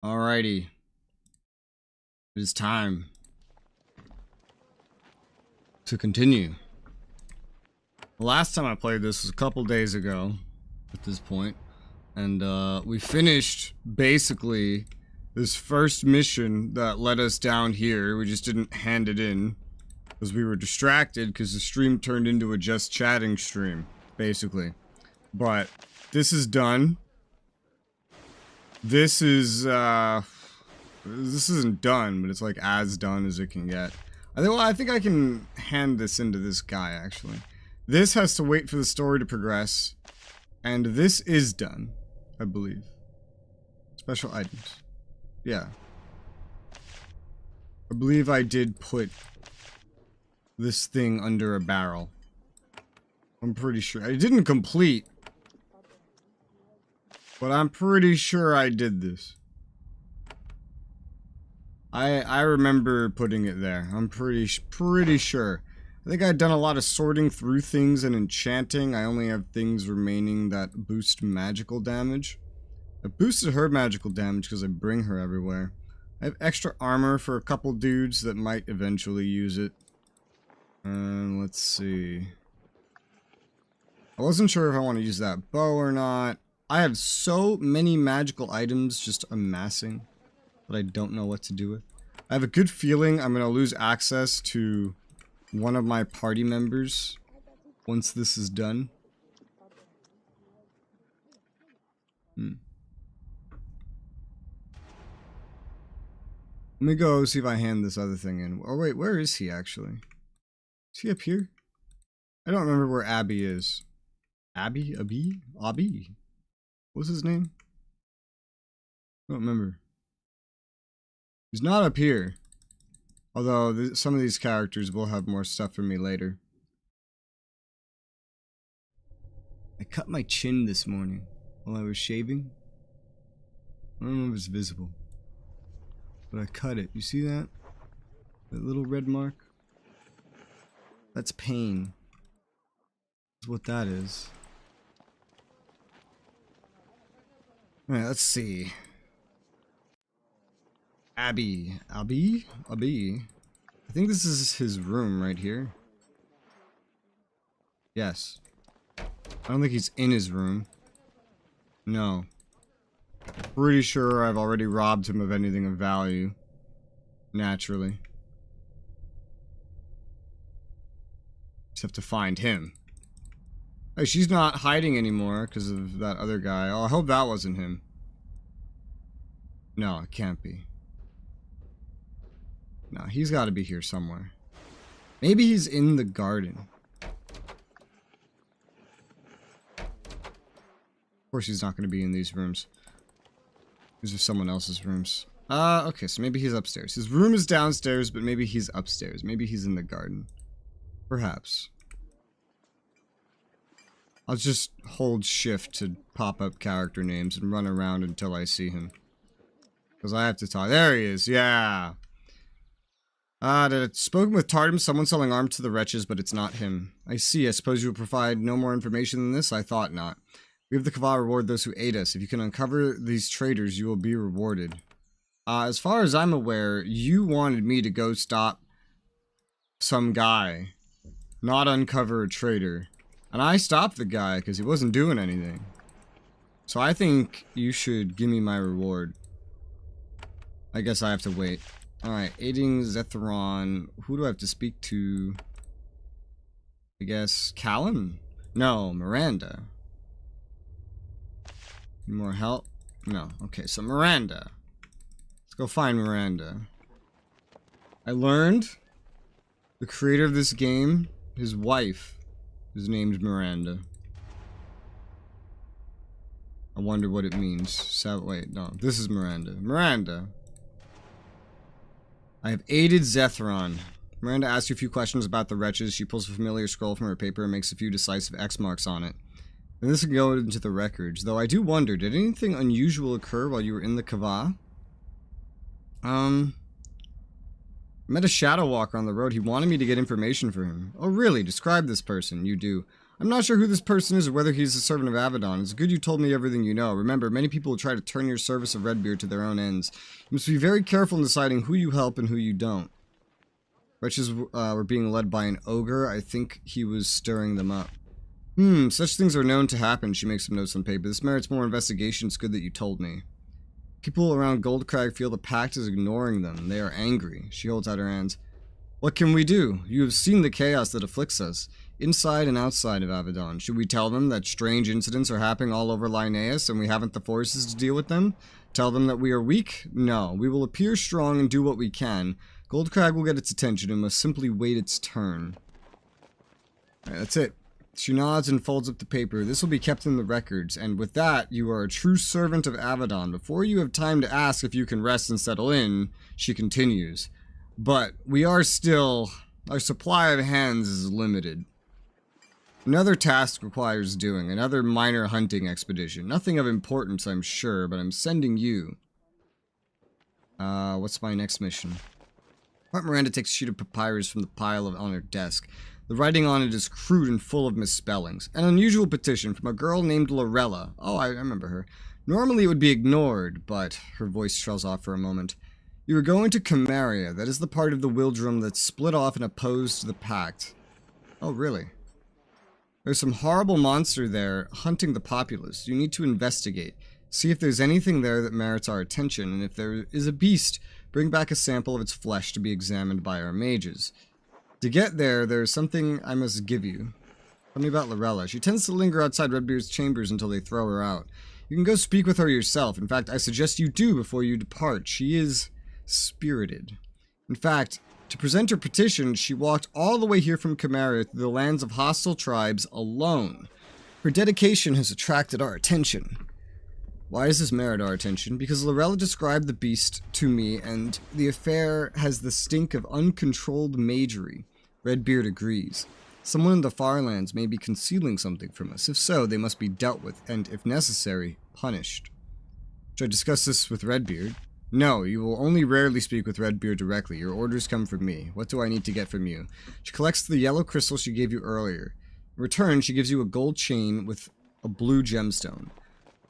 Alrighty. It is time to continue. The last time I played this was a couple days ago at this point, and we finished basically this first mission that led us down here. We just didn't hand it in because we were distracted because the stream turned into a just chatting stream, basically. But this is done. This is this isn't done, but it's like as done as it can get. I think I can hand this into this guy, actually. This has to wait for the story to progress, and this is done, I believe. Special items. Yeah. I believe I did put this thing under a barrel. I'm pretty sure. I didn't complete, but I'm pretty sure I did this. I remember putting it there. I'm pretty sure. I think I'd done a lot of sorting through things and enchanting. I only have things remaining that boost magical damage. I boosted her magical damage because I bring her everywhere. I have extra armor for a couple dudes that might eventually use it. Let's see. I wasn't sure if I want to use that bow or not. I have so many magical items just amassing that I don't know what to do with. I have a good feeling I'm going to lose access to one of my party members once this is done. Let me go see if I hand this other thing in. Oh wait, where is he actually? Is he up here? I don't remember where Abby is. Abby? Abby? What's his name? I don't remember. He's not up here. Although some of these characters will have more stuff for me later. I cut my chin this morning while I was shaving. I don't know if it's visible, but I cut it. You see that? That little red mark? That's pain. That's what that is. Alright, let's see. Abby. I think this is his room right here. Yes. I don't think he's in his room. No. Pretty sure I've already robbed him of anything of value. Naturally. Just have to find him. Hey, she's not hiding anymore because of that other guy. Oh, I hope that wasn't him. No, it can't be. No, he's got to be here somewhere. Maybe he's in the garden. Of course he's not going to be in these rooms. These are someone else's rooms. Okay, so maybe he's upstairs. His room is downstairs, but maybe he's upstairs. Maybe he's in the garden. Perhaps. I'll just hold shift to pop up character names and run around until I see him. Because I have to talk. There he is, yeah! Spoken with Tardum, someone selling arms to the wretches, but it's not him. I see. I suppose you will provide no more information than this? I thought not. We have the Kava reward those who aid us. If you can uncover these traitors, you will be rewarded. As far as I'm aware, you wanted me to go stop some guy, not uncover a traitor. And I stopped the guy because he wasn't doing anything. So I think you should give me my reward. I guess I have to wait. Alright, aiding Zetheron. Who do I have to speak to? I guess Callum? No, Miranda. Need more help? No. Okay, so Miranda. Let's go find Miranda. I learned the creator of this game, his wife, is named Miranda. I wonder what it means. Wait, no. This is Miranda. Miranda. I have aided Zetheron. Miranda asks you a few questions about the wretches. She pulls a familiar scroll from her paper and makes a few decisive X marks on it. And this can go into the records. Though I do wonder, did anything unusual occur while you were in the Kava? I met a shadow walker on the road. He wanted me to get information for him. Oh really? Describe this person. You do. I'm not sure who this person is or whether he's a servant of Avadon. It's good you told me everything you know. Remember, many people will try to turn your service of Redbeard to their own ends. You must be very careful in deciding who you help and who you don't. Wretches were being led by an ogre. I think he was stirring them up. Such things are known to happen. She makes some notes on paper. This merits more investigation. It's good that you told me. People around Goldcrag feel the pact is ignoring them. They are angry. She holds out her hands. What can we do? You have seen the chaos that afflicts us, inside and outside of Avadon. Should we tell them that strange incidents are happening all over Linnaeus and we haven't the forces to deal with them? Tell them that we are weak? No, we will appear strong and do what we can. Goldcrag will get its attention and must simply wait its turn. Alright, that's it. She nods and folds up the paper. This will be kept in the records, and with that, you are a true servant of Avadon. Before you have time to ask if you can rest and settle in, she continues. But we are still... Our supply of hands is limited. Another task requires doing, another minor hunting expedition. Nothing of importance, I'm sure, but I'm sending you. What's my next mission? Aunt Miranda takes a sheet of papyrus from the pile on her desk. The writing on it is crude and full of misspellings. An unusual petition from a girl named Lorella. Oh, I remember her. Normally it would be ignored, but her voice trails off for a moment. You are going to Konglomerat. That is the part of the Wildrum that's split off and opposed to the pact. Oh, really? There's some horrible monster there hunting the populace. You need to investigate. See if there's anything there that merits our attention, and if there is a beast, bring back a sample of its flesh to be examined by our mages. To get there, there's something I must give you. Tell me about Lorella. She tends to linger outside Redbeard's chambers until they throw her out. You can go speak with her yourself. In fact, I suggest you do before you depart. She is spirited. In fact, to present her petition, she walked all the way here from Konglomerat to the lands of hostile tribes alone. Her dedication has attracted our attention. Why does this merit our attention? Because Lorella described the beast to me, and the affair has the stink of uncontrolled magery. Redbeard agrees. Someone in the far lands may be concealing something from us. If so, they must be dealt with, and, if necessary, punished. Should I discuss this with Redbeard? No, you will only rarely speak with Redbeard directly. Your orders come from me. What do I need to get from you? She collects the yellow crystal she gave you earlier. In return, she gives you a gold chain with a blue gemstone.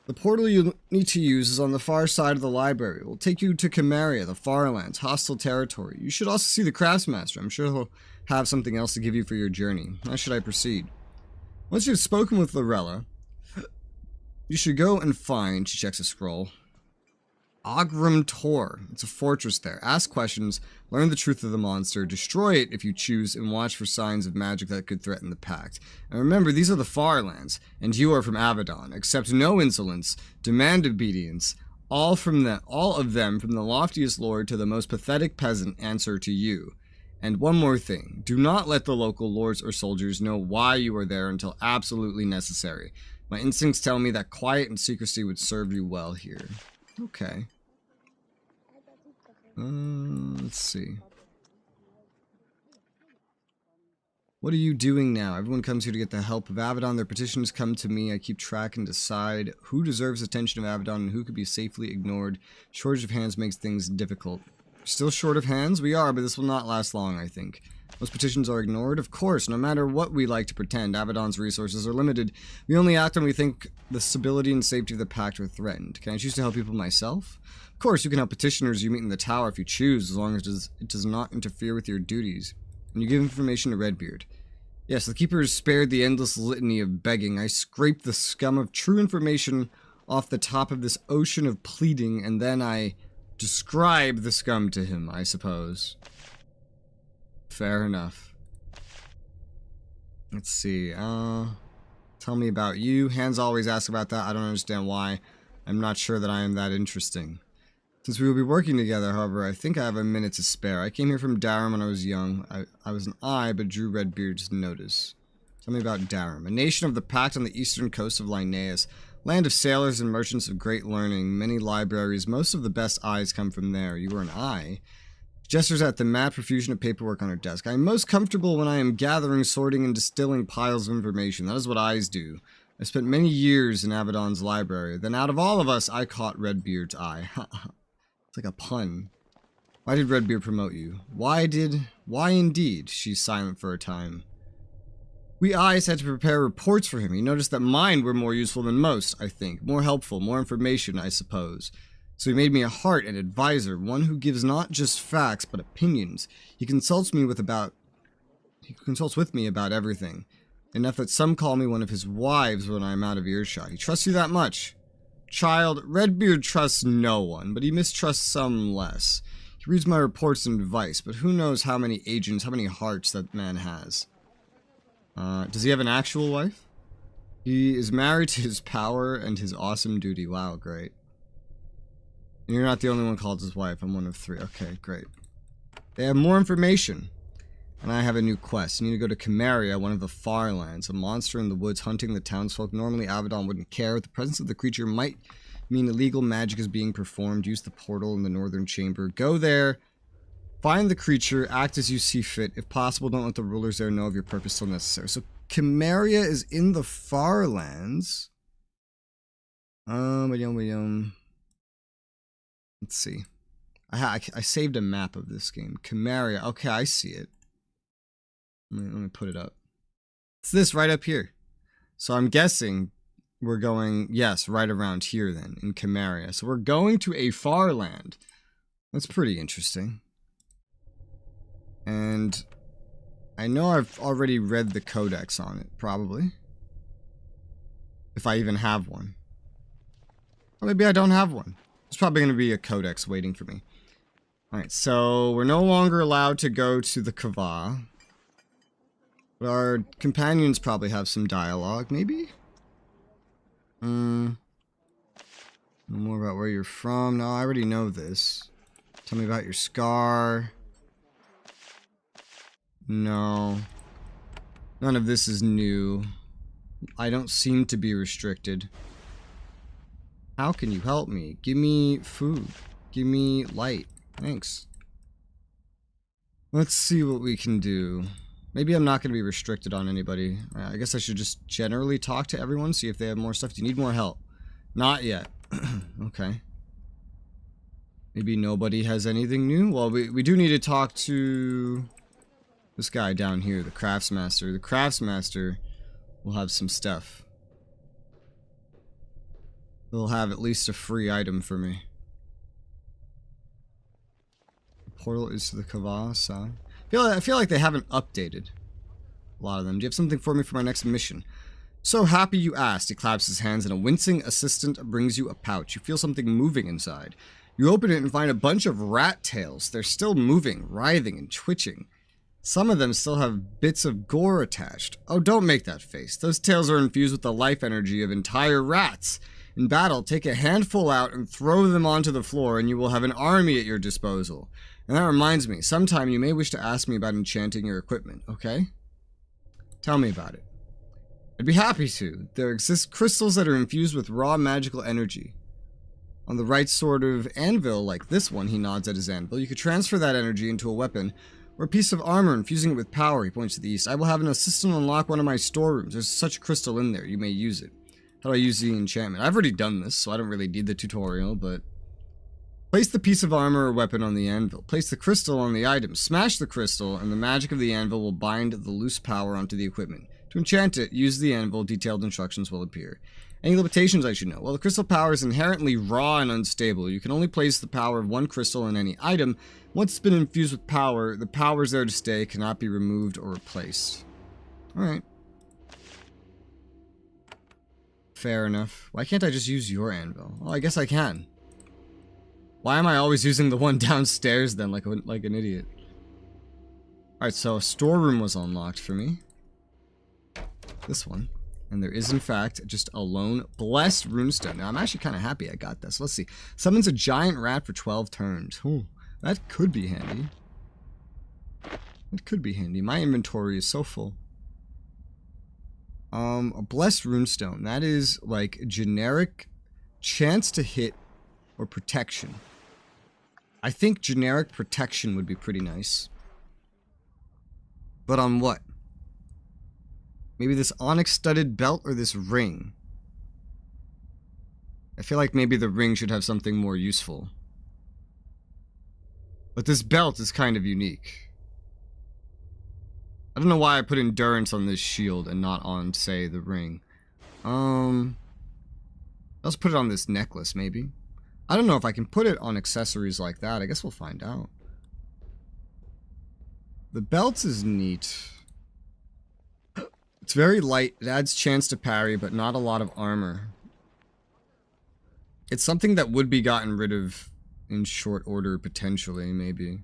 The portal you need to use is on the far side of the library. It will take you to Konglomerat, the Farlands, hostile territory. You should also see the craftsmaster. I'm sure he'll have something else to give you for your journey. How should I proceed? Once you've spoken with Lorella, you should go and find, she checks a scroll, Ogrim Tor. It's a fortress there. Ask questions, learn the truth of the monster, destroy it if you choose, and watch for signs of magic that could threaten the pact. And remember, these are the Farlands, and you are from Avadon. Accept no insolence, demand obedience. All of them, from the loftiest lord to the most pathetic peasant, answer to you. And one more thing, do not let the local lords or soldiers know why you are there until absolutely necessary. My instincts tell me that quiet and secrecy would serve you well here. Okay. Let's see. What are you doing now? Everyone comes here to get the help of Avadon. Their petitions come to me. I keep track and decide who deserves attention of Avadon and who could be safely ignored. Shortage of hands makes things difficult. Still short of hands? We are, but this will not last long, I think. Most petitions are ignored. Of course, no matter what we like to pretend, Avadon's resources are limited. We only act when we think the stability and safety of the pact are threatened. Can I choose to help people myself? Of course, you can help petitioners you meet in the tower if you choose, as long as it does not interfere with your duties. And you give information to Redbeard. Yes, the Keepers spared the endless litany of begging. I scraped the scum of true information off the top of this ocean of pleading, and then I describe the scum to him, I suppose. Fair enough. Let's see, tell me about you. Hands always ask about that. I don't understand why. I'm not sure that I am that interesting. Since we will be working together, however, I think I have a minute to spare. I came here from Darum when I was young. I was an eye, but drew Redbeard's notice. Tell me about Darum, a nation of the pact on the eastern coast of Linnaeus. Land of sailors and merchants of great learning, many libraries, most of the best eyes come from there. You are an eye. Gestures at the mad profusion of paperwork on her desk. I am most comfortable when I am gathering, sorting, and distilling piles of information. That is what eyes do. I spent many years in Avadon's library. Then out of all of us, I caught Redbeard's eye. It's like a pun. Why did Redbeard promote you? Why indeed? She's silent for a time. We eyes had to prepare reports for him. He noticed that mine were more useful than most, I think. More helpful, more information, I suppose. So he made me a heart and advisor, one who gives not just facts, but opinions. He consults with me about everything. Enough that some call me one of his wives when I am out of earshot. He trusts you that much. Child, Redbeard trusts no one, but he mistrusts some less. He reads my reports and advice, but who knows how many agents, how many hearts that man has. Does he have an actual wife? He is married to his power and his awesome duty. Wow, great. And you're not the only one called his wife. I'm one of 3. Okay, great. They have more information. And I have a new quest. You need to go to Konglomerat, one of the far lands. A monster in the woods hunting the townsfolk. Normally, Avadon wouldn't care. The presence of the creature might mean illegal magic is being performed. Use the portal in the northern chamber. Go there. Find the creature. Act as you see fit. If possible, don't let the rulers there know of your purpose till necessary. So, Konglomerat is in the far lands. Let's see. I saved a map of this game. Konglomerat. Okay, I see it. Let me put it up. It's this right up here. So I'm guessing we're going, yes, right around here then, in Konglomerat. So we're going to a far land. That's pretty interesting. And I know I've already read the codex on it, probably. If I even have one. Or maybe I don't have one. There's probably going to be a codex waiting for me. Alright, so we're no longer allowed to go to the Kava. But our companions probably have some dialogue, maybe? More about where you're from. No, I already know this. Tell me about your scar. No. None of this is new. I don't seem to be restricted. How can you help me? Give me food. Give me light. Thanks. Let's see what we can do. Maybe I'm not going to be restricted on anybody. I guess I should just generally talk to everyone, see if they have more stuff. Do you need more help? Not yet. Okay. Maybe nobody has anything new? Well, we do need to talk to this guy down here, the Craftsmaster. The Craftsmaster will have some stuff. He'll have at least a free item for me. The portal is to the Kava side. I feel like they haven't updated a lot of them. Do you have something for me for my next mission? So happy you asked. He claps his hands and a wincing assistant brings you a pouch. You feel something moving inside. You open it and find a bunch of rat tails. They're still moving, writhing, and twitching. Some of them still have bits of gore attached. Oh, don't make that face. Those tails are infused with the life energy of entire rats. In battle, take a handful out and throw them onto the floor and you will have an army at your disposal. And that reminds me, sometime you may wish to ask me about enchanting your equipment, okay? Tell me about it. I'd be happy to. There exist crystals that are infused with raw magical energy. On the right sort of anvil, like this one, he nods at his anvil, you could transfer that energy into a weapon or a piece of armor, infusing it with power. He points to the east. I will have an assistant unlock one of my storerooms. There's such a crystal in there. You may use it. How do I use the enchantment? I've already done this, so I don't really need the tutorial, but... Place the piece of armor or weapon on the anvil. Place the crystal on the item. Smash the crystal, and the magic of the anvil will bind the loose power onto the equipment. To enchant it, use the anvil. Detailed instructions will appear. Any limitations I should know? Well, the crystal power is inherently raw and unstable. You can only place the power of one crystal in any item. Once it's been infused with power, the power is there to stay, cannot be removed or replaced. Alright. Fair enough. Why can't I just use your anvil? Well, I guess I can. Why am I always using the one downstairs then, like an idiot? Alright, so a storeroom was unlocked for me. This one. And there is, in fact, just a lone blessed runestone. Now, I'm actually kind of happy I got this. Let's see. Summons a giant rat for 12 turns. Ooh, that could be handy. That could be handy. My inventory is so full. A blessed runestone. That is, like, generic chance to hit or protection. I think generic protection would be pretty nice. But on what? Maybe this onyx-studded belt or this ring? I feel like maybe the ring should have something more useful. But this belt is kind of unique. I I don't know why I put endurance on this shield and not on, say, the ring. Let's put it on this necklace, maybe. I don't know if I can put it on accessories like that. I guess we'll find out. The belt is neat. It's very light. It adds chance to parry, but not a lot of armor. It's something that would be gotten rid of in short order, potentially, maybe.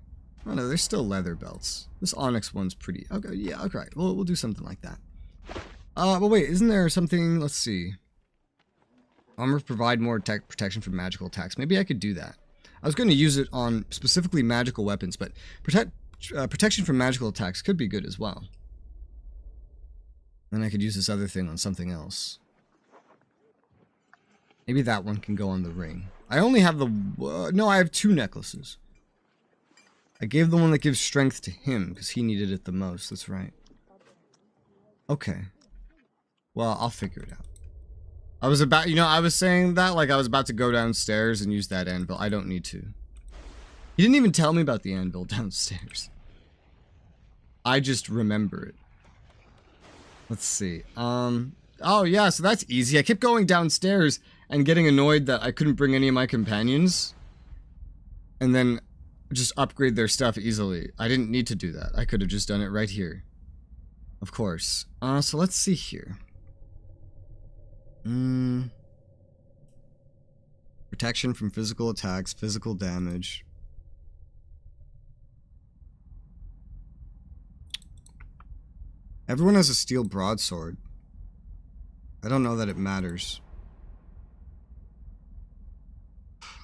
Oh no, there's still leather belts. This onyx one's pretty... Okay, yeah, okay. We'll do something like that. But wait, isn't there something... Let's see. Armor provide more protection from magical attacks. Maybe I could do that. I was going to use it on specifically magical weapons, but protection from magical attacks could be good as well. Then I could use this other thing on something else. Maybe that one can go on the ring. I only have the... no, I have 2 necklaces. I gave the one that gives strength to him, because he needed it the most. That's right. Okay. Well, I'll figure it out. I was about... You know, I was saying that like I was about to go downstairs and use that anvil. I don't need to. He didn't even tell me about the anvil downstairs. I just remember it. Let's see. Oh, yeah, so that's easy. I kept going downstairs and getting annoyed that I couldn't bring any of my companions. And then just upgrade their stuff easily. I didn't need to do that. I could have just done it right here. Of course. So let's see here. Protection from physical attacks, physical damage. Everyone has a steel broadsword. I don't know that it matters.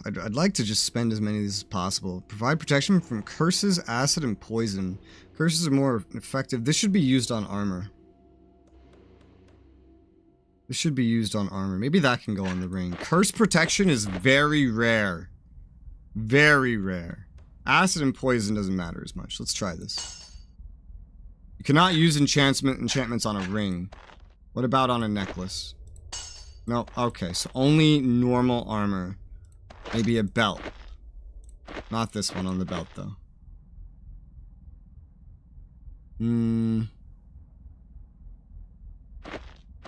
I'd like to just spend as many of these as possible. Provide protection from curses, acid, and poison. Curses are more effective. This should be used on armor. This should be used on armor. Maybe that can go on the ring. Curse protection is very rare. Very rare. Acid and poison doesn't matter as much. Let's try this. You cannot use enchantments on a ring. What about on a necklace? No, okay, so only normal armor. Maybe a belt. Not this one on the belt, though.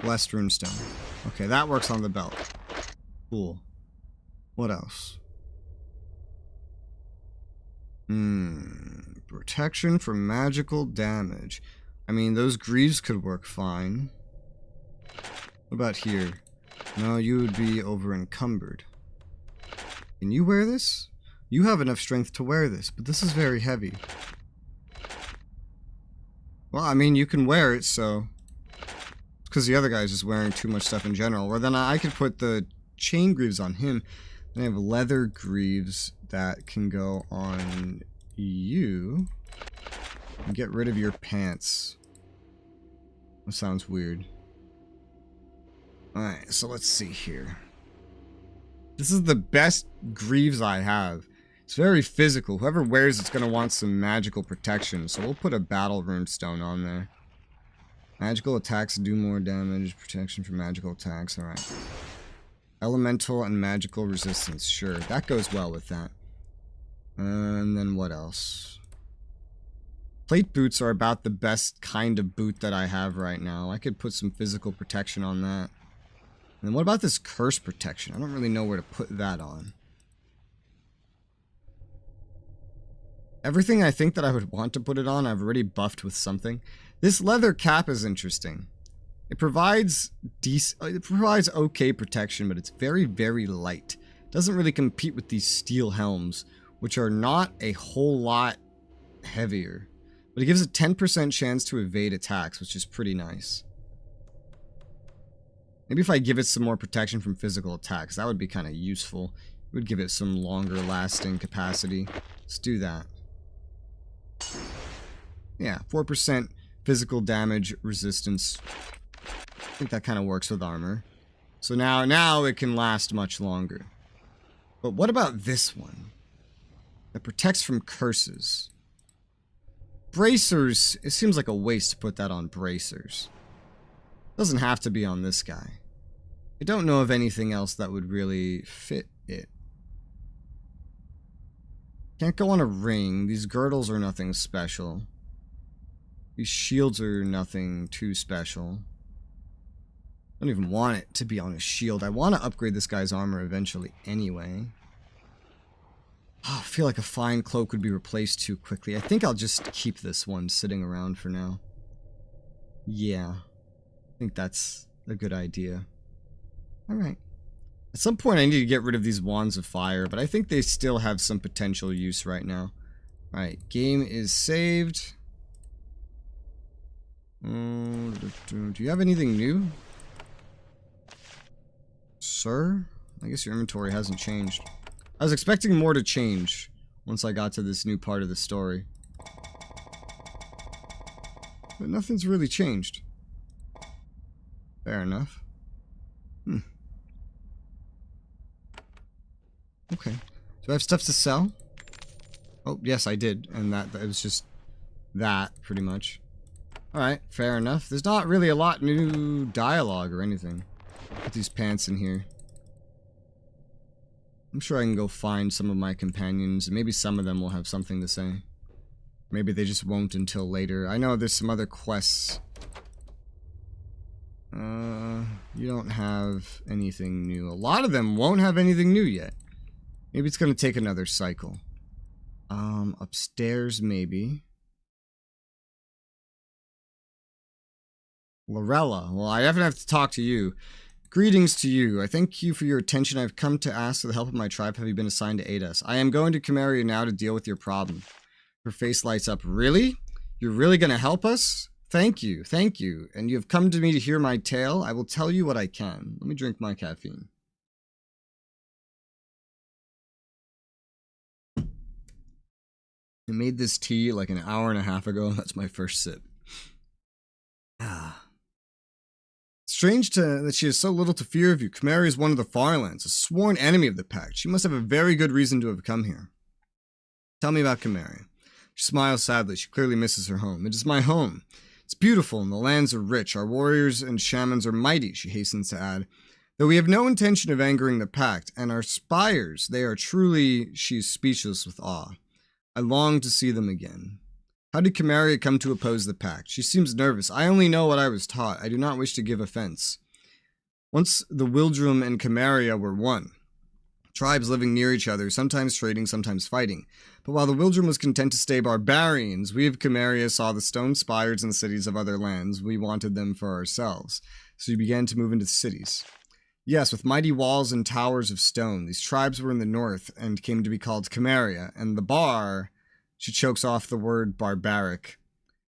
Blessed runestone. Okay, that works on the belt. Cool. What else? Protection from magical damage. I mean, those greaves could work fine. What about here? No, you would be over encumbered. Can you wear this? You have enough strength to wear this, but this is very heavy. Well, I mean, you can wear it, so... It's because the other guy's just wearing too much stuff in general. Or then I could put the chain greaves on him. Then I have leather greaves that can go on you. And get rid of your pants. That sounds weird. Alright, so let's see here. This is the best greaves I have. It's very physical. Whoever wears it's going to want some magical protection. So we'll put a battle runestone on there. Magical attacks do more damage. Protection from magical attacks. Alright. Elemental and magical resistance. Sure, that goes well with that. And then what else? Plate boots are about the best kind of boot that I have right now. I could put some physical protection on that. And what about this curse protection? I don't really know where to put that on. Everything I think that I would want to put it on, I've already buffed with something. This leather cap is interesting. It provides okay protection, but it's very, very light. It doesn't really compete with these steel helms, which are not a whole lot heavier. But it gives a 10% chance to evade attacks, which is pretty nice. Maybe if I give it some more protection from physical attacks, that would be kind of useful. It would give it some longer lasting capacity. Let's do that. Yeah, 4% physical damage resistance. I think that kind of works with armor. So now it can last much longer. But what about this one? That protects from curses. Bracers, it seems like a waste to put that on bracers. Doesn't have to be on this guy. I don't know of anything else that would really fit it. Can't go on a ring. These girdles are nothing special. These shields are nothing too special. I don't even want it to be on a shield. I want to upgrade this guy's armor eventually anyway. Oh, I feel like a fine cloak would be replaced too quickly. I think I'll just keep this one sitting around for now. Yeah. I think that's a good idea. Alright. At some point I need to get rid of these wands of fire, but I think they still have some potential use right now. Alright, game is saved. Do you have anything new? Sir? I guess your inventory hasn't changed. I was expecting more to change once I got to this new part of the story. But nothing's really changed. Fair enough. Okay. Do I have stuff to sell? Oh, yes, I did. And that was just that, pretty much. Alright, fair enough. There's not really a lot new dialogue or anything. Put these pants in here. I'm sure I can go find some of my companions, and maybe some of them will have something to say. Maybe they just won't until later. I know there's some other quests. You don't have anything new. A lot of them won't have anything new yet. Maybe it's gonna take another cycle. Upstairs maybe. Lorella. Well, I definitely have to talk to you. Greetings to you. I thank you for your attention. I've come to ask for the help of my tribe. Have you been assigned to aid us? I am going to Konglomerat now to deal with your problem. Her face lights up. Really? You're really going to help us? Thank you. Thank you. And you have come to me to hear my tale. I will tell you what I can. Let me drink my caffeine. I made this tea like an hour and a half ago. That's my first sip. Strange that she has so little to fear of you. Konglomerat is one of the Farlands, a sworn enemy of the Pact. She must have a very good reason to have come here. Tell me about Konglomerat. She smiles sadly. She clearly misses her home. It is my home. It's beautiful, and the lands are rich. Our warriors and shamans are mighty, she hastens to add. Though we have no intention of angering the Pact, and our spires, they are truly... She is speechless with awe. I long to see them again. How did Konglomerat come to oppose the Pact? She seems nervous. I only know what I was taught. I do not wish to give offense. Once the Wildrum and Konglomerat were one. Tribes living near each other, sometimes trading, sometimes fighting. But while the Wildrum was content to stay barbarians, we of Konglomerat saw the stone spires and cities of other lands. We wanted them for ourselves. So we began to move into cities. Yes, with mighty walls and towers of stone. These tribes were in the north and came to be called Konglomerat, and the bar... She chokes off the word barbaric.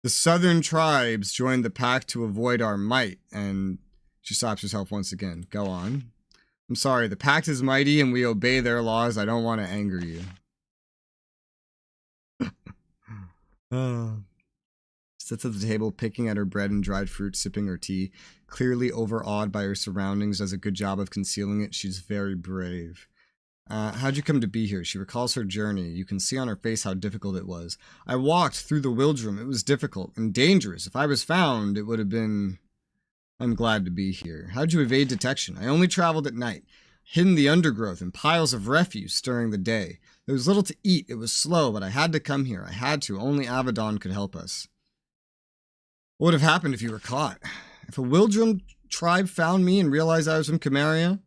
The southern tribes joined the pact to avoid our might, and she stops herself once again. Go on. I'm sorry, the pact is mighty and we obey their laws. I don't want to anger you. Sits at the table, picking at her bread and dried fruit, sipping her tea. Clearly overawed by her surroundings, does a good job of concealing it. She's very brave. How'd you come to be here? She recalls her journey. You can see on her face how difficult it was. I walked through the Wildrum. It was difficult and dangerous. If I was found, it would have been... I'm glad to be here. How'd you evade detection? I only traveled at night. Hidden the undergrowth and piles of refuse during the day. There was little to eat. It was slow, but I had to come here. I had to. Only Avadon could help us. What would have happened if you were caught? If a Wildrum tribe found me and realized I was from Konglomerat?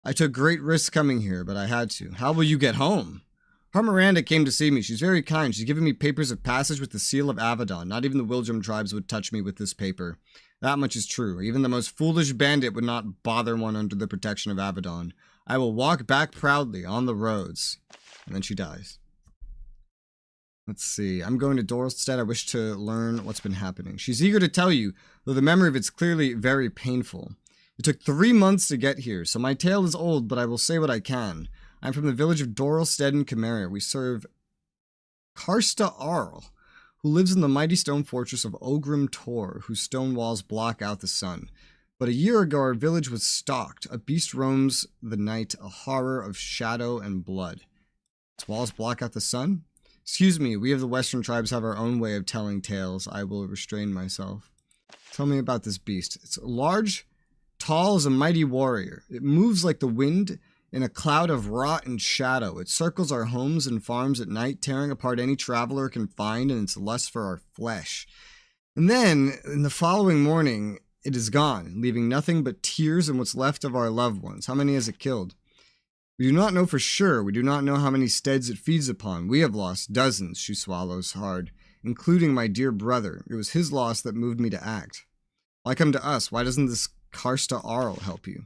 I took great risks coming here, but I had to. How will you get home? Her Miranda came to see me. She's very kind. She's given me papers of passage with the seal of Avadon. Not even the Wildrum tribes would touch me with this paper. That much is true. Even the most foolish bandit would not bother one under the protection of Avadon. I will walk back proudly on the roads. And then she dies. Let's see. I'm going to Dorlstead. I wish to learn what's been happening. She's eager to tell you, though the memory of it's clearly very painful. It took 3 months to get here, so my tale is old, but I will say what I can. I'm from the village of Dorlstead in Konglomerat. We serve Karsta Arl, who lives in the mighty stone fortress of Ogrim Tor, whose stone walls block out the sun. But a year ago our village was stalked. A beast roams the night, a horror of shadow and blood. Its walls block out the sun? Excuse me, we of the western tribes have our own way of telling tales. I will restrain myself. Tell me about this beast. It's large, tall as a mighty warrior. It moves like the wind in a cloud of rot and shadow. It circles our homes and farms at night, tearing apart any traveler it can find in its lust for our flesh. And then, in the following morning, it is gone, leaving nothing but tears and what's left of our loved ones. How many has it killed? We do not know for sure. We do not know how many steads it feeds upon. We have lost dozens, she swallows hard, including my dear brother. It was his loss that moved me to act. Why come to us? Why doesn't this Karsta Arl help you?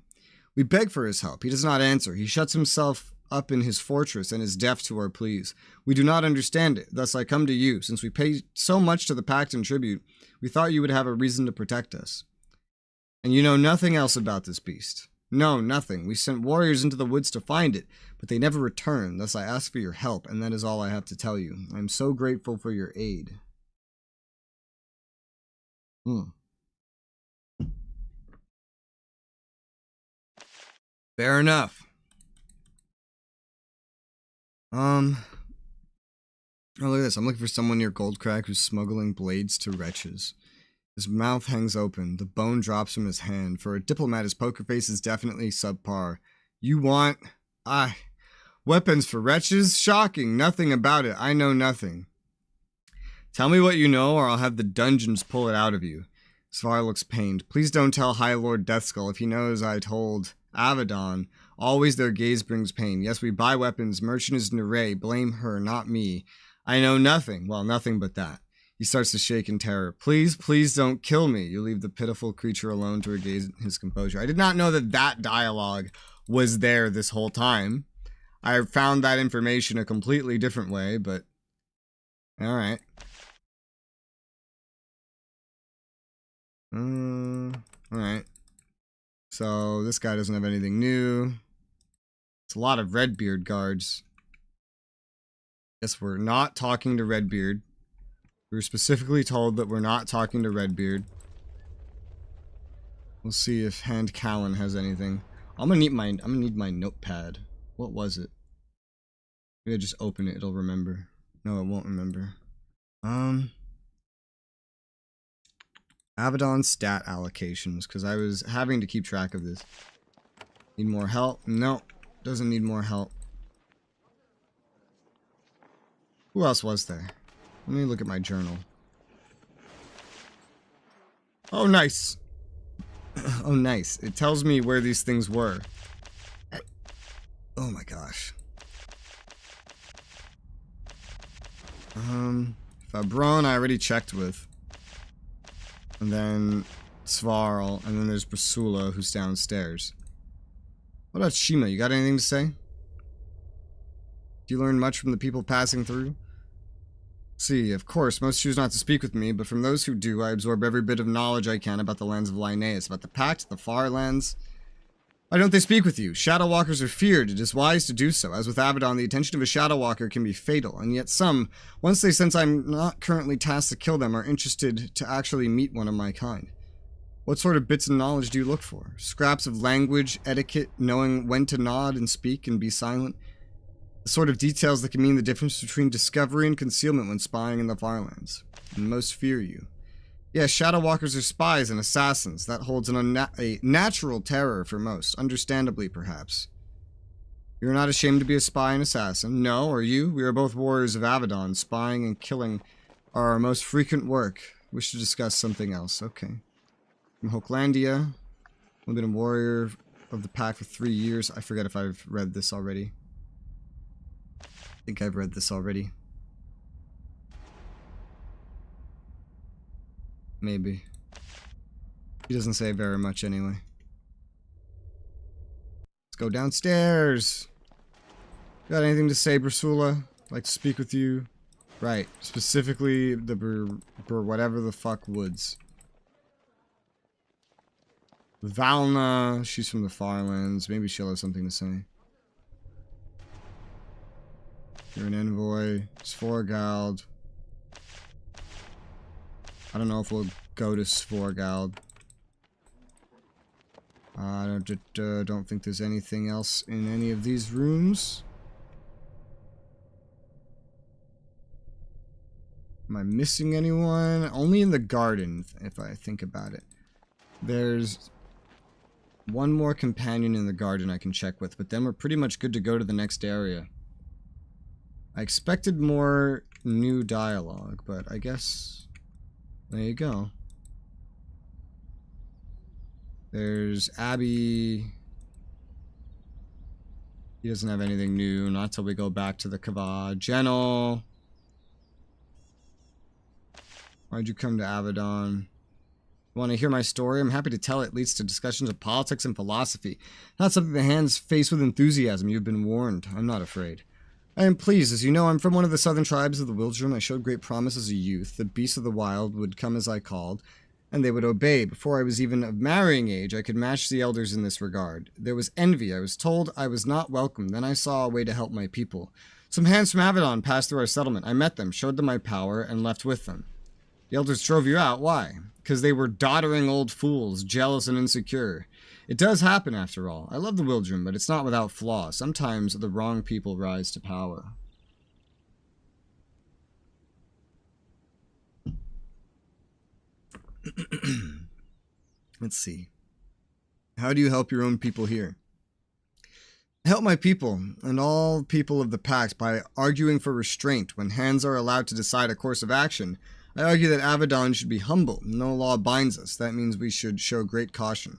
We beg for his help. He does not answer. He shuts himself up in his fortress and is deaf to our pleas. We do not understand it. Thus I come to you. Since we pay so much to the pact in tribute, we thought you would have a reason to protect us. And you know nothing else about this beast. No, nothing. We sent warriors into the woods to find it, but they never returned. Thus I ask for your help, and that is all I have to tell you. I am so grateful for your aid. Fair enough. Oh, look at this. I'm looking for someone near Goldcrack who's smuggling blades to wretches. His mouth hangs open. The bone drops from his hand. For a diplomat, his poker face is definitely subpar. You want... weapons for wretches? Shocking. Nothing about it. I know nothing. Tell me what you know, or I'll have the dungeons pull it out of you. Svar looks pained. Please don't tell High Lord Deathskull if he knows I told Avadon. Always their gaze brings pain. Yes, we buy weapons. Merchant is Neray. Blame her, not me. I know nothing. Well, nothing but that. He starts to shake in terror. Please, please don't kill me. You leave the pitiful creature alone to regain his composure. I did not know that that dialogue was there this whole time. I found that information a completely different way, but... Alright. Alright. So, this guy doesn't have anything new. It's a lot of Redbeard guards. Guess we're not talking to Redbeard. We were specifically told that we're not talking to Redbeard. We'll see if Hand Cowan has anything. I'm gonna need my notepad. What was it? Maybe I just open it, it'll remember. No, it won't remember. Avadon stat allocations, because I was having to keep track of this. Need more help? No, doesn't need more help. Who else was there? Let me look at my journal. Oh, nice. Oh, nice. It tells me where these things were. Oh my gosh. Fabron I already checked with. And then Svarl, and then there's Resoula who's downstairs. What about Shima? You got anything to say? Do you learn much from the people passing through? See, of course, most choose not to speak with me, but from those who do, I absorb every bit of knowledge I can about the lands of Linnaeus, about the Pact, the Far Lands. Why don't they speak with you? Shadow Walkers are feared. It is wise to do so. As with Avadon, the attention of a Shadow Walker can be fatal, and yet some, once they sense I'm not currently tasked to kill them, are interested to actually meet one of my kind. What sort of bits of knowledge do you look for? Scraps of language, etiquette, knowing when to nod and speak and be silent? The sort of details that can mean the difference between discovery and concealment when spying in the Farlands. And most fear you. Yes, Shadow Walkers are spies and assassins. That holds a natural terror for most. Understandably, perhaps. You're not ashamed to be a spy and assassin. No, are you? We are both warriors of Avadon. Spying and killing are our most frequent work. Wish to discuss something else. Okay. From Hochlandia. I've been a warrior of the pack for 3 years. I forget if I've read this already. I think I've read this already. Maybe. He doesn't say very much anyway. Let's go downstairs. Got anything to say, Resoula? Like to speak with you? Right. Specifically the whatever the fuck woods. Valna, she's from the Farlands. Maybe she'll have something to say. You're an envoy. Svorgald. I don't know if we'll go to Svorgald. I don't think there's anything else in any of these rooms. Am I missing anyone? Only in the garden, if I think about it. There's one more companion in the garden I can check with, but then we're pretty much good to go to the next area. I expected more new dialogue, but I guess There you go. There's Abby. He doesn't have anything new. Not till we go back to the Kava. Genel. Why'd you come to Avadon? Want to hear my story? I'm happy to tell it. It leads to discussions of politics and philosophy. Not something the hands face with enthusiasm. You've been warned. I'm not afraid. I am pleased. As you know, I'm from one of the southern tribes of the Wildrum. I showed great promise as a youth. The beasts of the wild would come as I called, and they would obey. Before I was even of marrying age, I could match the elders in this regard. There was envy. I was told I was not welcome. Then I saw a way to help my people. Some hands from Avadon passed through our settlement. I met them, showed them my power, and left with them. The elders drove you out. Why? Because they were doddering old fools, jealous and insecure. It does happen, after all. I love the Wildrum, but it's not without flaw. Sometimes the wrong people rise to power. Let's see. How do you help your own people here? I help my people, and all people of the pact, by arguing for restraint. When hands are allowed to decide a course of action, I argue that Avadon should be humble. No law binds us. That means we should show great caution.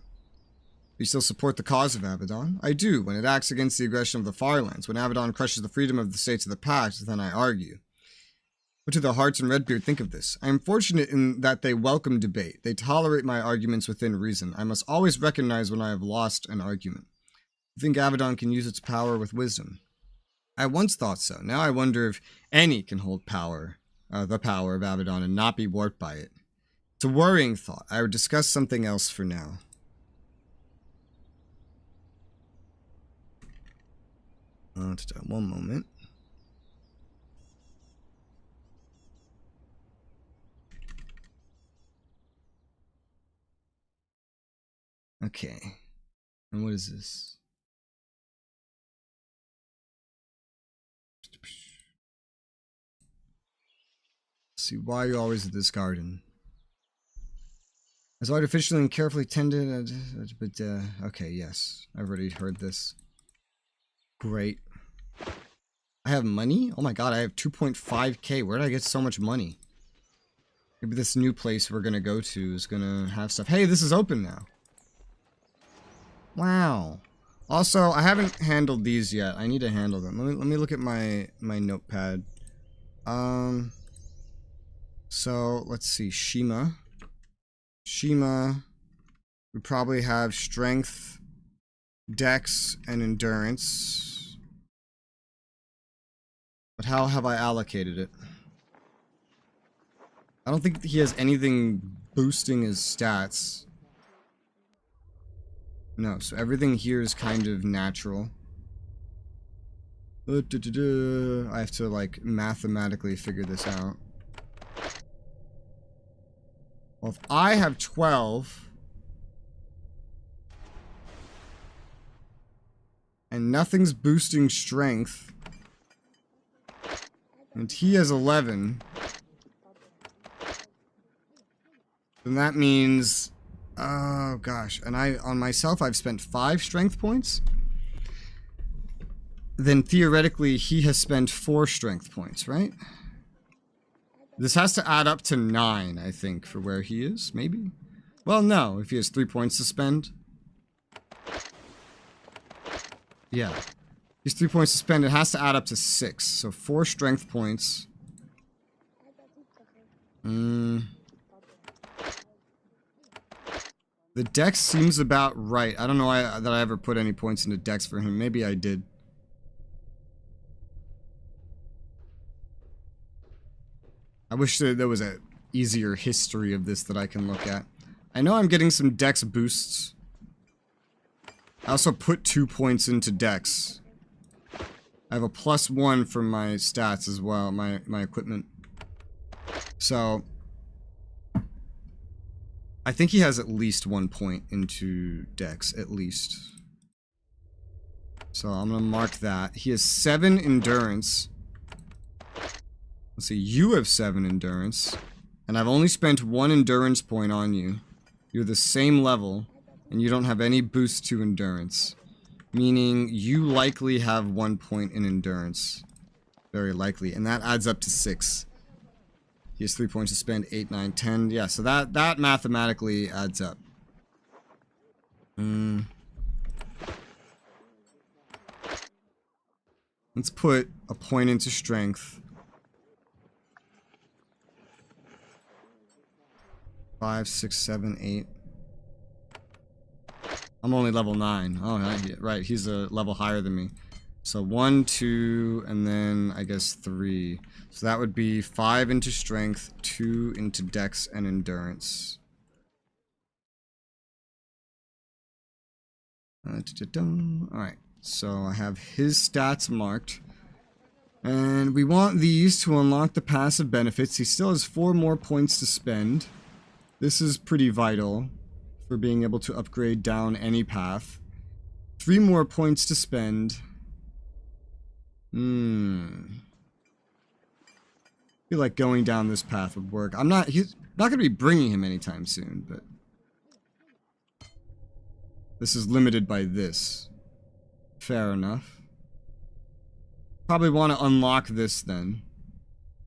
We still support the cause of Avadon? I do, when it acts against the aggression of the Farlands. When Avadon crushes the freedom of the states of the Pact, then I argue. What do the Hearts and Redbeard think of this? I am fortunate in that they welcome debate. They tolerate my arguments within reason. I must always recognize when I have lost an argument. I think Avadon can use its power with wisdom. I once thought so. Now I wonder if any can hold power, the power of Avadon, and not be warped by it. It's a worrying thought. I would discuss something else for now. One moment. Okay. And what is this? Let's see, why are you always at this garden? As artificially and carefully tended, but okay, yes. I've already heard this. Great. I have money? Oh my god, I have 2.5k. Where did I get so much money? Maybe this new place we're gonna go to is gonna have stuff. Hey, this is open now. Wow. Also, I haven't handled these yet. I need to handle them. Let me look at my notepad. So, let's see. Shima. We probably have strength, dex, and endurance. But how have I allocated it? I don't think he has anything boosting his stats. No, so everything here is kind of natural. I have to, like, mathematically figure this out. Well, if I have 12... and nothing's boosting strength... and he has 11... then that means... oh gosh, and on myself I've spent 5 strength points. Then theoretically he has spent 4 strength points, right? This has to add up to 9, I think, for where he is, maybe? Well, no, if he has 3 points to spend. Yeah. He's 3 points to spend, it has to add up to 6. So 4 strength points. The dex seems about right. I don't know that I ever put any points into dex for him. Maybe I did. I wish there was an easier history of this that I can look at. I know I'm getting some dex boosts. I also put 2 points into dex. I have a +1 for my stats as well, my equipment. So... I think he has at least 1 point into dex, at least. So I'm gonna mark that. He has 7 endurance. Let's see, you have 7 endurance. And I've only spent 1 endurance point on you. You're the same level, and you don't have any boost to endurance. Meaning, you likely have 1 point in endurance. Very likely, and that adds up to 6. He has 3 points to spend, 8, 9, 10. Yeah, so that mathematically adds up. Let's put a point into strength. 5, 6, 7, 8. I'm only level 9. Oh, right. He's a level higher than me. So 1, 2, and then I guess 3. So that would be 5 into strength, 2 into dex and endurance. Alright, so I have his stats marked. And we want these to unlock the passive benefits. He still has 4 more points to spend. This is pretty vital for being able to upgrade down any path. 3 more points to spend. I feel like going down this path would work. He's not going to be bringing him anytime soon, but this is limited by this. Fair enough. Probably want to unlock this then.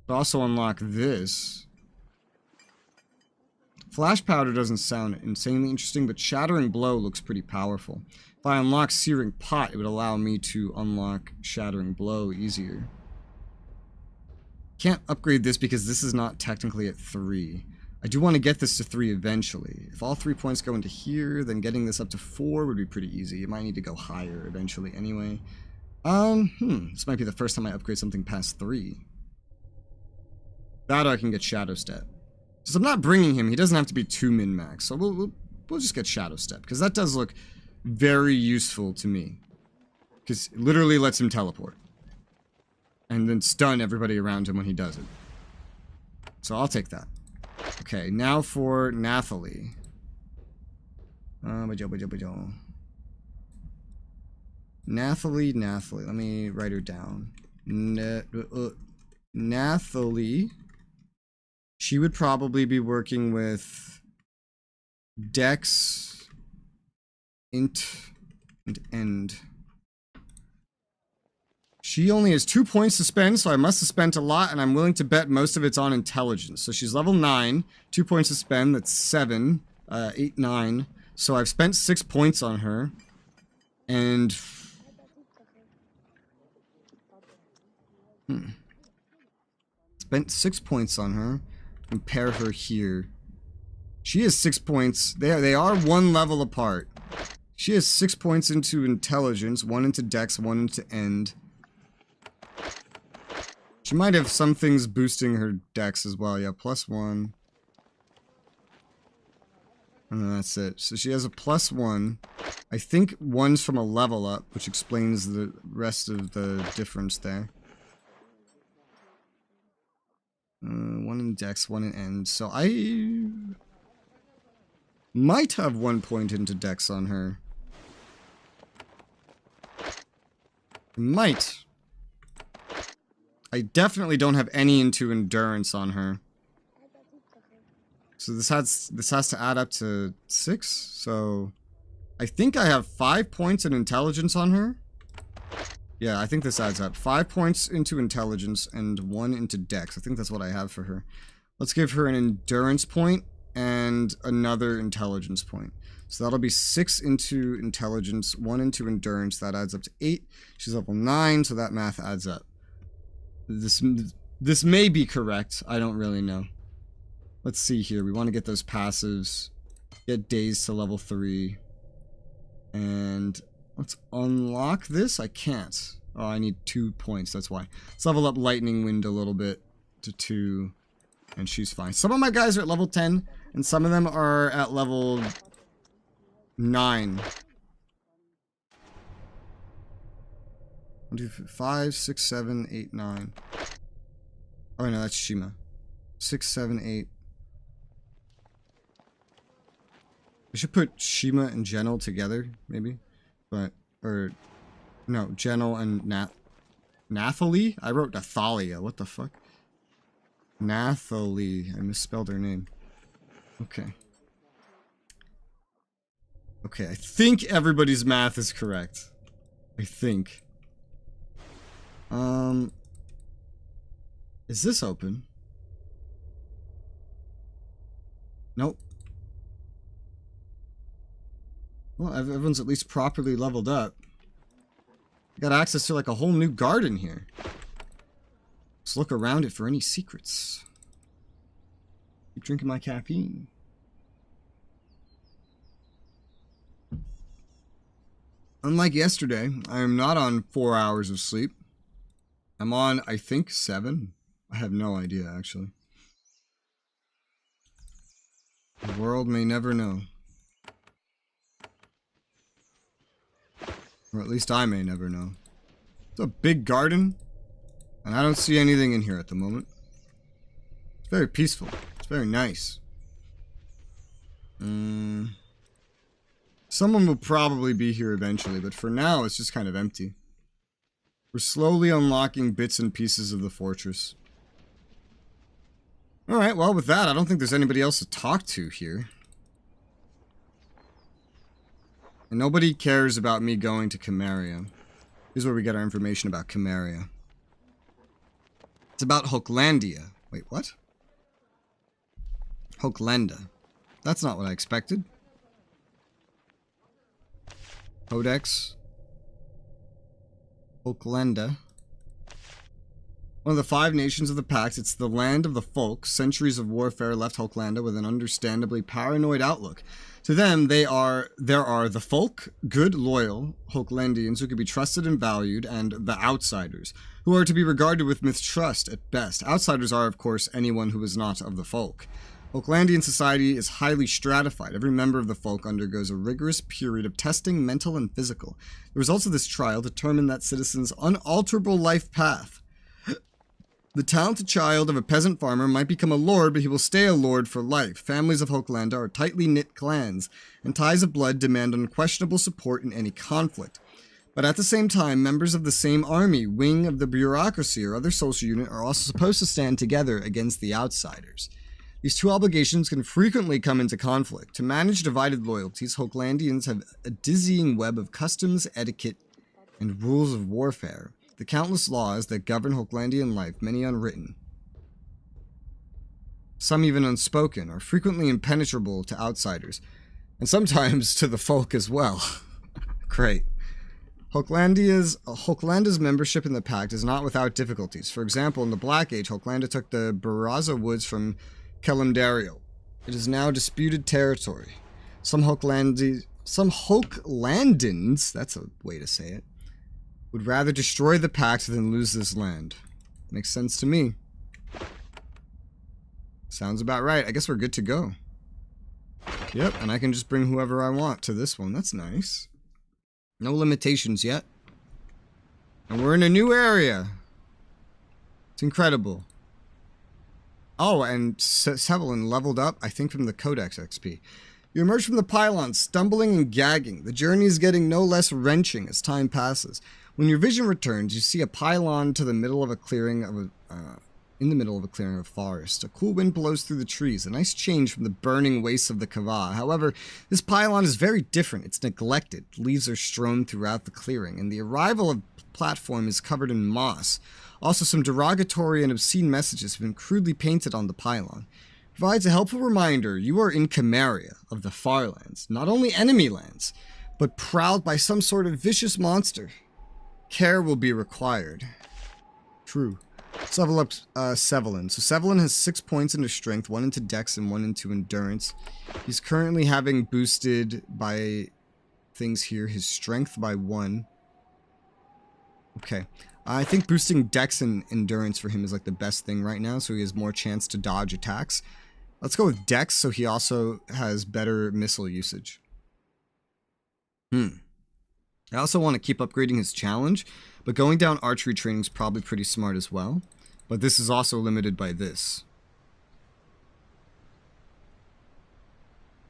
But also unlock this. Flash Powder doesn't sound insanely interesting, but Shattering Blow looks pretty powerful. If I unlock Searing Pot, it would allow me to unlock Shattering Blow easier. Can't upgrade this because this is not technically at 3. I do want to get this to 3 eventually. If all 3 points go into here, then getting this up to 4 would be pretty easy. It might need to go higher eventually anyway. This might be the first time I upgrade something past 3. That or I can get Shadow Step. So I'm not bringing him. He doesn't have to be 2 min-max. So we'll just get Shadow Step. Because that does look very useful to me. Because it literally lets him teleport. And then stun everybody around him when he does it. So I'll take that. Okay, now for Nathalie. Nathalie. Let me write her down. Nathalie. She would probably be working with Dex, Int, and End. She only has 2 points to spend, so I must have spent a lot, and I'm willing to bet most of it's on intelligence. So she's level 9, 2 points to spend, that's 7, 8, 9. So I've spent 6 points on her. And... Spent 6 points on her. Compare her here. She has 6 points. They are 1 level apart. She has 6 points into intelligence, 1 into dex, 1 into end. She might have some things boosting her dex as well. Yeah, +1. And then that's it. So she has a +1. I think 1's from a level up, which explains the rest of the difference there. 1 in dex, 1 in end. So I might have 1 point into dex on her. Might. I definitely don't have any into endurance on her. So this has to add up to 6. So I think I have 5 points in intelligence on her. Yeah, I think this adds up. 5 points into intelligence and 1 into dex. I think that's what I have for her. Let's give her an endurance point and another intelligence point. So that'll be 6 into intelligence, 1 into endurance. That adds up to 8. She's level 9, so that math adds up. This may be correct. I don't really know. Let's see here. We want to get those passives. Get days to level 3. And let's unlock this. I can't. Oh, I need 2 points. That's why. Let's level up Lightning Wind a little bit to 2. And she's fine. Some of my guys are at level 10. And some of them are at level 9. 1, 2, 5, 6, 7, 8, 9. Oh no, that's Shima. 6, 7, 8. We should put Shima and Genel together, maybe. But, or, no, Genel and Nathalie? I wrote Nathalia, what the fuck? Nathalie, I misspelled her name. Okay. Okay, I think everybody's math is correct. I think. Is this open? Nope. Well, everyone's at least properly leveled up. Got access to like a whole new garden here. Let's look around it for any secrets. Keep drinking my caffeine. Unlike yesterday, I am not on 4 hours of sleep. I'm on, I think, 7. I have no idea, actually. The world may never know. Or at least I may never know. It's a big garden, and I don't see anything in here at the moment. It's very peaceful. It's very nice. Someone will probably be here eventually, but for now, it's just kind of empty. We're slowly unlocking bits and pieces of the fortress. Alright, well, with that, I don't think there's anybody else to talk to here. And nobody cares about me going to Konglomerat. Here's where we get our information about Konglomerat. It's about Hochlandia. Wait, what? Hochlanda. That's not what I expected. Codex. Hochlanda. One of the 5 nations of the Pact, it's the land of the folk. Centuries of warfare left Hochlanda with an understandably paranoid outlook. To them, there are the folk, good, loyal Hochlandians who can be trusted and valued, and the outsiders, who are to be regarded with mistrust at best. Outsiders are, of course, anyone who is not of the folk. Hochlandian society is highly stratified. Every member of the folk undergoes a rigorous period of testing, mental and physical. The results of this trial determine that citizens' unalterable life path. The talented child of a peasant farmer might become a lord, but he will stay a lord for life. Families of Hochlanda are tightly knit clans, and ties of blood demand unquestionable support in any conflict. But at the same time, members of the same army, wing of the bureaucracy, or other social unit are also supposed to stand together against the outsiders. These two obligations can frequently come into conflict. To manage divided loyalties, Hochlandians have a dizzying web of customs, etiquette, and rules of warfare. The countless laws that govern Hochlandian life, many unwritten, some even unspoken, are frequently impenetrable to outsiders, and sometimes to the folk as well. Great. Hochlanda's membership in the Pact is not without difficulties. For example, in the Black Age, Hochlanda took the Baraza woods from Kelimdario. It is now disputed territory. Some Hochlandans, that's a way to say it, would rather destroy the Pact than lose this land. Makes sense to me. Sounds about right. I guess we're good to go. Yep, and I can just bring whoever I want to this one. That's nice. No limitations yet. And we're in a new area. It's incredible. Oh, and Sevelin leveled up, I think, from the Codex XP. You emerge from the pylon, stumbling and gagging. The journey is getting no less wrenching as time passes. When your vision returns, you see a pylon to the middle of a clearing in the middle of a clearing of forest. A cool wind blows through the trees, a nice change from the burning wastes of the Kava. However, this pylon is very different. It's neglected. Leaves are strewn throughout the clearing, and the arrival of the platform is covered in moss. Also, some derogatory and obscene messages have been crudely painted on the pylon. It provides a helpful reminder you are in Konglomerat of the Farlands, not only enemy lands, but prowled by some sort of vicious monster. Care will be required. True. Let's level up Sevelin. So Sevelin has 6 points into strength, 1 into dex, and 1 into endurance. He's currently having boosted by things here. His strength by 1. Okay. I think boosting dex and endurance for him is like the best thing right now, so he has more chance to dodge attacks. Let's go with dex, so he also has better missile usage. I also want to keep upgrading his challenge, but going down archery training is probably pretty smart as well. But this is also limited by this.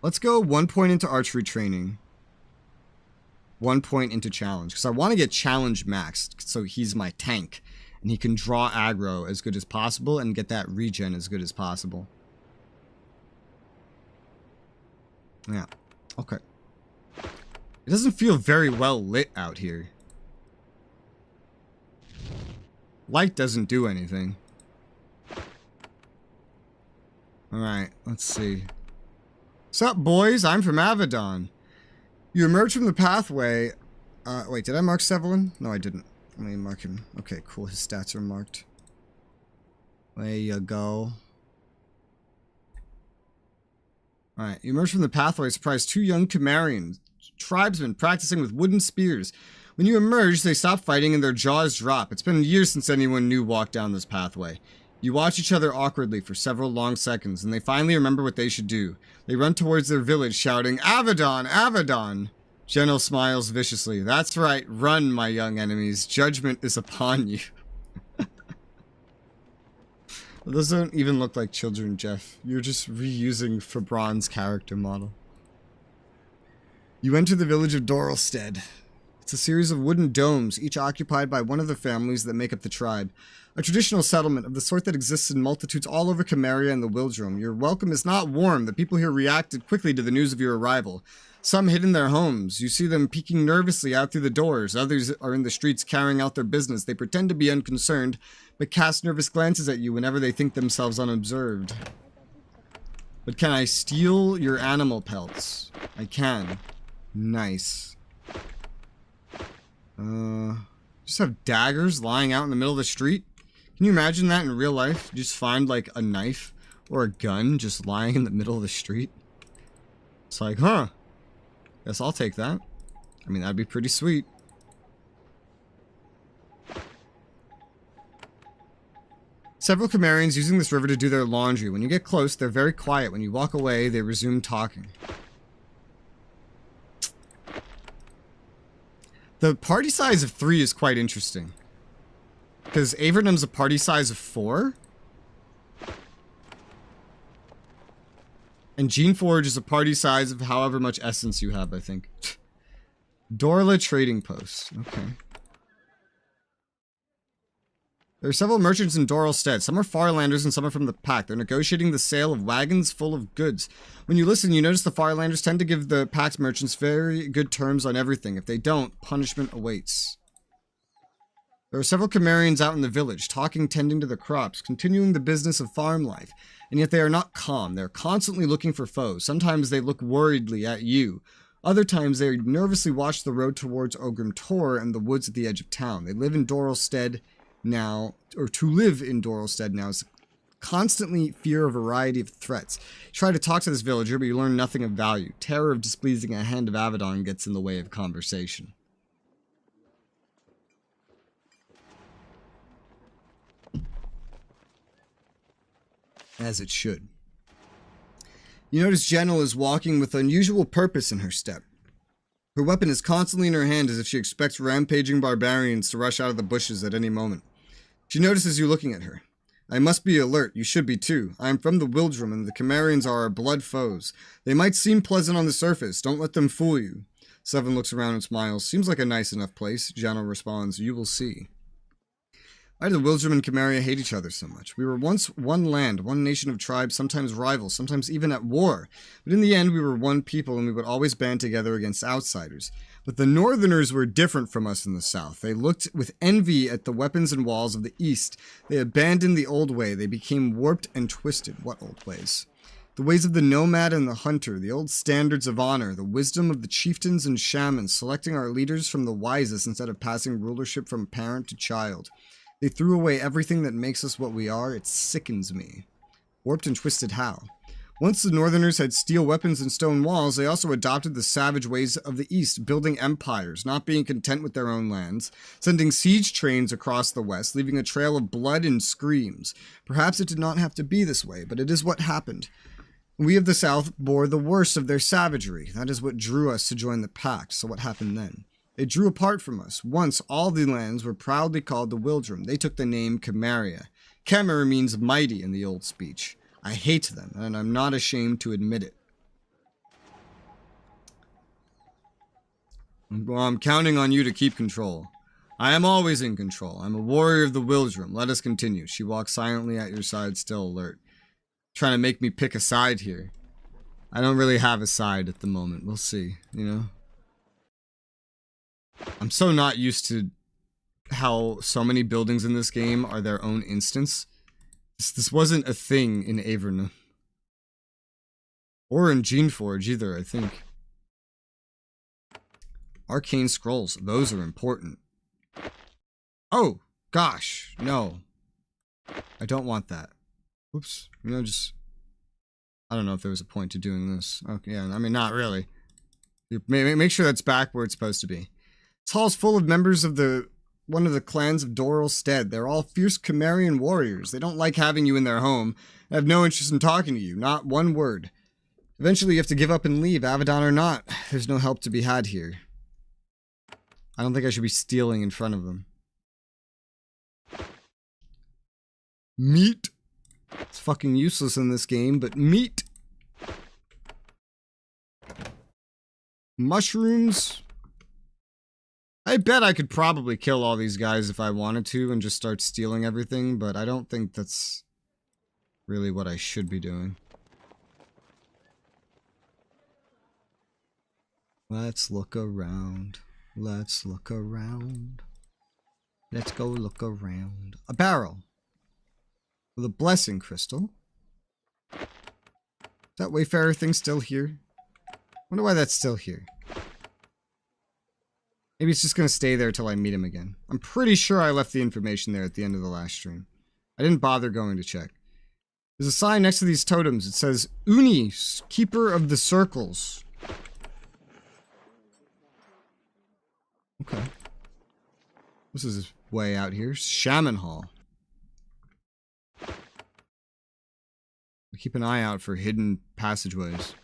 Let's go 1 point into archery training. 1 point into challenge, because I want to get challenge maxed, so he's my tank. And he can draw aggro as good as possible and get that regen as good as possible. Yeah, okay. It doesn't feel very well lit out here. Light doesn't do anything. Alright, let's see. Sup, boys? I'm from Avadon. You emerge from the pathway. Wait, did I mark Sevelin? No, I didn't. Let me mark him. Okay, cool. His stats are marked. There you go. Alright, you emerge from the pathway, surprise two young Konglomerat tribesmen practicing with wooden spears. When you emerge, they stop fighting and their jaws drop. It's been years since anyone new walked down this pathway. You watch each other awkwardly for several long seconds, and they finally remember what they should do. They run towards their village, shouting, Avadon! Avadon! General smiles viciously. That's right, run, my young enemies. Judgment is upon you. Those don't even look like children, Jeff. You're just reusing Fabron's character model. You enter the village of Doralstead. It's a series of wooden domes, each occupied by one of the families that make up the tribe. A traditional settlement of the sort that exists in multitudes all over Konglomerat and the Wildrum. Your welcome is not warm. The people here reacted quickly to the news of your arrival. Some hid in their homes. You see them peeking nervously out through the doors. Others are in the streets carrying out their business. They pretend to be unconcerned, but cast nervous glances at you whenever they think themselves unobserved. But can I steal your animal pelts? I can. Nice. Just have daggers lying out in the middle of the street? Can you imagine that in real life? You just find like a knife or a gun just lying in the middle of the street? It's like, huh. Guess I'll take that. I mean, that'd be pretty sweet. Several Konglomerats using this river to do their laundry. When you get close, they're very quiet. When you walk away, they resume talking. The party size of 3 is quite interesting. Because Avernum's a party size of 4. And Geneforge is a party size of however much essence you have, I think. Dorla Trading Post. Okay. There are several merchants in Doralstead. Some are Farlanders and some are from the Pact. They're negotiating the sale of wagons full of goods. When you listen, you notice the Farlanders tend to give the Pact merchants very good terms on everything. If they don't, punishment awaits. There are several Konglomerats out in the village, talking, tending to the crops, continuing the business of farm life. And yet they are not calm. They are constantly looking for foes. Sometimes they look worriedly at you. Other times they nervously watch the road towards Ogrim Tor and the woods at the edge of town. They live in Doralstead now, or to live in Doralstead now is constantly fear a variety of threats. You try to talk to this villager, but you learn nothing of value. Terror of displeasing a hand of Avadon gets in the way of conversation. As it should. You notice Jenel is walking with unusual purpose in her step. Her weapon is constantly in her hand as if she expects rampaging barbarians to rush out of the bushes at any moment. She notices you looking at her. I must be alert, you should be too. I am from the Wildrum and the Konglomerats are our blood foes. They might seem pleasant on the surface, don't let them fool you. Seven looks around and smiles. Seems like a nice enough place. Janel responds, you will see. Why do the Wildrum and Konglomerat hate each other so much? We were once one land, one nation of tribes, sometimes rivals, sometimes even at war. But in the end, we were one people and we would always band together against outsiders. But the Northerners were different from us in the South. They looked with envy at the weapons and walls of the East. They abandoned the old way. They became warped and twisted. What old ways? The ways of the nomad and the hunter, the old standards of honor, the wisdom of the chieftains and shamans, selecting our leaders from the wisest instead of passing rulership from parent to child. They threw away everything that makes us what we are. It sickens me. Warped and twisted how? Once the Northerners had steel weapons and stone walls, they also adopted the savage ways of the East, building empires, not being content with their own lands, sending siege trains across the West, leaving a trail of blood and screams. Perhaps it did not have to be this way, but it is what happened. We of the South bore the worst of their savagery. That is what drew us to join the Pact. So what happened then? They drew apart from us. Once, all the lands were proudly called the Wildrum. They took the name Konglomerat. Kemer means mighty in the old speech. I hate them, and I'm not ashamed to admit it. Well, I'm counting on you to keep control. I am always in control. I'm a warrior of the Wildrum. Let us continue. She walks silently at your side, still alert. Trying to make me pick a side here. I don't really have a side at the moment. We'll see, you know? I'm so not used to how so many buildings in this game are their own instance. This wasn't a thing in Avernum. Or in Geneforge either, I think. Arcane scrolls. Those are important. Oh, gosh. No. I don't want that. Oops. You know, just... I don't know if there was a point to doing this. Okay, yeah, I mean, not really. Make sure that's back where it's supposed to be. This hall's full of members of one of the clans of Doral Stead. They're all fierce Cimmerian warriors. They don't like having you in their home and have no interest in talking to you. Not one word. Eventually you have to give up and leave, Avadon or not. There's no help to be had here. I don't think I should be stealing in front of them. Meat. It's fucking useless in this game, but meat. Mushrooms. I bet I could probably kill all these guys if I wanted to and just start stealing everything, but I don't think that's really what I should be doing. Let's look around. Let's look around. Let's go look around. A barrel. With a blessing crystal. Is that Wayfarer thing still here? Wonder why that's still here. Maybe it's just going to stay there till I meet him again. I'm pretty sure I left the information there at the end of the last stream. I didn't bother going to check. There's a sign next to these totems. It says, Uni, Keeper of the Circles. Okay. This is way out here. Shaman Hall. Keep an eye out for hidden passageways.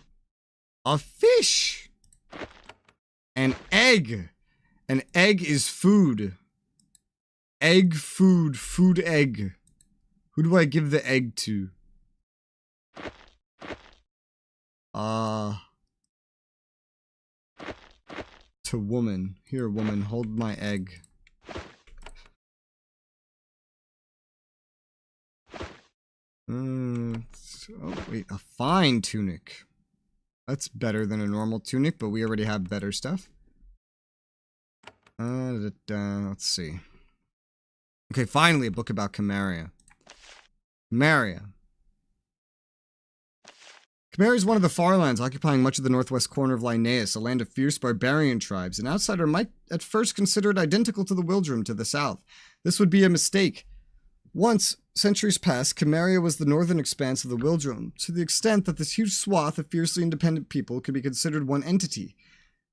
A fish! An egg! An egg is food. Egg, food, food, egg. Who do I give the egg to? To woman. Here, woman, hold my egg. Oh, wait, a fine tunic. That's better than a normal tunic, but we already have better stuff. Let's see. Okay, finally a book about Cimmeria. Cimmeria. Cimmeria is one of the far lands occupying much of the northwest corner of Linnaeus, a land of fierce barbarian tribes. An outsider might at first consider it identical to the Wildrum to the south. This would be a mistake. Once, centuries past, Cimmeria was the northern expanse of the Wildrum, to the extent that this huge swath of fiercely independent people could be considered one entity.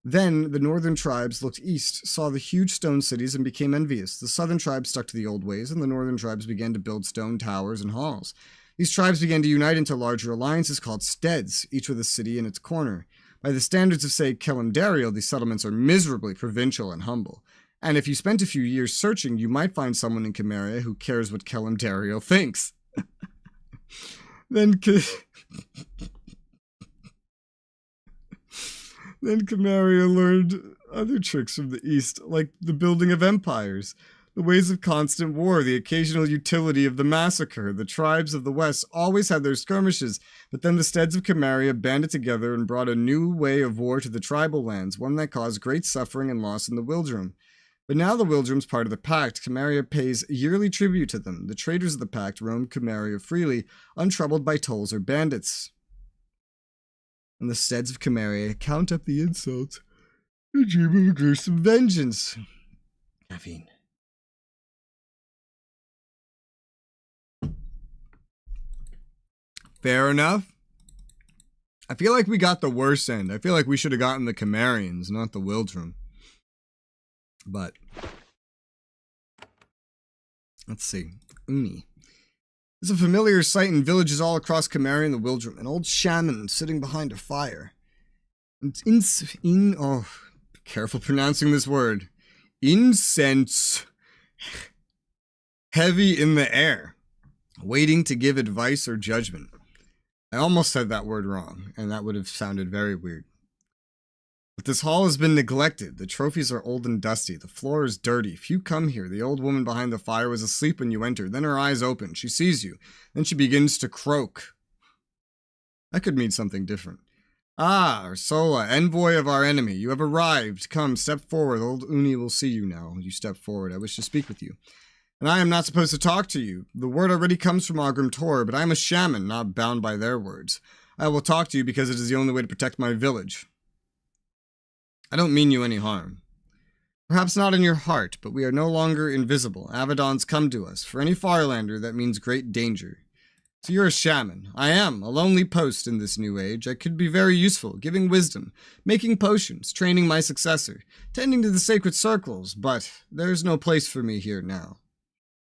Then, the northern tribes looked east, saw the huge stone cities, and became envious. The southern tribes stuck to the old ways, and the northern tribes began to build stone towers and halls. These tribes began to unite into larger alliances called steads, each with a city in its corner. By the standards of, say, Kelimdario, these settlements are miserably provincial and humble. And if you spent a few years searching, you might find someone in Cimmeria who cares what Kelimdario thinks. Then Cimmeria learned other tricks from the east, like the building of empires, the ways of constant war, the occasional utility of the massacre. The tribes of the west always had their skirmishes, but then the steads of Cimmeria banded together and brought a new way of war to the tribal lands, one that caused great suffering and loss in the Wildrum. But now the Wildrum's part of the Pact. Cimmeria pays yearly tribute to them. The traders of the Pact roam Cimmeria freely, untroubled by tolls or bandits. And the steads of Cimmeria count up the insults and dream of a gruesome vengeance. Caffeine. Fair enough. I feel like we got the worst end. I feel like we should have gotten the Cimmerians, not the Wildrum. But let's see. Uni. It's a familiar sight in villages all across Cimmeria and the Wildrum. An old shaman sitting behind a fire. Oh, be careful pronouncing this word. Incense. Heavy in the air. Waiting to give advice or judgment. I almost said that word wrong, and that would have sounded very weird. But this hall has been neglected. The trophies are old and dusty. The floor is dirty. Few come here. The old woman behind the fire was asleep when you entered. Then her eyes open. She sees you. Then she begins to croak. That could mean something different. Ah, Resoula, envoy of our enemy. You have arrived. Come, step forward. Old Uni will see you now. You step forward. I wish to speak with you. And I am not supposed to talk to you. The word already comes from Ogrim Tor, but I am a shaman, not bound by their words. I will talk to you because it is the only way to protect my village. I don't mean you any harm. Perhaps not in your heart, but we are no longer invisible. Avadon's come to us. For any Farlander, that means great danger. So you're a shaman. I am, a lonely post in this new age. I could be very useful, giving wisdom, making potions, training my successor, tending to the sacred circles, but there's no place for me here now.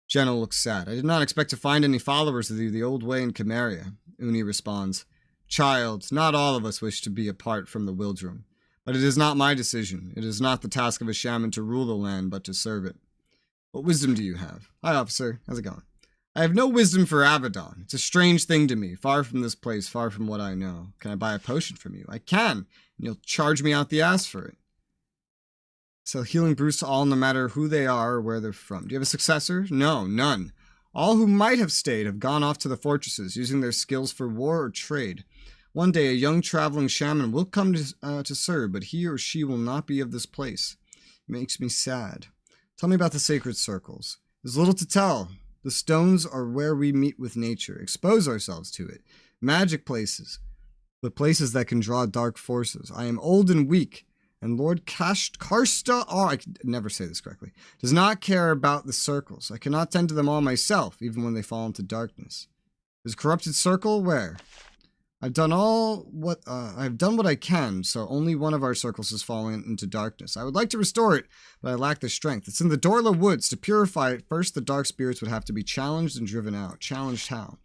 Jenna looks sad. I did not expect to find any followers of the old way in Chimeria. Uni responds, Child, not all of us wish to be apart from the Wildrum. But it is not my decision. It is not the task of a shaman to rule the land, but to serve it. What wisdom do you have? Hi, officer. How's it going? I have no wisdom for Avadon. It's a strange thing to me, far from this place, far from what I know. Can I buy a potion from you? I can, and you'll charge me out the ass for it. Sell healing brews to all, no matter who they are or where they're from. Do you have a successor? No, none. All who might have stayed have gone off to the fortresses, using their skills for war or trade. One day, a young traveling shaman will come to serve, but he or she will not be of this place. It makes me sad. Tell me about the sacred circles. There's little to tell. The stones are where we meet with nature, expose ourselves to it. Magic places, but places that can draw dark forces. I am old and weak, and Lord Karsta, I can never say this correctly, does not care about the circles. I cannot tend to them all myself, even when they fall into darkness. There's a corrupted circle? Where? I've done what I can, so only one of our circles has fallen into darkness. I would like to restore it, but I lack the strength. It's in the Dorla Woods. To purify it, first the dark spirits would have to be challenged and driven out. Challenged how?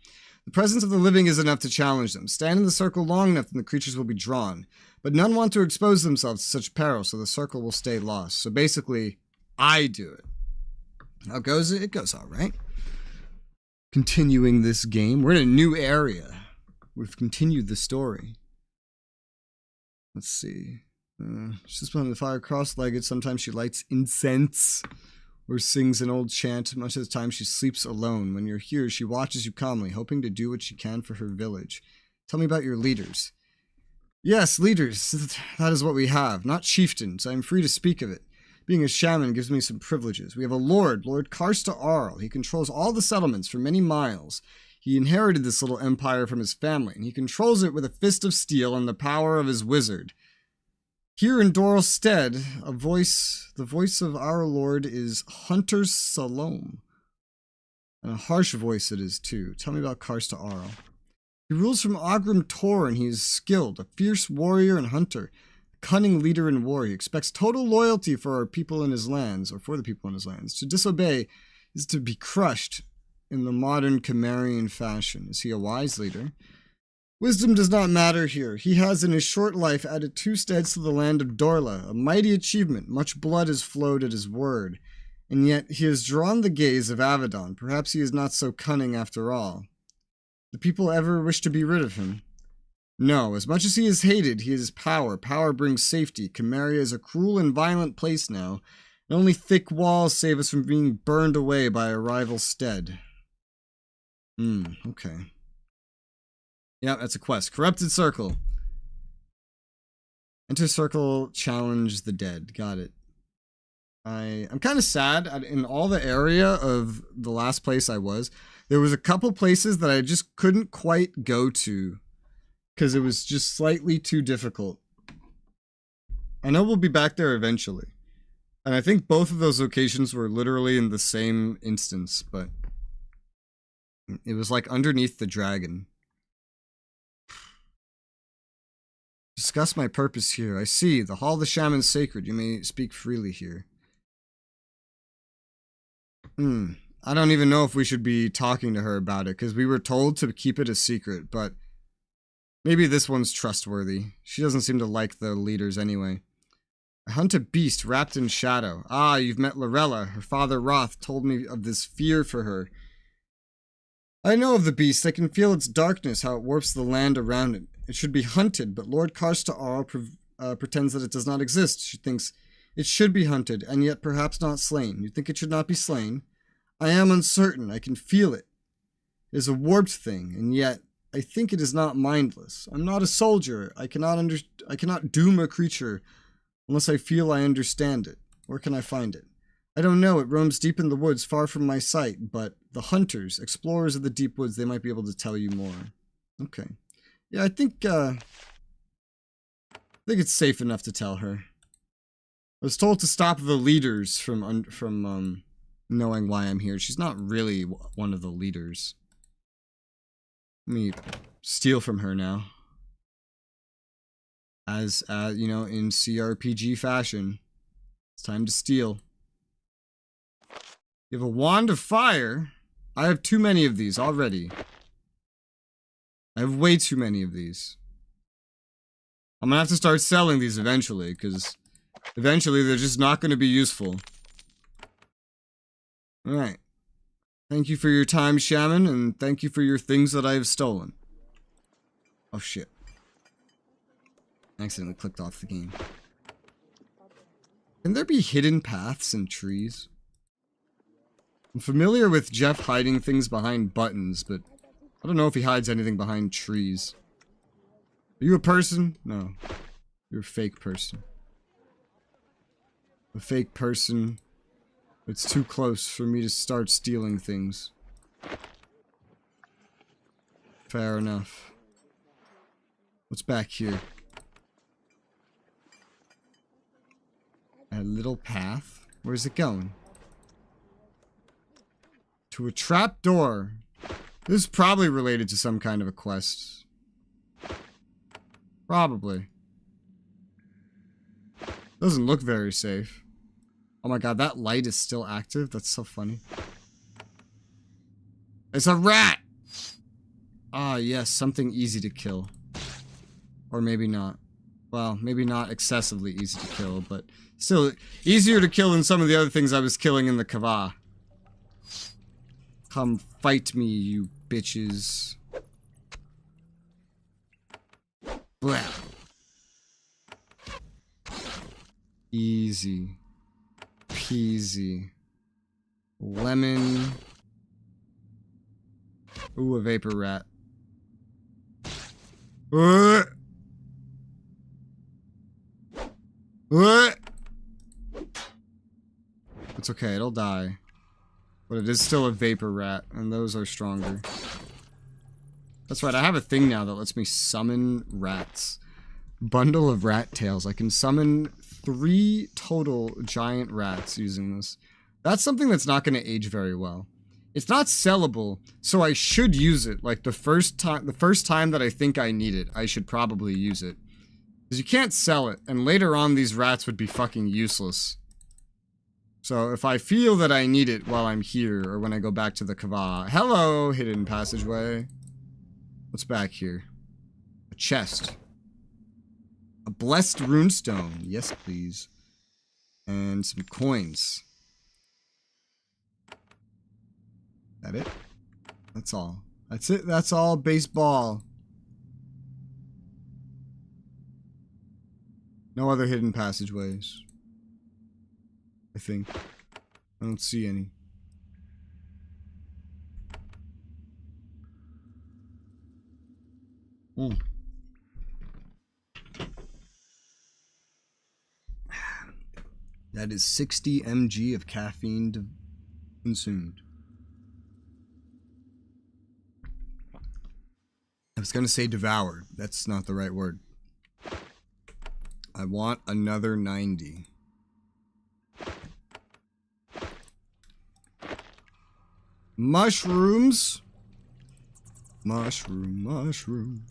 The presence of the living is enough to challenge them. Stand in the circle long enough and the creatures will be drawn. But none want to expose themselves to such peril, so the circle will stay lost. So basically, I do it. How goes it? It goes all right. Continuing this game, we're in a new area. We've continued the story. Let's see. She's behind the fire cross-legged. Sometimes she lights incense or sings an old chant. Much of the time she sleeps alone. When you're here, she watches you calmly, hoping to do what she can for her village. Tell me about your leaders. Yes, leaders. That is what we have. Not chieftains. I am free to speak of it. Being a shaman gives me some privileges. We have a Lord Karsta Arl. He controls all the settlements for many miles. He inherited this little empire from his family, and he controls it with a fist of steel and the power of his wizard. Here in Doralstead, the voice of our lord is Hunter Salome. And a harsh voice it is, too. Tell me about Karsta Arl. He rules from Ogrim Tor, and he is skilled, a fierce warrior and hunter, a cunning leader in war. He expects total loyalty for our people in his lands, or for the people in his lands. To disobey is to be crushed in the modern Chimerian fashion. Is he a wise leader? Wisdom does not matter here. He has in his short life added 2 steads to the land of Dorla, a mighty achievement. Much blood has flowed at his word, and yet he has drawn the gaze of Avadon. Perhaps he is not so cunning after all. Do people ever wish to be rid of him? No, as much as he is hated, he is power. Power brings safety. Chimeria is a cruel and violent place now, and only thick walls save us from being burned away by a rival stead. Okay. Yeah, that's a quest. Corrupted Circle. Enter circle, challenge the dead. Got it. I'm kind of sad. In all the area of the last place I was, there was a couple places that I just couldn't quite go to because it was just slightly too difficult. I know we'll be back there eventually. And I think both of those locations were literally in the same instance, but it was like underneath the dragon. Discuss my purpose here. I see. The Hall of the Shaman's sacred. You may speak freely here. I don't even know if we should be talking to her about it, because we were told to keep it a secret, but maybe this one's trustworthy. She doesn't seem to like the leaders anyway. I hunt a beast wrapped in shadow. Ah, you've met Lorella. Her father Roth told me of this fear for her. I know of the beast. I can feel its darkness, how it warps the land around it. It should be hunted, but Lord Karsta Arl pretends that it does not exist. She thinks it should be hunted, and yet perhaps not slain. You think it should not be slain? I am uncertain. I can feel it. It is a warped thing, and yet I think it is not mindless. I'm not a soldier. I cannot doom a creature unless I feel I understand it. Where can I find it? I don't know. It roams deep in the woods, far from my sight, but the hunters, explorers of the deep woods, they might be able to tell you more. Okay. Yeah, I think it's safe enough to tell her. I was told to stop the leaders from knowing why I'm here. She's not really one of the leaders. Let me steal from her now. As you know, in CRPG fashion, it's time to steal. You have a wand of fire. I have too many of these already. I have way too many of these. I'm gonna have to start selling these eventually, because eventually they're just not gonna be useful. Alright. Thank you for your time, Shaman, and thank you for your things that I have stolen. Oh shit. I accidentally clicked off the game. Can there be hidden paths in trees? I'm familiar with Jeff hiding things behind buttons, but I don't know if he hides anything behind trees. Are you a person? No. You're a fake person. A fake person. It's too close for me to start stealing things. Fair enough. What's back here? A little path? Where's it going? To a trap door. This is probably related to some kind of a quest. Probably. Doesn't look very safe. Oh my god, that light is still active? That's so funny. It's a rat! Ah, yes, something easy to kill. Or maybe not. Well, maybe not excessively easy to kill, but still easier to kill than some of the other things I was killing in the Kava. Come fight me, you bitches. Blah. Easy peasy. Lemon. Ooh, a vapor rat. It's okay, it'll die. But it is still a vapor rat, and those are stronger. That's right, I have a thing now that lets me summon rats. Bundle of rat tails. I can summon 3 total giant rats using this. That's something that's not going to age very well. It's not sellable, so I should use it. Like the first time that I think I need it, I should probably use it. Because you can't sell it, and later on these rats would be fucking useless. So if I feel that I need it while I'm here, or when I go back to the Kava. Hello, hidden passageway. What's back here? A chest. A blessed runestone. Yes, please. And some coins. That it? That's all. That's it. That's all. Baseball. No other hidden passageways. I think. I don't see any. That is 60 mg of caffeine consumed. I was gonna say devoured. That's not the right word. I want another 90. Mushrooms. Mushroom, mushroom.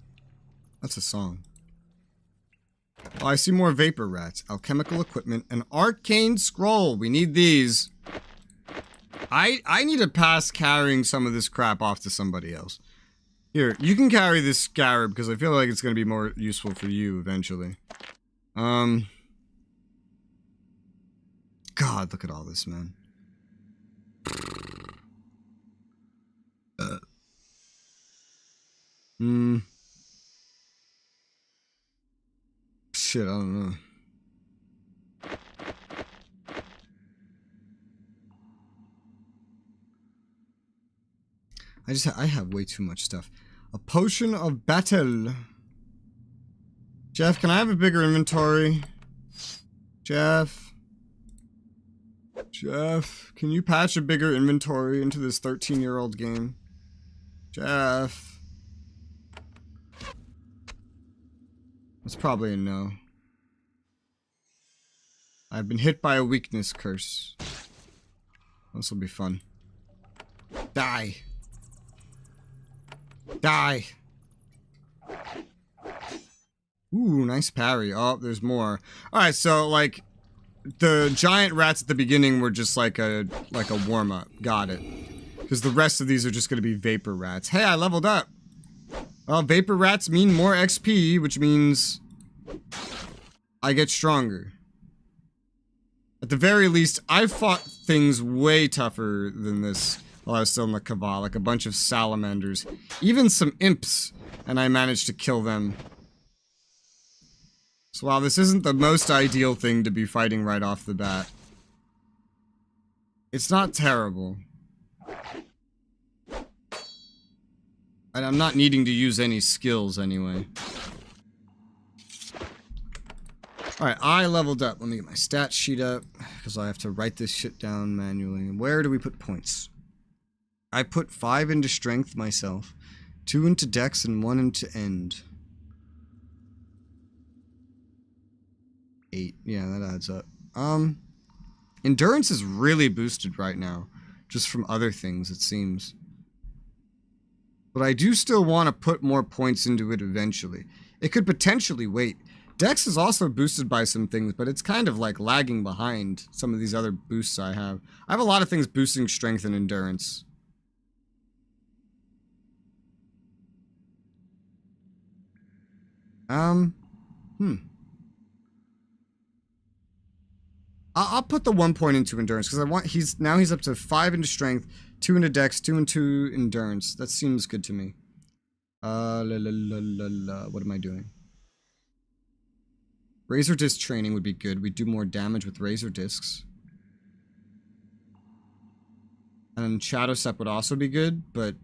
That's a song. Oh, I see more vapor rats. Alchemical equipment. An arcane scroll. We need these. I need to pass carrying some of this crap off to somebody else. Here, you can carry this scarab because I feel like it's going to be more useful for you eventually. God, look at all this, man. Shit, I don't know. I have way too much stuff. A potion of battle. Jeff, can I have a bigger inventory? Jeff, can you patch a bigger inventory into this 13-year-old game? Jeff. That's probably a no. I've been hit by a weakness curse. This will be fun. Die. Die. Ooh, nice parry. Oh, there's more. Alright, so, like, the giant rats at the beginning were just like a warm-up. Got it. Because the rest of these are just going to be vapor rats. Hey, I leveled up. Well, vapor rats mean more XP, which means I get stronger. At the very least, I've fought things way tougher than this while I was still in the Cabal, like a bunch of salamanders. Even some imps, and I managed to kill them. So while this isn't the most ideal thing to be fighting right off the bat, it's not terrible. And I'm not needing to use any skills anyway. Alright, I leveled up. Let me get my stat sheet up, because I have to write this shit down manually. Where do we put points? I put 5 into strength myself, 2 into dex, and 1 into end. 8. Yeah, that adds up. Endurance is really boosted right now, just from other things, it seems. But I do still want to put more points into it eventually. It could potentially wait. Dex is also boosted by some things, but it's kind of like lagging behind some of these other boosts I have. I have a lot of things boosting strength and endurance. I'll put the 1 point into endurance because I want he's up to 5 into strength, 2 into dex, 2 into endurance. That seems good to me. What am I doing? Razor disc training would be good. We'd do more damage with razor discs. And then shadow step would also be good, but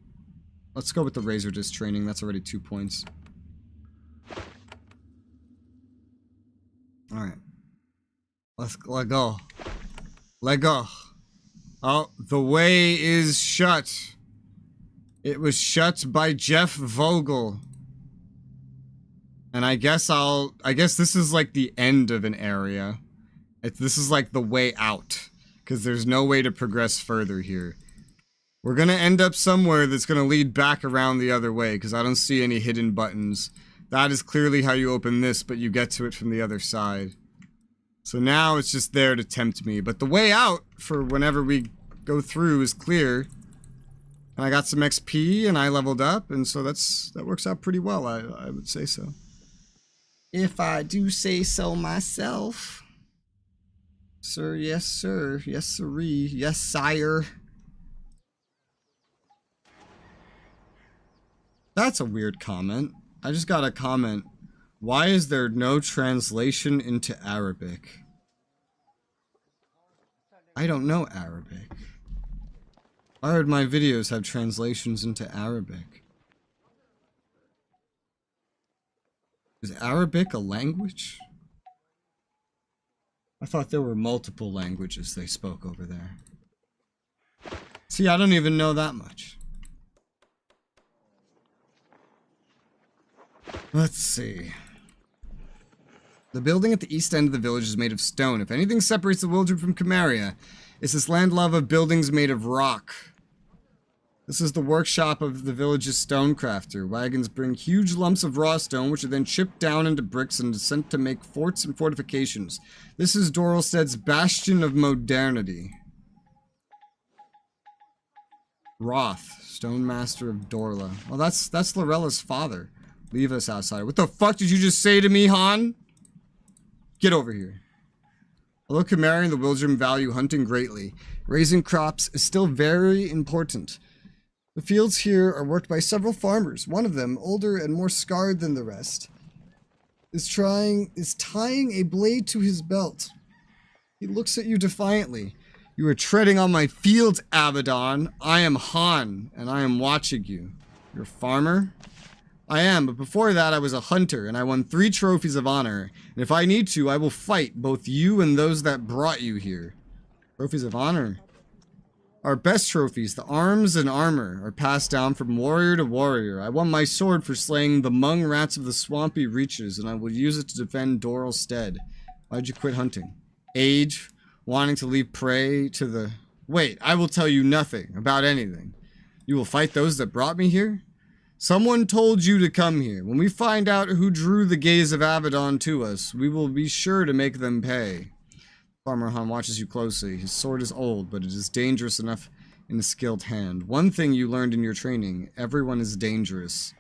let's go with the razor disc training. That's already 2 points. Alright. Let go. Let go. Oh, the way is shut. It was shut by Jeff Vogel. And I guess this is like the end of an area. This is like the way out. Because there's no way to progress further here. We're gonna end up somewhere that's gonna lead back around the other way, because I don't see any hidden buttons. That is clearly how you open this, but you get to it from the other side. So now it's just there to tempt me. But the way out for whenever we go through is clear. And I got some XP and I leveled up, and so that works out pretty well, I would say so. If I do say so myself. Sir, yes sir, yes sirree, yes sire. That's a weird comment. I just got a comment. Why is there no translation into Arabic? I don't know Arabic. I heard my videos have translations into Arabic. Is Arabic a language? I thought there were multiple languages they spoke over there. See, I don't even know that much. Let's see. The building at the east end of the village is made of stone. If anything separates the village from Konglomerat, it's this landlove of buildings made of rock. This is the workshop of the village's stonecrafter. Wagons bring huge lumps of raw stone, which are then chipped down into bricks and sent to make forts and fortifications. This is Doralsted's bastion of modernity. Roth, stonemaster of Dorla. Well, that's Lorella's father. Leave us outside. What the fuck did you just say to me, Han? Get over here. Although Konglomerat and the Wildrum value hunting greatly, raising crops is still very important. The fields here are worked by several farmers. One of them, older and more scarred than the rest, is tying a blade to his belt. He looks at you defiantly. You are treading on my fields, Avadon. I am Han, and I am watching you. You're a farmer? I am, but before that I was a hunter, and I won 3 trophies of honor. And if I need to, I will fight both you and those that brought you here. Trophies of honor? Our best trophies, the arms and armor, are passed down from warrior to warrior. I won my sword for slaying the mung rats of the swampy reaches, and I will use it to defend Doralstead. Why'd you quit hunting? Age, wanting to leave prey to the... Wait, I will tell you nothing about anything. You will fight those that brought me here? Someone told you to come here. When we find out who drew the gaze of Avadon to us, we will be sure to make them pay. Farmer Han watches you closely. His sword is old, but it is dangerous enough in a skilled hand. One thing you learned in your training, everyone is dangerous.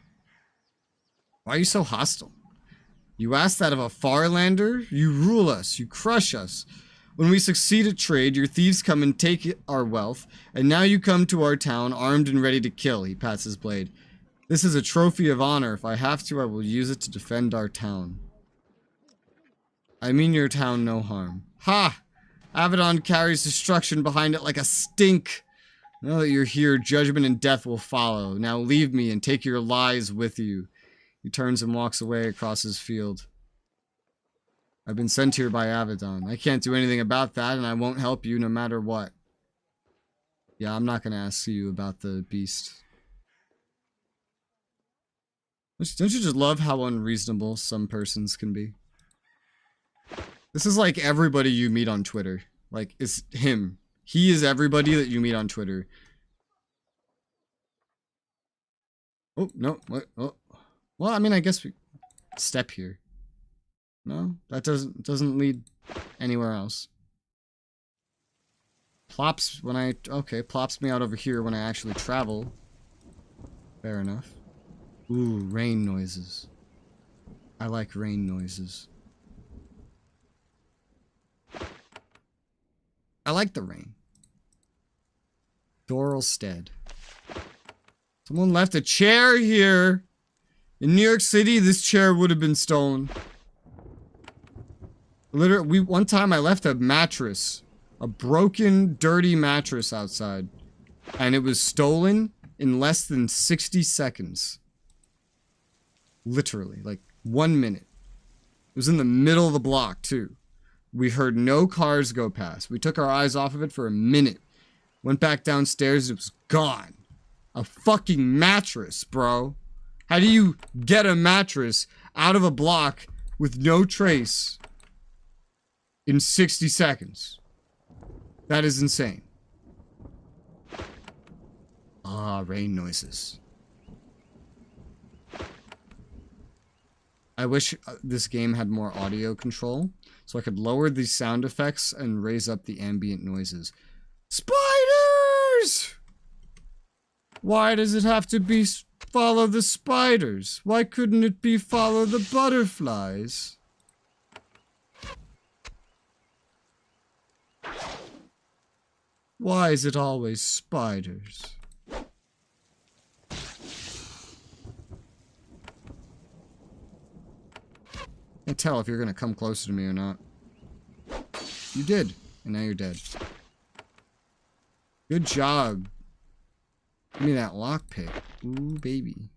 Why are you so hostile? You ask that of a Farlander? You rule us, you crush us. When we succeed at trade, your thieves come and take our wealth, and now you come to our town armed and ready to kill. He pats his blade. This is a trophy of honor. If I have to, I will use it to defend our town. I mean your town no harm. Ha! Avadon carries destruction behind it like a stink. Now that you're here, judgment and death will follow. Now leave me and take your lies with you. He turns and walks away across his field. I've been sent here by Avadon. I can't do anything about that, and I won't help you no matter what. Yeah, I'm not going to ask you about the beast. Don't you just love how unreasonable some persons can be? This is like everybody you meet on Twitter. Like, it's him. He is everybody that you meet on Twitter. Oh, no. What? Oh. Well, I mean, I guess we... Step here. No? That doesn't lead anywhere else. Plops when I... Okay, plops me out over here when I actually travel. Fair enough. Ooh, rain noises. I like rain noises. I like the rain. Doralstead. Someone left a chair here. In New York City, this chair would have been stolen. Literally, one time I left a mattress. A broken, dirty mattress outside. And it was stolen in less than 60 seconds. Literally, like 1 minute. It was in the middle of the block, too. We heard no cars go past. We took our eyes off of it for a minute. Went back downstairs, it was gone. A fucking mattress, bro. How do you get a mattress out of a block with no trace in 60 seconds? That is insane. Ah, rain noises. I wish this game had more audio control, so I could lower the sound effects and raise up the ambient noises. Spiders! Why does it have to be follow the spiders? Why couldn't it be follow the butterflies? Why is it always spiders? Can't tell if you're gonna come closer to me or not. You did, and now you're dead. Good job. Give me that lockpick. Ooh, baby.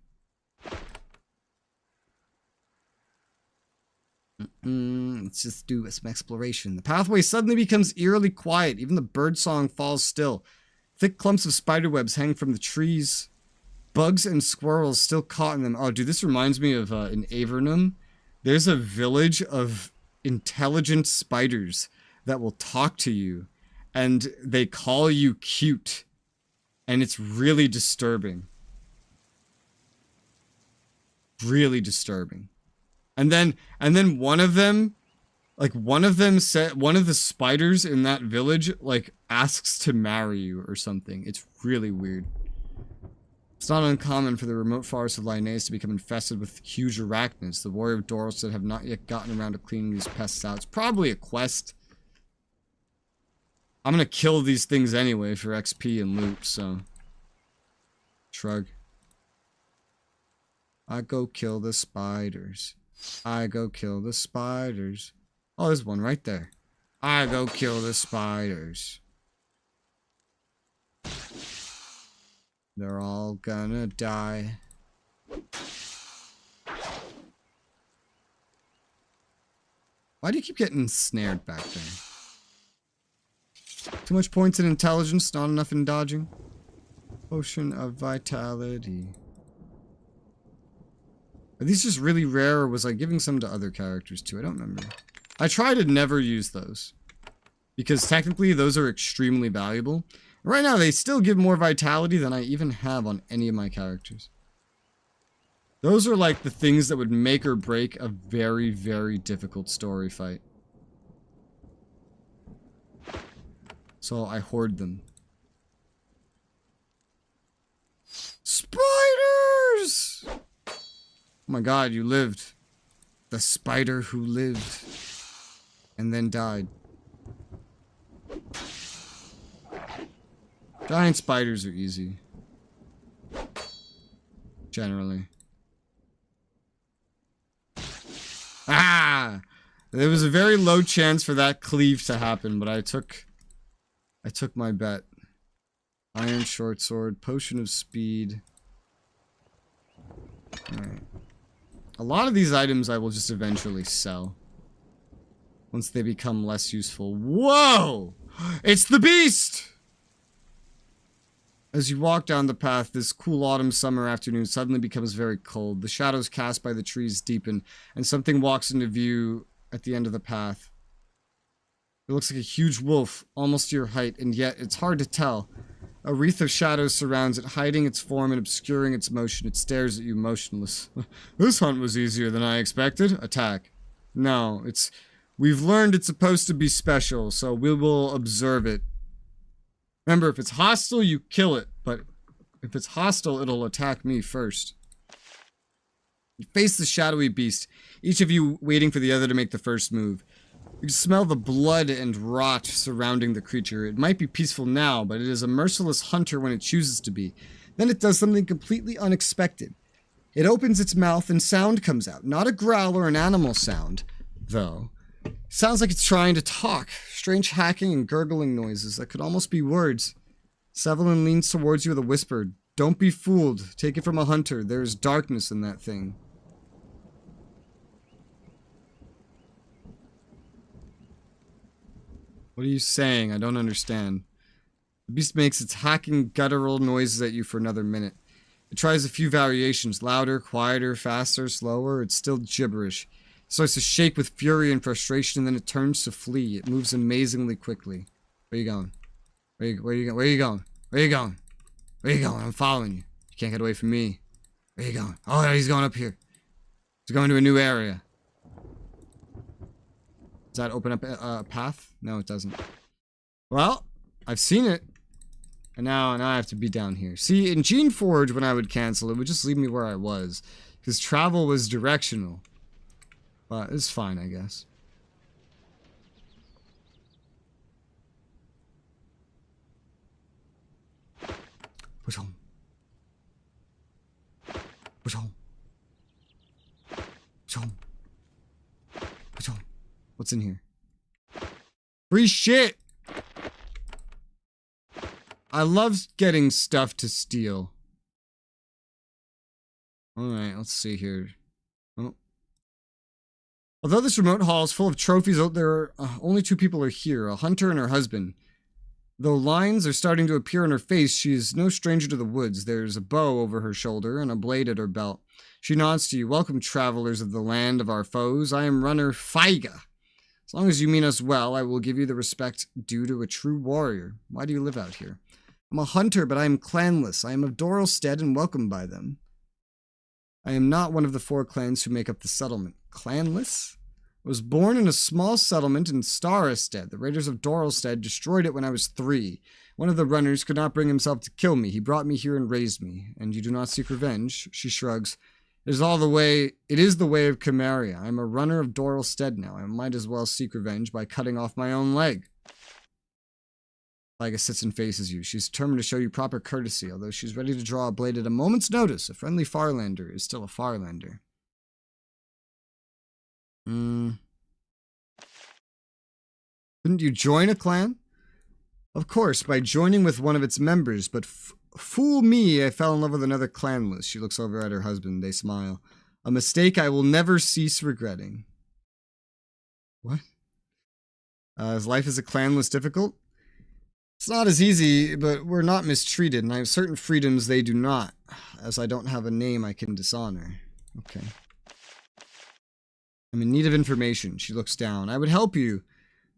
Let's just do some exploration. The pathway suddenly becomes eerily quiet. Even the birdsong falls still. Thick clumps of spiderwebs hang from the trees. Bugs and squirrels still caught in them. Oh, dude, this reminds me of in Avernum. There's a village of intelligent spiders that will talk to you, and they call you cute, and it's really disturbing. Really disturbing. And then one of them, like one of the spiders in that village, like asks to marry you or something. It's really weird. It's not uncommon for the remote forests of Linnaeus to become infested with huge arachnids. The warrior of Doralstead have not yet gotten around to cleaning these pests out. It's probably a quest. I'm gonna kill these things anyway for XP and loot, so... Shrug. I go kill the spiders. I go kill the spiders. Oh, there's one right there. I go kill the spiders. They're all gonna die. Why do you keep getting snared back there? Too much points in intelligence, not enough in dodging. Potion of vitality. Are these just really rare, or was I giving some to other characters too? I don't remember. I try to never use those, because technically those are extremely valuable. Right now they still give more vitality than I even have on any of my characters. Those are like the things that would make or break a very, very difficult story fight. So I hoard them. Spiders! Oh my god, you lived. The spider who lived and then died. Giant spiders are easy. Generally. Ah! There was a very low chance for that cleave to happen, but I took my bet. Iron short sword, potion of speed. Alright. A lot of these items I will just eventually sell. Once they become less useful. Whoa! It's the beast! As you walk down the path, this cool autumn summer afternoon suddenly becomes very cold. The shadows cast by the trees deepen, and something walks into view at the end of the path. It looks like a huge wolf, almost to your height, and yet it's hard to tell. A wreath of shadows surrounds it, hiding its form and obscuring its motion. It stares at you motionless. This hunt was easier than I expected. Attack. No, we've learned it's supposed to be special, so we will observe it. Remember, if it's hostile, you kill it, but if it's hostile, it'll attack me first. You face the shadowy beast, each of you waiting for the other to make the first move. You can smell the blood and rot surrounding the creature. It might be peaceful now, but it is a merciless hunter when it chooses to be. Then it does something completely unexpected. It opens its mouth and sound comes out. Not a growl or an animal sound, though. It sounds like it's trying to talk. Strange hacking and gurgling noises that could almost be words. Sevelin leans towards you with a whisper. Don't be fooled. Take it from a hunter. There is darkness in that thing. What are you saying? I don't understand. The beast makes its hacking, guttural noises at you for another minute. It tries a few variations. Louder, quieter, faster, slower. It's still gibberish. It starts to shake with fury and frustration, and then it turns to flee. It moves amazingly quickly. Where are you going? Where are you going? Where are you going? Where are you going? Where are you going? I'm following you. You can't get away from me. Where are you going? Oh, he's going up here. He's going to a new area. Does that open up a path? No, it doesn't. Well, I've seen it. And now I have to be down here. See, in Gene Forge, when I would cancel, it would just leave me where I was. Because travel was directional. But it's fine, I guess. Push home. Push home. Push home. Push home. What's in here? Free shit! I love getting stuff to steal. Alright, let's see here. Oh. Although this remote hall is full of trophies, there are only two people are here, a hunter and her husband. Though lines are starting to appear on her face, she is no stranger to the woods. There's a bow over her shoulder and a blade at her belt. She nods to you. Welcome, travelers of the land of our foes. I am runner Faiga. As long as you mean us well, I will give you the respect due to a true warrior. Why do you live out here? I'm a hunter, but I am clanless. I am of Doralstead and welcomed by them. I am not one of the 4 clans who make up the settlement. Clanless? I was born in a small settlement in Starestead. The raiders of Doralstead destroyed it when I was 3. One of the runners could not bring himself to kill me. He brought me here and raised me. And you do not seek revenge? She shrugs. It is the way of Konglomerat. I am a runner of Doralstead now. I might as well seek revenge by cutting off my own leg. Liga sits and faces you. She's determined to show you proper courtesy, although she's ready to draw a blade at a moment's notice. A friendly Farlander is still a Farlander. Couldn't you join a clan? Of course, by joining with one of its members, but fool me, I fell in love with another clanless. She looks over at her husband. They smile. A mistake I will never cease regretting. What? Is life as a clanless difficult? It's not as easy, but we're not mistreated, and I have certain freedoms they do not, as I don't have a name I can dishonor. Okay. I'm in need of information. She looks down. I would help you.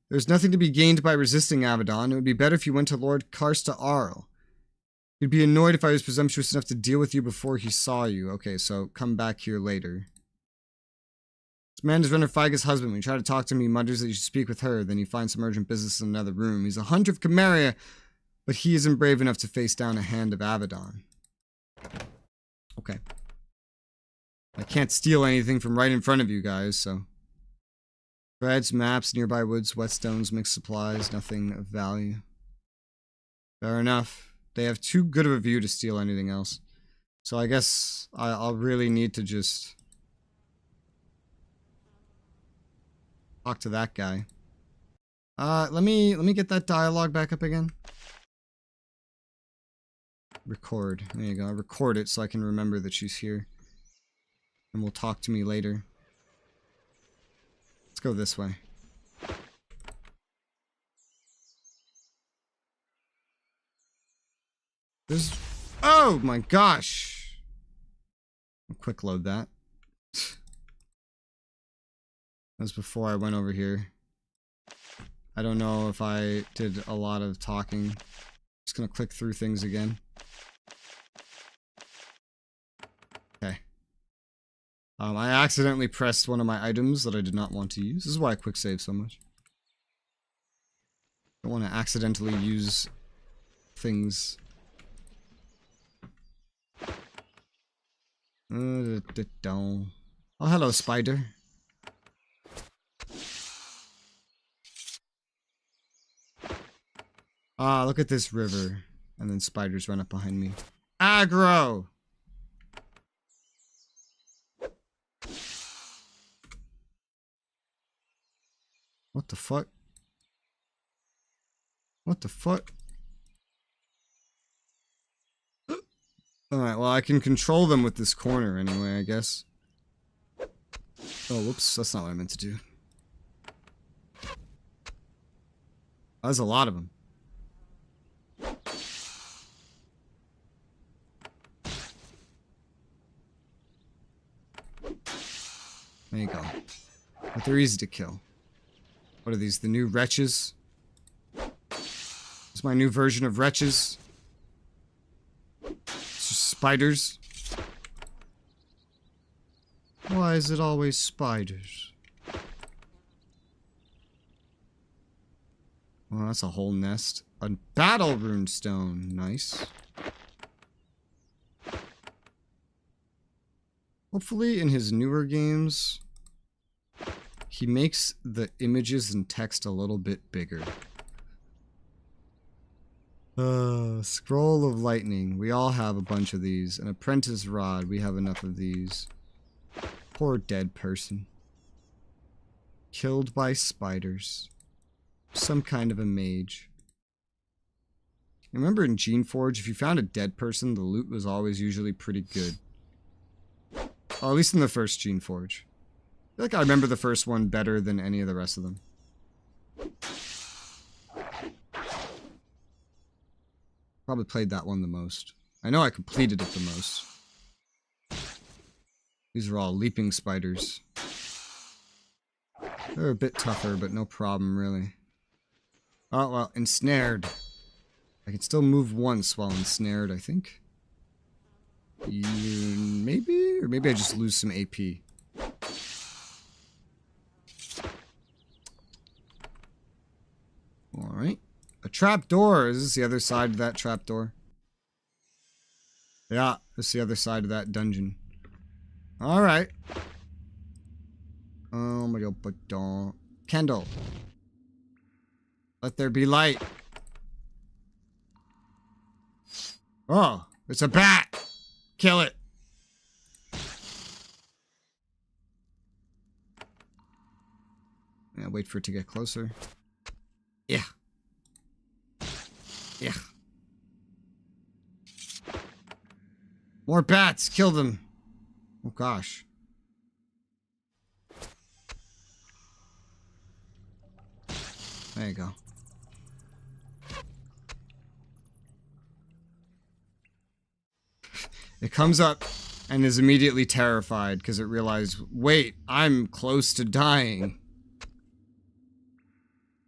There's nothing to be gained by resisting Avadon. It would be better if you went to Lord Karsta Arl. He'd be annoyed if I was presumptuous enough to deal with you before he saw you. Okay, so come back here later. This man is Renner Feiga's husband. When you try to talk to him, he mutters that you should speak with her. Then he finds some urgent business in another room. He's a hunter of Konglomerat, but he isn't brave enough to face down a hand of Avadon. Okay. I can't steal anything from right in front of you guys, so... Threads, maps, nearby woods, whetstones, mixed supplies, nothing of value. Fair enough. They have too good of a view to steal anything else. So I guess I'll really need to just... talk to that guy. Let me get that dialogue back up again. Record. There you go. I'll record it so I can remember that she's here. And will talk to me later. Let's go this way. There's... Oh my gosh! I'll quick load that. That was before I went over here. I don't know if I did a lot of talking. Just gonna click through things again. Okay. I accidentally pressed one of my items that I did not want to use. This is why I quick save so much. I don't want to accidentally use things. Oh, hello, spider. Ah, look at this river. And then spiders run up behind me. Aggro! What the fuck? What the fuck? Alright, well I can control them with this corner anyway, I guess. Oh, whoops, that's not what I meant to do. That's a lot of them. There you go. But they're easy to kill. What are these, the new wretches? This is my new version of wretches. It's just spiders. Why is it always spiders? Well, that's a whole nest. A battle rune stone. Nice. Hopefully in his newer games, he makes the images and text a little bit bigger. Scroll of lightning. We all have a bunch of these. An apprentice rod. We have enough of these. Poor dead person. Killed by spiders. Some kind of a mage. Remember in Geneforge, if you found a dead person, the loot was always usually pretty good. Oh, at least in the first Geneforge. I feel like I remember the first one better than any of the rest of them. Probably played that one the most. I know I completed it the most. These are all leaping spiders. They're a bit tougher, but no problem, really. Oh, well, ensnared. I can still move once while ensnared, I think. Maybe? Or maybe I just lose some AP. Alright. A trapdoor. Is this the other side of that trapdoor? Yeah, this is the other side of that dungeon. Alright. Oh my god, but don't. Candle. Let there be light. Oh, it's a bat! Kill it! Yeah, wait for it to get closer. Yeah. Yeah. More bats! Kill them! Oh gosh. There you go. It comes up and is immediately terrified because it realized, wait, I'm close to dying.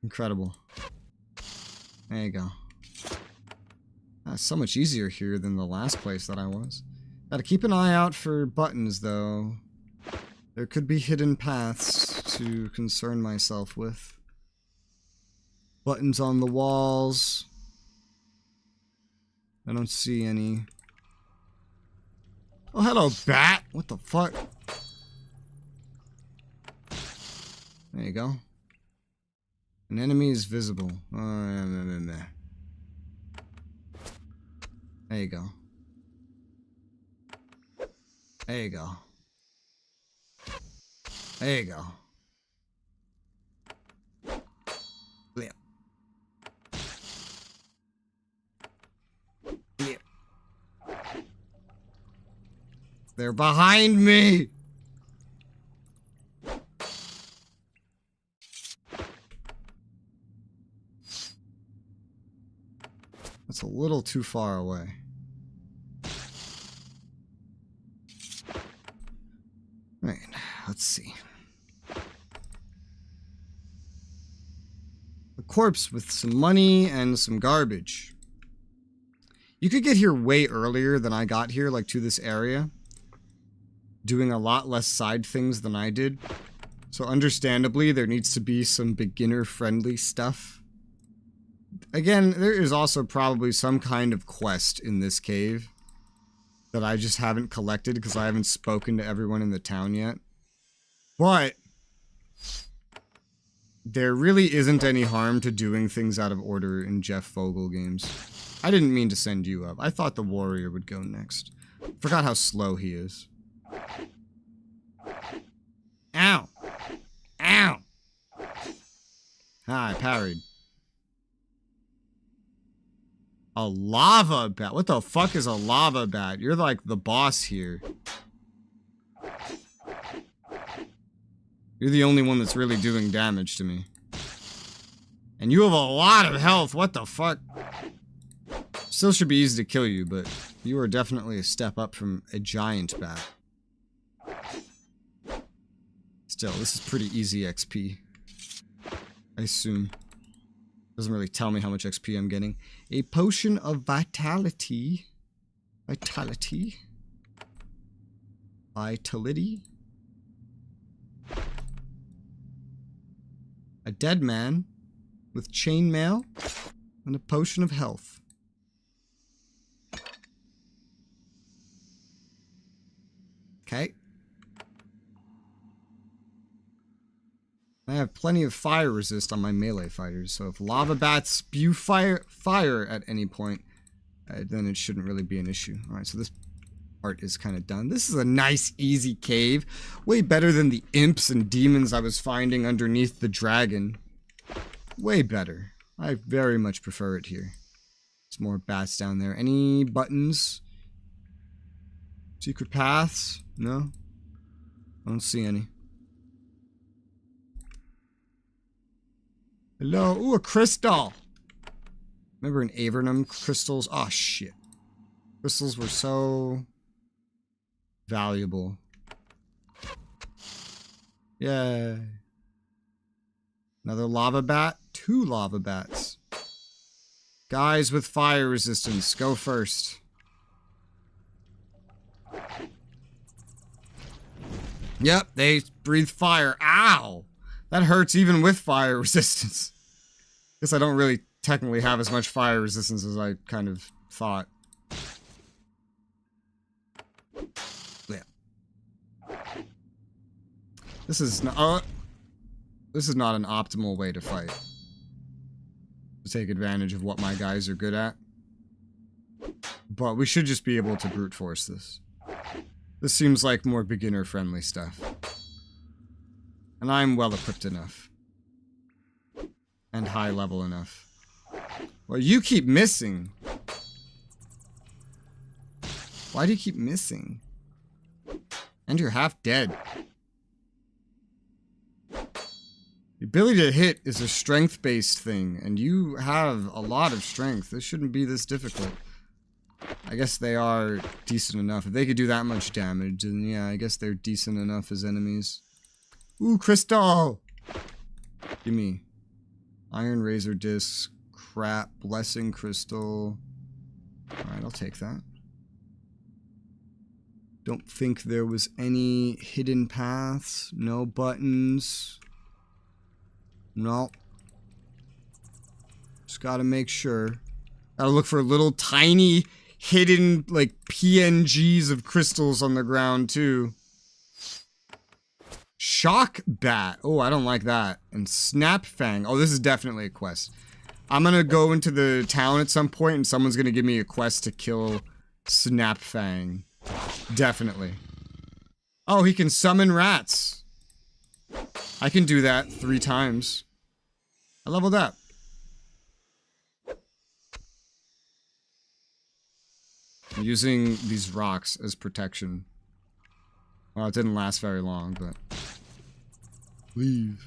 Incredible. There you go. That's so much easier here than the last place that I was. Gotta keep an eye out for buttons, though. There could be hidden paths to concern myself with. Buttons on the walls. I don't see any. Oh, hello, bat! What the fuck? There you go. An enemy is visible. There you go. There you go. There you go. Blip. Blip. They're behind me! That's a little too far away. Right, let's see. A corpse with some money and some garbage. You could get here way earlier than I got here, like to this area. Doing a lot less side things than I did. So understandably, there needs to be some beginner-friendly stuff. Again, there is also probably some kind of quest in this cave that I just haven't collected because I haven't spoken to everyone in the town yet. But there really isn't any harm to doing things out of order in Jeff Vogel games. I didn't mean to send you up. I thought the warrior would go next. Forgot how slow he is. Ow! Ow! Ah, I parried. A lava bat? What the fuck is a lava bat? You're like the boss here. You're the only one that's really doing damage to me. And you have a lot of health. What the fuck? Still should be easy to kill you, but you are definitely a step up from a giant bat. Still, this is pretty easy XP. I assume. Doesn't really tell me how much XP I'm getting. A potion of vitality. Vitality. Vitality. A dead man with chainmail and a potion of health. Okay. I have plenty of fire resist on my melee fighters, so if lava bats spew fire at any point, then it shouldn't really be an issue. Alright, so this part is kind of done. This is a nice, easy cave. Way better than the imps and demons I was finding underneath the dragon. Way better. I very much prefer it here. There's more bats down there. Any buttons? Secret paths? No? I don't see any. Hello? Ooh, a crystal! Remember in Avernum, crystals? Oh, shit. Crystals were so valuable. Yay. Another lava bat? 2 lava bats. Guys with fire resistance, go first. Yep, they breathe fire. Ow! That hurts even with fire resistance. Guess I don't really technically have as much fire resistance as I kind of thought. Yeah. This is not an optimal way to fight. To take advantage of what my guys are good at. But we should just be able to brute force this. This seems like more beginner-friendly stuff. And I'm well-equipped enough. And high-level enough. Well, you keep missing. Why do you keep missing? And you're half dead. The ability to hit is a strength-based thing, and you have a lot of strength. This shouldn't be this difficult. I guess they are decent enough. If they could do that much damage, then yeah, I guess they're decent enough as enemies. Ooh, crystal! Gimme. Iron razor disc. Crap. Blessing crystal. Alright, I'll take that. Don't think there was any hidden paths. No buttons. No. Just gotta make sure. Gotta look for little tiny hidden like PNGs of crystals on the ground too. Shock bat. Oh, I don't like that. And snap fang. Oh, this is definitely a quest. I'm gonna go into the town at some point and someone's gonna give me a quest to kill snap fang. Definitely. Oh, he can summon rats. I can do that 3 times. I leveled up. I'm using these rocks as protection. Well, it didn't last very long, but... Leave.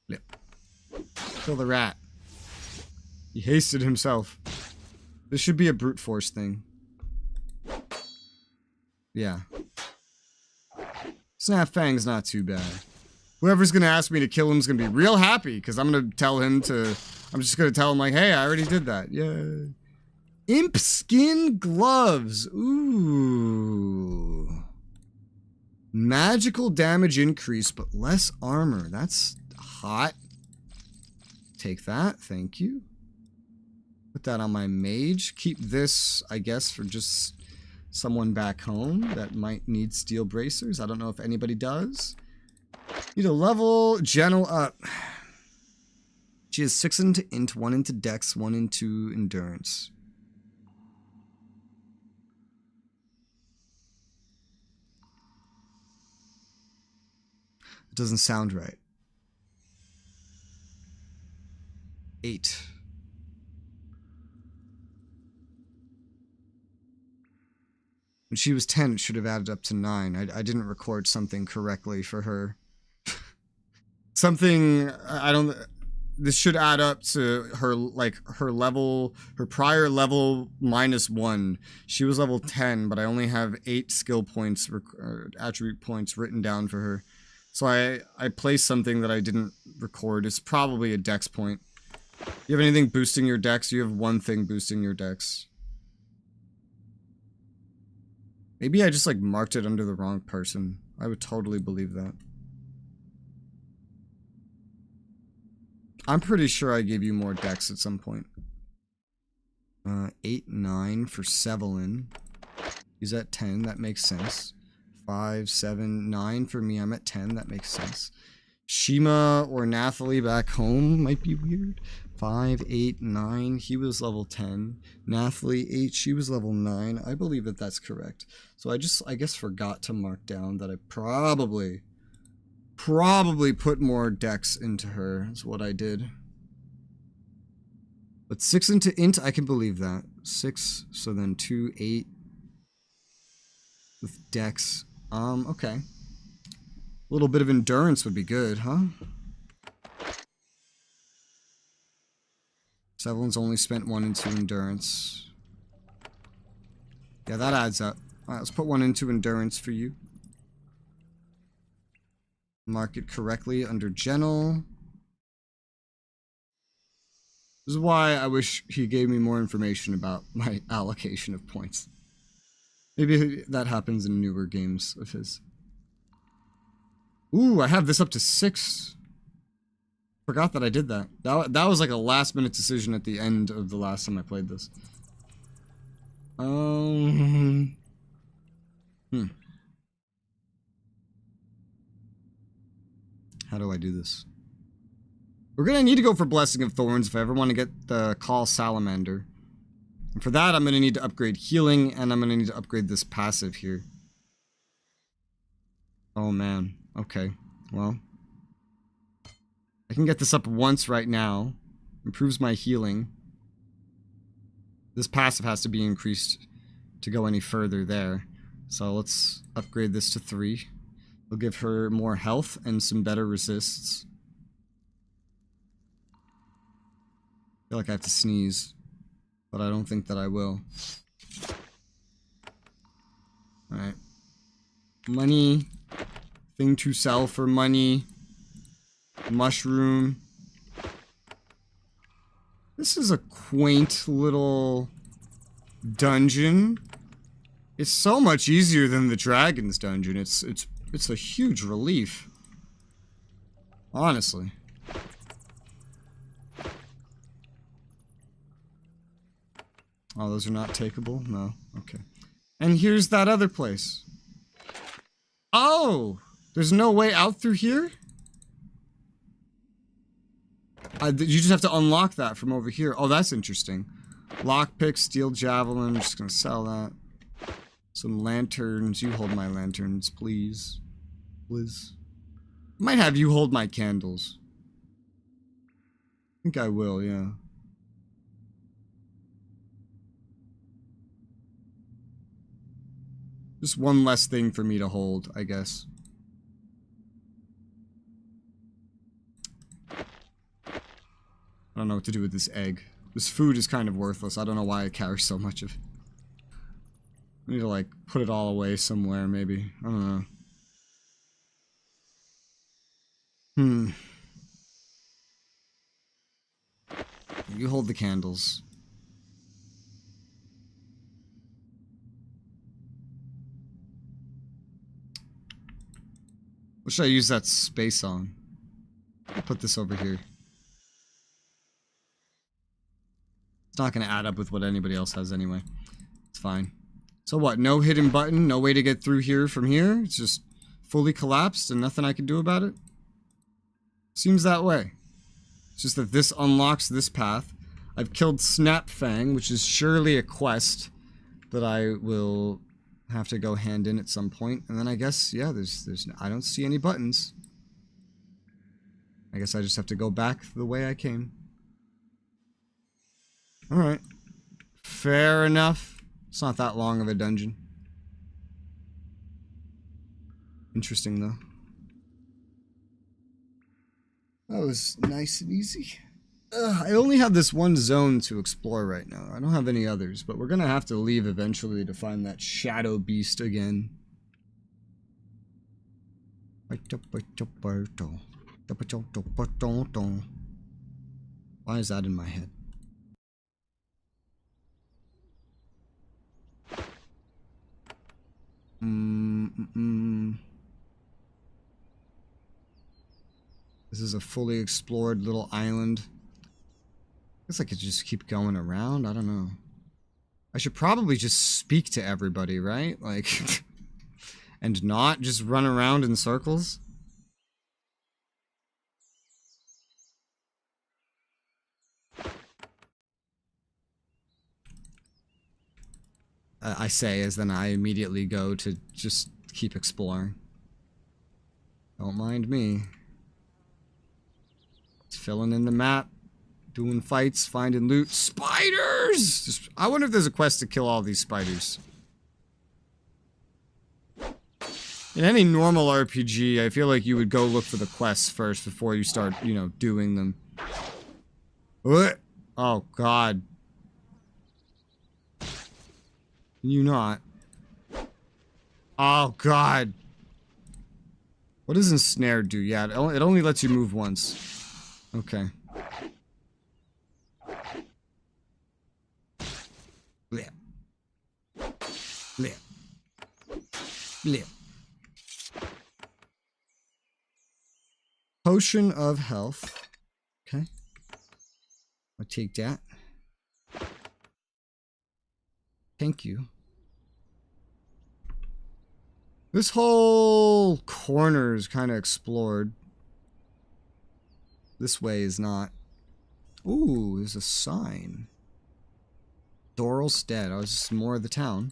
Yep. Kill the rat. He hasted himself. This should be a brute force thing. Yeah. Snap Fang's not too bad. Whoever's gonna ask me to kill him is gonna be real happy, because I'm gonna tell him to... I'm just gonna tell him, like, hey, I already did that. Yeah. Imp skin gloves. Ooh. Magical damage increase, but less armor. That's hot. Take that. Thank you. Put that on my mage. Keep this, I guess, for just someone back home that might need steel bracers. I don't know if anybody does. Need to level Gentle up. She has 6 into int, 1 into dex, 1 into endurance. It doesn't sound right. 8. When she was 10, it should have added up to 9. I didn't record something correctly for her. Something, I don't... This should add up to her, like, her level, her prior level -1. She was level 10, but I only have 8 skill points, attribute points written down for her. So I placed something that I didn't record. It's probably a dex point. You have anything boosting your dex? You have 1 thing boosting your dex. Maybe I just, like, marked it under the wrong person. I would totally believe that. I'm pretty sure I gave you more dex at some point. 8, 9 for Sevelin. He's at 10, that makes sense. 5, 7, 9 for me, I'm at 10, that makes sense. Shima or Nathalie back home might be weird. 5, 8, 9, he was level 10. Nathalie, 8, she was level 9. I believe that that's correct. So I guess forgot to mark down that I probably put more dex into her, is what I did. But 6 into int, I can believe that. 6, so then 2, 8. With dex. Okay. A little bit of endurance would be good, huh? Sevelin's only spent 1 into endurance. Yeah, that adds up. Alright, let's put 1 into endurance for you. Mark it correctly under Gentle. This is why I wish he gave me more information about my allocation of points. Maybe that happens in newer games of his. Ooh, I have this up to 6. Forgot that I did that. That was like a last minute decision at the end of the last time I played this. How do I do this? We're gonna need to go for Blessing of Thorns if I ever want to get the Call Salamander. And for that, I'm gonna need to upgrade healing, and I'm gonna need to upgrade this passive here. Oh man. Okay. Well. I can get this up once right now. Improves my healing. This passive has to be increased to go any further there. So let's upgrade this to 3. We'll give her more health and some better resists. feel like I have to sneeze, but I don't think that I will. Alright. Money. Thing to sell for money. Mushroom. This is a quaint little dungeon. It's so much easier than the dragon's dungeon. It's a huge relief. Honestly. Oh, those are not takeable? No. Okay. And here's that other place. Oh! There's no way out through here? You just have to unlock that from over here. Oh, that's interesting. Lockpick, steel javelin. I'm just gonna sell that. Some lanterns. You hold my lanterns, please. Please. I might have you hold my candles. I think I will, yeah. Just one less thing for me to hold, I guess. I don't know what to do with this egg. This food is kind of worthless. I don't know why I carry so much of it. I need to, like, put it all away somewhere, maybe. I don't know. You hold the candles. What should I use that space on? I'll put this over here. It's not going to add up with what anybody else has anyway. It's fine. So what? No hidden button? No way to get through here from here? It's just fully collapsed and nothing I can do about it? Seems that way. It's just that this unlocks this path. I've killed Snapfang, which is surely a quest that I will have to go hand in at some point. And then I guess, yeah, I don't see any buttons. I guess I just have to go back the way I came. Alright. Fair enough. It's not that long of a dungeon. Interesting, though. That was nice and easy. I only have this one zone to explore right now. I don't have any others, but we're gonna have to leave eventually to find that shadow beast again. Why is that in my head? This is a fully explored little island. I guess I could just keep going around. I don't know. I should probably just speak to everybody, right? Like, and not just run around in circles. I say as then I immediately go to just keep exploring. Don't mind me. Just filling in the map. Doing fights, finding loot. Spiders! I wonder if there's a quest to kill all these spiders. In any normal RPG, I feel like you would go look for the quests first before you start, you know, doing them. What? Oh, God. Can you not? Oh, God. What does ensnare do? Yeah, it only lets you move once. Okay. Blip. Blip. Blip. Potion of health. Okay. I'll take that. Thank you. This whole corner is kind of explored. This way is not. Ooh, there's a sign. Doralstead. Oh, this is more of the town.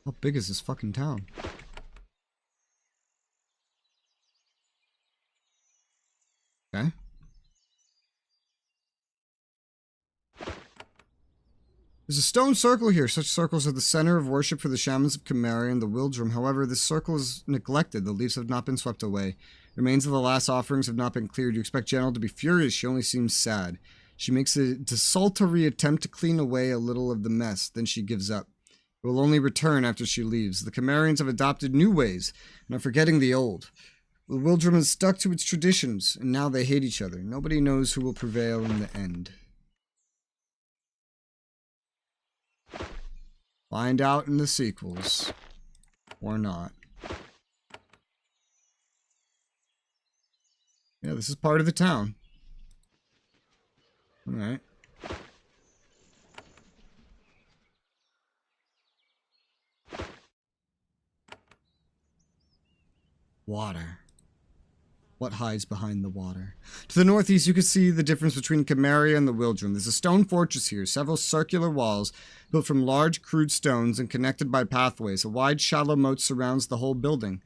How big is this fucking town? Okay. There's a stone circle here. Such circles are the center of worship for the shamans of Konglomerat and the Wildrum. However, this circle is neglected. The leaves have not been swept away. The remains of the last offerings have not been cleared. You expect General to be furious. She only seems sad. She makes a desultory attempt to clean away a little of the mess. Then she gives up. It will only return after she leaves. The Konglomerats have adopted new ways and are forgetting the old. The Wildrum has stuck to its traditions, and now they hate each other. Nobody knows who will prevail in the end. Find out in the sequels. Or not. Yeah, this is part of the town. Alright. Water. What hides behind the water? To the northeast, you can see the difference between Konglomerat and the Wildrum. There's a stone fortress here, several circular walls built from large, crude stones and connected by pathways. A wide, shallow moat surrounds the whole building.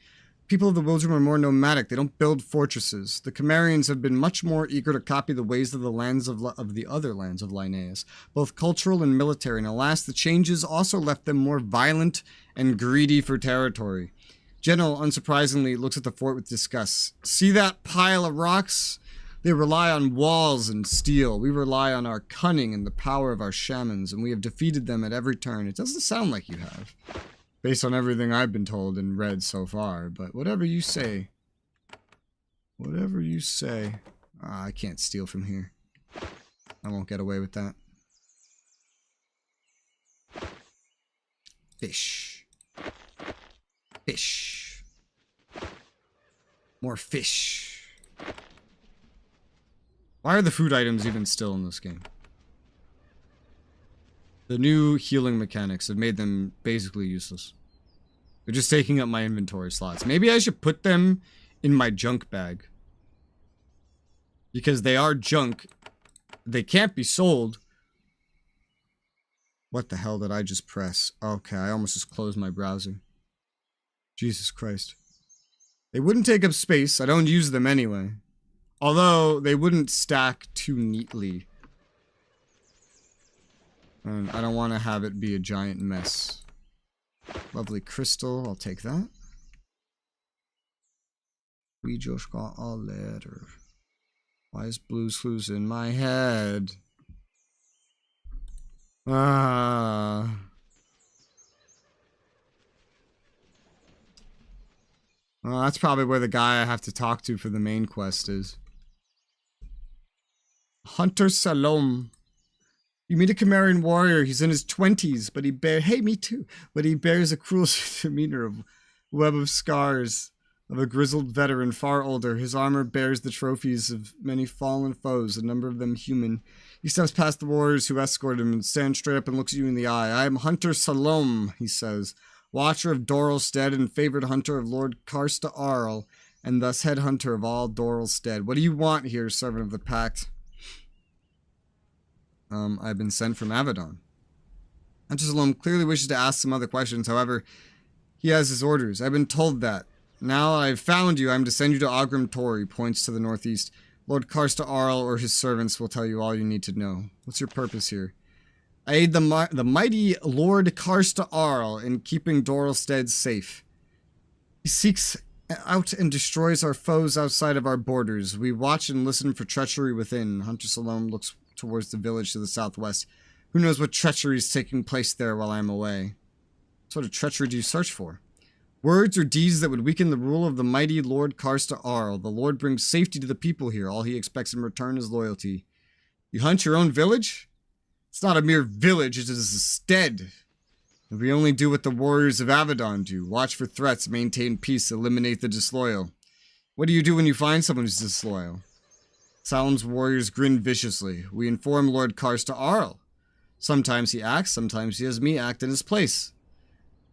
People of the Wildrum are more nomadic. They don't build fortresses. The Konglomerats have been much more eager to copy the ways of the lands of the other lands of Linnaeus, both cultural and military, and alas, the changes also left them more violent and greedy for territory. General, unsurprisingly, looks at the fort with disgust. See that pile of rocks? They rely on walls and steel. We rely on our cunning and the power of our shamans, and we have defeated them at every turn. It doesn't sound like you have, based on everything I've been told and read so far, but whatever you say. Whatever you say. I can't steal from here. I won't get away with that. Fish. Fish. More fish. Why are the food items even still in this game? The new healing mechanics have made them basically useless. They're just taking up my inventory slots. Maybe I should put them in my junk bag. Because they are junk. They can't be sold. What the hell did I just press? Okay, I almost just closed my browser. Jesus Christ. They wouldn't take up space. I don't use them anyway. Although, they wouldn't stack too neatly. And I don't want to have it be a giant mess. Lovely crystal. I'll take that. We just got a letter. Why is Blue's Clues in my head? Ah. Well, that's probably where the guy I have to talk to for the main quest is. Hunter Salom. You meet a Konglomerat warrior. He's in his 20s, but he hey, me too. But he bears a cruel demeanor, of web of scars of a grizzled veteran, far older. His armor bears the trophies of many fallen foes, a number of them human. He steps past the warriors who escort him and stands straight up and looks you in the eye. I am Hunter Salom, he says, watcher of Doralstead and favored hunter of Lord Karsta Arl, and thus head hunter of all Doralstead. What do you want here, servant of the Pact? I've been sent from Avadon. Hunter Salom clearly wishes to ask some other questions, however, he has his orders. I've been told that. Now I've found you, I'm to send you to Ogrim Tor, points to the northeast. Lord Karsta Arl or his servants will tell you all you need to know. What's your purpose here? I aid the mighty Lord Karsta Arl in keeping Doralstead safe. He seeks out and destroys our foes outside of our borders. We watch and listen for treachery within. Hunter Salom looks towards the village to the southwest. Who knows what treachery is taking place there while I'm away? What sort of treachery do you search for? Words or deeds that would weaken the rule of the mighty Lord Karsta Arl. The Lord brings safety to the people here. All he expects in return is loyalty. You hunt your own village? It's not a mere village, it is a stead. And we only do what the warriors of Avadon do. Watch for threats, maintain peace, eliminate the disloyal. What do you do when you find someone who's disloyal? Salem's warriors grin viciously. We inform Lord Karsta Arl. Sometimes he acts, sometimes he has me act in his place.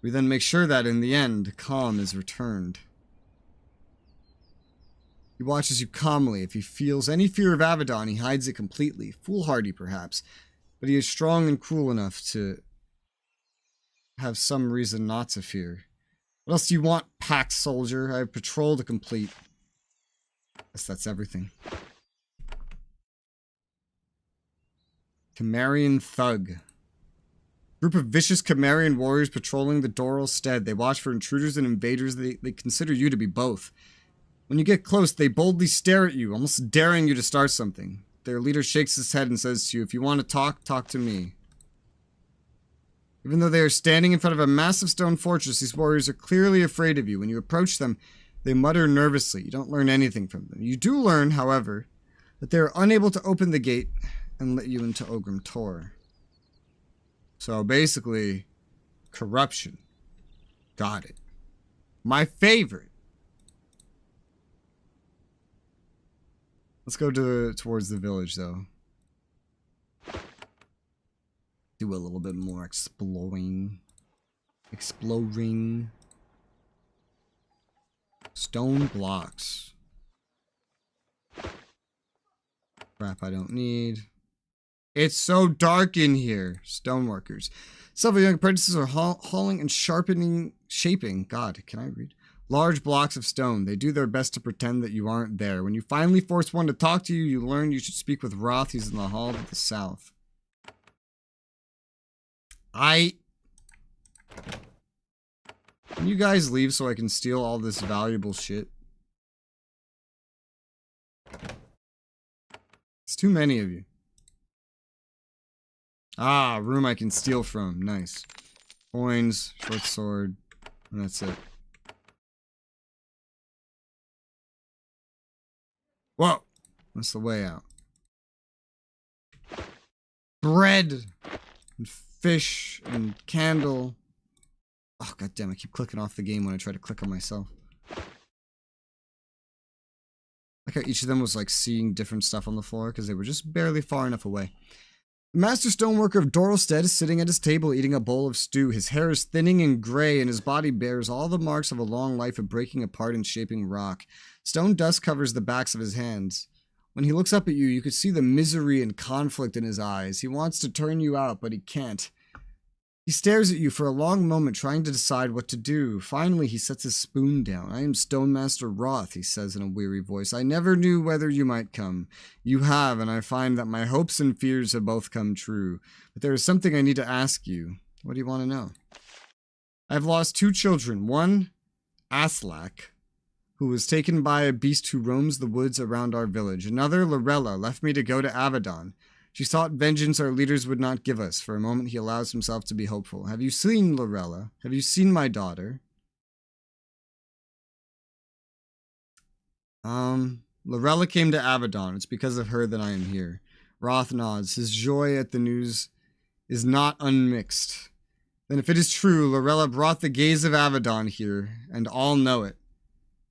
We then make sure that, in the end, calm is returned. He watches you calmly. If he feels any fear of Avadon, he hides it completely. Foolhardy, perhaps. But he is strong and cruel enough to have some reason not to fear. What else do you want, packed soldier? I have patrol to complete. Guess that's everything. Konglomerat thug. Group of vicious Chimerian warriors patrolling the Doral Stead. They watch for intruders and invaders. They consider you to be both. When you get close, they boldly stare at you, almost daring you to start something. Their leader shakes his head and says to you, if you want to talk, talk to me. Even though they are standing in front of a massive stone fortress, these warriors are clearly afraid of you. When you approach them, they mutter nervously. You don't learn anything from them. You do learn, however, that they are unable to open the gate and let you into Ogrim Tor. So basically, corruption. Got it. My favorite. Let's go towards the village, though. Do a little bit more exploring. Exploring. Stone blocks. Crap I don't need. It's so dark in here. Stoneworkers. Several young apprentices are hauling and shaping. God, can I read? Large blocks of stone. They do their best to pretend that you aren't there. When you finally force one to talk to you, you learn you should speak with Roth. He's in the hall to the south. Can you guys leave so I can steal all this valuable shit? It's too many of you. Ah, room I can steal from. Nice. Coins, short sword, and that's it. Whoa! That's the way out. Bread! And fish and candle. Oh, goddamn, I keep clicking off the game when I try to click on myself. Like how each of them was like seeing different stuff on the floor because they were just barely far enough away. The master stoneworker of Doralstead is sitting at his table eating a bowl of stew. His hair is thinning and gray, and his body bears all the marks of a long life of breaking apart and shaping rock. Stone dust covers the backs of his hands. When he looks up at you, you could see the misery and conflict in his eyes. He wants to turn you out, but he can't. He stares at you for a long moment, trying to decide what to do. Finally, he sets his spoon down. I am Stonemaster Roth, he says in a weary voice. I never knew whether you might come. You have, and I find that my hopes and fears have both come true. But there is something I need to ask you. What do you want to know? I've lost 2 children. One, Aslak, who was taken by a beast who roams the woods around our village. Another, Lorella, left me to go to Avadon. She sought vengeance our leaders would not give us. For a moment, he allows himself to be hopeful. Have you seen Lorella? Have you seen my daughter? Lorella came to Avadon. It's because of her that I am here. Roth nods. His joy at the news is not unmixed. Then if it is true, Lorella brought the gaze of Avadon here, and all know it.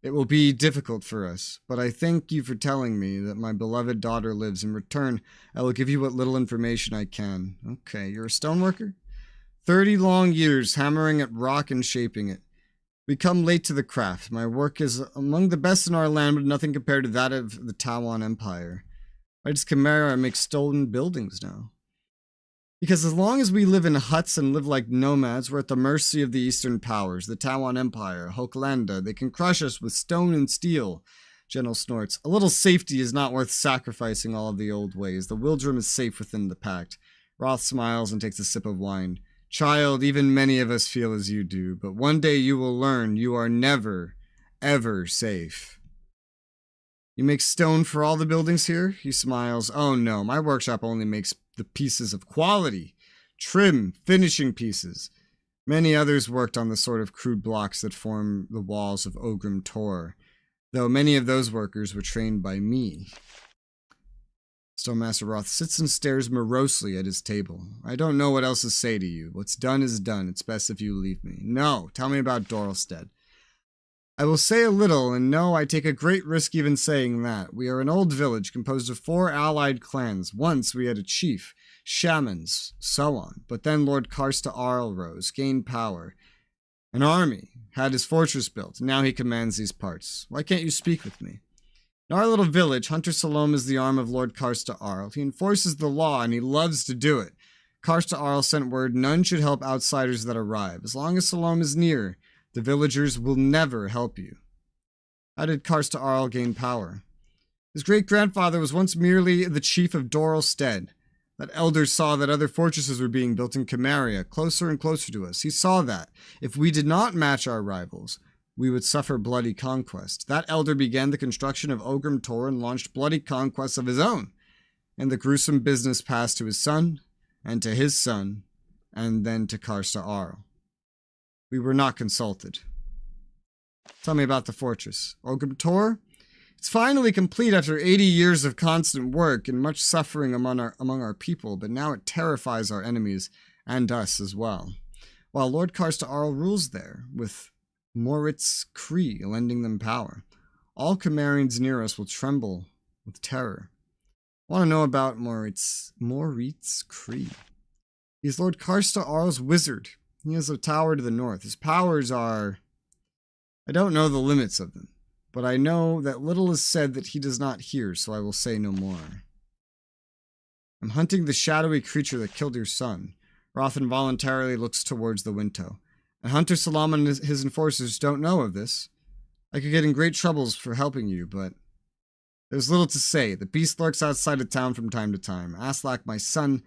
It will be difficult for us, but I thank you for telling me that my beloved daughter lives. In return, I will give you what little information I can. Okay, you're a stoneworker? 30 long years hammering at rock and shaping it. We come late to the craft. My work is among the best in our land, but nothing compared to that of the Tawan Empire. I just Chimera and make stone buildings now. Because as long as we live in huts and live like nomads, we're at the mercy of the Eastern powers, the Tawan Empire, Hoklanda. They can crush us with stone and steel. General snorts. A little safety is not worth sacrificing all of the old ways. The Wildrum is safe within the pact. Roth smiles and takes a sip of wine. Child, even many of us feel as you do, but one day you will learn you are never, ever safe. You make stone for all the buildings here? He smiles. Oh no, my workshop only makes the pieces of quality. Trim, finishing pieces. Many others worked on the sort of crude blocks that form the walls of Ogrim Tor, though many of those workers were trained by me. Stonemaster Roth sits and stares morosely at his table. I don't know what else to say to you. What's done is done. It's best if you leave me. No, tell me about Doralstead. I will say a little, and no, I take a great risk even saying that. We are an old village composed of 4 allied clans. Once we had a chief, shamans, so on. But then Lord Karsta Arl rose, gained power. An army, had his fortress built, and now he commands these parts. Why can't you speak with me? In our little village, Hunter Salom is the arm of Lord Karsta Arl. He enforces the law, and he loves to do it. Karsta Arl sent word none should help outsiders that arrive. As long as Salom is near, the villagers will never help you. How did Karsta Arl gain power? His great-grandfather was once merely the chief of Doralstead. That elder saw that other fortresses were being built in Konglomerat, closer and closer to us. He saw that if we did not match our rivals, we would suffer bloody conquest. That elder began the construction of Ogrim Tor and launched bloody conquests of his own. And the gruesome business passed to his son, and to his son, and then to Karsta Arl. We were not consulted. Tell me about the fortress. Ogrim Tor? It's finally complete after 80 years of constant work and much suffering among our people, but now it terrifies our enemies and us as well. While Lord Karsta Arl rules there, with Moritz Kree lending them power, all Konglomerats near us will tremble with terror. I want to know about Moritz Kree. He's Lord Karsta Arl's wizard. He has a tower to the north. His powers are... I don't know the limits of them, but I know that little is said that he does not hear, so I will say no more. I'm hunting the shadowy creature that killed your son. Roth involuntarily looks towards the window. And Hunter Salam and his enforcers don't know of this. I could get in great troubles for helping you, but there's little to say. The beast lurks outside of town from time to time. Aslak, my son,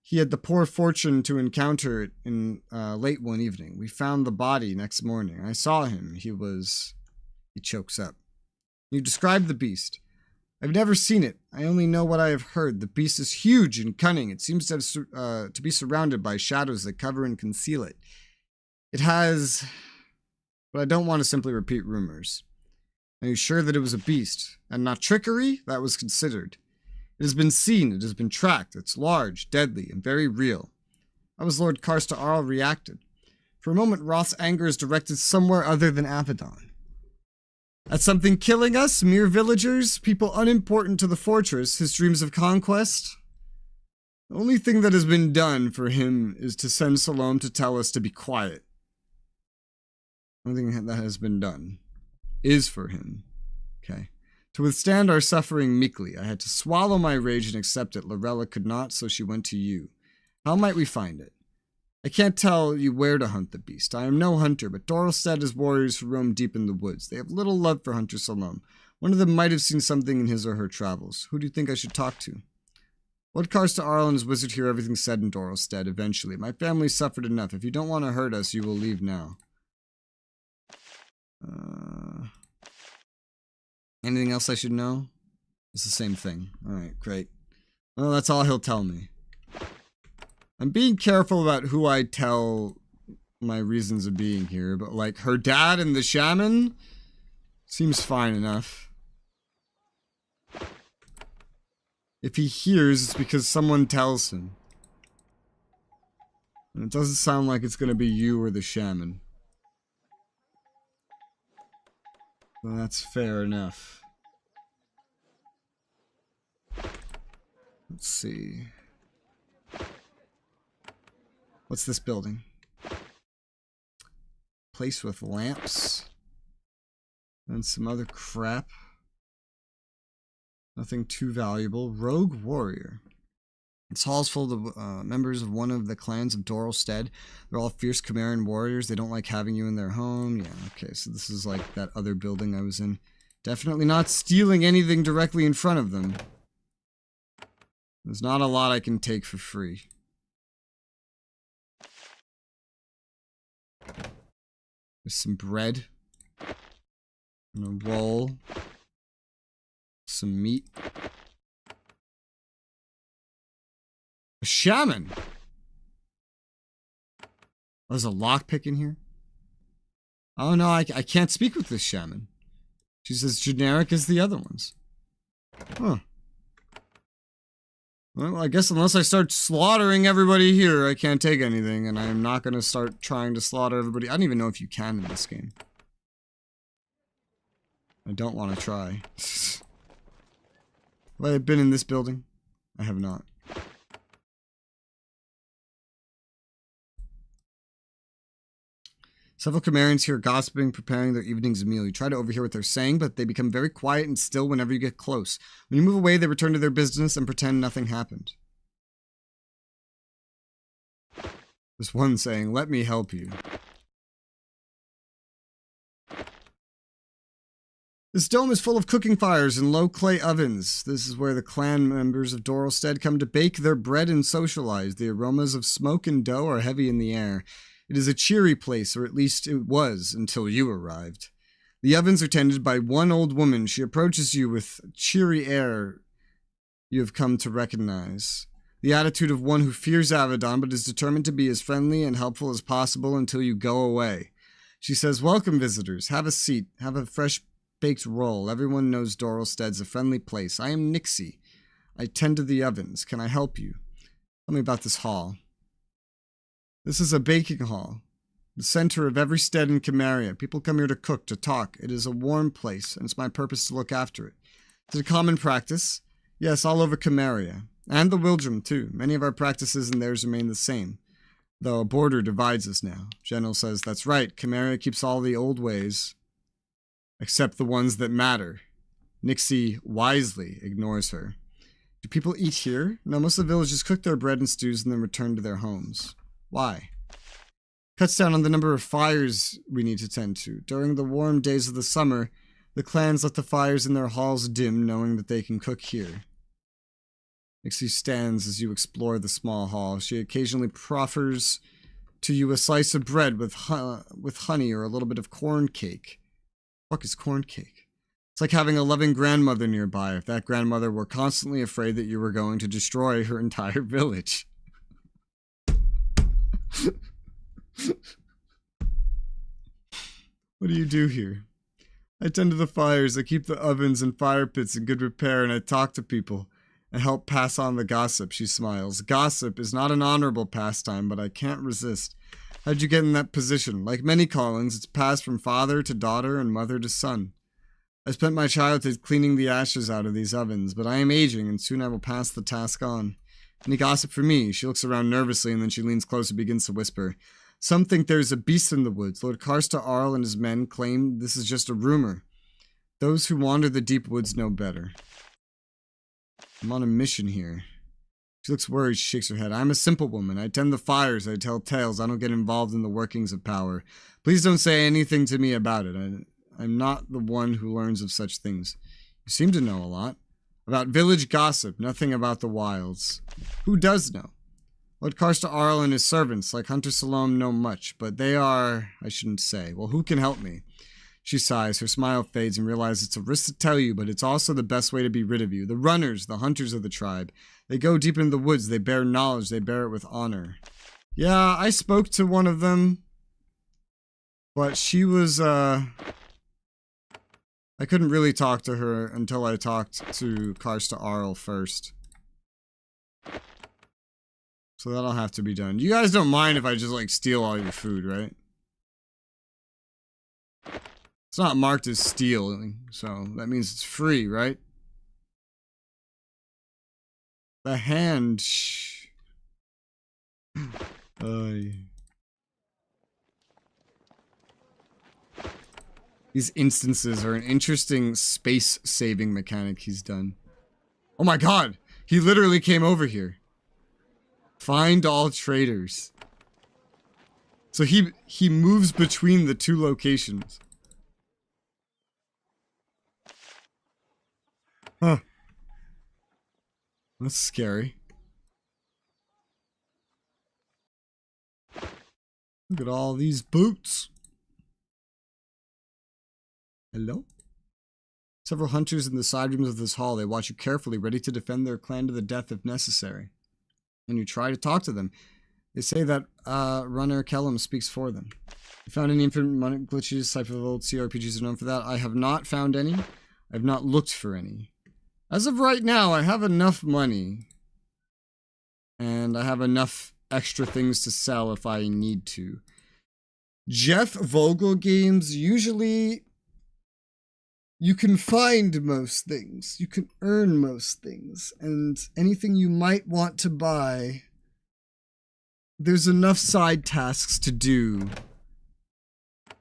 he had the poor fortune to encounter it in late one evening. We found the body next morning. I saw him. He chokes up. You described the beast. I've never seen it. I only know what I have heard. The beast is huge and cunning. It seems to have to be surrounded by shadows that cover and conceal it. It has... But I don't want to simply repeat rumors. Are you sure that it was a beast, and not trickery? That was considered. It has been seen, it has been tracked. It's large, deadly, and very real. How was Lord Karsta Arl reacted? For a moment, Roth's anger is directed somewhere other than Avadon. At something killing us, mere villagers, people unimportant to the fortress, his dreams of conquest? The only thing that has been done for him is to send Salome to tell us to be quiet. The only thing that has been done is for him. Okay. To withstand our suffering meekly, I had to swallow my rage and accept it. Lorella could not, so she went to you. How might we find it? I can't tell you where to hunt the beast. I am no hunter, but Doralstead has warriors who roam deep in the woods. They have little love for Hunter Salome. One of them might have seen something in his or her travels. Who do you think I should talk to? Lord Karsta Arl and his wizard hear everything said in Doralstead eventually. My family suffered enough. If you don't want to hurt us, you will leave now. Anything else I should know? It's the same thing. Alright, great. Well, that's all he'll tell me. I'm being careful about who I tell my reasons of being here, but like her dad and the shaman seems fine enough. If he hears, it's because someone tells him. And it doesn't sound like it's gonna be you or the shaman. Well, that's fair enough. Let's see. What's this building? Place with lamps. And some other crap. Nothing too valuable. Rogue warrior. This hall's full of members of one of the clans of Doralstead. They're all fierce Konglomerat warriors. They don't like having you in their home. Yeah, okay, so this is like that other building I was in. Definitely not stealing anything directly in front of them. There's not a lot I can take for free. There's some bread. And a roll. Some meat. A shaman! Oh, there's a lockpick in here? Oh no, I can't speak with this shaman. She's as generic as the other ones. Huh. Well, I guess unless I start slaughtering everybody here, I can't take anything, and I'm not gonna start trying to slaughter everybody. I don't even know if you can in this game. I don't want to try. Have I been in this building? I have not. Several Konglomerats here gossiping, preparing their evening's meal. You try to overhear what they're saying, but they become very quiet and still whenever you get close. When you move away, they return to their business and pretend nothing happened. There's one saying, "Let me help you." This dome is full of cooking fires and low clay ovens. This is where the clan members of Doralstead come to bake their bread and socialize. The aromas of smoke and dough are heavy in the air. It is a cheery place, or at least it was until you arrived. The ovens are tended by one old woman. She approaches you with cheery air you have come to recognize. The attitude of one who fears Avadon but is determined to be as friendly and helpful as possible until you go away. She says, "Welcome, visitors. Have a seat. Have a fresh baked roll. Everyone knows Doralstead's a friendly place. I am Nixie. I tend to the ovens. Can I help you? Tell me about this hall." This is a baking hall, the center of every stead in Konglomerat. People come here to cook, to talk. It is a warm place, and it's my purpose to look after it. Is it a common practice? Yes, all over Konglomerat. And the Wildrum, too. Many of our practices and theirs remain the same, though a border divides us now. General says, "That's right. Konglomerat keeps all the old ways, except the ones that matter." Nixie wisely ignores her. Do people eat here? No, most of the villagers cook their bread and stews and then return to their homes. Why? Cuts down on the number of fires we need to tend to. During the warm days of the summer, the clans let the fires in their halls dim, knowing that they can cook here. Nixie stands as you explore the small hall. She occasionally proffers to you a slice of bread with honey or a little bit of corn cake. What is corn cake? It's like having a loving grandmother nearby if that grandmother were constantly afraid that you were going to destroy her entire village. What do you do here? I tend to the fires, I keep the ovens and fire pits in good repair, and I talk to people and help pass on the gossip. She smiles. Gossip is not an honorable pastime, but I can't resist. How'd you get in that position? Like many callings, it's passed from father to daughter and mother to son. I spent my childhood cleaning the ashes out of these ovens, but I am aging, and soon I will pass the task on. Any gossip for me? She looks around nervously, and then she leans close and begins to whisper. Some think there's a beast in the woods. Lord Karsta Arl and his men claim this is just a rumor. Those who wander the deep woods know better. I'm on a mission here. She looks worried. She shakes her head. I'm a simple woman. I tend the fires. I tell tales. I don't get involved in the workings of power. Please don't say anything to me about it. I'm not the one who learns of such things. You seem to know a lot. About village gossip, nothing about the wilds. Who does know? Lord Karsta Arl and his servants, like Hunter Salome, know much, but they are, I shouldn't say. Well, who can help me? She sighs, her smile fades, and realizes it's a risk to tell you, but it's also the best way to be rid of you. The runners, the hunters of the tribe. They go deep into the woods, they bear knowledge, they bear it with honor. Yeah, I spoke to one of them, but she was, I couldn't really talk to her until I talked to Karsta Arl first. So that'll have to be done. You guys don't mind if I just, like, steal all your food, right? It's not marked as stealing, so that means it's free, right? The hand. These instances are an interesting space-saving mechanic he's done. Oh my god! He literally came over here. Find all traders. So he moves between the two locations. Huh. That's scary. Look at all these boots. Hello? Several hunters in the side rooms of this hall. They watch you carefully, ready to defend their clan to the death if necessary. And you try to talk to them. They say that Runner Kellum speaks for them. You found any infinite money glitches? Type of old CRPGs are known for that. I have not found any. I have not looked for any. As of right now, I have enough money. And I have enough extra things to sell if I need to. Jeff Vogel games, usually you can find most things. You can earn most things. And anything you might want to buy, there's enough side tasks to do,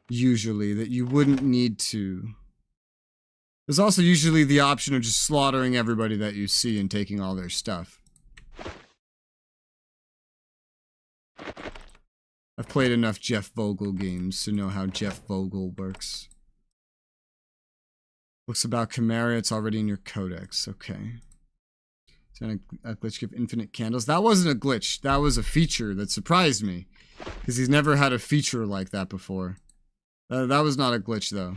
usually, that you wouldn't need to. There's also usually the option of just slaughtering everybody that you see and taking all their stuff. I've played enough Jeff Vogel games to know how Jeff Vogel works. Books about Konglomerat, it's already in your codex. Okay. So a glitch give infinite candles. That wasn't a glitch. That was a feature that surprised me. Because he's never had a feature like that before. That was not a glitch, though.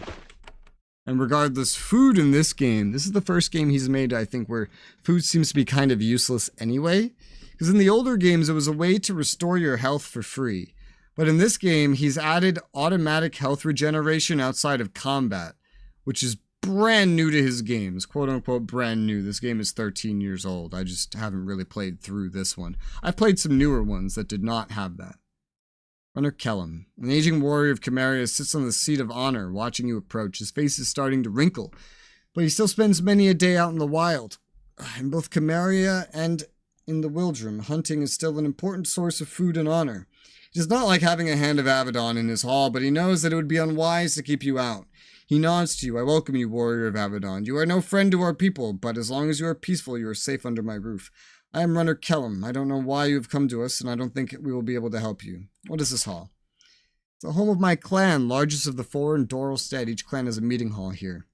And regardless, food in this game, this is the first game he's made, I think, where food seems to be kind of useless anyway. Because in the older games, it was a way to restore your health for free. But in this game, he's added automatic health regeneration outside of combat, which is brand new to his games. Quote unquote brand new. This game is 13 years old. I just haven't really played through this one. I've played some newer ones that did not have that. Runner Kellum, an aging warrior of Konglomerat, sits on the seat of honor, watching you approach. His face is starting to wrinkle, but he still spends many a day out in the wild. In both Konglomerat and in the Wildrum, hunting is still an important source of food and honor. He does not like having a hand of Avadon in his hall, but he knows that it would be unwise to keep you out. He nods to you. I welcome you, warrior of Avadon. You are no friend to our people, but as long as you are peaceful, you are safe under my roof. I am Runner Kellum. I don't know why you have come to us, and I don't think we will be able to help you. What is this hall? It's the home of my clan, largest of the four in Doralstead. Each clan has a meeting hall here.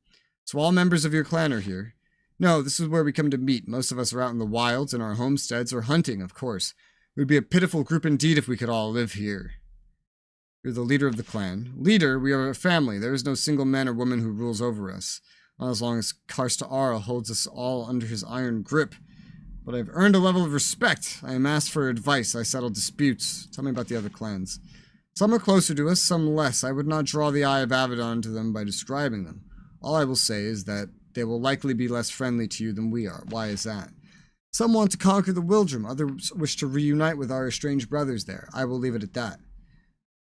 So all members of your clan are here. No, this is where we come to meet. Most of us are out in the wilds, in our homesteads, or hunting, of course. It would be a pitiful group indeed if we could all live here. You're the leader of the clan. Leader, we are a family. There is no single man or woman who rules over us. Not as long as Karsta Ara holds us all under his iron grip. But I've earned a level of respect. I am asked for advice. I settle disputes. Tell me about the other clans. Some are closer to us, some less. I would not draw the eye of Avadon to them by describing them. All I will say is that they will likely be less friendly to you than we are. Why is that? Some want to conquer the Wildrum. Others wish to reunite with our estranged brothers there. I will leave it at that.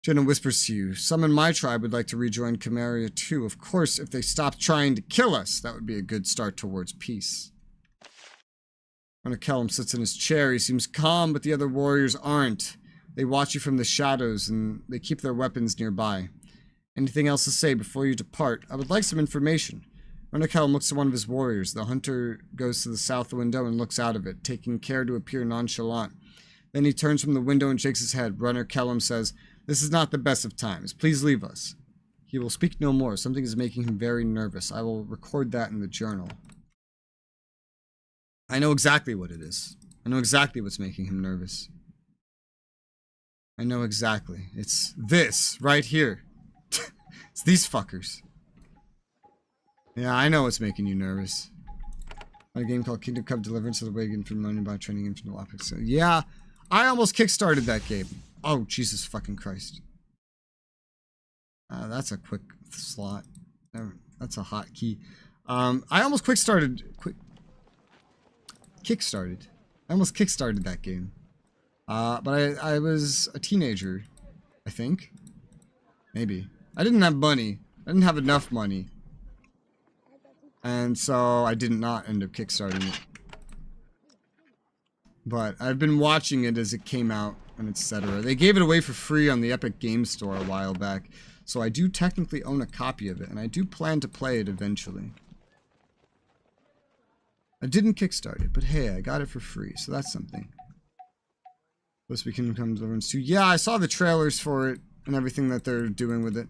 Jenna whispers to you. Some in my tribe would like to rejoin Konglomerat too. Of course, if they stopped trying to kill us, that would be a good start towards peace. Runner Kellum sits in his chair. He seems calm, but the other warriors aren't. They watch you from the shadows, and they keep their weapons nearby. Anything else to say before you depart? I would like some information. Runner Kellum looks to one of his warriors. The hunter goes to the south window and looks out of it, taking care to appear nonchalant. Then he turns from the window and shakes his head. Runner Kellum says, "This is not the best of times. Please leave us." He will speak no more. Something is making him very nervous. I will record that in the journal. I know exactly what it is. I know exactly what's making him nervous. I know exactly. It's this, right here. It's these fuckers. Yeah, I know what's making you nervous. A game called Kingdom Come Deliverance of the Wagon from learning about training infinite lockpicks. So, yeah, I almost kickstarted that game. Oh, Jesus fucking Christ. That's a quick slot. That's a hot key. I almost kickstarted that game. But I was a teenager, I think. Maybe. I didn't have money. I didn't have enough money. And so I did not end up kickstarting it. But I've been watching it as it came out and etc. They gave it away for free on the Epic Games Store a while back. So I do technically own a copy of it, and I do plan to play it eventually. I didn't kickstart it, but hey, I got it for free, so that's something. Supposed to be Kingdom Come Deliverance 2. Yeah, I saw the trailers for it and everything that they're doing with it.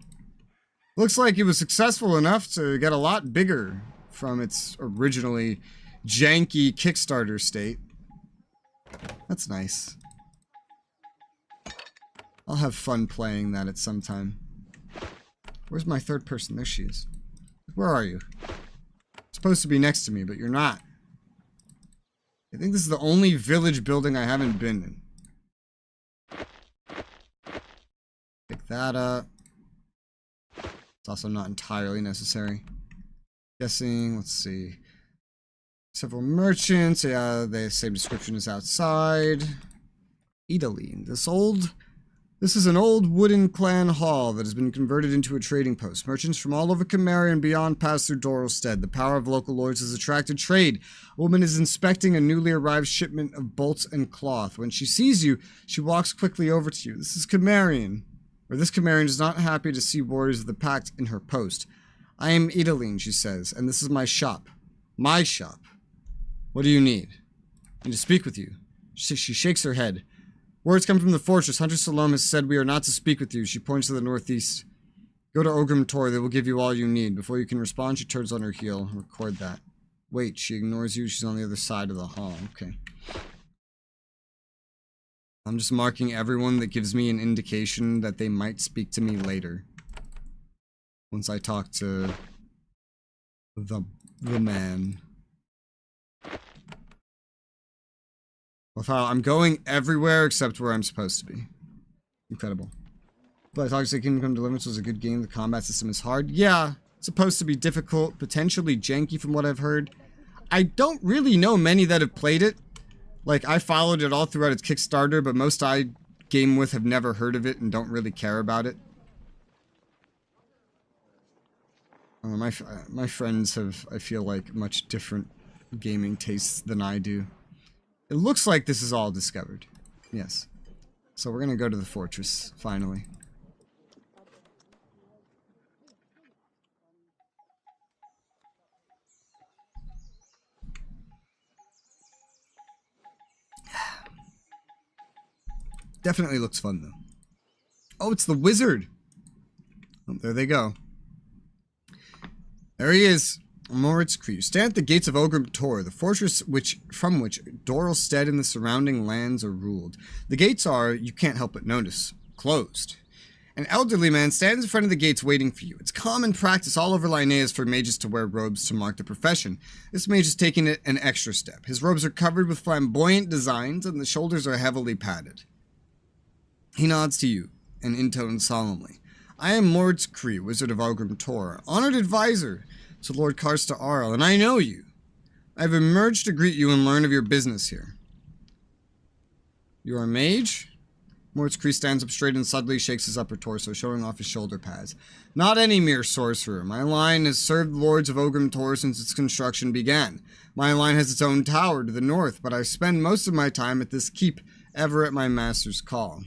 Looks like it was successful enough to get a lot bigger from its originally janky Kickstarter state. That's nice. I'll have fun playing that at some time. Where's my third person? There she is. Where are you? Supposed to be next to me, but you're not. I think this is the only village building I haven't been in. Pick that up. It's also not entirely necessary. Guessing, let's see. Several merchants. Yeah, the same description is outside. Edaline. This is an old wooden clan hall that has been converted into a trading post. Merchants from all over Konglomerat and beyond pass through Doralstead. The power of local lords has attracted trade. A woman is inspecting a newly arrived shipment of bolts and cloth. When she sees you, she walks quickly over to you. This Konglomerat is not happy to see warriors of the Pact in her post. I am Edaline, she says, and this is my shop. My shop. What do you need? I need to speak with you. She shakes her head. Words come from the fortress. Hunter Salome has said we are not to speak with you. She points to the northeast. Go to Ogrim Tor. They will give you all you need. Before you can respond, she turns on her heel. Record that. Wait, she ignores you. She's on the other side of the hall. Okay. I'm just marking everyone that gives me an indication that they might speak to me later. Once I talk to the man. Well, I'm going everywhere except where I'm supposed to be. Incredible. But Toxic Kingdom Deliverance was a good game. The combat system is hard. Yeah, it's supposed to be difficult, potentially janky from what I've heard. I don't really know many that have played it. Like, I followed it all throughout its Kickstarter, but most I game with have never heard of it and don't really care about it. My friends have, I feel like, much different gaming tastes than I do. It looks like this is all discovered. Yes. So we're gonna go to the fortress, finally. Definitely looks fun, though. Oh, it's the wizard! Oh, there they go. There he is. Moritz Kree. Stand at the gates of Ogrim Tor, the fortress from which Doralstead and the surrounding lands are ruled. The gates are, you can't help but notice, closed. An elderly man stands in front of the gates waiting for you. It's common practice all over Linnaeus for mages to wear robes to mark the profession. This mage is taking it an extra step. His robes are covered with flamboyant designs, and the shoulders are heavily padded. He nods to you, and intones solemnly. I am Moritz Kree, Wizard of Ogrim Tor, honored advisor to Lord Karsta Arl, and I know you. I have emerged to greet you and learn of your business here. You are a mage? Moritz Kree stands up straight and suddenly shakes his upper torso, showing off his shoulder pads. Not any mere sorcerer. My line has served the Lords of Ogrim Tor since its construction began. My line has its own tower to the north, but I spend most of my time at this keep, ever at my master's call.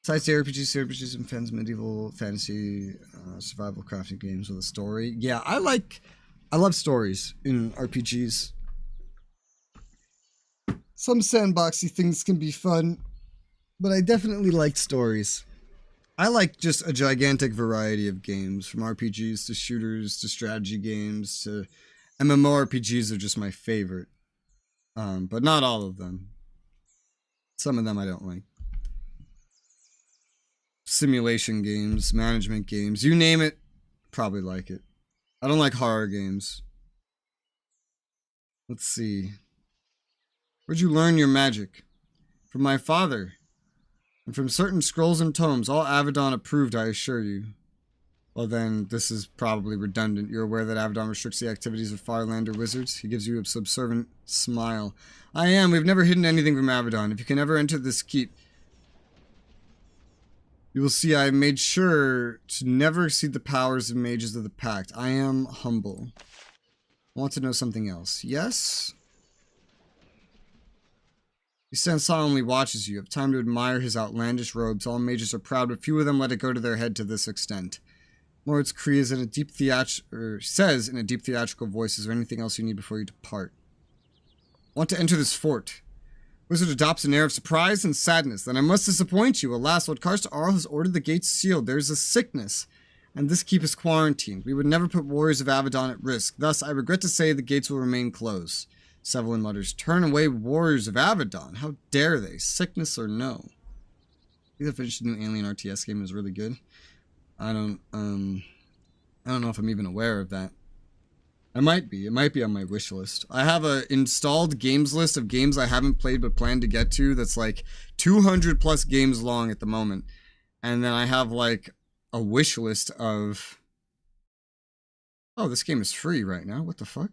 Besides the RPGs and fans, medieval fantasy, survival crafting games with a story. Yeah, I love stories in RPGs. Some sandboxy things can be fun, but I definitely like stories. I like just a gigantic variety of games, from RPGs to shooters to strategy games to MMORPGs are just my favorite. But not all of them. Some of them I don't like. Simulation games, management games, you name it, probably like it. I don't like horror games. Let's see. Where'd you learn your magic? From my father. And from certain scrolls and tomes, all Avadon approved, I assure you. Well then, this is probably redundant. You're aware that Avadon restricts the activities of Farlander wizards? He gives you a subservient smile. I am. We've never hidden anything from Avadon. If you can ever enter this keep, you will see I made sure to never exceed the powers of mages of the pact. I am humble. I want to know something else. Yes? He stands solemnly, watches you. You have time to admire his outlandish robes. All mages are proud, but few of them let it go to their head to this extent. Moritz Kree is says in a deep theatrical voice, is there anything else you need before you depart? I want to enter this fort. Wizard adopts an air of surprise and sadness. Then I must disappoint you. Alas, Lord Karsta Arl has ordered the gates sealed. There is a sickness, and this keep is quarantined. We would never put warriors of Avadon at risk. Thus, I regret to say the gates will remain closed. Sevelin mutters, turn away warriors of Avadon. How dare they? Sickness or no? I think I finished a new Alien RTS game. It was really good. I don't know if I'm even aware of that. I might be. It might be on my wish list. I have a installed games list of games I haven't played but plan to get to that's like 200 plus games long at the moment. And then I have like a wish list of... Oh, this game is free right now. What the fuck?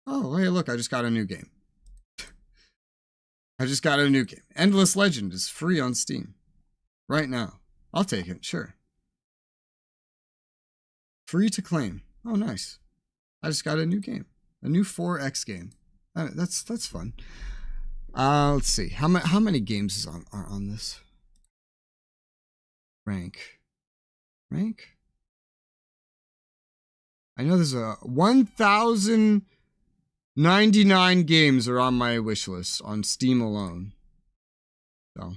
Oh, hey, look, I just got a new game. I just got a new game. Endless Legend is free on Steam. Right now. I'll take it, sure. Free to claim. Oh, nice. I just got a new game. A new 4X game. That's fun. Let's see. How many games are on this? Rank. I know there's a 1,099 games are on my wish list on Steam alone. So,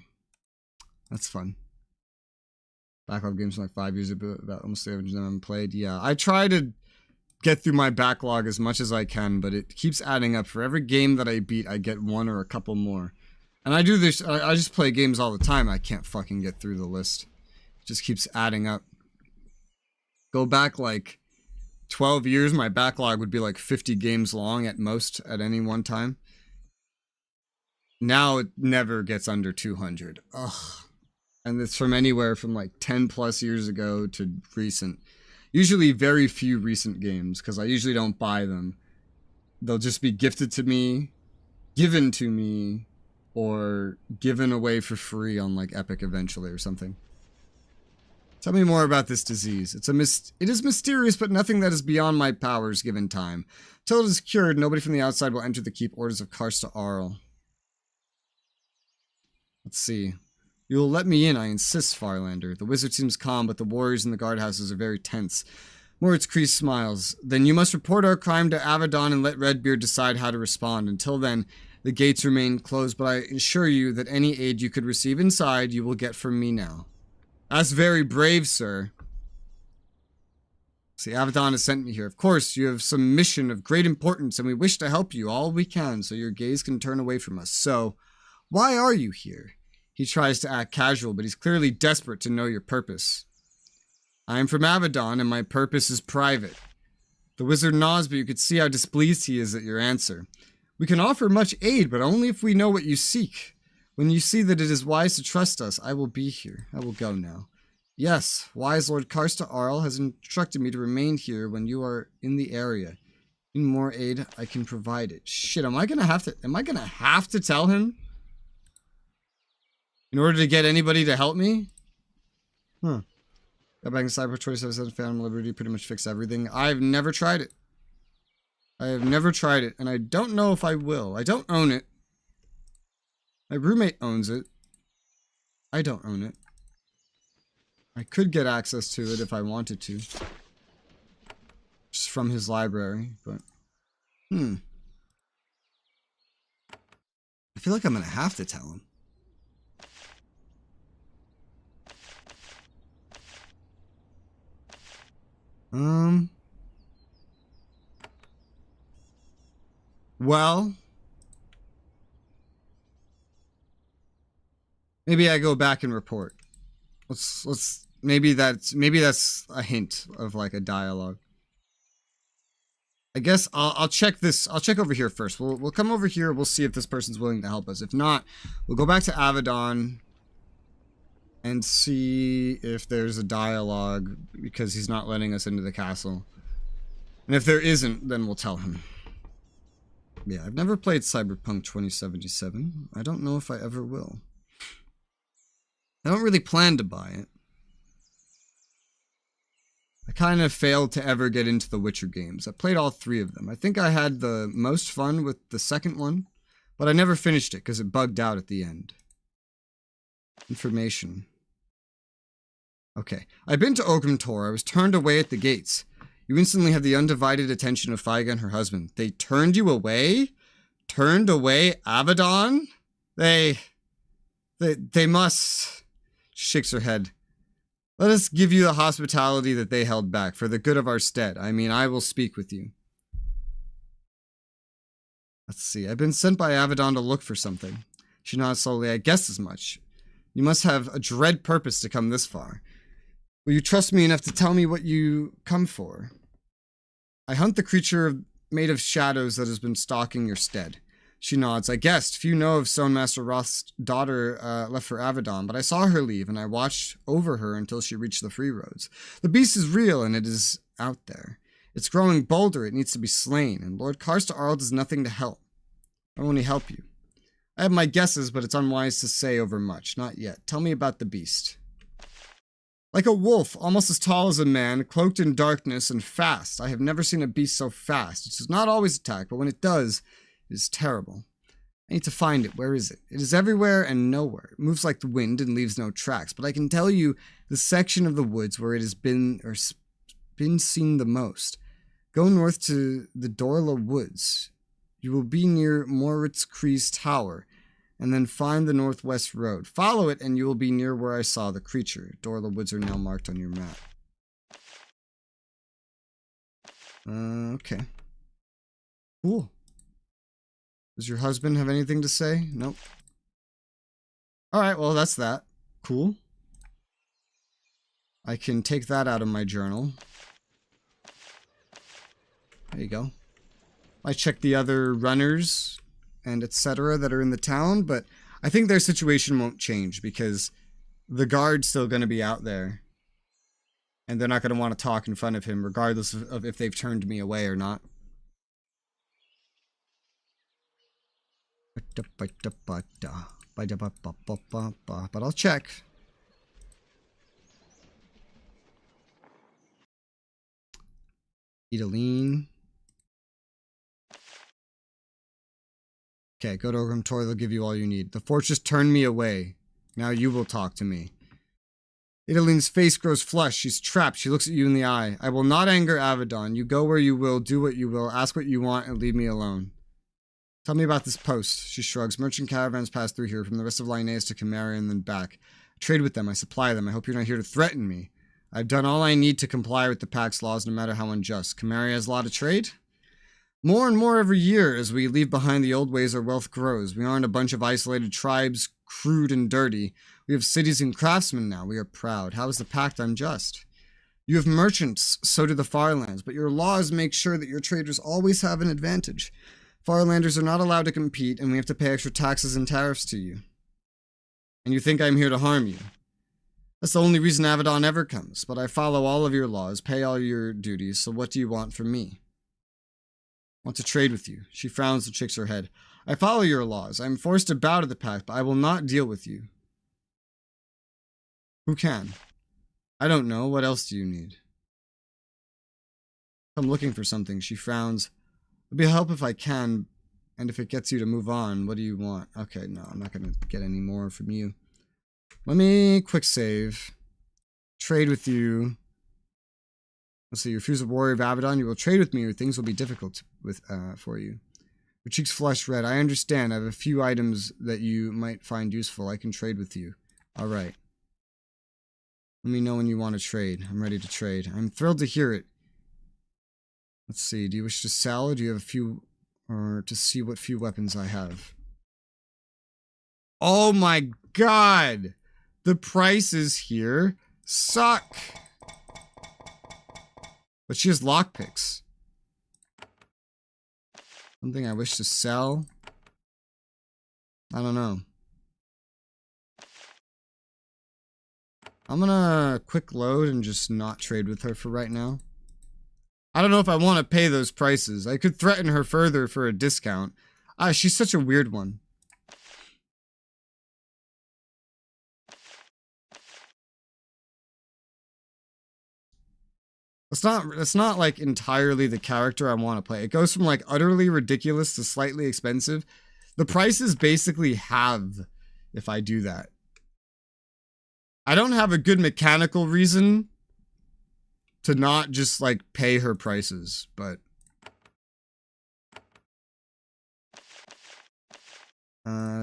that's fun. Backlog games from like 5 years ago, about almost the average of them I haven't played. Yeah, I try to get through my backlog as much as I can, but it keeps adding up. For every game that I beat, I get one or a couple more. And I do this, I just play games all the time. I can't fucking get through the list. It just keeps adding up. Go back like 12 years, my backlog would be like 50 games long at most at any one time. Now it never gets under 200. Ugh. And it's from anywhere from like 10 plus years ago to recent. Usually very few recent games, because I usually don't buy them. They'll just be gifted to me, given to me, or given away for free on like Epic eventually or something. Tell me more about this disease. It is mysterious, but nothing that is beyond my powers given time. Till it is cured, nobody from the outside will enter the keep. Orders of Karsta Arl. Let's see. You will let me in, I insist, Farlander. The wizard seems calm, but the warriors in the guardhouses are very tense. Moritz Kreese smiles. Then you must report our crime to Avadon and let Redbeard decide how to respond. Until then, the gates remain closed, but I assure you that any aid you could receive inside, you will get from me now. That's very brave, sir. See, Avadon has sent me here. Of course, you have some mission of great importance, and we wish to help you all we can, so your gaze can turn away from us. So, why are you here? He tries to act casual, but he's clearly desperate to know your purpose. I am from Avadon, and my purpose is private. The wizard nods, but you could see how displeased he is at your answer. We can offer much aid, but only if we know what you seek. When you see that it is wise to trust us, I will be here. I will go now. Yes, wise Lord Karsta Arl has instructed me to remain here when you are in the area. Any more aid, I can provide it. Shit, am I gonna have to tell him? In order to get anybody to help me? Huh. Got back in Cyber 27, Phantom Liberty, pretty much fixed everything. I've never tried it. I have never tried it, and I don't know if I will. I don't own it. My roommate owns it. I don't own it. I could get access to it if I wanted to. Just from his library, but... I feel like I'm gonna have to tell him. Well, maybe I go back and report. Maybe that's a hint of like a dialogue. I guess I'll check this. I'll check over here first. We'll come over here. We'll see if this person's willing to help us. If not, we'll go back to Avadon and see if there's a dialogue, because he's not letting us into the castle. And if there isn't, then we'll tell him. Yeah, I've never played Cyberpunk 2077. I don't know if I ever will. I don't really plan to buy it. I kind of failed to ever get into the Witcher games. I played all 3 of them. I think I had the most fun with the second one, but I never finished it because it bugged out at the end. Information. Okay. I've been to Ogrim. I was turned away at the gates. You instantly had the undivided attention of Faiga and her husband. They turned you away? Turned away Avadon? They must... She shakes her head. Let us give you the hospitality that they held back, for the good of our stead. I mean, I will speak with you. Let's see. I've been sent by Avadon to look for something. She nods slowly. I guessed as much. You must have a dread purpose to come this far. Will you trust me enough to tell me what you come for? I hunt the creature made of shadows that has been stalking your stead. She nods. I guessed. Few know of Stonemaster Roth's daughter left for Avadon, but I saw her leave, and I watched over her until she reached the free roads. The beast is real, and it is out there. It's growing bolder. It needs to be slain, and Lord Karsta Arl does nothing to help. I only help you. I have my guesses, but it's unwise to say over much. Not yet. Tell me about the beast. Like a wolf, almost as tall as a man, cloaked in darkness and fast. I have never seen a beast so fast. It does not always attack, but when it does, it is terrible. I need to find it. Where is it? It is everywhere and nowhere. It moves like the wind and leaves no tracks, but I can tell you the section of the woods where it has been seen the most. Go north to the Dorla Woods. You will be near Moritz Kreese Tower, and then find the northwest road. Follow it, and you will be near where I saw the creature. Door of the woods are now marked on your map. Okay. Cool. Does your husband have anything to say? Nope. Alright, well, that's that. Cool. I can take that out of my journal. There you go. I check the other runners and etc. that are in the town, but I think their situation won't change because the guard's still going to be out there. And they're not going to want to talk in front of him, regardless of if they've turned me away or not. But I'll check. Edaline. Okay, go to Ogrim Tor, they'll give you all you need. The fortress turned me away. Now you will talk to me. Idaline's face grows flushed. She's trapped. She looks at you in the eye. I will not anger Avadon. You go where you will, do what you will, ask what you want, and leave me alone. Tell me about this post. She shrugs. Merchant caravans pass through here from the rest of Linnaeus to Konglomerat and then back. I trade with them. I supply them. I hope you're not here to threaten me. I've done all I need to comply with the Pact's laws, no matter how unjust. Konglomerat has a lot of trade? More and more every year, as we leave behind the old ways, our wealth grows. We aren't a bunch of isolated tribes, crude and dirty. We have cities and craftsmen now. We are proud. How is the Pact unjust? You have merchants, so do the Farlands, but your laws make sure that your traders always have an advantage. Farlanders are not allowed to compete, and we have to pay extra taxes and tariffs to you. And you think I'm here to harm you? That's the only reason Avadon ever comes, but I follow all of your laws, pay all your duties, so what do you want from me? I want to trade with you. She frowns and shakes her head. I follow your laws. I am forced to bow to the Pact, but I will not deal with you. Who can? I don't know. What else do you need? I'm looking for something. She frowns. It'll be a help if I can, and if it gets you to move on. What do you want? Okay, no, I'm not going to get any more from you. Let me quick save. Trade with you. Let's see, you refuse a warrior of Avadon. You will trade with me or things will be difficult for you. Your cheeks flush red. I understand. I have a few items that you might find useful. I can trade with you. Alright. Let me know when you want to trade. I'm ready to trade. I'm thrilled to hear it. Let's see. Do you wish to sell or do you have a few... or to see what few weapons I have? Oh my god! The prices here suck! But she has lockpicks. Something I wish to sell? I don't know. I'm gonna quick load and just not trade with her for right now. I don't know if I want to pay those prices. I could threaten her further for a discount. She's such a weird one. It's not like entirely the character I want to play. It goes from like utterly ridiculous to slightly expensive. The prices basically halve if I do that. I don't have a good mechanical reason to not just like pay her prices, but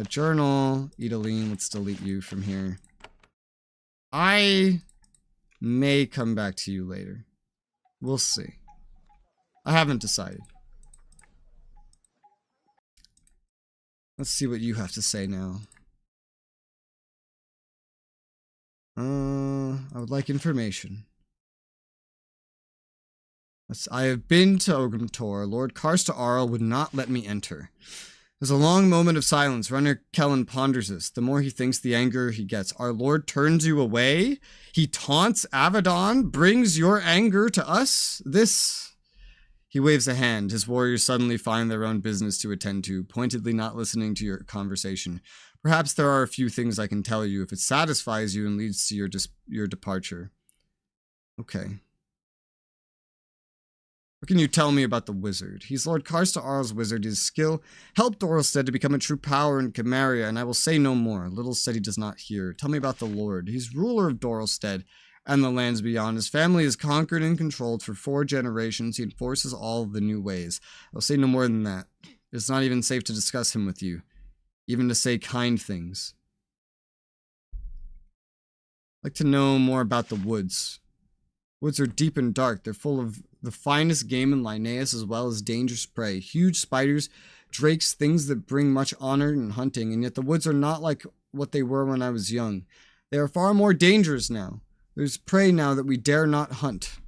journal, Edaline, let's delete you from here. I may come back to you later. We'll see. I haven't decided. Let's see what you have to say now. I would like information. I have been to Ogrim Tor. Lord Karsta Arl would not let me enter. There's a long moment of silence. Runner Kellen ponders this. The more he thinks, the angrier he gets. Our Lord turns you away? He taunts Avadon? Brings your anger to us? This... He waves a hand. His warriors suddenly find their own business to attend to, pointedly not listening to your conversation. Perhaps there are a few things I can tell you if it satisfies you and leads to your departure. Okay. What can you tell me about the wizard? He's Lord Karsta Arl's wizard. His skill helped Doralstead to become a true power in Konglomerat, and I will say no more. Little said he does not hear. Tell me about the Lord. He's ruler of Doralstead and the lands beyond. His family is conquered and controlled for 4 generations. He enforces all of the new ways. I'll say no more than that. It's not even safe to discuss him with you. even to say kind things. I'd like to know more about the woods. Woods are deep and dark. They're full of the finest game in Linnaeus as well as dangerous prey. Huge spiders, drakes, things that bring much honor in hunting, and yet the woods are not like what they were when I was young. They are far more dangerous now. There's prey now that we dare not hunt.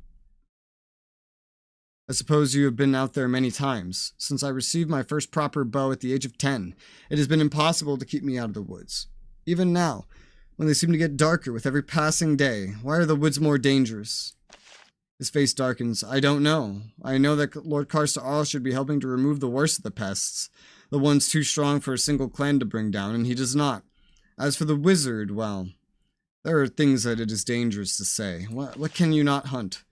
I suppose you have been out there many times. Since I received my first proper bow at the age of 10, it has been impossible to keep me out of the woods. Even now, when they seem to get darker with every passing day, why are the woods more dangerous? His face darkens. I don't know. I know that Lord Karsta should be helping to remove the worst of the pests, the ones too strong for a single clan to bring down, and he does not. As for the wizard, well, there are things that it is dangerous to say. What can you not hunt?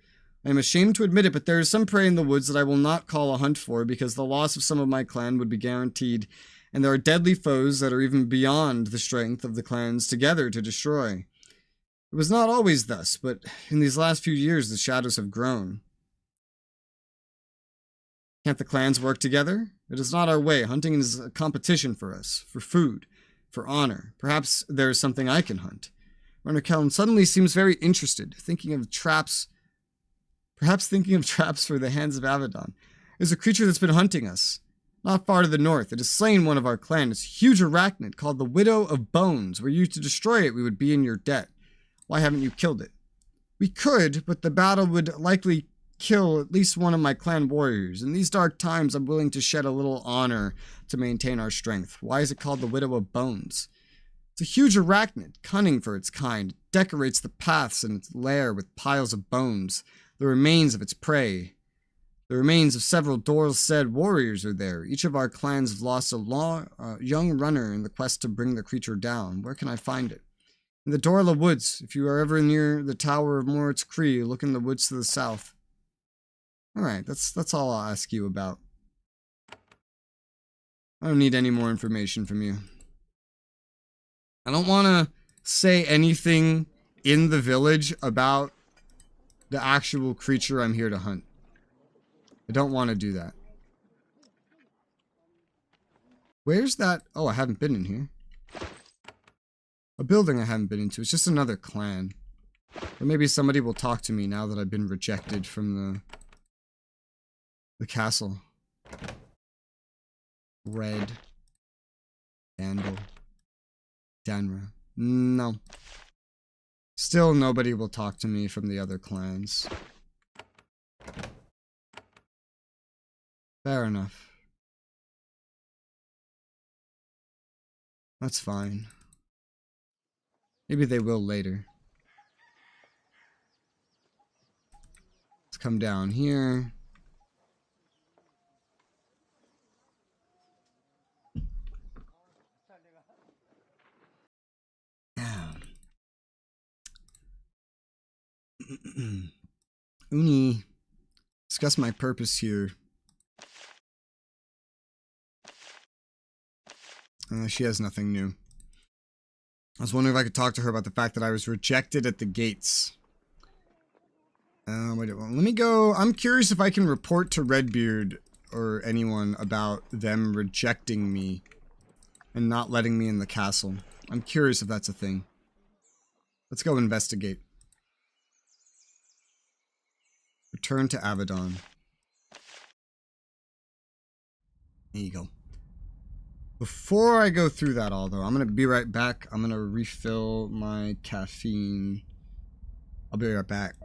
I am ashamed to admit it, but there is some prey in the woods that I will not call a hunt for, because the loss of some of my clan would be guaranteed, and there are deadly foes that are even beyond the strength of the clans together to destroy. It was not always thus, but in these last few years the shadows have grown. Can't the clans work together? It is not our way. Hunting is a competition for us, for food, for honor. Perhaps there is something I can hunt. Runner Kelm suddenly seems very interested, thinking of traps for the hands of Avadon. There's a creature that's been hunting us. Not far to the north. It has slain one of our clan. It's a huge arachnid called the Widow of Bones. Were you to destroy it, we would be in your debt. Why haven't you killed it? We could, but the battle would likely kill at least one of my clan warriors. In these dark times, I'm willing to shed a little honor to maintain our strength. Why is it called the Widow of Bones? It's a huge arachnid, cunning for its kind. It decorates the paths in its lair with piles of bones, the remains of its prey. The remains of several Dorlstead warriors are there. Each of our clans have lost a young runner in the quest to bring the creature down. Where can I find it? In the Dorla Woods. If you are ever near the Tower of Moritz Cree, look in the woods to the south. Alright, that's all I'll ask you about. I don't need any more information from you. I don't want to say anything in the village about the actual creature I'm here to hunt. I don't want to do that. Where's that? Oh, I haven't been in here. A building I haven't been into. It's just another clan. But maybe somebody will talk to me now that I've been rejected from the castle. Red. Vandal. Danra. No. Still nobody will talk to me from the other clans. Fair enough. That's fine. Maybe they will later. Let's come down here. Uni, discuss my purpose here. She has nothing new. I was wondering if I could talk to her about the fact that I was rejected at the gates. Wait, let me go. I'm curious if I can report to Redbeard or anyone about them rejecting me and not letting me in the castle. I'm curious if that's a thing. Let's go investigate. Return to Avadon. There you go. Before I go through that all, though, I'm going to be right back. I'm going to refill my caffeine. I'll be right back.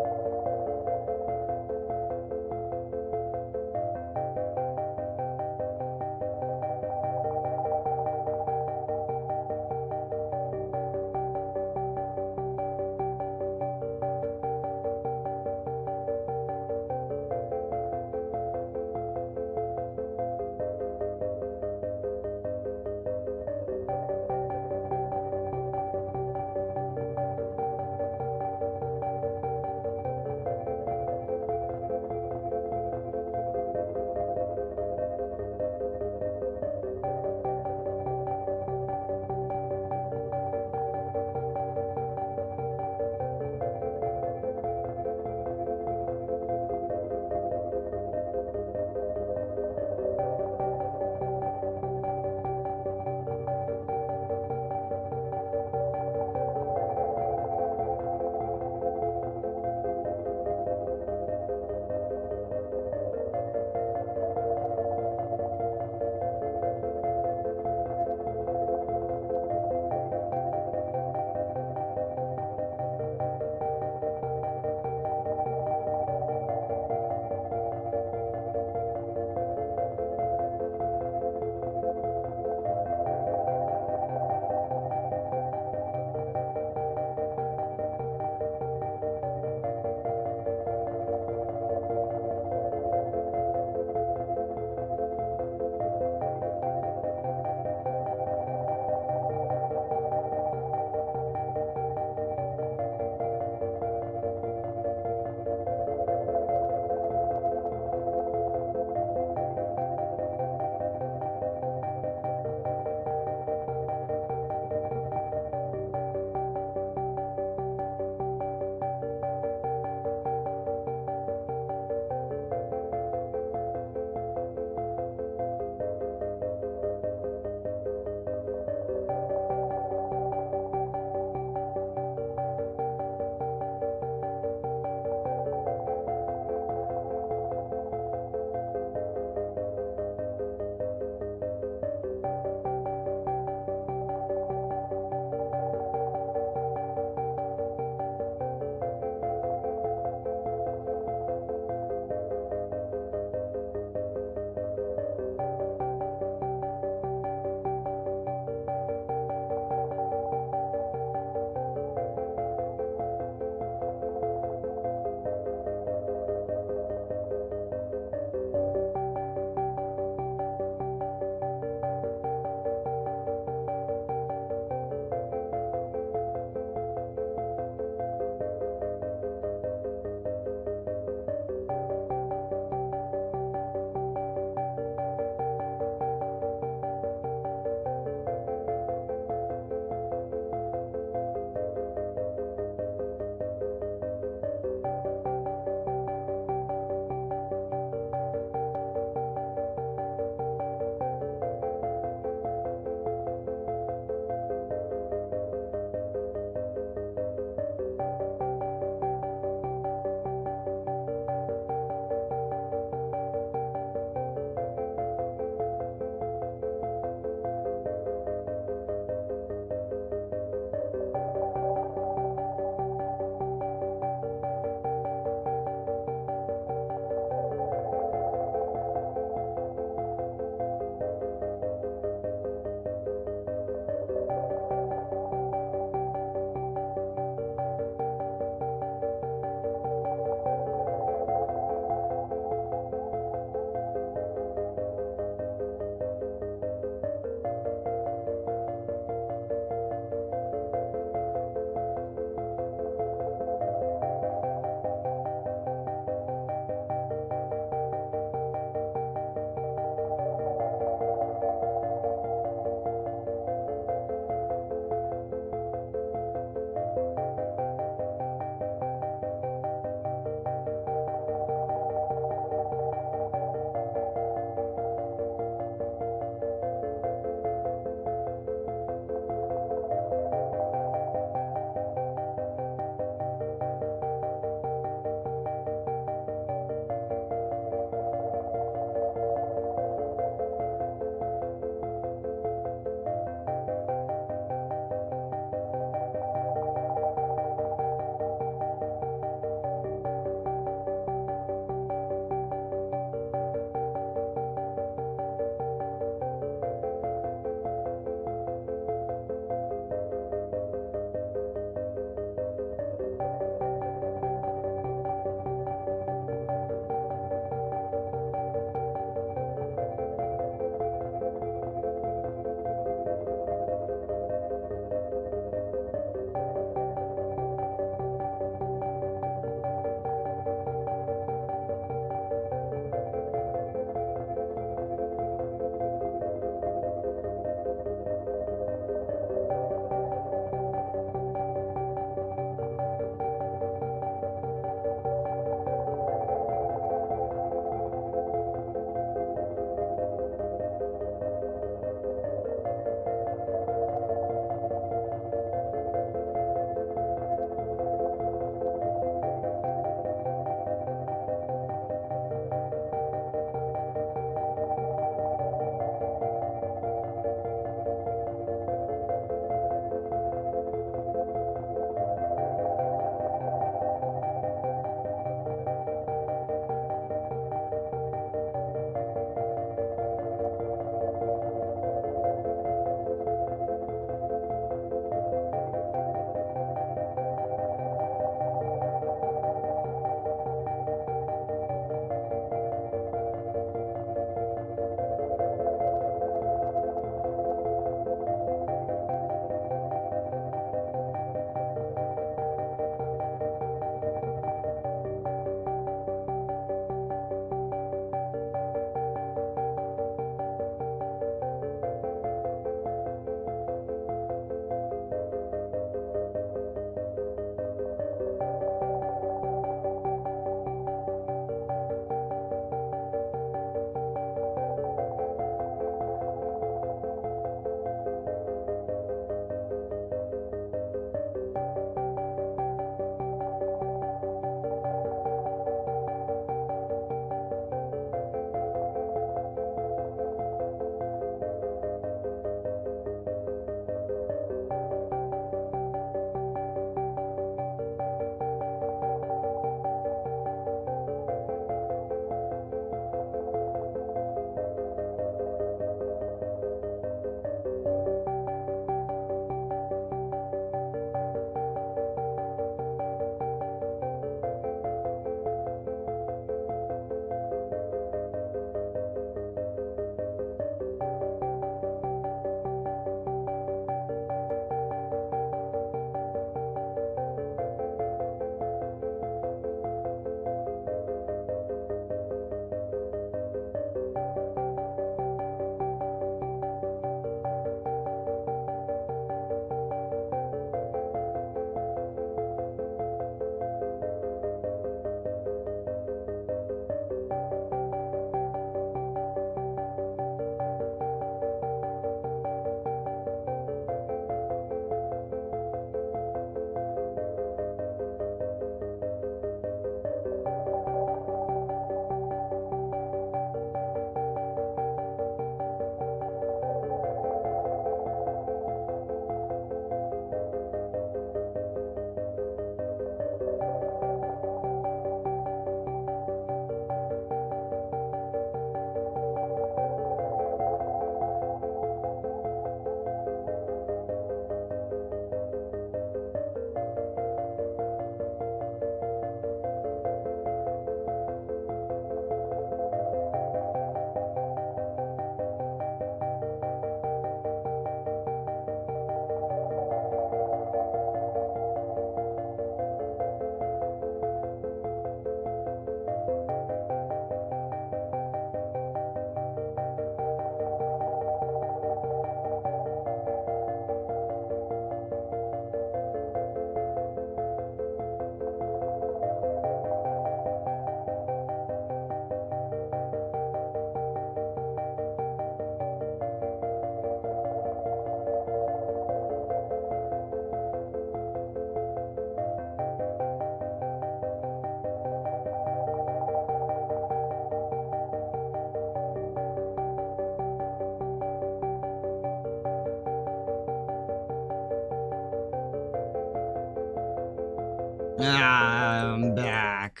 I'm back.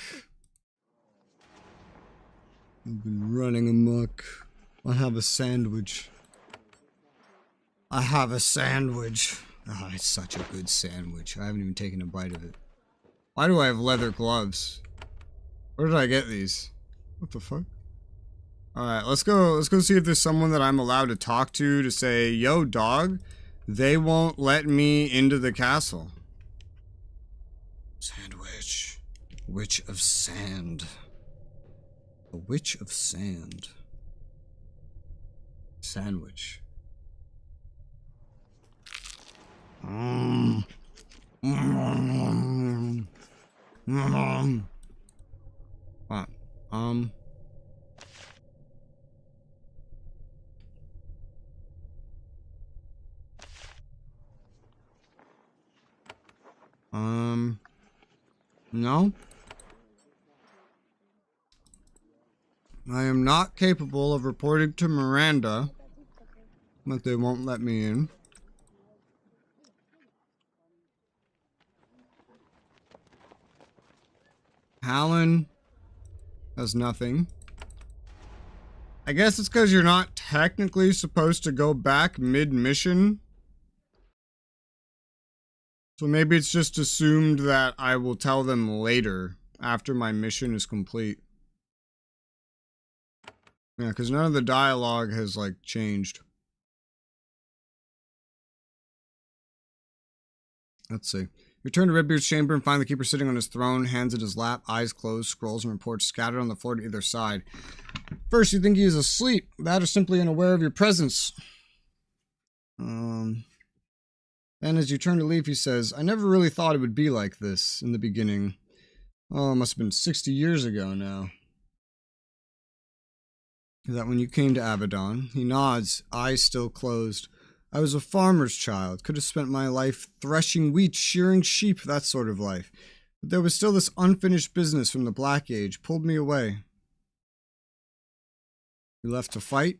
I've been running amok. I have a sandwich. I have a sandwich. Oh, it's such a good sandwich. I haven't even taken a bite of it. Why do I have leather gloves? Where did I get these? What the fuck? Alright, let's go see if there's someone that I'm allowed to talk to say, yo, dog, they won't let me into the castle. Sandwich. Witch of sand. A witch of sand. Sandwich. What? No. I am not capable of reporting to Miranda that they won't let me in. Hallen has nothing. I guess it's because you're not technically supposed to go back mid-mission. So maybe it's just assumed that I will tell them later, after my mission is complete. Yeah, because none of the dialogue has, like, changed. Let's see. Return to Redbeard's chamber and find the keeper sitting on his throne, hands at his lap, eyes closed, scrolls and reports scattered on the floor to either side. First, you think he is asleep. That is simply unaware of your presence. Then as you turn to leave, he says, I never really thought it would be like this in the beginning. Oh, it must have been 60 years ago now. Is that when you came to Avadon? He nods, eyes still closed. I was a farmer's child, could have spent my life threshing wheat, shearing sheep, that sort of life. But there was still this unfinished business from the Black Age, pulled me away. You left to fight?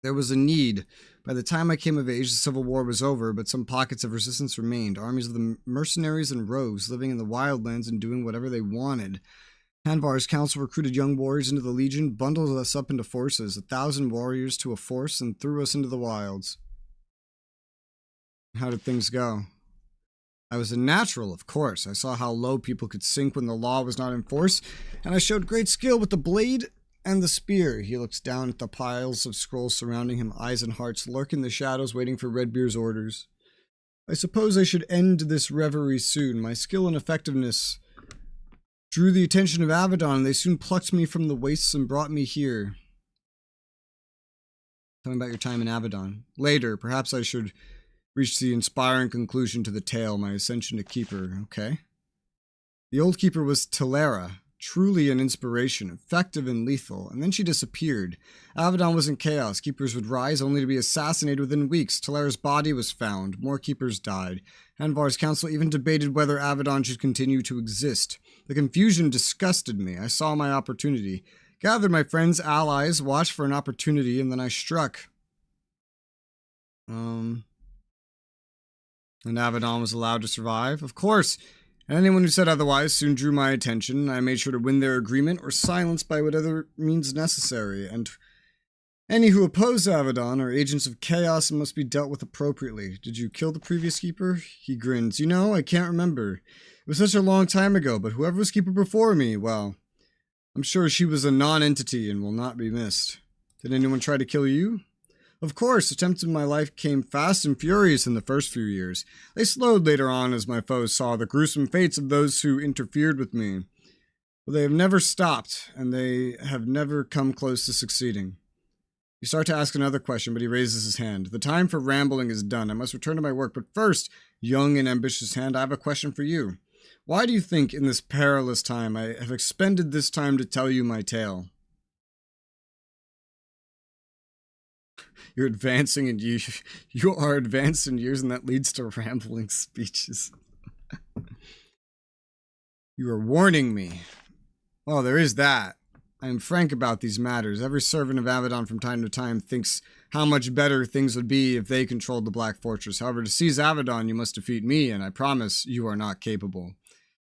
There was a need. By the time I came of age, the Civil War was over, but some pockets of resistance remained. Armies of the mercenaries and rogues living in the wildlands and doing whatever they wanted. Hanvar's council recruited young warriors into the Legion, bundled us up into forces, 1,000 warriors to a force, and threw us into the wilds. How did things go? I was a natural, of course. I saw how low people could sink when the law was not in force, and I showed great skill with the blade and the spear. He looks down at the piles of scrolls surrounding him, eyes and hearts lurk in the shadows waiting for Redbeard's orders. I suppose I should end this reverie soon. My skill and effectiveness drew the attention of Avadon, and they soon plucked me from the wastes and brought me here. Tell me about your time in Avadon. Later, perhaps I should reach the inspiring conclusion to the tale, my ascension to Keeper. Okay. The old Keeper was Telera. Truly an inspiration, effective and lethal, and then she disappeared. Avadon was in chaos. Keepers would rise only to be assassinated within weeks. Telera's body was found. More keepers died. Hanvar's council even debated whether Avadon should continue to exist. The confusion disgusted me. I saw my opportunity. Gathered my friends, allies, watched for an opportunity, and then I struck. And Avadon was allowed to survive? Of course! And anyone who said otherwise soon drew my attention. I made sure to win their agreement or silence by whatever means necessary, and any who oppose Avadon are agents of chaos and must be dealt with appropriately. Did you kill the previous keeper? He grins. You know, I can't remember. It was such a long time ago, but whoever was keeper before me, well, I'm sure she was a non-entity and will not be missed. Did anyone try to kill you? Of course, attempts in my life came fast and furious in the first few years. They slowed later on as my foes saw the gruesome fates of those who interfered with me. But they have never stopped, and they have never come close to succeeding. You start to ask another question, but he raises his hand. The time for rambling is done. I must return to my work, but first, young and ambitious hand, I have a question for you. Why do you think in this perilous time I have expended this time to tell you my tale? You're advancing in years. You are advanced in years, and that leads to rambling speeches. You are warning me. Oh, there is that. I am frank about these matters. Every servant of Avadon from time to time thinks how much better things would be if they controlled the Black Fortress. However, to seize Avadon, you must defeat me, and I promise you are not capable.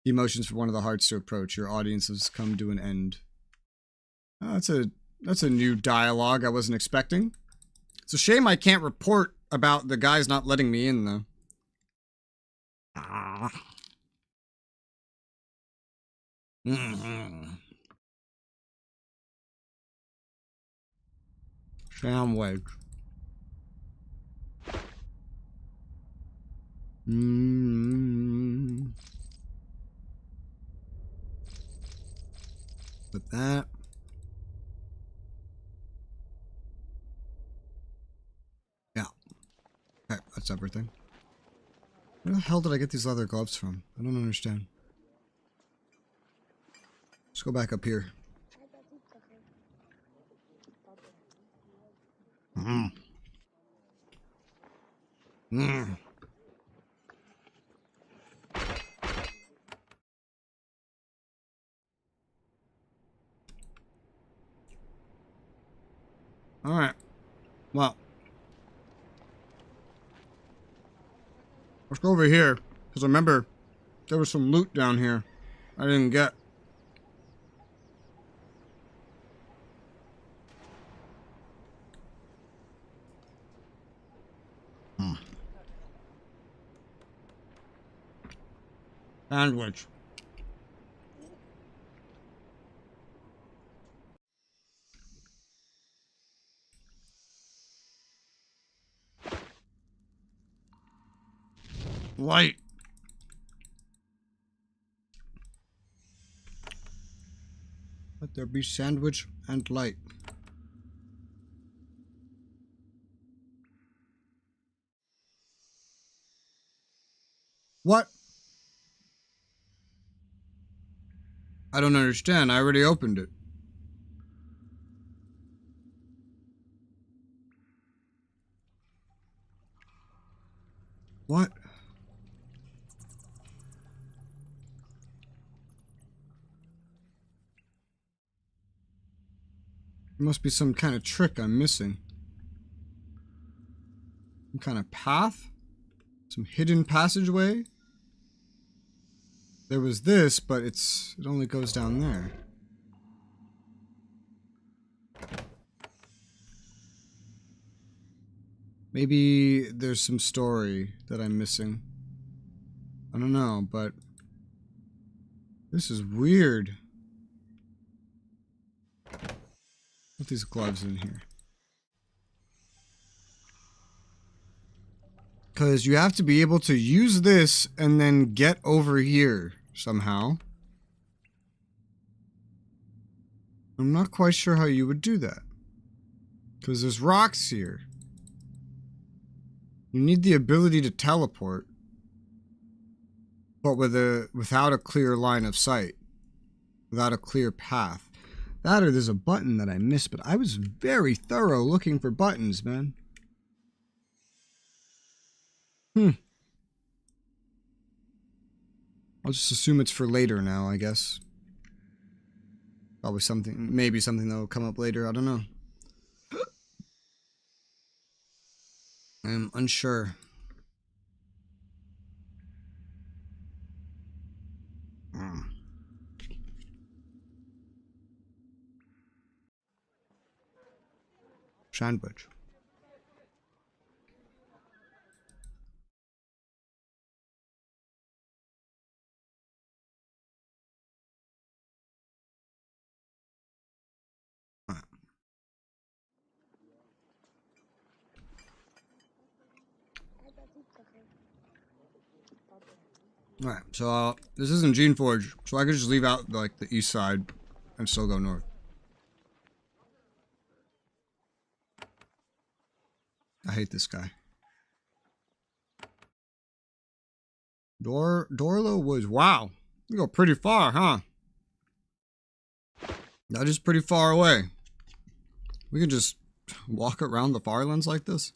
He motions for one of the hearts to approach. Your audience has come to an end. Oh, that's a new dialogue I wasn't expecting. It's a shame I can't report about the guys not letting me in, though. Ah. Sandwich. Put that. Yeah. Okay, that's everything. Where the hell did I get these leather gloves from? I don't understand. Let's go back up here. Alright. Well. Let's go over here. Because remember, there was some loot down here I didn't get. Sandwich. Light. Let there be sandwich and light. What? I don't understand. I already opened it. What? There must be some kind of trick I'm missing. Some kind of path? Some hidden passageway? There was this, but it only goes down there. Maybe there's some story that I'm missing. I don't know, but this is weird. Put these gloves in here. Because you have to be able to use this and then get over here somehow. I'm not quite sure how you would do that. Because there's rocks here. You need the ability to teleport. But without a clear line of sight. Without a clear path. That or there's a button that I missed, but I was very thorough looking for buttons, man. I'll just assume it's for later now, I guess. Probably something, maybe something that will come up later, I don't know. I'm unsure. Sandwich. Alright, so this isn't Gene Forge, so I could just leave out like the east side and still go north. I hate this guy. Dorlo Woods. Wow. You go pretty far, huh? That is pretty far away. We could just walk around the Farlands like this.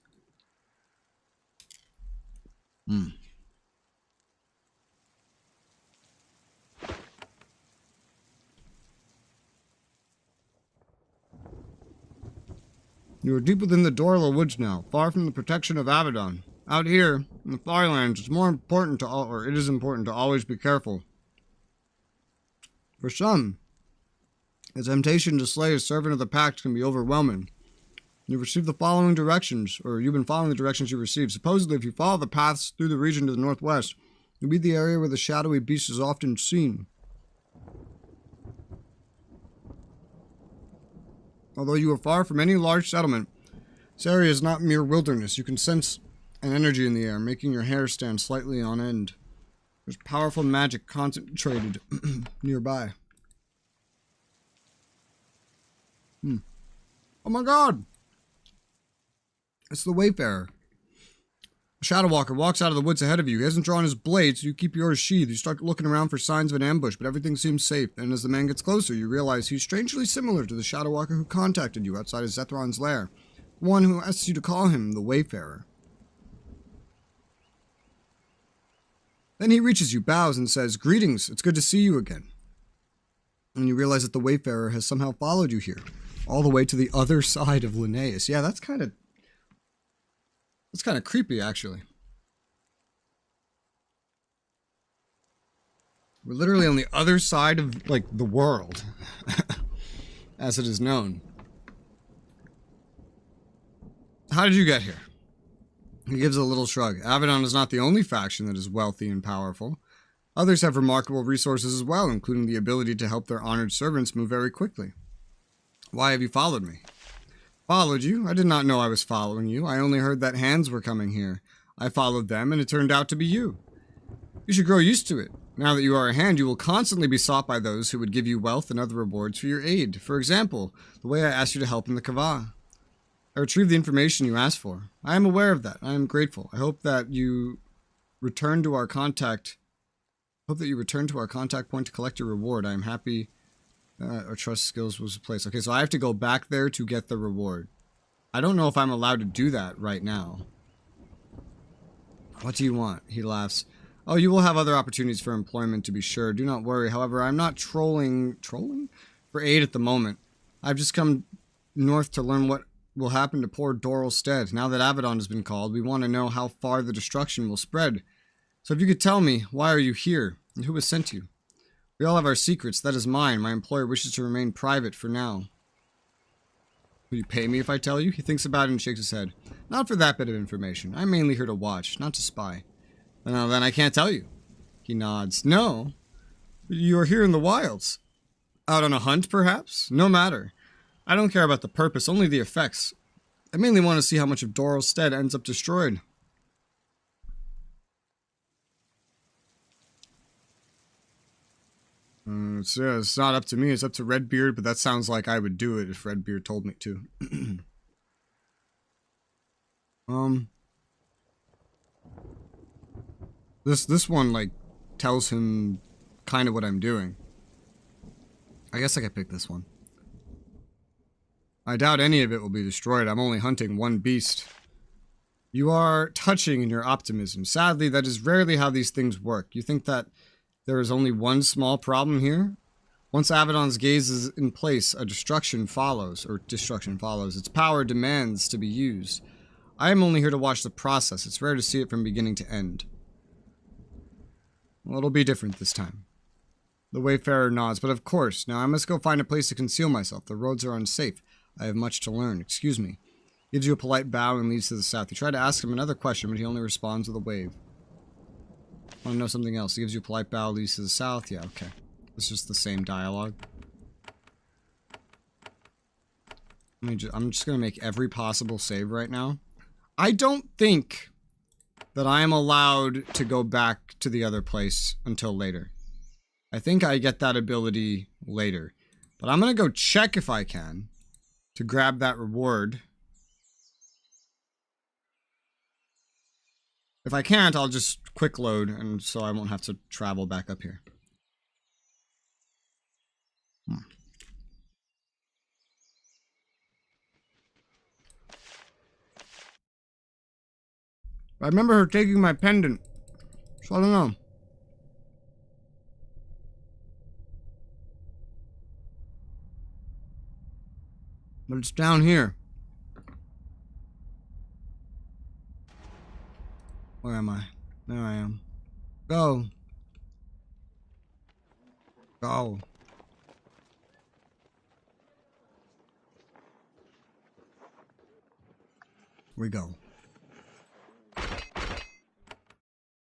You are deep within the Dorla woods now, far from the protection of Avadon. Out here, in the Farlands, it's more important to it is important to always be careful. For some, the temptation to slay a servant of the Pact can be overwhelming. You've received the following directions, or you've been following the directions you received. Supposedly, if you follow the paths through the region to the northwest, you'll be the area where the shadowy beast is often seen. Although you are far from any large settlement, this area is not mere wilderness. You can sense an energy in the air, making your hair stand slightly on end. There's powerful magic concentrated nearby. Oh my god! It's the Wayfarer. A Shadow Walker walks out of the woods ahead of you. He hasn't drawn his blade, so you keep yours sheathed. You start looking around for signs of an ambush, but everything seems safe. And as the man gets closer, you realize he's strangely similar to the Shadow Walker who contacted you outside of Zethron's lair. One who asks you to call him the Wayfarer. Then he reaches you, bows, and says, "Greetings, it's good to see you again." And you realize that the Wayfarer has somehow followed you here, all the way to the other side of Linnaeus. Yeah, that's kind of creepy, actually. We're literally on the other side of, like, the world, as it is known. How did you get here? He gives a little shrug. Avadon is not the only faction that is wealthy and powerful. Others have remarkable resources as well, including the ability to help their honored servants move very quickly. Why have you followed me? Followed you? I did not know I was following you. I only heard that hands were coming here. I followed them, and it turned out to be you. You should grow used to it. Now that you are a hand, you will constantly be sought by those who would give you wealth and other rewards for your aid. For example, the way I asked you to help in the Kava. I retrieved the information you asked for. I am aware of that. I am grateful. I hope that you return to our contact. Point to collect your reward. I am happy our trust skills was replaced. Okay, so I have to go back there to get the reward. I don't know if I'm allowed to do that right now. What do you want? He laughs. Oh, you will have other opportunities for employment, to be sure. Do not worry. However, I'm not trolling for aid at the moment. I've just come north to learn what will happen to poor Doralstead. Now that Avadon has been called, we want to know how far the destruction will spread. So if you could tell me, why are you here? And who has sent you? We all have our secrets. That is mine. My employer wishes to remain private for now. Will you pay me if I tell you? He thinks about it and shakes his head. Not for that bit of information. I'm mainly here to watch, not to spy. Well, then I can't tell you. He nods. No. You are here in the wilds. Out on a hunt, perhaps? No matter. I don't care about the purpose, only the effects. I mainly want to see how much of Doralstead ends up destroyed. It's not up to me, it's up to Redbeard, but that sounds like I would do it if Redbeard told me to. This one, like, tells him kind of what I'm doing. I guess I could pick this one. I doubt any of it will be destroyed. I'm only hunting one beast. You are touching in your optimism. Sadly, that is rarely how these things work. You think that there is only one small problem here? Once Avadon's gaze is in place, destruction follows. Its power demands to be used. I am only here to watch the process. It's rare to see it from beginning to end. Well, it'll be different this time. The Wayfarer nods, but of course. Now I must go find a place to conceal myself. The roads are unsafe. I have much to learn. Excuse me. Gives you a polite bow and leads to the south. You try to ask him another question, but he only responds with a wave. Want to know something else? He gives you a polite bow, leads to the south. Yeah, okay. It's just the same dialogue. I'm just going to make every possible save right now. I don't think that I am allowed to go back to the other place until later. I think I get that ability later. But I'm going to go check if I can to grab that reward. If I can't, I'll just quick load, and so I won't have to travel back up here. I remember her taking my pendant, so I don't know. But it's down here. Where am I? There I am. Go. Go. We go.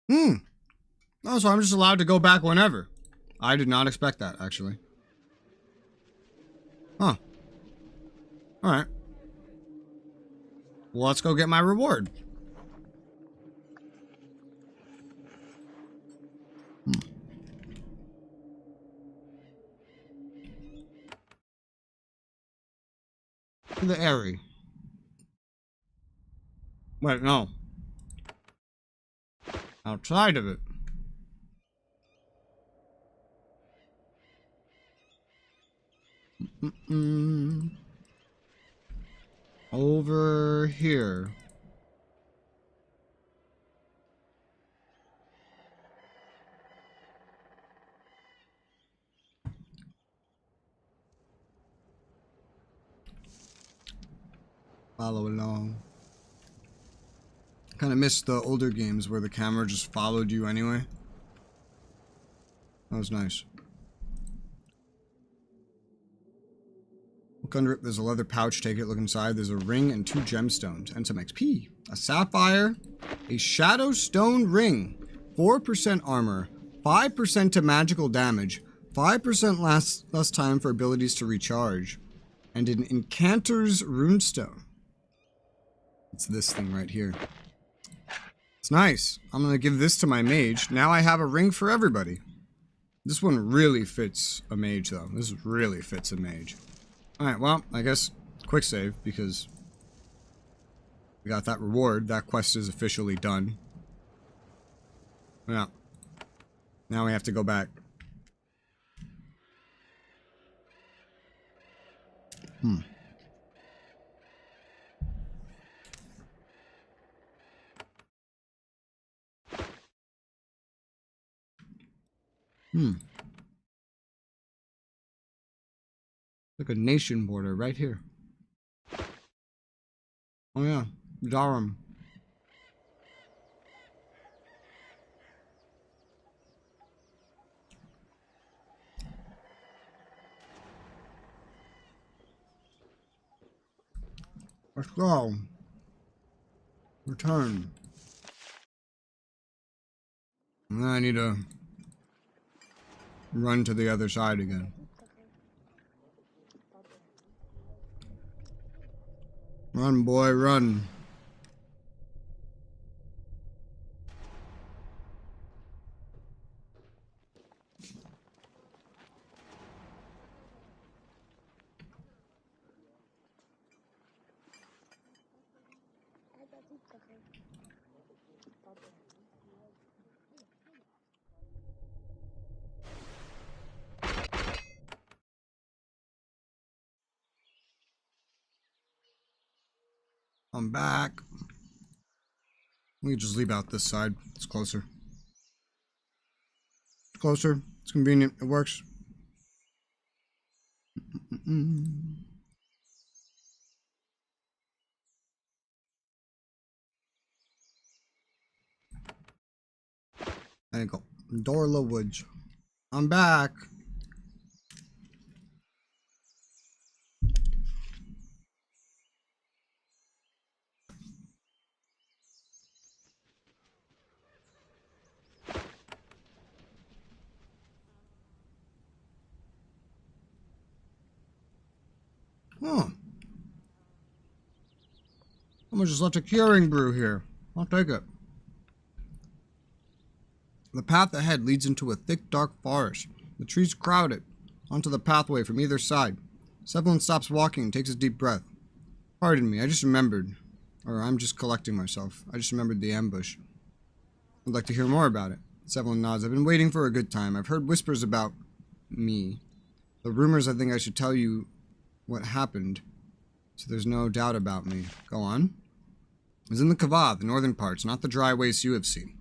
Oh, so I'm just allowed to go back whenever. I did not expect that, actually. Huh. Alright. Well, let's go get my reward. The Airy. Wait, no. Outside of it. Over here. Follow along. Kind of missed the older games where the camera just followed you anyway. That was nice. Look under it. There's a leather pouch. Take it. Look inside. There's a ring and 2 gemstones and some XP. A sapphire. A shadow stone ring. 4% armor. 5% to magical damage. 5% less time for abilities to recharge. And an Incanter's runestone. It's this thing right here. It's nice. I'm going to give this to my mage. Now I have a ring for everybody. This one really fits a mage, though. This really fits a mage. Alright, well, I guess quick save, because we got that reward. That quest is officially done. Yeah. Now we have to go back. Like a nation border right here. Oh yeah, Durham. Let's go. Return. And then I need to run to the other side again. Run, boy, run. I'm back. We can just leave out this side. It's closer. It's closer. It's convenient. It works. There you go. Dorla Woods. I'm back. Oh. Someone just left a curing brew here. I'll take it. The path ahead leads into a thick, dark forest. The trees crowd it onto the pathway from either side. Sevlin stops walking and takes a deep breath. Pardon me, I just remembered. Or I'm just collecting myself. I just remembered the ambush. I'd like to hear more about it. Sevlin nods. I've been waiting for a good time. I've heard whispers about me. The rumors, I think I should tell you what happened, so there's no doubt about me. Go on. It was in the Kava, the northern parts, not the dry wastes you have seen.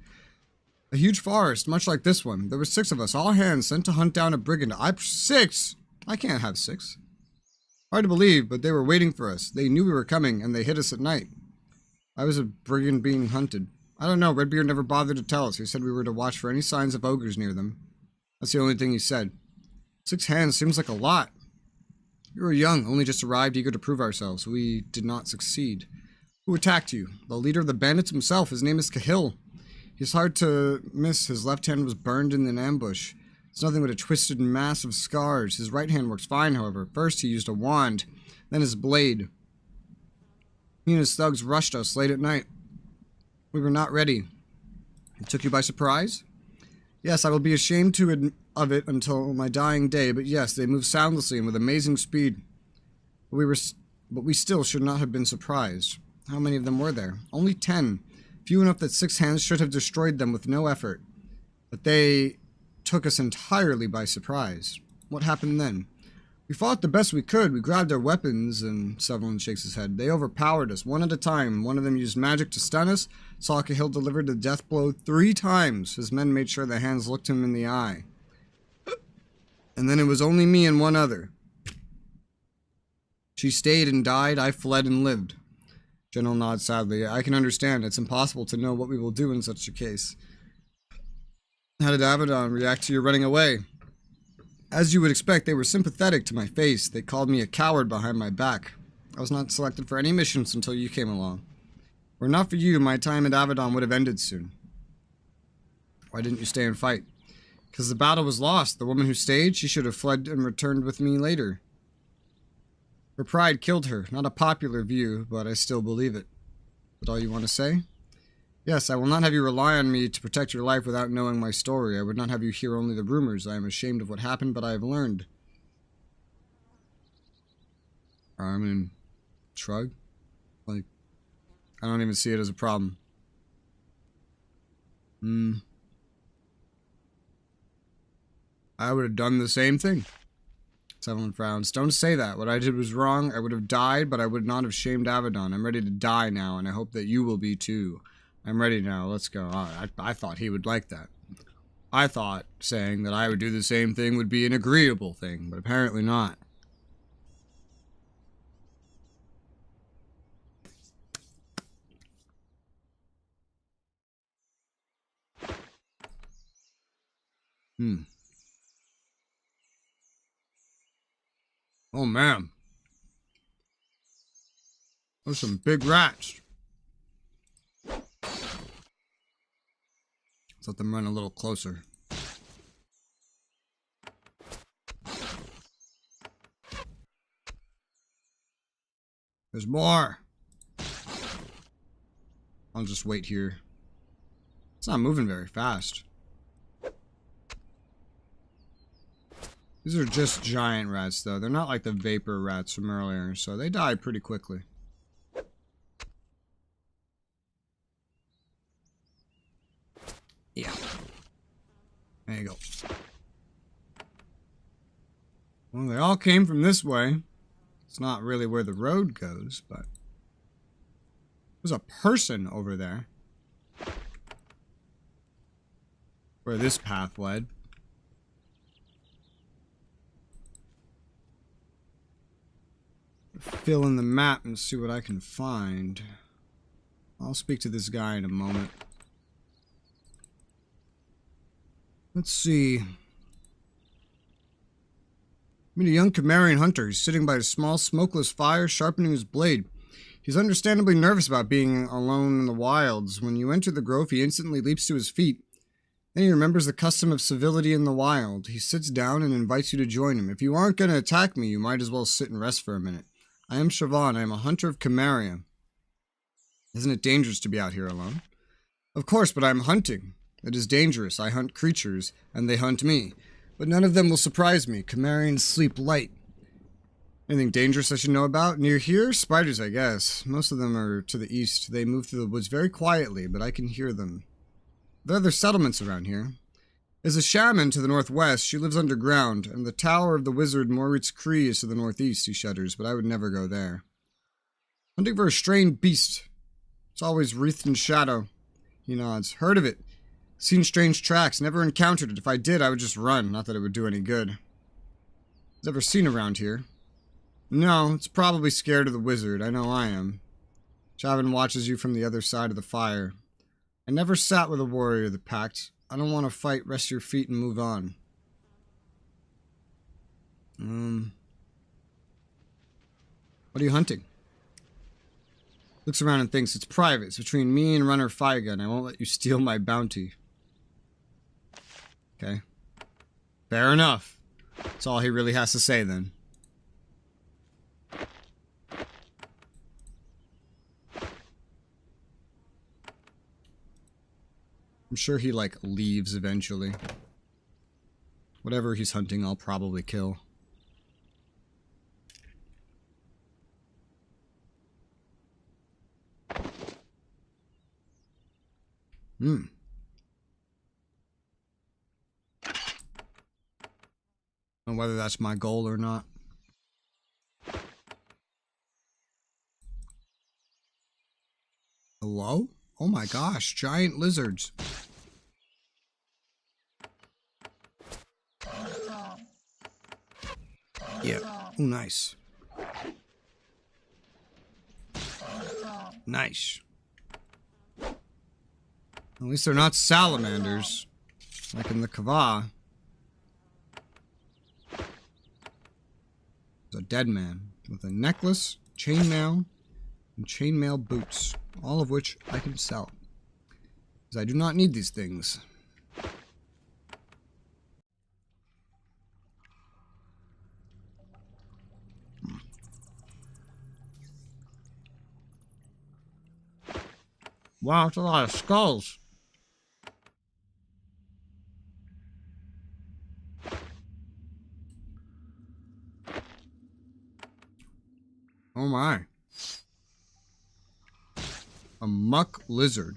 A huge forest, much like this one. There were 6 of us, all hands, sent to hunt down a brigand. 6? I can't have 6. Hard to believe, but they were waiting for us. They knew we were coming, and they hit us at night. I was a brigand being hunted. I don't know. Redbeard never bothered to tell us. He said we were to watch for any signs of ogres near them. That's the only thing he said. 6 hands seems like a lot. We were young, only just arrived, eager to prove ourselves. We did not succeed. Who attacked you? The leader of the bandits himself. His name is Cahill. He's hard to miss. His left hand was burned in an ambush. It's nothing but a twisted mass of scars. His right hand works fine, however. First he used a wand, then his blade. He and his thugs rushed us late at night. We were not ready. It took you by surprise? Yes, I will be ashamed of it until my dying day, but yes, they moved soundlessly and with amazing speed. But we still should not have been surprised. How many of them were there? Only 10. Few enough that 6 hands should have destroyed them with no effort. But they took us entirely by surprise. What happened then? We fought the best we could. We grabbed our weapons, and Sutherland shakes his head. They overpowered us, one at a time. One of them used magic to stun us. Saw Cahill delivered the death blow 3 times. His men made sure the hands looked him in the eye. And then it was only me and one other. She stayed and died. I fled and lived. General nods sadly. I can understand. It's impossible to know what we will do in such a case. How did Avadon react to your running away? As you would expect, they were sympathetic to my face. They called me a coward behind my back. I was not selected for any missions until you came along. Were it not for you, my time at Avadon would have ended soon. Why didn't you stay and fight? Because the battle was lost. The woman who stayed, she should have fled and returned with me later. Her pride killed her. Not a popular view, but I still believe it. Is that all you want to say? Yes, I will not have you rely on me to protect your life without knowing my story. I would not have you hear only the rumors. I am ashamed of what happened, but I have learned. Shrug? Like, I don't even see it as a problem. I would have done the same thing. Sutherland frowns. Don't say that. What I did was wrong. I would have died, but I would not have shamed Avadon. I'm ready to die now, and I hope that you will be too. I'm ready now. Let's go. I thought he would like that. I thought saying that I would do the same thing would be an agreeable thing, but apparently not. Oh, man. Those are some big rats. Let's let them run a little closer. There's more. I'll just wait here. It's not moving very fast. These are just giant rats, though. They're not like the vapor rats from earlier, so they die pretty quickly. Yeah. There you go. Well, they all came from this way. It's not really where the road goes, but... There's a person over there. Where this path led. Fill in the map and see what I can find. I'll speak to this guy in a moment. Let's see. Meet a young Konglomerat hunter. He's sitting by a small smokeless fire, sharpening his blade. He's understandably nervous about being alone in the wilds. When you enter the grove, he instantly leaps to his feet. Then he remembers the custom of civility in the wild. He sits down and invites you to join him. If you aren't going to attack me, you might as well sit and rest for a minute. I am Siobhan. I am a hunter of Konglomerat. Isn't it dangerous to be out here alone? Of course, but I am hunting. It is dangerous. I hunt creatures, and they hunt me. But none of them will surprise me. Konglomerats sleep light. Anything dangerous I should know about? Near here? Spiders, I guess. Most of them are to the east. They move through the woods very quietly, but I can hear them. There are other settlements around here. There's a shaman to the northwest. She lives underground, and the tower of the wizard Moritz Cree is to the northeast. He shudders, but I would never go there. Hunting for a strange beast. It's always wreathed in shadow. He nods. Heard of it. Seen strange tracks. Never encountered it. If I did, I would just run. Not that it would do any good. Is ever seen around here? No, it's probably scared of the wizard. I know I am. Chavin watches you from the other side of the fire. I never sat with a warrior of the pact. I don't want to fight, rest your feet and move on. What are you hunting? Looks around and thinks, it's private. It's between me and Runner Firegun. I won't let you steal my bounty. Okay. Fair enough. That's all he really has to say then. I'm sure he, like, leaves eventually. Whatever he's hunting, I'll probably kill. Hmm. And whether that's my goal or not. Hello? Oh my gosh, giant lizards. Yeah. Oh, nice. Nice. At least they're not salamanders, like in the Kava. There's a dead man with a necklace, chainmail, and chainmail boots, all of which I can sell. Because I do not need these things. Wow, that's a lot of skulls. Oh my. A muck lizard.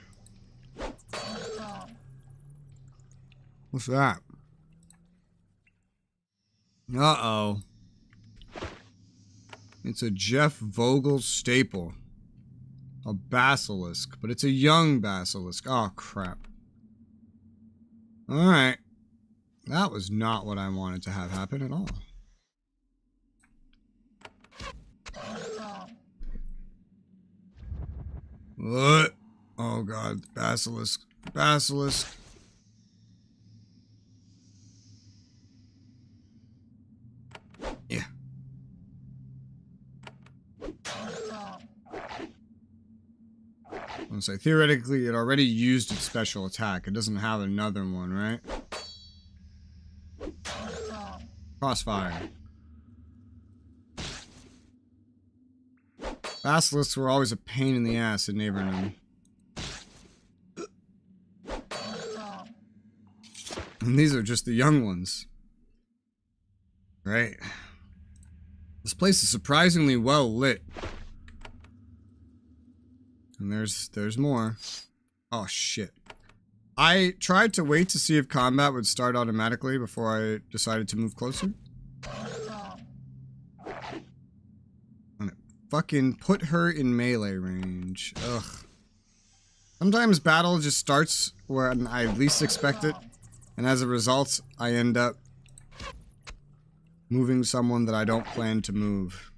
What's that? Uh-oh. It's a Jeff Vogel staple. A basilisk, but it's a young basilisk. Oh, crap. Alright. That was not what I wanted to have happen at all. What? Oh god, basilisk. Basilisk. Yeah. I'm gonna say, theoretically, it already used its special attack. It doesn't have another one, right? Crossfire. Basilisks were always a pain in the ass in Neighborhood. And these are just the young ones. Right. This place is surprisingly well lit. And there's more. Oh shit. I tried to wait to see if combat would start automatically before I decided to move closer. And it fucking put her in melee range. Ugh. Sometimes battle just starts when I least expect it, and as a result, I end up moving someone that I don't plan to move.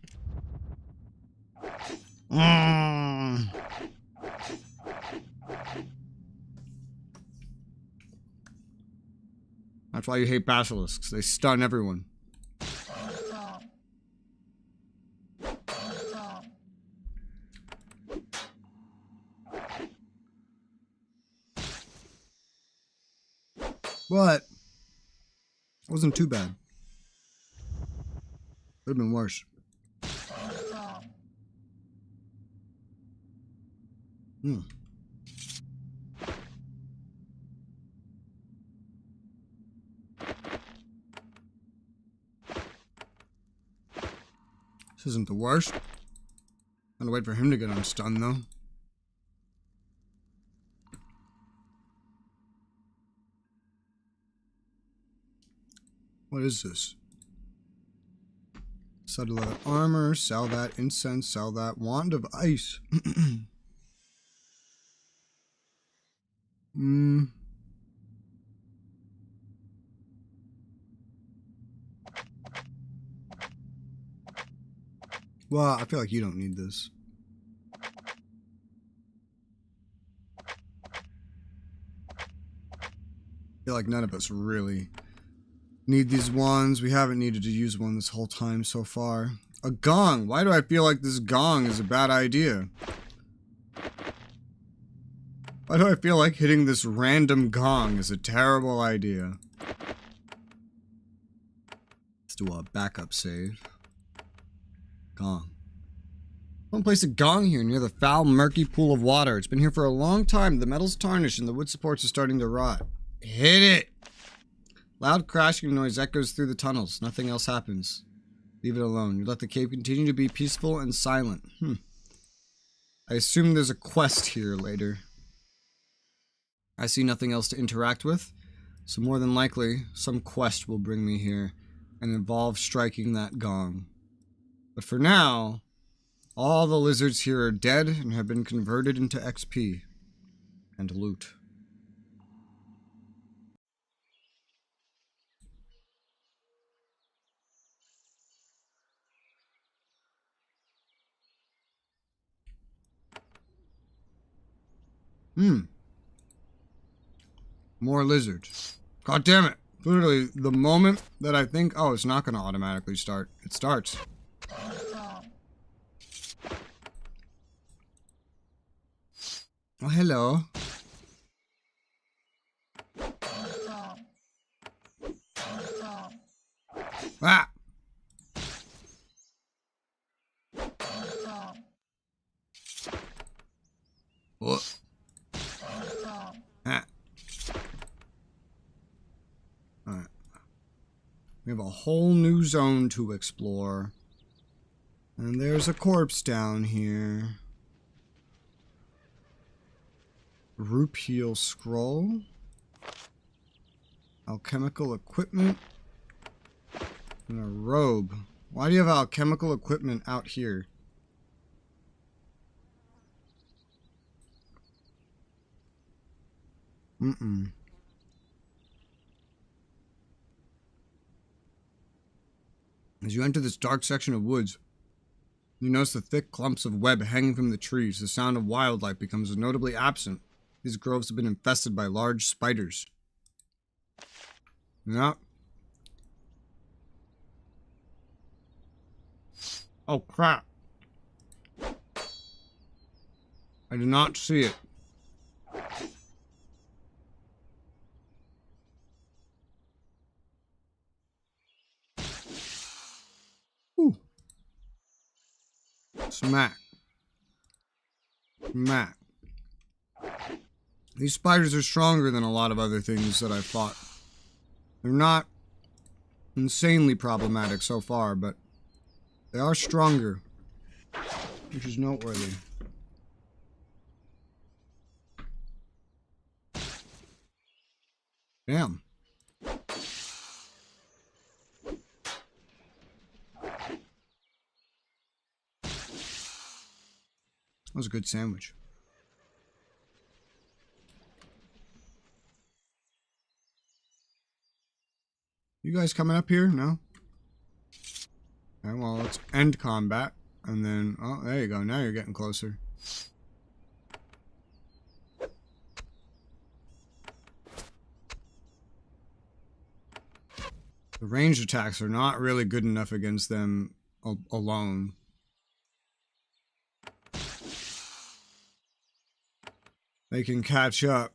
That's why you hate basilisks. They stun everyone. But it wasn't too bad. Could have been worse. This isn't the worst. Gotta wait for him to get unstunned, though. What is this? Sell leather armor, sell that incense, sell that wand of ice. Well, I feel like you don't need this. feel like none of us really need these wands. We haven't needed to use one this whole time so far. A gong. Why do I feel like this gong is a bad idea? Why do I feel like hitting this random gong is a terrible idea? Let's do a backup save. Gong. Someone placed a gong here near the foul, murky pool of water. It's been here for a long time. The metal's tarnished and the wood supports are starting to rot. Hit it! Loud crashing noise echoes through the tunnels. Nothing else happens. Leave it alone. You let the cave continue to be peaceful and silent. I assume there's a quest here later. I see nothing else to interact with, so more than likely, some quest will bring me here and involve striking that gong. But for now, all the lizards here are dead and have been converted into XP and loot. More lizards. God damn it. Literally, the moment that I think, oh, it's not going to automatically start, it starts. Oh, hello. Ah! What? Ah. Alright. We have a whole new zone to explore. And there's a corpse down here. Rupiel scroll. Alchemical equipment. And a robe. Why do you have alchemical equipment out here? As you enter this dark section of woods, you notice the thick clumps of web hanging from the trees. The sound of wildlife becomes notably absent. These groves have been infested by large spiders. Yep. Oh, crap. I did not see it. Ooh. Smack. Smack. These spiders are stronger than a lot of other things that I've fought. They're not insanely problematic so far, but they are stronger, which is noteworthy. Damn. That was a good sandwich. You guys coming up here? No? Okay, well, let's end combat. And then, oh, there you go. Now you're getting closer. The ranged attacks are not really good enough against them alone. They can catch up.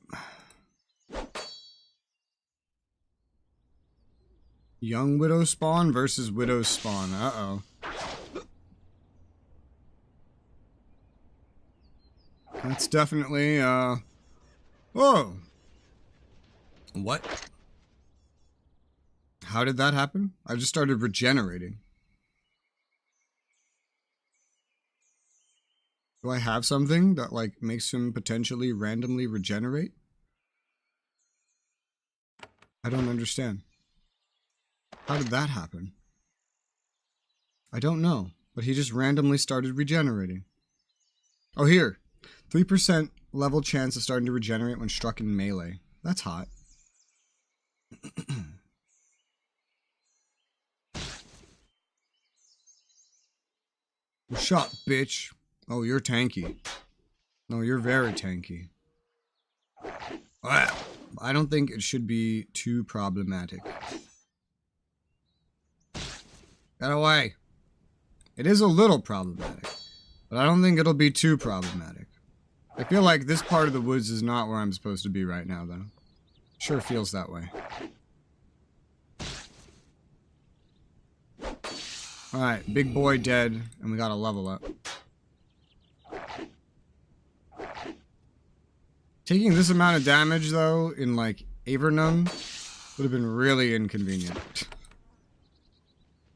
Young widow spawn versus widow spawn. Uh-oh. That's definitely, whoa! What? How did that happen? I just started regenerating. Do I have something that, like, makes him potentially randomly regenerate? I don't understand. How did that happen? I don't know, but he just randomly started regenerating. Oh, here. 3% level chance of starting to regenerate when struck in melee. That's hot. Shot, bitch. Oh, you're tanky. No, you're very tanky. Ah. I don't think it should be too problematic. Get away. It is a little problematic, but I don't think it'll be too problematic. I feel like this part of the woods is not where I'm supposed to be right now, though. Sure feels that way. Alright, big boy dead, and we gotta level up. Taking this amount of damage, though, in, like, Avadon, would have been really inconvenient.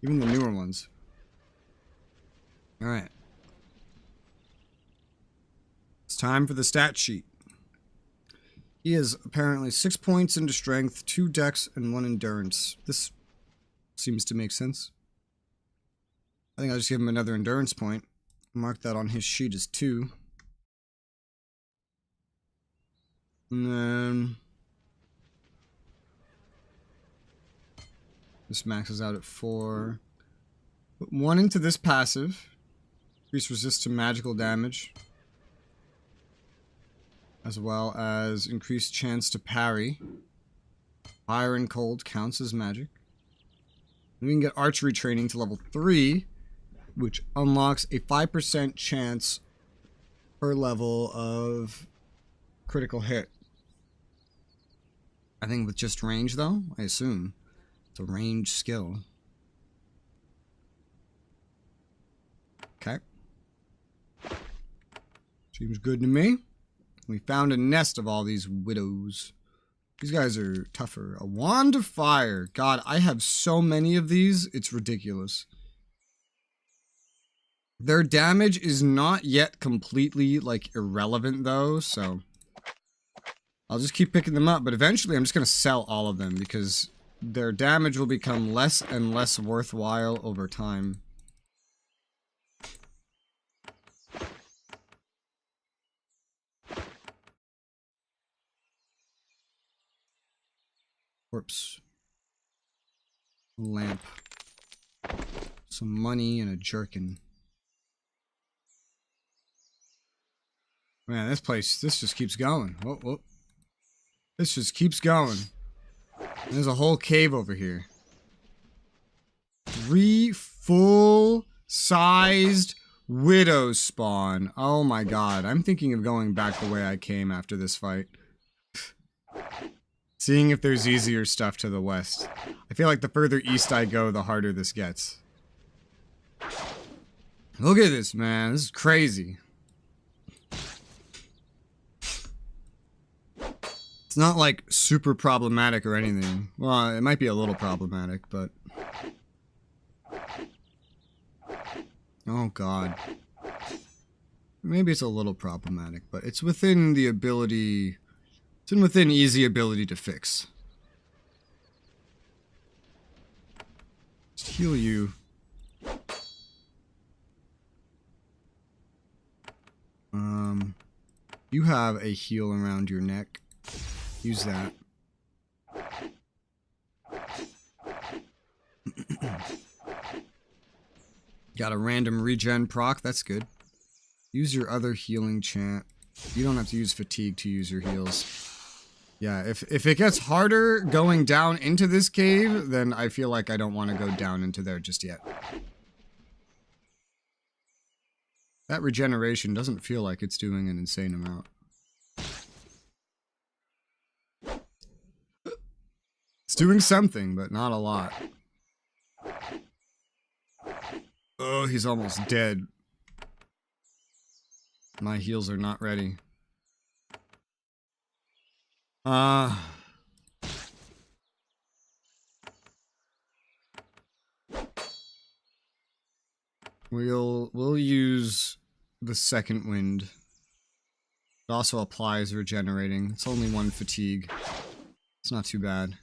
Even the newer ones. Alright. It's time for the stat sheet. He has apparently 6 points into strength, 2 dex, and 1 endurance. This seems to make sense. I think I'll just give him another endurance point. Mark that on his sheet as 2. And then this maxes out at 4. Put 1 into this passive. Increase resist to magical damage. As well as increased chance to parry. Fire and cold counts as magic. And we can get archery training to level 3, which unlocks a 5% chance per level of critical hit. I think with just range, though, I assume. It's a range skill. Okay. Seems good to me. We found a nest of all these widows. These guys are tougher. A wand of fire. God, I have so many of these. It's ridiculous. Their damage is not yet completely, like, irrelevant, though, so I'll just keep picking them up, but eventually I'm just going to sell all of them because their damage will become less and less worthwhile over time. Corpse. Lamp. Some money and a jerkin. Man, this just keeps going. Whoa, whoa. This just keeps going. There's a whole cave over here. 3 full-sized widows spawn. Oh my god. I'm thinking of going back the way I came after this fight. Seeing if there's easier stuff to the west. I feel like the further east I go, the harder this gets. Look at this, man. This is crazy. It's not like super problematic or anything. Well, it might be a little problematic, but... Oh god. Maybe it's a little problematic, but it's within the ability... It's within easy ability to fix. Just heal you. You have a heal around your neck. Use that. Got a random regen proc, that's good. Use your other healing chant. You don't have to use fatigue to use your heals. Yeah, if it gets harder going down into this cave, then I feel like I don't want to go down into there just yet. That regeneration doesn't feel like it's doing an insane amount. It's doing something, but not a lot. Oh, he's almost dead. My heals are not ready. We'll use the second wind. It also applies regenerating. It's only 1 fatigue. It's not too bad.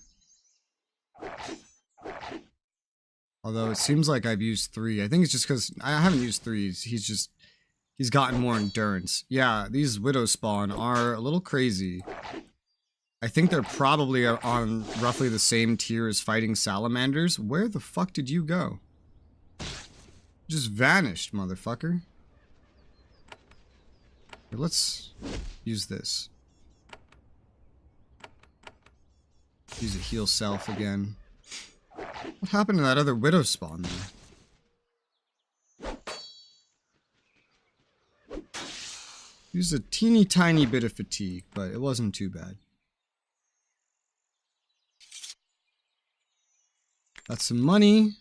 Although it seems like I've used 3. I think it's just because I haven't used 3. He's gotten more endurance. Yeah, these widow spawn are a little crazy. I think they're probably on roughly the same tier as fighting salamanders. Where the fuck did you go? Just vanished, motherfucker. Here, let's use this. Use a heal self again. What happened to that other widow spawn there? Used a teeny tiny bit of fatigue, but it wasn't too bad. Got some money.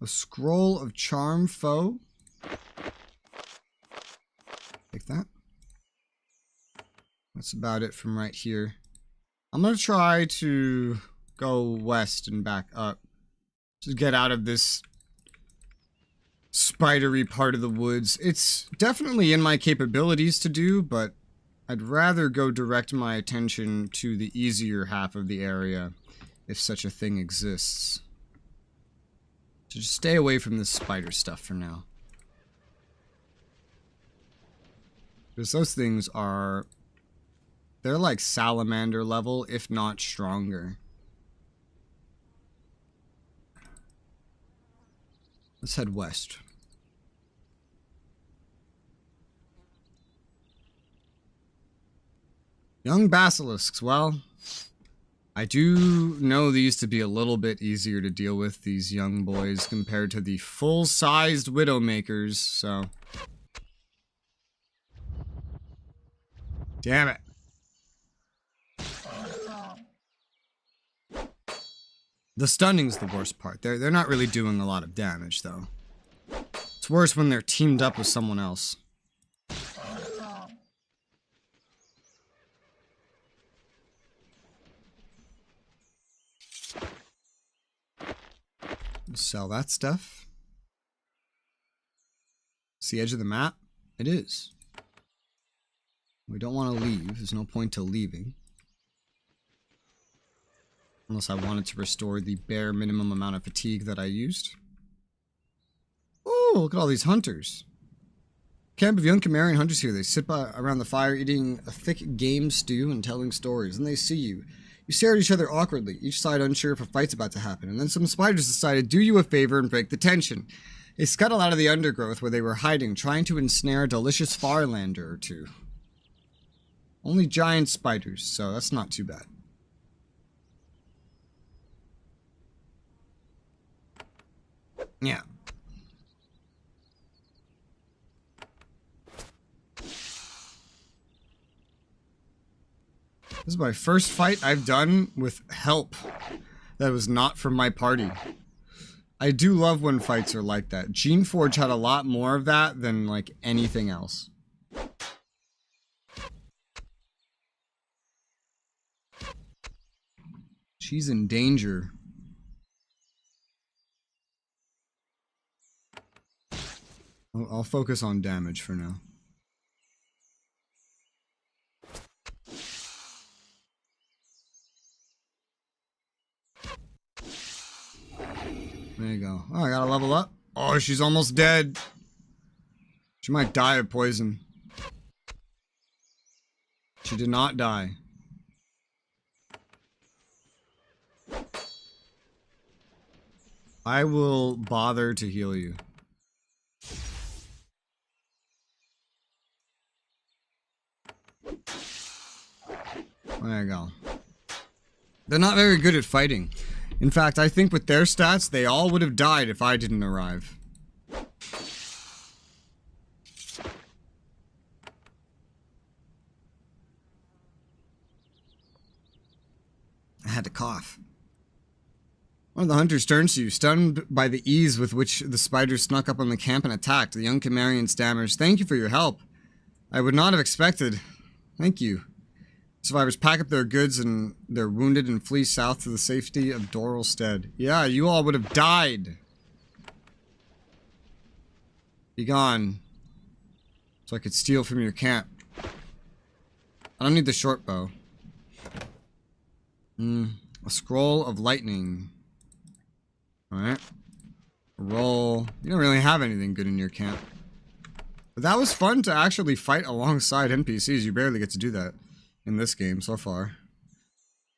A scroll of charm foe. Take that. That's about it from right here. I'm gonna try to go west and back up to get out of this spidery part of the woods. It's definitely in my capabilities to do, but I'd rather go direct my attention to the easier half of the area, if such a thing exists. So just stay away from this spider stuff for now. Because those things are... they're like salamander level, if not stronger. Let's head west. Young basilisks, well, I do know these to be a little bit easier to deal with, these young boys, compared to the full-sized widowmakers, so... Damn it. The stunning's the worst part. They're not really doing a lot of damage, though. It's worse when they're teamed up with someone else. Sell that stuff. It's the edge of the map? It is. We don't want to leave. There's no point to leaving. Unless I wanted to restore the bare minimum amount of fatigue that I used. Oh, look at all these hunters. Camp of young Konglomerat hunters here. They sit around the fire eating a thick game stew and telling stories. And they see you. You stare at each other awkwardly, each side unsure if a fight's about to happen. And then some spiders decide to do you a favor and break the tension. They scuttle out of the undergrowth where they were hiding, trying to ensnare a delicious farlander or two. Only giant spiders, so that's not too bad. Yeah. This is my first fight I've done with help that was not from my party. I do love when fights are like that. Geneforge had a lot more of that than like anything else. She's in danger. I'll focus on damage for now. There you go. Oh, I gotta level up. Oh, she's almost dead. She might die of poison. She did not die. I will bother to heal you. There you go. They're not very good at fighting. In fact, I think with their stats, they all would have died if I didn't arrive. I had to cough. One of the hunters turns to you, stunned by the ease with which the spiders snuck up on the camp and attacked. The young Konglomerat stammers, "Thank you for your help. I would not have expected. Thank you." Survivors pack up their goods and they're wounded and flee south to the safety of Doralstead. Yeah, you all would have died. Be gone. So I could steal from your camp. I don't need the short bow. A scroll of lightning. Alright. Roll. You don't really have anything good in your camp. But that was fun to actually fight alongside NPCs. You barely get to do that in this game so far.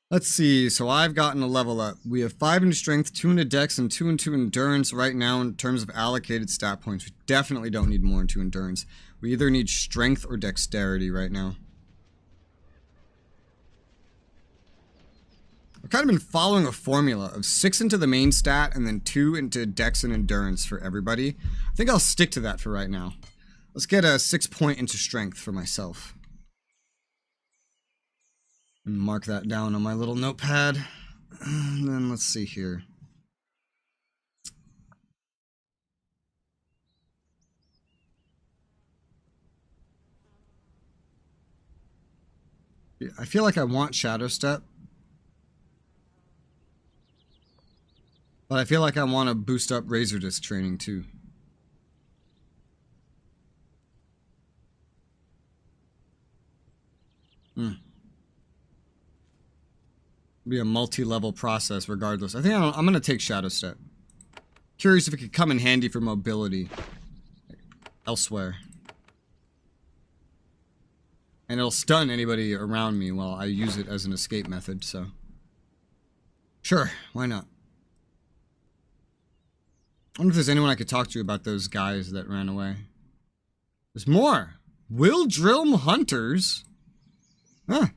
Let's see. So I've gotten a level up. We have 5 in strength, 2 in dex, and 2 in endurance right now in terms of allocated stat points. We definitely don't need more in endurance. We either need strength or dexterity right now. I've kind of been following a formula of 6 into the main stat and then 2 into dex and endurance for everybody. I think I'll stick to that for right now. Let's get a 6 point into strength for myself. And mark that down on my little notepad. And then let's see here. I feel like I want Shadow Step. But I feel like I want to boost up Razor Disc training too. Be a multi-level process regardless. I think I'm going to take Shadow Step. Curious if it could come in handy for mobility elsewhere. And it'll stun anybody around me while I use it as an escape method, so. Sure, why not? I wonder if there's anyone I could talk to about those guys that ran away. There's more! Will Drill Hunters? Huh.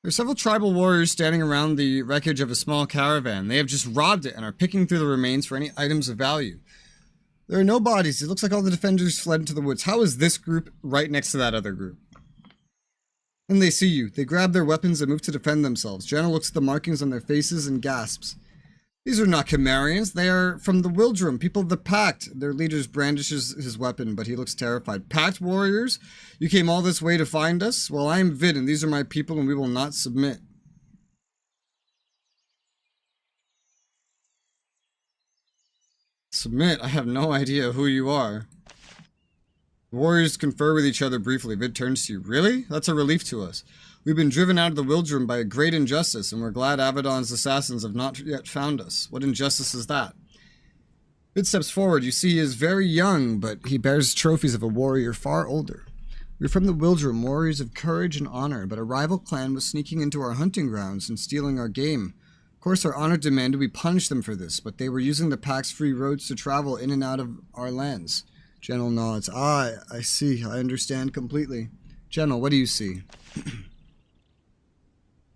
There are several tribal warriors standing around the wreckage of a small caravan. They have just robbed it and are picking through the remains for any items of value. There are no bodies. It looks like all the defenders fled into the woods. How is this group right next to that other group? And they see you. They grab their weapons and move to defend themselves. Jenna looks at the markings on their faces and gasps. These are not Chimerians. They are from the Wildrum, people of the Pact. Their leader brandishes his weapon, but he looks terrified. Pact warriors? You came all this way to find us? Well, I am Vid, and these are my people, and we will not submit. Submit? I have no idea who you are. The warriors confer with each other briefly. Vid turns to you. Really? That's a relief to us. We've been driven out of the Wildrum by a great injustice, and we're glad Avadon's assassins have not yet found us. What injustice is that? Vid steps forward. You see he is very young, but he bears trophies of a warrior far older. We're from the Wildrum, warriors of courage and honor, but a rival clan was sneaking into our hunting grounds and stealing our game. Of course, our honor demanded we punish them for this, but they were using the Pact's free roads to travel in and out of our lands. General nods. Ah, I see. I understand completely. General, what do you see?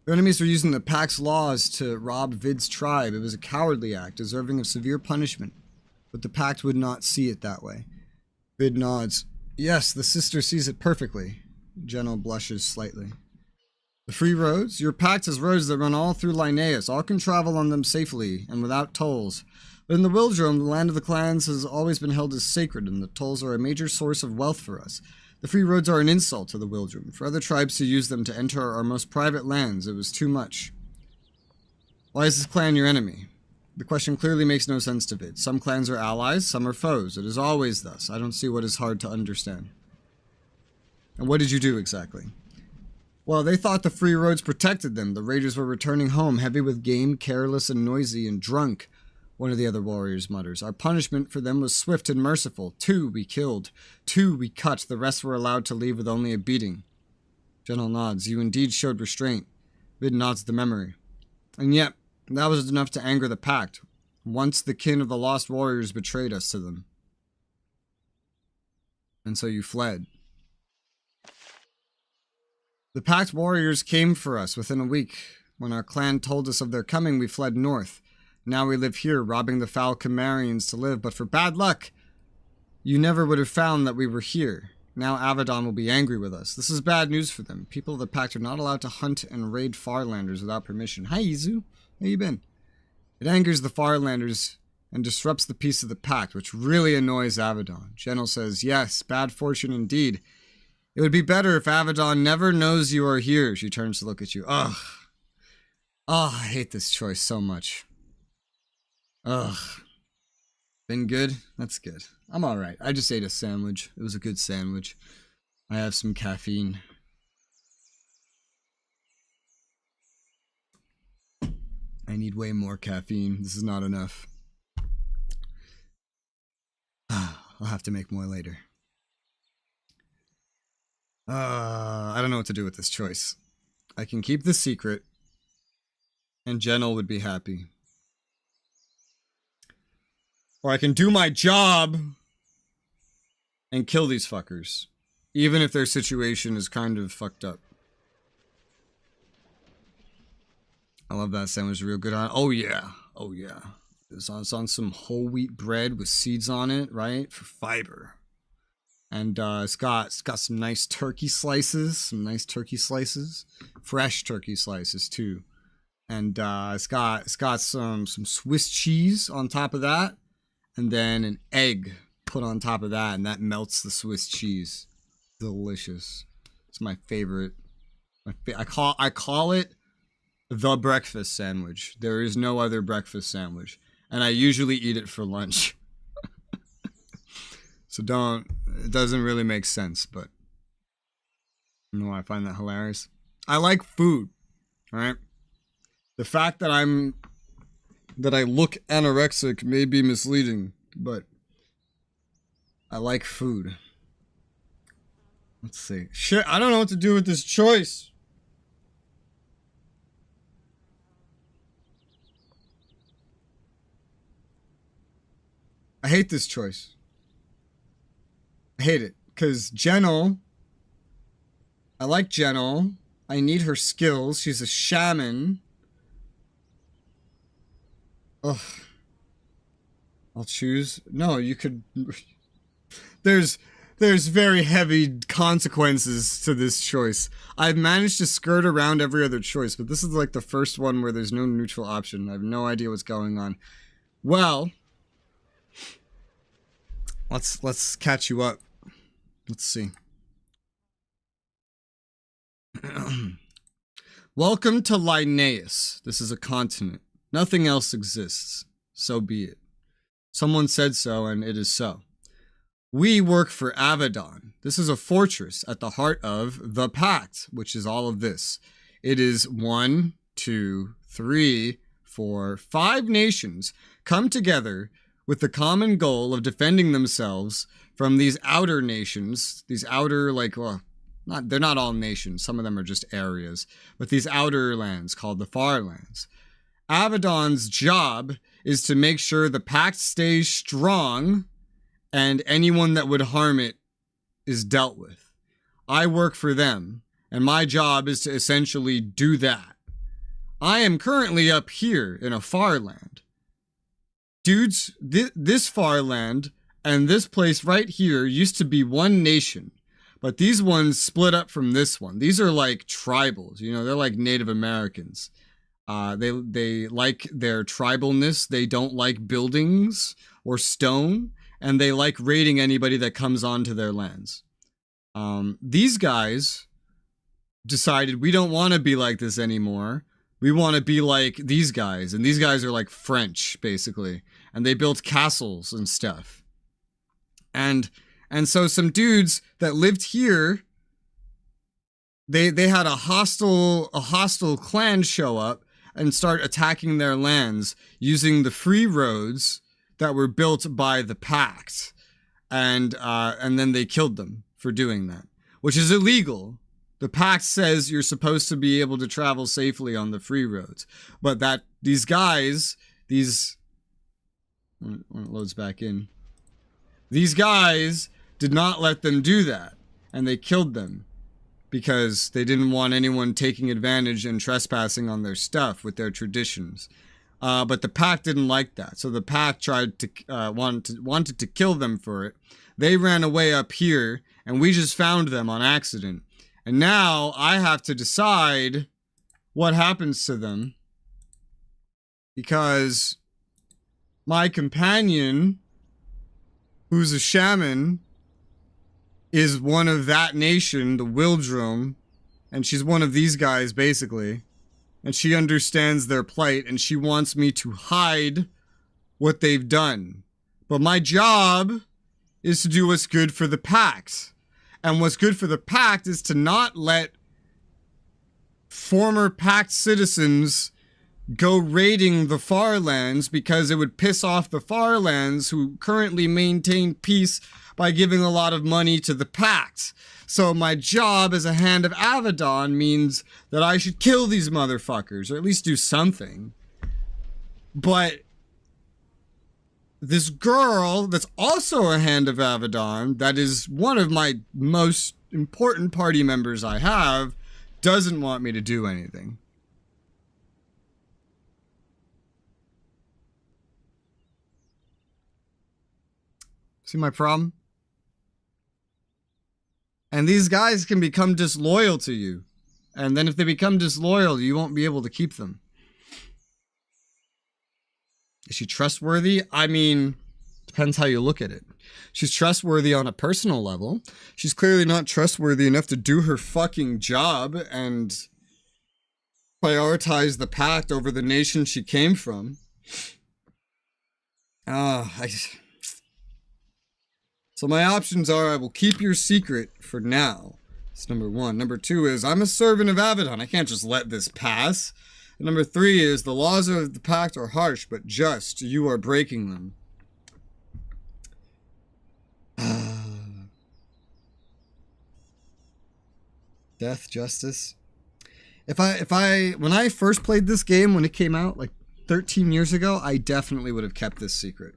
Their enemies were using the Pact's laws to rob Vid's tribe. It was a cowardly act, deserving of severe punishment. But the Pact would not see it that way. Vid nods. Yes, the sister sees it perfectly. General blushes slightly. The free roads? Your Pact has roads that run all through Linnaeus. All can travel on them safely and without tolls. But in the Wildrum, the land of the clans has always been held as sacred, and the tolls are a major source of wealth for us. The free roads are an insult to the Wildrum. For other tribes to use them to enter our most private lands, it was too much. Why is this clan your enemy? The question clearly makes no sense to Vid. Some clans are allies, some are foes. It is always thus. I don't see what is hard to understand. And what did you do exactly? Well, they thought the free roads protected them. The raiders were returning home, heavy with game, careless and noisy and drunk. One of the other warriors mutters. Our punishment for them was swift and merciful. 2 we killed. 2 we cut. The rest were allowed to leave with only a beating. General nods. You indeed showed restraint. Vid nods the memory. And yet, that was enough to anger the Pact. Once the kin of the lost warriors betrayed us to them. And so you fled. The Pact warriors came for us within a week. When our clan told us of their coming, we fled north. Now we live here, robbing the foul Chimerians to live, but for bad luck, you never would have found that we were here. Now Avadon will be angry with us. This is bad news for them. People of the Pact are not allowed to hunt and raid Farlanders without permission. Hi, Izu. How you been? It angers the Farlanders and disrupts the peace of the Pact, which really annoys Avadon. General says, yes, bad fortune indeed. It would be better if Avadon never knows you are here. She turns to look at you. Ugh. Oh, I hate this choice so much. Ugh. Been good? That's good. I'm alright. I just ate a sandwich. It was a good sandwich. I have some caffeine. I need way more caffeine. This is not enough. I'll have to make more later. I don't know what to do with this choice. I can keep the secret, and Jenel would be happy. Or I can do my job and kill these fuckers, even if their situation is kind of fucked up. I love that sandwich. Real good on. Oh yeah. Oh yeah. It's on some whole wheat bread with seeds on it, right? For fiber. And it's got some nice turkey slices, fresh turkey slices too. And it's got some Swiss cheese on top of that, and then an egg put on top of that, and that melts the Swiss cheese. Delicious. It's my favorite. I call it the breakfast sandwich. There is no other breakfast sandwich, and I usually eat it for lunch. So it doesn't really make sense, but you know why I find that hilarious? I like food, right? The fact that I look anorexic may be misleading, but I like food. Let's see. Shit, I don't know what to do with this choice. I hate this choice. I hate it. Because Jennel, I like Jennel. I need her skills. She's a shaman. Ugh. I'll choose. No, you could... There's very heavy consequences to this choice. I've managed to skirt around every other choice, but this is like the first one where there's no neutral option. I have no idea what's going on. Well, let's catch you up. Let's see. Welcome to Linnaeus. This is a continent. Nothing else exists. So be it. Someone said so, and it is so. We work for Avadon. This is a fortress at the heart of the Pact, which is all of this. It is 1, 2, 3, 4, 5 nations come together with the common goal of defending themselves from these outer nations. These outer, like, well, they're not all nations. Some of them are just areas. But these outer lands called the Far Lands. Avadon's job is to make sure the Pact stays strong and anyone that would harm it is dealt with. I work for them, and my job is to essentially do that. I am currently up here in a far land. Dudes, this far land and this place right here used to be one nation, but these ones split up from this one. These are like tribals, you know, they're like Native Americans. They like their tribalness. They don't like buildings or stone. And they like raiding anybody that comes onto their lands. These guys decided we don't want to be like this anymore. We want to be like these guys. And these guys are like French, basically. And they built castles and stuff. And so some dudes that lived here, they had a hostile clan show up and start attacking their lands using the free roads that were built by the Pact, and then they killed them for doing that, which is illegal. The Pact says you're supposed to be able to travel safely on the free roads, but that these guys, when it loads back in, these guys did not let them do that, and they killed them because they didn't want anyone taking advantage and trespassing on their stuff with their traditions. But the Pact didn't like that, so the Pact tried to wanted to kill them for it. They ran away up here, and we just found them on accident. And now I have to decide what happens to them, because my companion, who's a shaman, is one of that nation, the Wildrum, and she's one of these guys, basically. And she understands their plight, and she wants me to hide what they've done. But my job is to do what's good for the Pact. And what's good for the Pact is to not let former Pact citizens go raiding the Far Lands, because it would piss off the Far Lands, who currently maintain peace by giving a lot of money to the Pact. So my job as a Hand of Avadon means that I should kill these motherfuckers, or at least do something. But this girl that's also a Hand of Avadon, that is one of my most important party members I have, doesn't want me to do anything. See my problem? And these guys can become disloyal to you. And then if they become disloyal, you won't be able to keep them. Is she trustworthy? I mean, depends how you look at it. She's trustworthy on a personal level. She's clearly not trustworthy enough to do her fucking job and prioritize the pact over the nation she came from. So my options are, I will keep your secret for now. That's number one. Number two is, I'm a servant of Avadon. I can't just let this pass. And number three is, the laws of the pact are harsh, but just. You are breaking them. Death, justice. When I first played this game, when it came out, like 13 years ago, I definitely would have kept this secret.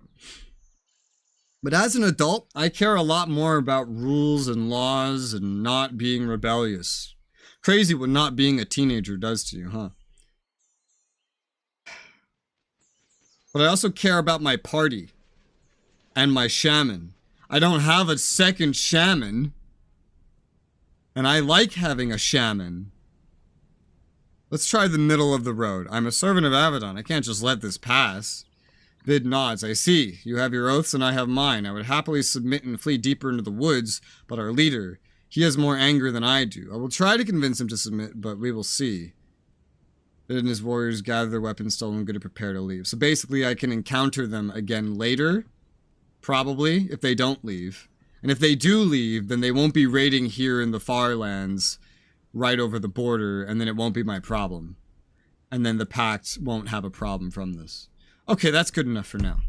But as an adult, I care a lot more about rules and laws and not being rebellious. Crazy what not being a teenager does to you, huh? But I also care about my party and my shaman. I don't have a second shaman. And I like having a shaman. Let's try the middle of the road. I'm a servant of Avadon. I can't just let this pass. Vid nods. I see. You have your oaths and I have mine. I would happily submit and flee deeper into the woods, but our leader, he has more anger than I do. I will try to convince him to submit, but we will see. Vid and his warriors gather their weapons, stolen, good to prepare to leave. So basically I can encounter them again later, probably, if they don't leave. And if they do leave, then they won't be raiding here in the far lands, right over the border, and then it won't be my problem. And then the pact won't have a problem from this. Okay, that's good enough for now.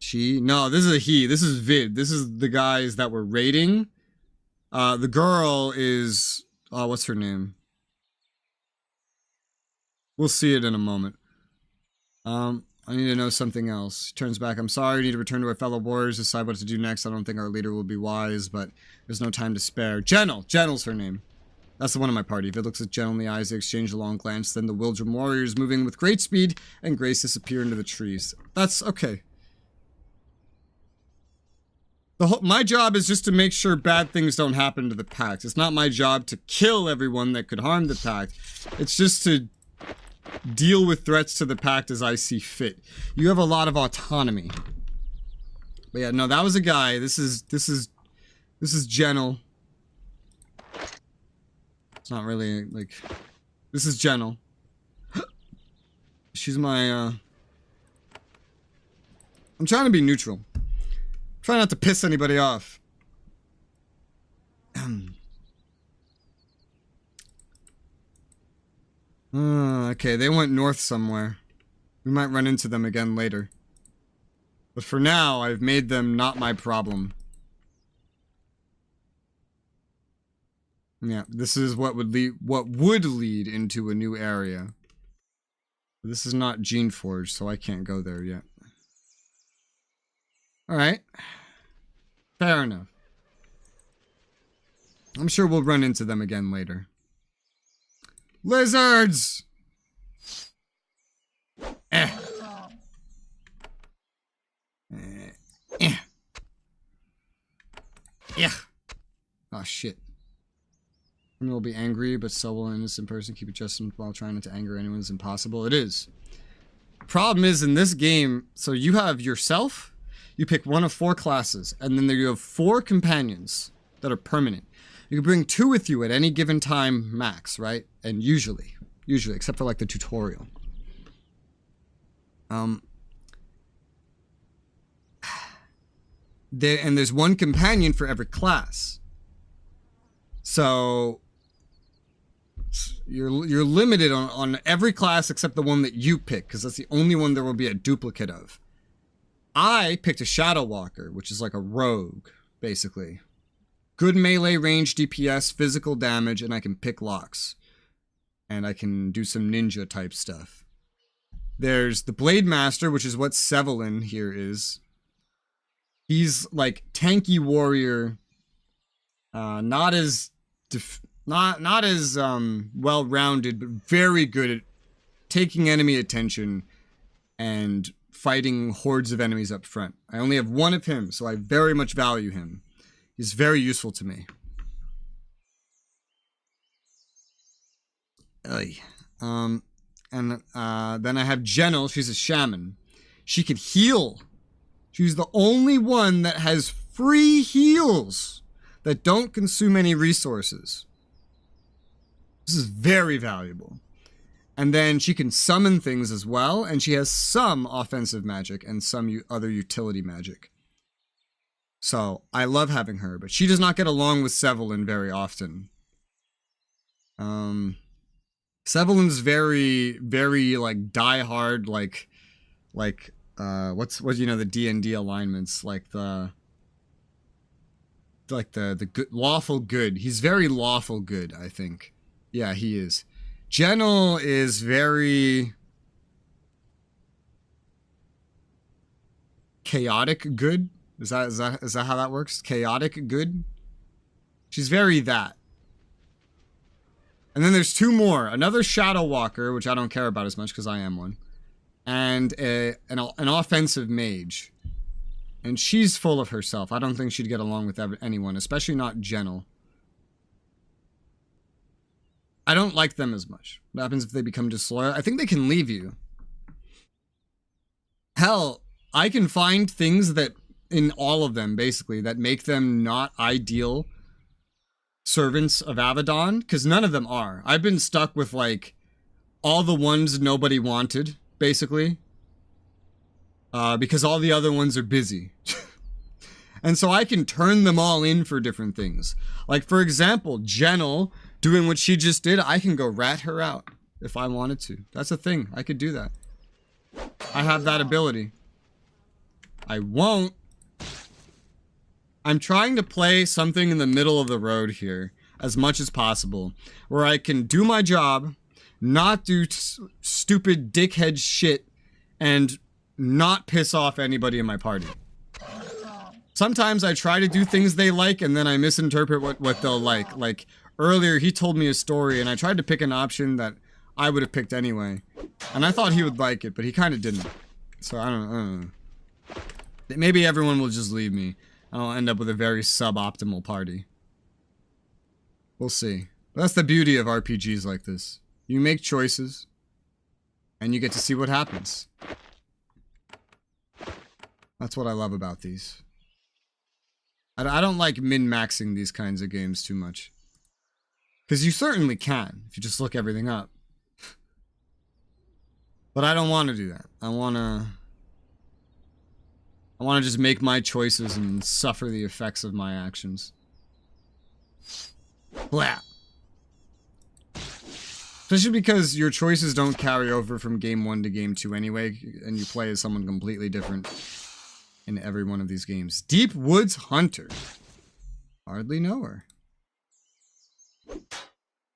She? No, this is a he. This is Vid. This is the guys that were raiding. The girl is... what's her name? We'll see it in a moment. I need to know something else. He turns back. I'm sorry, we need to return to our fellow warriors, decide what to do next. I don't think our leader will be wise, but there's no time to spare. Genel! Genel's her name. That's the one in my party. Vid looks at Genel in the eyes, they exchange a long glance, then the Wildrum warriors moving with great speed and grace disappear into the trees. That's okay. My job is just to make sure bad things don't happen to the pact. It's not my job to kill everyone that could harm the pact. It's just to deal with threats to the pact as I see fit. You have a lot of autonomy. But yeah, no, that was a guy. This is Genel. It's not really like, this is Genel. She's my I'm trying to be neutral. Try not to piss anybody off. Okay, they went north somewhere. We might run into them again later. But for now, I've made them not my problem. Yeah, this is what would lead into a new area. This is not Geneforge, so I can't go there yet. Alright. Fair enough. I'm sure we'll run into them again later. Lizards! Eh. Yeah. Oh shit. Someone will be angry, but so will an innocent person. Keep adjusting while trying not to anger anyone is impossible. It is. Problem is, in this game, so you have yourself, you pick one of 4 classes, and then you have 4 companions that are permanent. You can bring 2 with you at any given time max, right? And usually, except for like the tutorial. There's 1 companion for every class. So you're limited on every class except the one that you pick, because that's the only one there will be a duplicate of. I picked a Shadow Walker, which is like a rogue, basically. Good melee range DPS, physical damage, and I can pick locks. And I can do some ninja type stuff. There's the Blade Master, which is what Sevelin here is. He's like tanky warrior, not as well-rounded, but very good at taking enemy attention and fighting hordes of enemies up front. I only have one of him, so I very much value him. He's very useful to me. And then I have Genel. She's a shaman. She can heal. She's the only one that has free heals that don't consume any resources. This is very valuable. And then she can summon things as well, and she has some offensive magic and some other utility magic. So I love having her, but she does not get along with Sevelin very often. Sevelin's very, very like die-hard, like what's you know, the D&D alignments, like the good, lawful good. He's very lawful good, I think. Yeah, he is. Genel is very chaotic good. Is that how that works? Chaotic good? She's very that. And then there's two more. Another Shadow Walker, which I don't care about as much because I am one. And an offensive mage. And she's full of herself. I don't think she'd get along with anyone, especially not Genel. I don't like them as much. What happens if they become disloyal? I think they can leave you. Hell, I can find things that, in all of them, basically, that make them not ideal servants of Avadon, because none of them are. I've been stuck with, like, all the ones nobody wanted, basically. Because all the other ones are busy. And so I can turn them all in for different things. Like, for example, Genel doing what she just did, I can go rat her out if I wanted to. That's a thing. I could do that. I have that ability. I won't. I'm trying to play something in the middle of the road here as much as possible, where I can do my job, not do stupid dickhead shit, and not piss off anybody in my party. Sometimes I try to do things they like, and then I misinterpret what they'll like. Like, earlier he told me a story, and I tried to pick an option that I would have picked anyway. And I thought he would like it, but he kind of didn't. So, I don't know. Maybe everyone will just leave me. I'll end up with a very suboptimal party. We'll see. But that's the beauty of RPGs like this. You make choices, and you get to see what happens. That's what I love about these. I don't like min-maxing these kinds of games too much. Because you certainly can, if you just look everything up. But I don't want to do that. I want to just make my choices and suffer the effects of my actions. Blah. Especially because your choices don't carry over from game 1 to game 2 anyway, and you play as someone completely different in every one of these games. Deep Woods Hunter. Hardly know her.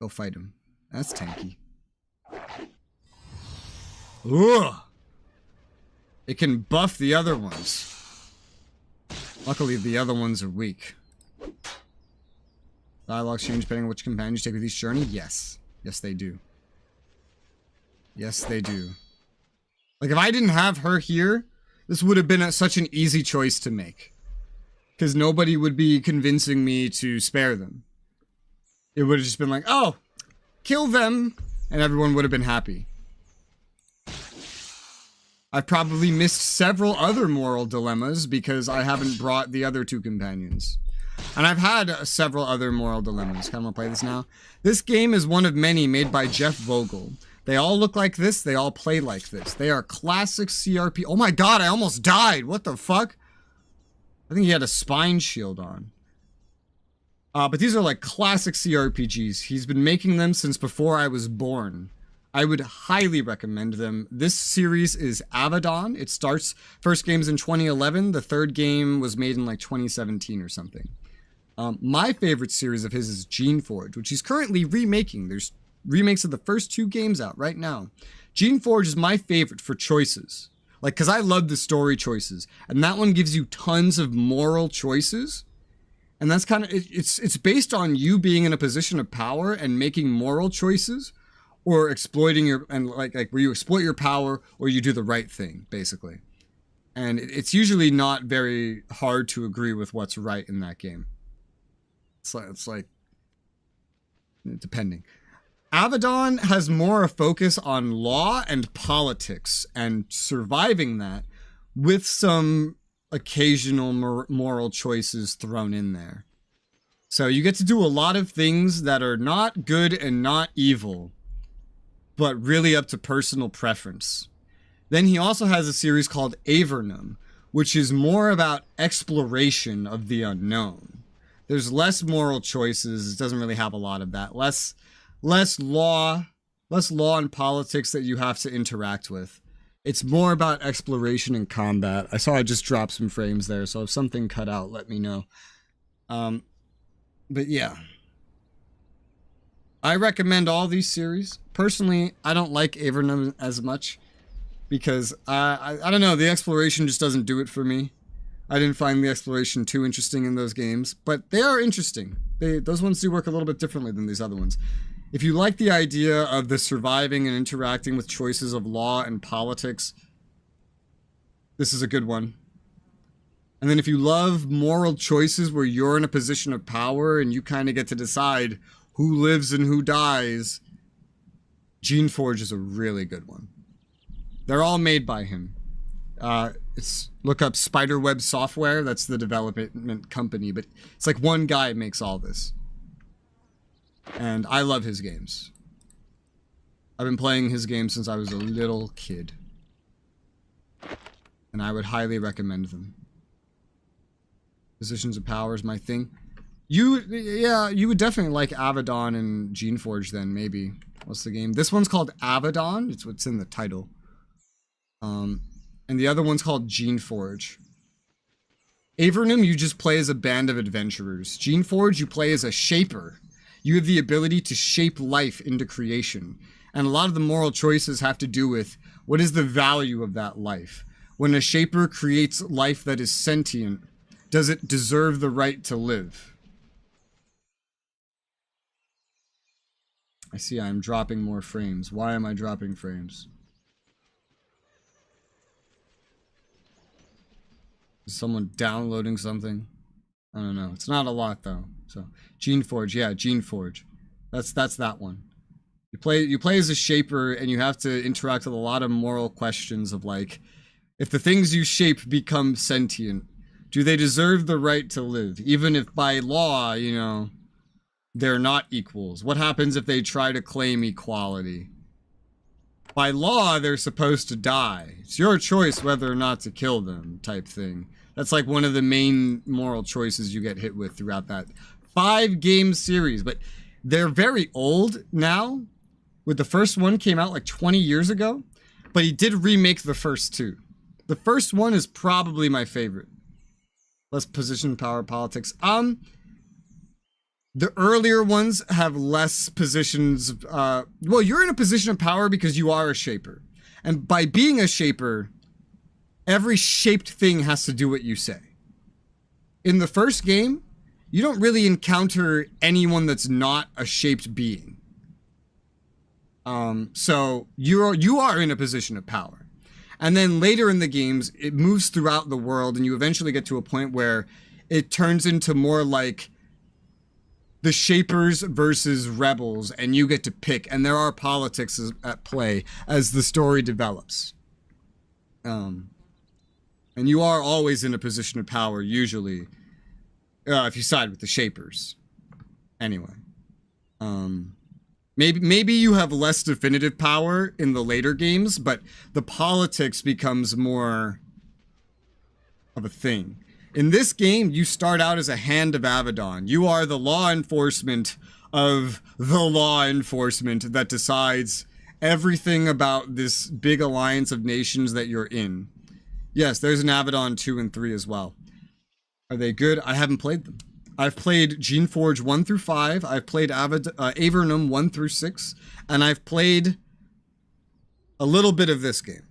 Go fight him. That's tanky. Ugh. It can buff the other ones. Luckily, the other ones are weak. Dialogues change depending on which companion you take with each journey? Yes. Yes, they do. Yes, they do. Like, if I didn't have her here, this would have been such an easy choice to make. Because nobody would be convincing me to spare them. It would have just been like, oh, kill them, and everyone would have been happy. I've probably missed several other moral dilemmas because I haven't brought the other two companions. And I've had several other moral dilemmas. Can I play this now? This game is one of many made by Jeff Vogel. They all look like this. They all play like this. They are classic CRP. Oh my god, I almost died. What the fuck? I think he had a spine shield on. But these are like classic CRPGs. He's been making them since before I was born. I would highly recommend them. This series is Avadon. It starts, first game's in 2011. The third game was made in like 2017 or something. My favorite series of his is Geneforge, which he's currently remaking. There's remakes of the first two games out right now. Geneforge is my favorite for choices. Like, because I love the story choices. And that one gives you tons of moral choices. And that's kind of, it's based on you being in a position of power and making moral choices. Or exploiting your, and like where you exploit your power or you do the right thing, basically. And it's usually not very hard to agree with what's right in that game. It's like depending. Avadon has more a focus on law and politics and surviving that with some occasional moral choices thrown in there. So you get to do a lot of things that are not good and not evil, but really up to personal preference. Then he also has a series called Avernum, which is more about exploration of the unknown. There's less moral choices. It doesn't really have a lot of that. Less law and politics that you have to interact with. It's more about exploration and combat. I saw I just dropped some frames there, so if something cut out, let me know. But yeah. I recommend all these series. Personally, I don't like Avernum as much because I don't know, the exploration just doesn't do it for me. I didn't find the exploration too interesting in those games, but they are interesting. Those ones do work a little bit differently than these other ones. If you like the idea of the surviving and interacting with choices of law and politics, this is a good one. And then if you love moral choices where you're in a position of power and you kind of get to decide who lives and who dies, Geneforge is a really good one. They're all made by him. Look up Spiderweb Software. That's the development company, but it's like one guy makes all this. And I love his games. I've been playing his games since I was a little kid. And I would highly recommend them. Positions of Power is my thing. You would definitely like Avadon and Geneforge then, maybe. What's the game? This one's called Avadon. It's what's in the title. And the other one's called Geneforge. Avernum, you just play as a band of adventurers. Geneforge, you play as a shaper. You have the ability to shape life into creation. And a lot of the moral choices have to do with what is the value of that life. When a shaper creates life that is sentient, does it deserve the right to live? I see I'm dropping more frames. Why am I dropping frames? Is someone downloading something? I don't know. It's not a lot though. So Geneforge, yeah, Geneforge. That's that one. You play as a shaper and you have to interact with a lot of moral questions of like, if the things you shape become sentient, do they deserve the right to live? Even if by law, you know, they're not equals. What happens if they try to claim equality? By law, they're supposed to die. It's your choice whether or not to kill them, type thing. That's like one of the main moral choices you get hit with throughout that 5-game series. But they're very old now. With the first one came out like 20 years ago. But he did remake the first two. The first one is probably my favorite. Less position, power, politics. The earlier ones have less positions. Well, you're in a position of power because you are a shaper. And by being a shaper, every shaped thing has to do what you say. In the first game, you don't really encounter anyone that's not a shaped being. So you are in a position of power. And then later in the games, it moves throughout the world and you eventually get to a point where it turns into more like the shapers versus rebels, and you get to pick, and there are politics at play as the story develops. And you are always in a position of power, usually, if you side with the shapers. Anyway. Maybe you have less definitive power in the later games, but the politics becomes more of a thing. In this game, you start out as a Hand of Avadon. You are the law enforcement of the law enforcement that decides everything about this big alliance of nations that you're in. Yes, there's an Avadon 2 and 3 as well. Are they good? I haven't played them. I've played Geneforge 1 through 5. I've played Avernum 1 through 6. And I've played a little bit of this game.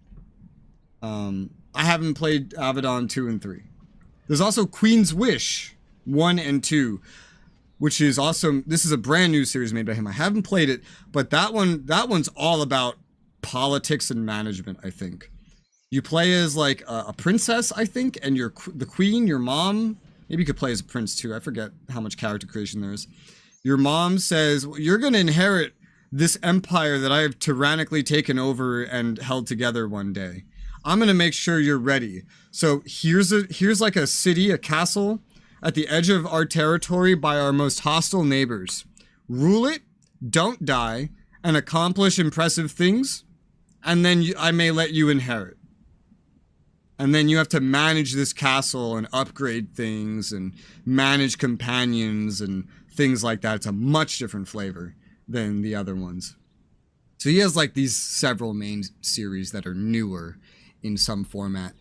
I haven't played Avadon 2 and 3. There's also Queen's Wish 1 and 2, which is also, this is a brand new series made by him. I haven't played it, but that one's all about politics and management, I think. You play as like a princess, I think, and you're the queen, your mom. Maybe you could play as a prince too. I forget how much character creation there is. Your mom says, well, you're going to inherit this empire that I have tyrannically taken over and held together one day. I'm going to make sure you're ready. So here's like a city, a castle at the edge of our territory by our most hostile neighbors. Rule it, don't die, and accomplish impressive things, and then I may let you inherit. And then you have to manage this castle and upgrade things and manage companions and things like that. It's a much different flavor than the other ones. So he has like these several main series that are newer in some format.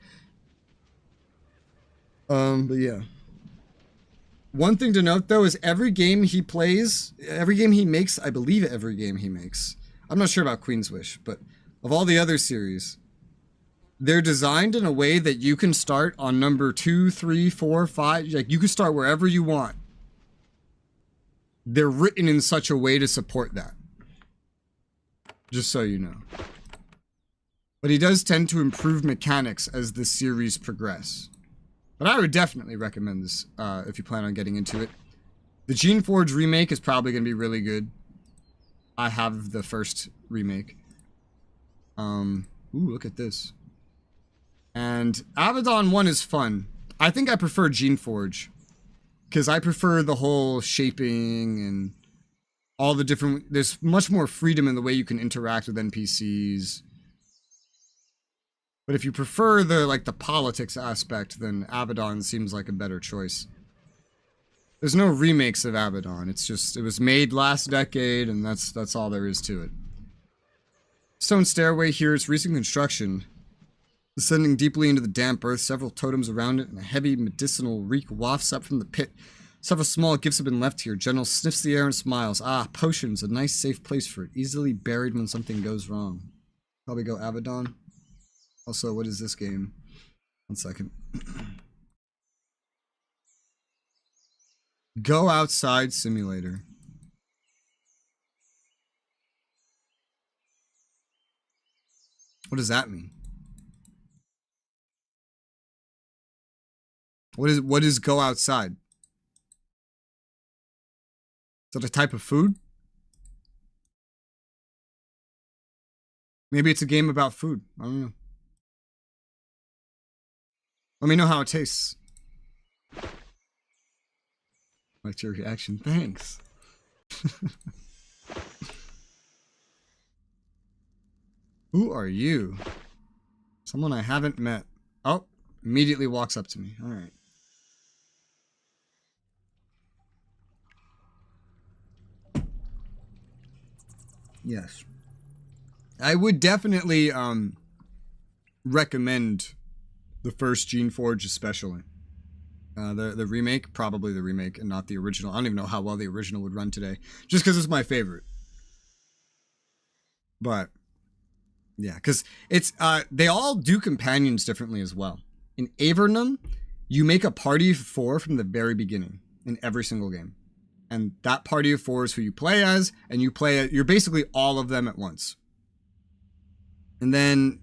But yeah. One thing to note though is every game he plays, every game he makes, I believe every game he makes. I'm not sure about Queen's Wish, but of all the other series, they're designed in a way that you can start on number 2, 3, 4, 5. Like you can start wherever you want. They're written in such a way to support that. Just so you know. But he does tend to improve mechanics as the series progress. But I would definitely recommend this if you plan on getting into it. The Geneforge remake is probably going to be really good. I have the first remake. Ooh, look at this. And Avadon 1 is fun. I think I prefer Geneforge. Because I prefer the whole shaping and all the different... There's much more freedom in the way you can interact with NPCs. But if you prefer the politics aspect, then Avadon seems like a better choice. There's no remakes of Avadon. It's just... It was made last decade, and that's all there is to it. Stone stairway here. It's recent construction. Descending deeply into the damp earth, several totems around it, and a heavy medicinal reek wafts up from the pit. Several small gifts have been left here. General sniffs the air and smiles. Ah, potions, a nice safe place for it. Easily buried when something goes wrong. Probably go Avadon. Also, what is this game? 1 second. Go Outside Simulator. What does that mean? What is Go Outside? Is that a type of food? Maybe it's a game about food. I don't know. Let me know how it tastes. What's your reaction? Thanks. Who are you? Someone I haven't met. Oh, immediately walks up to me. All right. Yes. I would definitely recommend the first Geneforge especially. The remake, probably the remake and not the original. I don't even know how well the original would run today. Just because it's my favorite. But, yeah, because it's, they all do companions differently as well. In Avernum, you make a party of 4 from the very beginning in every single game. And that party of 4 is who you play as, and you're basically all of them at once. And then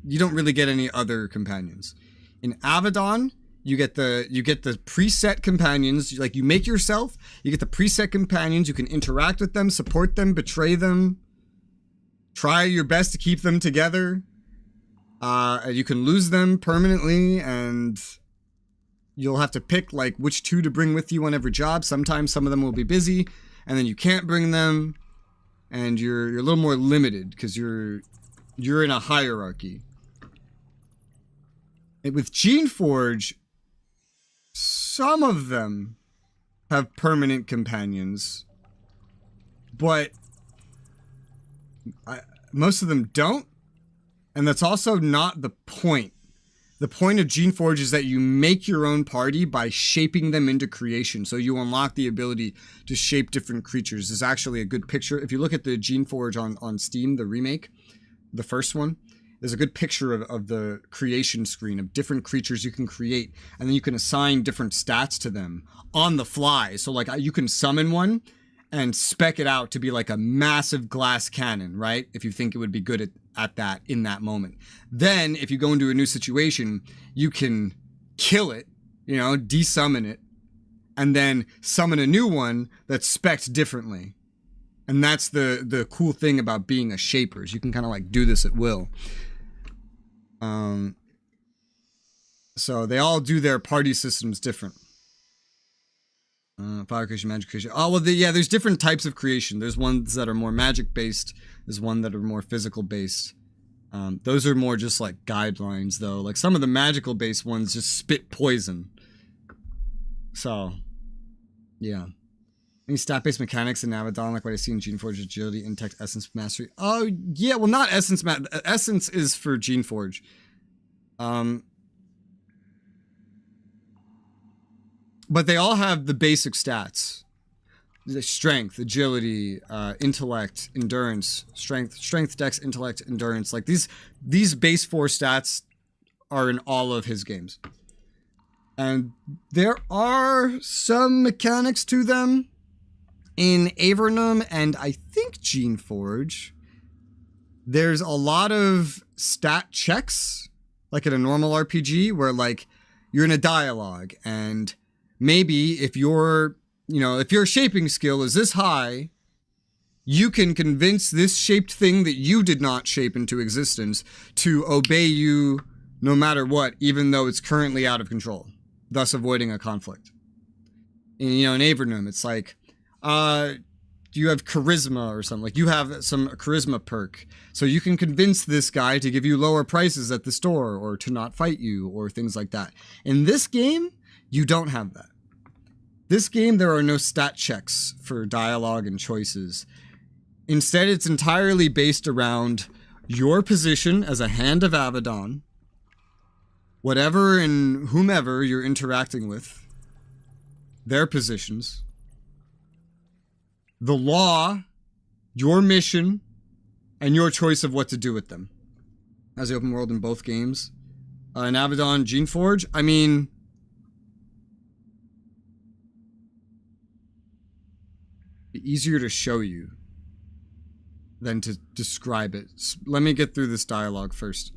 you don't really get any other companions. In Avadon, you get the preset companions. Like, you make yourself, you get the preset companions, you can interact with them, support them, betray them, try your best to keep them together. You can lose them permanently, and you'll have to pick like which 2 to bring with you on every job. Sometimes some of them will be busy, and then you can't bring them, and you're a little more limited because you're in a hierarchy. And with Geneforge, some of them have permanent companions, but most of them don't, and that's also not the point. The point of Geneforge is that you make your own party by shaping them into creation. So you unlock the ability to shape different creatures. There's actually a good picture. If you look at the Geneforge on Steam, the remake, the first one, there's a good picture of the creation screen of different creatures you can create. And then you can assign different stats to them on the fly. So like you can summon one, and spec it out to be like a massive glass cannon, right? If you think it would be good at that in that moment. Then if you go into a new situation, you can kill it, you know, desummon it, and then summon a new one that's spec'd differently. And that's the cool thing about being a shaper, is you can kind of like do this at will. So they all do their party systems different. Fire creation, magic creation. Oh, well, yeah, there's different types of creation. There's ones that are more magic based. There's one that are more physical based. Those are more just like guidelines, though. Like some of the magical based ones just spit poison. So, yeah. Any stat-based mechanics in Avadon, like what I see in Geneforge, Agility, Intellect, Essence, Mastery? Oh, yeah, well, not Essence. Essence is for Geneforge. But they all have the basic stats. The strength, agility, intellect, endurance, strength, dex, intellect, endurance. Like these base 4 stats are in all of his games. And there are some mechanics to them in Avernum and I think Geneforge. There's a lot of stat checks, like in a normal RPG, where like you're in a dialogue and maybe if your shaping skill is this high, you can convince this shaped thing that you did not shape into existence to obey you no matter what, even though it's currently out of control, thus avoiding a conflict. And, you know, in Avernum, it's like, you have charisma or something. Like you have some charisma perk, so you can convince this guy to give you lower prices at the store or to not fight you or things like that. In this game, you don't have that. This game, there are no stat checks for dialogue and choices. Instead, it's entirely based around your position as a Hand of Avadon, whatever and whomever you're interacting with, their positions, the law, your mission, and your choice of what to do with them. As the open world in both games. In Avadon, Geneforge, I mean, easier to show you than to describe it. Let me get through this dialogue first.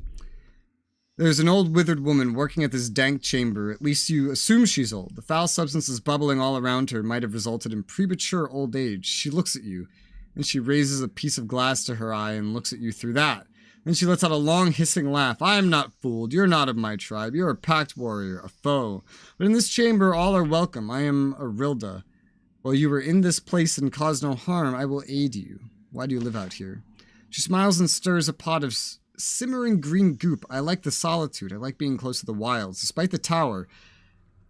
There's an old withered woman working at this dank chamber. At least you assume she's old. The foul substances bubbling all around her might have resulted in premature old age. She looks at you, and she raises a piece of glass to her eye and looks at you through that. Then she lets out a long hissing laugh. I am not fooled. You're not of my tribe. You're a pact warrior, a foe. But in this chamber all are welcome. I am Arilda. While you were in this place and caused no harm, I will aid you. Why do you live out here? She smiles and stirs a pot of simmering green goop. I like the solitude. I like being close to the wilds, despite the tower.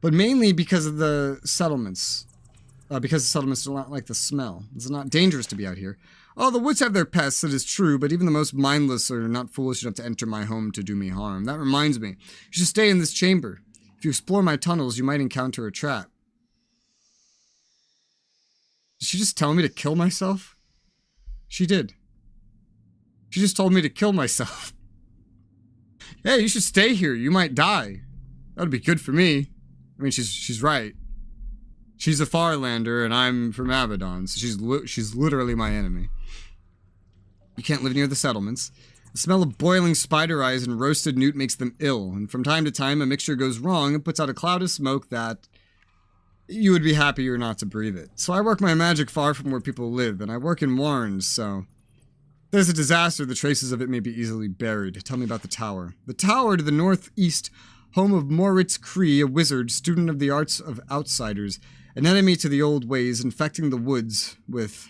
But mainly because of the settlements. Because the settlements do not like the smell. It's not dangerous to be out here. Oh, the woods have their pests, it is true, but even the most mindless are not foolish enough to enter my home to do me harm. That reminds me. You should stay in this chamber. If you explore my tunnels, you might encounter a trap. Did she just tell me to kill myself? She did. She just told me to kill myself. Hey, you should stay here. You might die. That would be good for me. I mean, she's right. She's a Farlander, and I'm from Avadon, so she's literally my enemy. You can't live near the settlements. The smell of boiling spider eyes and roasted newt makes them ill, and from time to time a mixture goes wrong and puts out a cloud of smoke that you would be happier not to breathe it. So I work my magic far from where people live, and I work in warrens, so if there's a disaster, the traces of it may be easily buried. Tell me about the tower. The tower to the northeast, home of Moritz Kree, a wizard, student of the arts of outsiders, an enemy to the old ways, infecting the woods with...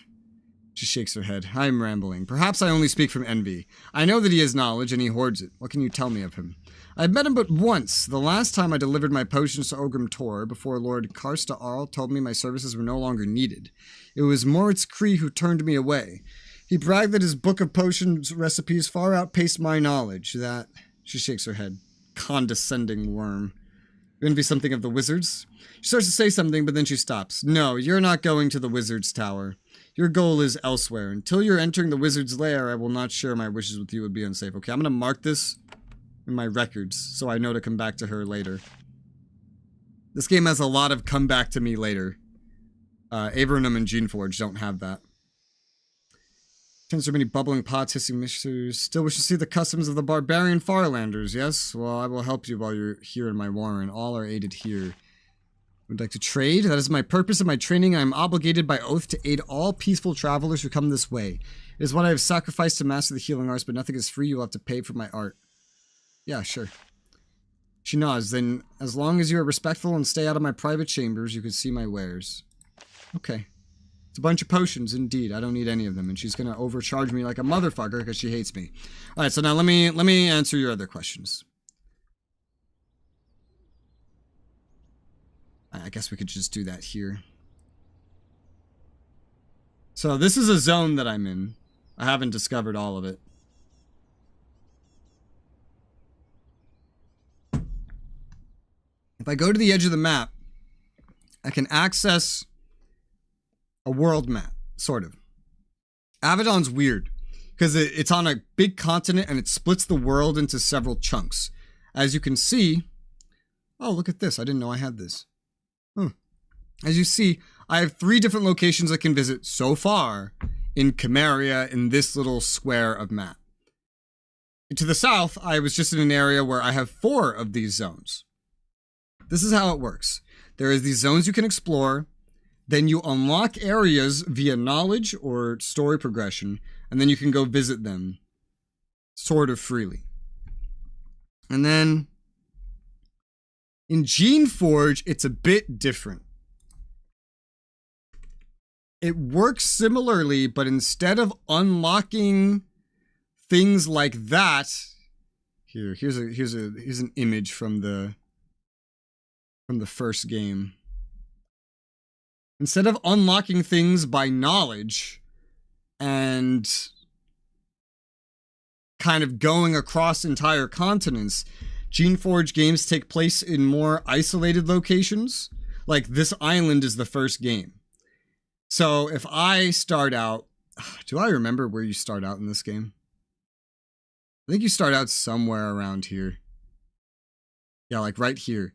She shakes her head. I'm rambling. Perhaps I only speak from envy. I know that he has knowledge, and he hoards it. What can you tell me of him? I've met him but once, the last time I delivered my potions to Ogrim Tor, before Lord Karsta Arl told me my services were no longer needed. It was Moritz Kree who turned me away. He bragged that his book of potions recipes far outpaced my knowledge. That... She shakes her head. Condescending worm. You envy something of the wizards? She starts to say something, but then she stops. No, you're not going to the wizard's tower. Your goal is elsewhere. Until you're entering the wizard's lair, I will not share my wishes with you. It would be unsafe. Okay, I'm going to mark this in my records so I know to come back to her later. This game has a lot of come back to me later. Avernum and Geneforge don't have that. Tends so many bubbling pots, hissing mixtures. Still wish to see the customs of the barbarian Farlanders, yes? Well, I will help you while you're here in my warren. All are aided here. Would like to trade? That is my purpose of my training. I am obligated by oath to aid all peaceful travelers who come this way. It is what I have sacrificed to master the healing arts, but nothing is free. You will have to pay for my art. Yeah, sure. She nods. Then, as long as you are respectful and stay out of my private chambers, you can see my wares. Okay. It's a bunch of potions, indeed. I don't need any of them, and she's gonna overcharge me like a motherfucker because she hates me. All right, so now let me answer your other questions. I guess we could just do that here. So this is a zone that I'm in. I haven't discovered all of it. If I go to the edge of the map, I can access a world map, sort of. Avadon's weird, because it's on a big continent and it splits the world into several chunks. As you can see... Oh, look at this. I didn't know I had this. As you see, I have 3 different locations I can visit so far in Konglomerat in this little square of map. To the south, I was just in an area where I have 4 of these zones. This is how it works. There is these zones you can explore, then you unlock areas via knowledge or story progression, and then you can go visit them sort of freely. And then in Geneforge, it's a bit different. It works similarly, but instead of unlocking things like that, here's an image from the first game. Instead of unlocking things by knowledge and kind of going across entire continents, Geneforge games take place in more isolated locations. Like this island is the first game. So if I start out, do I remember where you start out in this game? I think you start out somewhere around here. Yeah, like right here.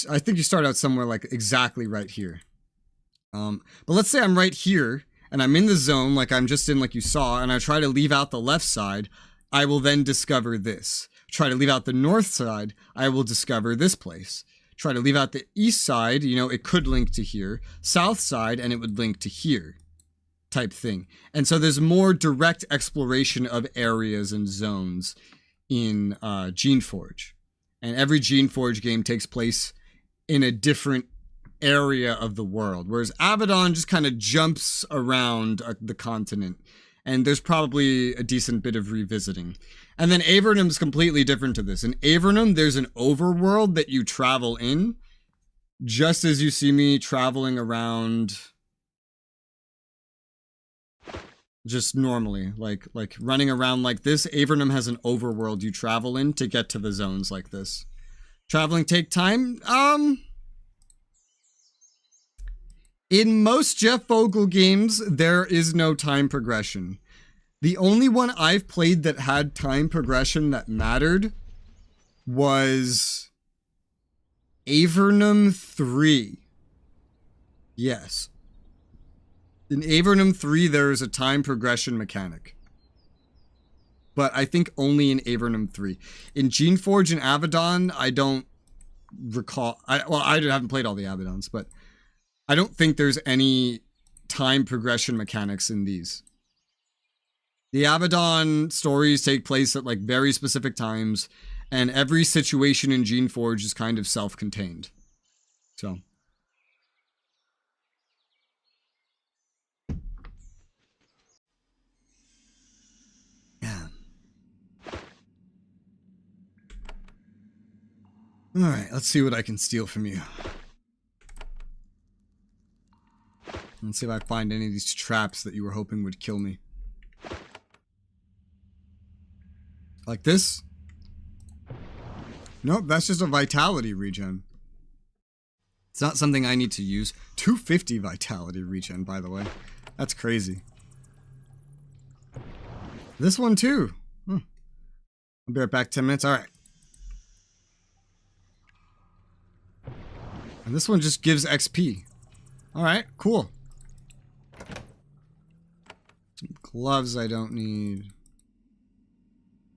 I think you start out somewhere like exactly right here. But let's say I'm right here and I'm in the zone like I'm just in, like you saw, and I try to leave out the left side. I will then discover this. Try to leave out the north side. I will discover this place. Try to leave out the east side, you know, it could link to here. South side, and it would link to here, type thing. And so there's more direct exploration of areas and zones in Geneforge. And every Geneforge game takes place in a different area of the world, whereas Avadon just kind of jumps around the continent. And there's probably a decent bit of revisiting. And then Avernum's completely different to this. In Avernum, there's an overworld that you travel in, just as you see me traveling around just normally, like running around like this. Avernum has an overworld you travel in to get to the zones like this. Traveling take time? In most Jeff Vogel games, there is no time progression. The only one I've played that had time progression that mattered was Avernum 3. Yes. In Avernum 3, there is a time progression mechanic. But I think only in Avernum 3. In Geneforge and Avadon, I don't recall... I haven't played all the Avadons, but I don't think there's any time progression mechanics in these. The Avadon stories take place at like very specific times, and every situation in Geneforge is kind of self-contained. So. Yeah. Alright, let's see what I can steal from you. Let's see if I find any of these traps that you were hoping would kill me. Like this? Nope, that's just a vitality regen. It's not something I need to use. 250 vitality regen, by the way. That's crazy. This one too. I'll be right back, 10 minutes. Alright. And this one just gives XP. Alright, cool. Some gloves I don't need.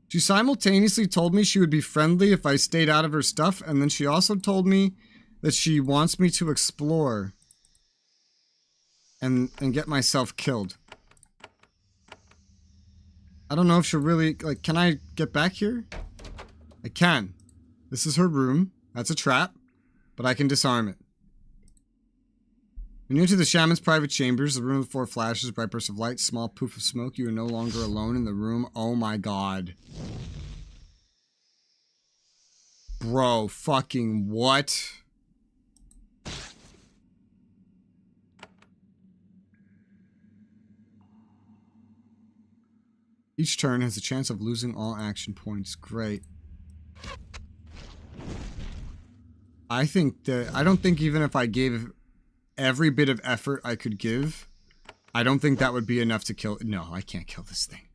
She simultaneously told me she would be friendly if I stayed out of her stuff, and then she also told me that she wants me to explore and get myself killed. I don't know if she'll really, like, can I get back here? I can. This is her room. That's a trap, but I can disarm it. When you enter the shaman's private chambers, the room with 4 flashes, bright burst of light, small poof of smoke, you are no longer alone in the room. Oh my god. Bro, fucking what? Each turn has a chance of losing all action points. Great. I don't think even if I gave every bit of effort I could give, I don't think that would be enough to kill. No, I can't kill this thing.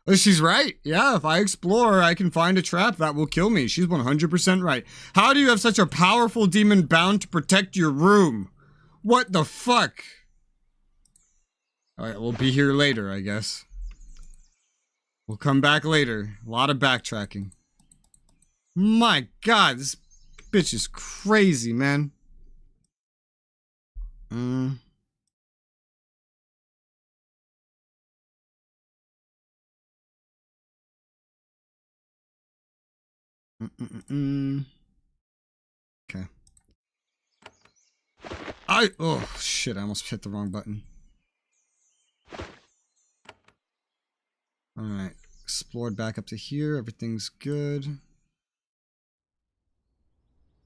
Well, she's right. Yeah, if I explore, I can find a trap that will kill me. She's 100% right. How do you have such a powerful demon bound to protect your room? What the fuck? Alright, we'll be here later, I guess. We'll come back later. A lot of backtracking. My god, this bitch is crazy, man. Okay. Oh shit, I almost hit the wrong button. Alright, explored back up to here, everything's good.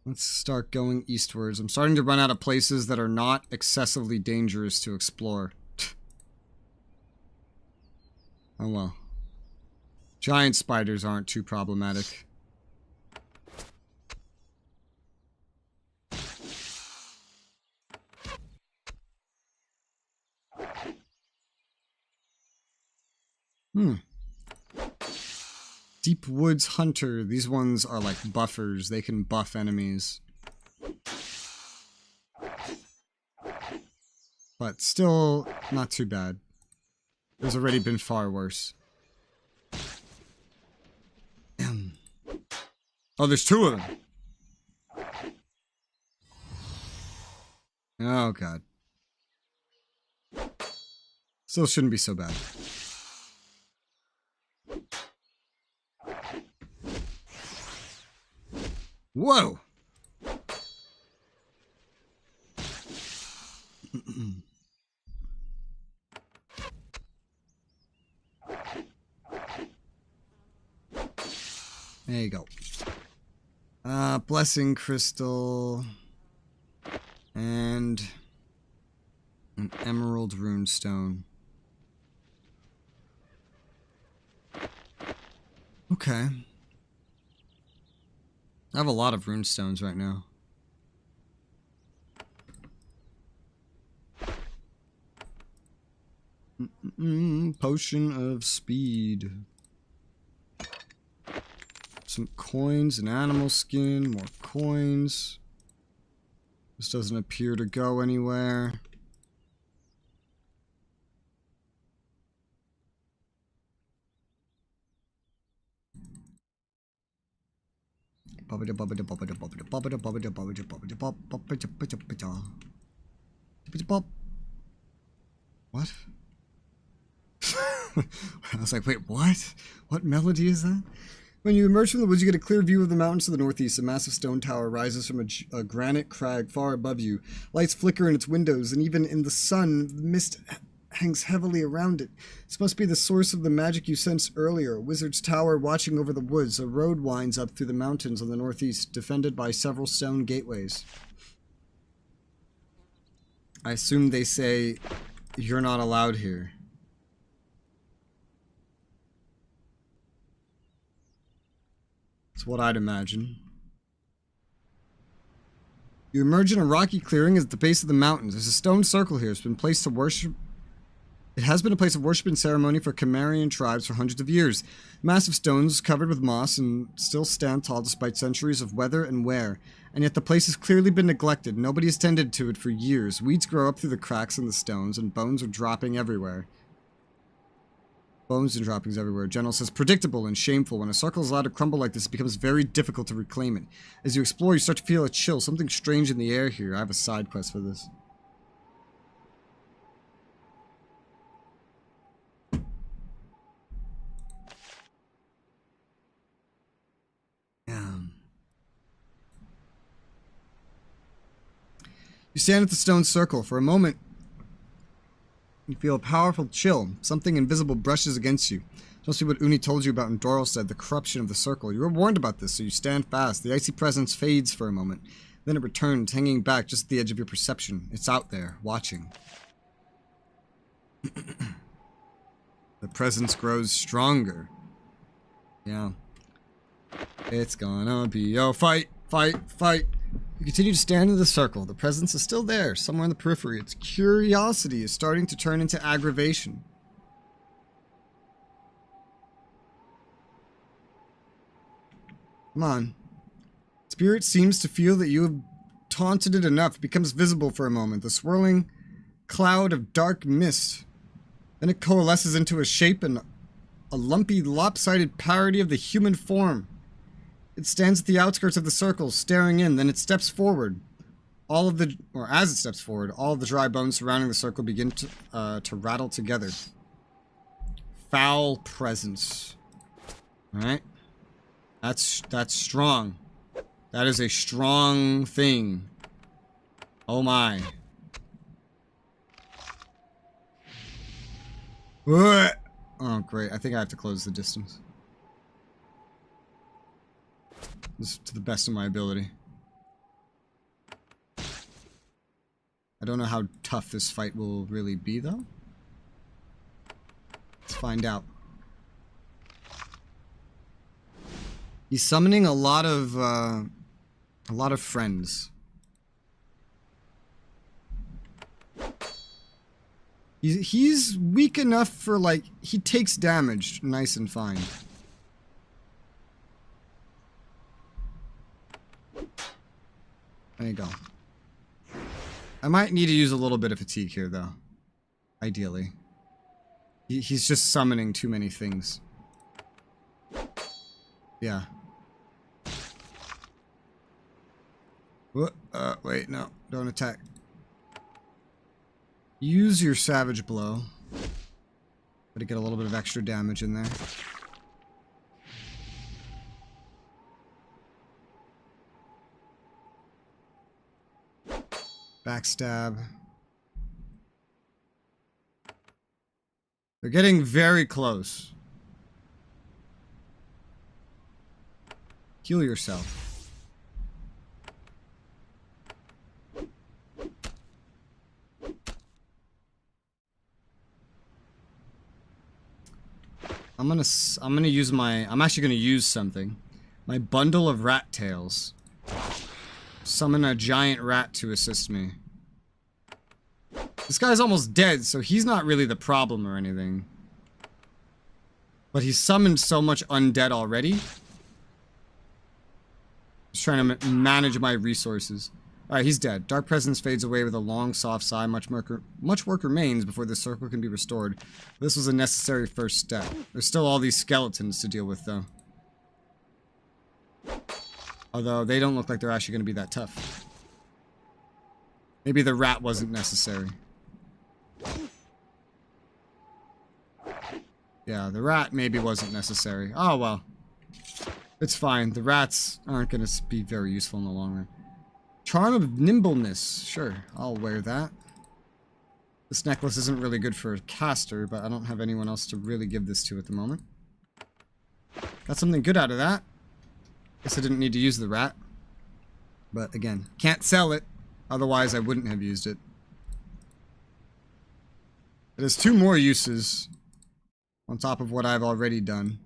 Let's start going eastwards. I'm starting to run out of places that are not excessively dangerous to explore. Oh well. Giant spiders aren't too problematic. Deep Woods Hunter. These ones are like buffers. They can buff enemies. But still not too bad. There's already been far worse. Oh, there's 2 of them. Oh, God. Still shouldn't be so bad. Whoa! There you go. Blessing crystal. And an emerald runestone. Okay. I have a lot of runestones right now. Potion of speed. Some coins, an animal skin, more coins. This doesn't appear to go anywhere. What? I was like, wait, what? What melody is that? When you emerge from the woods, you get a clear view of the mountains to the northeast. A massive stone tower rises from a granite crag far above you. Lights flicker in its windows, and even in the sun, the mist hangs heavily around it. This must be the source of the magic you sensed earlier. A wizard's tower watching over the woods. A road winds up through the mountains on the northeast, defended by several stone gateways. I assume they say, you're not allowed here. That's what I'd imagine. You emerge in a rocky clearing at the base of the mountains. There's a stone circle here. It's been placed to worship. It has been a place of worship and ceremony for Konglomerat tribes for hundreds of years. Massive stones covered with moss and still stand tall despite centuries of weather and wear. And yet the place has clearly been neglected. Nobody has tended to it for years. Weeds grow up through the cracks in the stones, and bones are dropping everywhere. Bones and droppings everywhere. General says, predictable and shameful. When a circle is allowed to crumble like this, it becomes very difficult to reclaim it. As you explore, you start to feel a chill. Something strange in the air here. I have a side quest for this. You stand at the stone circle. For a moment, you feel a powerful chill. Something invisible brushes against you. It must be what Uni told you about in Doralstead, the corruption of the circle. You were warned about this, so you stand fast. The icy presence fades for a moment. Then it returns, hanging back just at the edge of your perception. It's out there, watching. The presence grows stronger. Yeah. It's gonna be a fight, fight, fight. You continue to stand in the circle. The presence is still there, somewhere in the periphery. Its curiosity is starting to turn into aggravation. Come on. Spirit seems to feel that you have taunted it enough. It becomes visible for a moment. The swirling cloud of dark mist. Then it coalesces into a shape and a lumpy, lopsided parody of the human form. It stands at the outskirts of the circle, staring in. Then it steps forward. As it steps forward, all of the dry bones surrounding the circle begin to rattle together. Foul presence. All right, that's strong. That is a strong thing. Oh my. Oh great! I think I have to close the distance. To the best of my ability. I don't know how tough this fight will really be, though. Let's find out. He's summoning a lot of friends. He's weak enough for, like, he takes damage nice and fine. There you go. I might need to use a little bit of fatigue here, though. Ideally. He's just summoning too many things. Yeah. Wait, no. Don't attack. Use your Savage Blow. Gotta get a little bit of extra damage in there. Backstab. They're getting very close. Heal yourself. I'm actually gonna use something. My bundle of rat tails. Summon a giant rat to assist me. This guy's almost dead, so he's not really the problem or anything. But he's summoned so much undead already. Just trying to manage my resources. Alright, he's dead. Dark Presence fades away with a long, soft sigh. Much work remains before the circle can be restored. This was a necessary first step. There's still all these skeletons to deal with, though. Although, they don't look like they're actually going to be that tough. Maybe the rat wasn't necessary. Yeah, the rat maybe wasn't necessary. Oh, well. It's fine. The rats aren't going to be very useful in the long run. Charm of Nimbleness. Sure, I'll wear that. This necklace isn't really good for a caster, but I don't have anyone else to really give this to at the moment. Got something good out of that. Guess I didn't need to use the rat. But again, can't sell it. Otherwise, I wouldn't have used it. It has 2 more uses on top of what I've already done.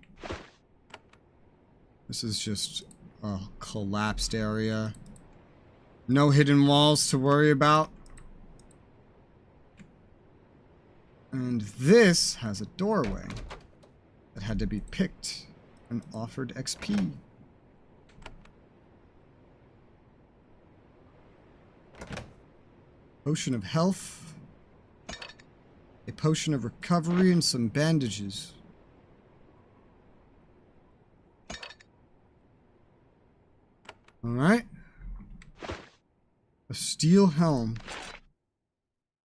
This is just a collapsed area. No hidden walls to worry about. And this has a doorway that had to be picked and offered XP. Potion of health, a potion of recovery, and some bandages. Alright. A steel helm.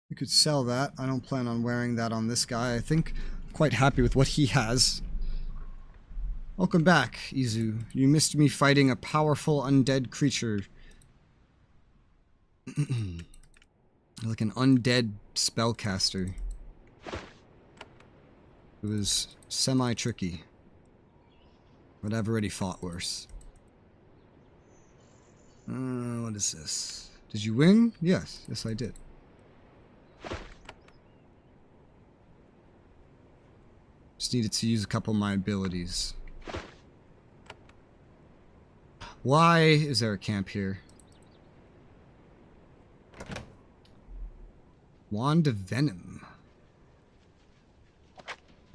You could sell that. I don't plan on wearing that on this guy. I think I'm quite happy with what he has. Welcome back, Izu. You missed me fighting a powerful undead creature. Like an undead spellcaster. It was semi-tricky. But I've already fought worse. What is this? Did you win? Yes. Yes, I did. Just needed to use a couple of my abilities. Why is there a camp here? Wand of Venom.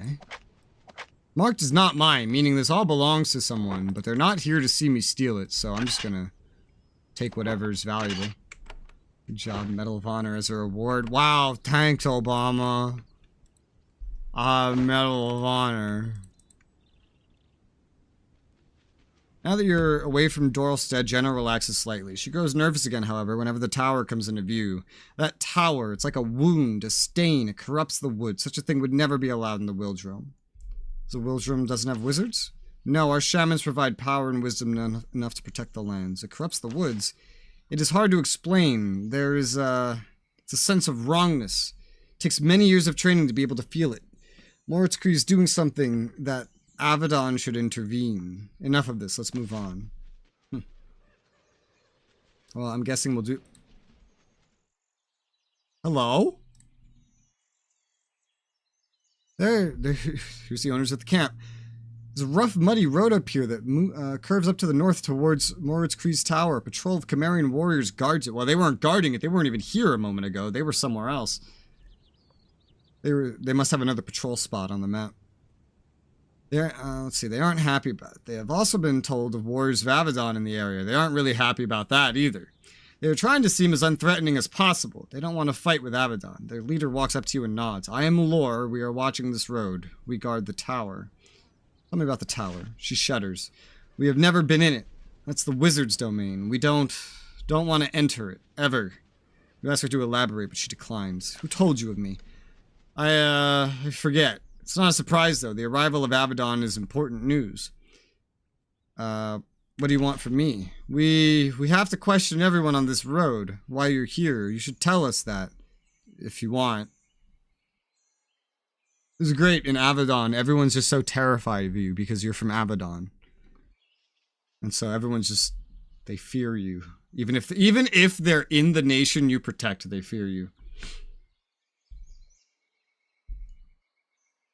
Okay. Marked is not mine, meaning this all belongs to someone, but they're not here to see me steal it, so I'm just gonna take whatever's valuable. Good job, Medal of Honor as a reward. Wow, thanks, Obama. Medal of Honor. Now that you're away from Doralstead, Jenna relaxes slightly. She grows nervous again, however, whenever the tower comes into view. That tower, it's like a wound, a stain, it corrupts the wood. Such a thing would never be allowed in the Wildrealm. So the Wildrealm doesn't have wizards? No, our shamans provide power and wisdom enough to protect the lands. It corrupts the woods. It is hard to explain. There is it's a sense of wrongness. It takes many years of training to be able to feel it. Moritzkree is doing something that Avadon should intervene. Enough of this. Let's move on. Well, I'm guessing we'll do... Hello? Here's the owners of the camp. There's a rough, muddy road up here that curves up to the north towards Moritzkree's tower. A patrol of Chimerian warriors guards it. Well, they weren't guarding it. They weren't even here a moment ago. They were somewhere else. They must have another patrol spot on the map. Let's see. They aren't happy about it. They have also been told of warriors of Avadon in the area. They aren't really happy about that either. They are trying to seem as unthreatening as possible. They don't want to fight with Avadon. Their leader walks up to you and nods. I am Lore. We are watching this road. We guard the tower. Tell me about the tower. She shudders. We have never been in it. That's the wizard's domain. We don't want to enter it. Ever. You ask her to elaborate, but she declines. Who told you of me? I forget. It's not a surprise, though. The arrival of Avadon is important news. What do you want from me? We have to question everyone on this road. Why you're here. You should tell us that. If you want. This is great in Avadon. Everyone's just so terrified of you because you're from Avadon. And so everyone's just... They fear you. Even if they're in the nation you protect, they fear you.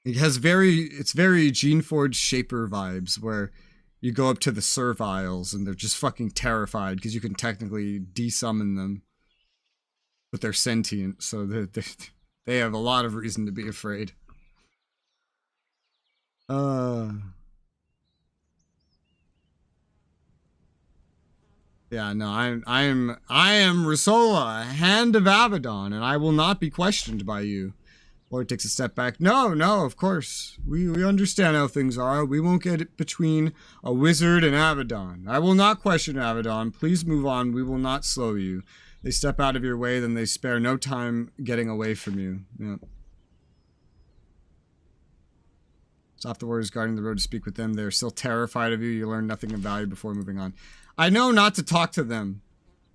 It's very Geneforge Shaper vibes, where you go up to the Serviles and they're just fucking terrified because you can technically desummon them. But they're sentient, so they have a lot of reason to be afraid. Yeah, no, I am Resoula, Hand of Avadon, and I will not be questioned by you. Lord takes a step back. No, of course. We understand how things are. We won't get it between a wizard and Avadon. I will not question Avadon. Please move on. We will not slow you. They step out of your way, then they spare no time getting away from you. Yeah. Stop the warriors guarding the road to speak with them. They're still terrified of you. You learn nothing of value before moving on. I know not to talk to them.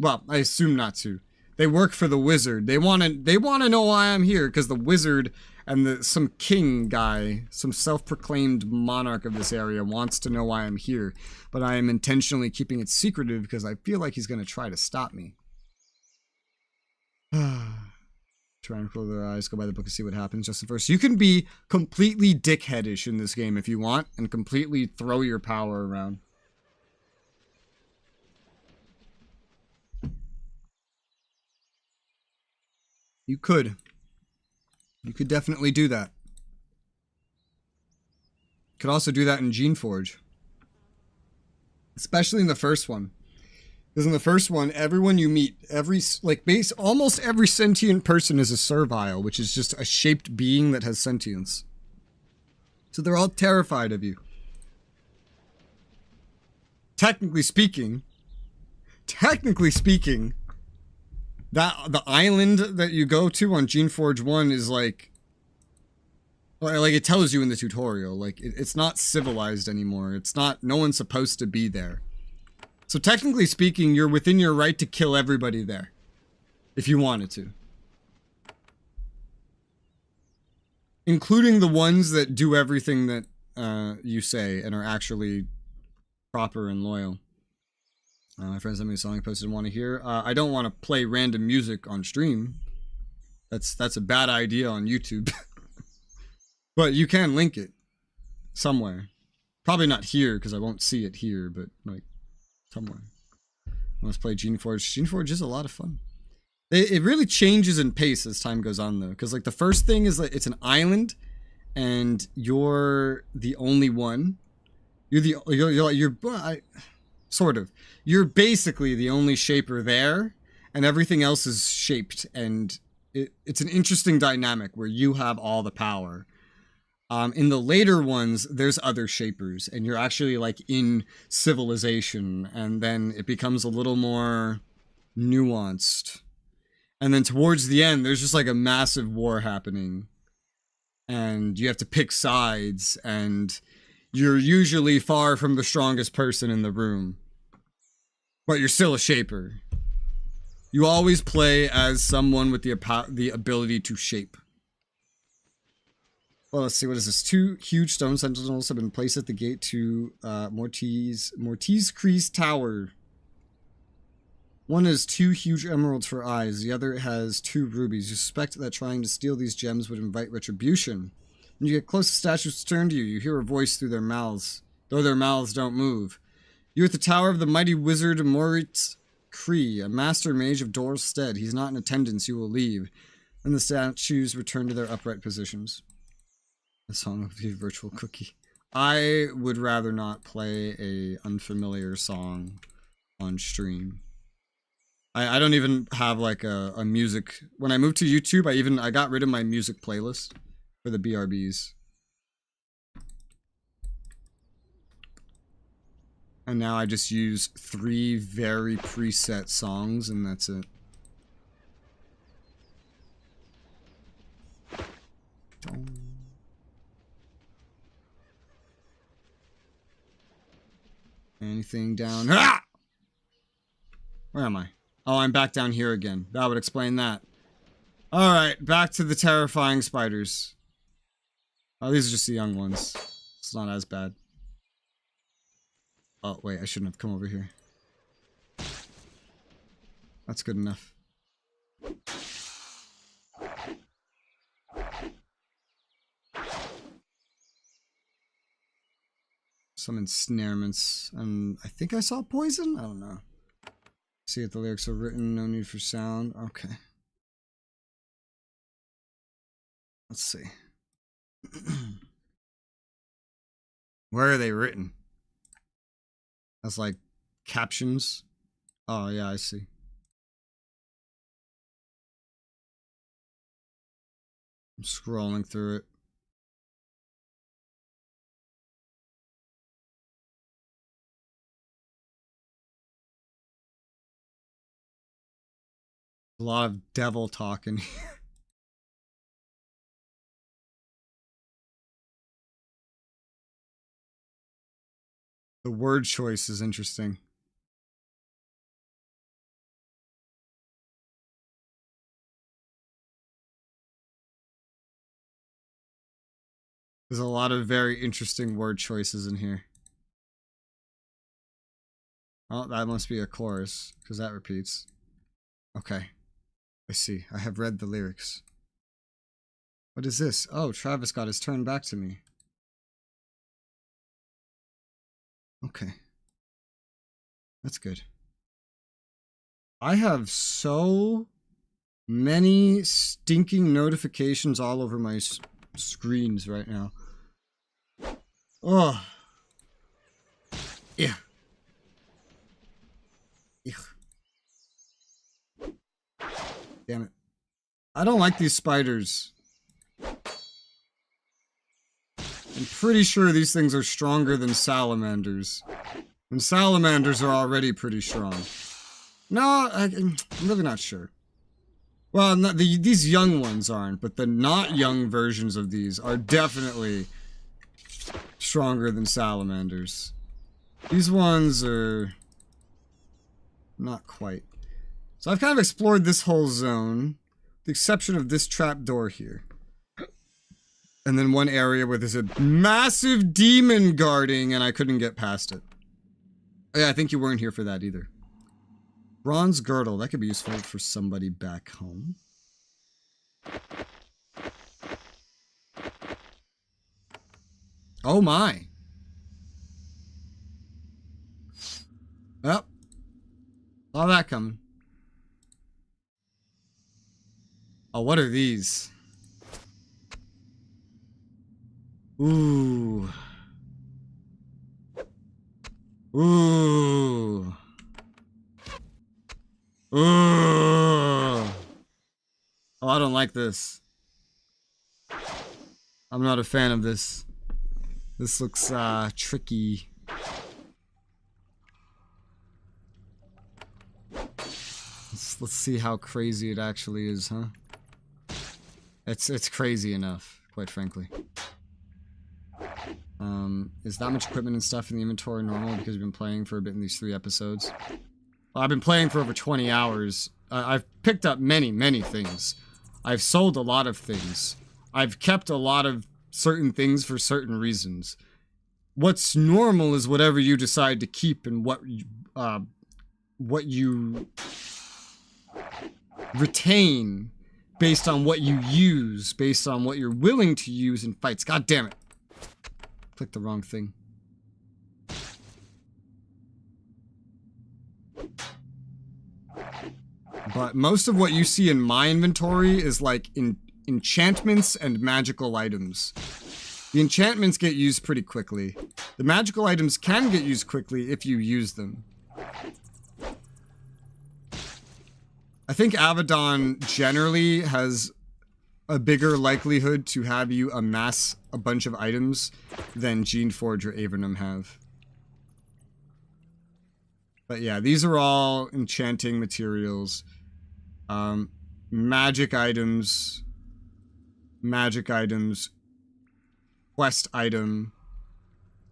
Well, I assume not to. They work for the wizard. They want to know why I'm here, because the wizard and some king guy, some self-proclaimed monarch of this area, wants to know why I'm here. But I am intentionally keeping it secretive because I feel like he's going to try to stop me. Try and close their eyes, go by the book and see what happens. Justin first. You can be completely dickheadish in this game if you want, and completely throw your power around. You could. You could definitely do that. Could also do that in GeneForge. Especially in the first one. Because in the first one, everyone you meet, almost every sentient person is a servile, which is just a shaped being that has sentience. So they're all terrified of you. Technically speaking, that the island that you go to on GeneForge 1 is like it tells you in the tutorial, like it's not civilized anymore. It's not, no one's supposed to be there. So technically speaking, you're within your right to kill everybody there if you wanted to. Including the ones that do everything that you say and are actually proper and loyal. My friend sent me a song I posted and want to hear. I don't want to play random music on stream. That's a bad idea on YouTube. But you can link it somewhere. Probably not here because I won't see it here, but like somewhere. Let's play GeneForge. GeneForge is a lot of fun. It really changes in pace as time goes on though, because like the first thing is like it's an island, and you're the only one. Sort of. You're basically the only shaper there, and everything else is shaped, and it's an interesting dynamic where you have all the power. In the later ones, there's other shapers, and you're actually like in civilization, and then it becomes a little more nuanced. And then towards the end, there's just like a massive war happening, and you have to pick sides, and you're usually far from the strongest person in the room, but you're still a shaper. You always play as someone with the ability to shape. Well, let's see, what is this? 2 huge stone sentinels have been placed at the gate to Mortiz Crease Tower. One has 2 huge emeralds for eyes, the other has 2 rubies. You suspect that trying to steal these gems would invite retribution. When you get close to statues turn to you, you hear a voice through their mouths, though their mouths don't move. You're at the tower of the mighty wizard Moritz Kree, a master mage of Dor's stead. He's not in attendance, you will leave. And the statues return to their upright positions. A song of the virtual cookie. I would rather not play a unfamiliar song on stream. I don't even have like a music. When I moved to YouTube, I got rid of my music playlist for the BRBs. And now I just use 3 very preset songs, and that's it. Anything down? Ah! Where am I? Oh, I'm back down here again. That would explain that. Alright, back to the terrifying spiders. Oh, these are just the young ones. It's not as bad. Oh, wait, I shouldn't have come over here. That's good enough. Some ensnarements, and I think I saw poison? I don't know. See if the lyrics are written, no need for sound. Okay. Let's see. Where are they written? That's like captions. Oh, yeah, I see. I'm scrolling through it. A lot of devil talk in here. The word choice is interesting. There's a lot of very interesting word choices in here. Oh, that must be a chorus, because that repeats. Okay. I see. I have read the lyrics. What is this? Oh, Travis got his turn back to me. Okay. That's good. I have so Many stinking notifications all over my screens right now. Oh. Yeah. Damn it. I don't like these spiders. I'm pretty sure these things are stronger than salamanders. And salamanders are already pretty strong. No, I'm really not sure. Well, these young ones aren't, but the not young versions of these are definitely stronger than salamanders. These ones are not quite. So I've kind of explored this whole zone, with the exception of this trapdoor here. And then one area where there's a massive demon guarding and I couldn't get past it. Yeah, I think you weren't here for that either. Bronze girdle, that could be useful for somebody back home. Oh my. Oh. Saw that coming. Oh, what are these? Ooh. Ooh. Ooh. Oh, I don't like this. I'm not a fan of this. This looks, tricky. Let's see how crazy it actually is, huh? It's crazy enough, quite frankly. Is that much equipment and stuff in the inventory normal because we've been playing for a bit in these 3 episodes? Well, I've been playing for over 20 hours. I've picked up many things. I've sold a lot of things. I've kept a lot of certain things for certain reasons. What's normal is whatever you decide to keep and what you retain based on what you use, based on what you're willing to use in fights. God damn it. Clicked the wrong thing. But most of what you see in my inventory is like enchantments and magical items. The enchantments get used pretty quickly. The magical items can get used quickly if you use them. I think Avadon generally has a bigger likelihood to have you amass a bunch of items than Geneforge or Avernum have. But yeah, these are all enchanting materials. Magic items, quest item,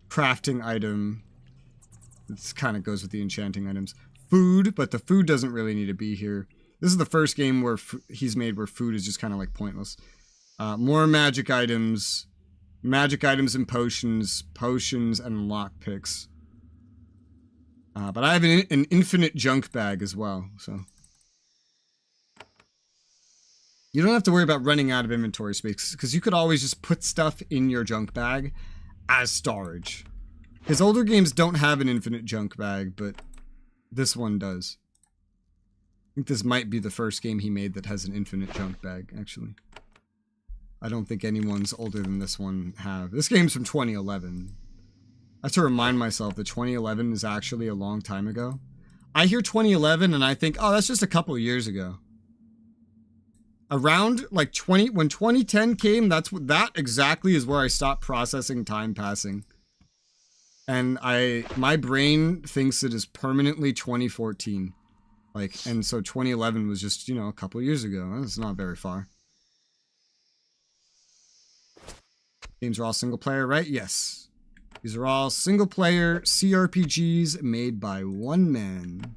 crafting item. This kind of goes with the enchanting items. Food, but the food doesn't really need to be here. This is the first game where he's made where food is just kind of like pointless. More magic items and potions and lockpicks. But I have an infinite junk bag as well, so. You don't have to worry about running out of inventory space, because you could always just put stuff in your junk bag as storage. His older games don't have an infinite junk bag, but this one does. I think this might be the first game he made that has an infinite junk bag, actually. I don't think anyone's older than this one have. This game's from 2011. I have to remind myself that 2011 is actually a long time ago. I hear 2011 and I think, oh, that's just a couple years ago. Around like when 2010 came, that exactly is where I stopped processing time passing. And my brain thinks it is permanently 2014. And so 2011 was just, a couple years ago. That's not very far. Games are all single player, right? Yes. These are all single player CRPGs made by one man.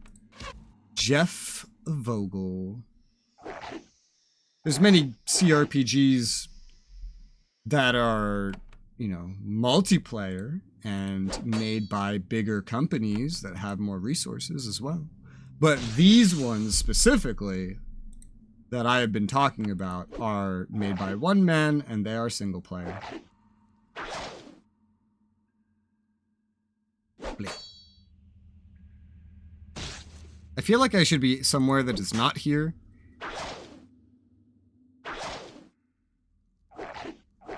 Jeff Vogel. There's many CRPGs that are, multiplayer and made by bigger companies that have more resources as well. But these ones specifically that I have been talking about are made by one man and they are single player. I feel like I should be somewhere that is not here.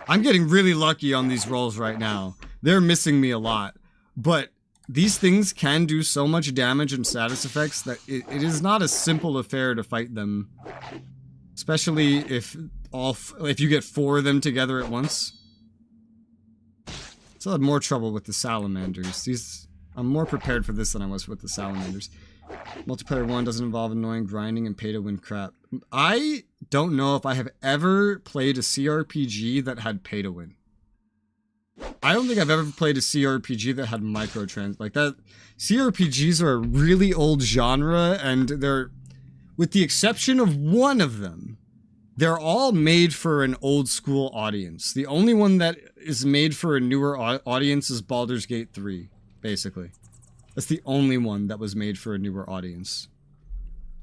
I'm getting really lucky on these rolls right now. They're missing me a lot. But these things can do so much damage and status effects that it is not a simple affair to fight them. Especially if you get 4 of them together at once. Still had more trouble with the salamanders. I'm more prepared for this than I was with the salamanders. Multiplayer 1 doesn't involve annoying grinding and pay-to-win crap. I don't know if I have ever played a CRPG that had pay-to-win. I don't think I've ever played a CRPG that had microtrans like that. CRPGs are a really old genre, and they're, with the exception of one of them, they're all made for an old school audience. The only one that is made for a newer audience is Baldur's Gate 3, basically. That's the only one that was made for a newer audience.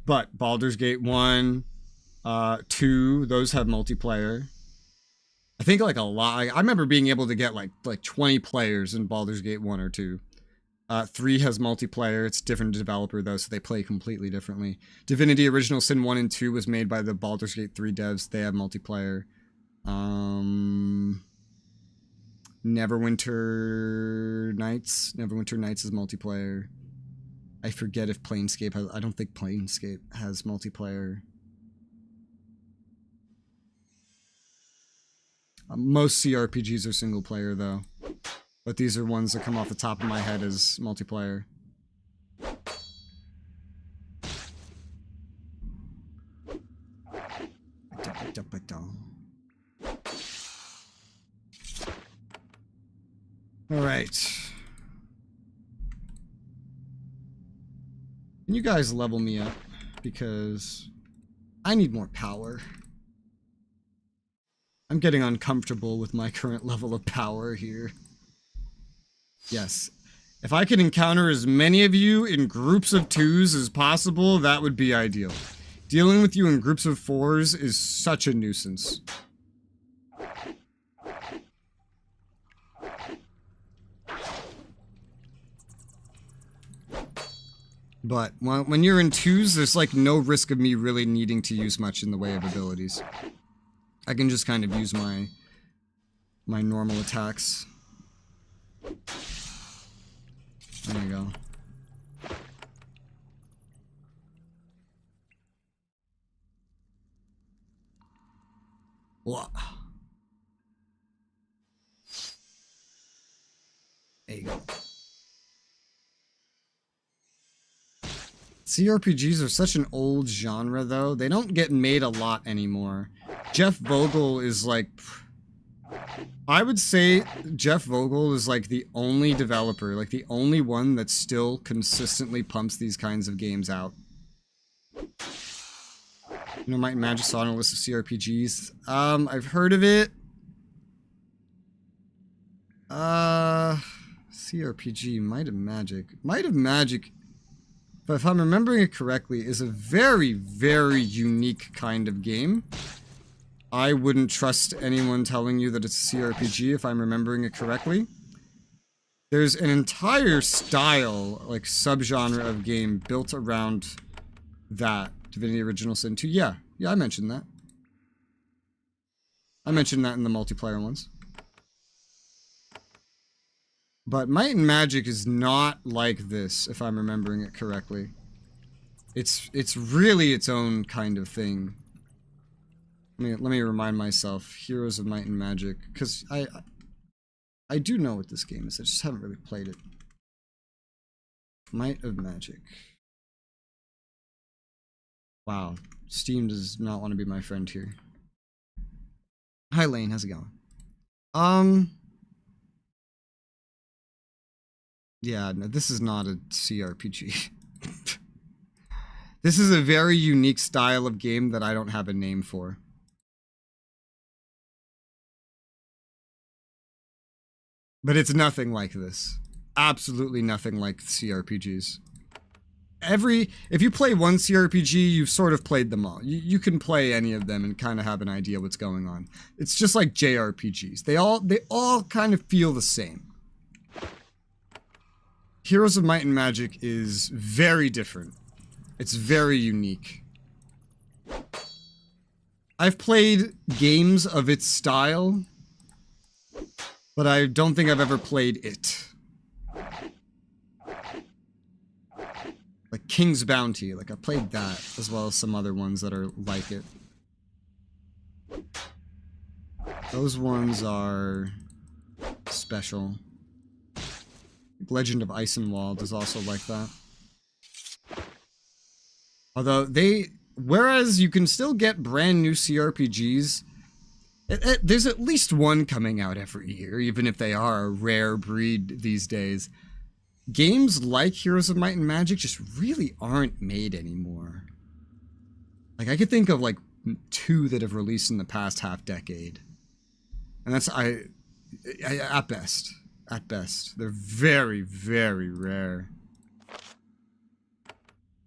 But Baldur's Gate 1, 2, those have multiplayer. I think like a lot. I remember being able to get like 20 players in Baldur's Gate 1 or 2. 3 has multiplayer. It's a different developer though, so they play completely differently. Divinity Original Sin 1 and 2 was made by the Baldur's Gate 3 devs. They have multiplayer. Neverwinter Nights is multiplayer. I forget if Planescape has... I don't think Planescape has multiplayer. Most CRPGs are single player though. But these are ones that come off the top of my head as multiplayer. Alright. Can you guys level me up? Because I need more power. I'm getting uncomfortable with my current level of power here. Yes. If I could encounter as many of you in groups of 2s as possible, that would be ideal. Dealing with you in groups of 4s is such a nuisance. But when you're in 2s, there's like no risk of me really needing to use much in the way of abilities. I can just kind of use my normal attacks. There you go. Whoa. There you go. CRPGs are such an old genre, though. They don't get made a lot anymore. Jeff Vogel is like... I would say Jeff Vogel is like the only developer, like the only one that still consistently pumps these kinds of games out. You know, Might and Magic saw on a list of CRPGs. I've heard of it. CRPG, Might and Magic. Might and Magic, but if I'm remembering it correctly, is a very, very unique kind of game. I wouldn't trust anyone telling you that it's a CRPG if I'm remembering it correctly. There's an entire style, like subgenre of game built around that. Divinity Original Sin 2. Yeah, I mentioned that. I mentioned that in the multiplayer ones. But Might and Magic is not like this, if I'm remembering it correctly. It's really its own kind of thing. Let me remind myself. Heroes of Might and Magic, because I do know what this game is. I just haven't really played it. Might of Magic. Wow, Steam does not want to be my friend here. Hi Lane, how's it going? Yeah, no, this is not a CRPG. This is a very unique style of game that I don't have a name for. But it's nothing like this. Absolutely nothing like CRPGs. If you play one CRPG, you've sort of played them all. You can play any of them and kind of have an idea what's going on. It's just like JRPGs. They all kind of feel the same. Heroes of Might and Magic is very different. It's very unique. I've played games of its style, But I don't think I've ever played it. Like King's Bounty, like I played that, as well as some other ones that are like it. Those ones are special. Legend of Isenwald is also like that. Although whereas you can still get brand new CRPGs, there's at least one coming out every year, even if they are a rare breed these days. Games like Heroes of Might and Magic just really aren't made anymore. Like, I could think of, like, 2 that have released in the past half-decade. And that's, at best. At best. They're very, very rare.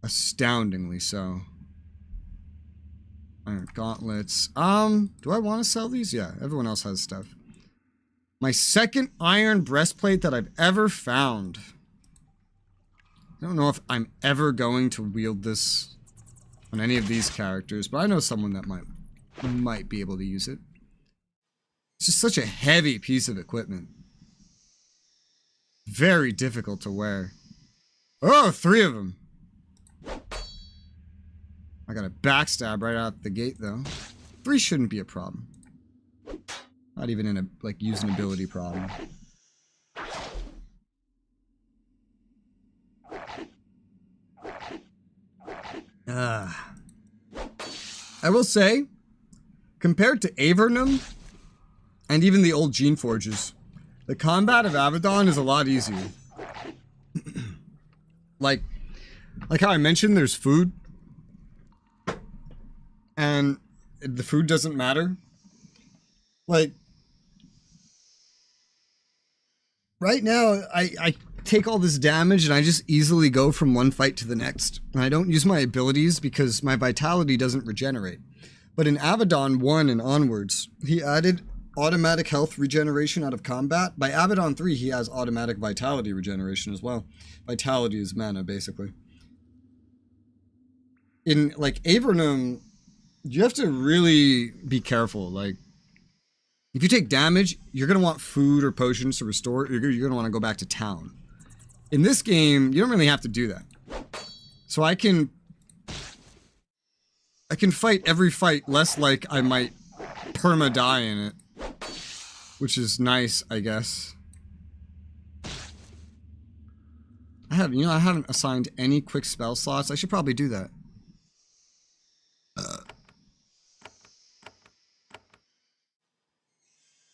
Astoundingly so. Alright, gauntlets. Do I want to sell these? Yeah, everyone else has stuff. My second iron breastplate that I've ever found. I don't know if I'm ever going to wield this on any of these characters, but I know someone that might be able to use it. It's just such a heavy piece of equipment. Very difficult to wear. Oh, 3 of them. I got a backstab right out the gate, though. 3 shouldn't be a problem. Not even in a, like, use an ability problem. I will say, compared to Avernum, and even the old Gene Forges, the combat of Avadon is a lot easier. like how I mentioned, there's food. And the food doesn't matter. Like, right now, I take all this damage and I just easily go from one fight to the next. And I don't use my abilities because my vitality doesn't regenerate. But in Avadon 1 and onwards, he added automatic health regeneration out of combat. By Avadon 3, he has automatic vitality regeneration as well. Vitality is mana, basically. In, like, Avernum, you have to really be careful. Like, if you take damage, you're going to want food or potions to restore. You're going to want to go back to town. In this game, you don't really have to do that. So I can fight every fight less like I might perma-die in it. Which is nice, I guess. I haven't assigned any quick spell slots. I should probably do that.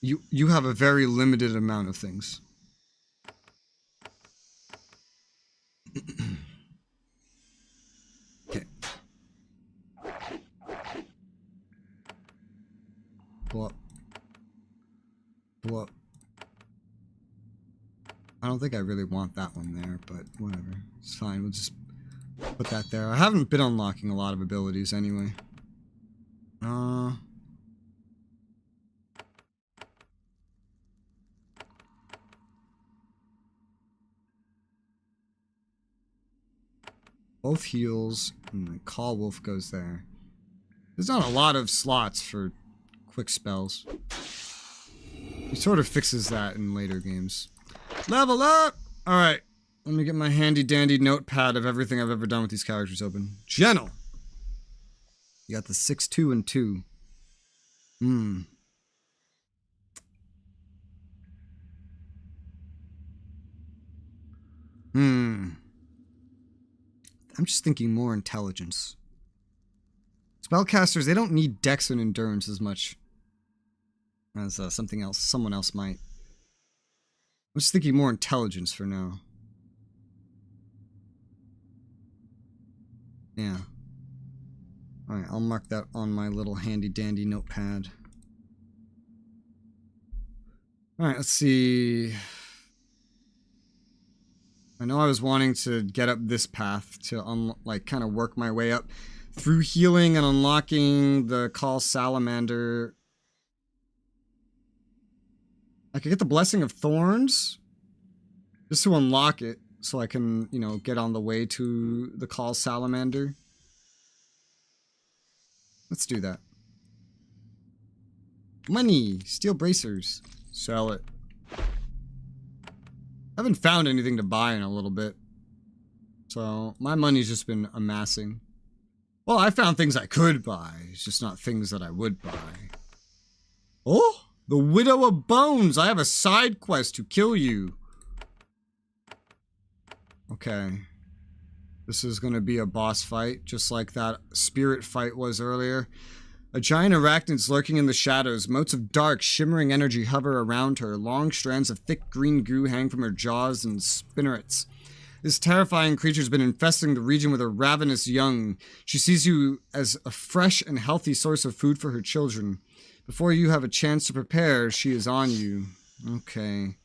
You have a very limited amount of things. Okay. Pull up. Pull up. I don't think I really want that one there, but whatever. It's fine. We'll just put that there. I haven't been unlocking a lot of abilities anyway. Both heals, and the Call Wolf goes there. There's not a lot of slots for quick spells. He sort of fixes that in later games. Level up! Alright, let me get my handy dandy notepad of everything I've ever done with these characters open. Gentle! You got the 6, 2, and 2. I'm just thinking more intelligence. Spellcasters, they don't need dex and endurance as much as someone else might. I'm just thinking more intelligence for now. Yeah. Alright, I'll mark that on my little handy dandy notepad. Alright, let's see. I know I was wanting to get up this path to kind of work my way up through healing and unlocking the Call Salamander. I could get the Blessing of Thorns just to unlock it so I can, you know, get on the way to the Call Salamander. Let's do that. Money! Steel bracers. Sell it. I haven't found anything to buy in a little bit. So my money's just been amassing. Well, I found things I could buy. It's just not things that I would buy. Oh, the Widow of Bones. I have a side quest to kill you. Okay. This is going to be a boss fight, just like that spirit fight was earlier. A giant arachnid's lurking in the shadows. Motes of dark, shimmering energy hover around her. Long strands of thick green goo hang from her jaws and spinnerets. This terrifying creature's been infesting the region with her ravenous young. She sees you as a fresh and healthy source of food for her children. Before you have a chance to prepare, she is on you. Okay.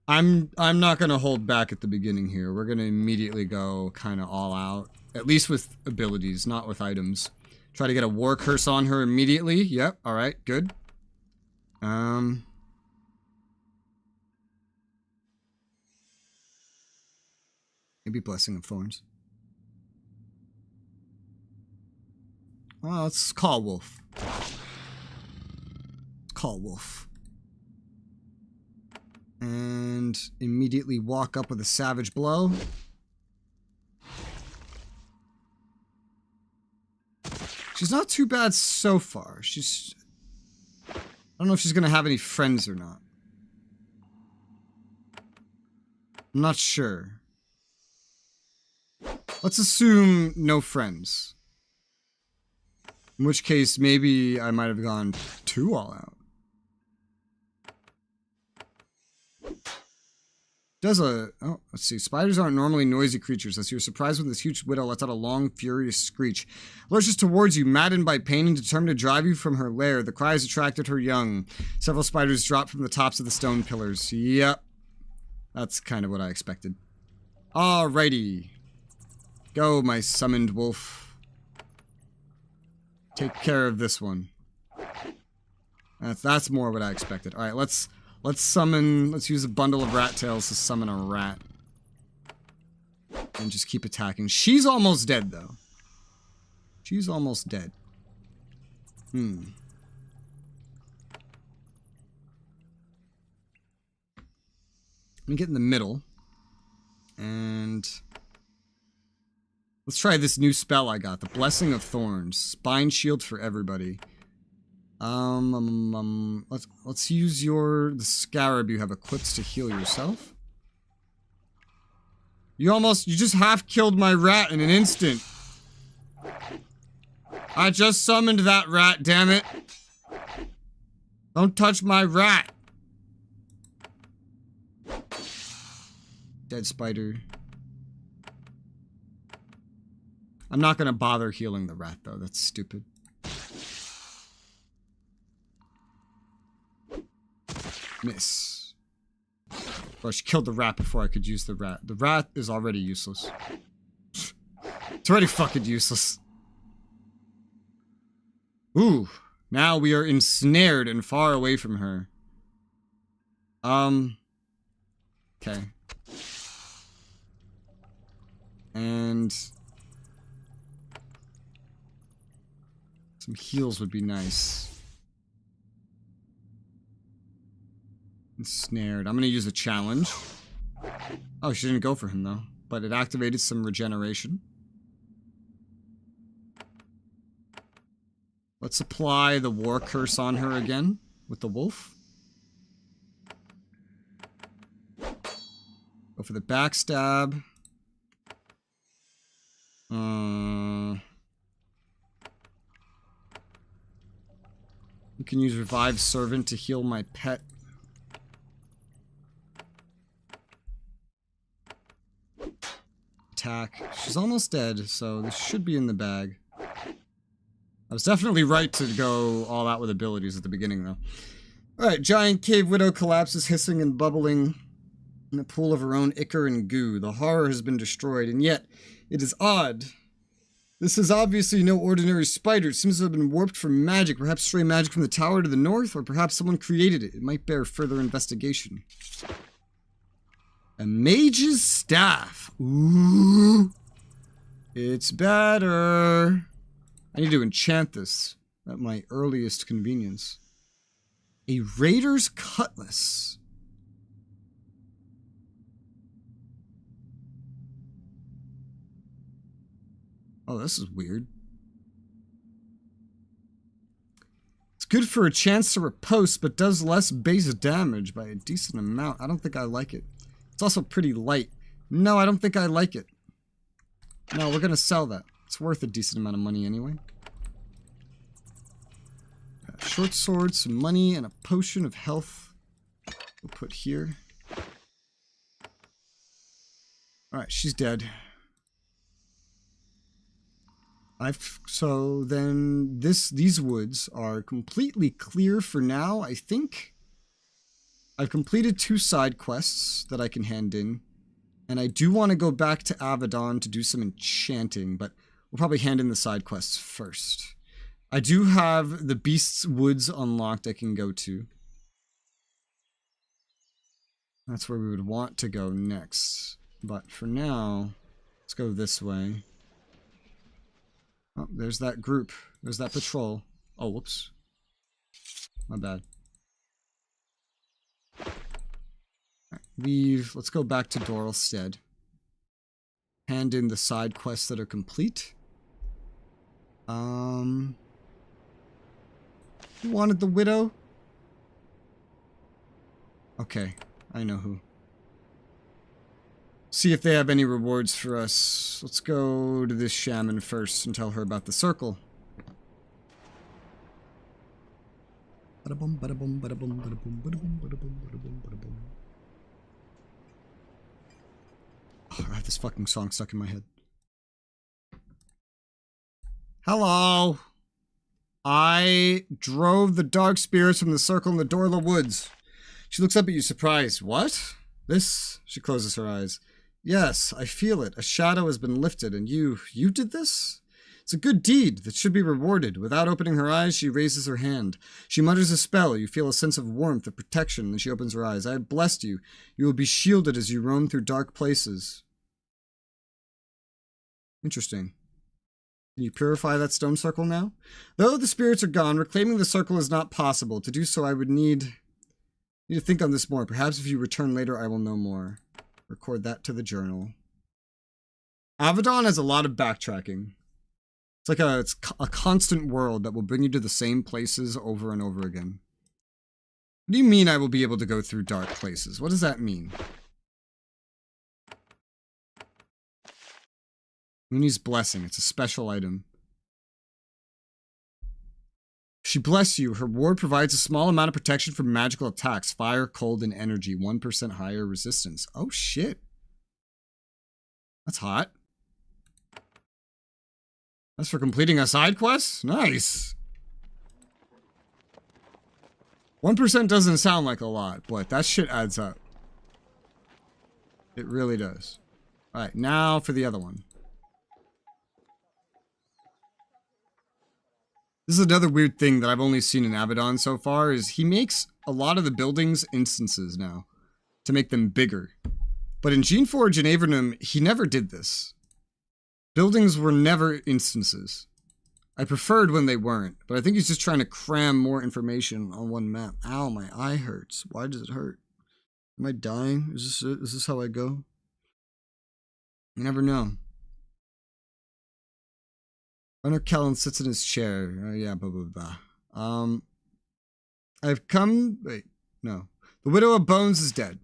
I'm not going to hold back at the beginning here. We're going to immediately go kind of all out. At least with abilities, not with items. Try to get a war curse on her immediately. Yep, alright, good. Maybe Blessing of Thorns. Well, let's call Wolf. Let's call Wolf. And immediately walk up with a savage blow. She's not too bad so far. She's... I don't know if she's going to have any friends or not. I'm not sure. Let's assume no friends. In which case, maybe I might have gone too all out. Does a... Oh, let's see. Spiders aren't normally noisy creatures. As you're surprised when this huge widow lets out a long, furious screech. Lurches towards you, maddened by pain and determined to drive you from her lair. The cries attracted her young. Several spiders drop from the tops of the stone pillars. Yep. That's kind of what I expected. Alrighty. Go, my summoned wolf. Take care of this one. That's more what I expected. Alright, let's use a bundle of rat tails to summon a rat. And just keep attacking. She's almost dead, though. She's almost dead. Let me get in the middle. And... let's try this new spell I got. The Blessing of Thorns. Spine shield for everybody. Let's use the scarab you have equipped to heal yourself. You just half killed my rat in an instant. I just summoned that rat, damn it. Don't touch my rat. Dead spider. I'm not gonna bother healing the rat though, that's stupid. Miss. Oh, she killed the rat before I could use the rat. The rat is already useless. It's already fucking useless. Ooh. Now we are ensnared and far away from her. Okay. And... some heals would be nice. Ensnared. I'm gonna use a challenge. Oh, she didn't go for him though. But it activated some regeneration. Let's apply the war curse on her again with the wolf. Go for the backstab. You can use Revive Servant to heal my pet. Attack. She's almost dead, so this should be in the bag. I was definitely right to go all out with abilities at the beginning, though. Alright, Giant Cave Widow collapses, hissing and bubbling in a pool of her own ichor and goo. The horror has been destroyed, and yet, it is odd. This is obviously no ordinary spider. It seems to have been warped from magic, perhaps stray magic from the tower to the north, or perhaps someone created it. It might bear further investigation. A mage's staff. Ooh. It's better. I need to enchant this at my earliest convenience. A raider's cutlass. Oh, this is weird. It's good for a chance to riposte, but does less base damage by a decent amount. I don't think I like it. It's also pretty light. No, I don't think I like it. No, we're gonna sell that. It's worth a decent amount of money anyway. Got a short sword, some money, and a potion of health. We'll put here. Alright, she's dead. So then these woods are completely clear for now, I think. I've completed 2 side quests that I can hand in. And I do want to go back to Avadon to do some enchanting, but we'll probably hand in the side quests first. I do have the Beast's Woods unlocked I can go to. That's where we would want to go next. But for now, let's go this way. Oh, there's that group. There's that patrol. Oh, whoops. My bad. Right, leave. Let's go back to Doralstead. Hand in the side quests that are complete. Who wanted the widow? Okay, I know who. See if they have any rewards for us. Let's go to this shaman first and tell her about the circle. Ba-da-bum, ba-da-bum, ba-da-bum, ba-da-bum, ba-da-bum, ba-da-bum, ba-da-bum, ba-da-bum. Oh, I have this fucking song stuck in my head. Hello. I drove the dark spirits from the circle in the Dorla Woods. She looks up at you surprised. What? This? She closes her eyes. Yes, I feel it. A shadow has been lifted, and you did this? It's a good deed that should be rewarded. Without opening her eyes, she raises her hand. She mutters a spell. You feel a sense of warmth, of protection, and she opens her eyes. I have blessed you. You will be shielded as you roam through dark places. Interesting. Can you purify that stone circle now? Though the spirits are gone, reclaiming the circle is not possible. To do so, I would need to think on this more. Perhaps if you return later, I will know more. Record that to the journal. Avadon has a lot of backtracking. It's like a constant world that will bring you to the same places over and over again. What do you mean I will be able to go through dark places? What does that mean? Mooney's blessing. It's a special item. She bless you. Her ward provides a small amount of protection from magical attacks. Fire, cold, and energy. 1% higher resistance. Oh, shit. That's hot. That's for completing a side quest? Nice. 1% doesn't sound like a lot, but that shit adds up. It really does. Alright, now for the other one. This is another weird thing that I've only seen in Avadon so far, is he makes a lot of the buildings instances now to make them bigger. But in Geneforge and Avernum, he never did this. Buildings were never instances. I preferred when they weren't, but I think he's just trying to cram more information on one map. Ow, my eye hurts. Why does it hurt? Am I dying? Is this how I go? You never know. Runner Kellen sits in his chair. Yeah, blah, blah, blah. I've come... Wait, no. The Widow of Bones is dead.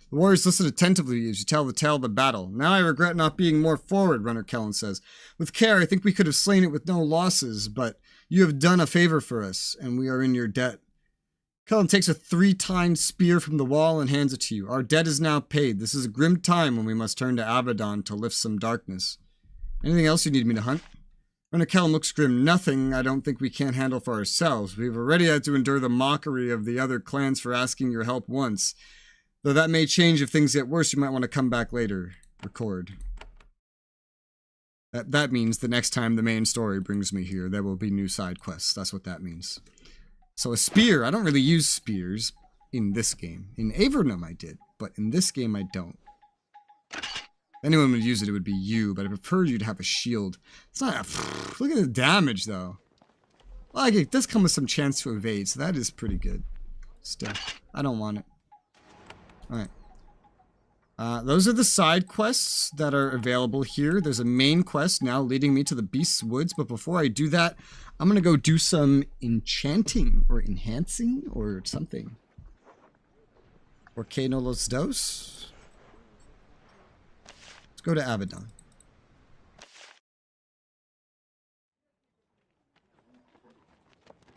The warriors listen attentively as you tell the tale of the battle. Now I regret not being more forward, Runner Kellen says. With care, I think we could have slain it with no losses, but you have done a favor for us, and we are in your debt. Kellen takes a 3-tined spear from the wall and hands it to you. Our debt is now paid. This is a grim time when we must turn to Avadon to lift some darkness. Anything else you need me to hunt? Runner Kellen looks grim. Nothing I don't think we can't handle for ourselves. We've already had to endure the mockery of the other clans for asking your help once. Though that may change if things get worse, you might want to come back later. Record. That means the next time the main story brings me here, there will be new side quests. That's what that means. So a spear. I don't really use spears in this game. In Avernum I did, but in this game I don't. If anyone would use it, it would be you, but I prefer you to have a shield. It's not a... Look at the damage, though. Like, it does come with some chance to evade, so that is pretty good. Still, I don't want it. Alright. Those are the side quests that are available here. There's a main quest now leading me to the Beast's Woods, but before I do that, I'm gonna go do some enchanting or enhancing or something. Por qué no los dos? Let's go to Avadon.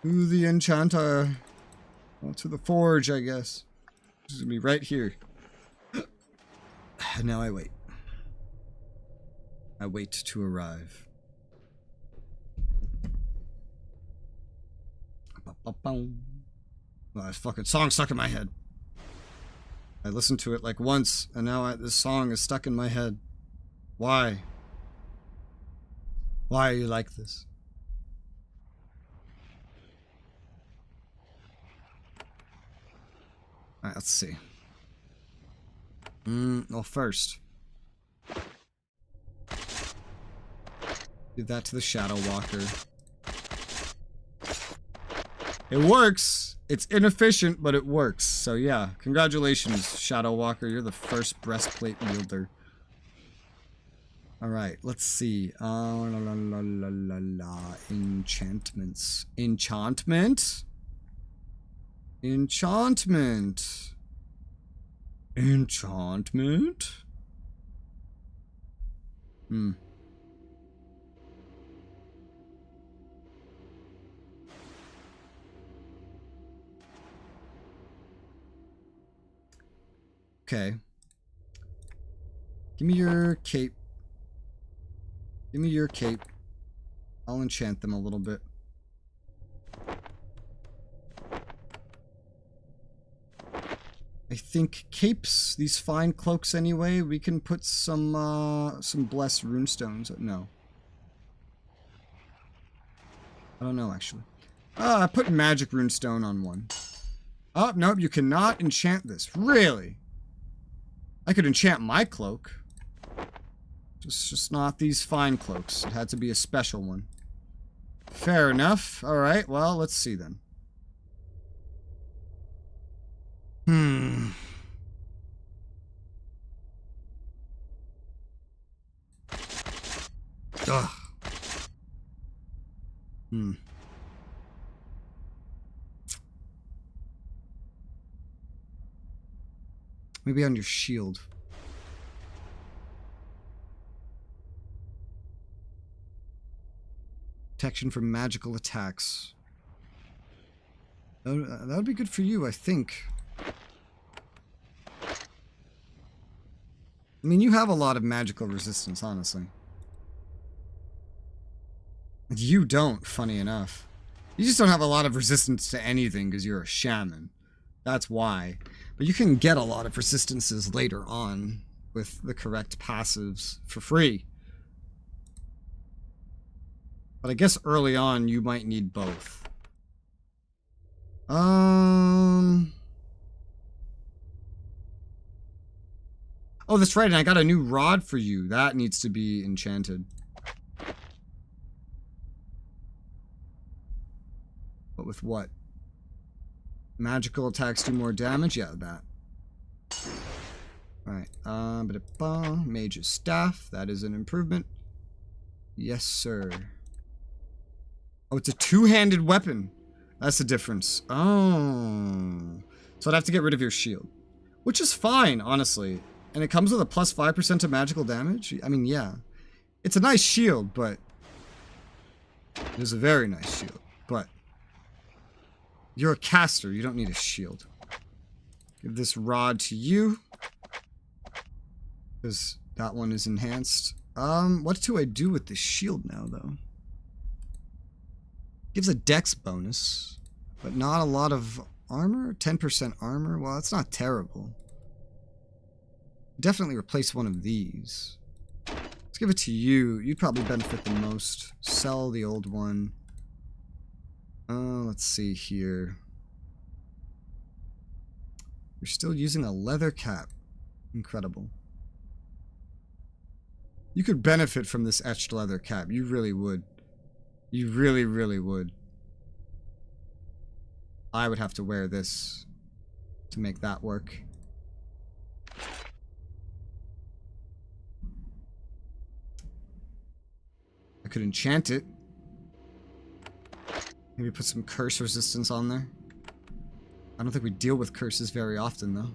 To the enchanter. Well, to the forge, I guess. This is gonna be right here. And now I wait. I wait to arrive. Oh, that fucking song stuck in my head. I listened to it like once, and now this song is stuck in my head. Why? Why are you like this? Alright, let's see. Well, first. Give that to the Shadow Walker. It works! It's inefficient, but it works. So yeah, congratulations, Shadow Walker. You're the first breastplate wielder. Alright, let's see. Enchantments. Enchantment? Enchantment. Enchantment? Okay. Give me your cape. Give me your cape. I'll enchant them a little bit. I think capes, these fine cloaks anyway, we can put some blessed runestones. No. I don't know, actually. I put magic runestone on one. Oh, nope, you cannot enchant this. Really? I could enchant my cloak. Just not these fine cloaks. It had to be a special one. Fair enough. Alright, well, let's see then. Ugh. Maybe on your shield. Protection from magical attacks. That would be good for you, I think. I mean, you have a lot of magical resistance, honestly. You don't, funny enough. You just don't have a lot of resistance to anything because you're a shaman. That's why. But you can get a lot of resistances later on with the correct passives for free. But I guess early on you might need both. Oh, that's right, and I got a new rod for you. That needs to be enchanted. But with what? Magical attacks do more damage? Yeah, that. Alright, Mage's Staff. That is an improvement. Yes, sir. Oh, it's a two-handed weapon. That's the difference. Oh. So I'd have to get rid of your shield. Which is fine, honestly. And it comes with a plus 5% to magical damage? I mean, yeah. It's a nice shield, but... It is a very nice shield, but... You're a caster, you don't need a shield. Give this rod to you. Because that one is enhanced. What do I do with this shield now, though? Gives a dex bonus, but not a lot of armor? 10% armor? Well, that's not terrible. Definitely replace one of these. Let's give it to you. You'd probably benefit the most. Sell the old one. Let's see here. You're still using a leather cap. Incredible. You could benefit from this etched leather cap. You really would. You really, really would. I would have to wear this to make that work. I could enchant it. Maybe put some curse resistance on there. I don't think we deal with curses very often, though.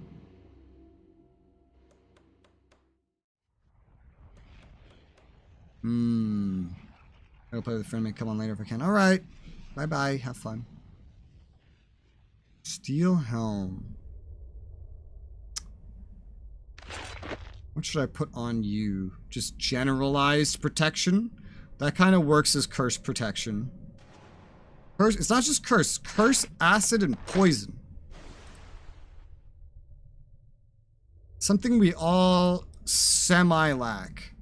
I'll play with a friend, may come on later if I can. Alright. Bye-bye. Have fun. Steel Helm. What should I put on you? Just generalized protection? That kind of works as curse protection. Curse, it's not just curse. Curse, acid, and poison. Something we all semi-lack.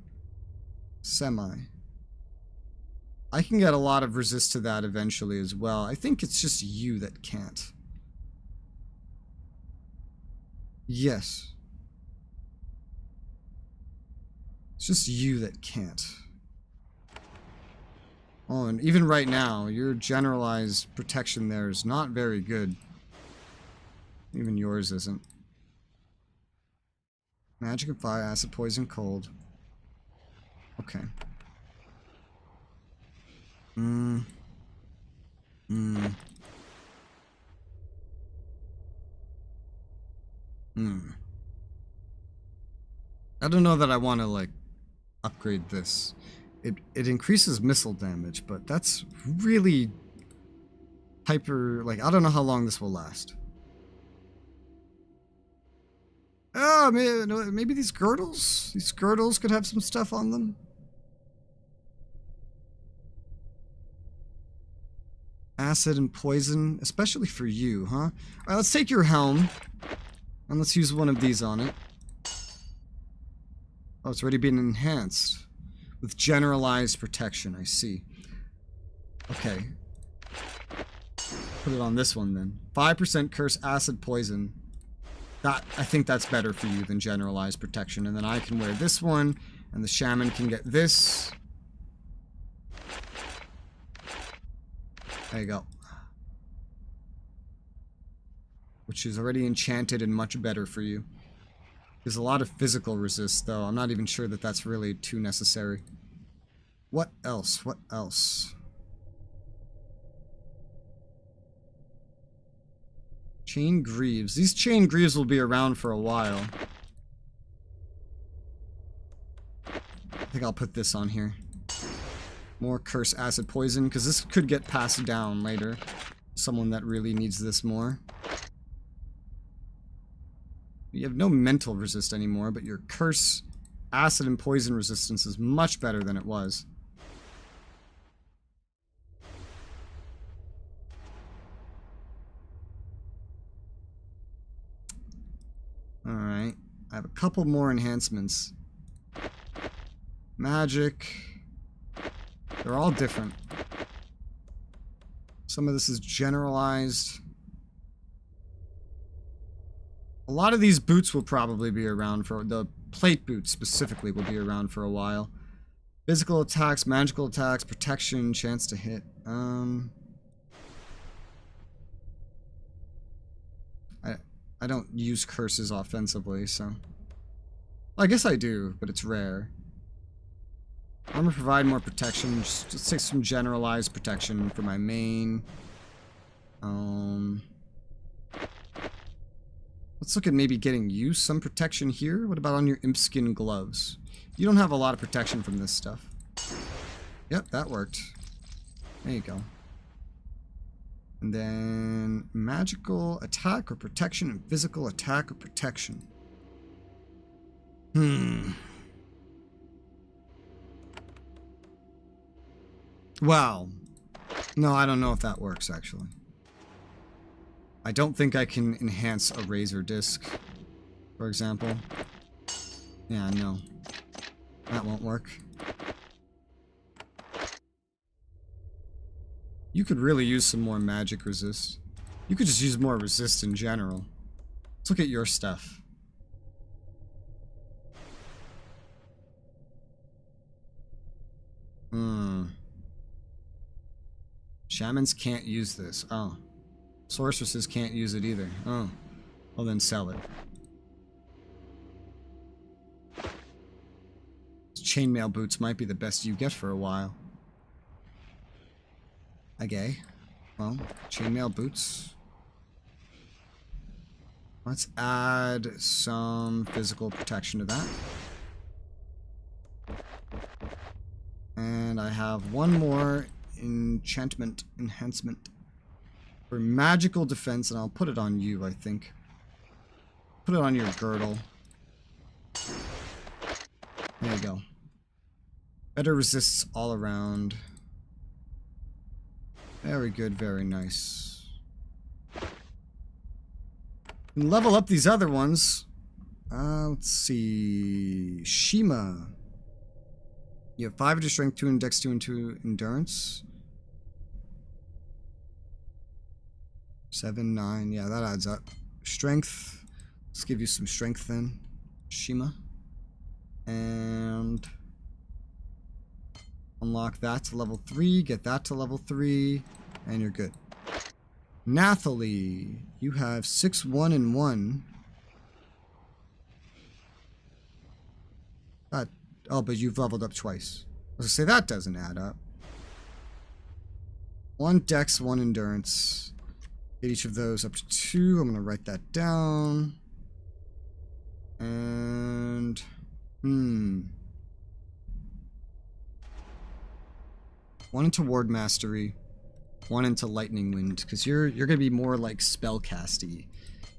Semi. I can get a lot of resist to that eventually as well. I think it's just you that can't. Yes. It's just you that can't. Oh, and even right now, your generalized protection there is not very good. Even yours isn't. Magic and fire, acid, poison, cold. Okay. I don't know that I want to, like, upgrade this. It increases missile damage, but that's really hyper, like, I don't know how long this will last. Oh, maybe these girdles? These girdles could have some stuff on them. Acid and poison, especially for you, huh? Alright, let's take your helm. And let's use one of these on it. Oh, it's already been enhanced. With generalized protection, I see. Okay. Put it on this one then. 5% curse, acid, poison. That, I think that's better for you than generalized protection. And then I can wear this one, and the shaman can get this. There you go. Which is already enchanted and much better for you. There's a lot of physical resist, though. I'm not even sure that that's really too necessary. What else? What else? Chain Greaves. These Chain Greaves will be around for a while. I think I'll put this on here. More curse, acid, poison, because this could get passed down later. Someone that really needs this more. You have no mental resist anymore, but your curse, acid, and poison resistance is much better than it was. Alright. I have a couple more enhancements. Magic. They're all different. Some of this is generalized. A lot of these boots will probably be around for... The plate boots specifically will be around for a while. Physical attacks, magical attacks, protection, chance to hit. I don't use curses offensively, so... Well, I guess I do, but it's rare. Armor provide more protection. Just take some generalized protection for my main. Let's look at maybe getting you some protection here. What about on your imp skin gloves? You don't have a lot of protection from this stuff. Yep, that worked. There you go. And then magical attack or protection and physical attack or protection. Wow. No, I don't know if that works, actually. I don't think I can enhance a razor disc, for example. Yeah, no. That won't work. You could really use some more magic resist. You could just use more resist in general. Let's look at your stuff. Shamans can't use this. Oh. Sorceresses can't use it either. Oh. Well, then sell it. Chainmail boots might be the best you get for a while. Okay. Well, chainmail boots. Let's add some physical protection to that. And I have one more enchantment enhancement for magical defense, and I'll put it on you, I think. Put it on your girdle. There you go. Better resists all around. Very good, very nice. And level up these other ones. Let's see. Shima. You have 5 into strength, 2 in dex, 2 into endurance. 7, 9. Yeah, that adds up. Strength. Let's give you some strength then. Shima. And unlock that to level 3. Get that to level 3. And you're good. Nathalie. You have 6, 1, and 1. Oh, but you've leveled up twice. I was gonna say that doesn't add up. 1 dex, 1 endurance. Get each of those up to 2. I'm gonna write that down. And 1 into ward mastery, 1 into lightning wind, because you're gonna be more like spellcasty.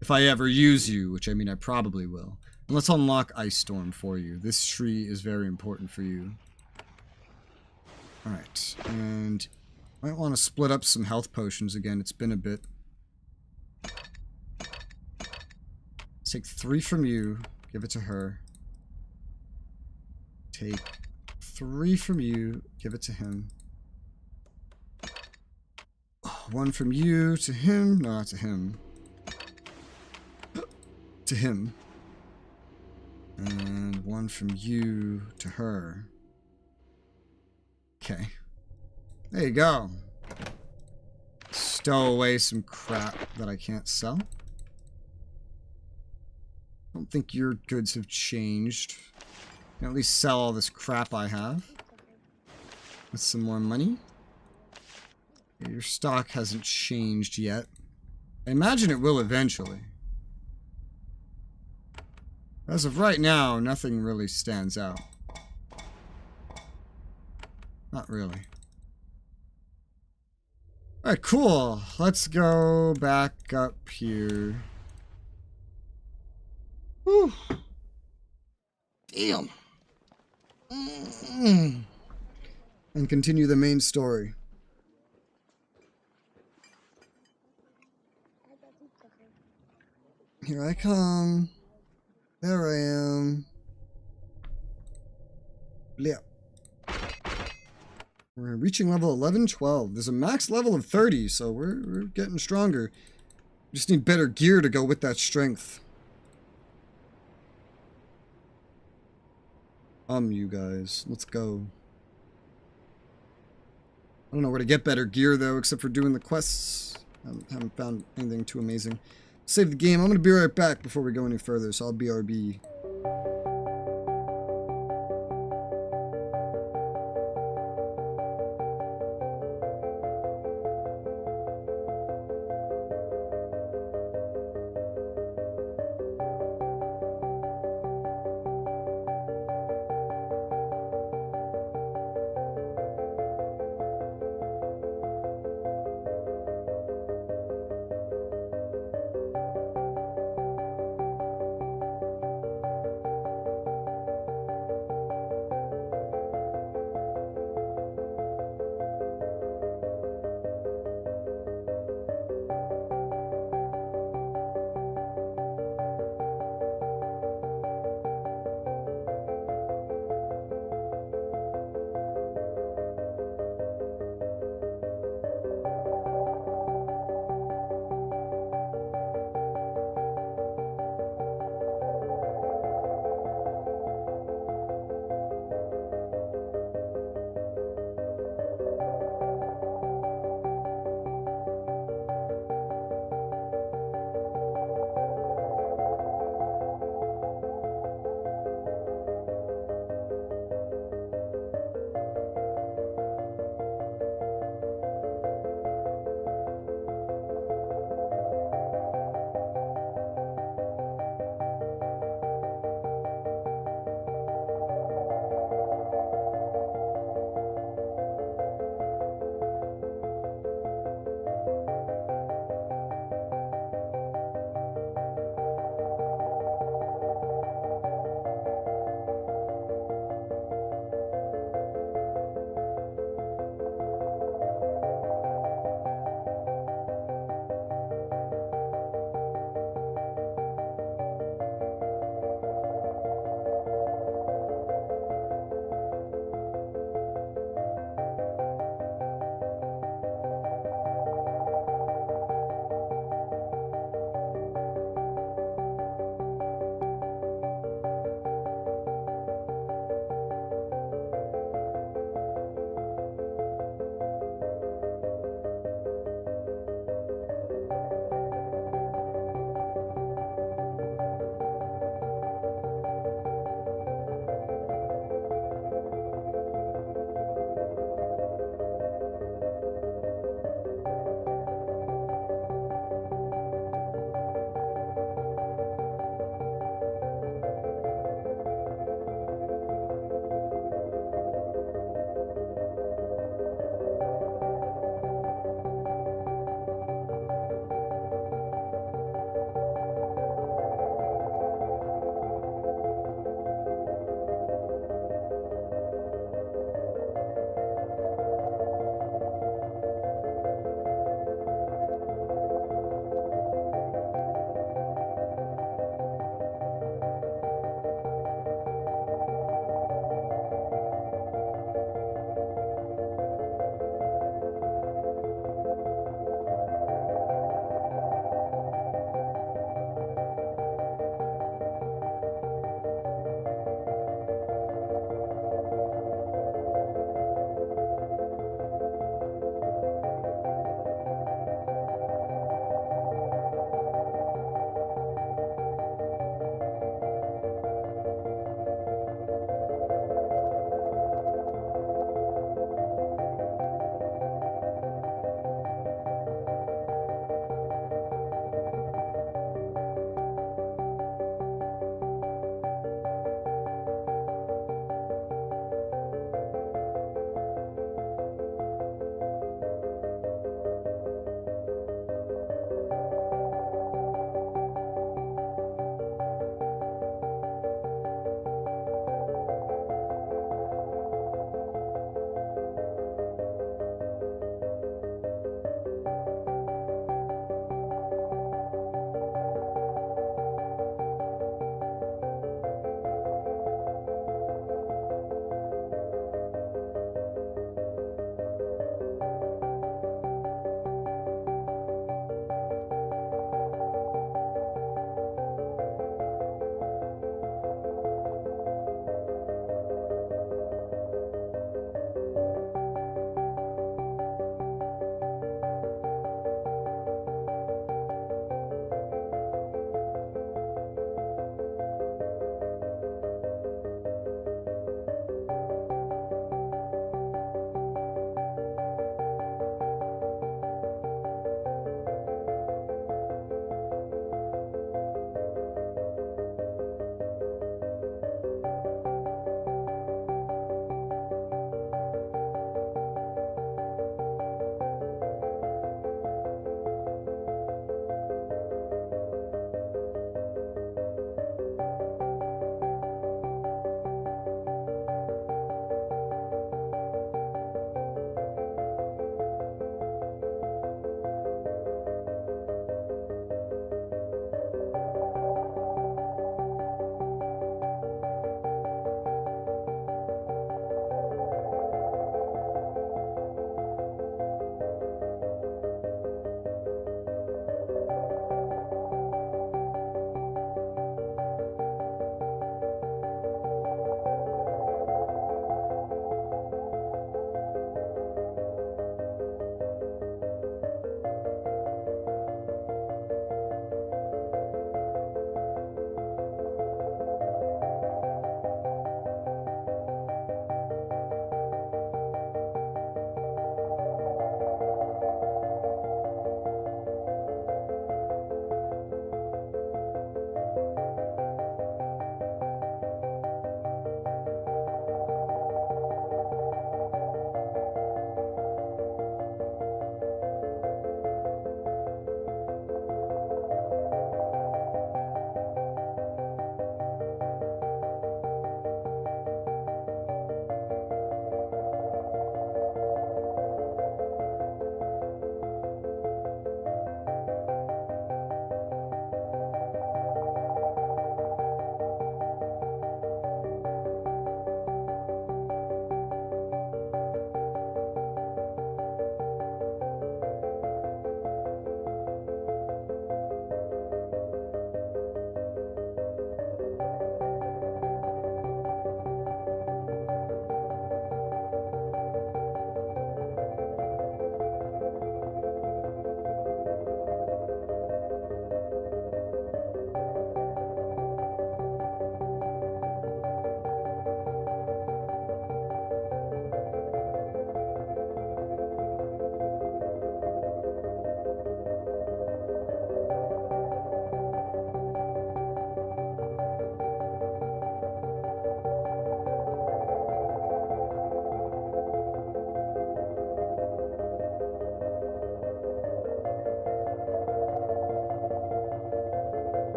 If I ever use you, which I mean I probably will. And let's unlock Ice Storm for you. This tree is very important for you. Alright, and I might want to split up some health potions again. It's been a bit. Take 3 from you, give it to her. Take 3 from you, give it to him. 1 from you to him, no, not to him. To him. And 1 from you to her. Okay. There you go. Stow away some crap that I can't sell. I don't think your goods have changed. You can at least sell all this crap I have. With some more money. Yeah, your stock hasn't changed yet. I imagine it will eventually. As of right now, nothing really stands out. Not really. Alright, cool. Let's go back up here. Whew. Damn. And continue the main story. Here I come. There I am. Blip. We're reaching level 11, 12. There's a max level of 30, so we're getting stronger. We just need better gear to go with that strength. You guys. Let's go. I don't know where to get better gear, though, except for doing the quests. I haven't found anything too amazing. Save the game. I'm going to be right back before we go any further, so I'll BRB.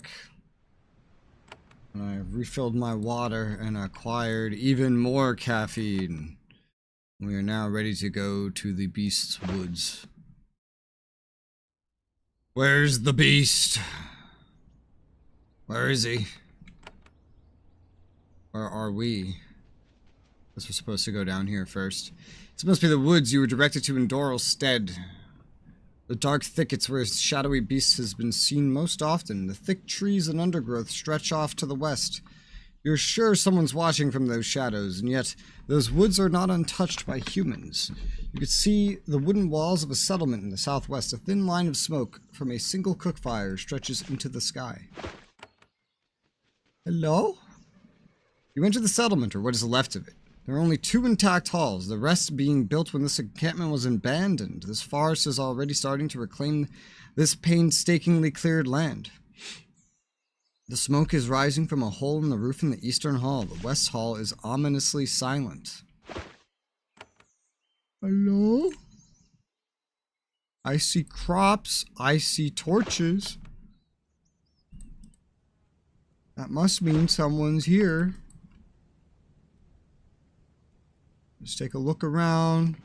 back. And I've refilled my water and acquired even more caffeine. We are now ready to go to the beast's woods. Where's the beast? Where is he? Where are we? Guess we're supposed to go down here first. This must be the woods you were directed to in Doral's stead. The dark thickets where shadowy beasts has been seen most often. The thick trees and undergrowth stretch off to the west. You're sure someone's watching from those shadows, and yet those woods are not untouched by humans. You could see the wooden walls of a settlement in the southwest. A thin line of smoke from a single cook fire stretches into the sky. Hello? You enter the settlement, or what is left of it. There are only 2 intact halls, the rest being built when this encampment was abandoned. This forest is already starting to reclaim this painstakingly cleared land. The smoke is rising from a hole in the roof in the eastern hall. The west hall is ominously silent. Hello? I see crops. I see torches. That must mean someone's here. Just take a look around.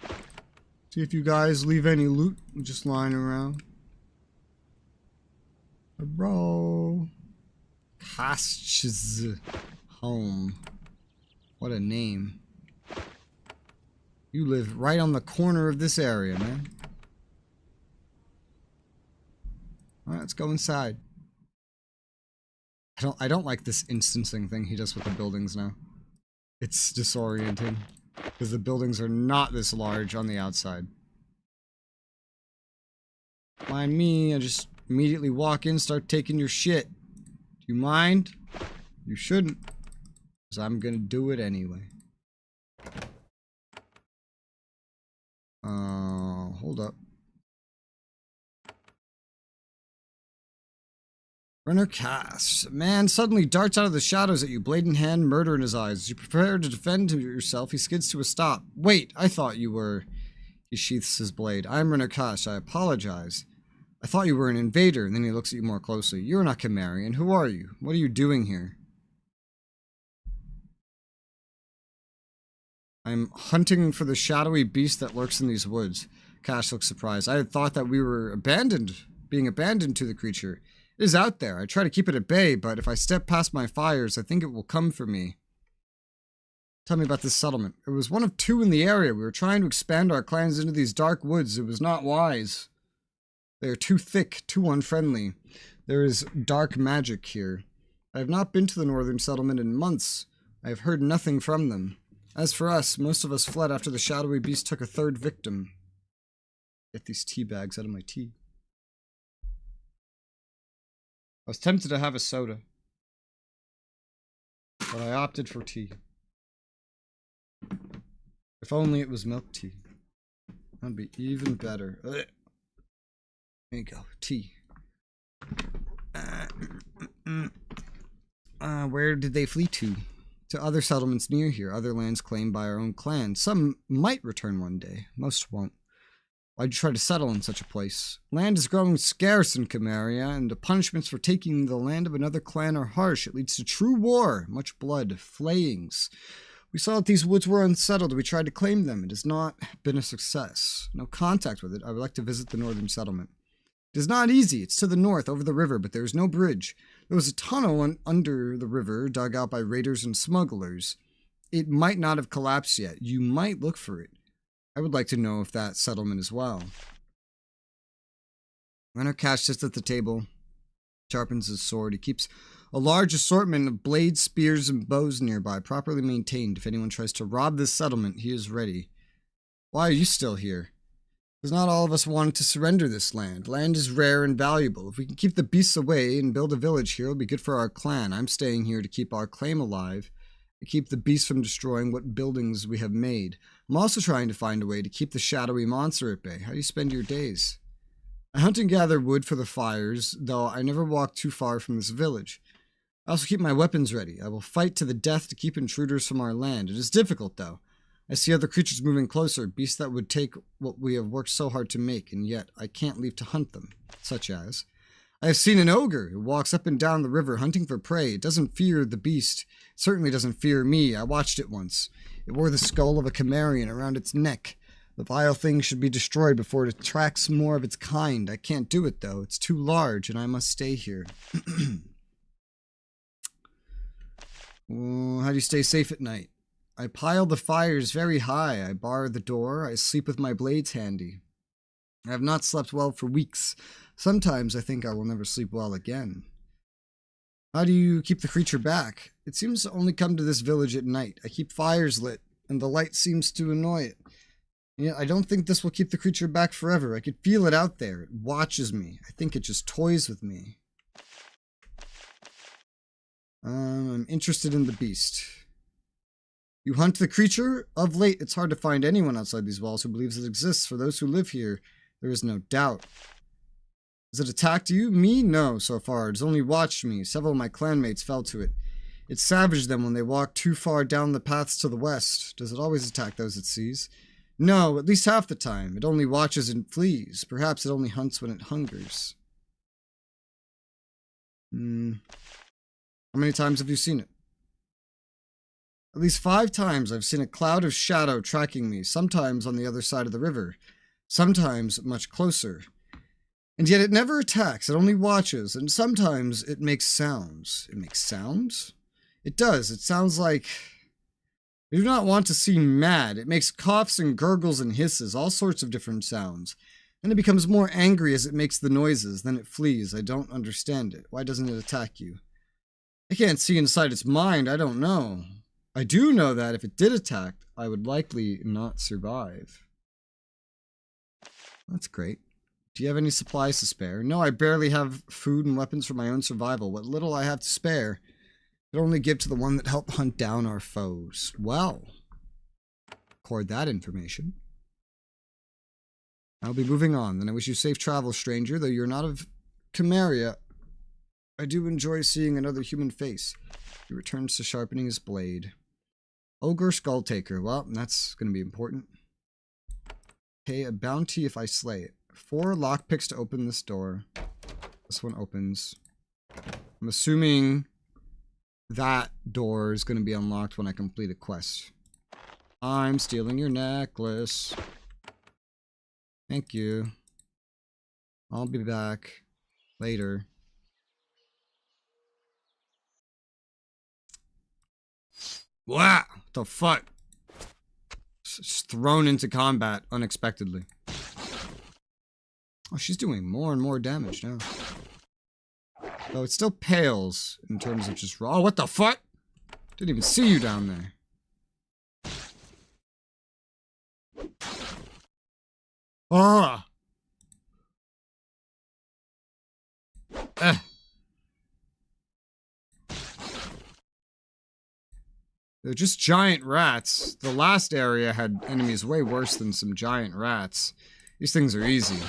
See if you guys leave any loot just lying around. Bro. Kash's home. What a name. You live right on the corner of this area, man. Alright, let's go inside. I don't like this instancing thing he does with the buildings now. It's disorienting. Because the buildings are not this large on the outside. Mind me, I just immediately walk in, start taking your shit. Do you mind? You shouldn't. Because I'm gonna do it anyway. Hold up. Runner casts. A man suddenly darts out of the shadows at you, blade in hand, murder in his eyes. As you prepare to defend yourself, he skids to a stop. Wait, I thought you were... He sheaths his blade. I'm Runner Cash. I apologize. I thought you were an invader. And then he looks at you more closely. You're not Kemarian. Who are you? What are you doing here? I'm hunting for the shadowy beast that lurks in these woods. Cash looks surprised. I had thought that we were being abandoned to the creature. It is out there. I try to keep it at bay, but if I step past my fires, I think it will come for me. Tell me about this settlement. It was one of 2 in the area. We were trying to expand our clans into these dark woods. It was not wise. They are too thick, too unfriendly. There is dark magic here. I have not been to the northern settlement in months. I have heard nothing from them. As for us, most of us fled after the shadowy beast took a 3rd victim. Get these tea bags out of my tea. I was tempted to have a soda, but I opted for tea. If only it was milk tea. That'd be even better. Ugh. There you go, tea. Where did they flee to? To other settlements near here, other lands claimed by our own clan. Some might return one day, most won't. Why'd you try to settle in such a place? Land is growing scarce in Kamaria, and the punishments for taking the land of another clan are harsh. It leads to true war, much blood, flayings. We saw that these woods were unsettled. We tried to claim them. It has not been a success. No contact with it. I would like to visit the northern settlement. It is not easy. It's to the north, over the river, but there is no bridge. There was a tunnel under the river, dug out by raiders and smugglers. It might not have collapsed yet. You might look for it. I would like to know if that settlement as well. Runner Cash sits at the table, sharpens his sword. He keeps a large assortment of blades, spears, and bows nearby, properly maintained. If anyone tries to rob this settlement, he is ready. Why are you still here? Because not all of us wanted to surrender this land. Land is rare and valuable. If we can keep the beasts away and build a village here, it'll be good for our clan. I'm staying here to keep our claim alive, to keep the beasts from destroying what buildings we have made. I'm also trying to find a way to keep the shadowy monster at bay. How do you spend your days? I hunt and gather wood for the fires, though I never walk too far from this village. I also keep my weapons ready. I will fight to the death to keep intruders from our land. It is difficult, though. I see other creatures moving closer, beasts that would take what we have worked so hard to make, and yet I can't leave to hunt them, such as... I have seen an ogre who walks up and down the river hunting for prey. It doesn't fear the beast. It certainly doesn't fear me. I watched it once. It wore the skull of a Cimmerian around its neck. The vile thing should be destroyed before it attracts more of its kind. I can't do it, though. It's too large, and I must stay here. Well, how do you stay safe at night? I pile the fires very high. I bar the door. I sleep with my blades handy. I have not slept well for weeks. Sometimes I think I will never sleep well again. How do you keep the creature back? It seems to only come to this village at night. I keep fires lit, and the light seems to annoy it. Yeah, I don't think this will keep the creature back forever. I could feel it out there. It watches me. I think it just toys with me. I'm interested in the beast. You hunt the creature? Of late, it's hard to find anyone outside these walls who believes it exists. For those who live here, there is no doubt. Has it attacked you? Me? No, so far. It's only watched me. Several of my clanmates fell to it. It savaged them when they walked too far down the paths to the west. Does it always attack those it sees? No, at least half the time. It only watches and flees. Perhaps it only hunts when it hungers. How many times have you seen it? At least 5 times I've seen a cloud of shadow tracking me, sometimes on the other side of the river, sometimes much closer. And yet it never attacks, it only watches, and sometimes it makes sounds. It makes sounds? It does. It sounds like... I do not want to seem mad. It makes coughs and gurgles and hisses, all sorts of different sounds. Then it becomes more angry as it makes the noises. Then it flees. I don't understand it. Why doesn't it attack you? I can't see inside its mind. I don't know. I do know that if it did attack, I would likely not survive. That's great. Do you have any supplies to spare? No, I barely have food and weapons for my own survival. What little I have to spare, I only give to the one that helped hunt down our foes. Well, record that information. I'll be moving on. Then I wish you safe travel, stranger. Though you're not of Cimmeria, I do enjoy seeing another human face. He returns to sharpening his blade. Ogre Skull Taker. Well, that's going to be important. Pay a bounty if I slay it. 4 lockpicks to open this door. This one opens. I'm assuming that door is going to be unlocked when I complete a quest. I'm stealing your necklace. Thank you. I'll be back later. Wow! What the fuck? Just thrown into combat unexpectedly. Oh, she's doing more and more damage now. Though it still pales in terms of just raw. Oh, what the fuck? Didn't even see you down there. Ah! They're just giant rats. The last area had enemies way worse than some giant rats. These things are easy.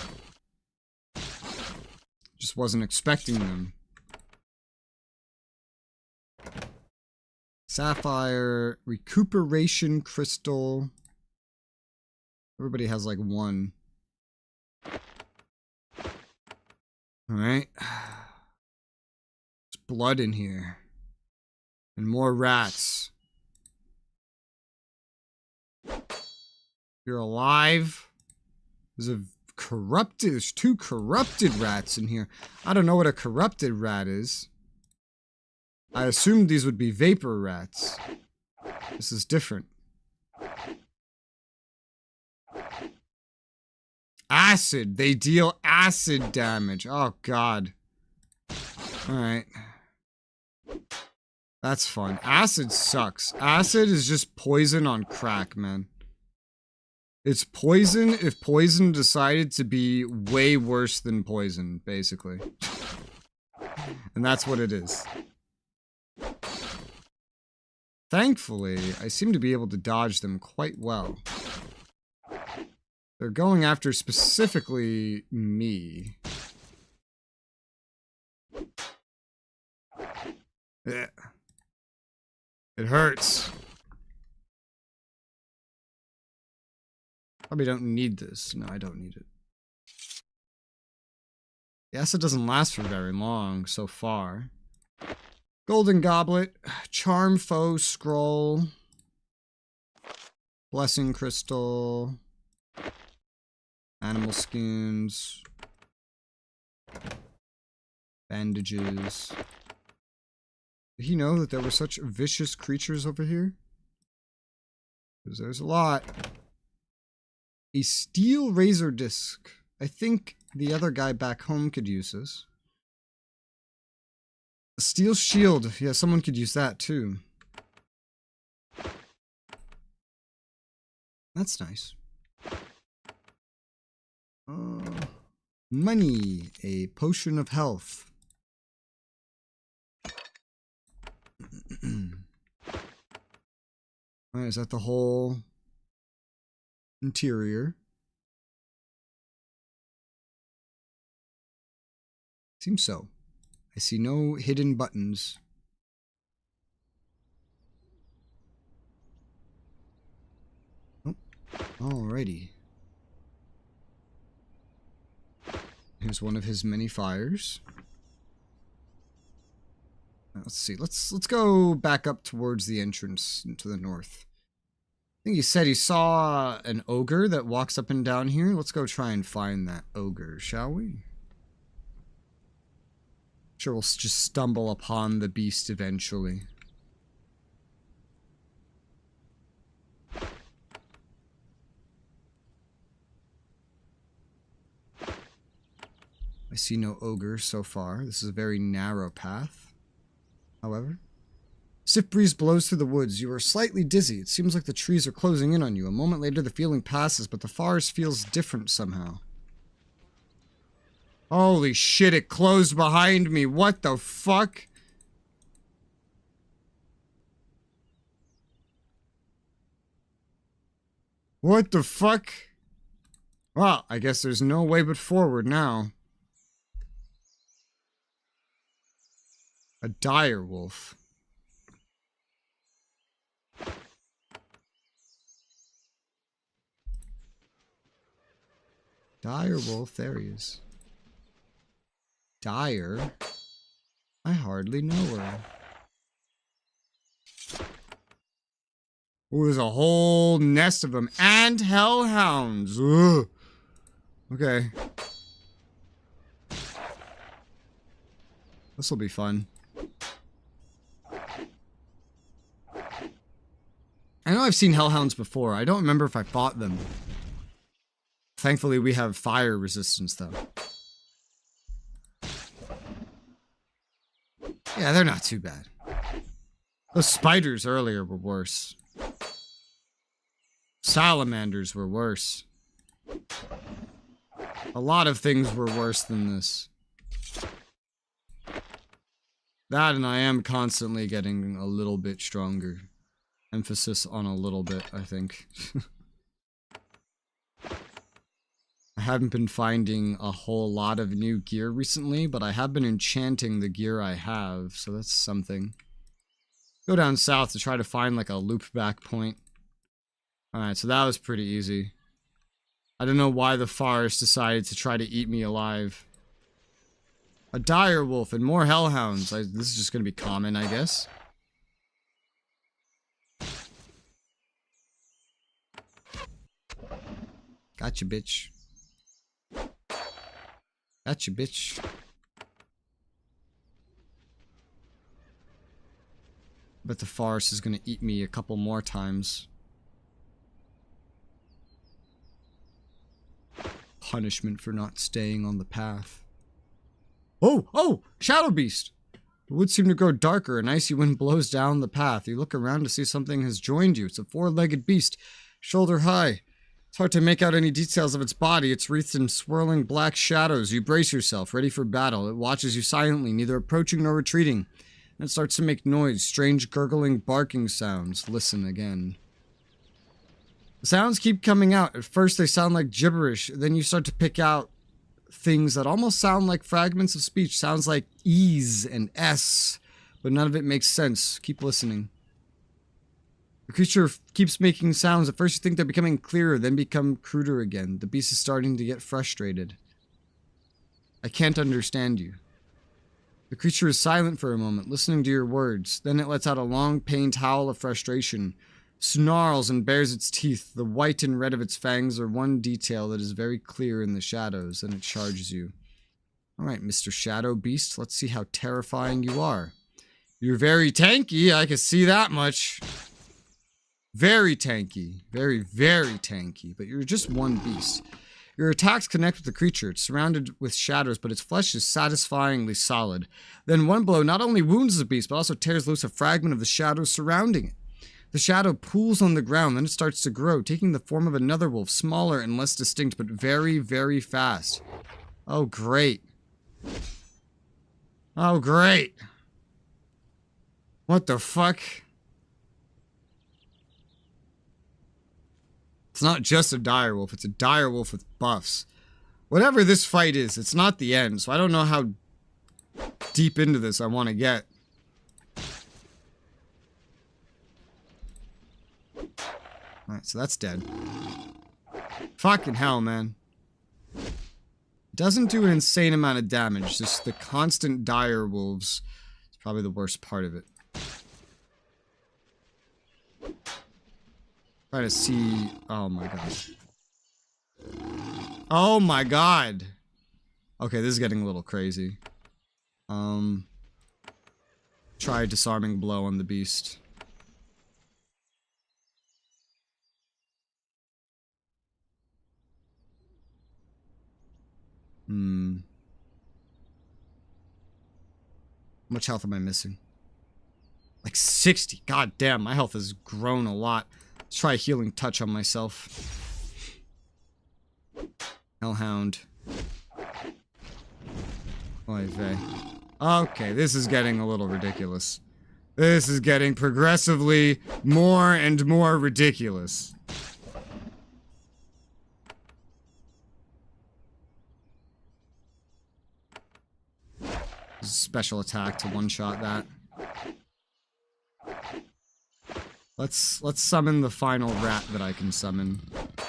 Just wasn't expecting them. Sapphire, recuperation crystal. Everybody has like 1. Alright. There's blood in here. And more rats. You're alive? There's 2 corrupted rats in here. I don't know what a corrupted rat is. I assumed these would be vapor rats. This is different. Acid. They deal acid damage. Oh, God. Alright. That's fun. Acid sucks. Acid is just poison on crack, man. It's poison if poison decided to be way worse than poison, basically. And that's what it is. Thankfully, I seem to be able to dodge them quite well. They're going after specifically me. Yeah. It hurts. Probably don't need this. No, I don't need it. The acid doesn't last for very long so far. Golden Goblet, Charm Foe Scroll, Blessing Crystal, Animal Skins, bandages. Did he know that there were such vicious creatures over here? Because there's a lot. A steel razor disc. I think the other guy back home could use this. A steel shield. Yeah, someone could use that too. That's nice. Money. A potion of health. Alright, is that the whole interior? Seems so. I see no hidden buttons. Oh, alrighty. Here's one of his many fires. Let's see. Let's go back up towards the entrance to the north. I think he said he saw an ogre that walks up and down here. Let's go try and find that ogre, shall we? Sure, we'll just stumble upon the beast eventually. I see no ogre so far. This is a very narrow path. However, stiff breeze blows through the woods. You are slightly dizzy. It seems like the trees are closing in on you. A moment later, the feeling passes, but the forest feels different somehow. Holy shit, it closed behind me. What the fuck? What the fuck? Well, I guess there's no way but forward now. A dire wolf. Dire wolf, there he is. Dire? I hardly know her. Oh, there's a whole nest of them. And hellhounds. Ugh. Okay. This'll be fun. I know I've seen hellhounds before. I don't remember if I fought them. Thankfully, we have fire resistance, though. Yeah, they're not too bad. Those spiders earlier were worse. Salamanders were worse. A lot of things were worse than this. That, and I am constantly getting a little bit stronger. Emphasis on a little bit, I think. I haven't been finding a whole lot of new gear recently, but I have been enchanting the gear I have, so that's something. Go down south to try to find like a loop back point. Alright, so that was pretty easy. I don't know why the forest decided to try to eat me alive. A dire wolf and more hellhounds. This is just gonna be common, I guess. Gotcha, bitch. Gotcha, bitch. Bet the forest is gonna eat me a couple more times. Punishment for not staying on the path. Oh! Oh! Shadow Beast! The woods seem to grow darker. An icy wind blows down the path. You look around to see something has joined you. It's a four-legged beast, shoulder high. It's hard to make out any details of its body. It's wreathed in swirling black shadows. You brace yourself, ready for battle. It watches you silently, neither approaching nor retreating. Then it starts to make noise, strange gurgling, barking sounds. Listen again. The sounds keep coming out. At first they sound like gibberish. Then you start to pick out things that almost sound like fragments of speech. Sounds like E's and S, but none of it makes sense. Keep listening. The creature keeps making sounds. At first you think they're becoming clearer, then become cruder again. The beast is starting to get frustrated. I can't understand you. The creature is silent for a moment, listening to your words. Then it lets out a long, pained howl of frustration, snarls and bares its teeth. The white and red of its fangs are one detail that is very clear in the shadows, and it charges you. Alright, Mr. Shadow Beast, let's see how terrifying you are. You're very tanky, I can see that much. Very tanky. Very, very tanky. But you're just one beast. Your attacks connect with the creature. It's surrounded with shadows, but its flesh is satisfyingly solid. Then one blow not only wounds the beast, but also tears loose a fragment of the shadows surrounding it. The shadow pools on the ground, then it starts to grow, taking the form of another wolf, smaller and less distinct, but very, very fast. Oh, great. Oh, great. What the fuck? It's not just a direwolf, it's a direwolf with buffs. Whatever this fight is, it's not the end, so I don't know how deep into this I want to get. Alright, so that's dead. Fucking hell, man. Doesn't do an insane amount of damage, just the constant direwolves is probably the worst part of it. Try to see... Oh my god. Oh my god! Okay, this is getting a little crazy. Try a disarming blow on the beast. How much health am I missing? Like 60. God damn, my health has grown a lot. Let's try a healing touch on myself. Hellhound. Oy vey. Okay, this is getting a little ridiculous. This is getting progressively more and more ridiculous. Special attack to one-shot that. Let's summon the final rat that I can summon.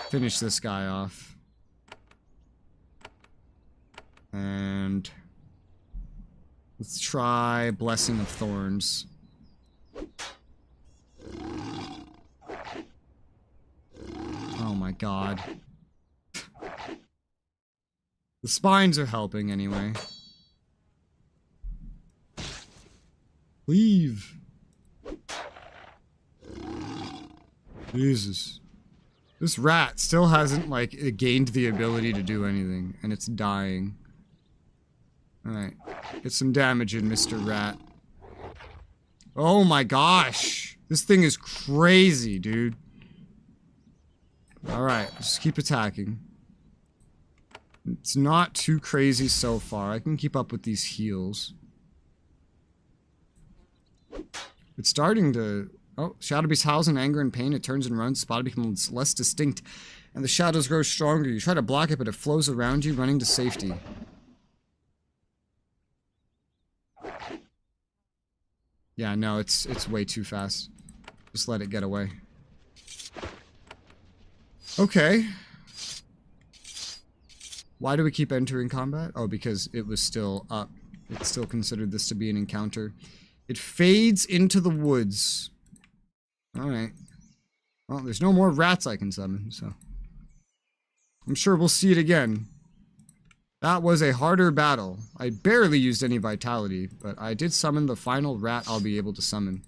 Finish this guy off. And let's try Blessing of Thorns. Oh my god. The spines are helping anyway. Leave. Jesus. This rat still hasn't, like, gained the ability to do anything, and it's dying. Alright. Get some damage in, Mr. Rat. Oh my gosh! This thing is crazy, dude. Alright, just keep attacking. It's not too crazy so far. I can keep up with these heals. It's starting to... Oh, Shadow Beast howls in anger and pain. It turns and runs. The spot becomes less distinct, and the shadows grow stronger. You try to block it, but it flows around you, running to safety. Yeah, no, it's way too fast. Just let it get away. Okay. Why do we keep entering combat? Oh, because it was still up. It still considered this to be an encounter. It fades into the woods. Alright. Well, there's no more rats I can summon, so... I'm sure we'll see it again. That was a harder battle. I barely used any vitality, but I did summon the final rat I'll be able to summon.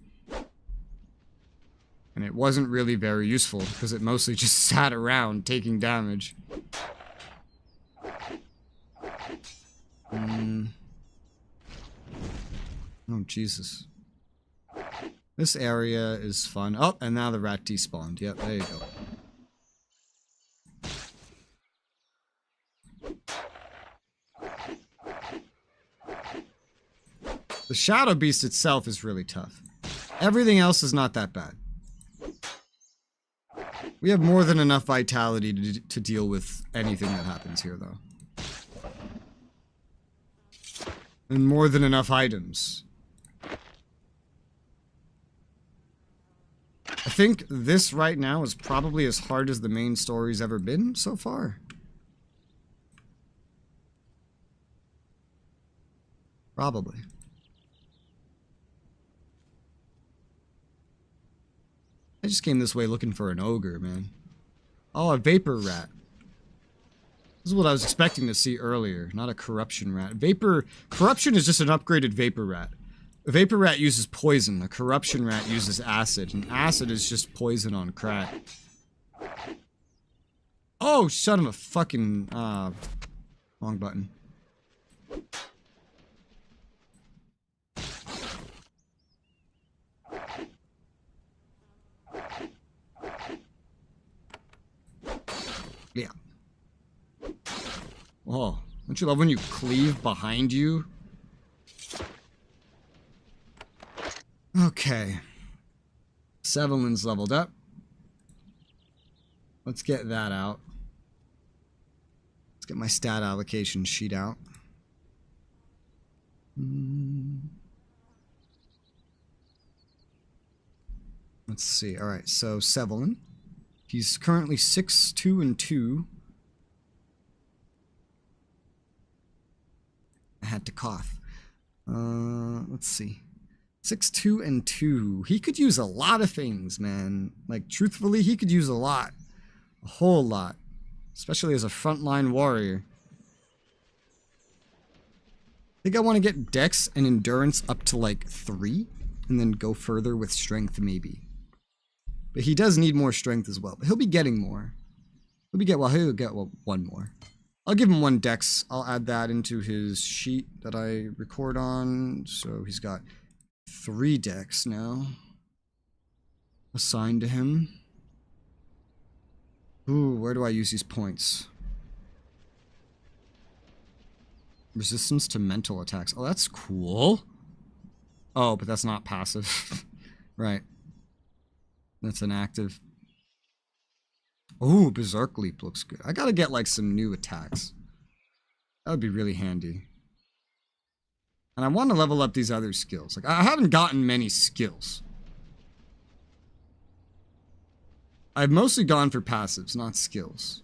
And it wasn't really very useful, because it mostly just sat around taking damage. Oh, Jesus. This area is fun. Oh, and now the rat despawned. Yep, there you go. The Shadow Beast itself is really tough. Everything else is not that bad. We have more than enough vitality to deal with anything that happens here, though. And more than enough items. I think this right now is probably as hard as the main story's ever been so far. Probably. I just came this way looking for an ogre, man. Oh, a vapor rat. This is what I was expecting to see earlier, not a corruption rat. Corruption is just an upgraded vapor rat. A vapor rat uses poison, a corruption rat uses acid, and acid is just poison on crack. Oh, son of a fucking, wrong button. Yeah. Oh, don't you love when you cleave behind you? Okay. Sevelin's leveled up. Let's get that out. Let's get my stat allocation sheet out. Let's see. All right, so Sevelin. He's currently 6'2" and 2. I had to cough. Let's see. 6'2" and 2. He could use a lot of things, man. Like, truthfully, he could use a lot. A whole lot. Especially as a frontline warrior. I think I want to get Dex and Endurance up to, like, 3. And then go further with Strength, maybe. But he does need more Strength as well. But he'll be getting more. He'll get 1 more. I'll give him 1 Dex. I'll add that into his sheet that I record on. So he's got 3 Dex now assigned to him. Ooh, where do I use these points? Resistance to mental attacks. Oh, that's cool. Oh, but that's not passive. Right. That's an active. Ooh, Berserk Leap looks good. I gotta get like some new attacks. That would be really handy. And I want to level up these other skills. Like, I haven't gotten many skills. I've mostly gone for passives, not skills.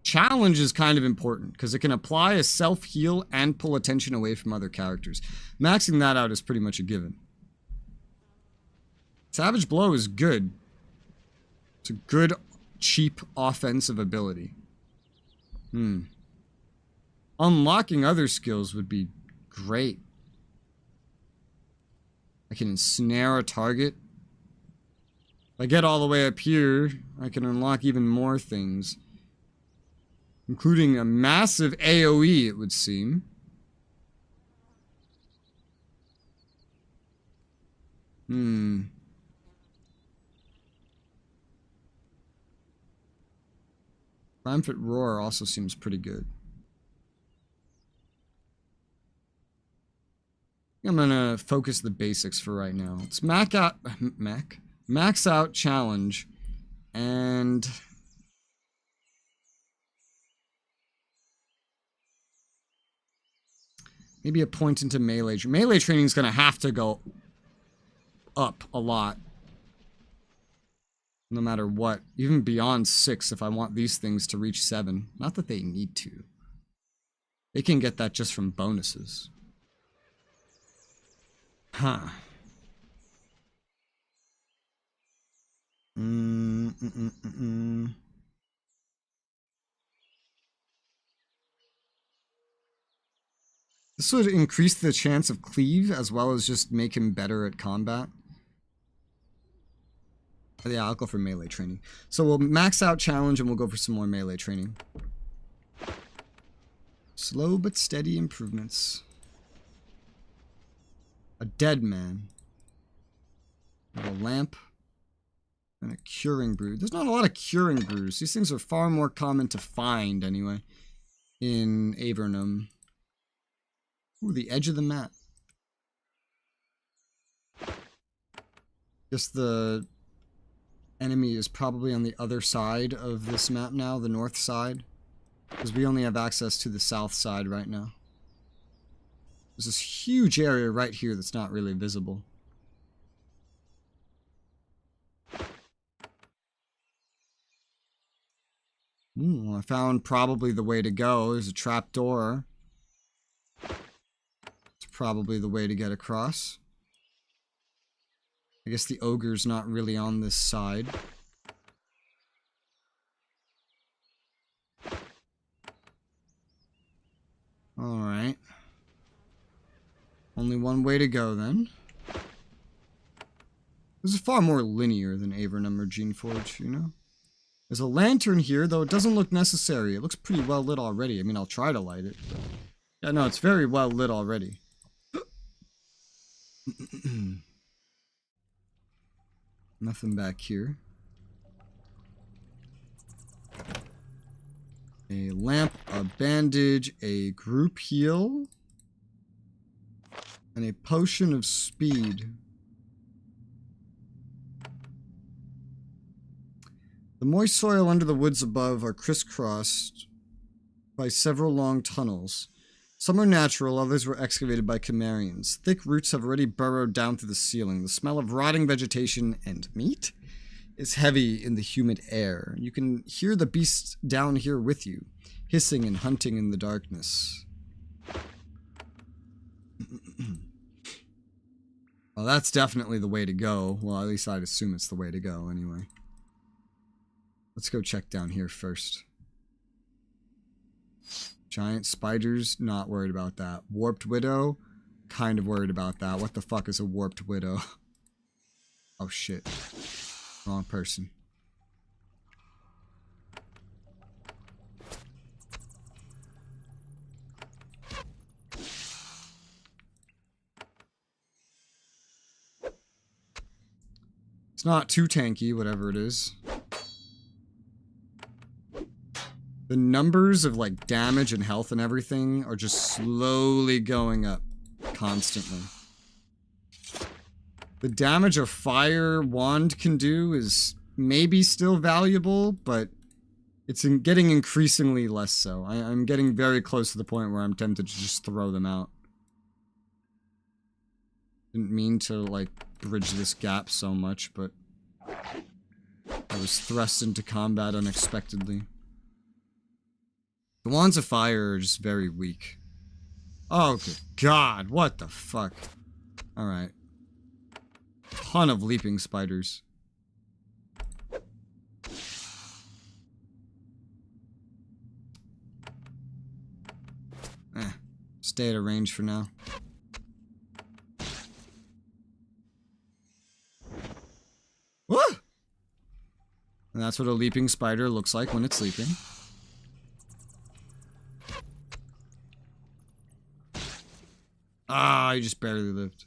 Challenge is kind of important, because it can apply a self-heal and pull attention away from other characters. Maxing that out is pretty much a given. Savage Blow is good. It's a good, cheap offensive ability. Unlocking other skills would be great. I can ensnare a target. If I get all the way up here, I can unlock even more things. Including a massive AoE, it would seem. Triumphant Roar also seems pretty good. I'm gonna focus the basics for right now. Let's max out challenge, and maybe a point into melee. Melee training is gonna have to go up a lot, no matter what. Even beyond 6, if I want these things to reach 7. Not that they need to. They can get that just from bonuses. Huh. This would increase the chance of cleave as well as just make him better at combat. Yeah, I'll go for melee training. So we'll max out challenge and we'll go for some more melee training. Slow but steady improvements. A dead man. A lamp. And a curing brew. There's not a lot of curing brews. These things are far more common to find, anyway, in Avernum. Ooh, the edge of the map. Guess the enemy is probably on the other side of this map now, the north side. Because we only have access to the south side right now. There's this huge area right here that's not really visible. Ooh, I found probably the way to go. There's a trap door. It's probably the way to get across. I guess the ogre's not really on this side. Alright. Only one way to go, then. This is far more linear than Avernum or Geneforge, you know? There's a lantern here, though it doesn't look necessary. It looks pretty well lit already. I mean, I'll try to light it. But... yeah, no, it's very well lit already. Nothing back here. A lamp, a bandage, a group heal, and a potion of speed. The moist soil under the woods above are crisscrossed by several long tunnels. Some are natural, others were excavated by Chimerians. Thick roots have already burrowed down through the ceiling. The smell of rotting vegetation and meat is heavy in the humid air. You can hear the beasts down here with you, hissing and hunting in the darkness. Well, that's definitely the way to go. Well, at least I'd assume it's the way to go anyway. Let's go check down here first. Giant spiders, not worried about that. Warped Widow, kind of worried about that. What the fuck is a Warped Widow? Oh shit. Wrong person. It's not too tanky, whatever it is. The numbers of, like, damage and health and everything are just slowly going up constantly. The damage a fire wand can do is maybe still valuable, but it's getting increasingly less so. I'm getting very close to the point where I'm tempted to just throw them out. Didn't mean to, like, bridge this gap so much, but I was thrust into combat unexpectedly. The wands of fire are just very weak. Oh, good God. What the fuck? Alright. Ton of leaping spiders. Stay at a range for now. Woo! And that's what a leaping spider looks like when it's sleeping. Ah, I just barely lived.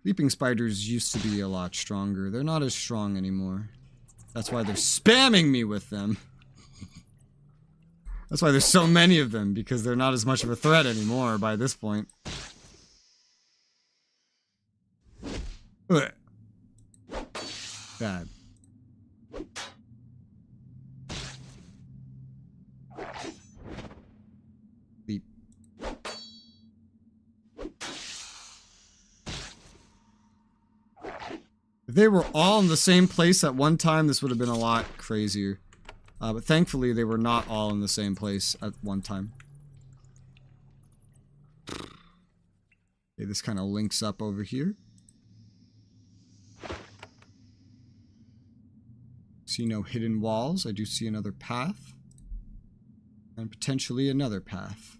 Leaping spiders used to be a lot stronger. They're not as strong anymore. That's why they're spamming me with them. That's why there's so many of them, because they're not as much of a threat anymore by this point. Ugh. Bad. Leap. If they were all in the same place at one time, this would have been a lot crazier. But thankfully, they were not all in the same place at one time. Okay, this kind of links up over here. See no hidden walls. I do see another path. And potentially another path.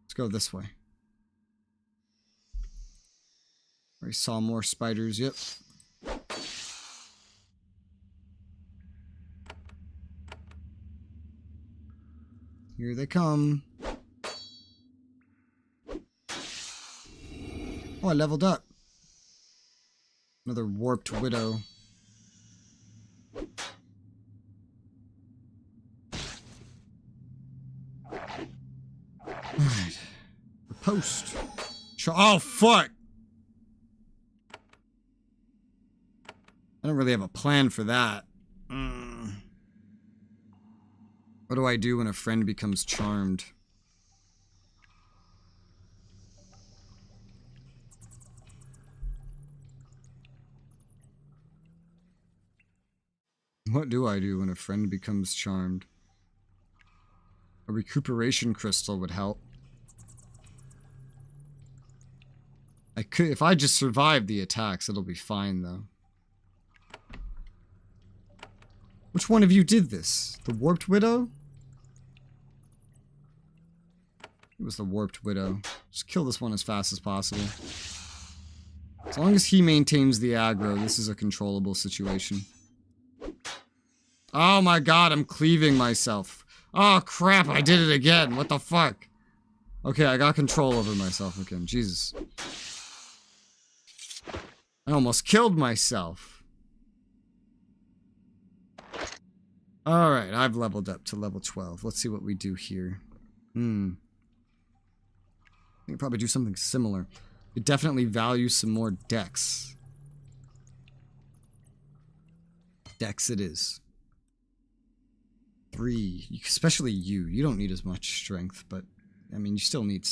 Let's go this way. I saw more spiders, yep. Here they come. Oh, I leveled up. Another warped widow. Alright. The post. Oh, fuck! I don't really have a plan for that. What do I do when a friend becomes charmed? What do I do when a friend becomes charmed? A recuperation crystal would help. I could, if I just survive the attacks, it'll be fine though. Which one of you did this? The Warped Widow? It was the Warped Widow. Just kill this one as fast as possible. As long as he maintains the aggro, this is a controllable situation. Oh my god, I'm cleaving myself. Oh crap, I did it again. What the fuck? Okay, I got control over myself again. Jesus. I almost killed myself. Alright, I've leveled up to level 12. Let's see what we do here. I can probably do something similar. It definitely values some more dex. Dex it is. 3. Especially you. You don't need as much strength, but I mean, you still need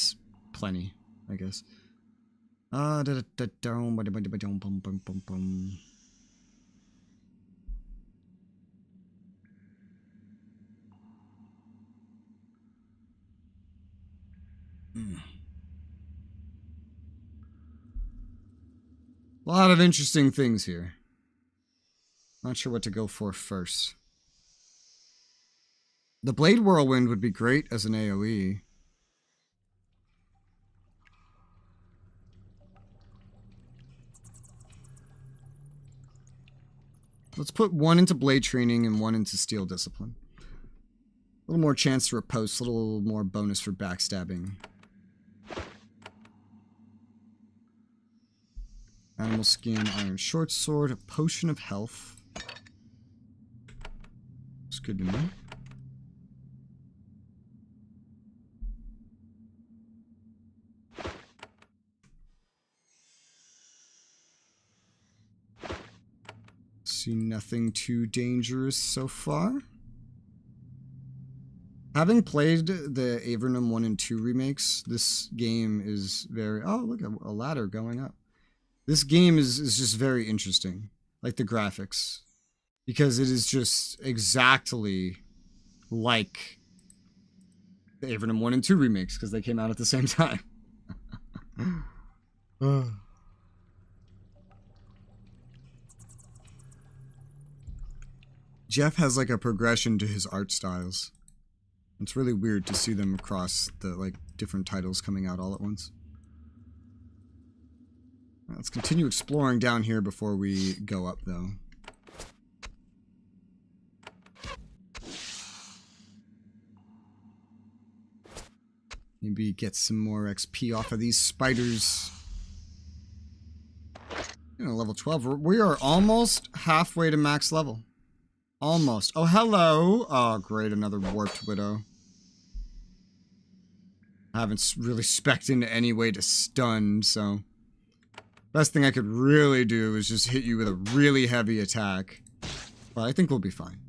plenty, I guess. A lot of interesting things here. Not sure what to go for first. The Blade Whirlwind would be great as an AoE. Let's put one into Blade Training and one into Steel Discipline. A little more chance to riposte, a little more bonus for backstabbing. Animal Skin, Iron Short Sword, a Potion of Health. It's good to know. See nothing too dangerous so far. Having played the Avernum 1 and 2 remakes, this game is very... Oh, look, a ladder going up. This game is just very interesting. Like the graphics. Because it is just exactly like the Avernum 1 and 2 remakes, because they came out at the same time. Jeff has like a progression to his art styles. It's really weird to see them across the like different titles coming out all at once. Let's continue exploring down here before we go up though. Maybe get some more XP off of these spiders. You know, level 12. We are almost halfway to max level. Almost. Oh, hello. Oh, great. Another Warped Widow. I haven't really spec'd into any way to stun, so... Best thing I could really do is just hit you with a really heavy attack. But I think we'll be fine.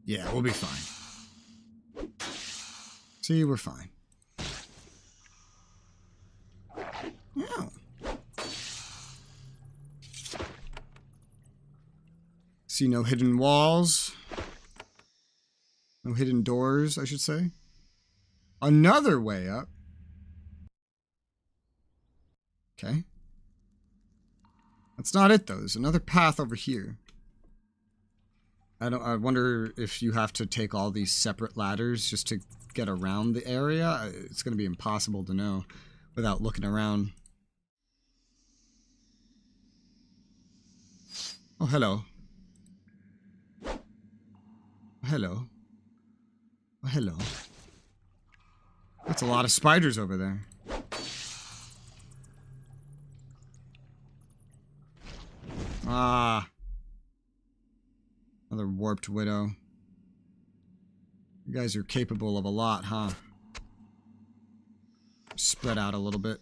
Yeah, we'll be fine. See, we're fine. Yeah. See no hidden walls. No hidden doors, I should say. Another way up. Okay. That's not it, though. There's another path over here. I wonder if you have to take all these separate ladders just to get around the area. It's going to be impossible to know without looking around. Oh, hello. Hello. Oh, hello. That's a lot of spiders over there. Ah. Another Warped Widow. You guys are capable of a lot, huh? Spread out a little bit.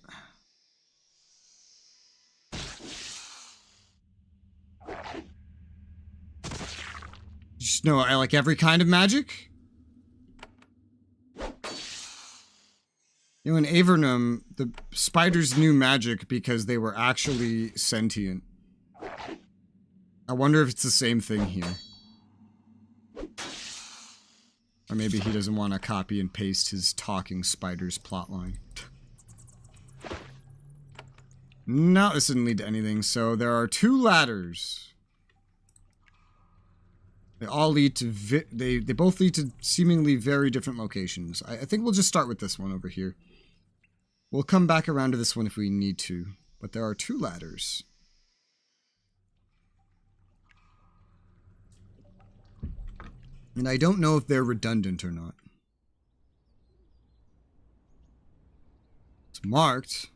Just know I like every kind of magic. You know, in Avernum, the spiders knew magic because they were actually sentient. I wonder if it's the same thing here. Or maybe he doesn't want to copy and paste his talking spiders plotline. No, this didn't lead to anything. So there are 2 ladders. They all lead to they both lead to seemingly very different locations. I think we'll just start with this one over here. We'll come back around to this one if we need to. But there are 2 ladders. And I don't know if they're redundant or not. It's marked.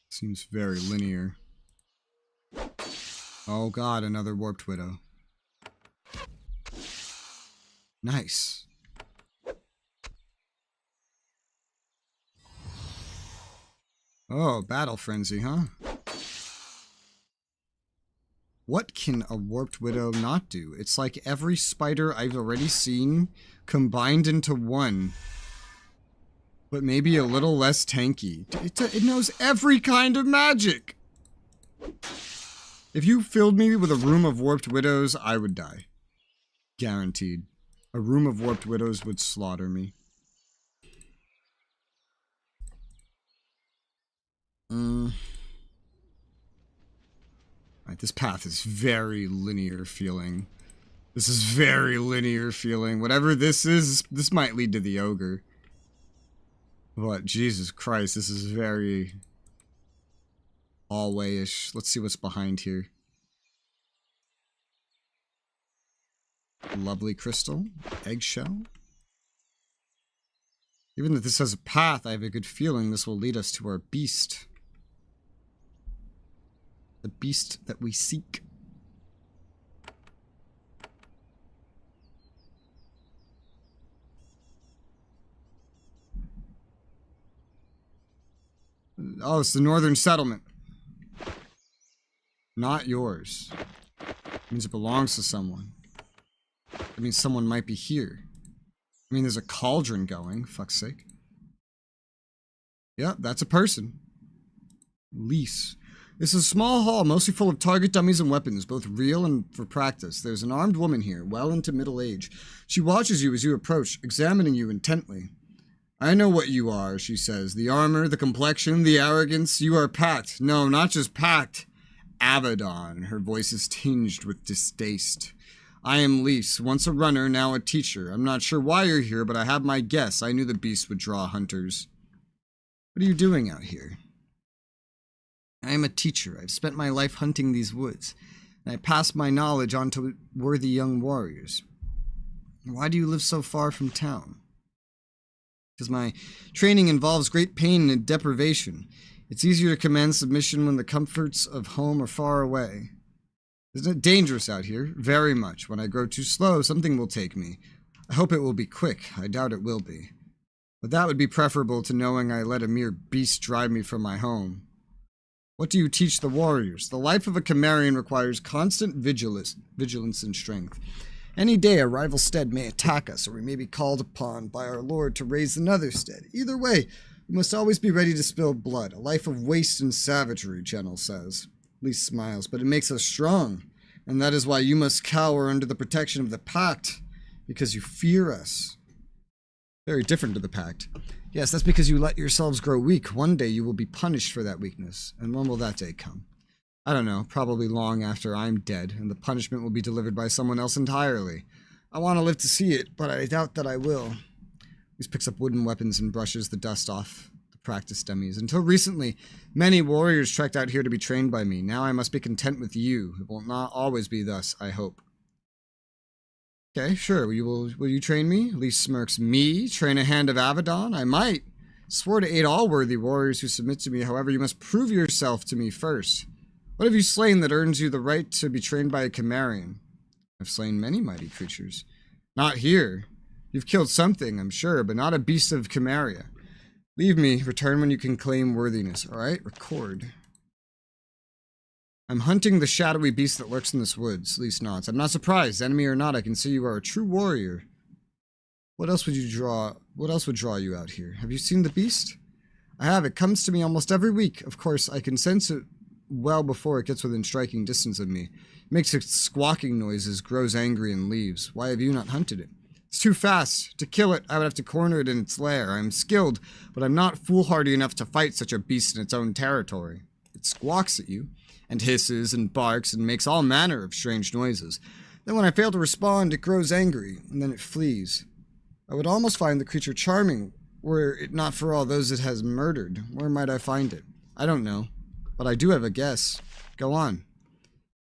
Seems very linear. Oh god, another warped widow. Nice. Oh, battle frenzy, huh? What can a warped widow not do? It's like every spider I've already seen combined into one. But maybe a little less tanky. It knows every kind of magic! If you filled me with a room of warped widows, I would die. Guaranteed. A room of warped widows would slaughter me. Alright, this path is very linear feeling. This is very linear feeling. Whatever this is, this might lead to the ogre. But, Jesus Christ, this is very hallway-ish. Let's see what's behind here. Lovely crystal. Eggshell. Even if this has a path, I have a good feeling this will lead us to our beast. The beast that we seek. Oh, it's the northern settlement. Not yours. It means it belongs to someone. It means someone might be here. I mean, there's a cauldron going, fuck's sake. Yep, that's a person. Lease. This is a small hall, mostly full of target dummies and weapons, both real and for practice. There's an armed woman here, well into middle age. She watches you as you approach, examining you intently. I know what you are, she says. The armor, the complexion, the arrogance. You are packed. No, not just packed. Avadon. Her voice is tinged with distaste. I am Lise, once a runner, now a teacher. I'm not sure why you're here, but I have my guess. I knew the beast would draw hunters. What are you doing out here? I am a teacher. I've spent my life hunting these woods, and I pass my knowledge on to worthy young warriors. Why do you live so far from town? Because my training involves great pain and deprivation. It's easier to command submission when the comforts of home are far away. Isn't it dangerous out here? Very much. When I grow too slow, something will take me. I hope it will be quick. I doubt it will be. But that would be preferable to knowing I let a mere beast drive me from my home. What do you teach the warriors? The life of a Cimmerian requires constant vigilance and strength. Any day a rival stead may attack us, or we may be called upon by our lord to raise another stead. Either way, we must always be ready to spill blood. A life of waste and savagery, General says. Lise smiles, but it makes us strong. And that is why you must cower under the protection of the Pact, because you fear us. Very different to the Pact. Yes, that's because you let yourselves grow weak. One day you will be punished for that weakness. And when will that day come? I don't know, probably long after I'm dead, and the punishment will be delivered by someone else entirely. I want to live to see it, but I doubt that I will. Lise picks up wooden weapons and brushes the dust off the practice dummies. Until recently, many warriors trekked out here to be trained by me. Now I must be content with you. It will not always be thus, I hope. Okay, sure. Will you train me? Lise smirks. Me? Train a hand of Avadon? I might. Swore to aid all worthy warriors who submit to me. However, you must prove yourself to me first. What have you slain that earns you the right to be trained by a Cimmerian? I've slain many mighty creatures. Not here. You've killed something, I'm sure, but not a beast of Cimmeria. Leave me. Return when you can claim worthiness. All right? Record. I'm hunting the shadowy beast that lurks in this woods. Least nods. I'm not surprised. Enemy or not, I can see you are a true warrior. What else would draw you out here? Have you seen the beast? I have. It comes to me almost every week. Of course, I can sense it well before it gets within striking distance of me. It makes its squawking noises, grows angry, and leaves. Why have you not hunted it? It's too fast. To kill it, I would have to corner it in its lair. I am skilled, but I'm not foolhardy enough to fight such a beast in its own territory. It squawks at you, and hisses and barks and makes all manner of strange noises. Then when I fail to respond, it grows angry, and then it flees. I would almost find the creature charming, were it not for all those it has murdered. Where might I find it? I don't know, but I do have a guess. Go on.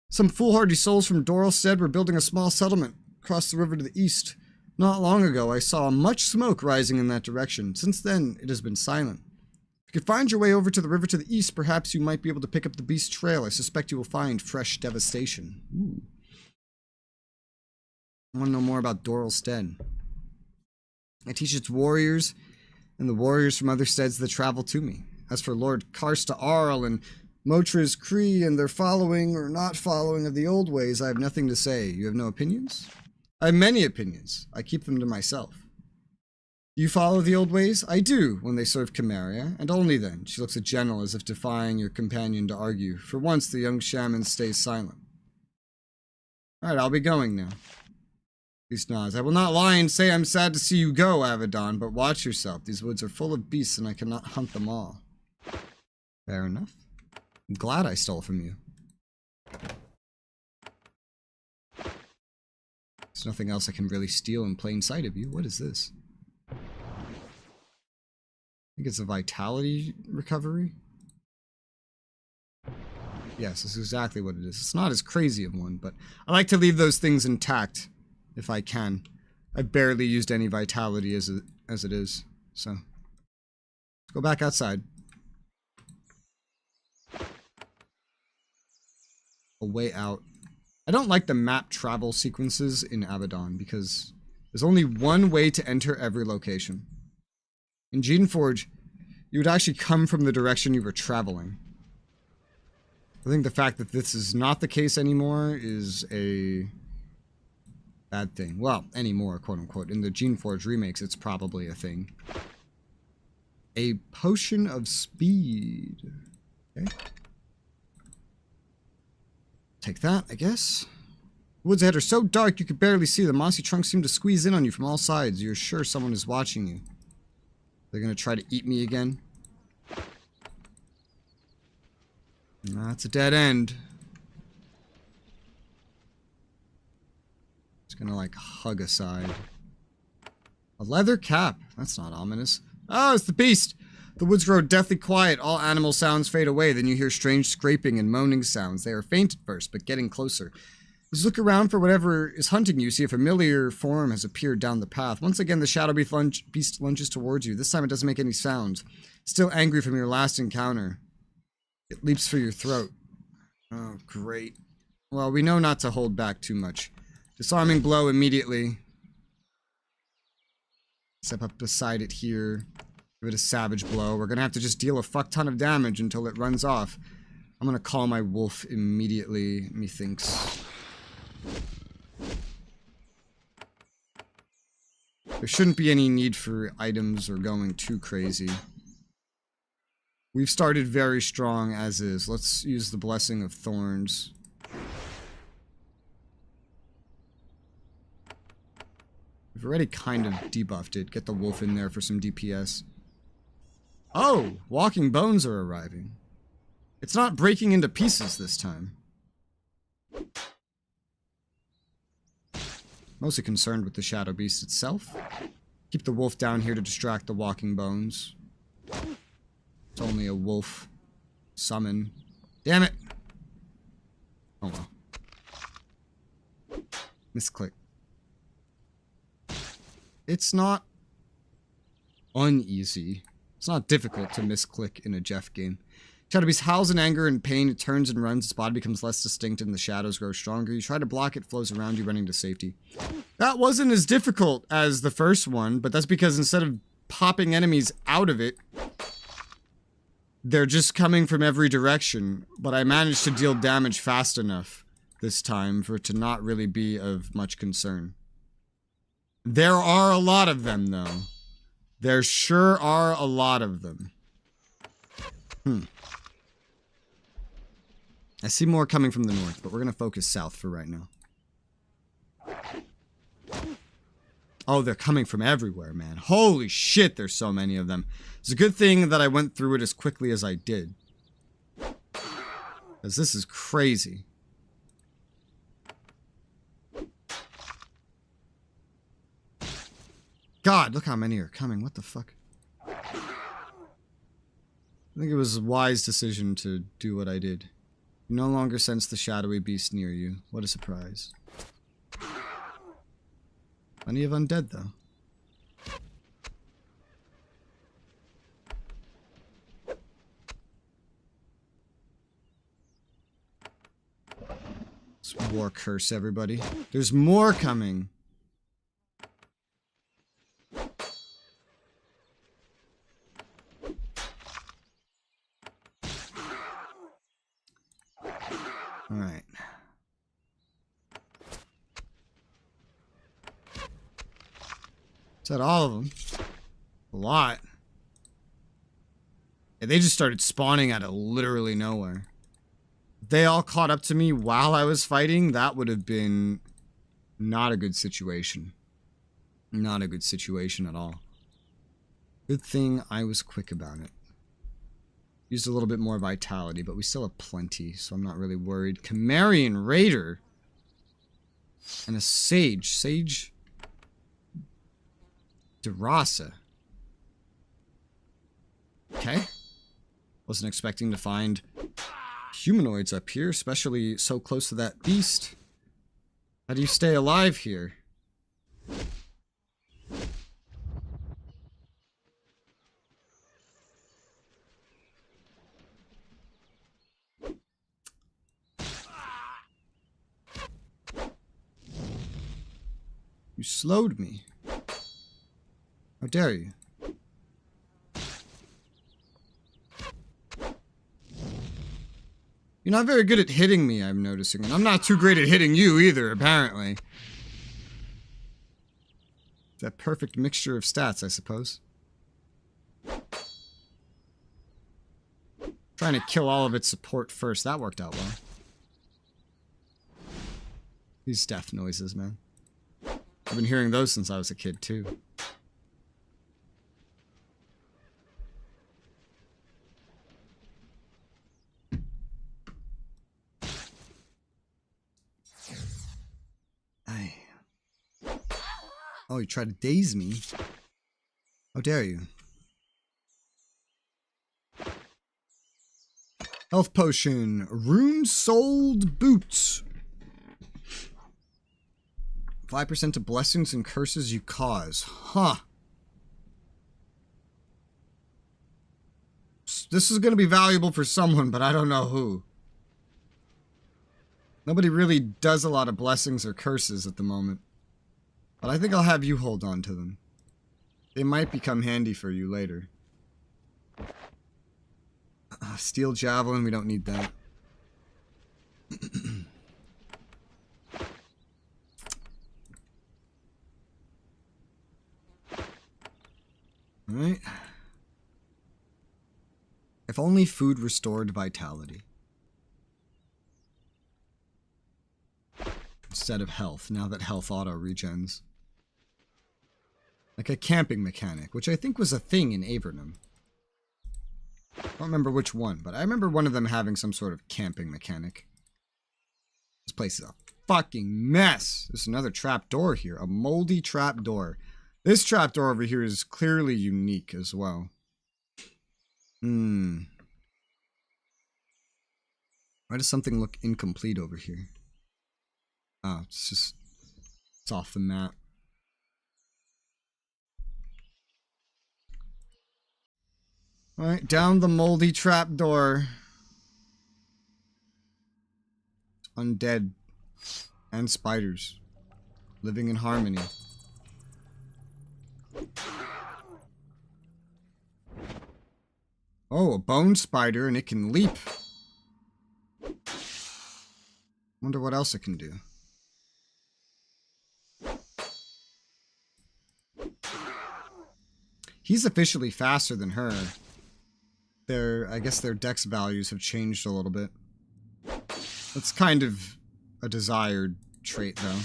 Some foolhardy souls from Doralstead were building a small settlement across the river to the east. Not long ago, I saw much smoke rising in that direction. Since then, it has been silent. If you could find your way over to the river to the east, perhaps you might be able to pick up the beast trail. I suspect you will find fresh devastation. Ooh. I want to know more about Doralstead. I teach its warriors, and the warriors from other steads that travel to me. As for Lord Karsta Arl and Motra's Cree and their following or not following of the old ways, I have nothing to say. You have no opinions? I have many opinions. I keep them to myself. You follow the old ways? I do, when they serve Chimeria, and only then. She looks at General as if defying your companion to argue. For once, the young shaman stays silent. Alright, I'll be going now. Beast nods. I will not lie and say I'm sad to see you go, Avadon, but watch yourself. These woods are full of beasts and I cannot hunt them all. Fair enough. I'm glad I stole from you. There's nothing else I can really steal in plain sight of you. What is this? I think it's a vitality recovery. Yes, this is exactly what it is. It's not as crazy of one, but I like to leave those things intact if I can. I've barely used any vitality as it is, so let's go back outside. A way out. I don't like the map travel sequences in Avadon because there's only one way to enter every location. In Geneforge, you would actually come from the direction you were traveling. I think the fact that this is not the case anymore is a bad thing. Well, anymore, quote-unquote. In the Geneforge remakes, it's probably a thing. A potion of speed. Okay. Take that, I guess. The woods ahead are so dark you could barely see. The mossy trunks seem to squeeze in on you from all sides. You're sure someone is watching you. They're gonna try to eat me again. That's a dead end. It's gonna like hug aside. A leather cap. That's not ominous. Oh, it's the beast. The woods grow deathly quiet. All animal sounds fade away. Then you hear strange scraping and moaning sounds. They are faint at first, but getting closer. As you look around for whatever is hunting you, see a familiar form has appeared down the path. Once again, the shadow beast lunges towards you. This time it doesn't make any sound. Still angry from your last encounter. It leaps for your throat. Oh, great. Well, we know not to hold back too much. Disarming blow immediately. Step up beside it here. Give it a savage blow. We're gonna have to just deal a fuck ton of damage until it runs off. I'm gonna call my wolf immediately, methinks. There shouldn't be any need for items or going too crazy. We've started very strong as is. Let's use the Blessing of Thorns. We've already kind of debuffed it. Get the wolf in there for some DPS. Oh! Walking bones are arriving. It's not breaking into pieces this time. Mostly concerned with the shadow beast itself. Keep the wolf down here to distract the walking bones. It's only a wolf summon. Damn it! Oh well. Misclick. It's not uneasy. It's not difficult to misclick in a Jeff game. Shadow Beast howls in anger and pain. It turns and runs. Its body becomes less distinct and the shadows grow stronger. You try to block it, flows around you, running to safety. That wasn't as difficult as the first one, but that's because instead of popping enemies out of it, They're just coming from every direction, but I managed to deal damage fast enough this time for it to not really be of much concern. There are a lot of them, though. There sure are a lot of them. I see more coming from the north, but we're going to focus south for right now. Oh, they're coming from everywhere, man. Holy shit, there's so many of them. It's a good thing that I went through it as quickly as I did. Because this is crazy. God, look how many are coming. What the fuck? I think it was a wise decision to do what I did. You no longer sense the shadowy beast near you. What a surprise. Plenty of undead, though. Let's war curse everybody. There's more coming. Alright. Is that all of them? A lot. Yeah, they just started spawning out of literally nowhere. If they all caught up to me while I was fighting, that would have been not a good situation. Not a good situation at all. Good thing I was quick about it. Used a little bit more vitality, but we still have plenty, so I'm not really worried. Konglomerat Raider. And a Sage. Sage Derasa. Okay. Wasn't expecting to find humanoids up here, especially so close to that beast. How do you stay alive here? You slowed me. How dare you? You're not very good at hitting me, I'm noticing. And I'm not too great at hitting you either, apparently. That perfect mixture of stats, I suppose. Trying to kill all of its support first. That worked out well. These death noises, man. I've been hearing those since I was a kid, too. Aye. Oh, you tried to daze me? How dare you? Health potion. Rune-souled boots. 5% of blessings and curses you cause. Huh. This is going to be valuable for someone, but I don't know who. Nobody really does a lot of blessings or curses at the moment. But I think I'll have you hold on to them. They might become handy for you later. Steel javelin, we don't need that. Alright. If only food restored vitality. Instead of health, now that health auto regens. Like a camping mechanic, which I think was a thing in Avernum. I don't remember which one, but I remember one of them having some sort of camping mechanic. This place is a fucking mess. There's another trap door here. A moldy trap door. This trapdoor over here is clearly unique as well. Why does something look incomplete over here? Oh, it's off the map. Alright, down the moldy trapdoor. Undead. And spiders. Living in harmony. Oh, a bone spider, and it can leap. Wonder what else it can do. He's officially faster than her. I guess their dex values have changed a little bit. That's kind of a desired trait, though.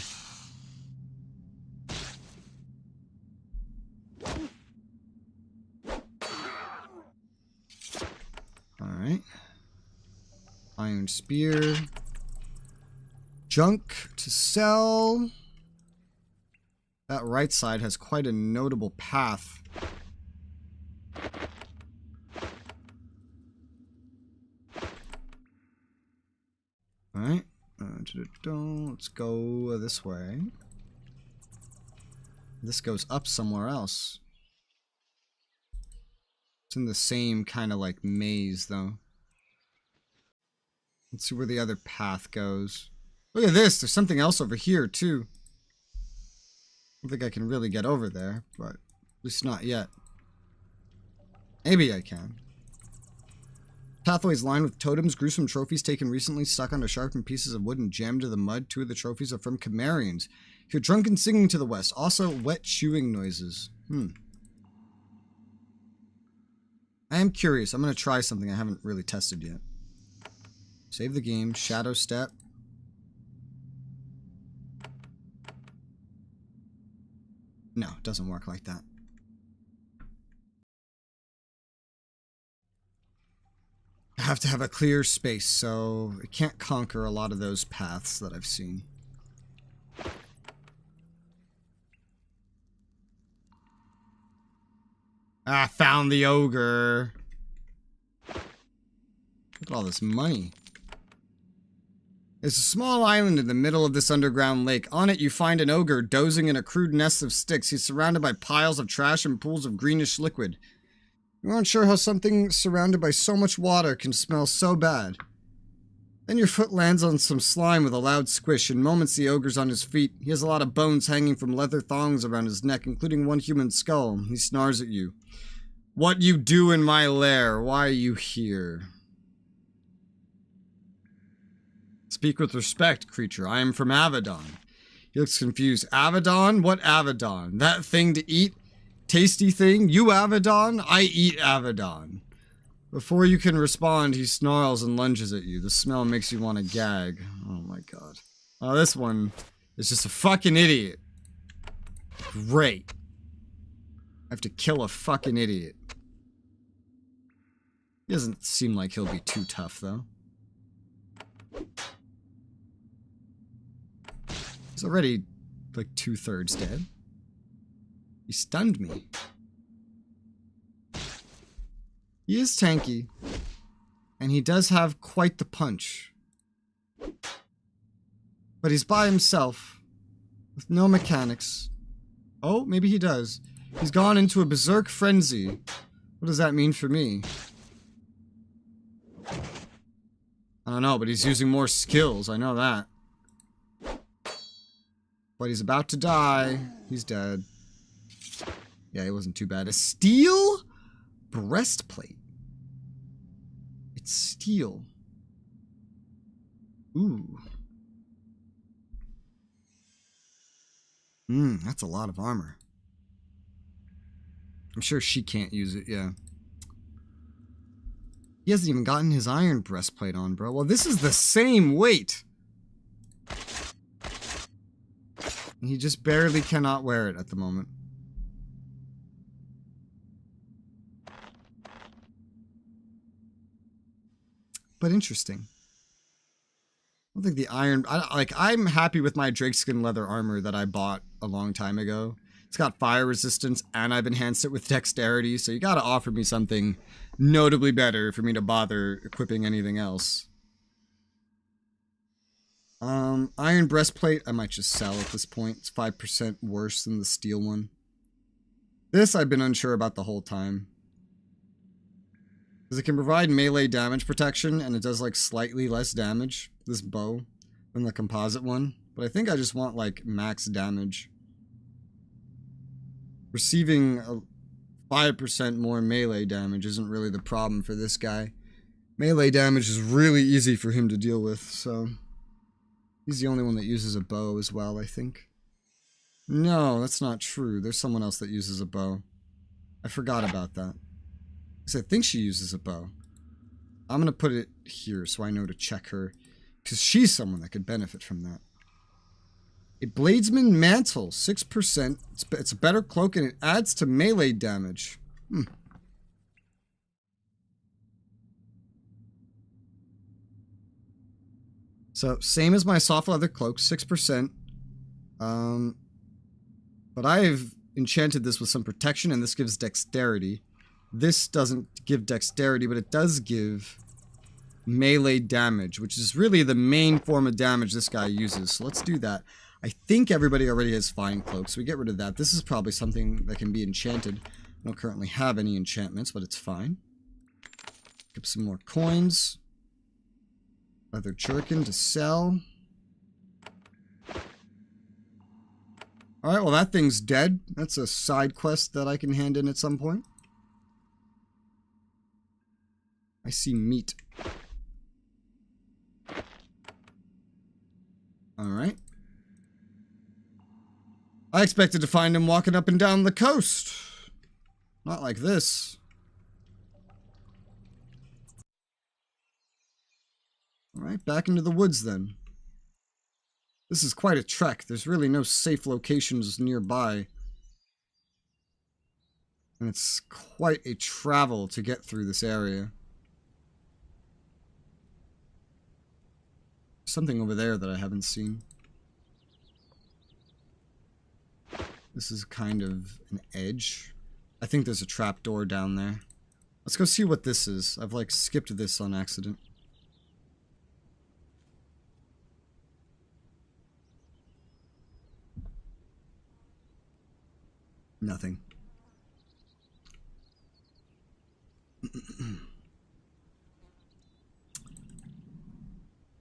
Alright. Iron spear. Junk to sell. That right side has quite a notable path. Alright. Let's go this way. This goes up somewhere else. It's in the same kind of like maze, though. Let's see where the other path goes. Look at this. There's something else over here, too. I don't think I can really get over there, but at least not yet. Maybe I can. Pathways lined with totems, gruesome trophies taken recently, stuck onto sharpened pieces of wood and jammed to the mud. 2 of the trophies are from Chimerians. Hear drunken singing to the west. Also, wet chewing noises. I am curious. I'm going to try something I haven't really tested yet. Save the game. Shadow step. No, it doesn't work like that. I have to have a clear space, so it can't conquer a lot of those paths that I've seen. Ah, found the ogre. Look at all this money. There's a small island in the middle of this underground lake. On it, you find an ogre dozing in a crude nest of sticks. He's surrounded by piles of trash and pools of greenish liquid. You aren't sure how something surrounded by so much water can smell so bad. Then your foot lands on some slime with a loud squish. In moments, the ogre's on his feet. He has a lot of bones hanging from leather thongs around his neck, including one human skull. He snarls at you. What you do in my lair? Why are you here? Speak with respect, creature. I am from Avadon. He looks confused. Avadon? What Avadon? That thing to eat? Tasty thing? You Avadon? I eat Avadon. Before you can respond, he snarls and lunges at you. The smell makes you want to gag. Oh my god. Oh, this one is just a fucking idiot. Great. I have to kill a fucking idiot. He doesn't seem like he'll be too tough, though. He's already, like, 2/3 dead. He stunned me. He is tanky. And he does have quite the punch. But he's by himself. With no mechanics. Oh, maybe he does. He's gone into a berserk frenzy. What does that mean for me? I don't know, but he's using more skills. I know that. But he's about to die. He's dead. Yeah, it wasn't too bad. A steel breastplate. It's steel. Ooh. That's a lot of armor. I'm sure she can't use it, yeah. He hasn't even gotten his iron breastplate on, bro. Well, this is the same weight. And he just barely cannot wear it at the moment. But interesting. I don't think the iron... I'm happy with my drakeskin leather armor that I bought a long time ago. It's got fire resistance, and I've enhanced it with dexterity, so you gotta offer me something notably better for me to bother equipping anything else. Iron breastplate, I might just sell at this point. It's 5% worse than the steel one. This I've been unsure about the whole time. Because it can provide melee damage protection, and it does like slightly less damage, this bow, than the composite one. But I think I just want like max damage. Receiving 5% more melee damage isn't really the problem for this guy. Melee damage is really easy for him to deal with, so... He's the only one that uses a bow as well, I think. No, that's not true. There's someone else that uses a bow. I forgot about that. Because I think she uses a bow. I'm going to put it here so I know to check her. Because she's someone that could benefit from that. A Bladesman Mantle, 6%. It's a better cloak and it adds to melee damage. So, same as my soft leather cloak, 6%. But I've enchanted this with some protection, and this gives dexterity. This doesn't give dexterity, but it does give melee damage, which is really the main form of damage this guy uses. So let's do that. I think everybody already has Fine Cloak, so we get rid of that. This is probably something that can be enchanted. I don't currently have any enchantments, but it's fine. Pick up some more coins. Leather jerkin to sell. Alright, well that thing's dead. That's a side quest that I can hand in at some point. I see meat. Alright. I expected to find him walking up and down the coast. Not like this. Alright, back into the woods then. This is quite a trek. There's really no safe locations nearby. And it's quite a travel to get through this area. Something over there that I haven't seen. This is kind of an edge. I think there's a trapdoor down there. Let's go see what this is. I've like skipped this on accident. Nothing.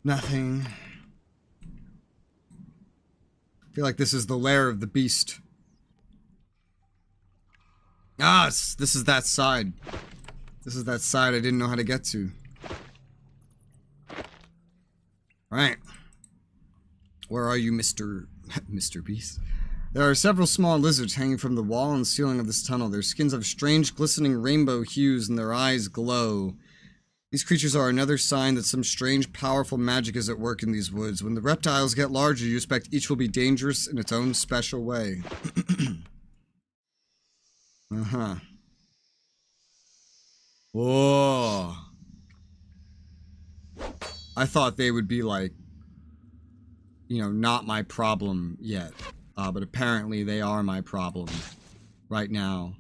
Nothing. I feel like this is the lair of the beast. Ah, this is that side. This is that side I didn't know how to get to. Right. Where are you, Mr. Beast? There are several small lizards hanging from the wall and ceiling of this tunnel. Their skins have strange glistening rainbow hues and their eyes glow. These creatures are another sign that some strange, powerful magic is at work in these woods. When the reptiles get larger, you expect each will be dangerous in its own special way. Uh-huh. Whoa. I thought they would be like, you know, not my problem yet. But apparently they are my problem right now.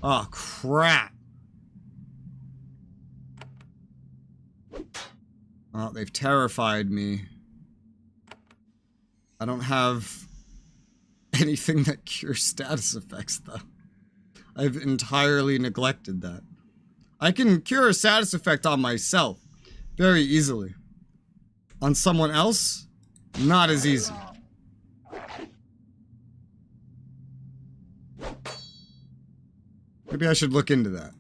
Oh, crap. Oh, they've terrified me. I don't have anything that cures status effects, though. I've entirely neglected that. I can cure a status effect on myself very easily. On someone else, not as easy. Maybe I should look into that.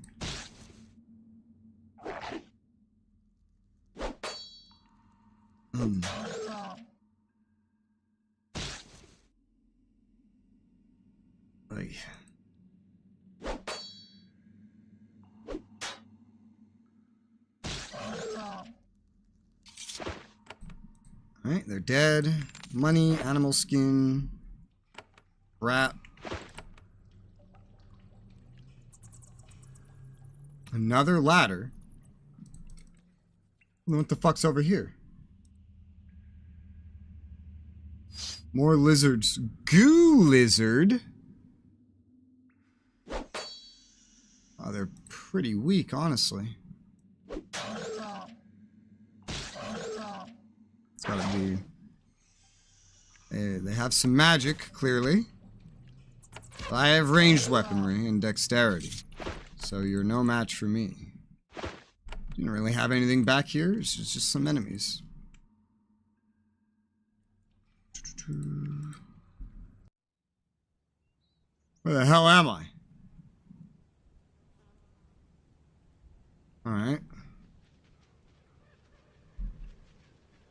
Alright, they're dead. Money, animal skin, rat. Another ladder? What the fuck's over here? More lizards. Goo lizard? Oh, they're pretty weak, honestly. It's gotta be... They have some magic, clearly. But I have ranged weaponry and dexterity. So you're no match for me. You don't really have anything back here. It's just some enemies. Where the hell am I? Alright.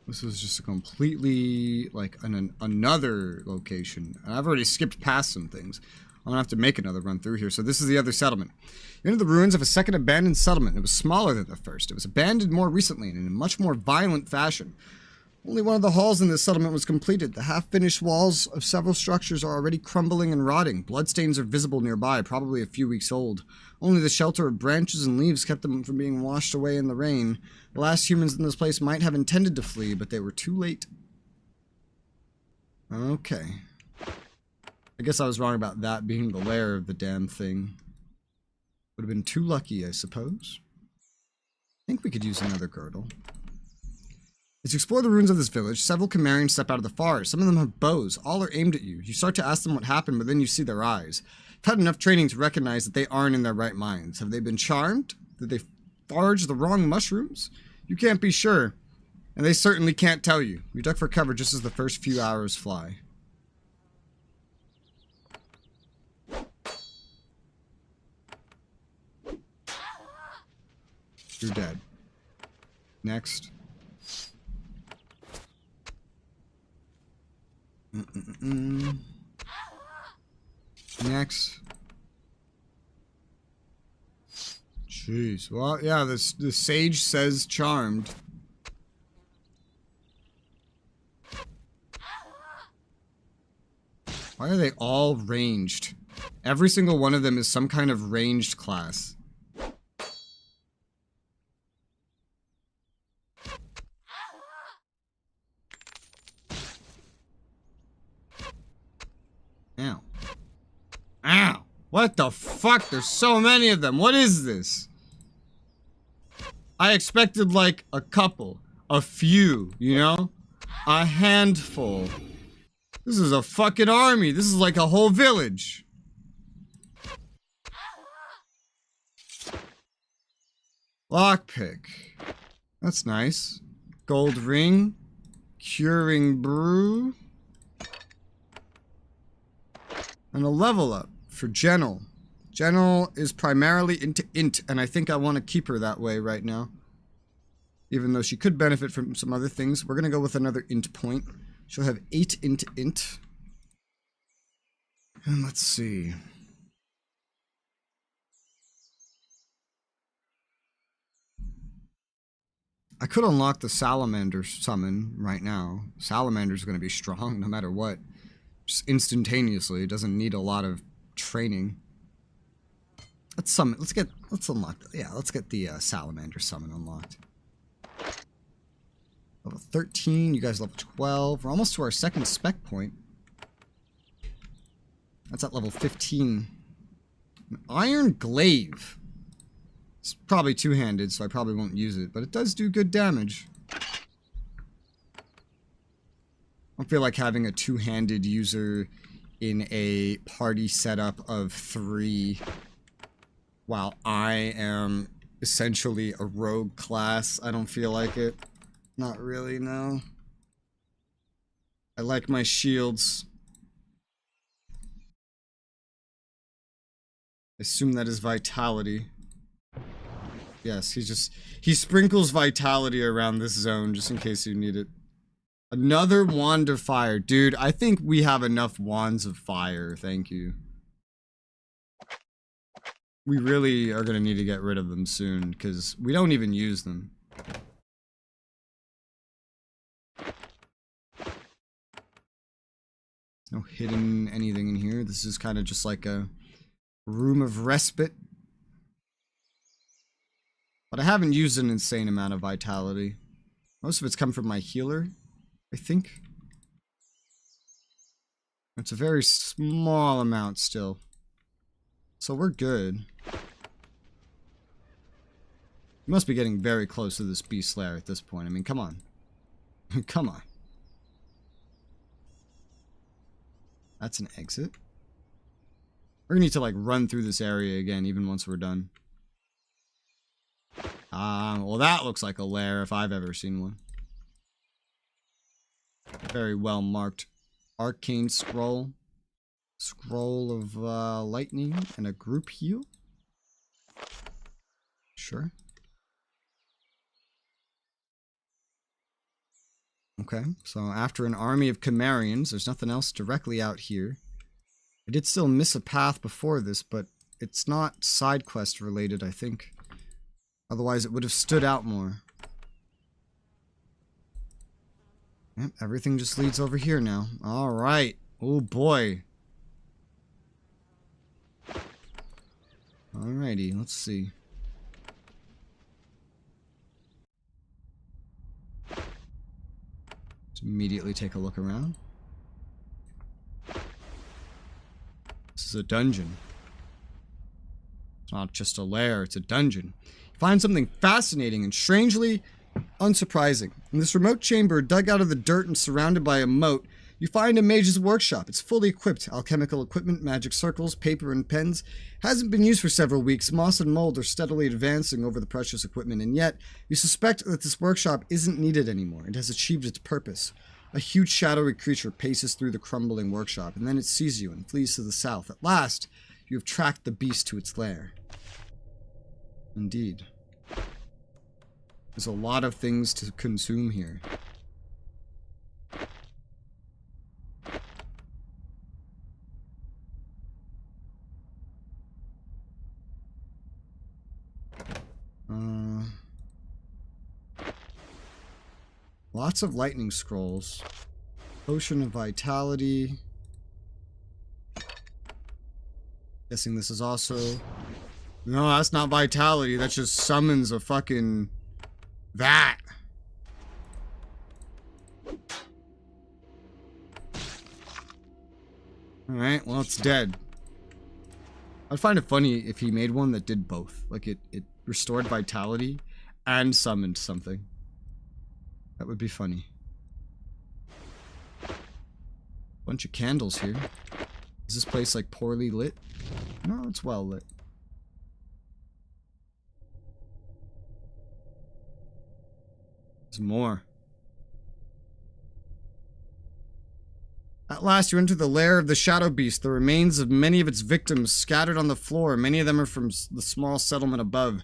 This is just a completely, like, another location. And I've already skipped past some things. I'm gonna have to make another run through here. So this is the other settlement. You're into the ruins of a second abandoned settlement. It was smaller than the first. It was abandoned more recently and in a much more violent fashion. Only one of the halls in this settlement was completed. The half-finished walls of several structures are already crumbling and rotting. Bloodstains are visible nearby, probably a few weeks old. Only the shelter of branches and leaves kept them from being washed away in the rain. The last humans in this place might have intended to flee, but they were too late. Okay. I guess I was wrong about that being the lair of the damn thing. Would have been too lucky, I suppose. I think we could use another girdle. As you explore the ruins of this village, several Chimerians step out of the forest. Some of them have bows. All are aimed at you. You start to ask them what happened, but then you see their eyes. You've had enough training to recognize that they aren't in their right minds. Have they been charmed? Did they forage the wrong mushrooms? You can't be sure. And they certainly can't tell you. You duck for cover just as the first few hours fly. You're dead. Next. Next. Jeez. Well, yeah, the sage says charmed. Why are they all ranged? Every single one of them is some kind of ranged class. Ow. Ow! What the fuck? There's so many of them. What is this? I expected like a couple. A few, you know? A handful. This is a fucking army. This is like a whole village. Lockpick. That's nice. Gold ring. Curing brew. And a level up for Genel. Genel is primarily into int, and I think I want to keep her that way right now. Even though she could benefit from some other things. We're going to go with another int point. She'll have 8 into int. And let's see. I could unlock the salamander summon right now. Salamander's going to be strong no matter what. Just instantaneously. It doesn't need a lot of training. Let's summon. Let's unlock. Yeah, let's get the salamander summon unlocked. Level 13. You guys level 12. We're almost to our second spec point. That's at level 15. An iron glaive. It's probably two-handed, so I probably won't use it, but it does do good damage. I don't feel like having a two-handed user in a party setup of 3 while I am essentially a rogue class. I don't feel like it. Not really, no. I like my shields. I assume that is vitality. Yes, he sprinkles vitality around this zone just in case you need it. Another wand of fire. Dude, I think we have enough wands of fire. Thank you. We really are going to need to get rid of them soon because we don't even use them. No hidden anything in here. This is kind of just like a room of respite. But I haven't used an insane amount of vitality. Most of it's come from my healer, I think. It's a very small amount still. So we're good. We must be getting very close to this beast slayer at this point. I mean, come on. Come on. That's an exit. We're gonna need to like run through this area again even once we're done. Well that looks like a lair if I've ever seen one. Very well marked. Arcane scroll. Scroll of lightning and a group heal. Sure. Okay, so after an army of Chimerians, there's nothing else directly out here. I did still miss a path before this, but it's not side quest related, I think. Otherwise, it would have stood out more. Yep, everything just leads over here now. Alright. Oh boy. Alrighty, let's see. Let's immediately take a look around. This is a dungeon. It's not just a lair, it's a dungeon. You find something fascinating and strangely unsurprising. In this remote chamber, dug out of the dirt and surrounded by a moat, you find a mage's workshop. It's fully equipped. Alchemical equipment, magic circles, paper, and pens. Hasn't been used for several weeks. Moss and mold are steadily advancing over the precious equipment, and yet you suspect that this workshop isn't needed anymore. It has achieved its purpose. A huge shadowy creature paces through the crumbling workshop, and then it sees you and flees to the south. At last, you have tracked the beast to its lair. Indeed. There's a lot of things to consume here. Lots of lightning scrolls. Potion of vitality. Guessing this is also... No, that's not vitality. That just summons a fucking... that. Alright, well, it's dead. I'd find it funny if he made one that did both. Like, it restored vitality and summoned something. That would be funny. Bunch of candles here. Is this place, like, poorly lit? No, it's well lit. There's more. At last, you enter the lair of the Shadow Beast. The remains of many of its victims scattered on the floor. Many of them are from the small settlement above.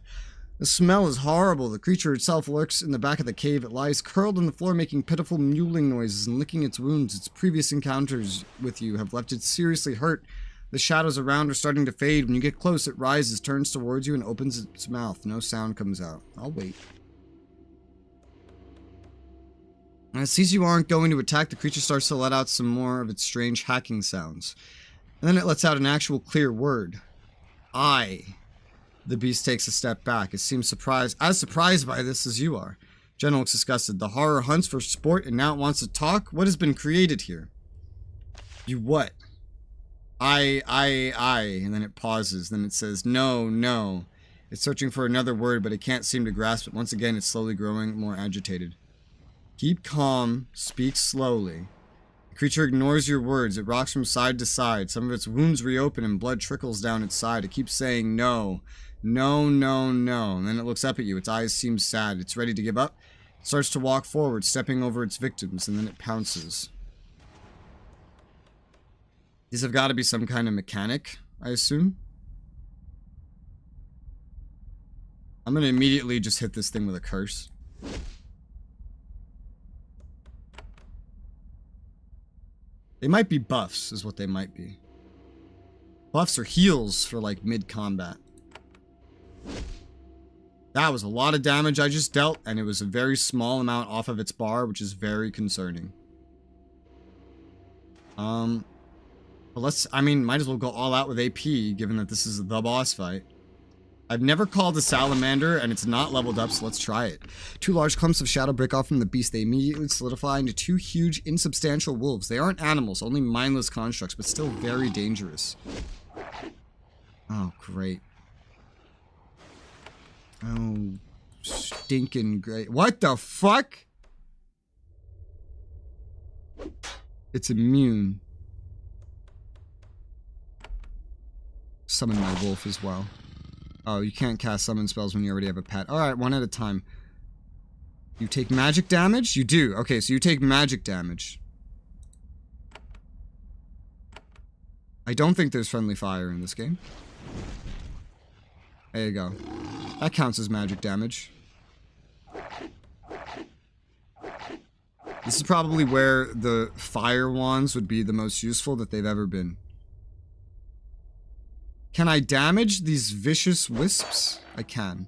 The smell is horrible. The creature itself lurks in the back of the cave. It lies curled on the floor, making pitiful mewling noises and licking its wounds. Its previous encounters with you have left it seriously hurt. The shadows around are starting to fade. When you get close, it rises, turns towards you, and opens its mouth. No sound comes out. I'll wait. When it sees you aren't going to attack, the creature starts to let out some more of its strange hacking sounds. And then it lets out an actual clear word. I. The beast takes a step back. It seems surprised by this as you are. Jenna looks disgusted. The horror hunts for sport and now it wants to talk? What has been created here? You what? I. And then it pauses. Then it says, no. It's searching for another word, but it can't seem to grasp it. Once again, it's slowly growing more agitated. Keep calm. Speak slowly. The creature ignores your words. It rocks from side to side. Some of its wounds reopen and blood trickles down its side. It keeps saying no. No. And then it looks up at you. Its eyes seem sad. It's ready to give up. It starts to walk forward, stepping over its victims, and then it pounces. These have got to be some kind of mechanic, I assume. I'm going to immediately just hit this thing with a curse. They might be buffs, is what they might be. Buffs or heals for, like, mid-combat. That was a lot of damage I just dealt, and it was a very small amount off of its bar, which is very concerning. But might as well go all out with AP, given that this is the boss fight. I've never called a salamander, and it's not leveled up, so let's try it. 2 large clumps of shadow break off from the beast. They immediately solidify into 2 huge, insubstantial wolves. They aren't animals, only mindless constructs, but still very dangerous. Oh, great. Oh, stinking great. What the fuck? It's immune. Summon my wolf as well. Oh, you can't cast summon spells when you already have a pet. Alright, one at a time. You take magic damage? You do. Okay, so you take magic damage. I don't think there's friendly fire in this game. There you go. That counts as magic damage. This is probably where the fire wands would be the most useful that they've ever been. Can I damage these vicious wisps? I can.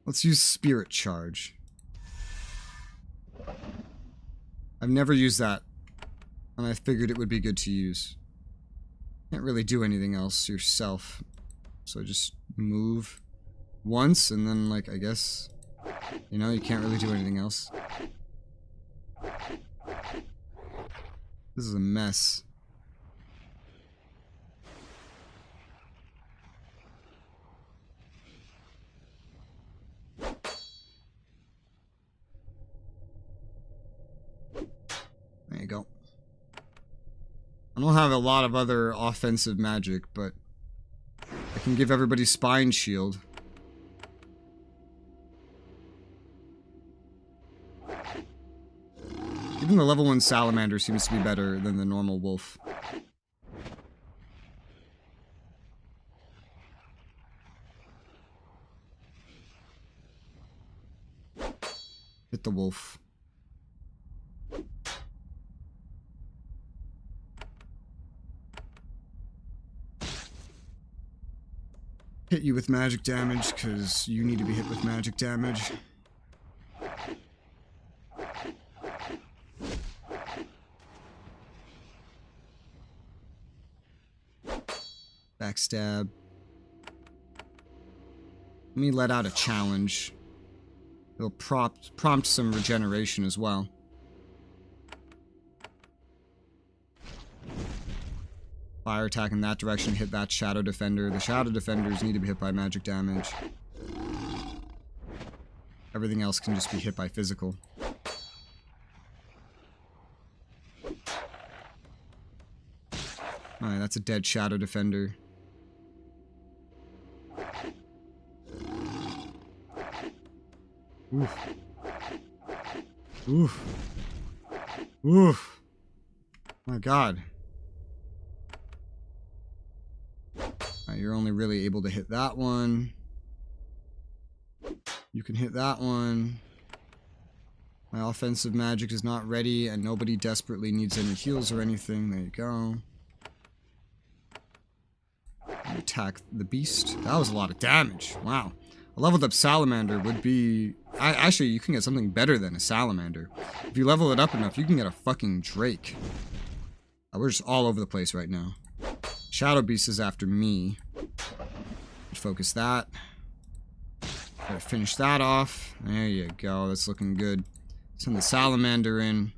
Let's use Spirit Charge. I've never used that, and I figured it would be good to use. Can't really do anything else yourself, so just move once, and then, like, I guess, you know, you can't really do anything else. This is a mess. There you go. I don't have a lot of other offensive magic, but I can give everybody Spine Shield. Even the level 1 Salamander seems to be better than the normal wolf. Hit the wolf. Hit you with magic damage, because you need to be hit with magic damage. Backstab. Let me let out a challenge. It'll prompt some regeneration as well. Fire attack in that direction, hit that Shadow Defender. The Shadow Defenders need to be hit by magic damage. Everything else can just be hit by physical. Alright, that's a dead Shadow Defender. Oof. Oof. Oof. My god. You're only really able to hit that one. You can hit that one. My offensive magic is not ready, and nobody desperately needs any heals or anything. There you go. Attack the beast. That was a lot of damage. Wow. A leveled up salamander would be... Actually, you can get something better than a salamander. If you level it up enough, you can get a fucking drake. We're just all over the place right now. Shadow Beast is after me. Focus that. Gotta finish that off. There you go. That's looking good. Send the salamander in.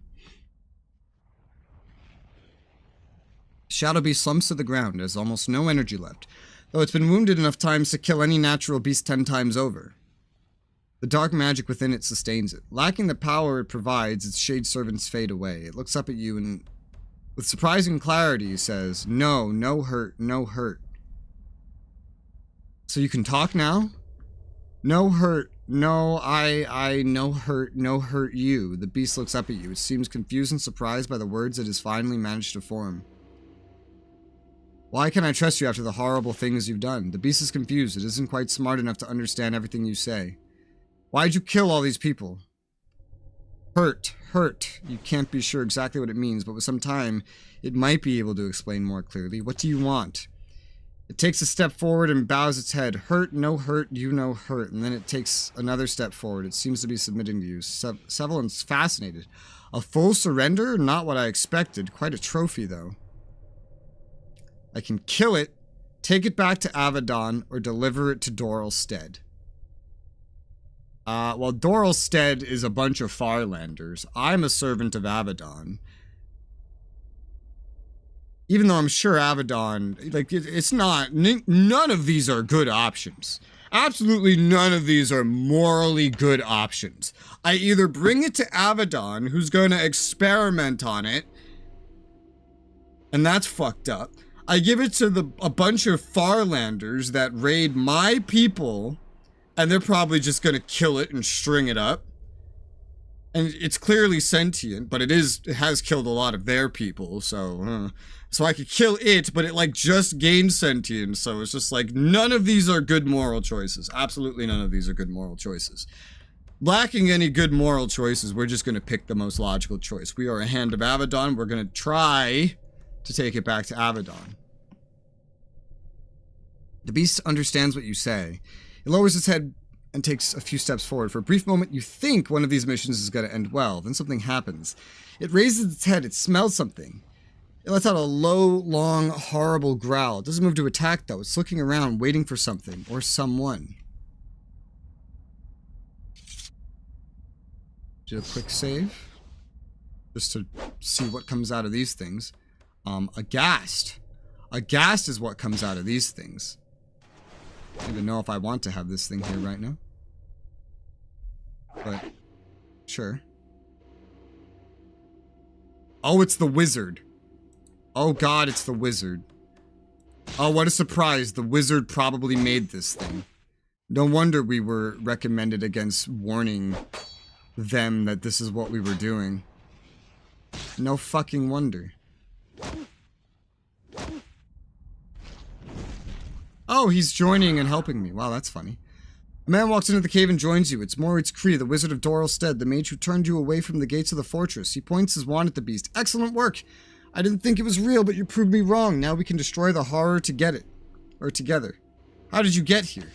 Shadow Beast slumps to the ground. It has almost no energy left, though it's been wounded enough times to kill any natural beast 10 times over. The dark magic within it sustains it. Lacking the power it provides, its shade servants fade away. It looks up at you and, with surprising clarity, says, "No, no hurt, no hurt." So you can talk now? No hurt, no, no hurt, no hurt you. The beast looks up at you. It seems confused and surprised by the words it has finally managed to form. Why can I trust you after the horrible things you've done? The beast is confused. It isn't quite smart enough to understand everything you say. Why'd you kill all these people? Hurt, hurt. You can't be sure exactly what it means, but with some time, it might be able to explain more clearly. What do you want? It takes a step forward and bows its head. Hurt, no hurt, you know hurt. And then it takes another step forward. It seems to be submitting to you. Sevelin's fascinated. A full surrender? Not what I expected. Quite a trophy, though. I can kill it, take it back to Avadon, or deliver it to Doralstead. Well, Doralstead is a bunch of Farlanders. I'm a servant of Avadon. Even though I'm sure Avadon, like, it's not, none of these are good options. Absolutely none of these are morally good options. I either bring it to Avadon, who's going to experiment on it, and that's fucked up. I give it to a bunch of Farlanders that raid my people, and they're probably just going to kill it and string it up. And it's clearly sentient, but it has killed a lot of their people, so I could kill it, but it like just gained sentience, so it's just like none of these are good moral choices. Absolutely none of these are good moral choices. Lacking any good moral choices, we're just gonna pick the most logical choice. We are a Hand of Avadon. We're gonna try to take it back to Avadon. The beast understands what you say. It lowers its head and takes a few steps forward. For a brief moment, you think one of these missions is going to end well. Then something happens. It raises its head. It smells something. It lets out a low, long, horrible growl. It doesn't move to attack, though. It's looking around, waiting for something or someone. Do a quick save. Just to see what comes out of these things. Aghast. Aghast is what comes out of these things. I don't even know if I want to have this thing here right now. But, sure. Oh, it's the wizard. Oh god, it's the wizard. Oh, what a surprise. The wizard probably made this thing. No wonder we were recommended against warning them that this is what we were doing. No fucking wonder. Oh, he's joining and helping me. Wow, that's funny. A man walks into the cave and joins you. It's Moritz Kree, the wizard of Doralstead, the mage who turned you away from the gates of the fortress. He points his wand at the beast. Excellent work! I didn't think it was real, but you proved me wrong. Now we can destroy the horror together. How did you get here?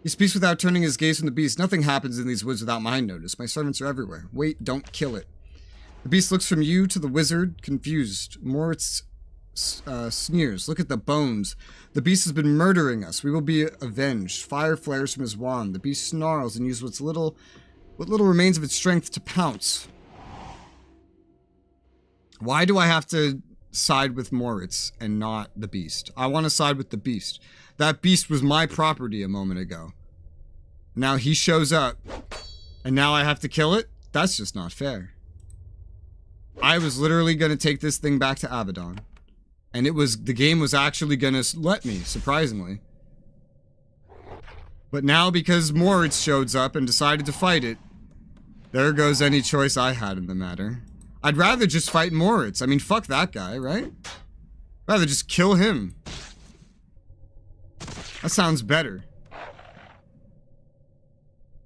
He speaks without turning his gaze from the beast. Nothing happens in these woods without my notice. My servants are everywhere. Wait, don't kill it. The beast looks from you to the wizard, confused. Moritz sneers. Look at the bones. The beast has been murdering us. We will be avenged. Fire flares from his wand. The beast snarls and uses what little remains of its strength to pounce. Why do I have to side with Moritz and not the beast? I want to side with the beast. That beast was my property a moment ago. Now he shows up, and now I have to kill it? That's just not fair. I was literally going to take this thing back to Avadon. And the game was actually gonna let me, surprisingly. But now because Moritz shows up and decided to fight it, there goes any choice I had in the matter. I'd rather just fight Moritz. I mean, fuck that guy, right? Rather just kill him. That sounds better.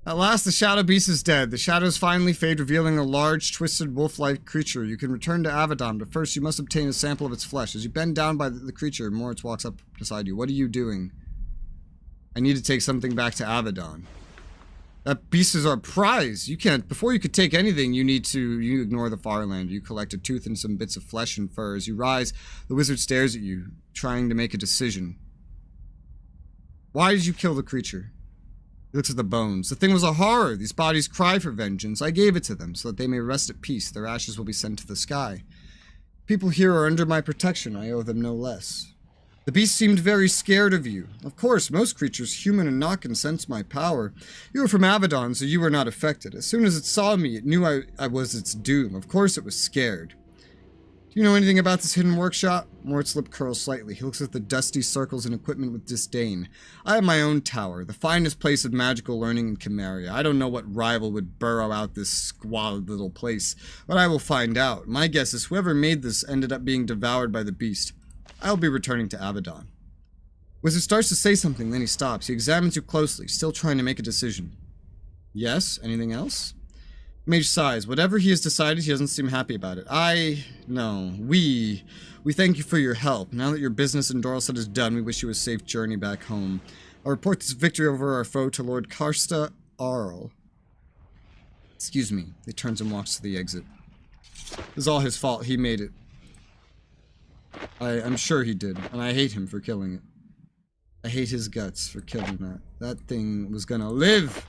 At last, the Shadow Beast is dead. The shadows finally fade, revealing a large, twisted, wolf-like creature. You can return to Avadon, but first you must obtain a sample of its flesh. As you bend down by the creature, Moritz walks up beside you. What are you doing? I need to take something back to Avadon. That beast is our prize. You can't... Before you could take anything, you ignore the Farland. You collect a tooth and some bits of flesh and fur. As you rise, the wizard stares at you, trying to make a decision. Why did you kill the creature? He looks at the bones. The thing was a horror. These bodies cry for vengeance. I gave it to them so that they may rest at peace. Their ashes will be sent to the sky. People here are under my protection. I owe them no less. The beast seemed very scared of you. Of course, most creatures, human and not, can sense my power. You were from Avadon, so you were not affected. As soon as it saw me, it knew I was its doom. Of course it was scared. Do you know anything about this hidden workshop? Mort's lip curls slightly. He looks at the dusty circles and equipment with disdain. I have my own tower, the finest place of magical learning in Chimeria. I don't know what rival would burrow out this squalid little place, but I will find out. My guess is whoever made this ended up being devoured by the beast. I'll be returning to Avadon. Wizard starts to say something, then he stops. He examines you closely, still trying to make a decision. Yes? Anything else? Mage sighs. Whatever he has decided, he doesn't seem happy about it. We thank you for your help. Now that your business in Doralstead is done, we wish you a safe journey back home. I'll report this victory over our foe to Lord Karsta Arl. Excuse me. He turns and walks to the exit. This is all his fault. He made it. I'm sure he did, and I hate him for killing it. I hate his guts for killing that. That thing was gonna live!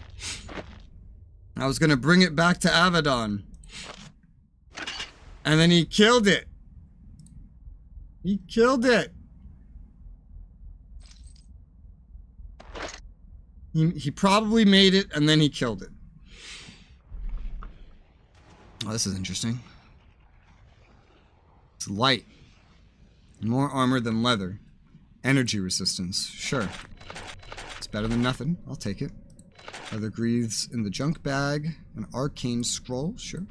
I was gonna bring it back to Avadon. And then he killed it! He killed it! He probably made it, and then he killed it. Oh, this is interesting. It's light. More armor than leather. Energy resistance. Sure. It's better than nothing. I'll take it. Other greaves in the junk bag. An arcane scroll, sure.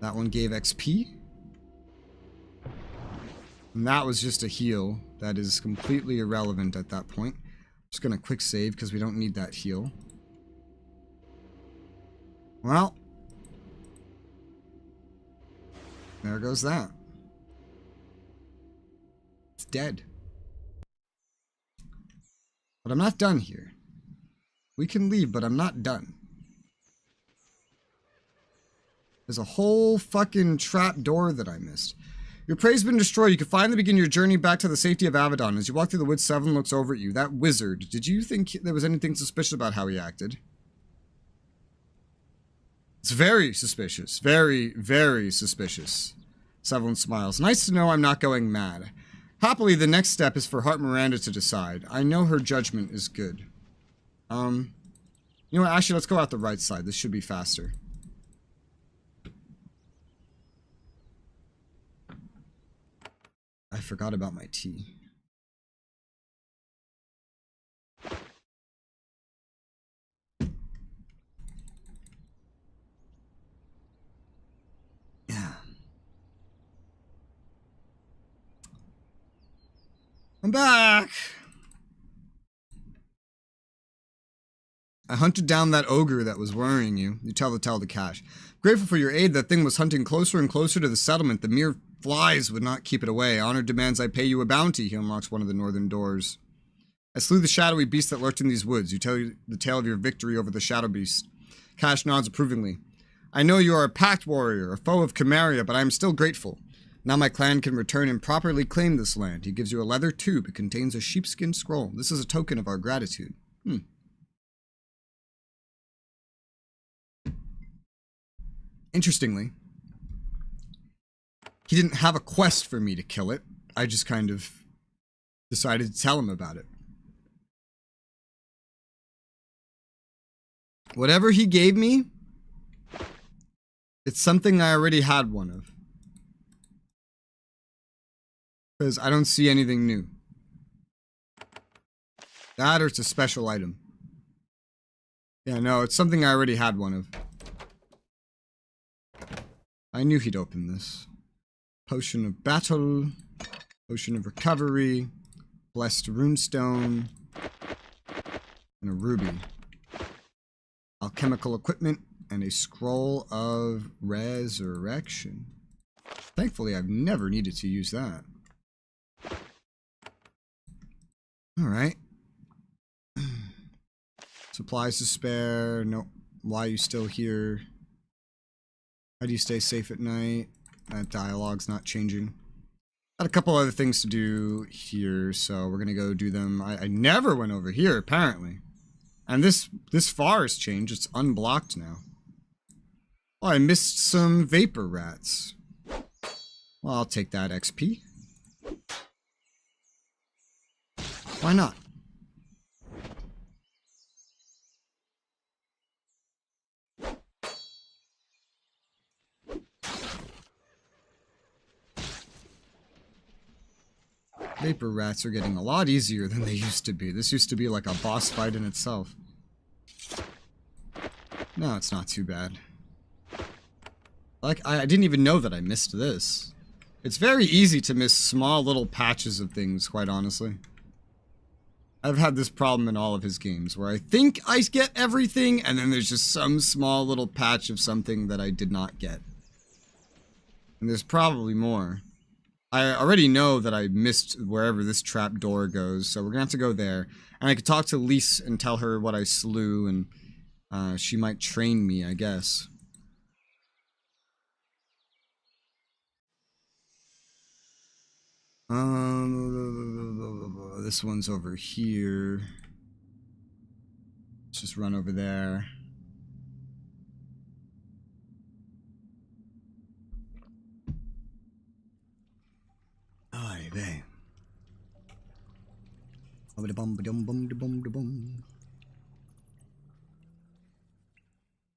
That one gave XP. And that was just a heal. That is completely irrelevant at that point. Just gonna quick save because we don't need that heal. Well. There goes that. It's dead. But I'm not done here. We can leave, but I'm not done. There's a whole fucking trap door that I missed. Your prey's been destroyed. You can finally begin your journey back to the safety of Avadon. As you walk through the woods, Seven looks over at you. That wizard. Did you think there was anything suspicious about how he acted? It's very suspicious. Very, very suspicious. Seven smiles. Nice to know I'm not going mad. Happily, the next step is for Hart Miranda to decide. I know her judgment is good. You know what? Actually, let's go out the right side. This should be faster. I forgot about my tea. Yeah. I'm back! I hunted down that ogre that was worrying you. You tell the tale to Cash. Grateful for your aid, that thing was hunting closer and closer to the settlement. The mere flies would not keep it away. Honor demands I pay you a bounty. He unlocks one of the northern doors. I slew the shadowy beast that lurked in these woods. You tell the tale of your victory over the shadow beast. Cash nods approvingly. I know you are a pact warrior, a foe of Konglomerat, but I am still grateful. Now my clan can return and properly claim this land. He gives you a leather tube. It contains a sheepskin scroll. This is a token of our gratitude. Interestingly, he didn't have a quest for me to kill it. I just kind of decided to tell him about it. Whatever he gave me, it's something I already had one of. Because I don't see anything new. That or it's a special item. Yeah, no, it's something I already had one of. I knew he'd open this. Potion of battle, potion of recovery, blessed runestone, and a ruby. Alchemical equipment, and a scroll of resurrection. Thankfully, I've never needed to use that. Alright. Supplies to spare. No. Why are you still here? How do you stay safe at night? That dialogue's not changing. Got a couple other things to do here, so we're gonna go do them. I never went over here, apparently. And this far has changed. It's unblocked now. Oh, I missed some vapor rats. Well, I'll take that XP. Why not? Vapor rats are getting a lot easier than they used to be. This used to be like a boss fight in itself. No, it's not too bad. Like, I didn't even know that I missed this. It's very easy to miss small little patches of things, quite honestly. I've had this problem in all of his games, where I think I get everything, and then there's just some small little patch of something that I did not get. And there's probably more. I already know that I missed wherever this trap door goes, so we're gonna have to go there. And I could talk to Lise and tell her what I slew, and she might train me, I guess. This one's over here. Let's just run over there. Ay, vey.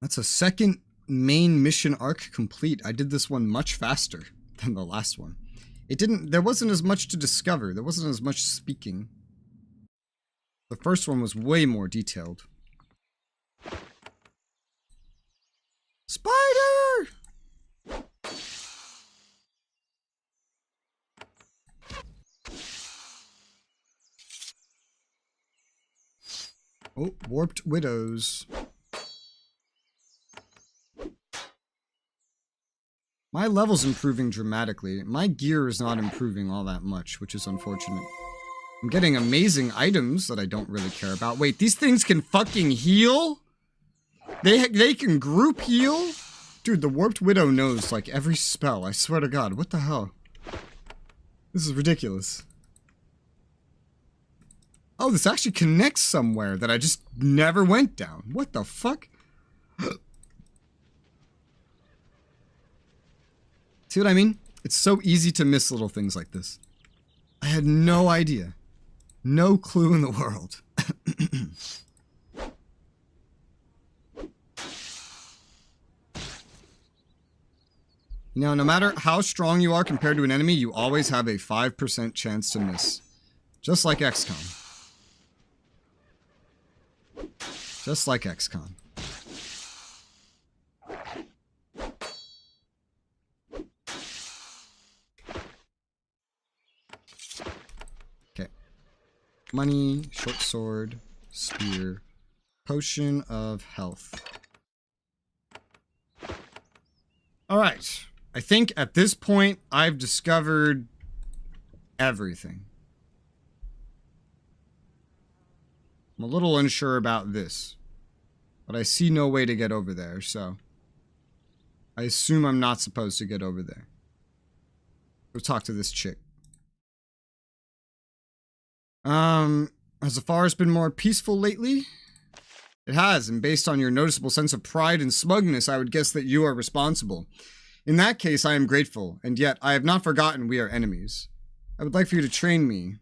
That's a second main mission arc complete. I did this one much faster than the last one. There wasn't as much to discover. There wasn't as much speaking. The first one was way more detailed. Spider! Oh, warped widows. My level's improving dramatically. My gear is not improving all that much, which is unfortunate. I'm getting amazing items that I don't really care about. Wait, these things can fucking heal? They can group heal? Dude, the Warped Widow knows, like, every spell. I swear to God. What the hell? This is ridiculous. Oh, this actually connects somewhere that I just never went down. What the fuck? See what I mean? It's so easy to miss little things like this. I had no idea. No clue in the world. You know, no matter how strong you are compared to an enemy, you always have a 5% chance to miss. Just like XCOM. Just like XCOM. Okay. Money, short sword, spear, potion of health. Alright. I think at this point, I've discovered everything. I'm a little unsure about this, but I see no way to get over there, so I assume I'm not supposed to get over there. Go talk to this chick. Has the forest been more peaceful lately? It has, and based on your noticeable sense of pride and smugness, I would guess that you are responsible. In that case, I am grateful, and yet I have not forgotten we are enemies. I would like for you to train me.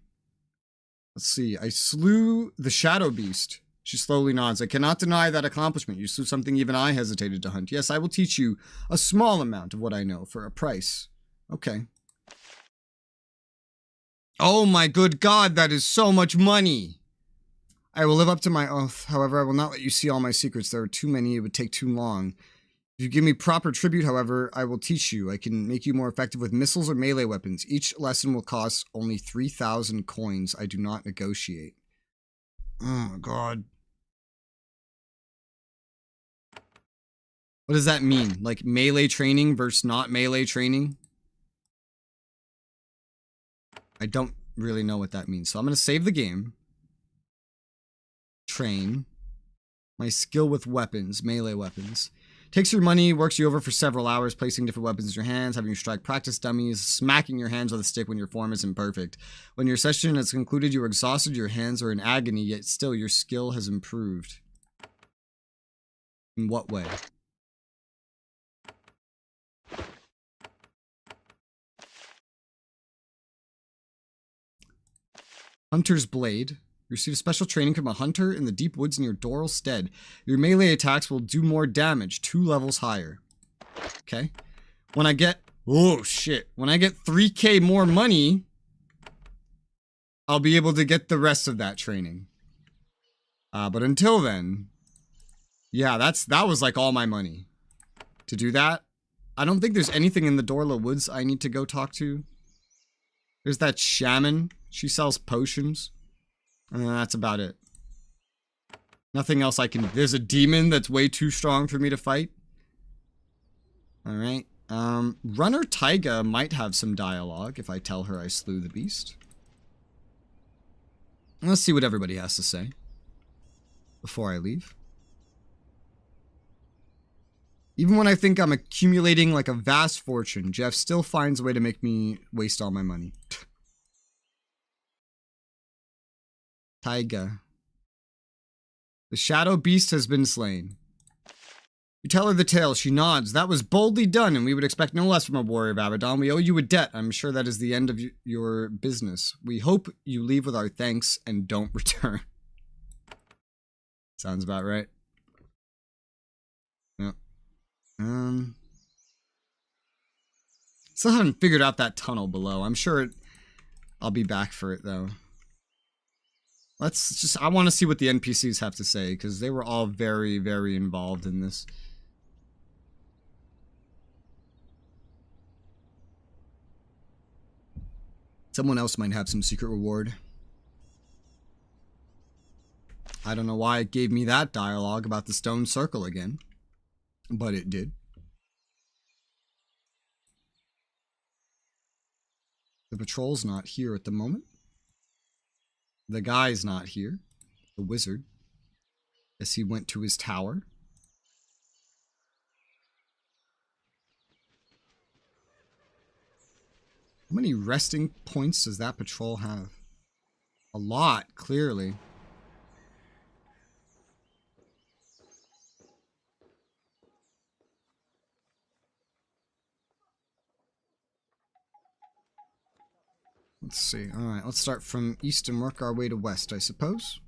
Let's see, I slew the shadow beast. She slowly nods. I cannot deny that accomplishment. You slew something even I hesitated to hunt. Yes, I will teach you a small amount of what I know for a price. Okay. Oh my good God, that is so much money! I will live up to my oath. However, I will not let you see all my secrets. There are too many. It would take too long. If you give me proper tribute, however, I will teach you. I can make you more effective with missiles or melee weapons. Each lesson will cost only 3,000 coins. I do not negotiate. Oh my God. What does that mean? Like melee training versus not melee training? I don't really know what that means. So I'm going to save the game. Train. My skill with weapons, melee weapons. Takes your money, works you over for several hours, placing different weapons in your hands, having you strike practice dummies, smacking your hands with a stick when your form is imperfect. When your session is concluded, you are exhausted, your hands are in agony, yet still your skill has improved. In what way? Hunter's Blade. You receive special training from a hunter in the deep woods near Doral Stead. Your melee attacks will do more damage, 2 levels higher. Okay. When I get... Oh, shit. When I get 3k more money, I'll be able to get the rest of that training. But until then... Yeah, that was like all my money. To do that, I don't think there's anything in the Dorla Woods I need to go talk to. There's that shaman. She sells potions. That's about it. Nothing else I can... There's a demon that's way too strong for me to fight. Alright. Runner Taiga might have some dialogue if I tell her I slew the beast. Let's see what everybody has to say before I leave. Even when I think I'm accumulating like a vast fortune, Jeff still finds a way to make me waste all my money. Taiga. The shadow beast has been slain. You tell her the tale. She nods. That was boldly done, and we would expect no less from a warrior of Avadon. We owe you a debt. I'm sure that is the end of your business. We hope you leave with our thanks and don't return. Sounds about right. Yep. Still haven't figured out that tunnel below. I'm sure I'll be back for it, though. Let's just, I want to see what the NPCs have to say, because they were all very, very involved in this. Someone else might have some secret reward. I don't know why it gave me that dialogue about the stone circle again, but it did. The patrol's not here at the moment. The guy's not here. The wizard. As he went to his tower. How many resting points does that patrol have? A lot, clearly. Let's see. Alright, let's start from east and work our way to west, I suppose.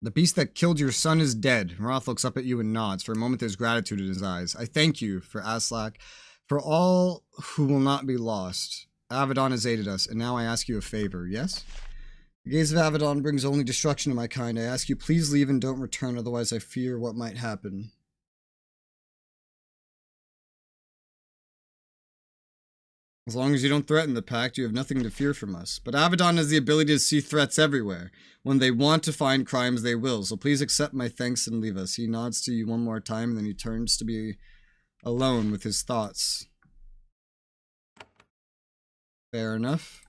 The beast that killed your son is dead. Roth looks up at you and nods. For a moment there's gratitude in his eyes. I thank you for Aslak, for all who will not be lost. Avadon has aided us, and now I ask you a favor, yes? The gaze of Avadon brings only destruction to my kind. I ask you, please leave and don't return, otherwise I fear what might happen. As long as you don't threaten the pact, you have nothing to fear from us. But Avadon has the ability to see threats everywhere. When they want to find crimes, they will. So please accept my thanks and leave us. He nods to you one more time, and then he turns to be alone with his thoughts. Fair enough.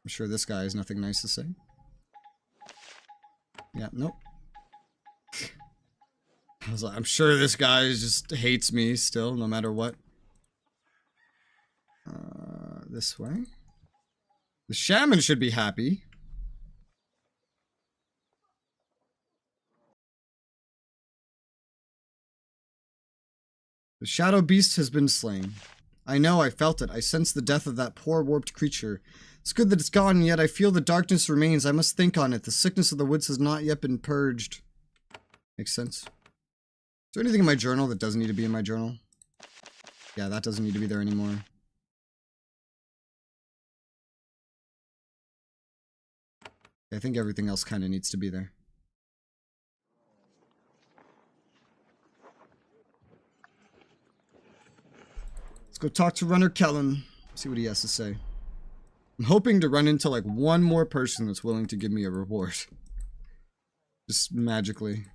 I'm sure this guy has nothing nice to say. Yeah, nope. I was like, I'm sure this guy just hates me still, no matter what. This way. The shaman should be happy. The shadow beast has been slain. I know, I felt it. I sensed the death of that poor warped creature. It's good that it's gone, and yet I feel the darkness remains. I must think on it. The sickness of the woods has not yet been purged. Makes sense. Is there anything in my journal that doesn't need to be in my journal? Yeah, that doesn't need to be there anymore. I think everything else kind of needs to be there. Let's go talk to Runner Kellen. See what he has to say. I'm hoping to run into like one more person that's willing to give me a reward. Just magically.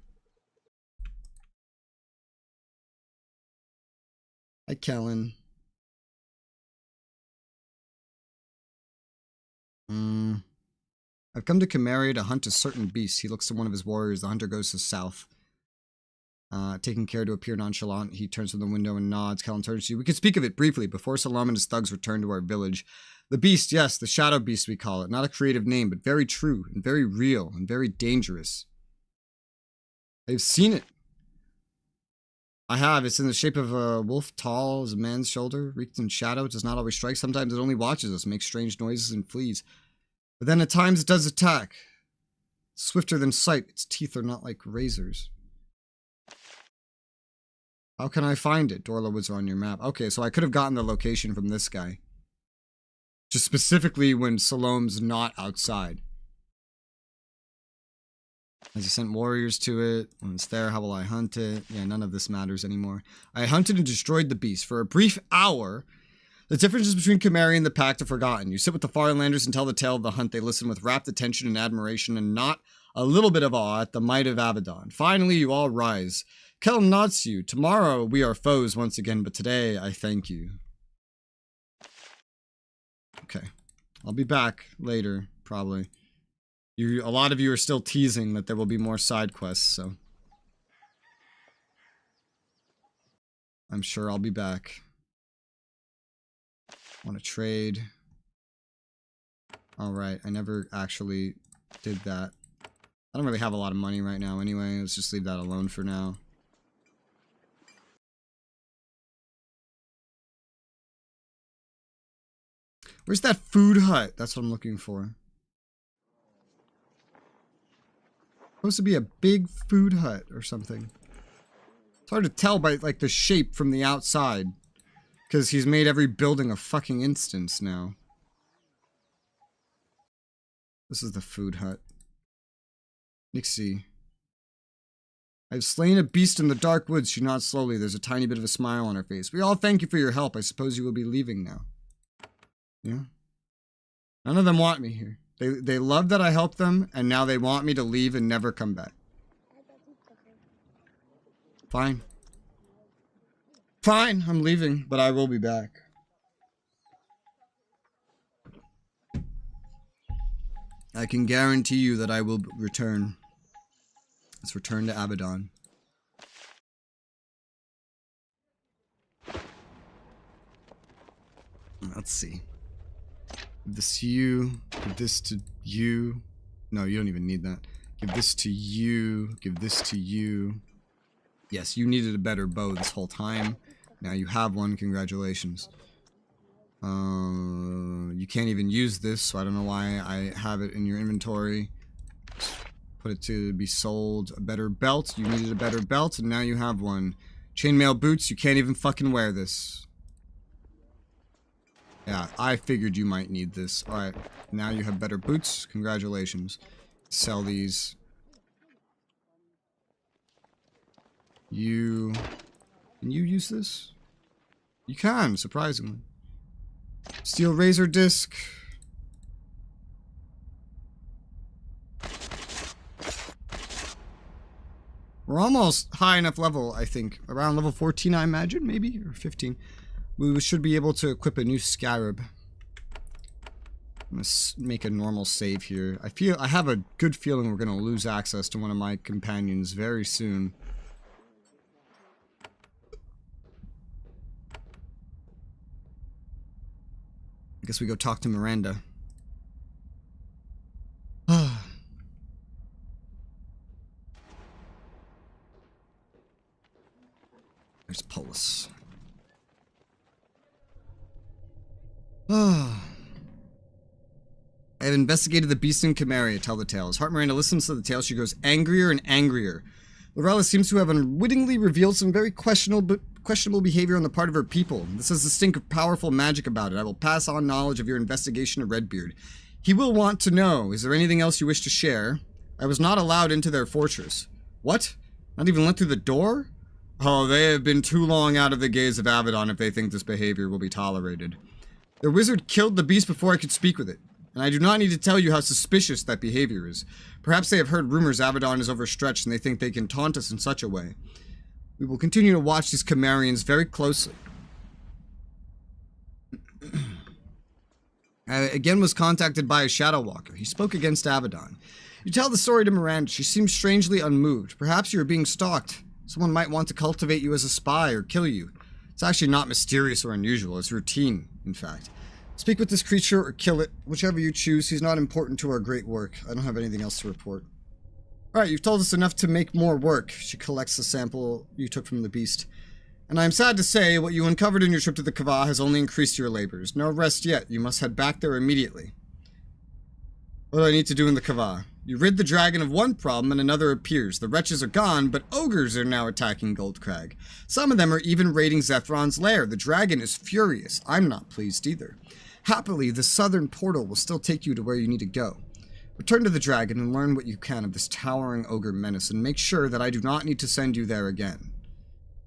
Hi, Kellen. I've come to Konglomerat to hunt a certain beast. He looks to one of his warriors. The hunter goes to south. Taking care to appear nonchalant, he turns from the window and nods. Kellen turns to you. We could speak of it briefly before Salam and his thugs return to our village. The beast, yes, the shadow beast we call it. Not a creative name, but very true and very real and very dangerous. I've seen it. I have. It's in the shape of a wolf, tall as a man's shoulder, wreathed in shadow. It does not always strike. Sometimes it only watches us, makes strange noises, and flees. But then at times it does attack. Swifter than sight. Its teeth are not like razors. How can I find it? Dorla woods are on your map. Okay, so I could have gotten the location from this guy. Just specifically when Salom's not outside. Has he sent warriors to it? When it's there, how will I hunt it? Yeah, none of this matters anymore. I hunted and destroyed the beast. For a brief hour, the differences between Konglomerat and the Pact are forgotten. You sit with the Farlanders and tell the tale of the hunt. They listen with rapt attention and admiration and not a little bit of awe at the might of Avadon. Finally, you all rise. Kel nods to you. Tomorrow, we are foes once again, but today, I thank you. Okay. I'll be back later, probably. A lot of you are still teasing that there will be more side quests, so I'm sure I'll be back. Want to trade? Alright, I never actually did that. I don't really have a lot of money right now anyway. Let's just leave that alone for now. Where's that food hut? That's what I'm looking for. Supposed to be a big food hut or something. It's hard to tell by like the shape from the outside. Because he's made every building a fucking instance now. This is the food hut. Nixie. I've slain a beast in the dark woods. She nods slowly. There's a tiny bit of a smile on her face. We all thank you for your help. I suppose you will be leaving now. Yeah. None of them want me here. They love that I helped them, and now they want me to leave and never come back. Fine. Fine, I'm leaving, but I will be back. I can guarantee you that I will return. Let's return to Avadon. Let's see. Give this to you. Give this to you. No, you don't even need that. Give this to you. Give this to you. Yes, you needed a better bow this whole time. Now you have one. Congratulations. You can't even use this, so I don't know why I have it in your inventory. Put it to be sold. A better belt. You needed a better belt, and now you have one. Chainmail boots. You can't even fucking wear this. Yeah, I figured you might need this. Alright, now you have better boots. Congratulations. Sell these. You... Can you use this? You can, surprisingly. Steel razor disc. We're almost high enough level, I think. Around level 14, I imagine, maybe? Or 15. We should be able to equip a new scarab. I'm gonna make a normal save here. I have a good feeling we're gonna lose access to one of my companions very soon. I guess we go talk to Miranda. There's Polis. I have investigated the beast in Konglomerat, tell the tales. Heart Miranda listens to the tale. She grows angrier and angrier. Lorella seems to have unwittingly revealed some very questionable behavior on the part of her people. This has a stink of powerful magic about it. I will pass on knowledge of your investigation to Redbeard. He will want to know. Is there anything else you wish to share? I was not allowed into their fortress. What? Not even let through the door? Oh, they have been too long out of the gaze of Avadon if they think this behavior will be tolerated. The wizard killed the beast before I could speak with it, and I do not need to tell you how suspicious that behavior is. Perhaps they have heard rumors Avadon is overstretched and they think they can taunt us in such a way. We will continue to watch these Kongomerians very closely. I again was contacted by a Shadow Walker. He spoke against Avadon. You tell the story to Miranda. She seems strangely unmoved. Perhaps you are being stalked. Someone might want to cultivate you as a spy or kill you. It's actually not mysterious or unusual. It's routine, in fact. Speak with this creature or kill it. Whichever you choose. He's not important to our great work. I don't have anything else to report. Alright, you've told us enough to make more work. She collects the sample you took from the beast. And I am sad to say, what you uncovered in your trip to the Kava has only increased your labors. No rest yet. You must head back there immediately. What do I need to do in the Kava? You rid the dragon of one problem and another appears. The wretches are gone, but ogres are now attacking Goldcrag. Some of them are even raiding Zethron's lair. The dragon is furious. I'm not pleased either. Happily, the southern portal will still take you to where you need to go. Return to the dragon and learn what you can of this towering ogre menace, and make sure that I do not need to send you there again.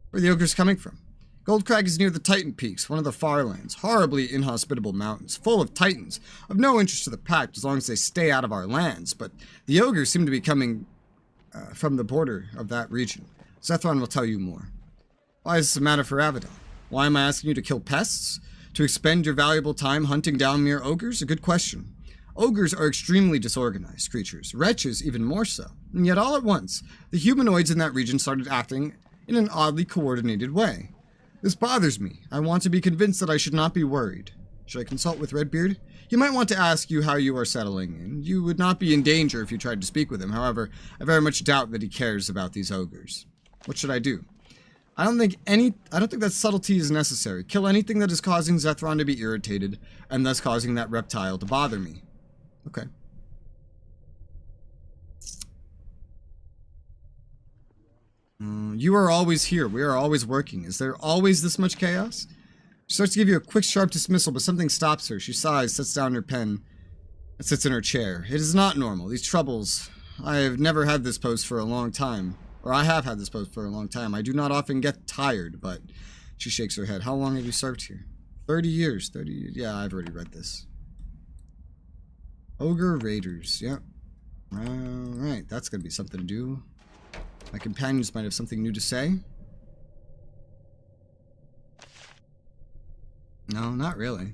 Where are the ogres coming from? Goldcrag is near the Titan Peaks, one of the far lands, horribly inhospitable mountains, full of titans, of no interest to the pact as long as they stay out of our lands, but the ogres seem to be coming from the border of that region. Zethron will tell you more. Why is this a matter for Avadon? Why am I asking you to kill pests? To expend your valuable time hunting down mere ogres? A good question. Ogres are extremely disorganized creatures, wretches even more so, and yet all at once, the humanoids in that region started acting in an oddly coordinated way. This bothers me. I want to be convinced that I should not be worried. Should I consult with Redbeard? He might want to ask you how you are settling in. You would not be in danger if you tried to speak with him. However, I very much doubt that he cares about these ogres. What should I do? I don't think that subtlety is necessary. Kill anything that is causing Zethron to be irritated, and thus causing that reptile to bother me. Okay. You are always here. We are always working. Is there always this much chaos? She starts to give you a quick, sharp dismissal, but something stops her. She sighs, sets down her pen, and sits in her chair. It is not normal. These troubles... I have never had this pose for a long time. Or I have had this pose for a long time. I do not often get tired, but... She shakes her head. How long have you served here? 30 years. 30 years. Yeah, I've already read this. Ogre Raiders. Yep. Alright, that's going to be something to do. My companions might have something new to say. No, not really.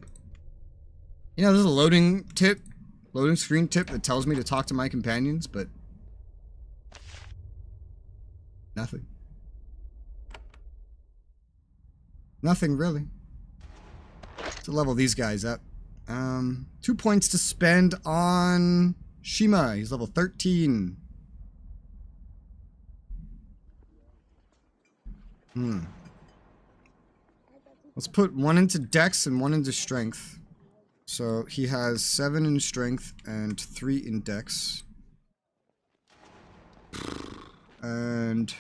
You know, there's a loading screen tip that tells me to talk to my companions, but nothing. Nothing really. To level these guys up. 2 points to spend on Shima. He's level 13. Let's put 1 into Dex and 1 into Strength. So he has 7 in Strength and 3 in Dex. And...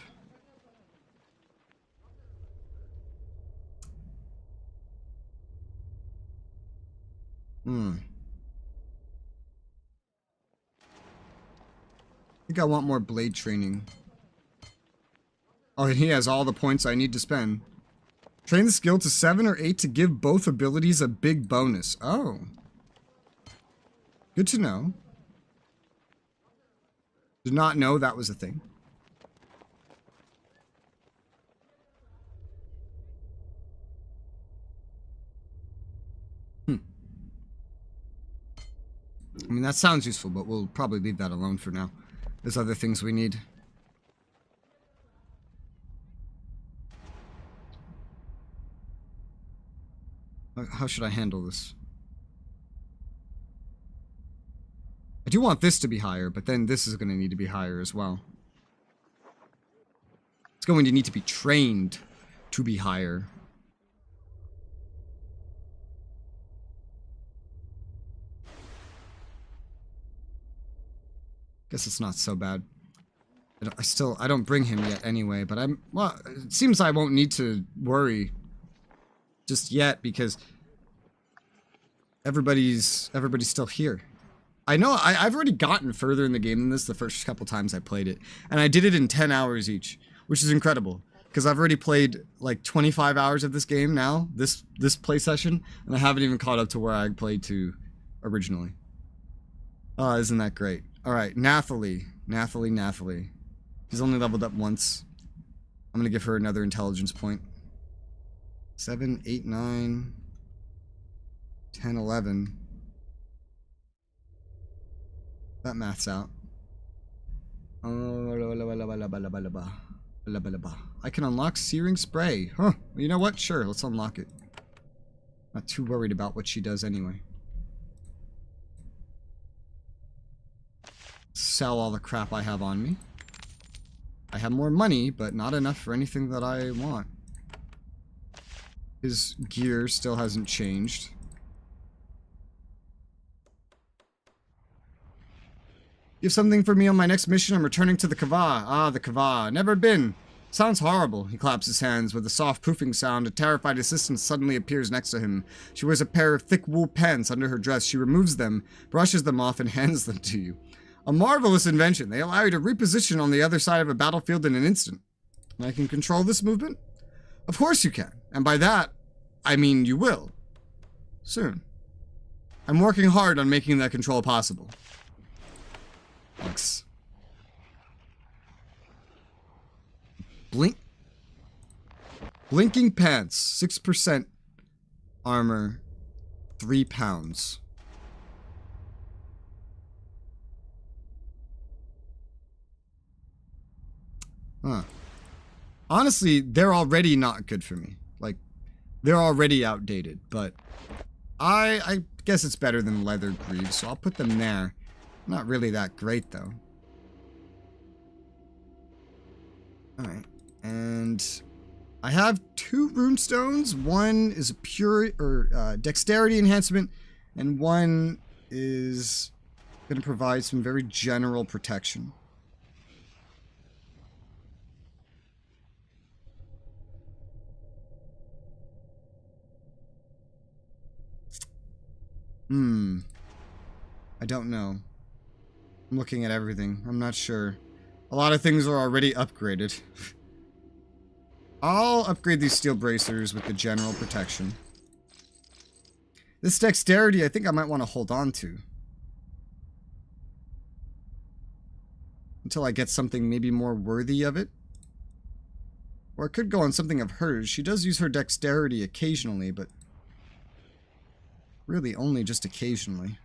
I think I want more blade training. Oh, and he has all the points I need to spend. Train the skill to 7 or 8 to give both abilities a big bonus. Oh. Good to know. Did not know that was a thing. I mean, that sounds useful, but we'll probably leave that alone for now. There's other things we need. How should I handle this? I do want this to be higher, but then this is going to need to be higher as well. It's going to need to be trained to be higher. Guess it's not so bad. I don't bring him yet anyway, but well, it seems I won't need to worry just yet because everybody's still here. I know I've already gotten further in the game than this the first couple times I played it, and I did it in 10 hours each, which is incredible because I've already played like 25 hours of this game now, this play session, and I haven't even caught up to where I played to originally. Isn't that great? Alright, Nathalie. She's only leveled up once. I'm gonna give her another intelligence point. 7, 8, 9, 10, 11. That math's out. I can unlock Searing Spray. Huh. You know what? Sure, let's unlock it. Not too worried about what she does anyway. Sell all the crap I have on me. I have more money, but not enough for anything that I want. His gear still hasn't changed. You have something for me on my next mission? I'm returning to the Kava. Ah, the Kava. Never been. Sounds horrible. He claps his hands. With a soft poofing sound, a terrified assistant suddenly appears next to him. She wears a pair of thick wool pants under her dress. She removes them, brushes them off, and hands them to you. A marvelous invention. They allow you to reposition on the other side of a battlefield in an instant. I can control this movement? Of course you can. And by that, I mean you will. Soon. I'm working hard on making that control possible. Thanks. Blinking pants. 6% armor. 3 pounds. Huh. Honestly, they're already not good for me. Like, they're already outdated, but I guess it's better than leather greaves, so I'll put them there. Not really that great, though. Alright, and I have 2 runestones. One is a pure, dexterity enhancement, and one is going to provide some very general protection. I don't know. I'm looking at everything. I'm not sure. A lot of things are already upgraded. I'll upgrade these steel bracers with the general protection. This dexterity, I think I might want to hold on to. Until I get something maybe more worthy of it. Or I could go on something of hers. She does use her dexterity occasionally, but really only just occasionally.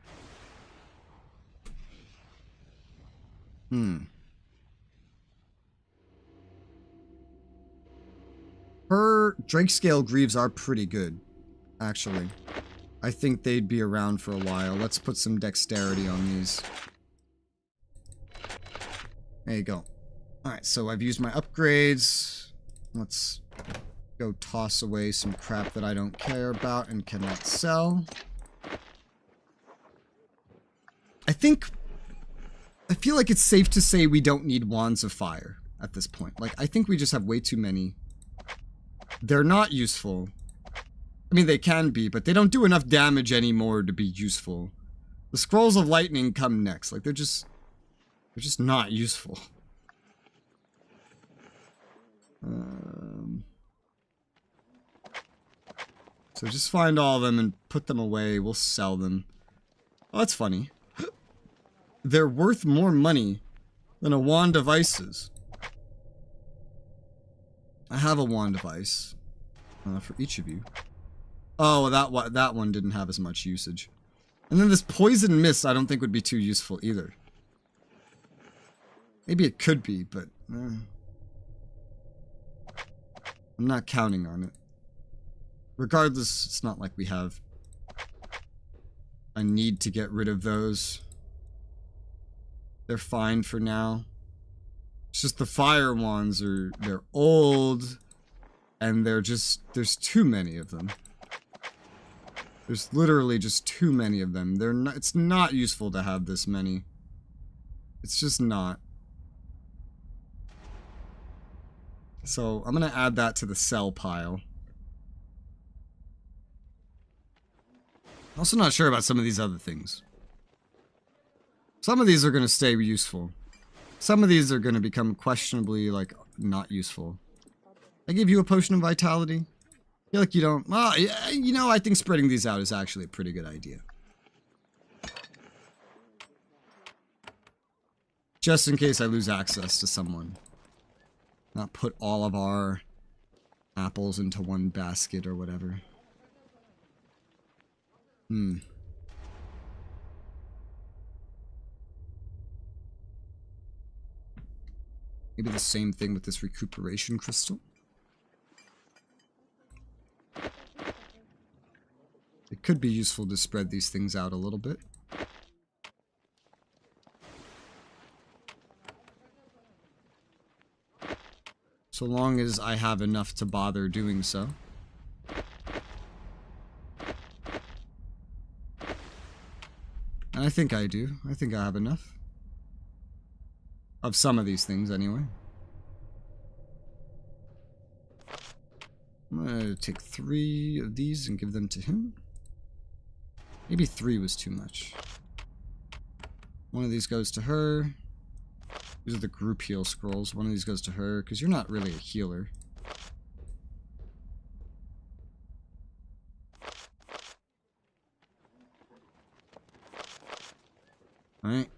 Her Drake Scale Greaves are pretty good, actually. I think they'd be around for a while. Let's put some dexterity on these. There you go. Alright, so I've used my upgrades. Let's go toss away some crap that I don't care about and cannot sell. I feel like it's safe to say we don't need Wands of Fire at this point. Like, I think we just have way too many. They're not useful. I mean, they can be, but they don't do enough damage anymore to be useful. The Scrolls of Lightning come next. Like, they're just not useful. So just find all of them and put them away. We'll sell them. Oh, that's funny. They're worth more money than a Wand of Ices. I have a Wand of Ice for each of you. Oh, that one didn't have as much usage. And then this Poison Mist I don't think would be too useful either. Maybe it could be, but I'm not counting on it. Regardless, it's not like we have a need to get rid of those. They're fine for now. It's just the fire wands they're old and there's too many of them. There's literally just too many of them. It's not useful to have this many. It's just not. So I'm gonna add that to the sell pile. Also not sure about some of these other things. Some of these are going to stay useful. Some of these are going to become questionably, like, not useful. I give you a potion of vitality. I feel like you don't... Well, you know, I think spreading these out is actually a pretty good idea. Just in case I lose access to someone. Not put all of our apples into one basket or whatever. Maybe the same thing with this recuperation crystal. It could be useful to spread these things out a little bit. So long as I have enough to bother doing so. And I think I do. I think I have enough. Of some of these things, anyway. I'm gonna take 3 of these and give them to him. Maybe 3 was too much. One of these goes to her. These are the group heal scrolls. One of these goes to her, because you're not really a healer. Alright.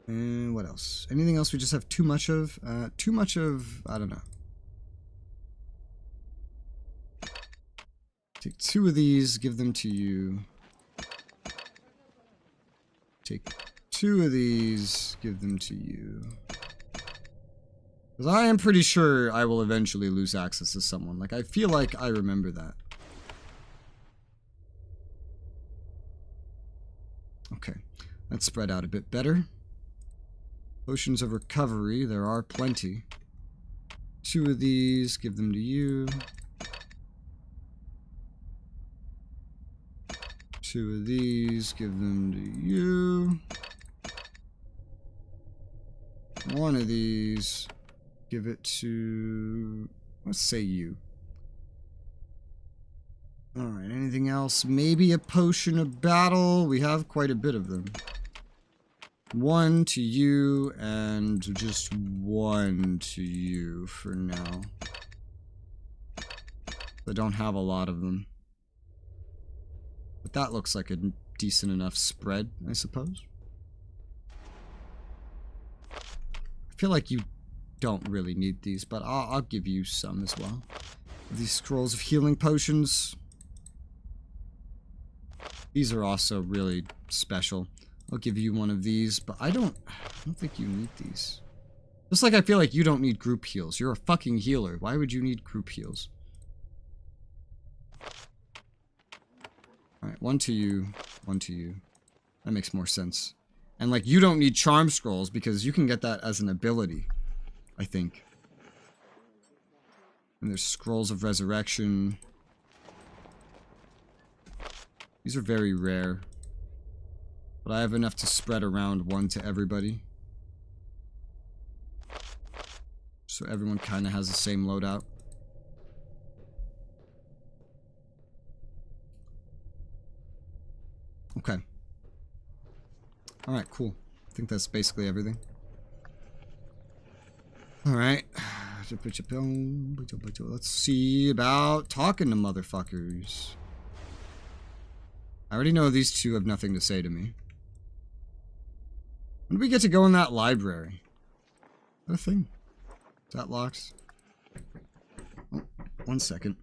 And what else? Anything else we just have too much of? Too much of... I don't know. Take 2 of these, give them to you. Take 2 of these, give them to you. Because I am pretty sure I will eventually lose access to someone. Like, I feel like I remember that. Okay. Let's spread out a bit better. Potions of recovery, there are plenty. 2 of these, give them to you. 2 of these, give them to you. 1 of these, give it to... let's say you. Alright, anything else? Maybe a potion of battle. We have quite a bit of them. 1 to you, and just 1 to you for now. I don't have a lot of them. But that looks like a decent enough spread, I suppose. I feel like you don't really need these, but I'll give you some as well. These scrolls of healing potions. These are also really special. I'll give you one of these, but I don't think you need these. Just like I feel like you don't need group heals. You're a fucking healer. Why would you need group heals? Alright, 1 to you, 1 to you. That makes more sense. And like, you don't need charm scrolls because you can get that as an ability, I think. And there's scrolls of resurrection. These are very rare. But I have enough to spread around 1 to everybody. So everyone kind of has the same loadout. Okay. Alright, cool. I think that's basically everything. Alright. Let's see about talking to motherfuckers. I already know these two have nothing to say to me. When do we get to go in that library? Is that a thing? Is that locked? Oh, 1 second.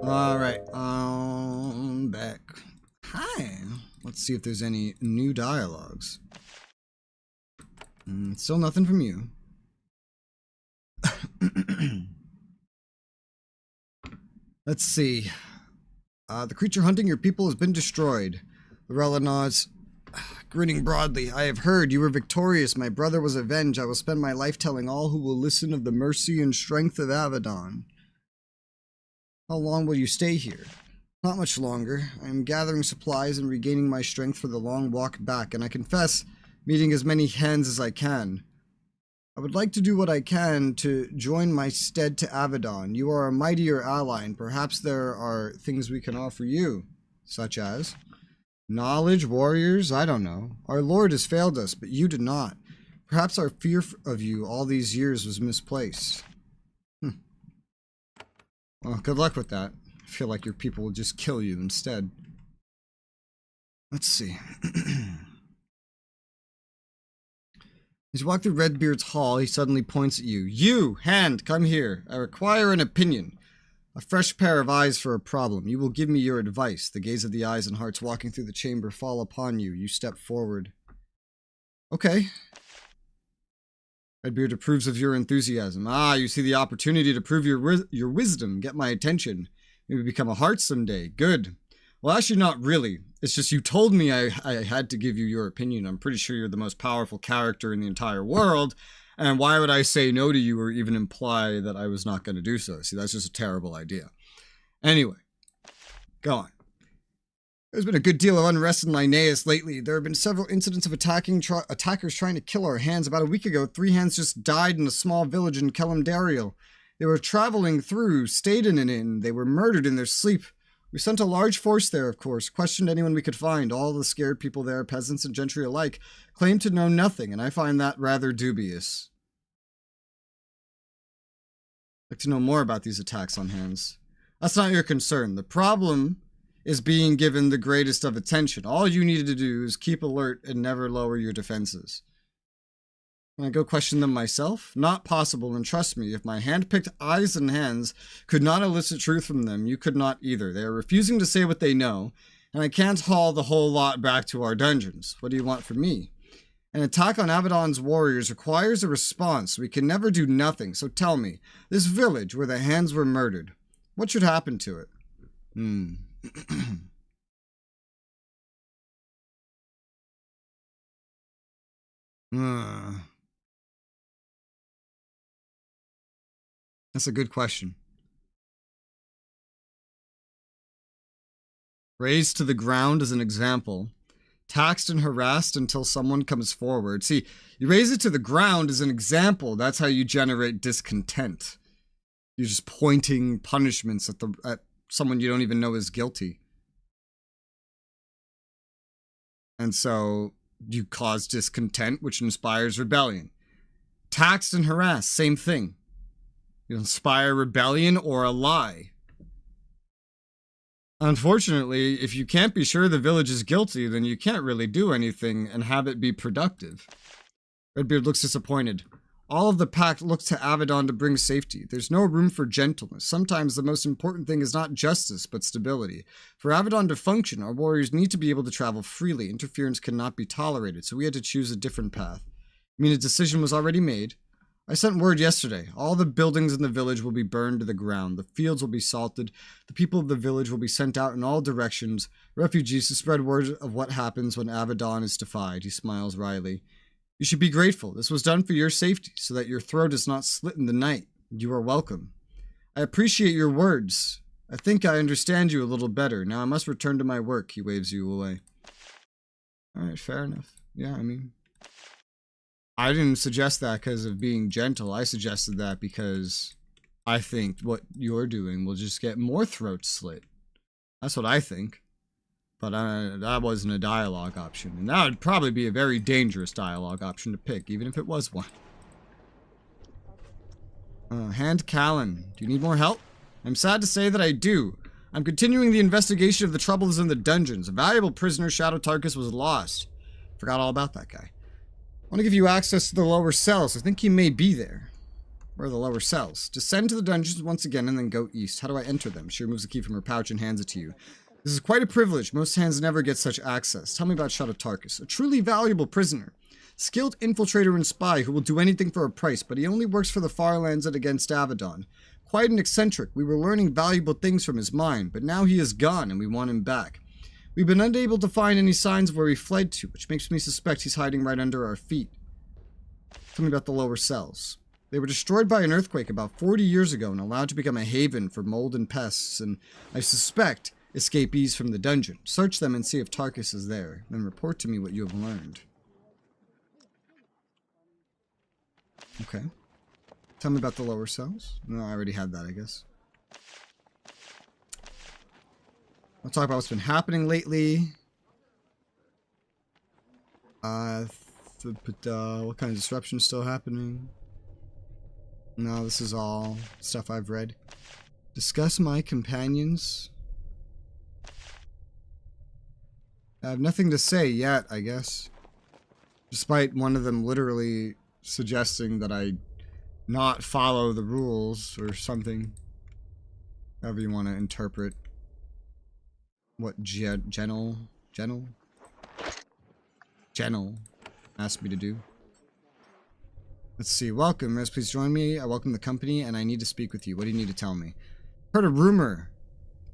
Alright, I'm back. Hi. Let's see if there's any new dialogues. Still nothing from you. Let's see. The creature hunting your people has been destroyed. Lorella nods, grinning broadly. I have heard you were victorious. My brother was avenged. I will spend my life telling all who will listen of the mercy and strength of Avadon. How long will you stay here? Not much longer. I am gathering supplies and regaining my strength for the long walk back, and I confess, meeting as many hands as I can. I would like to do what I can to join my stead to Avadon. You are a mightier ally, and perhaps there are things we can offer you, such as knowledge, warriors, I don't know. Our Lord has failed us, but you did not. Perhaps our fear of you all these years was misplaced. Well, good luck with that. I feel like your people will just kill you instead. Let's see. As you walk through Redbeard's hall, he suddenly points at you. You, Hand, come here. I require an opinion. A fresh pair of eyes for a problem. You will give me your advice. The gaze of the eyes and hearts walking through the chamber fall upon you. You step forward. Okay. Redbeard approves of your enthusiasm. Ah, you see the opportunity to prove your wisdom. Get my attention. Maybe become a heart someday. Good. Well, actually, not really. It's just you told me I had to give you your opinion. I'm pretty sure you're the most powerful character in the entire world. And why would I say no to you or even imply that I was not going to do so? See, that's just a terrible idea. Anyway, go on. There's been a good deal of unrest in Linnaeus lately. There have been several incidents of attackers trying to kill our hands. About a week ago, 3 hands just died in a small village in Kelemdario. They were traveling through, stayed in an inn. They were murdered in their sleep. We sent a large force there, of course, questioned anyone we could find. All the scared people there, peasants and gentry alike, claimed to know nothing, and I find that rather dubious. I'd like to know more about these attacks on hands. That's not your concern. The problem is being given the greatest of attention. All you needed to do is keep alert and never lower your defenses. Can I go question them myself? Not possible, and trust me, if my hand-picked eyes and hands could not elicit truth from them, you could not either. They are refusing to say what they know, and I can't haul the whole lot back to our dungeons. What do you want from me? An attack on Avadon's warriors requires a response. We can never do nothing, so tell me, this village where the hands were murdered, what should happen to it? That's a good question. Raised to the ground as an example. Taxed and harassed until someone comes forward. See, you raise it to the ground as an example. That's how you generate discontent. You're just pointing punishments at someone you don't even know is guilty. And so you cause discontent, which inspires rebellion. Taxed and harassed, same thing. You inspire rebellion or a lie. Unfortunately, if you can't be sure the village is guilty, then you can't really do anything and have it be productive. Redbeard looks disappointed. All of the pack looks to Avadon to bring safety. There's no room for gentleness. Sometimes the most important thing is not justice, but stability. For Avadon to function, our warriors need to be able to travel freely. Interference cannot be tolerated, so we had to choose a different path. I mean, a decision was already made. I sent word yesterday. All the buildings in the village will be burned to the ground. The fields will be salted. The people of the village will be sent out in all directions. Refugees to spread word of what happens when Avadon is defied. He smiles wryly. You should be grateful. This was done for your safety, so that your throat is not slit in the night. You are welcome. I appreciate your words. I think I understand you a little better. Now I must return to my work. He waves you away. Alright, fair enough. Yeah, I mean, I didn't suggest that because of being gentle. I suggested that because I think what you're doing will just get more throats slit. That's what I think. But that wasn't a dialogue option. And that would probably be a very dangerous dialogue option to pick, even if it was one. Hand Callan, do you need more help? I'm sad to say that I do. I'm continuing the investigation of the troubles in the dungeons. A valuable prisoner, Shadow Tarkus, was lost. Forgot all about that guy. I want to give you access to the lower cells. I think he may be there. Where are the lower cells? Descend to the dungeons once again and then go east. How do I enter them? She removes the key from her pouch and hands it to you. This is quite a privilege. Most hands never get such access. Tell me about Shadow Tarkus, a truly valuable prisoner. Skilled infiltrator and spy who will do anything for a price, but he only works for the Farlands and against Avadon. Quite an eccentric. We were learning valuable things from his mind, but now he is gone and we want him back. We've been unable to find any signs of where he fled to, which makes me suspect he's hiding right under our feet. Tell me about the lower cells. They were destroyed by an earthquake about 40 years ago and allowed to become a haven for mold and pests, and I suspect escapees from the dungeon. Search them and see if Tarkus is there, then report to me what you have learned. Okay. Tell me about the lower cells. No, I already had that, I guess. I'll talk about what's been happening lately. What kind of disruption is still happening? No, this is all stuff I've read. Discuss my companions. I have nothing to say yet, I guess. Despite one of them literally suggesting that I not follow the rules or something. However you want to interpret what Genel asked me to do. Let's see. Welcome, Res. Please join me. I welcome the company, and I need to speak with you. What do you need to tell me? Heard a rumor.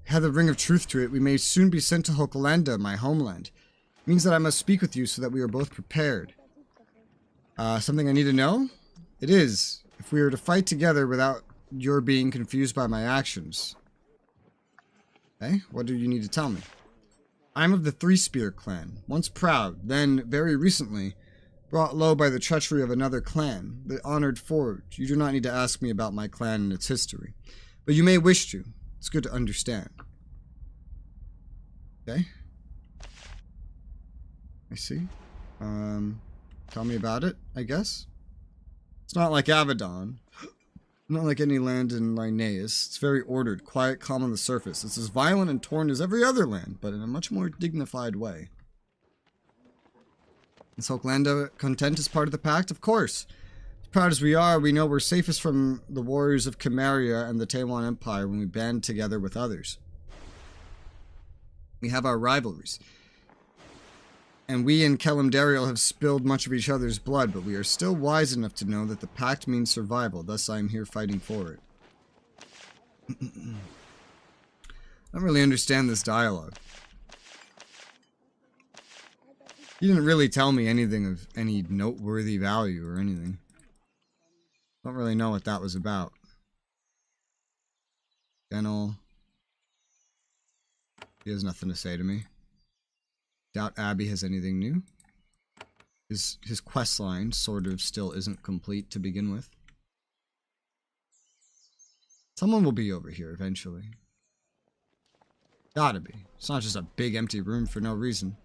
Had the ring of truth to it. We may soon be sent to Hokulanda, my homeland. It means that I must speak with you so that we are both prepared. Something I need to know? It is. If we are to fight together without your being confused by my actions. Okay, what do you need to tell me? I'm of the Three Spear clan. Once proud, then, very recently, brought low by the treachery of another clan, the Honored Forge. You do not need to ask me about my clan and its history. But you may wish to. It's good to understand. Okay. I see. Tell me about it, I guess. It's not like Avadon. Not like any land in Linnaeus. It's very ordered, quiet, calm on the surface. It's as violent and torn as every other land, but in a much more dignified way. Is Hokulanda content as part of the pact? Of course. As proud as we are, we know we're safest from the warriors of Chimeria and the Taiwan Empire when we band together with others. We have our rivalries. And we in Kelimdariel have spilled much of each other's blood, but we are still wise enough to know that the pact means survival, thus I am here fighting for it. I don't really understand this dialogue. You didn't really tell me anything of any noteworthy value or anything. Don't really know what that was about. Genel. He has nothing to say to me. Doubt Abby has anything new. His quest line sort of still isn't complete to begin with. Someone will be over here eventually. Gotta be. It's not just a big empty room for no reason.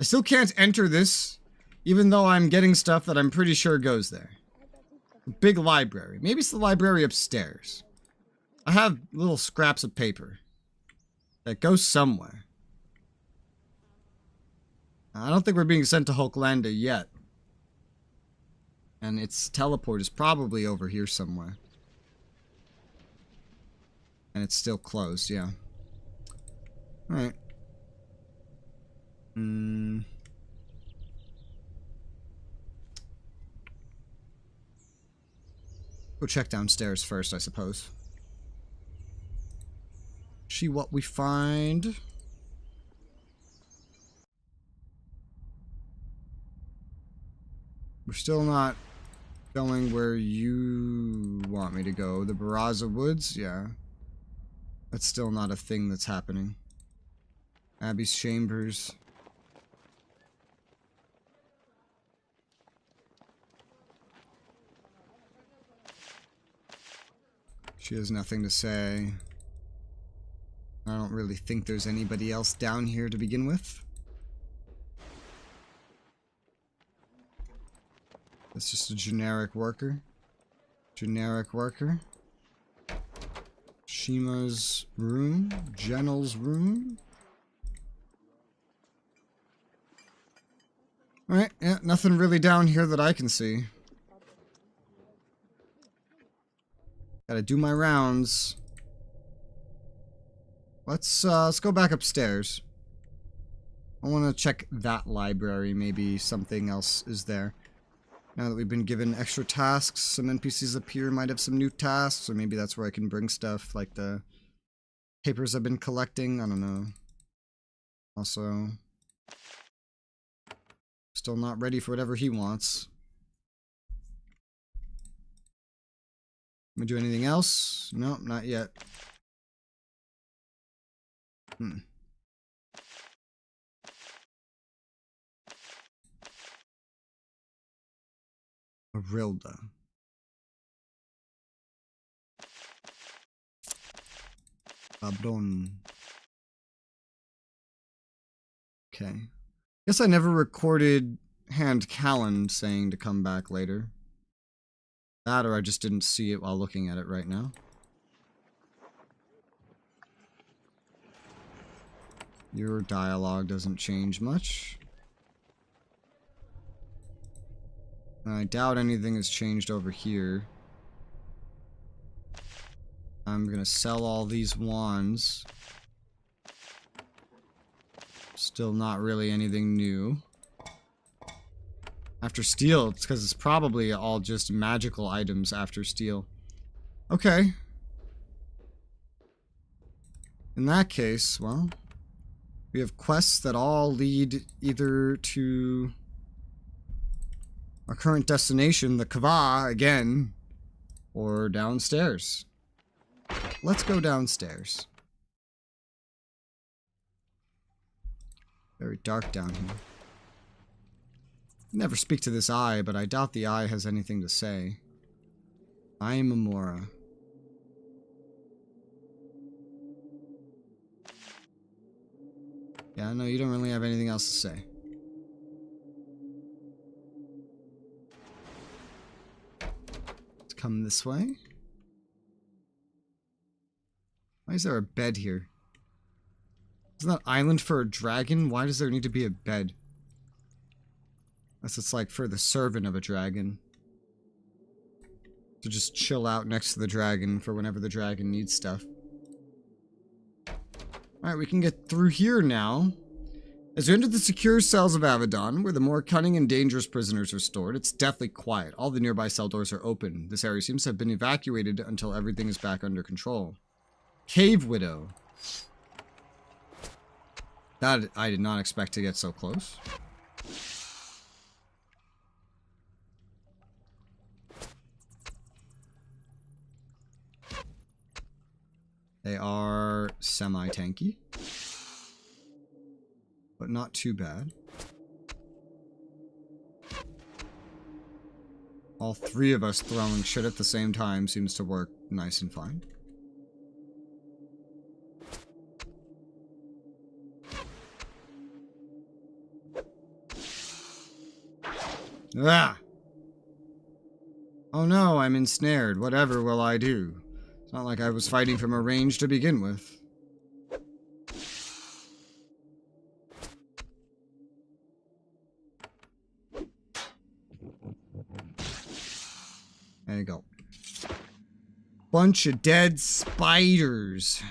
I still can't enter this, even though I'm getting stuff that I'm pretty sure goes there. A big library. Maybe it's the library upstairs. I have little scraps of paper that go somewhere. I don't think we're being sent to Hokulanda yet. And its teleport is probably over here somewhere. And it's still closed, yeah. Alright. Go check downstairs first, I suppose. See what we find. We're still not going where you want me to go. The Barraza Woods? Yeah. That's still not a thing that's happening. Abby's Chambers. She has nothing to say. I don't really think there's anybody else down here to begin with. That's just a generic worker. Generic worker. Shima's room. Genel's room. Alright, yeah, nothing really down here that I can see. Gotta do my rounds. Let's go back upstairs. I want to check that library. Maybe something else is there. Now that we've been given extra tasks, some NPCs up here might have some new tasks, or maybe that's where I can bring stuff like the papers I've been collecting. I don't know. Also, still not ready for whatever he wants. Can we do anything else? Nope, not yet. Arilda. Avadon. Okay. Guess I never recorded Hand Callan saying to come back later. That, or I just didn't see it while looking at it right now. Your dialogue doesn't change much. I doubt anything has changed over here. I'm gonna sell all these wands. Still not really anything new. After steel, it's because it's probably all just magical items after steel. Okay. In that case, well, we have quests that all lead either to our current destination, the Kava, again, or downstairs. Let's go downstairs. Very dark down here. Never speak to this eye, but I doubt the eye has anything to say. I am Amora. Yeah, no, you don't really have anything else to say. Let's come this way. Why is there a bed here? Isn't that island for a dragon? Why does there need to be a bed? Unless it's like for the servant of a dragon. To just chill out next to the dragon for whenever the dragon needs stuff. Alright, we can get through here now. As you enter the secure cells of Avadon, where the more cunning and dangerous prisoners are stored, it's deathly quiet. All the nearby cell doors are open. This area seems to have been evacuated until everything is back under control. Cave Widow. That I did not expect to get so close. They are semi-tanky. But not too bad. All three of us throwing shit at the same time seems to work nice and fine. Ah! Oh no, I'm ensnared. Whatever will I do? It's not like I was fighting from a range to begin with. There you go. Bunch of dead spiders.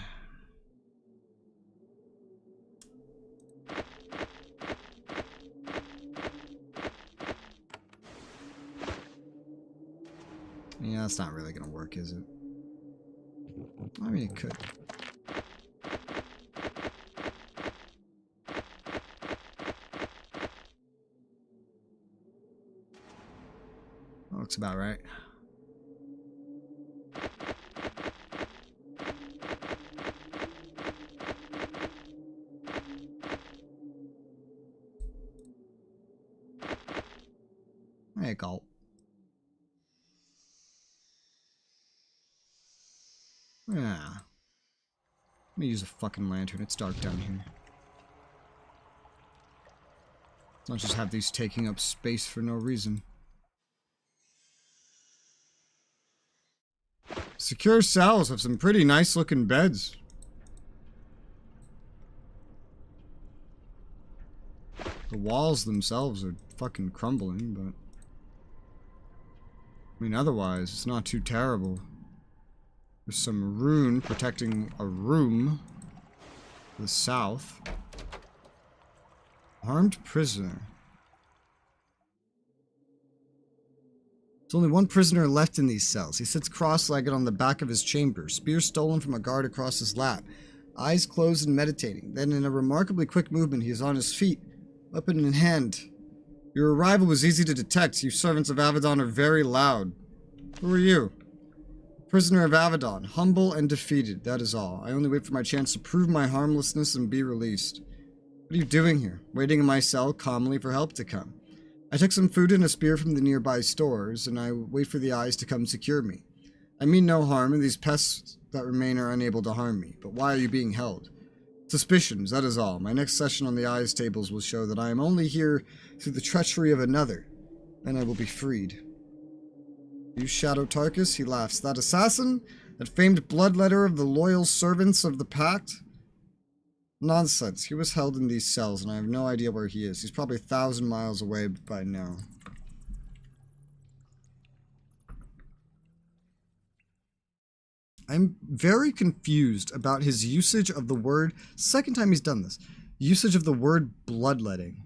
Yeah, that's not really gonna work, is it? I mean, it could. That looks about right. There you go. Yeah. Let me use a fucking lantern. It's dark down here. Let's not just have these taking up space for no reason. Secure cells have some pretty nice looking beds. The walls themselves are fucking crumbling, but I mean, otherwise, it's not too terrible. There's some rune protecting a room to the south. Armed prisoner. There's only one prisoner left in these cells. He sits cross-legged on the back of his chamber, spear stolen from a guard across his lap, eyes closed and meditating. Then in a remarkably quick movement, he is on his feet, weapon in hand. Your arrival was easy to detect. You servants of Avadon are very loud. Who are you? Prisoner of Avadon, humble and defeated, that is all. I only wait for my chance to prove my harmlessness and be released. What are you doing here? Waiting in my cell calmly for help to come. I took some food and a spear from the nearby stores, and I wait for the eyes to come secure me. I mean no harm, and these pests that remain are unable to harm me. But why are you being held? Suspicions, that is all. My next session on the eyes tables will show that I am only here through the treachery of another. Then I will be freed. You Shadow Tarkus? He laughs. That assassin? That famed bloodletter of the loyal servants of the Pact? Nonsense. He was held in these cells, and I have no idea where he is. He's probably 1,000 miles away by now. I'm very confused about his usage of the word, second time he's done this, usage of the word bloodletting.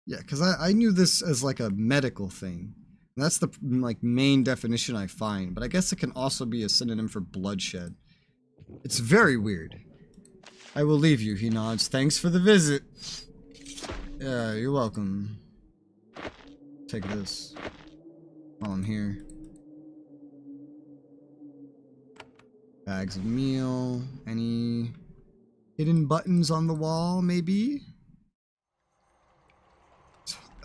Yeah, because I knew this as like a medical thing. And that's the like main definition I find, but I guess it can also be a synonym for bloodshed. It's very weird. I will leave you, he nods. Thanks for the visit. Yeah, you're welcome. Take this while I'm here. Bags of meal. Any hidden buttons on the wall, maybe?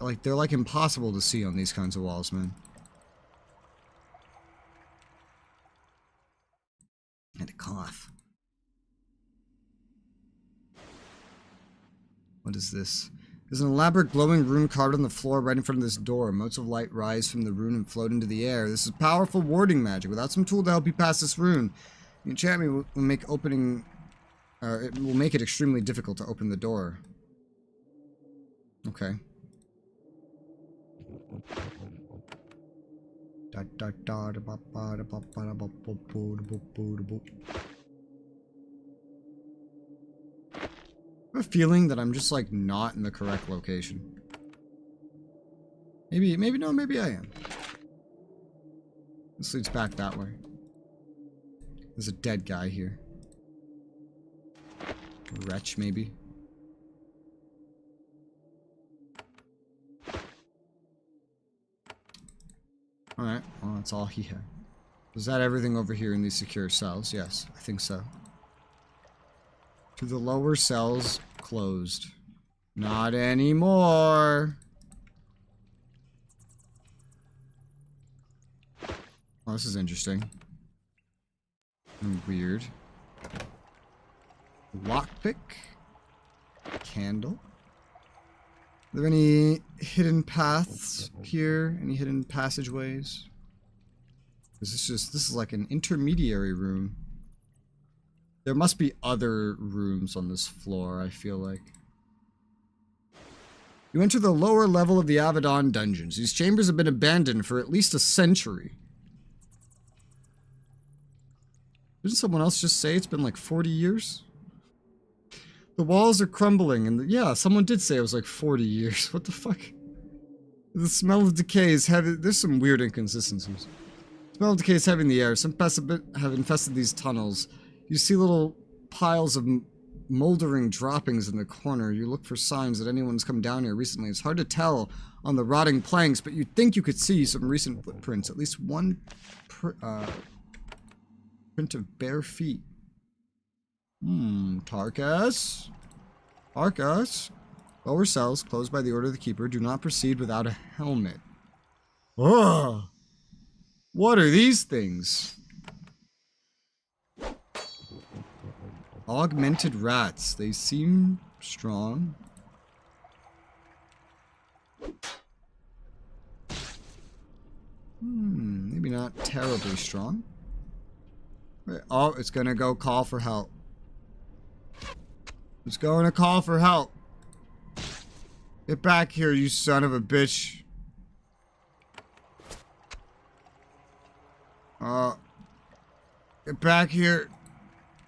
Like, they're like impossible to see on these kinds of walls, man. And a cough. What is this? There's an elaborate glowing rune carved on the floor right in front of this door. Motes of light rise from the rune and float into the air. This is powerful warding magic. Without some tool to help you pass this rune, the enchantment will make opening... it will make it extremely difficult to open the door. Okay. I have a feeling that I'm just like not in the correct location. Maybe no, maybe I am. This leads back that way. There's a dead guy here. Wretch, maybe. Alright, well that's all he had. Was that everything over here in these secure cells? Yes, I think so. To the lower cells closed. Not anymore. Oh, this is interesting. And weird. Lockpick. Candle. Are there any hidden paths here? Any hidden passageways? This is like an intermediary room. There must be other rooms on this floor, I feel like. You enter the lower level of the Avadon dungeons. These chambers have been abandoned for at least a century. Didn't someone else just say it's been like 40 years? The walls are crumbling, and yeah, someone did say it was like 40 years. What the fuck? The smell of decay is heavy. There's some weird inconsistencies. The smell of decay is heavy in the air. Some pests have infested these tunnels. You see little piles of moldering droppings in the corner. You look for signs that anyone's come down here recently. It's hard to tell on the rotting planks, but you'd think you could see some recent footprints. At least one print of bare feet. Tarkus? Tarkus? Lower cells, closed by the order of the keeper, do not proceed without a helmet. Ugh! What are these things? Augmented rats. They seem strong. Maybe not terribly strong. Oh, it's gonna go call for help. It's going to call for help. Get back here, you son of a bitch. Get back here.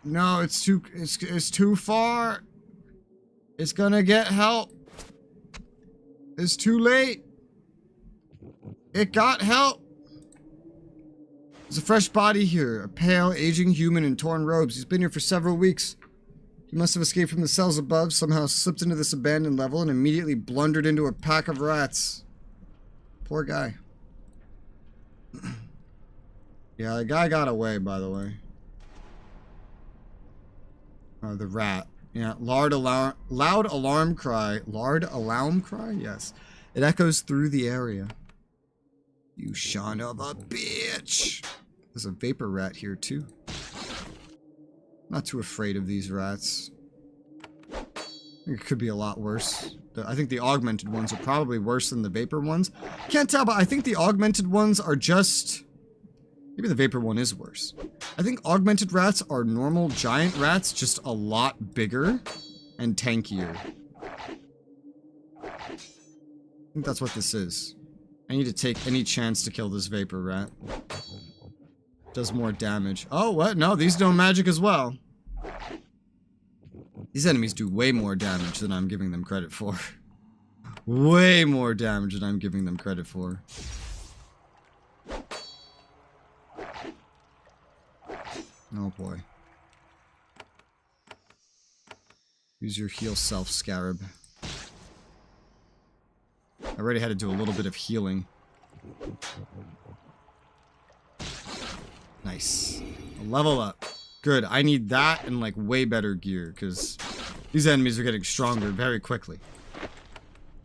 No, it's too far. It's gonna get help. It's too late. It got help. There's a fresh body here. A pale, aging human in torn robes. He's been here for several weeks. He must have escaped from the cells above, somehow slipped into this abandoned level, and immediately blundered into a pack of rats. Poor guy. Yeah, the guy got away, by the way. Oh, the rat. Yeah, loud alarm cry. Loud alarm cry? Yes. It echoes through the area. You son of a bitch. There's a vapor rat here, too. Not too afraid of these rats. I think it could be a lot worse. I think the augmented ones are probably worse than the vapor ones. Can't tell, but I think the augmented ones are just... Maybe the vapor one is worse. I think augmented rats are normal giant rats, just a lot bigger and tankier. I think that's what this is. I need to take any chance to kill this vapor rat. Does more damage. Oh, what? No, these do magic as well. These enemies do way more damage than I'm giving them credit for. Way more damage than I'm giving them credit for. Oh boy. Use your heal self, Scarab. I already had to do a little bit of healing. Nice. A level up. Good. I need that and like way better gear because these enemies are getting stronger very quickly.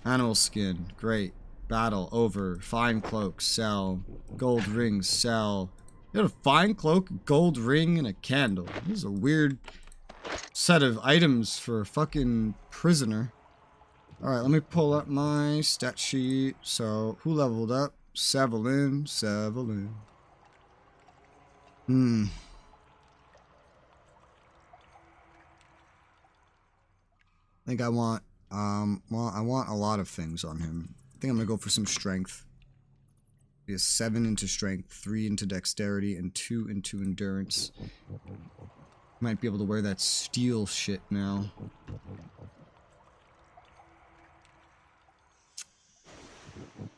Animal skin. Great. Battle over. Fine cloak. Sell. Gold ring. Sell. You got a fine cloak, gold ring, and a candle. This is a weird set of items for a fucking prisoner. Alright, let me pull up my stat sheet. So, who leveled up? Sevelin. I think I want, well, I want a lot of things on him. I think I'm gonna go for some strength. Be a 7 into strength, 3 into dexterity, and 2 into endurance. Might be able to wear that steel shit now.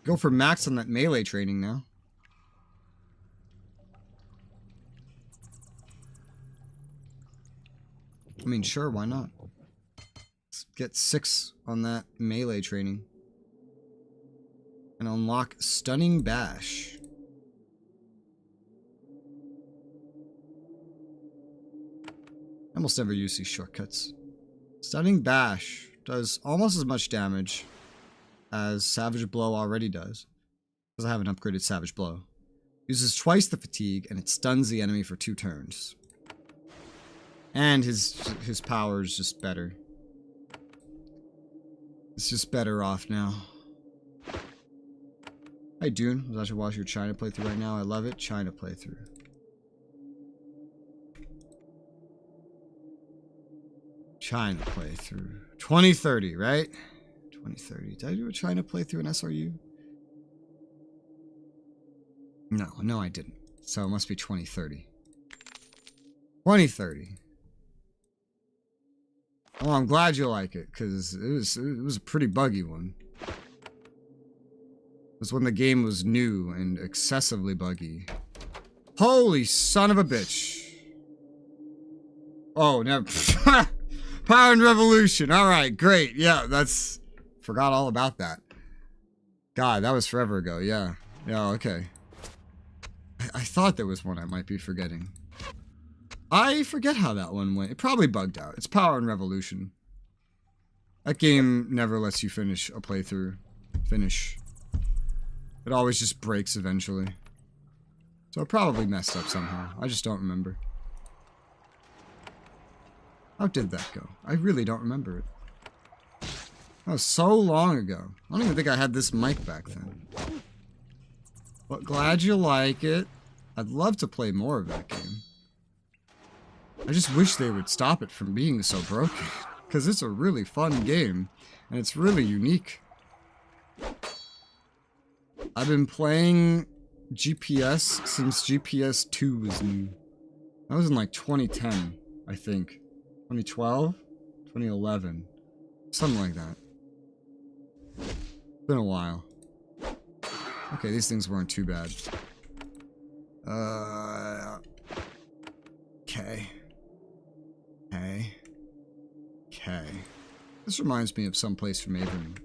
Go for max on that melee training now. I mean, sure, why not? Let's get 6 on that melee training. And unlock Stunning Bash. I almost never use these shortcuts. Stunning Bash does almost as much damage as Savage Blow already does. Because I haven't upgraded Savage Blow. Uses twice the fatigue, and it stuns the enemy for 2 turns. And his power is just better. It's just better off now. Hi, Dune. I was actually watching your China playthrough right now. I love it. China playthrough. China playthrough. 2030, right? 2030. Did I do a China playthrough in SRU? No, I didn't. So it must be 2030. 2030. Well, I'm glad you like it, because it was a pretty buggy one. It was when the game was new and excessively buggy. Holy son of a bitch. Oh, never. Power and Revolution. Alright, great. Yeah, that's... Forgot all about that. God, that was forever ago. Yeah. Yeah, okay. I thought there was one I might be forgetting. I forget how that one went. It probably bugged out. It's Power and Revolution. That game never lets you finish a playthrough. It always just breaks eventually. So it probably messed up somehow. I just don't remember. How did that go? I really don't remember it. That was so long ago. I don't even think I had this mic back then. But glad you like it. I'd love to play more of that game. I just wish they would stop it from being so broken. Because it's a really fun game. And it's really unique. I've been playing GPS since GPS 2 was new. That was in like 2010, I think. 2012? 2011. Something like that. Been a while. Okay, these things weren't too bad. Okay. Okay. This reminds me of some place from Avon.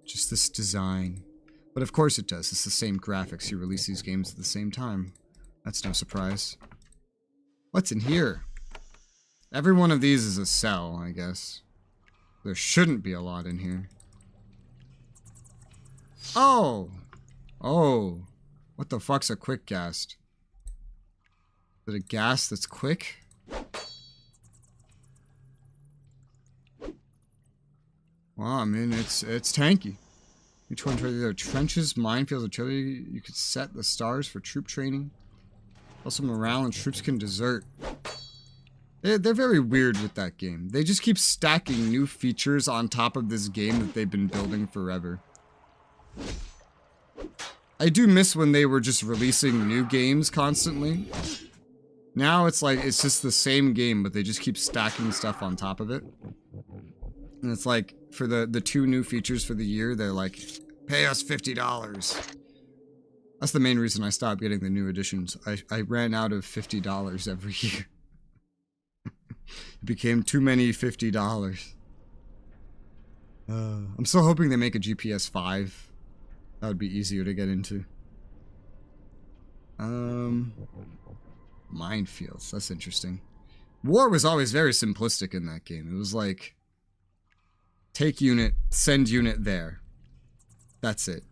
Just this design. But of course it does. It's the same graphics. You release these games at the same time. That's no surprise. What's in here? Every one of these is a cell, I guess. There shouldn't be a lot in here. Oh! Oh. What the fuck's a quick gas? Is it a gas that's quick? Well, I mean, it's tanky. Each one trade their trenches, minefields, artillery. You could set the stars for troop training. Also morale and troops can desert. They're very weird with that game. They just keep stacking new features on top of this game that they've been building forever. I do miss when they were just releasing new games constantly. Now it's like, it's just the same game, but they just keep stacking stuff on top of it. And it's like, for the 2 new features for the year, they're like, pay us $50. That's the main reason I stopped getting the new editions. I ran out of $50 every year. It became too many $50. I'm still hoping they make a GPS 5. That would be easier to get into. Minefields. That's interesting. War was always very simplistic in that game. It was like, take unit, send unit there. That's it.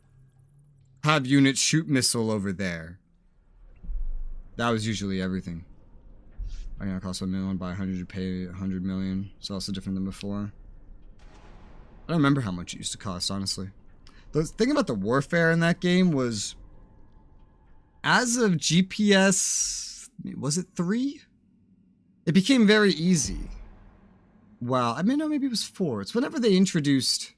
Have unit shoot missile over there. That was usually everything. I'm gonna cost $1 million, buy 100 to pay 100 million. It's also different than before. I don't remember how much it used to cost, honestly. The thing about the warfare in that game was, as of GPS, was it 3? It became very easy. Wow, I mean, no, maybe it was 4. It's whenever they introduced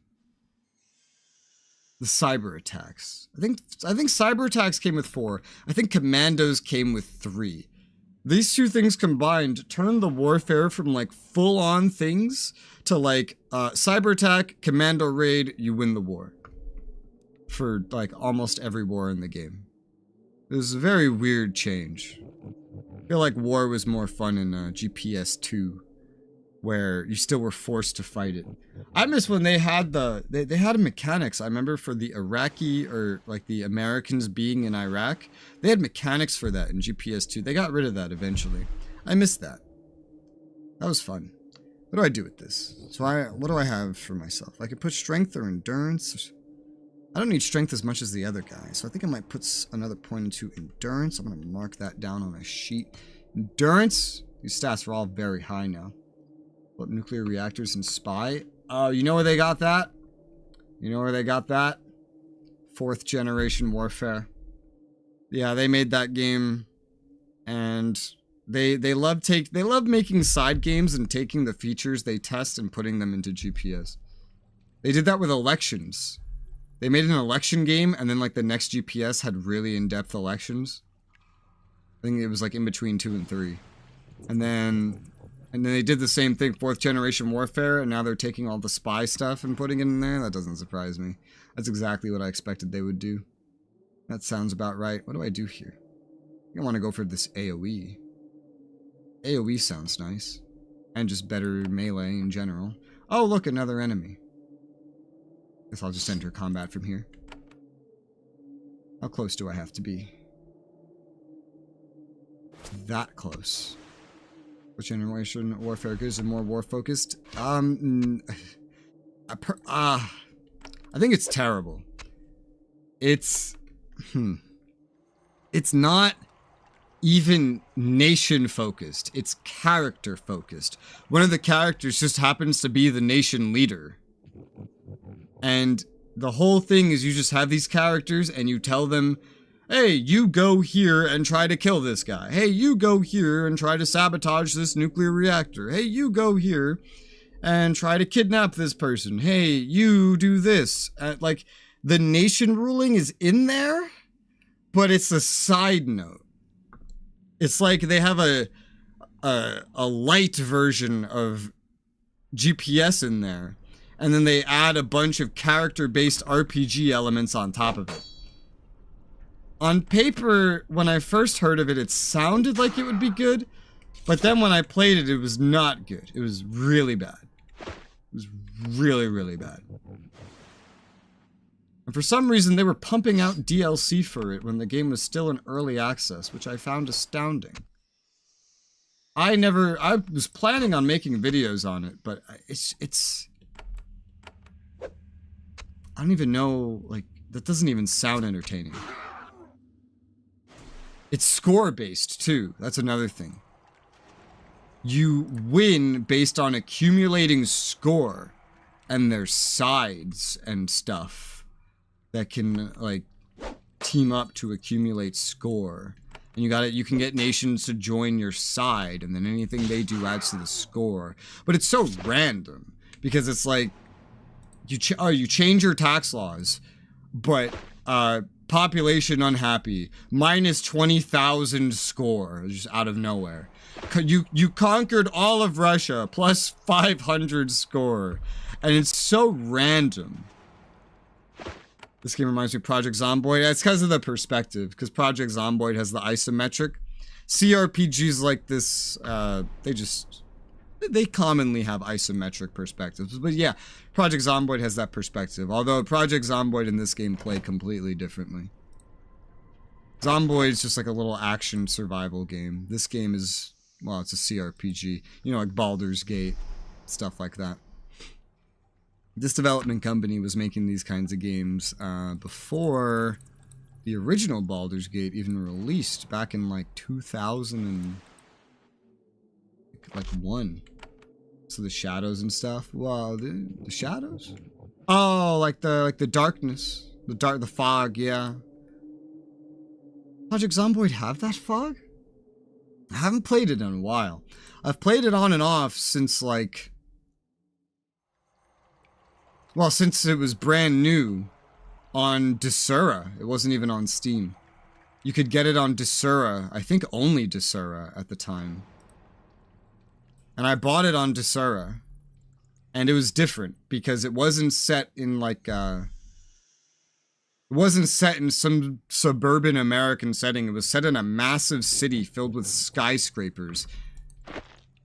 the cyber attacks. I think cyber attacks came with 4. I think commandos came with 3. These 2 things combined turned the warfare from like full-on things to like cyber attack, commando raid, you win the war. For like almost every war in the game. It was a very weird change. I feel like war was more fun in GPS 2. Where you still were forced to fight it. I miss when they had they had mechanics. I remember for the Iraqi, or like the Americans being in Iraq, they had mechanics for that in GPS 2. They got rid of that eventually. I missed that. That was fun. What do I do with this? So what do I have for myself? I could put strength or endurance. I don't need strength as much as the other guy, so I think I might put another point into endurance. I'm gonna mark that down on a sheet. Endurance. These stats are all very high now. What, nuclear reactors and spy? Oh, you know where they got that? You know where they got that? 4th generation warfare. Yeah, they made that game, and they love making side games and taking the features they test and putting them into GPS. They did that with elections. They made an election game, and then like the next GPS had really in-depth elections. I think it was like in between 2 and 3. And then they did the same thing, 4th generation warfare, and now they're taking all the spy stuff and putting it in there. That doesn't surprise me. That's exactly what I expected they would do. That sounds about right. What do I do here? I think I want to go for this AoE. AoE sounds nice. And just better melee in general. Oh, look, another enemy. Guess I'll just enter combat from here. How close do I have to be? That close. Which generation warfare goods are more war focused? I think it's terrible. It's not even nation focused. It's character focused. One of the characters just happens to be the nation leader. And the whole thing is you just have these characters and you tell them, hey, you go here and try to kill this guy. Hey, you go here and try to sabotage this nuclear reactor. Hey, you go here and try to kidnap this person. Hey, you do this. Like, the nation ruling is in there, but it's a side note. It's like they have a light version of GPS in there, and then they add a bunch of character-based RPG elements on top of it. On paper, when I first heard of it, it sounded like it would be good, but then when I played it, it was not good. It was really bad. It was really, really bad. And for some reason, they were pumping out DLC for it when the game was still in early access, which I found astounding. I was planning on making videos on it, but it's... I don't even know, like, that doesn't even sound entertaining. It's score-based, too. That's another thing. You win based on accumulating score, and there's sides and stuff that can, like, team up to accumulate score. And you can get nations to join your side, and then anything they do adds to the score. But it's so random, because it's like, you change your tax laws, but, population unhappy, minus 20,000 score, just out of nowhere. You conquered all of Russia, plus 500 score. And it's so random. This game reminds me of Project Zomboid. It's because of the perspective, because Project Zomboid has the isometric. CRPGs like this, they commonly have isometric perspectives. But yeah, Project Zomboid has that perspective. Although Project Zomboid and this game play completely differently. Zomboid is just like a little action survival game. This game is, well, it's a CRPG. You know, like Baldur's Gate, stuff like that. This development company was making these kinds of games before the original Baldur's Gate even released back in like 2001. So the shadows and stuff. Well, the shadows? Oh, like the darkness, the fog. Yeah. Project Zomboid have that fog? I haven't played it in a while. I've played it on and off since like, well, since it was brand new on Desura. It wasn't even on Steam. You could get it on Desura. I think only Desura at the time. And I bought it on Desura. And it was different because it wasn't set in like it wasn't set in some suburban American setting. It was set in a massive city filled with skyscrapers.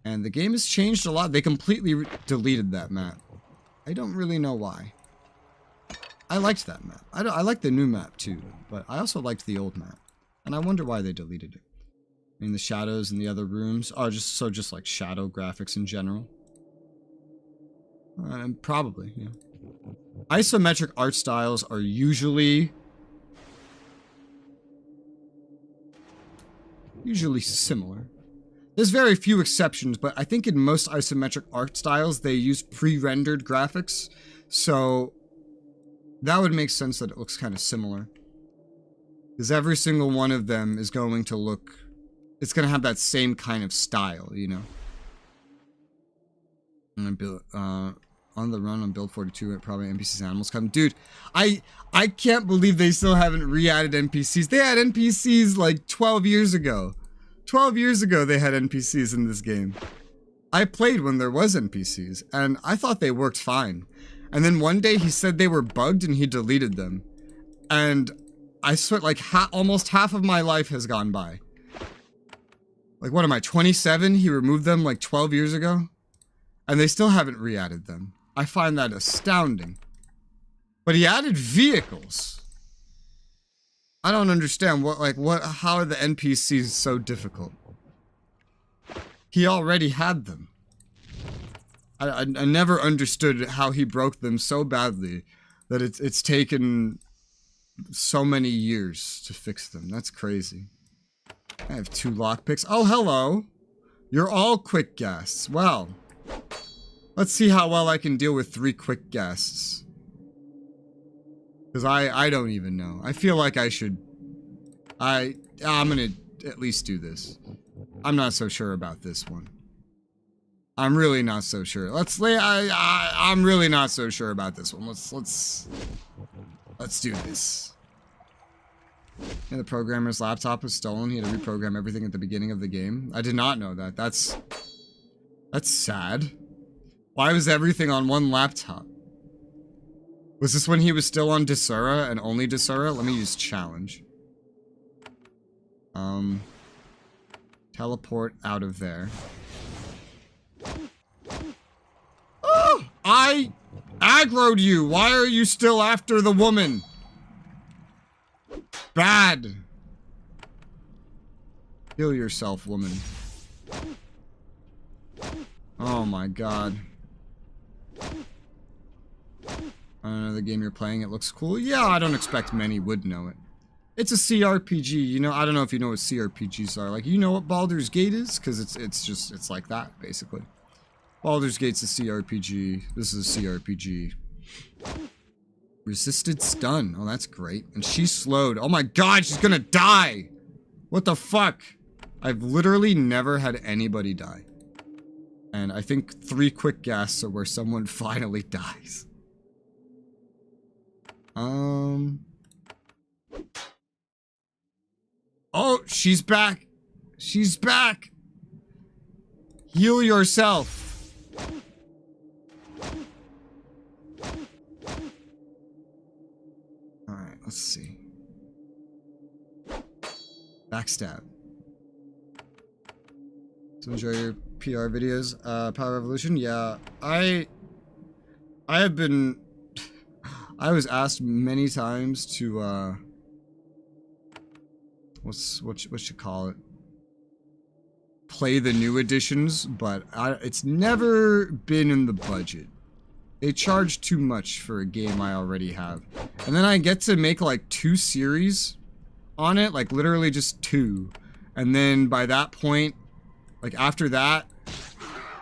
And the game has changed a lot. They completely deleted that map. I don't really know why. I liked that map. I like the new map too, but I also liked the old map. And I wonder why they deleted it. I mean, the shadows in the other rooms are just like shadow graphics in general. Probably, yeah. Isometric art styles are usually similar. There's very few exceptions, but I think in most isometric art styles, they use pre-rendered graphics. So that would make sense that it looks kind of similar. Because every single one of them is going to look... It's going to have that same kind of style, you know? And on the run on build 42, it probably NPCs and animals come. Dude, I can't believe they still haven't re-added NPCs. They had NPCs like 12 years ago. 12 years ago they had NPCs in this game. I played when there was NPCs, and I thought they worked fine. And then one day he said they were bugged and he deleted them. And I swear, like, almost half of my life has gone by. Like, what am I, 27? He removed them like 12 years ago? And they still haven't re-added them. I find that astounding. But he added vehicles. I don't understand how are the NPCs so difficult? He already had them. I never understood how he broke them so badly that it's taken so many years to fix them. That's crazy. I have 2 lockpicks. Oh, hello. You're all quick guests. Well, let's see how well I can deal with 3 quick guests. Because I don't even know. I feel like I should... I'm gonna at least do this. I'm not so sure about this one. I'm really not so sure. I'm really not so sure about this one. Let's do this. And the programmer's laptop was stolen. He had to reprogram everything at the beginning of the game. I did not know that. That's sad. Why was everything on one laptop? Was this when he was still on Resoula and only Resoula? Let me use challenge. Teleport out of there. Oh! I aggroed you! Why are you still after the woman? Bad! Heal yourself, woman. Oh my god. I don't know the game you're playing, it looks cool. Yeah, I don't expect many would know it. It's a CRPG, you know, I don't know if you know what CRPGs are. Like, you know what Baldur's Gate is? Because it's like that, basically. Baldur's Gate's a CRPG. This is a CRPG. Resisted stun. Oh, that's great. And she's slowed. Oh my god, she's gonna die! What the fuck? I've literally never had anybody die. And I think 3 quick gasps are where someone finally dies. Oh, she's back. She's back. Heal yourself. Alright, let's see. Backstab. So enjoy your PR videos. Power Revolution? Yeah. I have been... I was asked many times to, what you call it? Play the new editions, but it's never been in the budget. They charge too much for a game I already have. And then I get to make like 2 series on it, like literally just 2. And then by that point, like after that,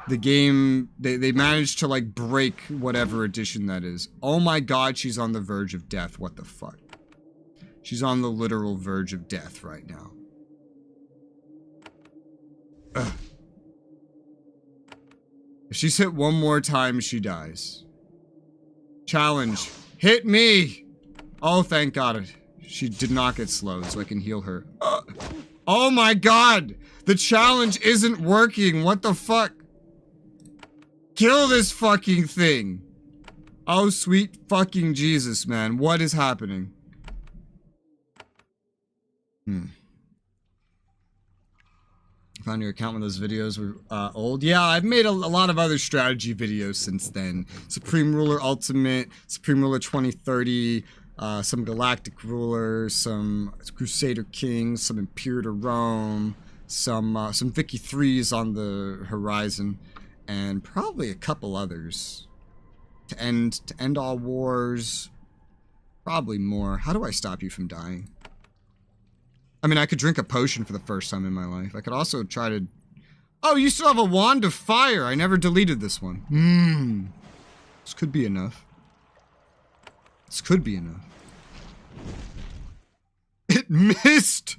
the game, they managed to like break whatever edition that is. Oh my god, she's on the verge of death. What the fuck? She's on the literal verge of death right now. Ugh. If she's hit one more time, she dies. Challenge. Hit me! Oh, thank god. She did not get slowed, so I can heal her. Oh my god! The challenge isn't working. What the fuck? Kill this fucking thing! Oh, sweet fucking Jesus, man. What is happening? Found your account when those videos were old. Yeah, I've made a lot of other strategy videos since then. Supreme Ruler Ultimate, Supreme Ruler 2030, some Galactic Ruler, some Crusader Kings, some Imperator Rome, some Vicky 3s on the horizon, and probably a couple others. To end all wars. Probably more. How do I stop you from dying? I mean, I could drink a potion for the first time in my life. I could also try to... Oh, you still have a wand of fire! I never deleted this one. This could be enough. This could be enough. It missed!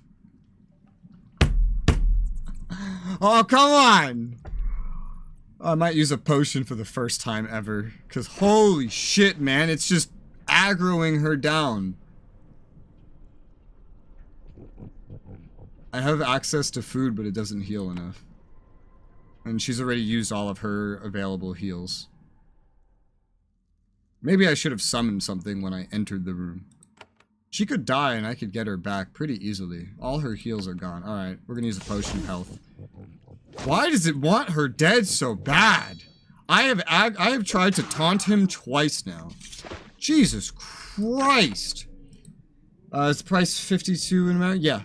Oh, come on! I might use a potion for the first time ever. Because holy shit, man. It's just aggroing her down. I have access to food, but it doesn't heal enough. And she's already used all of her available heals. Maybe I should have summoned something when I entered the room. She could die and I could get her back pretty easily. All her heals are gone. Alright, we're gonna use a potion of health. Why does it want her dead so bad? I have tried to taunt him twice now. Jesus Christ. Is the price 52 in amount? Yeah.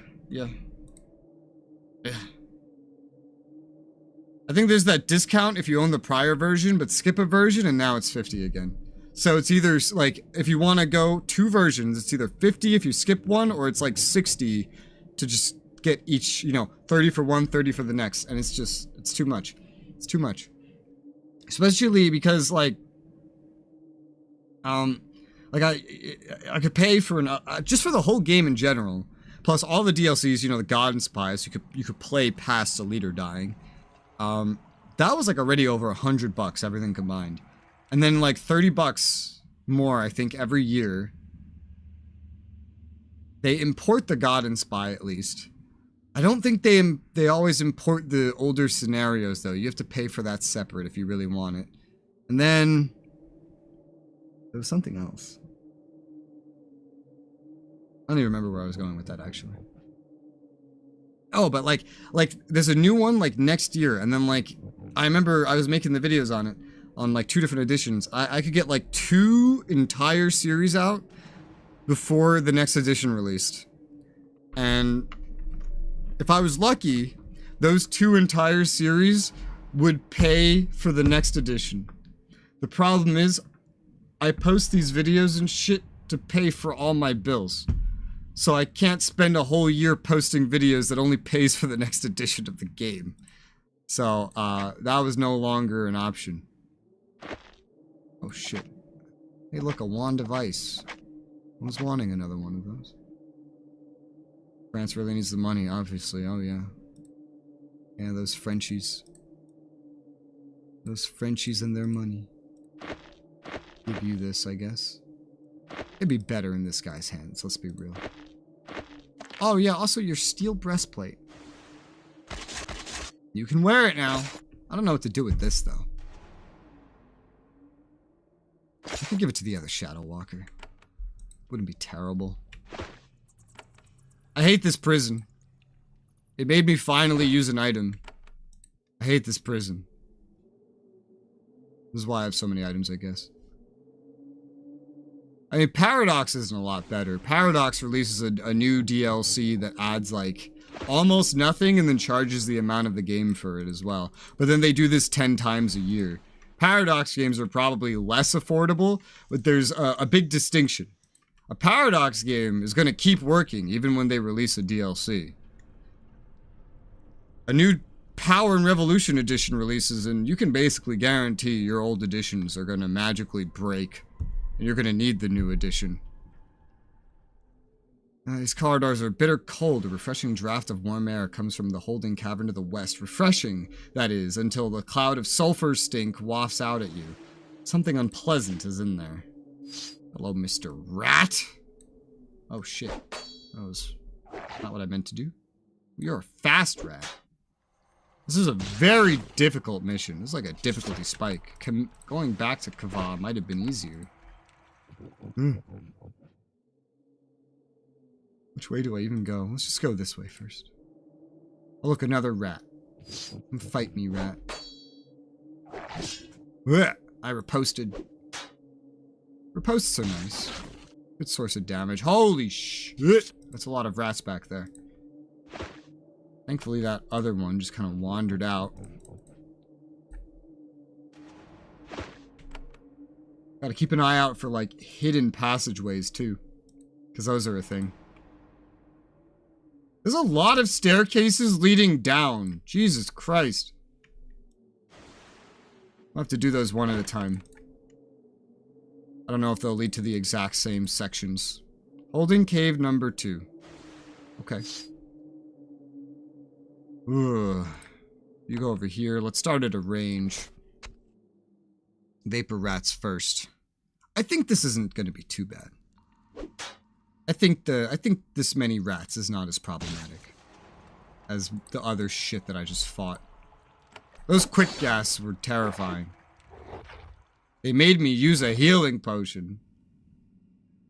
I think there's that discount if you own the prior version, but skip a version and now it's 50 again. So it's either like, if you want to go 2 versions, it's either 50 if you skip one, or it's like 60 to just get each, you know, 30 for one, 30 for the next. And it's just, it's too much. It's too much. Especially because like I could pay for an, just for the whole game in general. Plus all the DLCs, you know, the God and Spies, you could play past the leader dying. That was like already over $100, everything combined. And then like $30 more, I think, every year They import the God and Spy at least. I don't think they always import the older scenarios though. You have to pay for that separate if you really want it. And then there was something else. I don't even remember where I was going with that actually. Oh, but like there's a new one like next year, and then like I remember I was making the videos on it on like 2 different editions. I could get like 2 entire series out before the next edition released. And if I was lucky, those 2 entire series would pay for the next edition. The problem is I post these videos and shit to pay for all my bills. So I can't spend a whole year posting videos that only pays for the next edition of the game. So, that was no longer an option. Oh shit. Hey look, a wand of ice. I was wanting another one of those. France really needs the money, obviously. Oh yeah. Yeah, those Frenchies. Those Frenchies and their money. Give you this, I guess. It'd be better in this guy's hands, let's be real. Oh yeah, also your steel breastplate. You can wear it now. I don't know what to do with this though. I could give it to the other Shadow Walker. Wouldn't be terrible. I hate this prison. It made me finally use an item. I hate this prison. This is why I have so many items, I guess. I mean, Paradox isn't a lot better. Paradox releases a new DLC that adds, like, almost nothing and then charges the amount of the game for it as well. But then they do this 10 times a year. Paradox games are probably less affordable, but there's a big distinction. A Paradox game is going to keep working even when they release a DLC. A new Power and Revolution edition releases, and you can basically guarantee your old editions are going to magically break. And you're going to need the new edition. These corridors are bitter cold. A refreshing draft of warm air comes from the holding cavern to the west. Refreshing, that is, until the cloud of sulfur stink wafts out at you. Something unpleasant is in there. Hello, Mr. Rat. Oh, shit. That was not what I meant to do. You're a fast rat. This is a very difficult mission. This is like a difficulty spike. Going back to Kava might have been easier. Which way do I even go? Let's just go this way first. Oh, look, another rat. Fight me, rat. Blech, I riposted. Riposts are nice. Good source of damage. Holy shit! That's a lot of rats back there. Thankfully, that other one just kind of wandered out. Gotta keep an eye out for, like, hidden passageways, too. Because those are a thing. There's a lot of staircases leading down. Jesus Christ. I'll have to do those one at a time. I don't know if they'll lead to the exact same sections. Holding cave number 2. Okay. Ugh. You go over here. Let's start at a range. Vapor rats first. I think this isn't going to be too bad. I think this many rats is not as problematic as the other shit that I just fought. Those quick gas were terrifying. They made me use a healing potion.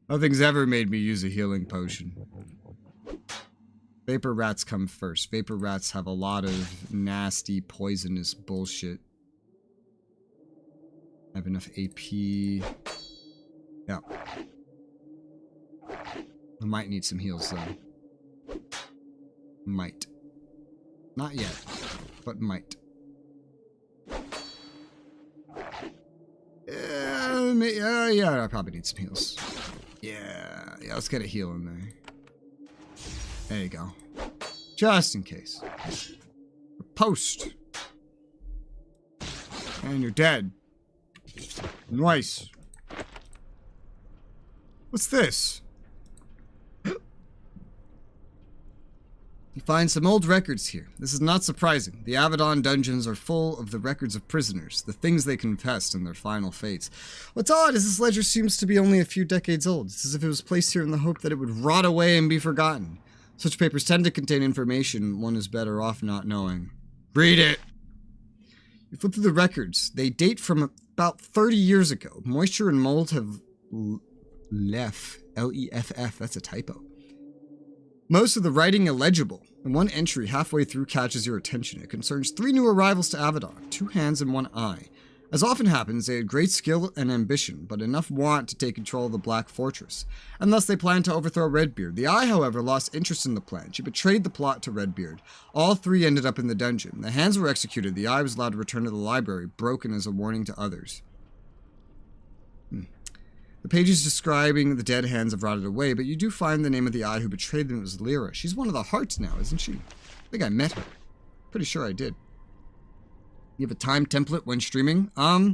Nothing's ever made me use a healing potion. Vapor rats come first. Vapor rats have a lot of nasty, poisonous bullshit. I have enough AP. Yeah. I might need some heals, though. Might. Not yet, but might. Yeah, I probably need some heals. Yeah, let's get a heal in there. There you go. Just in case. Post. And you're dead. Nice. What's this? You Find some old records here. This is not surprising. The Avadon dungeons are full of the records of prisoners, the things they confessed and their final fates. What's odd is this ledger seems to be only a few decades old. It's as if it was placed here in the hope that it would rot away and be forgotten. Such papers tend to contain information one is better off not knowing. Read it! You flip through the records. They date from about 30 years ago. Moisture and mold have left. L-E-F-F. That's a typo. Most of the writing illegible, and one entry halfway through catches your attention. It concerns 3 new arrivals to Avadon, 2 hands and 1 eye. As often happens, they had great skill and ambition, but enough want to take control of the Black Fortress, and thus they planned to overthrow Redbeard. The eye, however, lost interest in the plan. She betrayed the plot to Redbeard. All 3 ended up in the dungeon. The hands were executed. The eye was allowed to return to the library, broken as a warning to others. The pages describing the dead hands have rotted away, but you do find the name of the eye who betrayed them was Lyra. She's one of the hearts now, isn't she? I think I met her. Pretty sure I did. You have a time template when streaming? I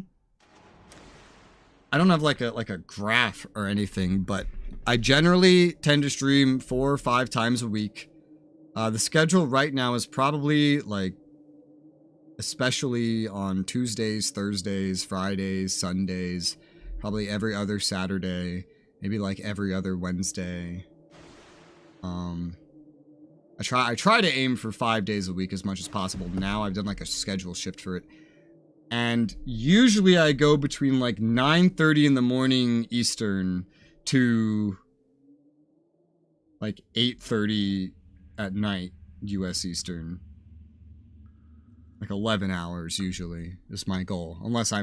don't have like a graph or anything, but I generally tend to stream 4 or 5 times a week. The schedule right now is probably like, especially on Tuesdays, Thursdays, Fridays, Sundays, probably every other Saturday, maybe like every other Wednesday. I try to aim for 5 days a week as much as possible. Now I've done like a schedule shift for it. And usually I go between like 9:30 in the morning Eastern to like 8:30 at night US Eastern. Like 11 hours usually is my goal. Unless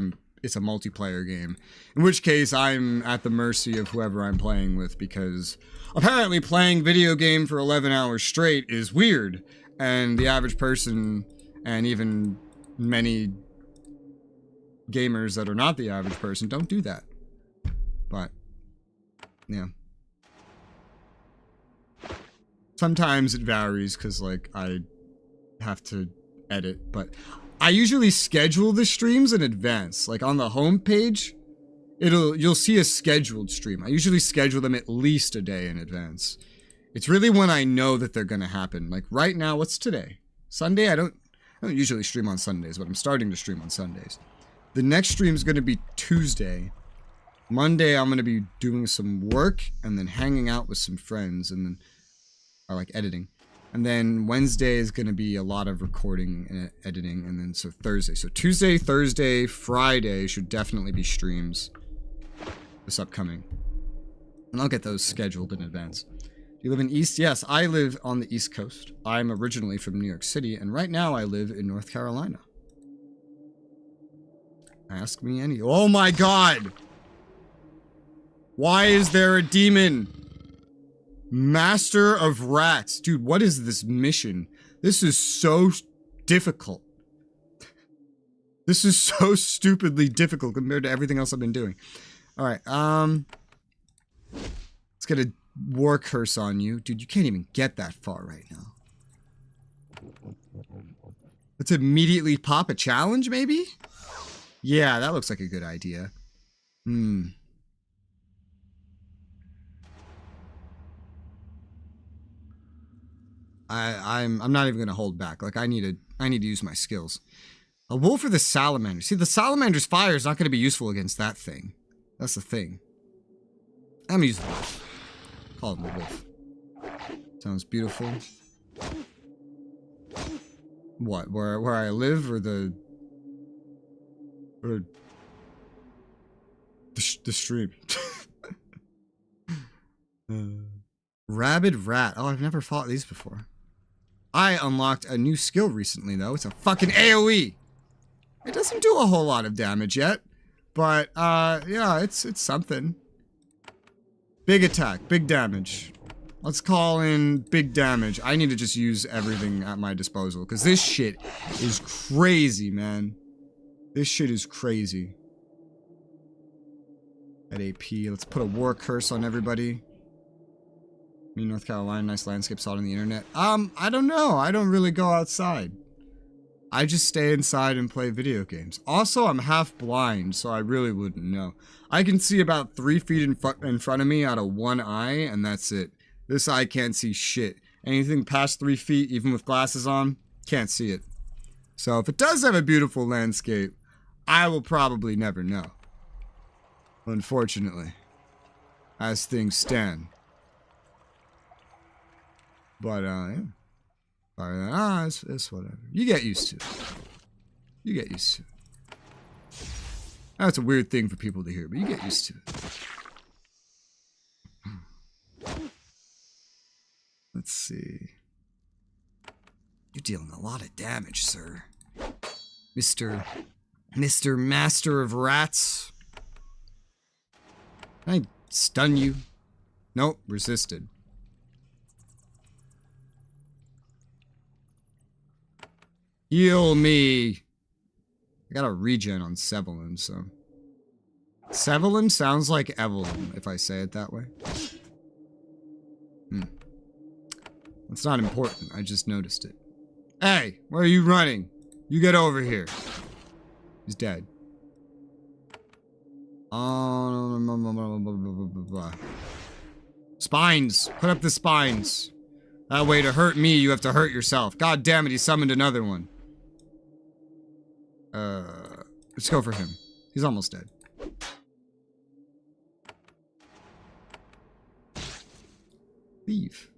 it's a multiplayer game. In which case I'm at the mercy of whoever I'm playing with, because apparently playing video game for 11 hours straight is weird. And the average person, and even many gamers that are not the average person, don't do that. But, yeah. Sometimes it varies because, like, I have to edit, but I usually schedule the streams in advance. Like on the home page, you'll see a scheduled stream. I usually schedule them at least a day in advance. It's really when I know that they're gonna happen. Like right now, what's today? Sunday? I don't usually stream on Sundays, but I'm starting to stream on Sundays. The next stream is gonna be Tuesday. Monday, I'm gonna be doing some work and then hanging out with some friends, and then or like editing. And then Wednesday is going to be a lot of recording and editing. And then so Thursday. So Tuesday, Thursday, Friday should definitely be streams this upcoming. And I'll get those scheduled in advance. Do you live in East? Yes, I live on the East Coast. I'm originally from New York City. And right now I live in North Carolina. Ask me any. Oh my God! Why is there a demon? Master of Rats. Dude, what is this mission? This is so difficult. This is so stupidly difficult compared to everything else I've been doing. Alright, let's get a war curse on you. Dude, you can't even get that far right now. Let's immediately pop a challenge, maybe? Yeah, that looks like a good idea. I'm not even gonna hold back. Like I need to use my skills. A wolf or the salamander. See, the salamander's fire is not gonna be useful against that thing. That's the thing. I'm gonna use the wolf. Call him the wolf. Sounds beautiful. What? Where I live, or the stream? Rabid rat. Oh, I've never fought these before. I unlocked a new skill recently, though. It's a fucking AoE. It doesn't do a whole lot of damage yet, but yeah, it's something. Big attack, big damage. Let's call in big damage. I need to just use everything at my disposal, because this shit is crazy, man. This shit is crazy. At AP, let's put a war curse on everybody. Me, North Carolina, nice landscape, saw it on the internet. I don't know. I don't really go outside. I just stay inside and play video games. Also, I'm half blind, so I really wouldn't know. I can see about 3 feet in front of me out of one eye, and that's it. This eye can't see shit. Anything past 3 feet, even with glasses on, can't see it. So if it does have a beautiful landscape, I will probably never know. Unfortunately. As things stand. But, yeah. It's whatever. You get used to it. You get used to it. That's a weird thing for people to hear, but you get used to it. Let's see. You're dealing a lot of damage, sir. Mr. Master of Rats. Can I stun you? Nope, resisted. Heal me. I got a regen on Sevelin, so. Sevelin sounds like Evelyn, if I say it that way. That's not important, I just noticed it. Hey, where are you running? You get over here. He's dead. Spines. Put up the spines. That way to hurt me, you have to hurt yourself. God damn it, he summoned another one. Let's go for him. He's almost dead. Leave.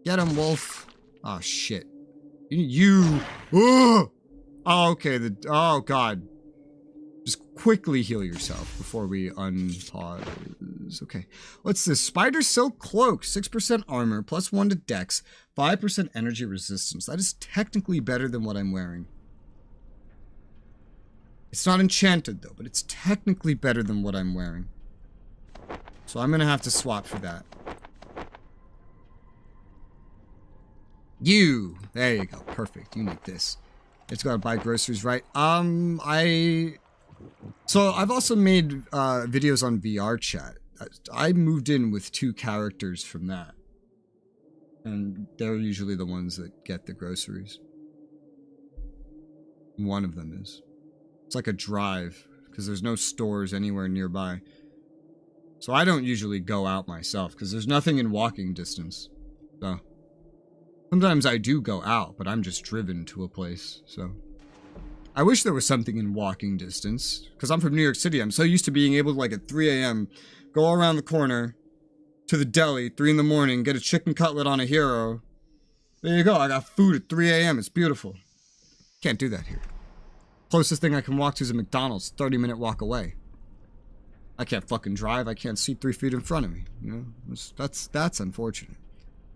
Get him, wolf. Oh, shit. Oh, okay. Oh, God. Just quickly heal yourself before we unpause. Okay. What's this? Spider Silk Cloak. 6% armor, plus 1 to dex, 5% energy resistance. That is technically better than what I'm wearing. It's not enchanted, though, but it's technically better than what I'm wearing. So I'm going to have to swap for that. You! There you go. Perfect. You need this. It's gotta buy groceries, right? So I've also made videos on VR chat. I moved in with 2 characters from that. And they're usually the ones that get the groceries. One of them is. It's like a drive, because there's no stores anywhere nearby. So I don't usually go out myself, because there's nothing in walking distance. So sometimes I do go out, but I'm just driven to a place, so. I wish there was something in walking distance, because I'm from New York City. I'm so used to being able to, like, at 3 a.m., go around the corner to the deli, 3 in the morning, get a chicken cutlet on a hero. There you go, I got food at 3 a.m., it's beautiful. Can't do that here. Closest thing I can walk to is a McDonald's, 30-minute walk away. I can't fucking drive, I can't see 3 feet in front of me, you know? That's unfortunate.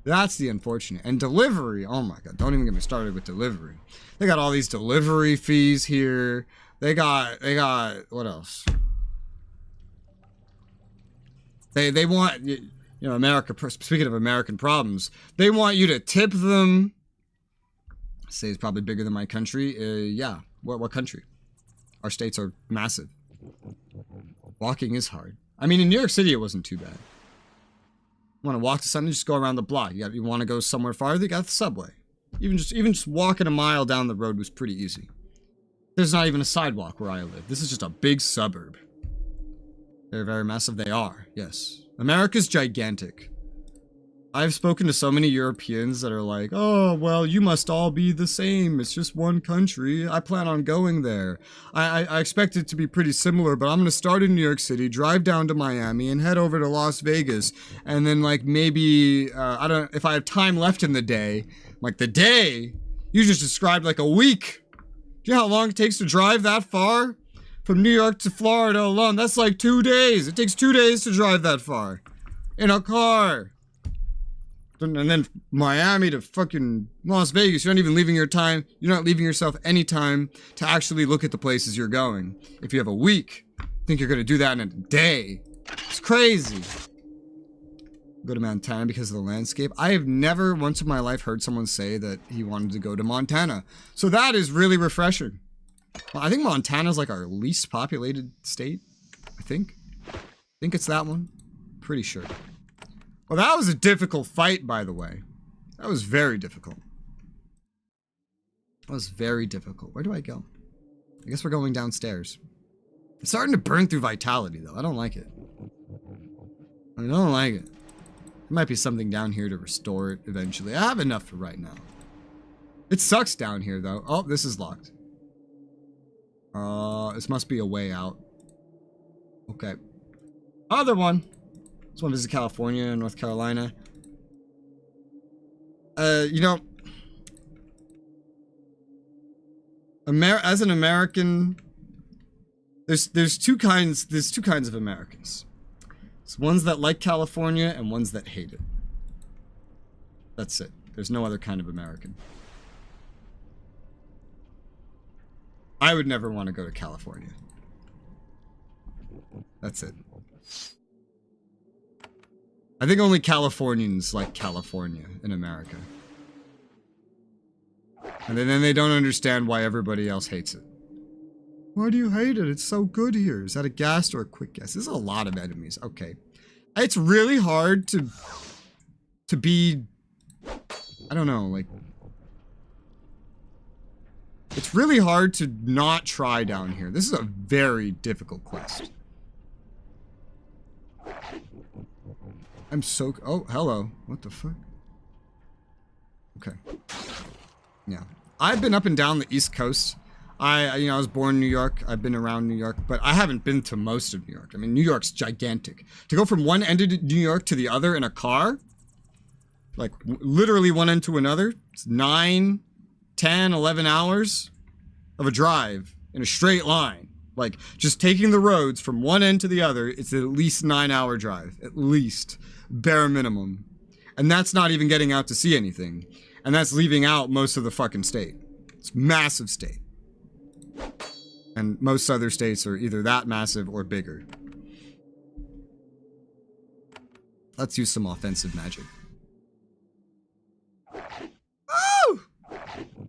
That's the unfortunate. And delivery, oh my god, don't even get me started with delivery. They got all these delivery fees here. They got, what else? They want, you know, America, speaking of American problems, they want you to tip them. I say it's probably bigger than my country. Yeah, what country? Our states are massive. Walking is hard. I mean, in New York City, it wasn't too bad. You want to walk to something, just go around the block. You want to go somewhere farther, you got the subway. Even just walking a mile down the road was pretty easy. There's not even a sidewalk where I live. This is just a big suburb. They're very massive. They are, yes. America's gigantic. I've spoken to so many Europeans that are like, oh, well, you must all be the same. It's just one country. I plan on going there. I expect it to be pretty similar, but I'm going to start in New York City, drive down to Miami, and head over to Las Vegas. And then, like, maybe, if I have time left in the day, like, the day, you just described like a week. Do you know how long it takes to drive that far? From New York to Florida alone, that's like 2 days. It takes 2 days to drive that far. In a car. And then Miami to fucking Las Vegas, you're not even leaving your time, you're not leaving yourself any time to actually look at the places you're going. If you have a week, think you're gonna do that in a day. It's crazy. Go to Montana because of the landscape. I have never once in my life heard someone say that he wanted to go to Montana. So that is really refreshing. Well, I think Montana's like our least populated state, I think. I think it's that one. Pretty sure. Well, that was a difficult fight, by the way. That was very difficult. That was very difficult. Where do I go? I guess we're going downstairs. It's starting to burn through vitality, though. I don't like it. I don't like it. might be something down here to restore it eventually. I have enough for right now. It sucks down here, though. Oh, this is locked. This must be a way out. Okay. Other one. Just want to visit California and North Carolina. You know, as an American, there's two kinds of Americans. It's ones that like California and ones that hate it. That's it. There's no other kind of American. I would never want to go to California. That's it. I think only Californians like California in America. And then they don't understand why everybody else hates it. Why do you hate it? It's so good here. Is that a guess or a quick guess? There's a lot of enemies. Okay. It's really hard to be... I don't know, like... It's really hard to not try down here. This is a very difficult quest. I'm so... Oh, hello. What the fuck? Okay. Yeah. I've been up and down the East Coast. I was born in New York. I've been around New York, but I haven't been to most of New York. I mean, New York's gigantic. To go from one end of New York to the other in a car, like literally one end to another, it's 9, 10, 11 hours of a drive in a straight line. Like, just taking the roads from one end to the other, it's at least 9-hour drive. At least. Bare minimum. And that's not even getting out to see anything. And that's leaving out most of the fucking state. It's massive state. And most other states are either that massive or bigger. Let's use some offensive magic. Oh!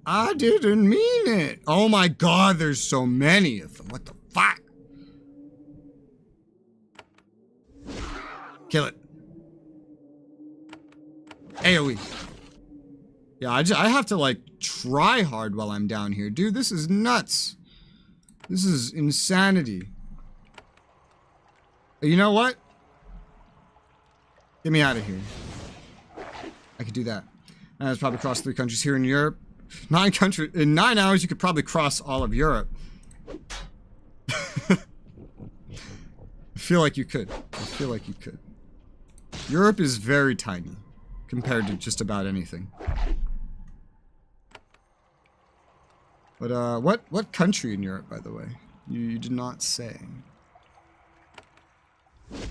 I didn't mean it. Oh my god, there's so many of them. What the fuck? Kill it. AoE. Yeah, I have to, like, try hard while I'm down here. Dude, this is nuts. This is insanity. You know what? Get me out of here. I could do that. I was probably cross 3 countries here in Europe. 9 countries. In 9 hours, you could probably cross all of Europe. I feel like you could. I feel like you could. Europe is very tiny compared to just about anything. But, what country in Europe, by the way? You did not say.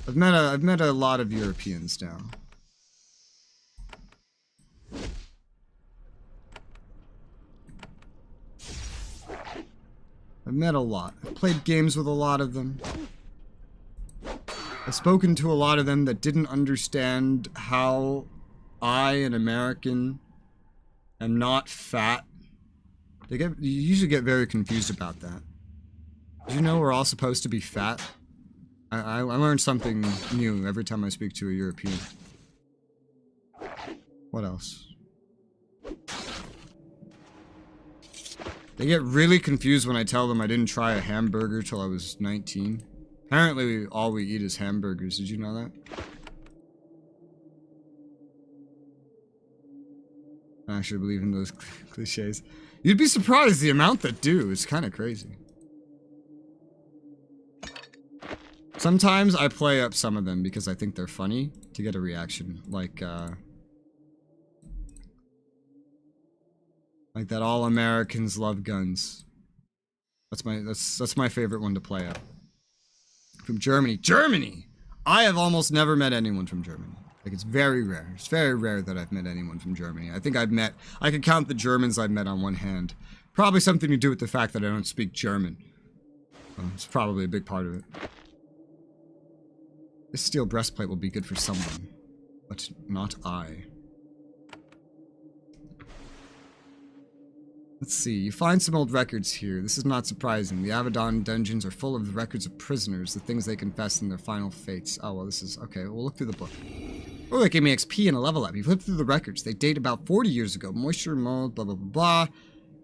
I've met a lot of Europeans now. I've met a lot. I've played games with a lot of them. I've spoken to a lot of them that didn't understand how I, an American, am not fat. You usually get very confused about that. Did you know we're all supposed to be fat? I learn something new every time I speak to a European. What else? They get really confused when I tell them I didn't try a hamburger till I was 19. Apparently, all we eat is hamburgers. Did you know that? I actually believe in those cliches. You'd be surprised the amount that do. It's kind of crazy. Sometimes I play up some of them because I think they're funny to get a reaction. Like that all Americans love guns. That's my favorite one to play up. From Germany. Germany! I have almost never met anyone from Germany. Like, it's very rare. It's very rare that I've met anyone from Germany. I think I could count the Germans I've met on one hand. Probably something to do with the fact that I don't speak German. It's probably a big part of it. This steel breastplate will be good for someone, but not I. Let's see, you find some old records here. This is not surprising. The Avadon dungeons are full of the records of prisoners, the things they confess in their final fates. Oh, well, this is... Okay, we'll look through the book. Oh, that gave me XP and a level up. You flip through the records. They date about 40 years ago. Moisture, mold, blah, blah, blah, blah.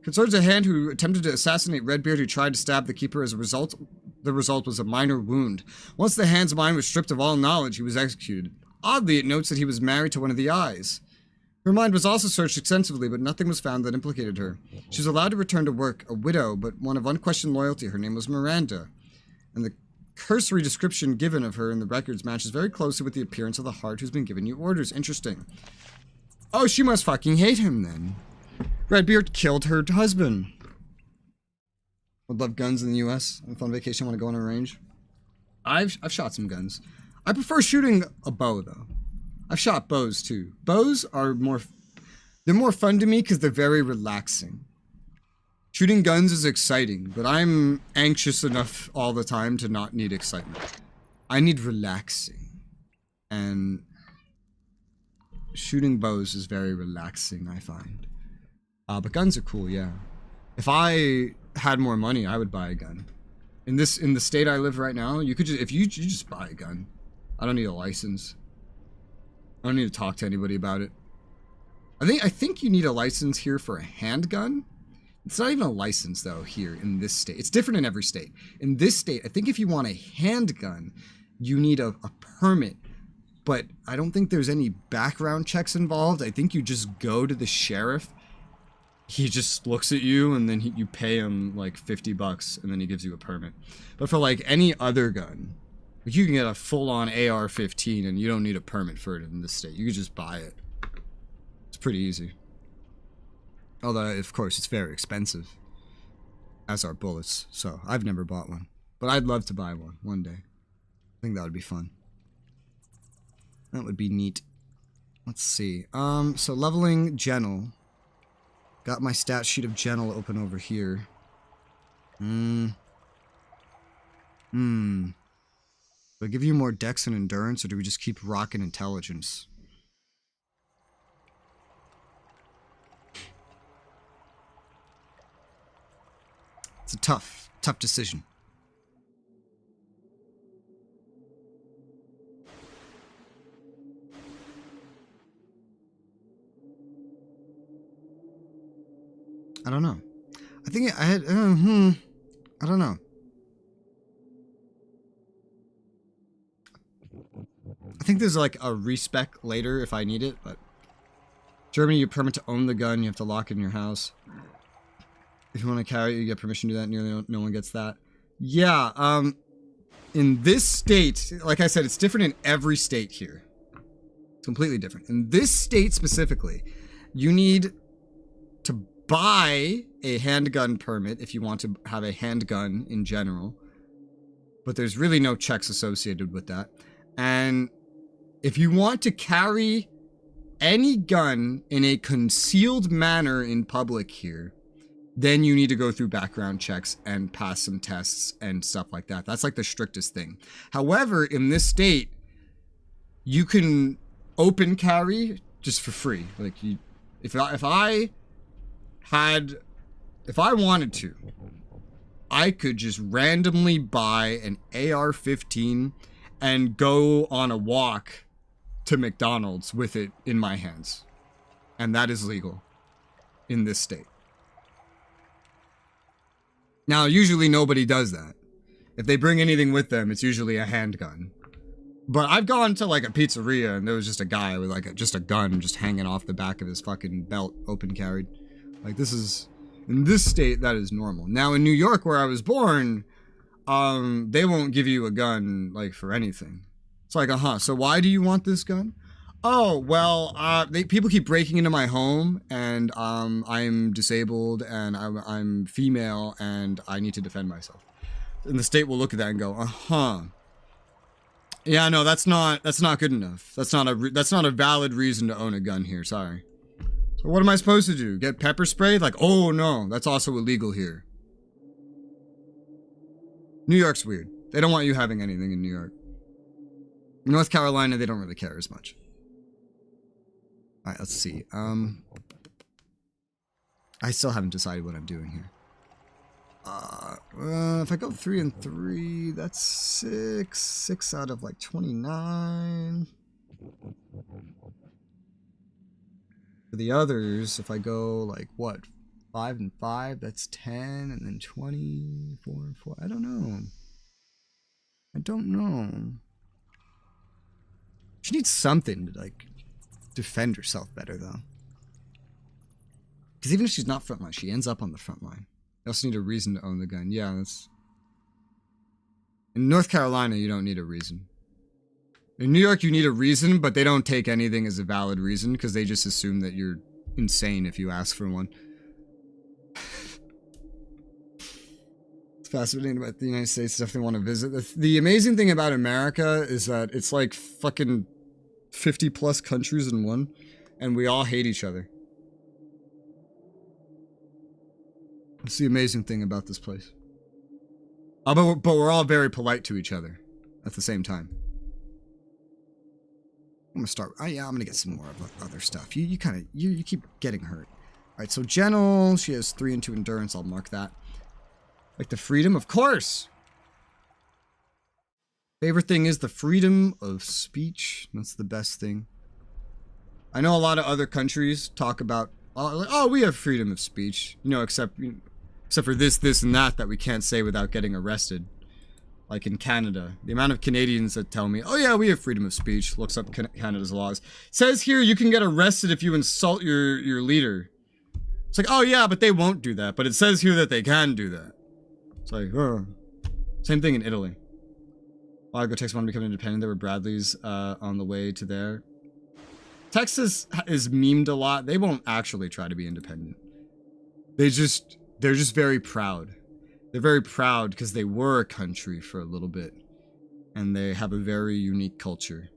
Concerns a hand who attempted to assassinate Redbeard who tried to stab the keeper. As a result, the result was a minor wound. Once the hand's mind was stripped of all knowledge, he was executed. Oddly, it notes that he was married to one of the eyes. Her mind was also searched extensively, but nothing was found that implicated her. She was allowed to return to work, a widow, but one of unquestioned loyalty. Her name was Miranda, and the cursory description given of her in the records matches very closely with the appearance of the heart who's been giving you orders. Interesting. Oh, she must fucking hate him then. Redbeard killed her husband. Would love guns in the U.S. On a fun vacation, want to go on a range. I've shot some guns. I prefer shooting a bow though. I've shot bows too. Bows are they're more fun to me because they're very relaxing. Shooting guns is exciting, but I'm anxious enough all the time to not need excitement. I need relaxing. And shooting bows is very relaxing, I find. But guns are cool, yeah. If I had more money, I would buy a gun. In the state I live right now, you could just, you just buy a gun. I don't need a license. I don't need to talk to anybody about it. I think you need a license here for a handgun. It's not even a license though here in this state. It's different in every state. In this state, I think if you want a handgun, you need a permit. But I don't think there's any background checks involved. I think you just go to the sheriff. He just looks at you and then you pay him like $50 and then he gives you a permit. But for like any other gun, like you can get a full-on AR-15 and you don't need a permit for it in this state. You can just buy it. It's pretty easy. Although, of course, it's very expensive. As are bullets. So, I've never bought one. But I'd love to buy one day. I think that would be fun. That would be neat. Let's see. So leveling Genel. Got my stat sheet of Genel open over here. Do I give you more dex and endurance, or do we just keep rocking intelligence? It's a tough decision. I don't know. I think I had, I don't know. I think there's like a respec later if I need it, but Germany, you permit to own the gun, you have to lock it in your house. If you want to carry it, you get permission to do that. Nearly no one gets that. Yeah, in this state, like I said, it's different in every state here. It's completely different. In this state specifically, you need to buy a handgun permit if you want to have a handgun in general. But there's really no checks associated with that. And if you want to carry any gun in a concealed manner in public here, then you need to go through background checks and pass some tests and stuff like that. That's like the strictest thing. However, in this state, you can open carry just for free. Like, if I wanted to, I could just randomly buy an AR-15 and go on a walk to McDonald's with it in my hands. And that is legal in this state. Now, usually nobody does that. If they bring anything with them, it's usually a handgun. But I've gone to like a pizzeria and there was just a guy with like just a gun just hanging off the back of his fucking belt, open carried. Like, this is, in this state, that is normal. Now in New York where I was born, they won't give you a gun like for anything. It's like, so why do you want this gun? Oh, well, people keep breaking into my home, and I'm disabled, and I'm female, and I need to defend myself. And the state will look at that and go, yeah, no, that's not good enough. That's not a valid reason to own a gun here. Sorry. So what am I supposed to do? Get pepper sprayed? Like, oh no, that's also illegal here. New York's weird. They don't want you having anything in New York. North Carolina, they don't really care as much. Alright, let's see. I still haven't decided what I'm doing here. If I go 3 and 3, that's 6. 6 out of like 29. For the others, if I go like what? 5 and 5, that's 10, and then 20, 4 and 4. I don't know. She needs something to, like, defend herself better, though. Because even if she's not frontline, she ends up on the front line. You also need a reason to own the gun. Yeah, that's... In North Carolina, you don't need a reason. In New York, you need a reason, but they don't take anything as a valid reason because they just assume that you're insane if you ask for one. It's fascinating about the United States. Definitely want to visit. The amazing thing about America is that it's like fucking 50 plus countries in one, and we all hate each other. That's the amazing thing about this place. But we're all very polite to each other at the same time. I'm gonna start. Yeah, I'm gonna get some more of other stuff. You keep getting hurt. All right, so Gentle, she has 3 and 2 endurance. I'll mark that. Like the freedom, of course. Favorite thing is the freedom of speech. That's the best thing. I know a lot of other countries talk about, like, oh, we have freedom of speech, you know, except for this, and that we can't say without getting arrested. Like in Canada, the amount of Canadians that tell me, oh yeah, we have freedom of speech, looks up Canada's laws. Says here you can get arrested if you insult your leader. It's like, oh yeah, but they won't do that. But it says here that they can do that. It's like, same thing in Italy. While ago, Texas wanted to become independent. There were Bradleys on the way to there. Texas is memed a lot. They won't actually try to be independent. They're just very proud. They're very proud because they were a country for a little bit. And they have a very unique culture.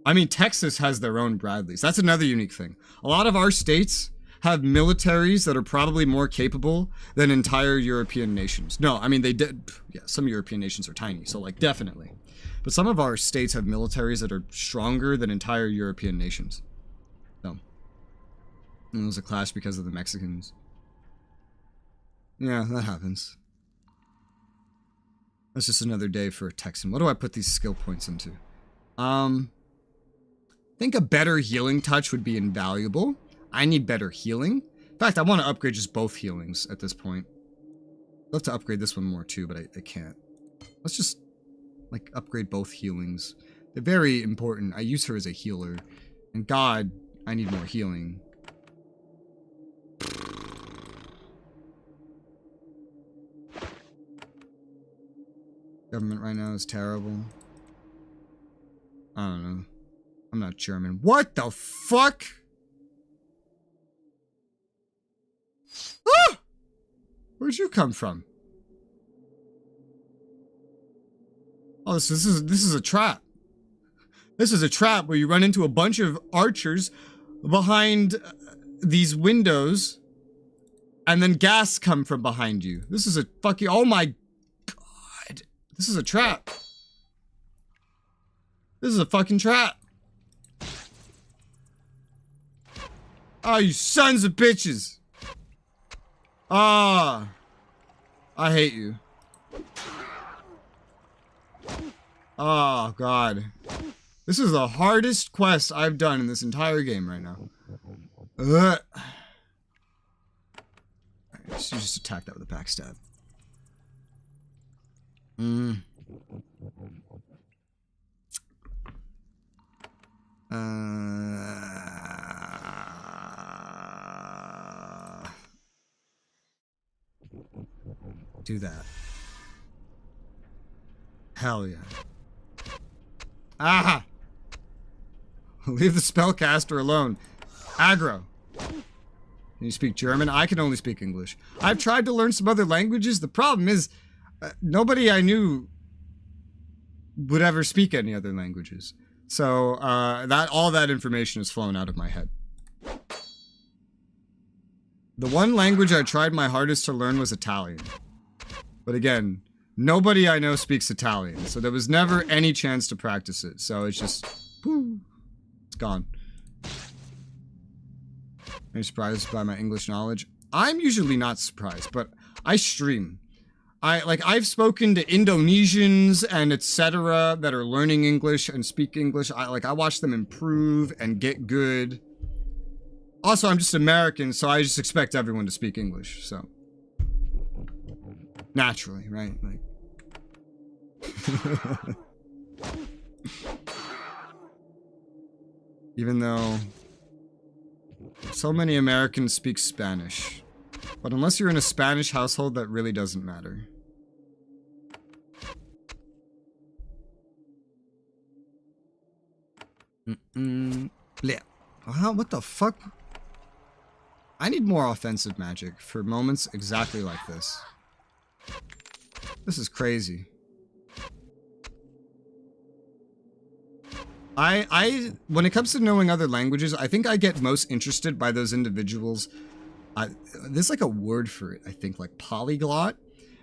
I mean, Texas has their own Bradleys. That's another unique thing. A lot of our states have militaries that are probably more capable than entire European nations. No, I mean, they did. Yeah, some European nations are tiny, so like definitely. But some of our states have militaries that are stronger than entire European nations. So. And it was a clash because of the Mexicans. Yeah, that happens. That's just another day for a Texan. What do I put these skill points into? I think a better healing touch would be invaluable. I need better healing. In fact, I want to upgrade just both healings at this point. I'd love to upgrade this one more too, but I can't. Let's just, like, upgrade both healings. They're very important. I use her as a healer. And God, I need more healing. Government right now is terrible. I don't know. I'm not German. What the fuck? Ah! Where'd you come from? Oh, this is a trap. This is a trap where you run into a bunch of archers behind these windows, and then gas come from behind you. This is a fucking... Oh my God. This is a trap. This is a fucking trap. Oh, you sons of bitches. Ah. I hate you. Oh, God. This is the hardest quest I've done in this entire game right now. Ugh. Alright, so you just attack that with a backstab. Do that. Hell yeah. Ah! Leave the spellcaster alone. Aggro. Can you speak German? I can only speak English. I've tried to learn some other languages. The problem is, nobody I knew would ever speak any other languages. So, all that information has flown out of my head. The one language I tried my hardest to learn was Italian. But again, nobody I know speaks Italian, so there was never any chance to practice it. So it's just, whoo, it's gone. Are you surprised by my English knowledge? I'm usually not surprised, but I stream. I've spoken to Indonesians and etc. that are learning English and speak English. I watch them improve and get good. Also, I'm just American, so I just expect everyone to speak English, so. Naturally, right? Like. Even though so many Americans speak Spanish. But unless you're in a Spanish household, that really doesn't matter. Bleh. Wow, what the fuck? I need more offensive magic for moments exactly like this. This is crazy. When it comes to knowing other languages, I think I get most interested by those individuals. There's like a word for it, I think, like polyglot,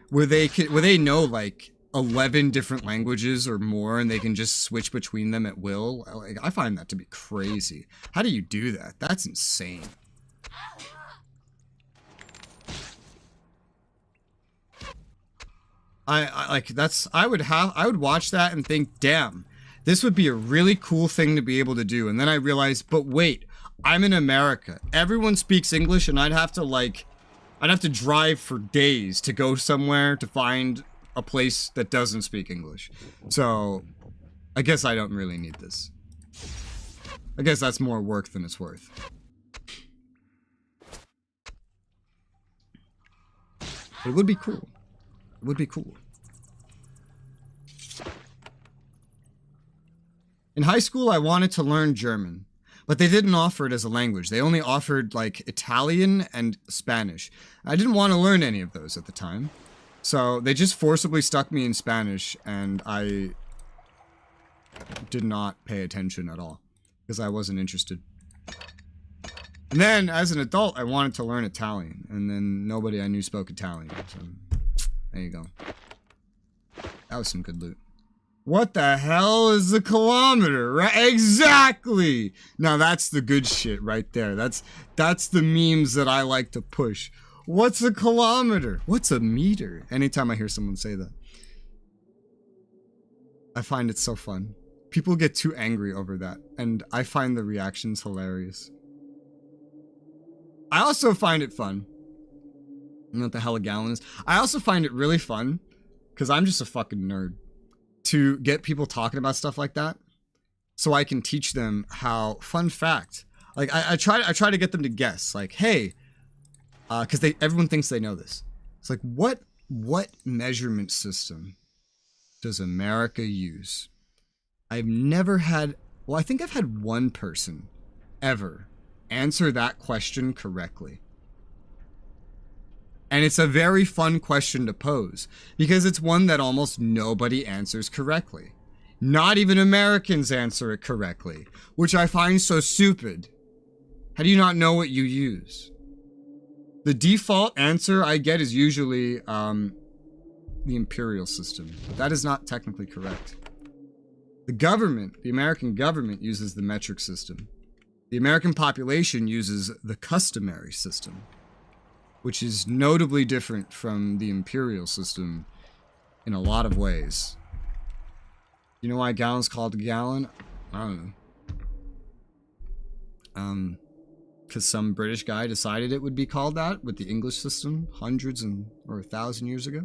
where they know like 11 different languages or more, and they can just switch between them at will. Like, I find that to be crazy. How do you do that? That's insane. I would watch that and think, damn, this would be a really cool thing to be able to do. And then I realized, but wait, I'm in America. Everyone speaks English, and I'd have to drive for days to go somewhere to find a place that doesn't speak English. So I guess I don't really need this. I guess that's more work than it's worth. But it would be cool. It would be cool. In high school, I wanted to learn German, but they didn't offer it as a language. They only offered like Italian and Spanish. I didn't want to learn any of those at the time. So they just forcibly stuck me in Spanish, and I did not pay attention at all because I wasn't interested. And then as an adult, I wanted to learn Italian, and then nobody I knew spoke Italian. So there you go. That was some good loot. What the hell is a kilometer? Right? Exactly. Now that's the good shit right there. That's the memes that I like to push. What's a kilometer? What's a meter? Anytime I hear someone say that, I find it so fun. People get too angry over that, and I find the reactions hilarious. I also find it fun. You know what the hell a gallon is? I also find it really fun, because I'm just a fucking nerd, to get people talking about stuff like that, so I can teach them how. Fun fact, like I try to get them to guess, like, hey, because everyone thinks they know this. It's like, what measurement system does America use? I've never had. Well, I think I've had one person ever answer that question correctly. And it's a very fun question to pose, because it's one that almost nobody answers correctly. Not even Americans answer it correctly, which I find so stupid. How do you not know what you use? The default answer I get is usually the imperial system, but that is not technically correct. The American government uses the metric system. The American population uses the customary system, which is notably different from the imperial system in a lot of ways. You know why a gallon's called a gallon? I don't know. Because some British guy decided it would be called that with the English system hundreds or 1,000 years ago?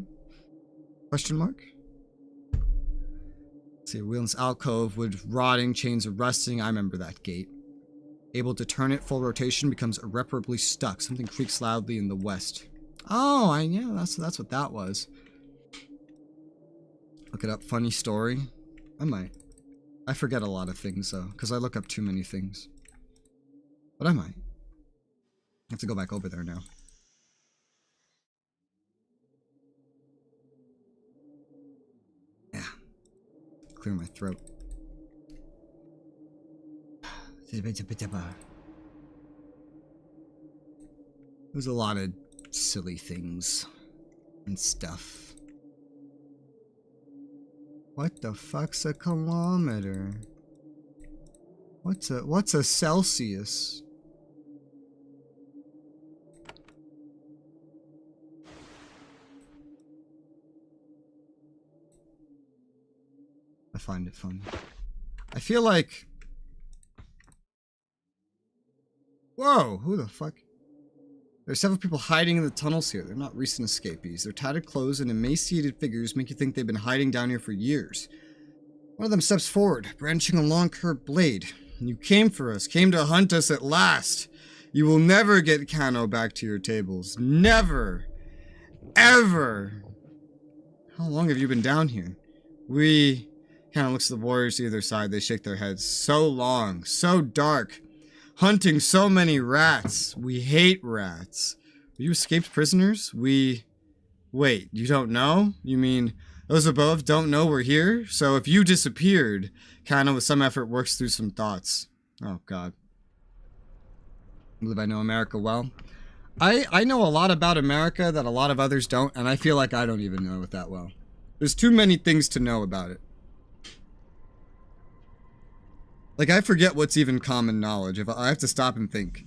Question mark? Let's see, a wheel's alcove, wood rotting, chains are rusting. I remember that gate. Able to turn it, full rotation, becomes irreparably stuck. Something creaks loudly in the west. Oh, yeah, that's what that was. Look it up. Funny story. I might. I forget a lot of things, though, because I look up too many things. But I might. I have to go back over there now. Yeah. Clear my throat. There's a lot of silly things and stuff. What the fuck's a kilometer? What's a Celsius? I find it funny. I feel like... Whoa, who the fuck? There are several people hiding in the tunnels here. They're not recent escapees. Their tattered clothes and emaciated figures make you think they've been hiding down here for years. One of them steps forward, brandishing a long curved blade. You came for us, came to hunt us at last. You will never get Kano back to your tables. Never. Ever. How long have you been down here? Kano looks at the warriors to either side. They shake their heads. So long. So dark. Hunting so many rats. We hate rats. Are you escaped prisoners? Wait, you don't know? You mean those above don't know we're here? So if you disappeared, Kano with some effort works through some thoughts. Oh, God. I believe I know America well. I know a lot about America that a lot of others don't, and I feel like I don't even know it that well. There's too many things to know about it. Like, I forget what's even common knowledge. If I have to stop and think.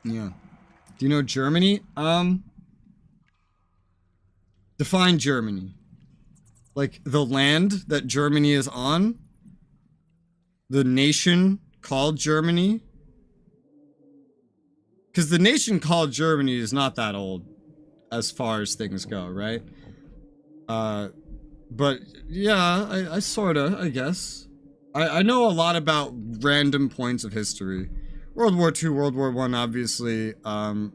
Yeah. Do you know Germany? Define Germany. Like, the land that Germany is on? The nation called Germany? Because the nation called Germany is not that old, as far as things go, right? But, yeah, I sorta, I guess. I know a lot about random points of history. World War II, World War I, obviously. I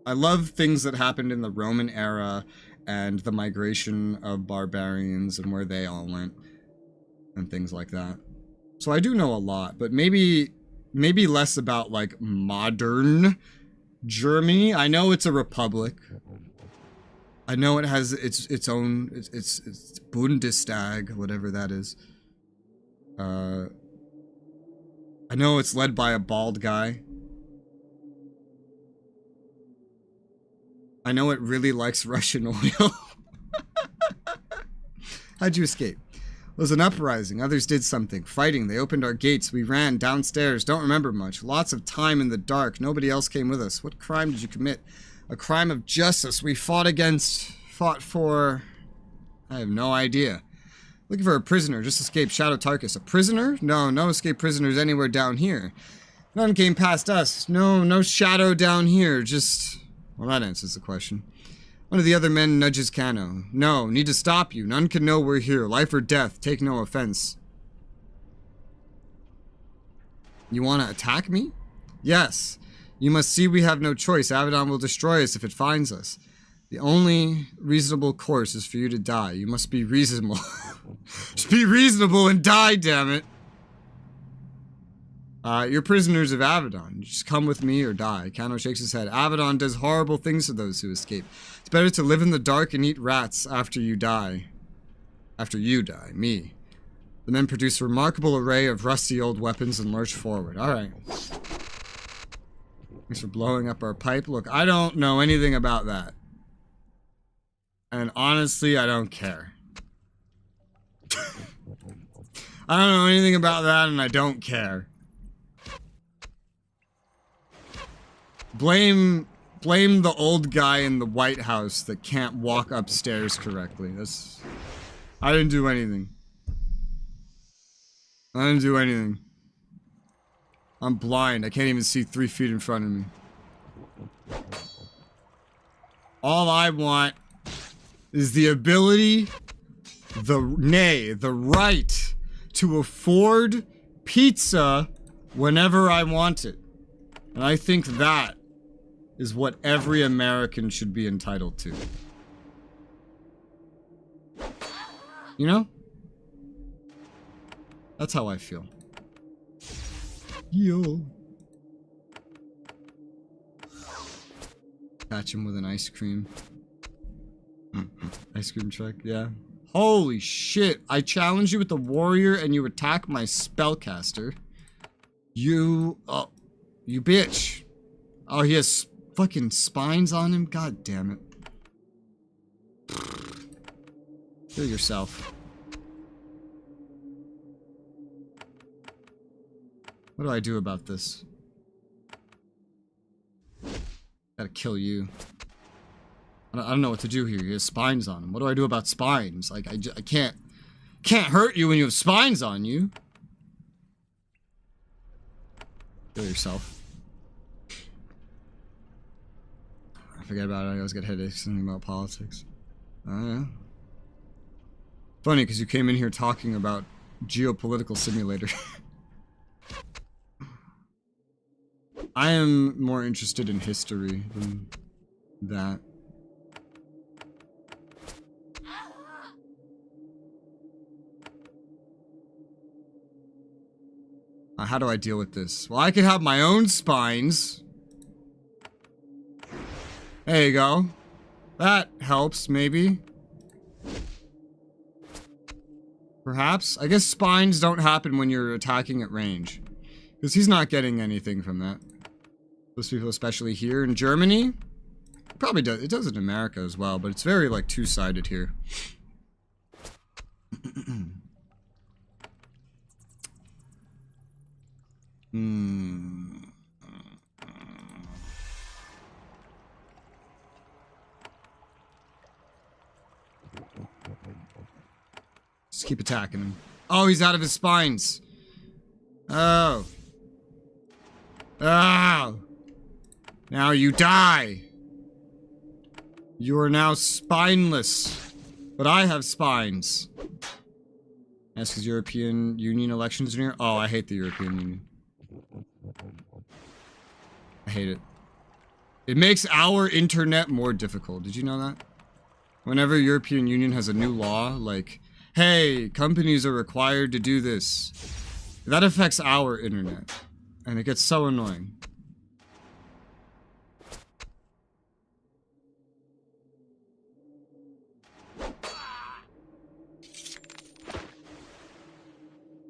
love things that happened in the Roman era and the migration of barbarians and where they all went and things like that. So I do know a lot, but maybe less about, like, modern Germany. I know it's a republic. I know it has its own, its Bundestag, whatever that is. I know it's led by a bald guy. I know it really likes Russian oil. How'd you escape? It was an uprising. Others did something. Fighting. They opened our gates. We ran downstairs. Don't remember much. Lots of time in the dark. Nobody else came with us. What crime did you commit? A crime of justice. We fought for... I have no idea. Looking for a prisoner. Just escaped Shadow Tarkus. A prisoner? No escaped prisoners anywhere down here. None came past us. No shadow down here. Just... Well, that answers the question. One of the other men nudges Kano. No, need to stop you. None can know we're here. Life or death. Take no offense. You want to attack me? Yes. You must see we have no choice. Avadon will destroy us if it finds us. The only reasonable course is for you to die. You must be reasonable. Just be reasonable and die, damn it. You're prisoners of Avadon. Just come with me or die. Kano shakes his head. Avadon does horrible things to those who escape. It's better to live in the dark and eat rats after you die. After you die. Me. The men produce a remarkable array of rusty old weapons and lurch forward. Alright. Thanks for blowing up our pipe. Look, I don't know anything about that. And honestly, I don't care. I don't know anything about that and I don't care. Blame the old guy in the White House that can't walk upstairs correctly. I didn't do anything. I didn't do anything. I'm blind. I can't even see 3 feet in front of me. All I want is the ability, the right to afford pizza whenever I want it. And I think that is what every American should be entitled to. You know? That's how I feel. Yo. Catch him with an ice cream. Ice cream truck, yeah. Holy shit. I challenge you with the warrior and you attack my spellcaster. You bitch. Oh, he has fucking spines on him? God damn it. Kill yourself. What do I do about this? Gotta kill you. I don't know what to do here. He has spines on him. What do I do about spines? Like, I can't hurt you when you have spines on you. Kill yourself. forget about it. I always get headaches thinking about politics. Oh, yeah. Funny, because you came in here talking about geopolitical simulator. I am more interested in history than that. How do I deal with this? Well, I could have my own spines. There you go. That helps, maybe. Perhaps? I guess spines don't happen when you're attacking at range. Because he's not getting anything from that. Those people, especially here in Germany. Probably does. It does in America as well, but it's very, like, two-sided here. Just keep attacking him. Oh, he's out of his spines. Oh. Oh. Now you die. You are now spineless. But I have spines. That's because European Union elections are near. Oh, I hate the European Union. I hate it. It makes our internet more difficult. Did you know that? Whenever European Union has a new law, like, hey, companies are required to do this, that affects our internet. And it gets so annoying.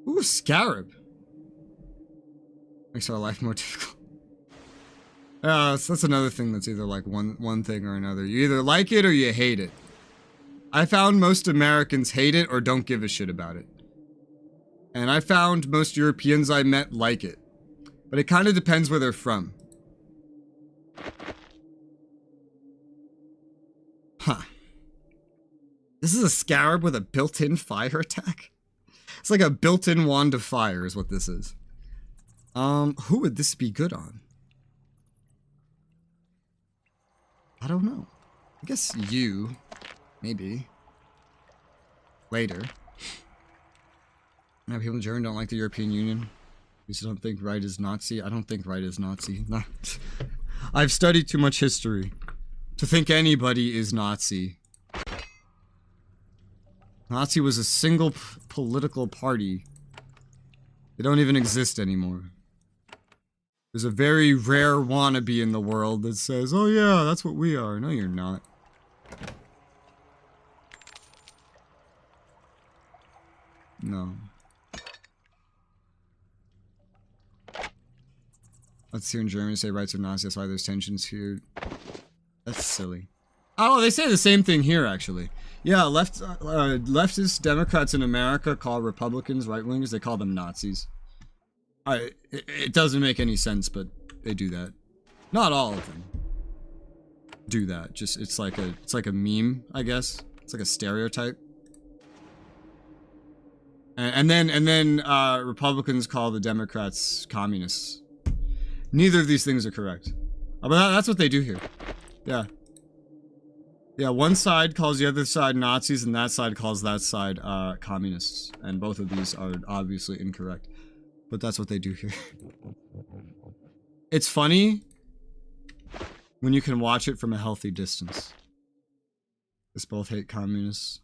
Ooh, scarab. Makes our life more difficult. That's another thing that's either like one thing or another. You either like it or you hate it. I found most Americans hate it or don't give a shit about it. And I found most Europeans I met like it. But it kind of depends where they're from. Huh. This is a scarab with a built-in fire attack? It's like a built-in wand of fire is what this is. Who would this be good on? I don't know. I guess you. Maybe. Later. Now, people in Germany don't like the European Union. You don't think right is Nazi? I don't think right is Nazi. No. I've studied too much history to think anybody is Nazi. Nazi was a single political party. They don't even exist anymore. There's a very rare wannabe in the world that says, oh yeah, that's what we are. No, you're not. No. Let's hear in Germany say rights are Nazi, that's why there's tensions here. That's silly. Oh, they say the same thing here, actually. Yeah, leftist Democrats in America call Republicans, right-wingers, they call them Nazis. It doesn't make any sense, but they do that. Not all of them do that. Just it's like a meme, I guess. It's like a stereotype. And then Republicans call the Democrats communists. Neither of these things are correct. But that's what they do here. Yeah. Yeah, one side calls the other side Nazis, and that side calls that side communists. And both of these are obviously incorrect. But that's what they do here. It's funny when you can watch it from a healthy distance. Because both hate communists.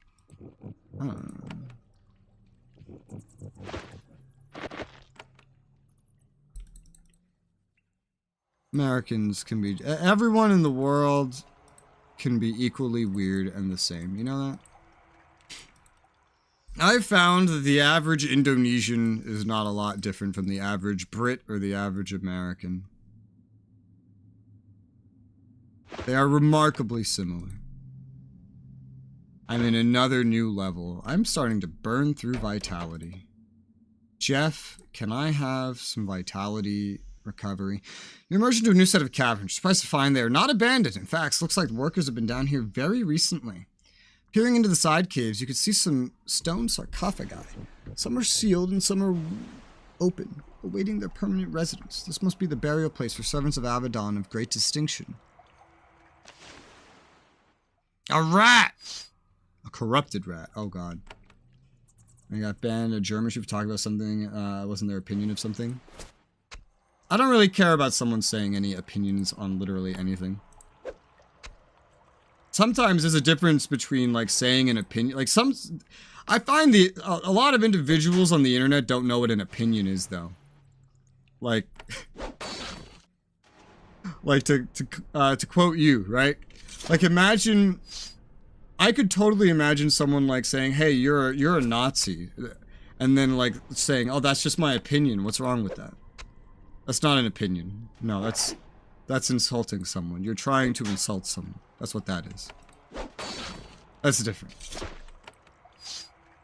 Americans can be... Everyone in the world can be equally weird and the same. You know that? I've found that the average Indonesian is not a lot different from the average Brit or the average American. They are remarkably similar. I'm in another new level. I'm starting to burn through vitality. Jeff, can I have some vitality recovery? You're emerged into a new set of caverns. Surprised to find they are not abandoned. In fact, looks like workers have been down here very recently. Peering into the side caves, you can see some stone sarcophagi. Some are sealed and some are open, awaiting their permanent residence. This must be the burial place for servants of Avadon of great distinction. A rat! A corrupted rat. Oh, God. I got banned. A German should talk about something. Wasn't their opinion of something. I don't really care about someone saying any opinions on literally anything. Sometimes there's a difference between, like, saying an opinion. Like, I find a lot of individuals on the internet don't know what an opinion is, though. Like, to quote you, right? Like, imagine, I could totally imagine someone, like, saying, hey, you're a Nazi. And then, like, saying, oh, that's just my opinion. What's wrong with that? That's not an opinion. No, that's insulting someone. You're trying to insult someone. That's what that is. That's different.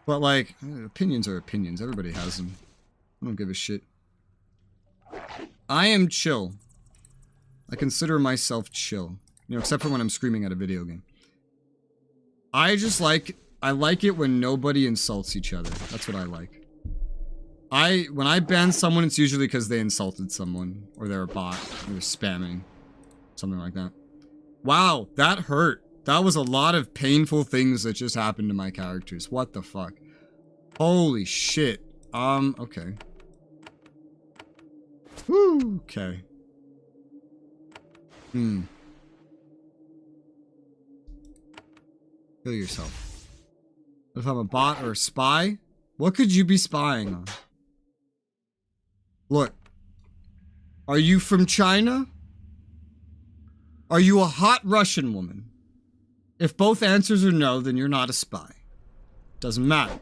But, like, opinions are opinions. Everybody has them. I don't give a shit. I am chill. I consider myself chill. You know, except for when I'm screaming at a video game. I like it when nobody insults each other. That's what I like. When I ban someone, it's usually because they insulted someone. Or they're a bot. Or they're spamming. Something like that. Wow, that hurt. That was a lot of painful things that just happened to my characters. What the fuck? Holy shit. Okay. Woo, okay. Kill yourself. If I'm a bot or a spy, what could you be spying on? Look. Are you from China? Are you a hot Russian woman? If both answers are no, then you're not a spy. Doesn't matter.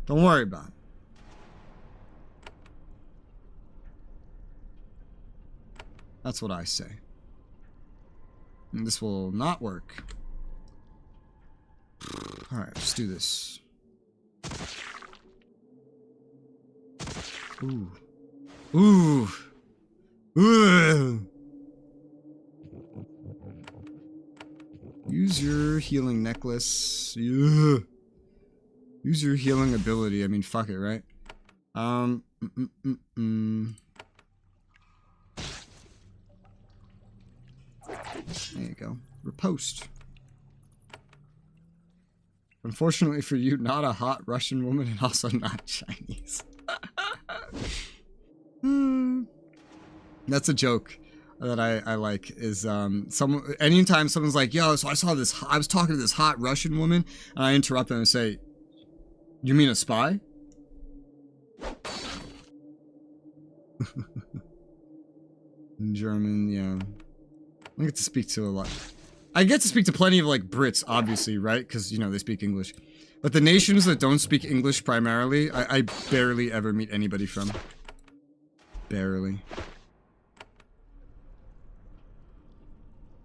Don't worry about it. That's what I say. And this will not work. Alright, let's do this. Ooh. Ooh. Ooh. Use your healing necklace. Yeah. Use your healing ability. I mean, fuck it, right? There you go. Repost. Unfortunately for you, not a hot Russian woman and also not Chinese. That's a joke that I like is anytime someone's like, yo, so I was talking to this hot Russian woman, and I interrupt them and say, you mean a spy? In German, yeah. I get to speak to a lot. I get to speak to plenty of, like, Brits, obviously, right? Because, you know, they speak English. But the nations that don't speak English primarily, I barely ever meet anybody from. Barely. I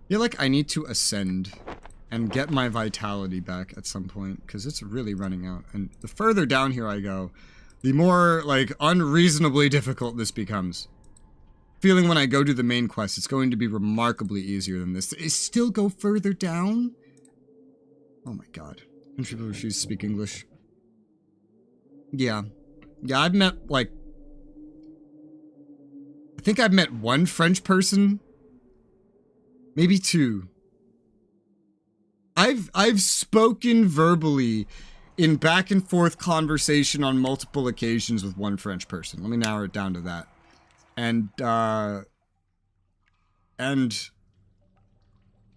feel like I need to ascend and get my vitality back at some point, because it's really running out. And the further down here I go, the more, like, unreasonably difficult this becomes. Feeling when I go to the main quest, it's going to be remarkably easier than this. It still go further down? Oh my god. And people refuse to speak English. Yeah. Yeah, I've met, like... I think I've met one French person. Maybe two. I've spoken verbally in back and forth conversation on multiple occasions with one French person. Let me narrow it down to that. And I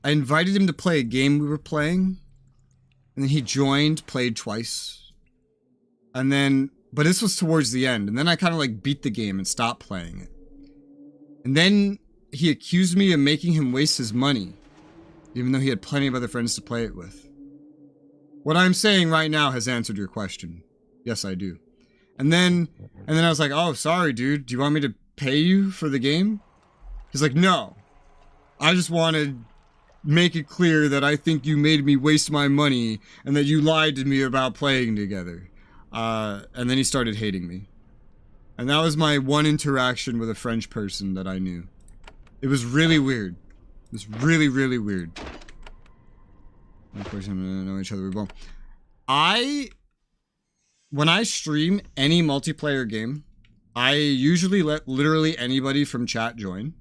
invited him to play a game we were playing. And then he joined, played twice. And then, but this was towards the end. And then I kind of like beat the game and stopped playing it. And then he accused me of making him waste his money. Even though he had plenty of other friends to play it with. What I'm saying right now has answered your question. Yes, I do. And then I was like, oh, sorry, dude. Do you want me to pay you for the game? He's like, no. I just want to make it clear that I think you made me waste my money and that you lied to me about playing together. And then he started hating me. And that was my one interaction with a French person that I knew. It was really weird. It was really, really weird. Of course, I'm gonna know each other. We won't. When I stream any multiplayer game, I usually let literally anybody from chat join.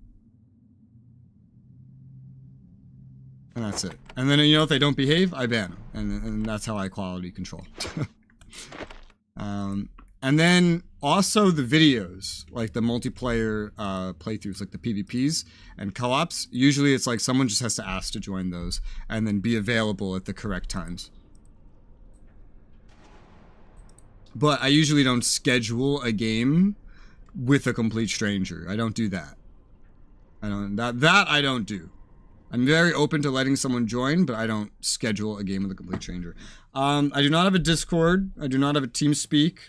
And that's it. And then, you know, if they don't behave, I ban them. And that's how I quality control. And then also the videos, like the multiplayer playthroughs, like the PvPs and co-ops. Usually it's like someone just has to ask to join those and then be available at the correct times. But I usually don't schedule a game with a complete stranger. I don't do that. That I don't do. I'm very open to letting someone join, but I don't schedule a game with a complete stranger. I do not have a Discord. I do not have a TeamSpeak.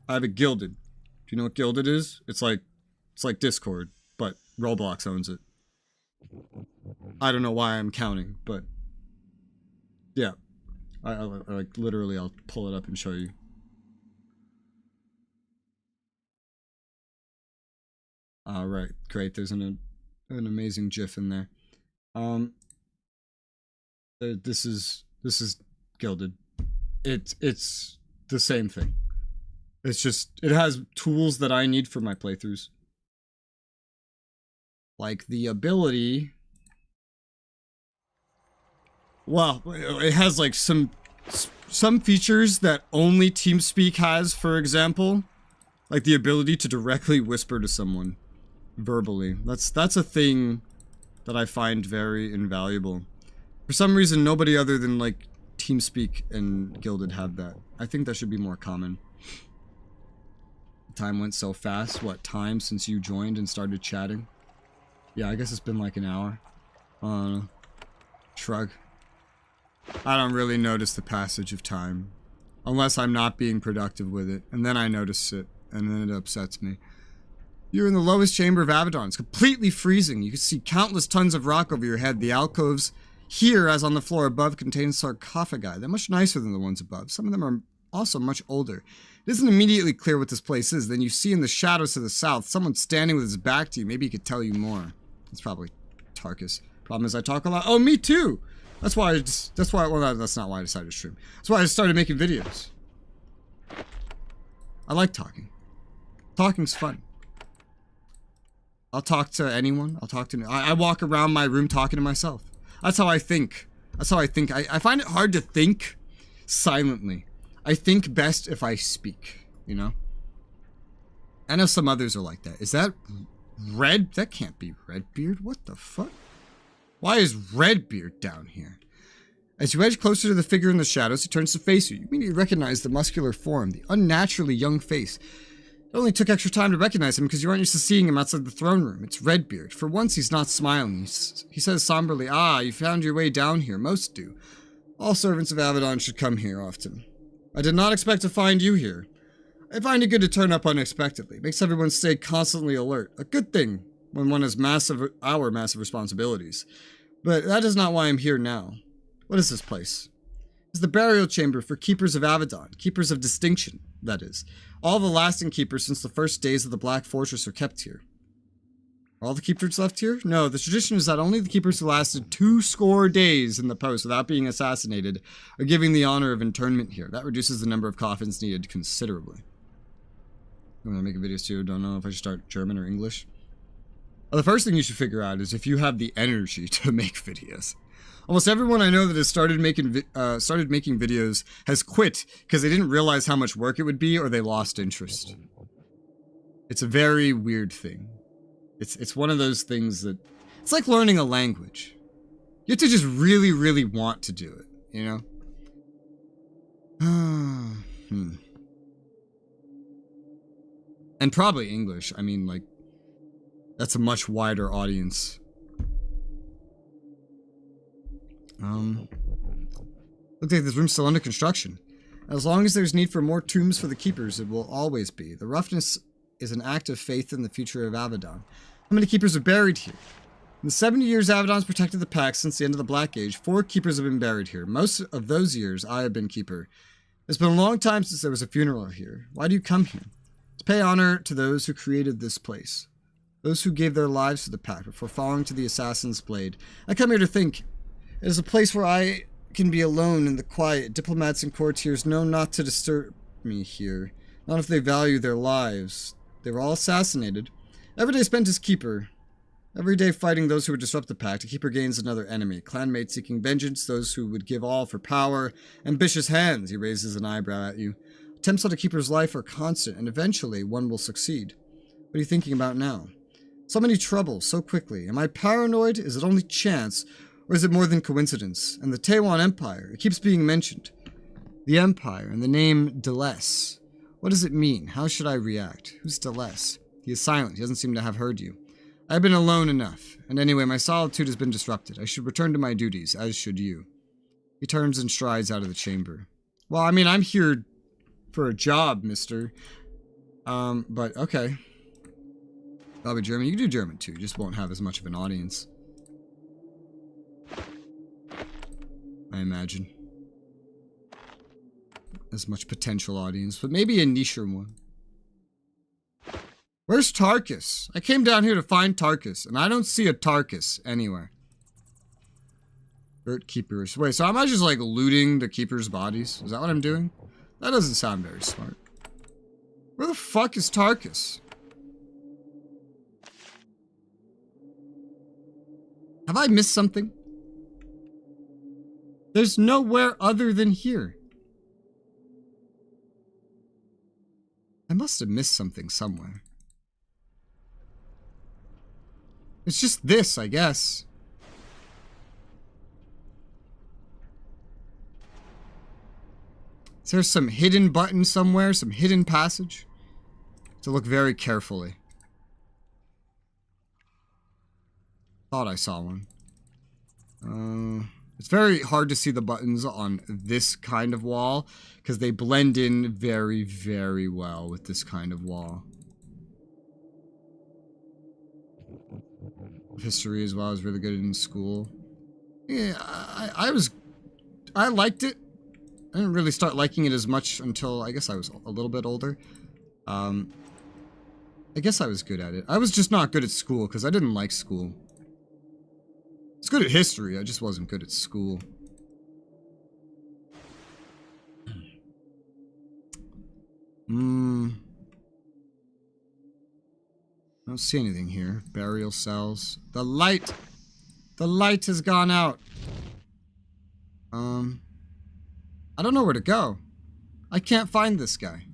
I have a Guilded. Do you know what Guilded is? It's like Discord, but Roblox owns it. I don't know why I'm counting, but yeah. I like literally I'll pull it up and show you. Right, great. There's an amazing GIF in there. This is Guilded. It's the same thing. It's just, it has tools that I need for my playthroughs. Like the ability... Well, it has like some features that only TeamSpeak has, for example. Like the ability to directly whisper to someone verbally. That's a thing that I find very invaluable. For some reason, nobody other than like TeamSpeak and Guilded have that. I think that should be more common. Time went so fast. What time since you joined and started chatting? Yeah, I guess it's been like an hour. Shrug. I don't really notice the passage of time. Unless I'm not being productive with it. And then I notice it. And then it upsets me. You're in the lowest chamber of Avadon. It's completely freezing. You can see countless tons of rock over your head. The alcoves here, as on the floor above, contain sarcophagi. They're much nicer than the ones above. Some of them are also much older. It isn't immediately clear what this place is. Then you see in the shadows to the south, someone standing with his back to you. Maybe he could tell you more. It's probably Tarkus. Problem is I talk a lot. Oh, me too! That's why well, that's not why I decided to stream. That's why I started making videos. I like talking. Talking's fun. I'll talk to anyone. I'll talk to... I walk around my room talking to myself. That's how I think. That's how I think. I find it hard to think silently. I think best if I speak, you know? I know some others are like that. Is that Red? That can't be Redbeard. What the fuck? Why is Redbeard down here? As you edge closer to the figure in the shadows, he turns to face you. You immediately recognize the muscular form, the unnaturally young face. It only took extra time to recognize him because you aren't used to seeing him outside the throne room. It's Redbeard. For once, he's not smiling. He says somberly, "Ah, you found your way down here. Most do. All servants of Avadon should come here often. I did not expect to find you here. I find it good to turn up unexpectedly. It makes everyone stay constantly alert. A good thing when one has massive responsibilities. But that is not why I'm here now. What is this place? It's the burial chamber for keepers of Avadon. Keepers of distinction, that is. All the lasting keepers since the first days of the Black Fortress are kept here. Are all the keepers left here? No, the tradition is that only the keepers who lasted 2 days in the post without being assassinated are given the honor of internment here. That reduces the number of coffins needed considerably. I'm gonna make a video too. Don't know if I should start German or English. Well, the first thing you should figure out is if you have the energy to make videos. Almost everyone I know that has started making videos has quit because they didn't realize how much work it would be or they lost interest. It's a very weird thing. It's one of those things that... It's like learning a language. You have to just really, really want to do it, you know? And probably English. I mean, like, that's a much wider audience. Looks like this room's still under construction. As long as there's need for more tombs for the keepers, it will always be. The roughness is an act of faith in the future of Avadon. How many keepers are buried here? In the 70 years Avadon's protected the pack since the end of the Black Age, 4 keepers have been buried here. Most of those years, I have been keeper. It's been a long time since there was a funeral here. Why do you come here? To pay honor to those who created this place. Those who gave their lives to the pack before falling to the assassin's blade. I come here to think. It is a place where I can be alone in the quiet. Diplomats and courtiers know not to disturb me here. Not if they value their lives. They were all assassinated. Every day spent as keeper. Every day fighting those who would disrupt the pact, a keeper gains another enemy. Clanmates seeking vengeance, those who would give all for power. Ambitious hands, he raises an eyebrow at you. Attempts on a keeper's life are constant, and eventually one will succeed. What are you thinking about now? So many troubles, so quickly. Am I paranoid? Is it only chance? Or is it more than coincidence? And the Taiwan Empire, it keeps being mentioned. The Empire, and the name Deleuze. What does it mean? How should I react? Who's Deleuze? He is silent, he doesn't seem to have heard you. I've been alone enough, and anyway, my solitude has been disrupted. I should return to my duties, as should you. He turns and strides out of the chamber. Well, I mean, I'm here for a job, mister. But okay. I'll be German. You can do German too, you just won't have as much of an audience. I imagine. As much potential audience, but maybe a nicher one. Where's Tarkus? I came down here to find Tarkus, and I don't see a Tarkus anywhere. Dirt keepers. Wait, so am I just like looting the keepers' bodies? Is that what I'm doing? That doesn't sound very smart. Where the fuck is Tarkus? Have I missed something? There's nowhere other than here. I must have missed something somewhere. It's just this, I guess. Is there some hidden button somewhere? Some hidden passage? To look very carefully. Thought I saw one. It's very hard to see the buttons on this kind of wall, because they blend in very, very well with this kind of wall. History as well is really good in school. Yeah, I liked it. I didn't really start liking it as much until I guess I was a little bit older. I guess I was good at it. I was just not good at school because I didn't like school. I was good at history, I just wasn't good at school. I don't see anything here. Burial cells. The light! The light has gone out. I don't know where to go. I can't find this guy.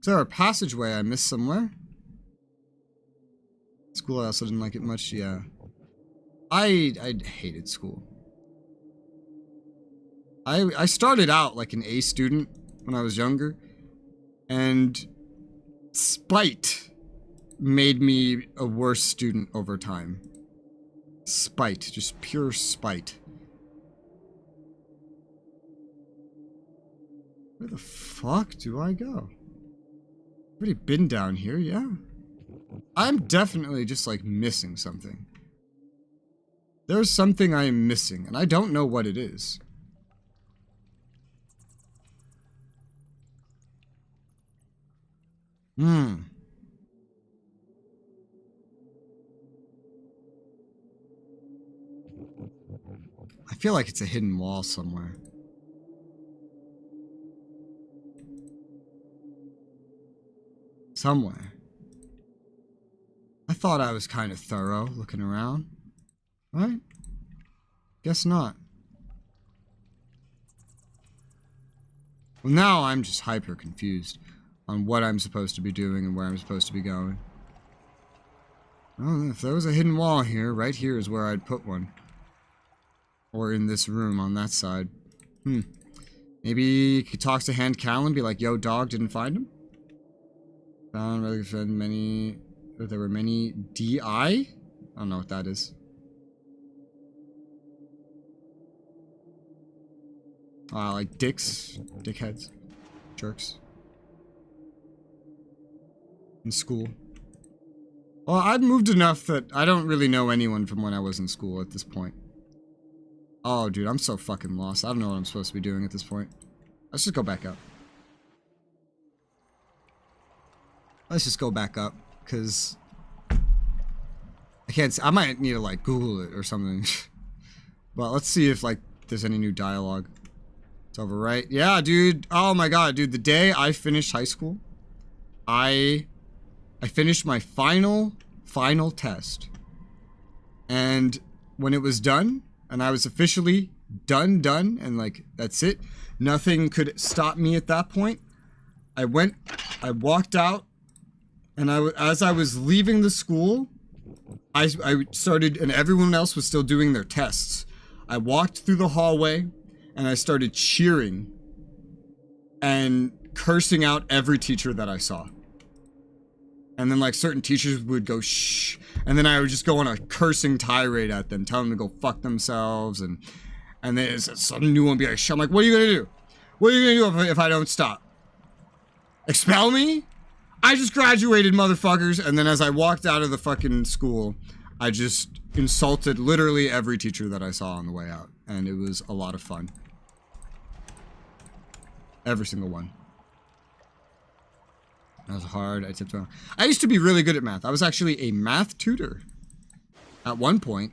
Is there a passageway I missed somewhere? School, I also didn't like it much, yeah. I hated school. I started out like an A student when I was younger, and spite made me a worse student over time. Spite, just pure spite. Where the fuck do I go? I've already been down here, yeah. I'm definitely just like missing something. There's something I am missing, and I don't know what it is. I feel like it's a hidden wall somewhere. Somewhere. I thought I was kind of thorough looking around. Right? Guess not. Well, now I'm just hyper confused on what I'm supposed to be doing and where I'm supposed to be going. Well, if there was a hidden wall here, right here is where I'd put one. Or in this room on that side. Maybe you could talk to Hand Cal and be like, yo, dog, didn't find him? Found rather than many... There were many DI? I don't know what that is. Like dicks. Dickheads. Jerks. In school. Well, I've moved enough that I don't really know anyone from when I was in school at this point. Oh, dude, I'm so fucking lost. I don't know what I'm supposed to be doing at this point. Let's just go back up. Let's just go back up, because I can't see. I might need to, like, Google it or something. But let's see if, like, there's any new dialogue. It's over, right? Yeah, dude. Oh, my God, dude. The day I finished high school, I finished my final final test. And when it was done, and I was officially done, and like, that's it, nothing could stop me at that point, I walked out, and as I was leaving the school, I started, and everyone else was still doing their tests. I walked through the hallway, and I started cheering and cursing out every teacher that I saw. And then like certain teachers would go shh, and then I would just go on a cursing tirade at them, telling them to go fuck themselves, and then some new one would be like, shh. I'm like, what are you gonna do? What are you gonna do if I don't stop? Expel me? I just graduated, motherfuckers. And then as I walked out of the fucking school, I just insulted literally every teacher that I saw on the way out, and it was a lot of fun. Every single one. That was hard. I tipped around. I used to be really good at math. I was actually a math tutor at one point.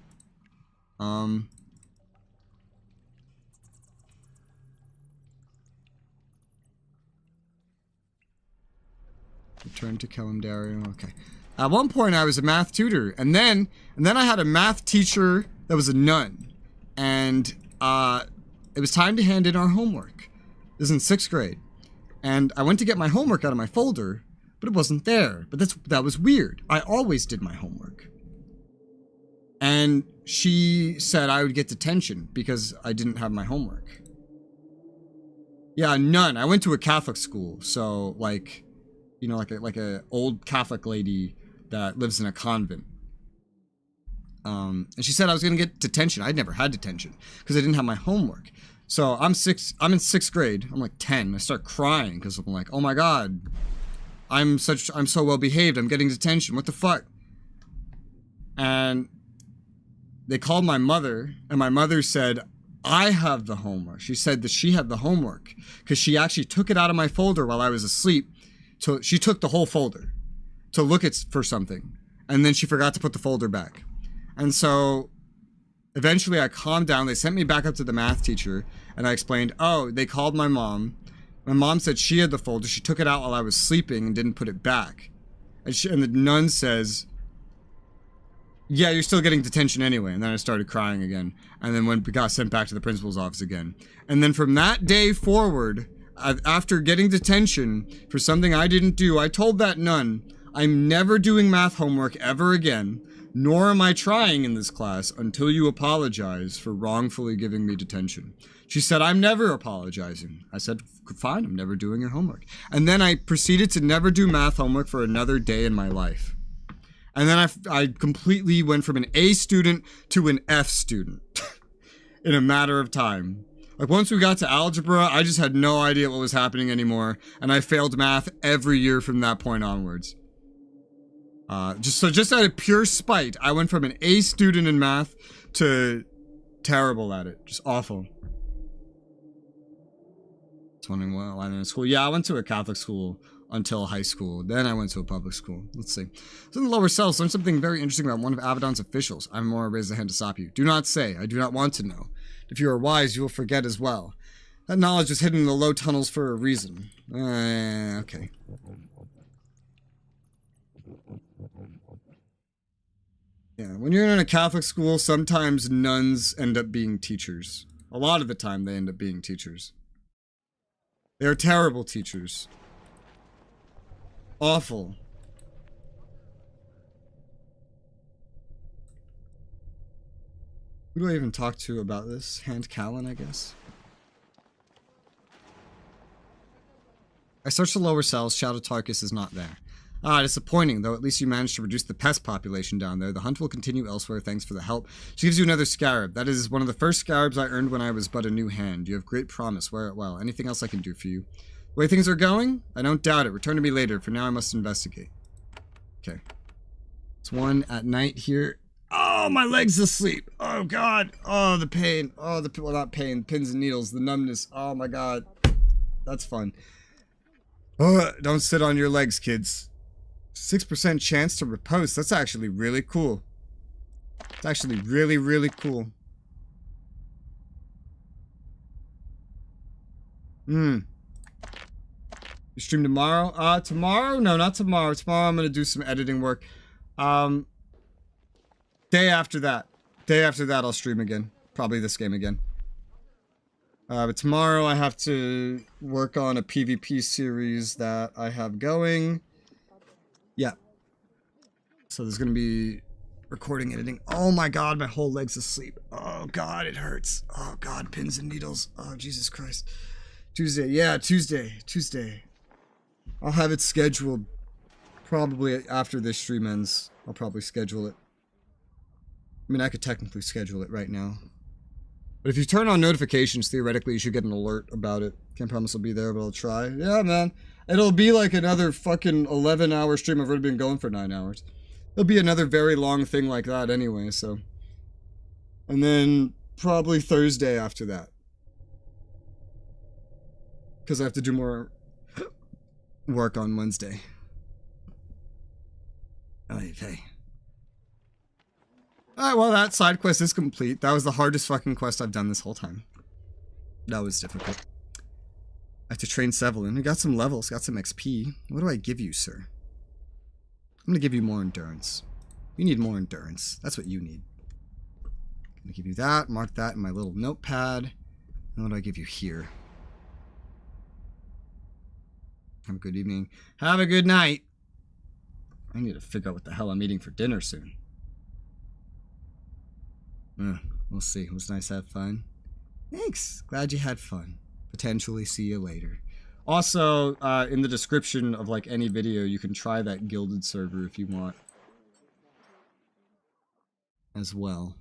Return to Kalendario. Okay. At one point, I was a math tutor, and then I had a math teacher that was a nun, and it was time to hand in our homework. This is in 6th grade. And I went to get my homework out of my folder, but it wasn't there. But that was weird. I always did my homework. And she said I would get detention because I didn't have my homework. Yeah, none. I went to a Catholic school, so like, you know, like a old Catholic lady that lives in a convent. And she said I was gonna get detention. I'd never had detention because I didn't have my homework. So I'm in 6th grade. I'm like 10. I start crying because I'm like, oh my god, I'm so well behaved. I'm getting detention. What the fuck? And they called my mother, and my mother said, I have the homework. She said that she had the homework because she actually took it out of my folder while I was asleep. So she took the whole folder to look for something, and then she forgot to put the folder back. And so eventually I calmed down. They sent me back up to the math teacher, and I explained, oh, they called my mom. My mom said she had the folder. She took it out while I was sleeping and didn't put it back. And the nun says, yeah, you're still getting detention anyway. And then I started crying again. And then got sent back to the principal's office again. And then from that day forward, after getting detention for something I didn't do, I told that nun, I'm never doing math homework ever again, nor am I trying in this class until you apologize for wrongfully giving me detention. She said, I'm never apologizing. I said, fine, I'm never doing your homework. And then I proceeded to never do math homework for another day in my life. And then I completely went from an A student to an F student in a matter of time. Like once we got to algebra, I just had no idea what was happening anymore. And I failed math every year from that point onwards. Just out of pure spite, I went from an A student in math to terrible at it. Just awful. It's wondering what I went to school. Yeah, I went to a Catholic school until high school. Then I went to a public school. Let's see. So in the lower cells, learned something very interesting about one of Avadon's officials. I'm more raise a hand to stop you. Do not say. I do not want to know. If you are wise, you will forget as well. That knowledge is hidden in the low tunnels for a reason. Okay. Yeah, when you're in a Catholic school, sometimes nuns end up being teachers. A lot of the time, they end up being teachers. They are terrible teachers. Awful. Who do I even talk to about this? Hand Callan, I guess. I searched the lower cells. Shadow Tarkus is not there. Ah, disappointing, though at least you managed to reduce the pest population down there. The hunt will continue elsewhere, thanks for the help. She gives you another scarab. That is one of the first scarabs I earned when I was but a new hand. You have great promise. Wear it well. Anything else I can do for you? The way things are going? I don't doubt it. Return to me later. For now, I must investigate. Okay. It's 1 at night here. Oh, my leg's asleep. Oh, God. Oh, the pain. Oh, well, not pain. Pins and needles. The numbness. Oh, my God. That's fun. Oh, don't sit on your legs, kids. 6% chance to repost. That's actually really cool. It's actually really, really cool. You stream tomorrow? Tomorrow? No, not tomorrow. Tomorrow I'm gonna do some editing work. Day after that. Day after that, I'll stream again. Probably this game again. But tomorrow I have to work on a PvP series that I have going. Yeah. So there's gonna be recording, editing. Oh my god, my whole leg's asleep. Oh god, it hurts. Oh god, pins and needles. Oh, Jesus Christ. Tuesday. Yeah, Tuesday. I'll have it scheduled probably after this stream ends. I'll probably schedule it. I mean, I could technically schedule it right now. But if you turn on notifications, theoretically, you should get an alert about it. Can't promise I'll be there, but I'll try. Yeah, man. It'll be like another fucking 11-hour stream. I've already been going for 9 hours. It'll be another very long thing like that anyway, so. And then probably Thursday after that. Because I have to do more work on Wednesday. Hey. Alright, well, that side quest is complete. That was the hardest fucking quest I've done this whole time. That was difficult. I have to train Sevelin. We got some levels, got some XP. What do I give you, sir? I'm gonna give you more endurance. You need more endurance. That's what you need. I'm gonna give you that, mark that in my little notepad. And what do I give you here? Have a good evening. Have a good night. I need to figure out what the hell I'm eating for dinner soon. We'll see. It was nice to have fun. Thanks. Glad you had fun. Potentially see you later. Also, in the description of like any video, you can try that gilded server if you want. As well.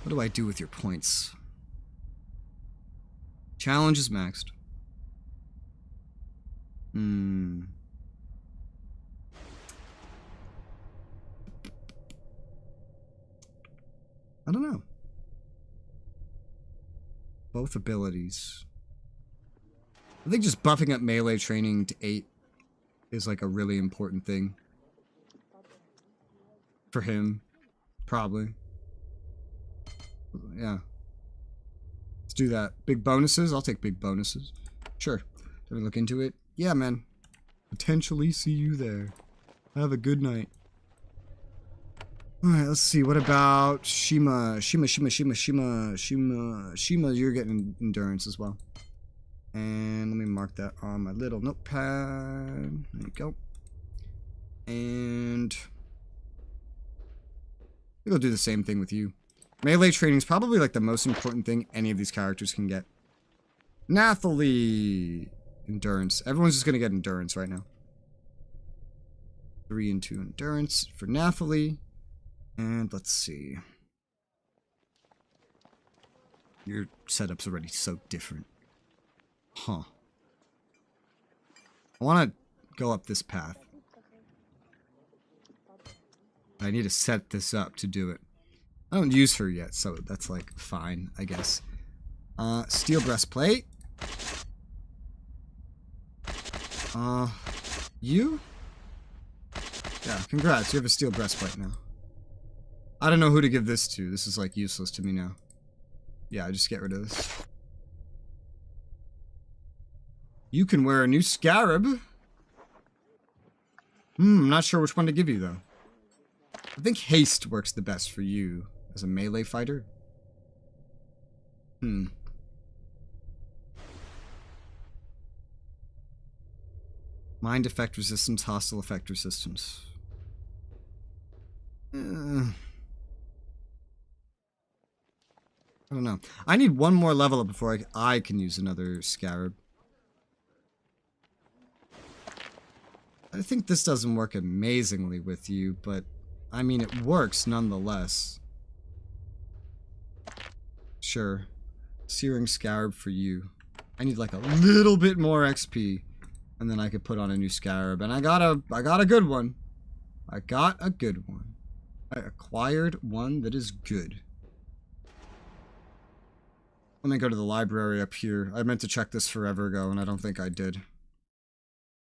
What do I do with your points? Challenge is maxed. I don't know. Both abilities. I think just buffing up melee training to 8 is like a really important thing. For him. Probably. Yeah. Let's do that. Big bonuses? I'll take big bonuses. Sure. Let me look into it. Yeah, man. Potentially see you there. Have a good night. Alright, let's see. What about Shima? Shima, you're getting endurance as well. And let me mark that on my little notepad. There you go. And I think I'll do the same thing with you. Melee training is probably like the most important thing any of these characters can get. Nathalie! Endurance. Everyone's just gonna get endurance right now. 3 and 2 endurance for Nathalie. And let's see. Your setup's already so different. Huh. I want to go up this path. I need to set this up to do it. I don't use her yet, so that's like fine, I guess. Steel breastplate. You? Yeah, congrats, you have a steel breastplate now. I don't know who to give this to. This is like useless to me now. Yeah, just get rid of this. You can wear a new scarab. I'm not sure which one to give you though. I think haste works the best for you as a melee fighter. Mind effect resistance, hostile effect resistance. I don't know. I need one more level up before I can use another scarab. I think this doesn't work amazingly with you, but I mean it works nonetheless. Sure. Searing scarab for you. I need like a little bit more XP, and then I could put on a new scarab. And I got a good one. I got a good one. I acquired one that is good. Let me go to the library up here. I meant to check this forever ago, and I don't think I did.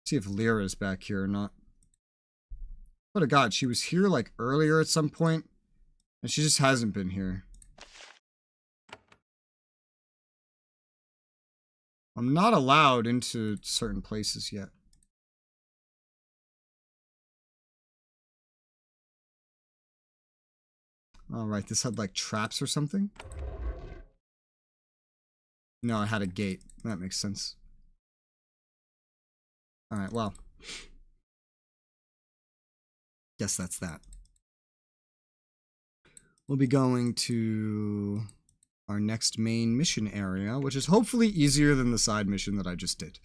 See if Lyra's back here or not. But God, she was here like earlier at some point, and she just hasn't been here. I'm not allowed into certain places yet. Alright, this had like traps or something? No, it had a gate. That makes sense. Alright, well. Guess that's that. We'll be going to our next main mission area, which is hopefully easier than the side mission that I just did.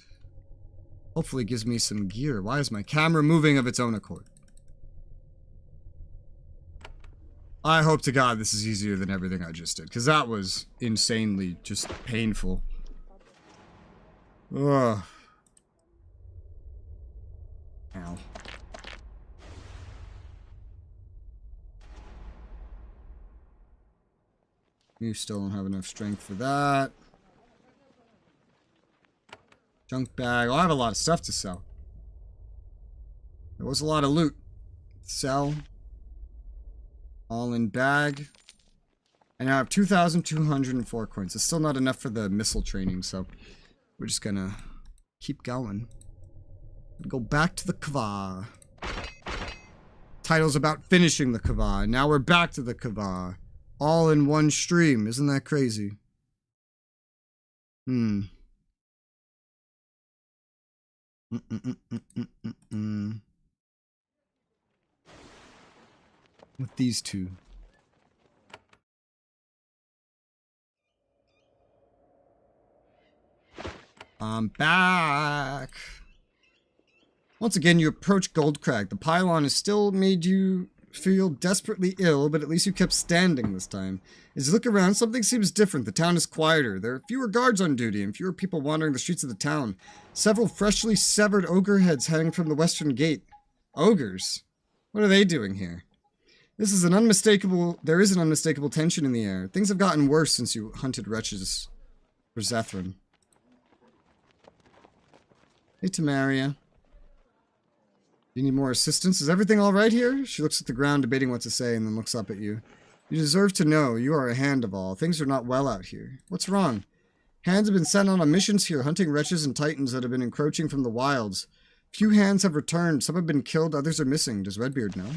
Hopefully gives me some gear. Why is my camera moving of its own accord? I hope to God this is easier than everything I just did, because that was insanely just painful. Ugh. Ow. You still don't have enough strength for that. Junk bag. Oh, I have a lot of stuff to sell. There was a lot of loot. Sell. All in bag. And now I have 2,204 coins. It's still not enough for the missile training, so we're just gonna keep going. Go back to the Kva. Title's about finishing the Kva. Now we're back to the Kva. All in one stream. Isn't that crazy? With these two. I'm back. Once again, you approach Goldcrag. The pylon has still made you feel desperately ill, but at least you kept standing this time. As you look around, something seems different. The town is quieter. There are fewer guards on duty and fewer people wandering the streets of the town. Several freshly severed ogre heads heading from the western gate. Ogres? What are they doing here? There is an unmistakable tension in the air. Things have gotten worse since you hunted wretches for Zethran. Hey, Tamaria. You need more assistance? Is everything alright here? She looks at the ground, debating what to say, and then looks up at you. You deserve to know. You are a hand of all. Things are not well out here. What's wrong? Hands have been sent on missions here, hunting wretches and titans that have been encroaching from the wilds. Few hands have returned. Some have been killed, others are missing. Does Redbeard know?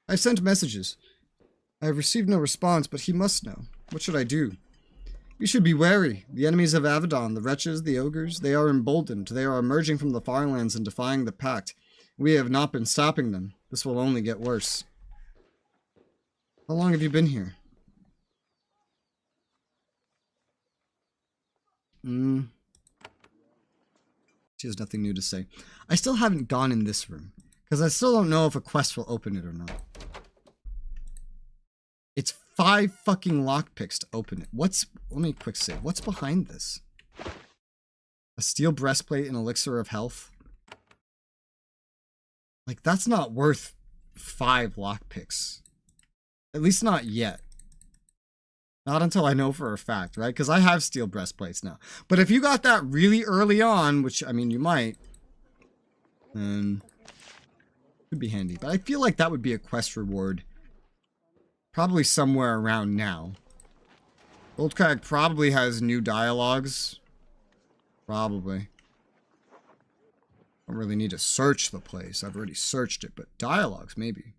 I've sent messages. I have received no response, but he must know. What should I do? You should be wary. The enemies of Avadon, the wretches, the ogres, they are emboldened. They are emerging from the farlands and defying the pact. We have not been stopping them. This will only get worse. How long have you been here? She has nothing new to say. I still haven't gone in this room, because I still don't know if a quest will open it or not. It's 5 fucking lockpicks to open it. Let me quick save. What's behind this? A steel breastplate and elixir of health? Like, that's not worth 5 lockpicks. At least not yet. Not until I know for a fact, right? Because I have steel breastplates now. But if you got that really early on, which, I mean, you might, then it could be handy. But I feel like that would be a quest reward. Probably somewhere around now. Goldcrag probably has new dialogues. Probably. I don't really need to search the place. I've already searched it, but dialogues, maybe.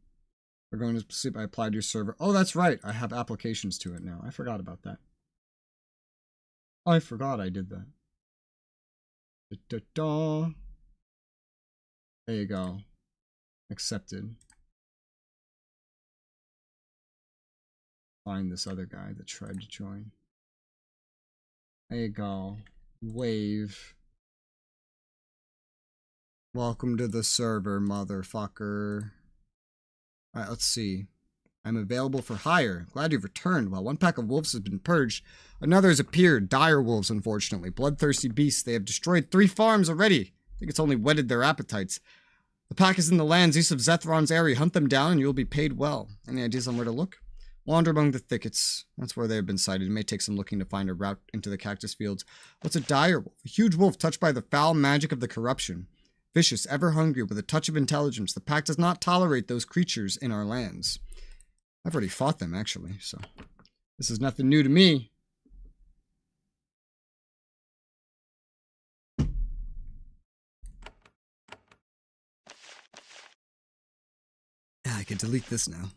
We're going to see if I applied to your server. Oh, that's right. I have applications to it now. I forgot about that. I forgot I did that. Da-da-da. There you go. Accepted. Find this other guy that tried to join. There you go. Wave. Welcome to the server, motherfucker. Alright, let's see. I'm available for hire. Glad you've returned. While one pack of wolves has been purged, another has appeared. Dire wolves, unfortunately. Bloodthirsty beasts. They have destroyed 3 farms already. I think it's only whetted their appetites. The pack is in the lands east of Zethron's area. Hunt them down and you'll be paid well. Any ideas on where to look? Wander among the thickets. That's where they have been sighted. It may take some looking to find a route into the cactus fields. What's a dire wolf? A huge wolf touched by the foul magic of the corruption. Vicious, ever hungry, with a touch of intelligence. The pack does not tolerate those creatures in our lands. I've already fought them, actually, so this is nothing new to me. Yeah, I can delete this now.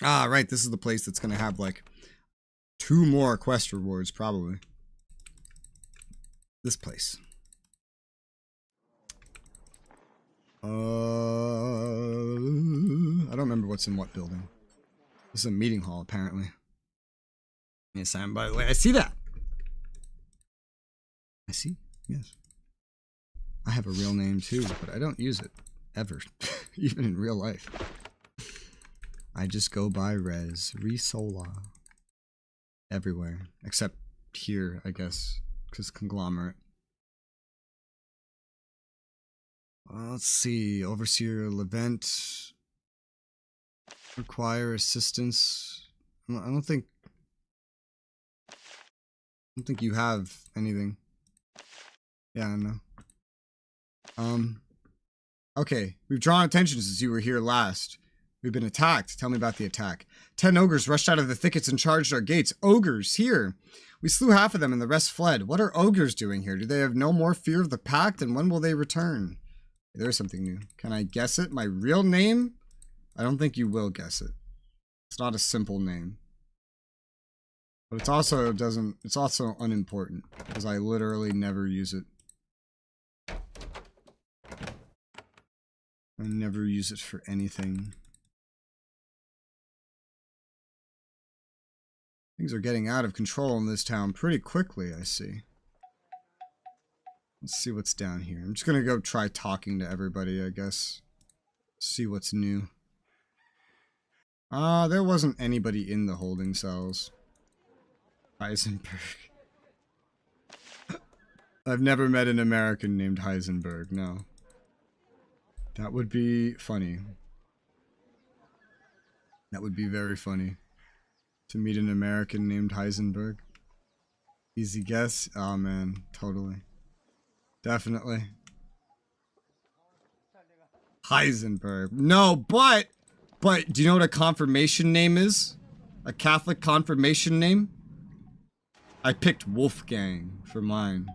Ah, right. This is the place that's gonna have like 2 more quest rewards, probably. This place. I don't remember what's in what building. This is a meeting hall, apparently. Yes, I am, by the way. I see that. I see. Yes. I have a real name too, but I don't use it. Ever. Even in real life. I just go by Resoula. Everywhere. Except here, I guess. Because Konglomerat. Let's see. Overseer Levent. Require assistance. I don't think you have anything. Yeah, I know. Okay. We've drawn attention since you were here last. We've been attacked. Tell me about the attack. 10 ogres rushed out of the thickets and charged our gates. Ogres, here! We slew half of them and the rest fled. What are ogres doing here? Do they have no more fear of the pact? And when will they return? There's something new. Can I guess it? My real name? I don't think you will guess it. It's not a simple name. But it's also unimportant. Because I literally never use it. I never use it for anything. Things are getting out of control in this town pretty quickly, I see. Let's see what's down here. I'm just gonna go try talking to everybody, I guess. See what's new. There wasn't anybody in the holding cells. Heisenberg. I've never met an American named Heisenberg, no. That would be funny. That would be very funny. To meet an American named Heisenberg. Easy guess? Oh man, totally. Definitely. Heisenberg. No, but do you know what a confirmation name is? A Catholic confirmation name? I picked Wolfgang for mine.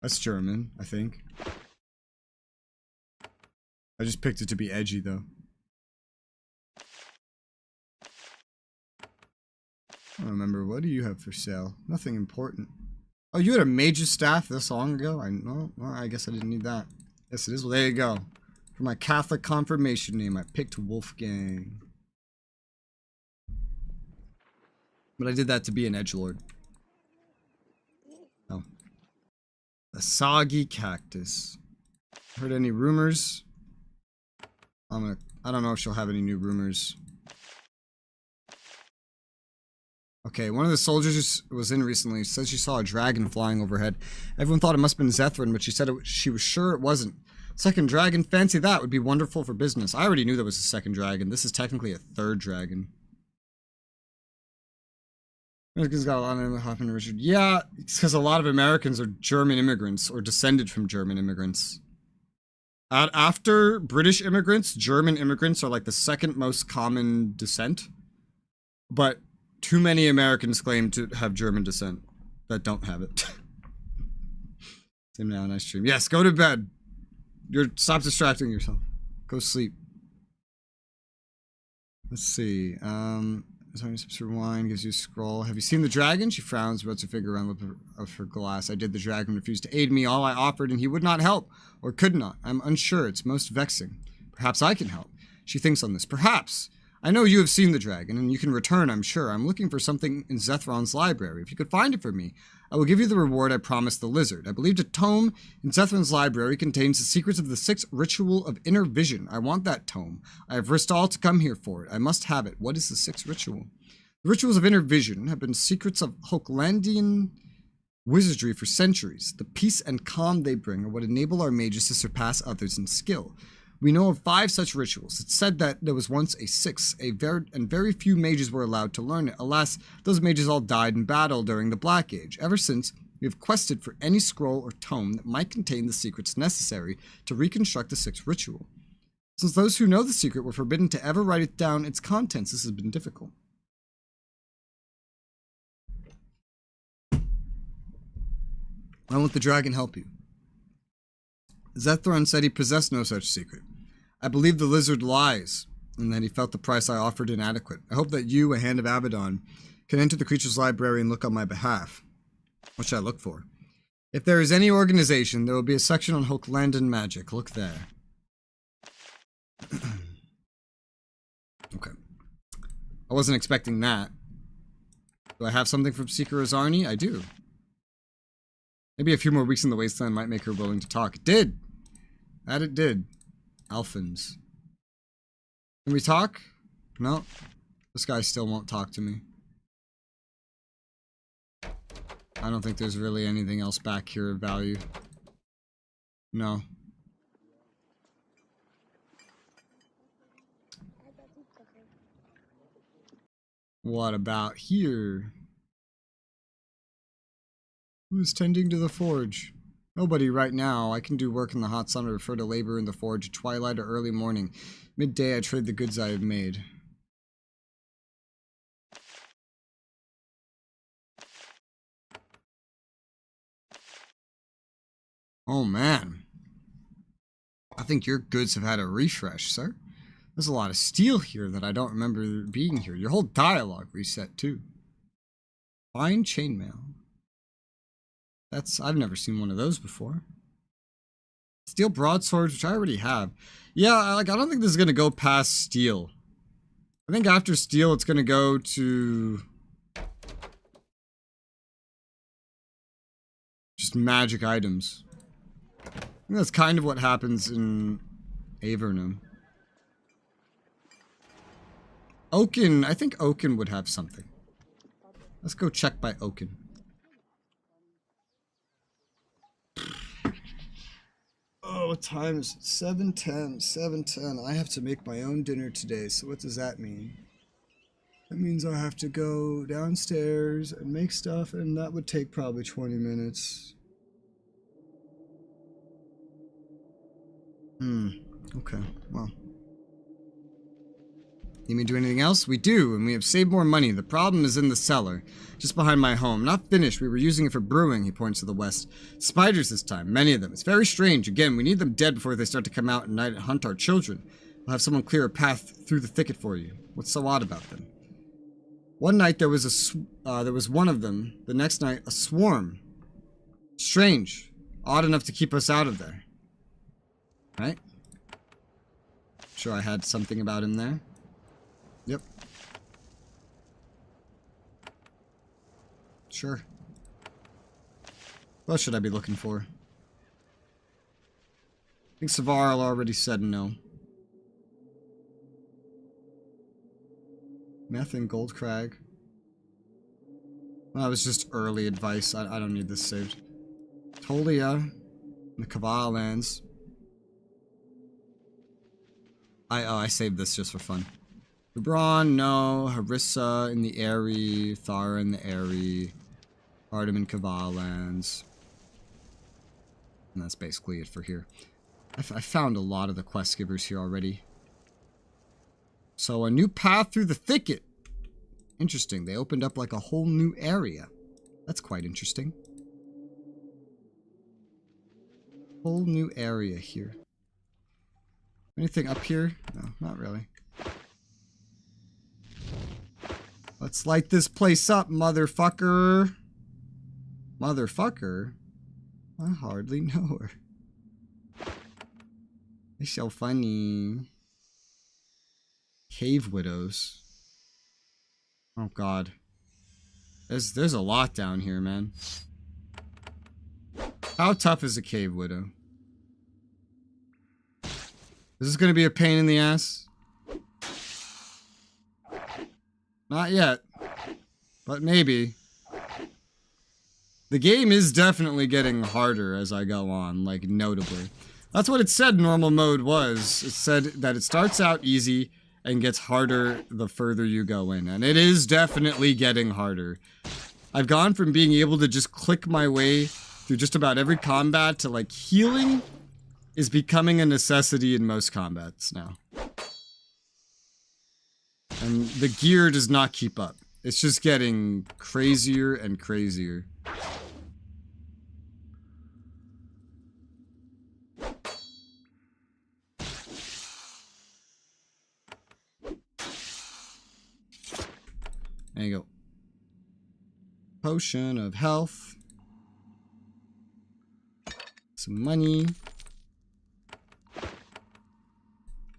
That's German, I think. I just picked it to be edgy though. I don't remember. What do you have for sale? Nothing important. Oh, you had a mage's staff this long ago? Well, I guess I didn't need that. Yes, it is. Well, there you go. For my Catholic confirmation name, I picked Wolfgang. But I did that to be an edgelord. Oh. A soggy cactus. Heard any rumors? I don't know if she'll have any new rumors. Okay, one of the soldiers who was in recently said she saw a dragon flying overhead. Everyone thought it must have been Zethrin, but she said she was sure it wasn't. Second dragon, fancy that, would be wonderful for business. I already knew there was a second dragon. This is technically a third dragon. Americans got a lot of Hoffman and Richard. Yeah, it's because a lot of Americans are German immigrants or descended from German immigrants. After British immigrants, German immigrants are like the second most common descent. But too many Americans claim to have German descent that don't have it. Same now, nice stream. Yes, go to bed. Stop distracting yourself. Go sleep. Let's see. Some wine gives you a scroll. Have you seen the dragon? She frowns, rubs her finger around the lip of her glass. I did. The dragon refused to aid me. All I offered, and he would not help, or could not. I'm unsure. It's most vexing. Perhaps I can help. She thinks on this. Perhaps. I know you have seen the dragon, and you can return, I'm sure. I'm looking for something in Zethron's library. If you could find it for me, I will give you the reward I promised the lizard. I believe a tome in Zethron's library contains the secrets of the 6th ritual of inner vision. I want that tome. I have risked all to come here for it. I must have it. What is the 6th ritual? The rituals of inner vision have been secrets of Hochlandian wizardry for centuries. The peace and calm they bring are what enable our mages to surpass others in skill. We know of 5 such rituals. It's said that there was once a 6th, and very few mages were allowed to learn it. Alas, those mages all died in battle during the Black Age. Ever since, we have quested for any scroll or tome that might contain the secrets necessary to reconstruct the 6th ritual. Since those who know the secret were forbidden to ever write it down its contents, this has been difficult. Why won't the dragon help you? Zethron said he possessed no such secret. I believe the lizard lies, and that he felt the price I offered inadequate. I hope that you, a Hand of Avadon, can enter the creature's library and look on my behalf. What should I look for? If there is any organization, there will be a section on Hochlandan magic. Look there. Okay. I wasn't expecting that. Do I have something from Seeker Azarni? I do. Maybe a few more weeks in the wasteland might make her willing to talk. It did! That it did. Alphins. Can we talk? No. This guy still won't talk to me. I don't think there's really anything else back here of value. No. What about here? Who's tending to the forge? Nobody right now. I can do work in the hot sun or refer to labor in the forge at twilight or early morning. Midday I trade the goods I have made. Oh man. I think your goods have had a refresh, sir. There's a lot of steel here that I don't remember being here. Your whole dialogue reset too. Fine chainmail. I've never seen one of those before. Steel broadswords, which I already have. Yeah, I don't think this is gonna go past steel. I think after steel, it's gonna go to just magic items. I think that's kind of what happens in Avernum. Oaken, I think Oaken would have something. Let's go check by Oaken. Oh, what time is it? 7:10. 7:10. I have to make my own dinner today, so what does that mean? That means I have to go downstairs and make stuff, and that would take probably 20 minutes. Okay, well. Need me to do anything else? We do, and we have saved more money. The problem is in the cellar, just behind my home. Not finished. We were using it for brewing, he points to the west. Spiders this time, many of them. It's very strange. Again, we need them dead before they start to come out at night and hunt our children. We'll have someone clear a path through the thicket for you. What's so odd about them? One night there was one of them. The next night, a swarm. Strange. Odd enough to keep us out of there. Right? Sure I had something about him there. Yep. Sure. What should I be looking for? I think Savarl already said no. Meth and Gold Crag. Well, that was just early advice. I don't need this saved. Tolia. The Kavala lands. I saved this just for fun. Hebron, no. Harissa in the Airy. Thara in the Airy. Artem and Kavala lands. And that's basically it for here. I found a lot of the quest givers here already. So a new path through the thicket. Interesting. They opened up like a whole new area. That's quite interesting. Whole new area here. Anything up here? No, not really. Let's light this place up, motherfucker. Motherfucker? I hardly know her. It's so funny. Cave widows. Oh god. There's a lot down here, man. How tough is a cave widow? Is this gonna be a pain in the ass? Not yet. But maybe. The game is definitely getting harder as I go on, like notably. That's what it said normal mode was. It said that it starts out easy and gets harder the further you go in. And it is definitely getting harder. I've gone from being able to just click my way through just about every combat to like healing is becoming a necessity in most combats now. And the gear does not keep up. It's just getting crazier and crazier. There you go. Potion of health. Some money.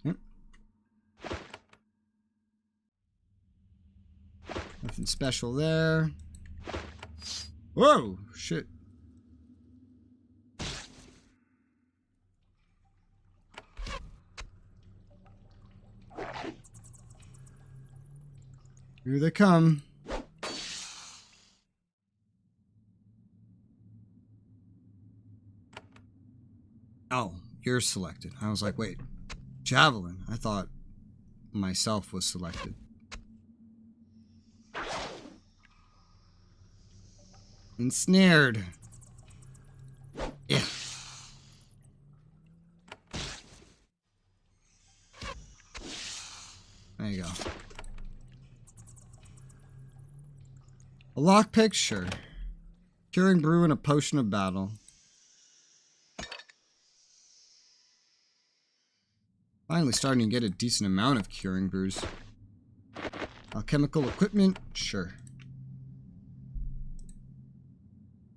Yep. Nothing special there. Whoa! Shit. Here they come. Oh, you're selected. I was like, wait. Javelin. I thought myself was selected. Ensnared. Yeah. There you go. A lockpick, sure. Curing brew and a potion of battle. Finally starting to get a decent amount of curing brews. Alchemical equipment, sure.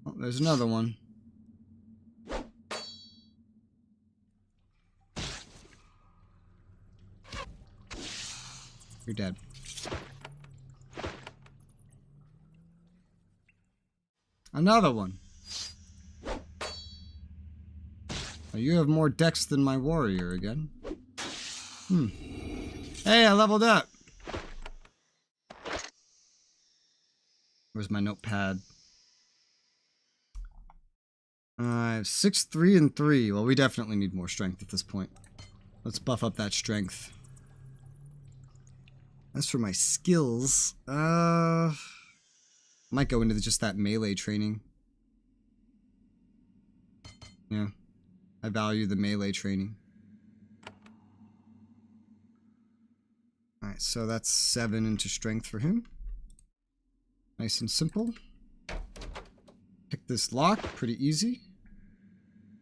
Oh, there's another one. You're dead. Another one. Oh, you have more dex than my warrior again. Hey, I leveled up. Where's my notepad? I have 6, 3, and 3. Well, we definitely need more strength at this point. Let's buff up that strength. As for my skills, might go into just that melee training. Yeah, I value the melee training. Alright, so that's 7 into strength for him. Nice and simple. Pick this lock, pretty easy.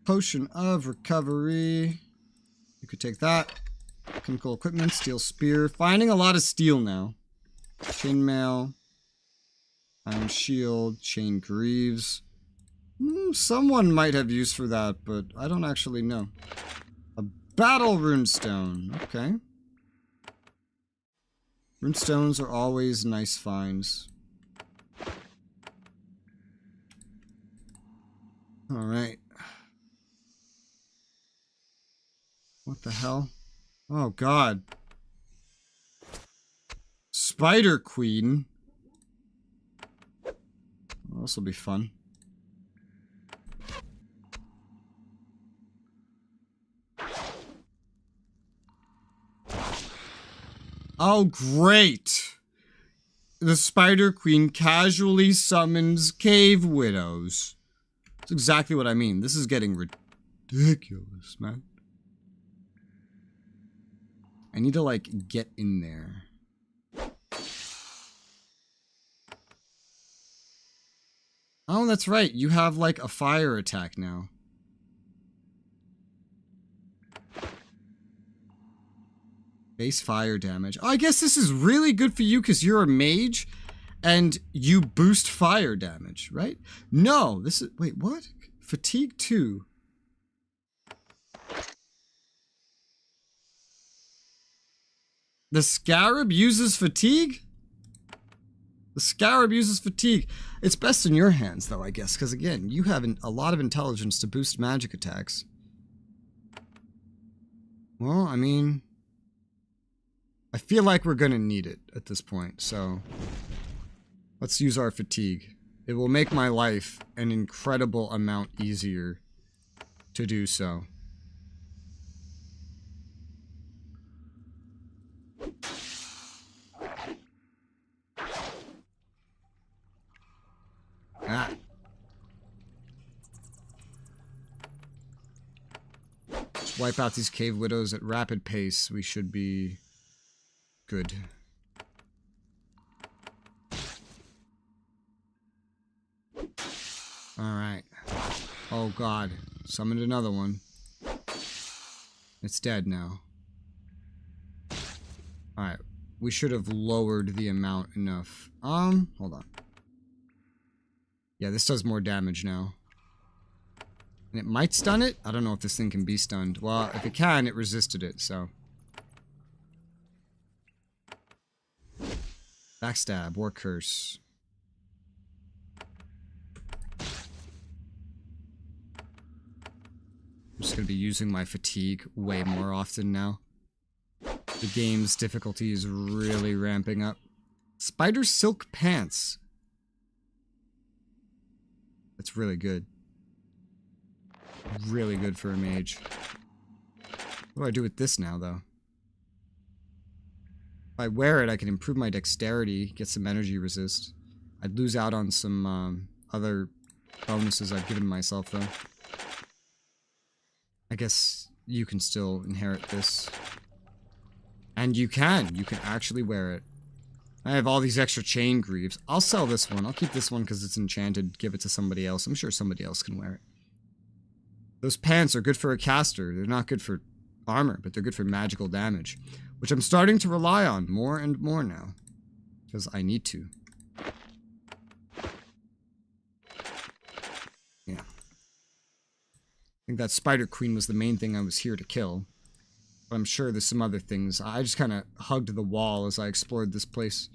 Potion of recovery. You could take that. Chemical equipment, steel spear. Finding a lot of steel now. Chainmail. Iron shield, chain greaves. Someone might have use for that, but I don't actually know. A battle runestone. Okay. Runestones are always nice finds. Alright. What the hell? Oh god. Spider Queen. Well, this will be fun. Oh, great! The Spider Queen casually summons cave widows. That's exactly what I mean. This is getting ridiculous, man. I need to, like, get in there. Oh, that's right. You have, like, a fire attack now. Base fire damage. Oh, I guess this is really good for you because you're a mage and you boost fire damage, right? No, this is... Wait, what? Fatigue 2. The Scarab uses fatigue? The Scarab uses fatigue. It's best in your hands, though, I guess, because, again, you have a lot of intelligence to boost magic attacks. Well, I mean... I feel like we're gonna need it at this point, so... Let's use our fatigue. It will make my life an incredible amount easier to do so. Ah. Just wipe out these cave widows at rapid pace. We should be good. Alright. Oh god. Summoned another one. It's dead now. Alright. we should have lowered the amount enough. Hold on. Yeah, this does more damage now. And it might stun it? I don't know if this thing can be stunned. Well, if it can, it resisted it, so. Backstab, War Curse. I'm just gonna be using my fatigue way more often now. The game's difficulty is really ramping up. Spider Silk Pants. That's really good. Really good for a mage. What do I do with this now, though? If I wear it, I can improve my dexterity, get some energy resist. I'd lose out on some other bonuses I've given myself, though. I guess you can still inherit this. And you can actually wear it. I have all these extra chain greaves. I'll sell this one. I'll keep this one because it's enchanted. Give it to somebody else. I'm sure somebody else can wear it. Those pants are good for a caster. They're not good for armor, but they're good for magical damage. Which I'm starting to rely on more and more now. Because I need to. Yeah. I think that Spider Queen was the main thing I was here to kill. But I'm sure there's some other things. I just kind of hugged the wall as I explored this place.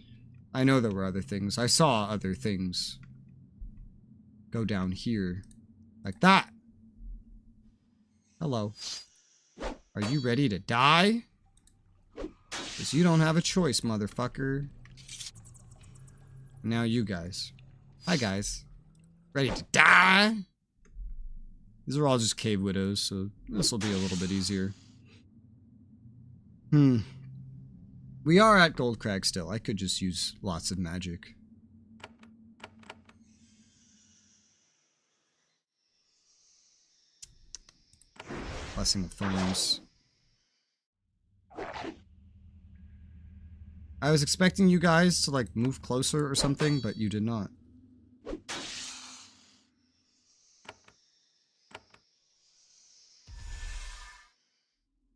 I know there were other things. I saw other things. Go down here. Like that. Hello. Are you ready to die? Because you don't have a choice, motherfucker. Now you guys. Hi, guys. Ready to die? These are all just cave widows, so this will be a little bit easier. We are at Goldcrag still. I could just use lots of magic. Blessing of Thorns. I was expecting you guys to, like, move closer or something, but you did not.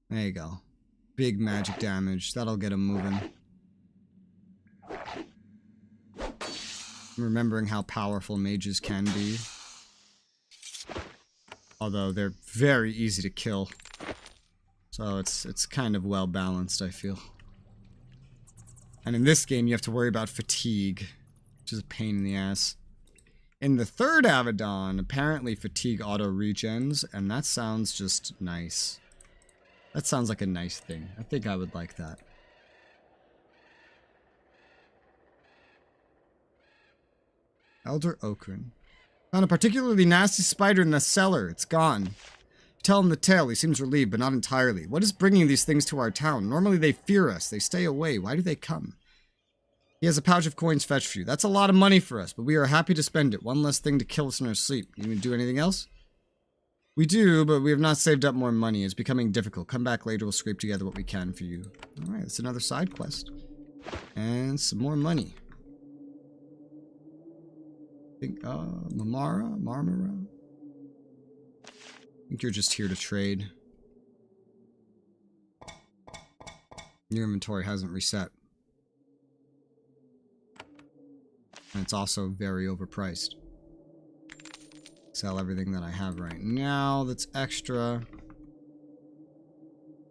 There you go. Big magic damage. That'll get him moving. I'm remembering how powerful mages can be. Although they're very easy to kill. So it's kind of well balanced, I feel. And in this game you have to worry about fatigue, which is a pain in the ass. In the third Avadon, apparently fatigue auto regens, and that sounds just nice. That sounds like a nice thing. I think I would like that. Elder Okran. Found a particularly nasty spider in the cellar. It's gone. Tell him the tale. He seems relieved, but not entirely. What is bringing these things to our town? Normally they fear us. They stay away. Why do they come? He has a pouch of coins fetched for you. That's a lot of money for us, but we are happy to spend it. One less thing to kill us in our sleep. You even do anything else? We do, but we have not saved up more money. It's becoming difficult. Come back later. We'll scrape together what we can for you. Alright, that's another side quest. And some more money. I think, Marmara? I think you're just here to trade. Your inventory hasn't reset. And it's also very overpriced. Sell everything that I have right now that's extra.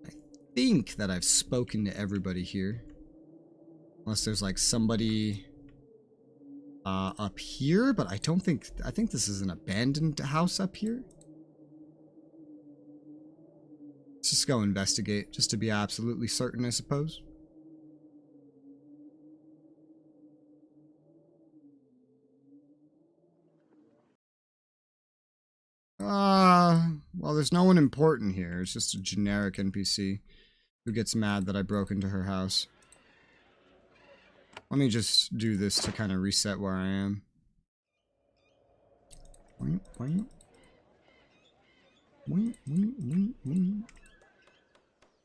I think that I've spoken to everybody here. Unless there's like somebody up here, but I think this is an abandoned house up here. Let's just go investigate, just to be absolutely certain, I suppose. Well, there's no one important here. It's just a generic NPC who gets mad that I broke into her house. Let me just do this to kind of reset where I am. I'm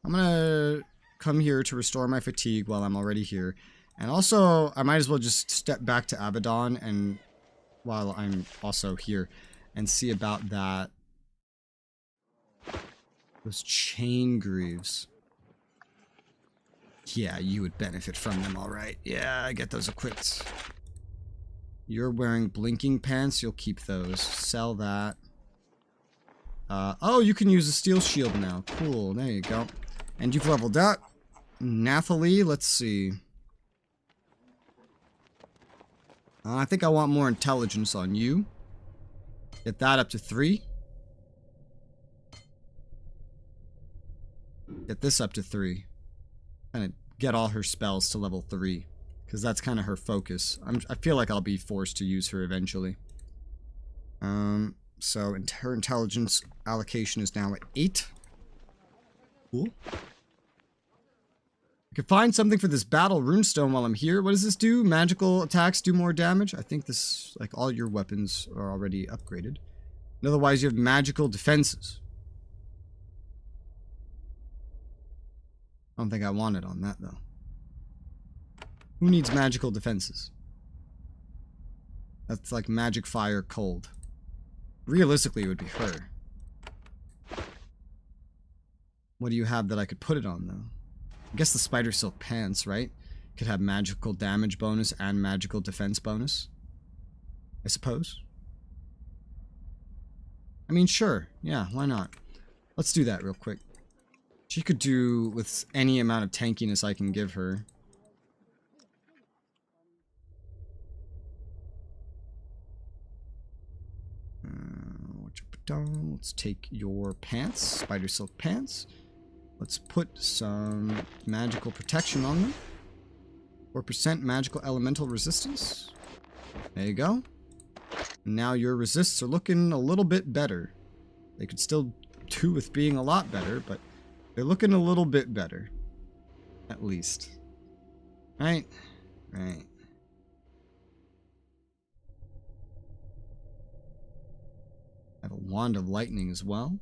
gonna come here to restore my fatigue while I'm already here. And also, I might as well just step back to Avadon and while I'm also here and see about that. Those chain greaves. Yeah, you would benefit from them, alright. Yeah, I get those equipped. You're wearing blinking pants, you'll keep those. Sell that. Oh, you can use a steel shield now. Cool, there you go. And you've leveled up. Nathalie, let's see. I think I want more intelligence on you. Get that up to 3. Get this up to 3. Kind of get all her spells to level 3. Because that's kind of her focus. I feel like I'll be forced to use her eventually. So her intelligence allocation is now at 8. Cool. I could find something for this battle runestone while I'm here. What does this do? Magical attacks do more damage? I think this, like, all your weapons are already upgraded. And otherwise you have magical defenses. I don't think I want it on that, though. Who needs magical defenses? That's like magic, fire, cold. Realistically, it would be her. What do you have that I could put it on, though? I guess the spider silk pants, right? Could have magical damage bonus and magical defense bonus. I suppose. I mean, sure. Yeah, why not? Let's do that real quick. She could do with any amount of tankiness I can give her. Let's take your pants, spider silk pants. Let's put some magical protection on them. 4% magical elemental resistance. There you go. Now your resists are looking a little bit better. They could still do with being a lot better, but they're looking a little bit better. At least. Right? Right. I have a wand of lightning as well.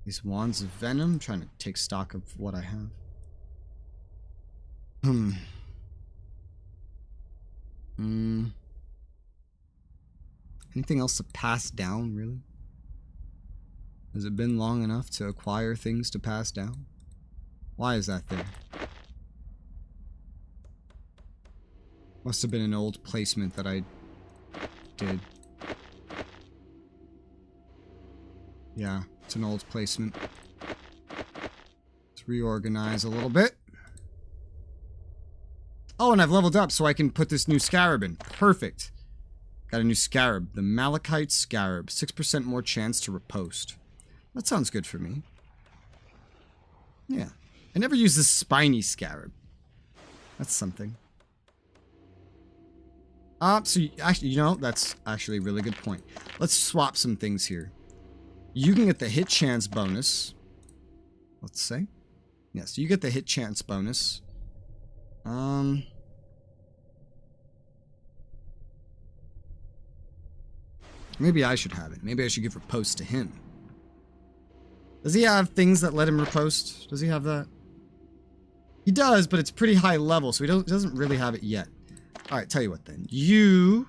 These wands of venom. I'm trying to take stock of what I have. Anything else to pass down, really? Has it been long enough to acquire things to pass down? Why is that there? Must have been an old placement that I did. Yeah, it's an old placement. Let's reorganize a little bit. Oh, and I've leveled up so I can put this new scarab in. Perfect. Got a new scarab. The Malachite Scarab. 6% more chance to riposte. That sounds good for me. Yeah. I never use this spiny scarab. That's something. So actually, you know, that's actually a really good point. Let's swap some things here. You can get the hit chance bonus. Let's say. Yes, you get the hit chance bonus. Maybe I should have it. Maybe I should give riposte to him. Does he have things that let him riposte? Does he have that? He does, but it's pretty high level, so he doesn't really have it yet. Alright, tell you what then. You...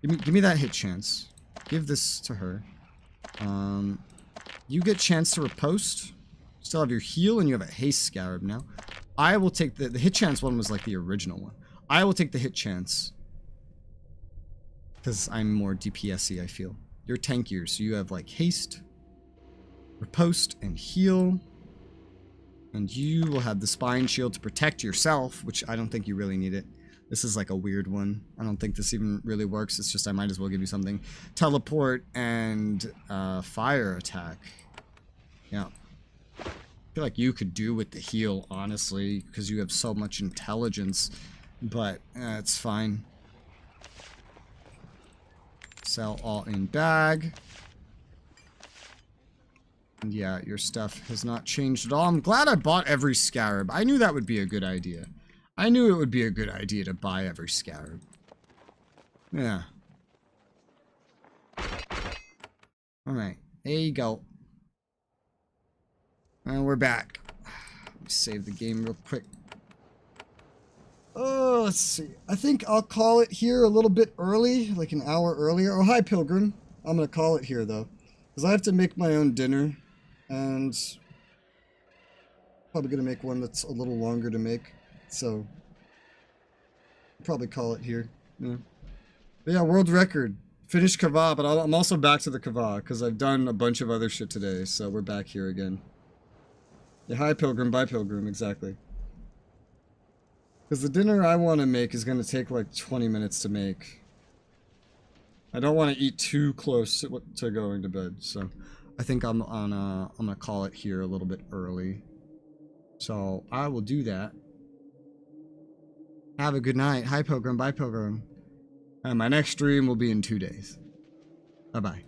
Give me that hit chance. Give this to her. You get chance to riposte. Still have your heal, and you have a haste scarab now. I will take the hit chance one was like the original one. I will take the hit chance. Because I'm more DPS-y, I feel. You're tankier, so you have like haste, riposte, and heal. And you will have the spine shield to protect yourself, which I don't think you really need it. This is like a weird one. I don't think this even really works. It's just I might as well give you something. Teleport and fire attack. Yeah. I feel like you could do with the heal, honestly, because you have so much intelligence. But it's fine. Sell all in bag. And yeah, your stuff has not changed at all. I'm glad I bought every scarab. I knew that would be a good idea. I knew it would be a good idea to buy every scarab. Yeah. Alright, there you go. And we're back. Let me save the game real quick. Oh, let's see. I think I'll call it here a little bit early, like an hour earlier. Oh, hi, Pilgrim. I'm going to call it here, though. Because I have to make my own dinner. And Probably gonna make one that's a little longer to make, so probably call it here. Yeah, but yeah, world record. Finished kava, but I'm also back to the kava because I've done a bunch of other shit today, so we're back here again. Yeah, hi Pilgrim, bye Pilgrim, exactly. Because the dinner I want to make is going to take like 20 minutes to make. I don't want to eat too close to going to bed, so I think I'm gonna call it here a little bit early. So I will do that. Have a good night. Hi Pilgrim, bye Pilgrim. And my next stream will be in 2 days. Bye bye.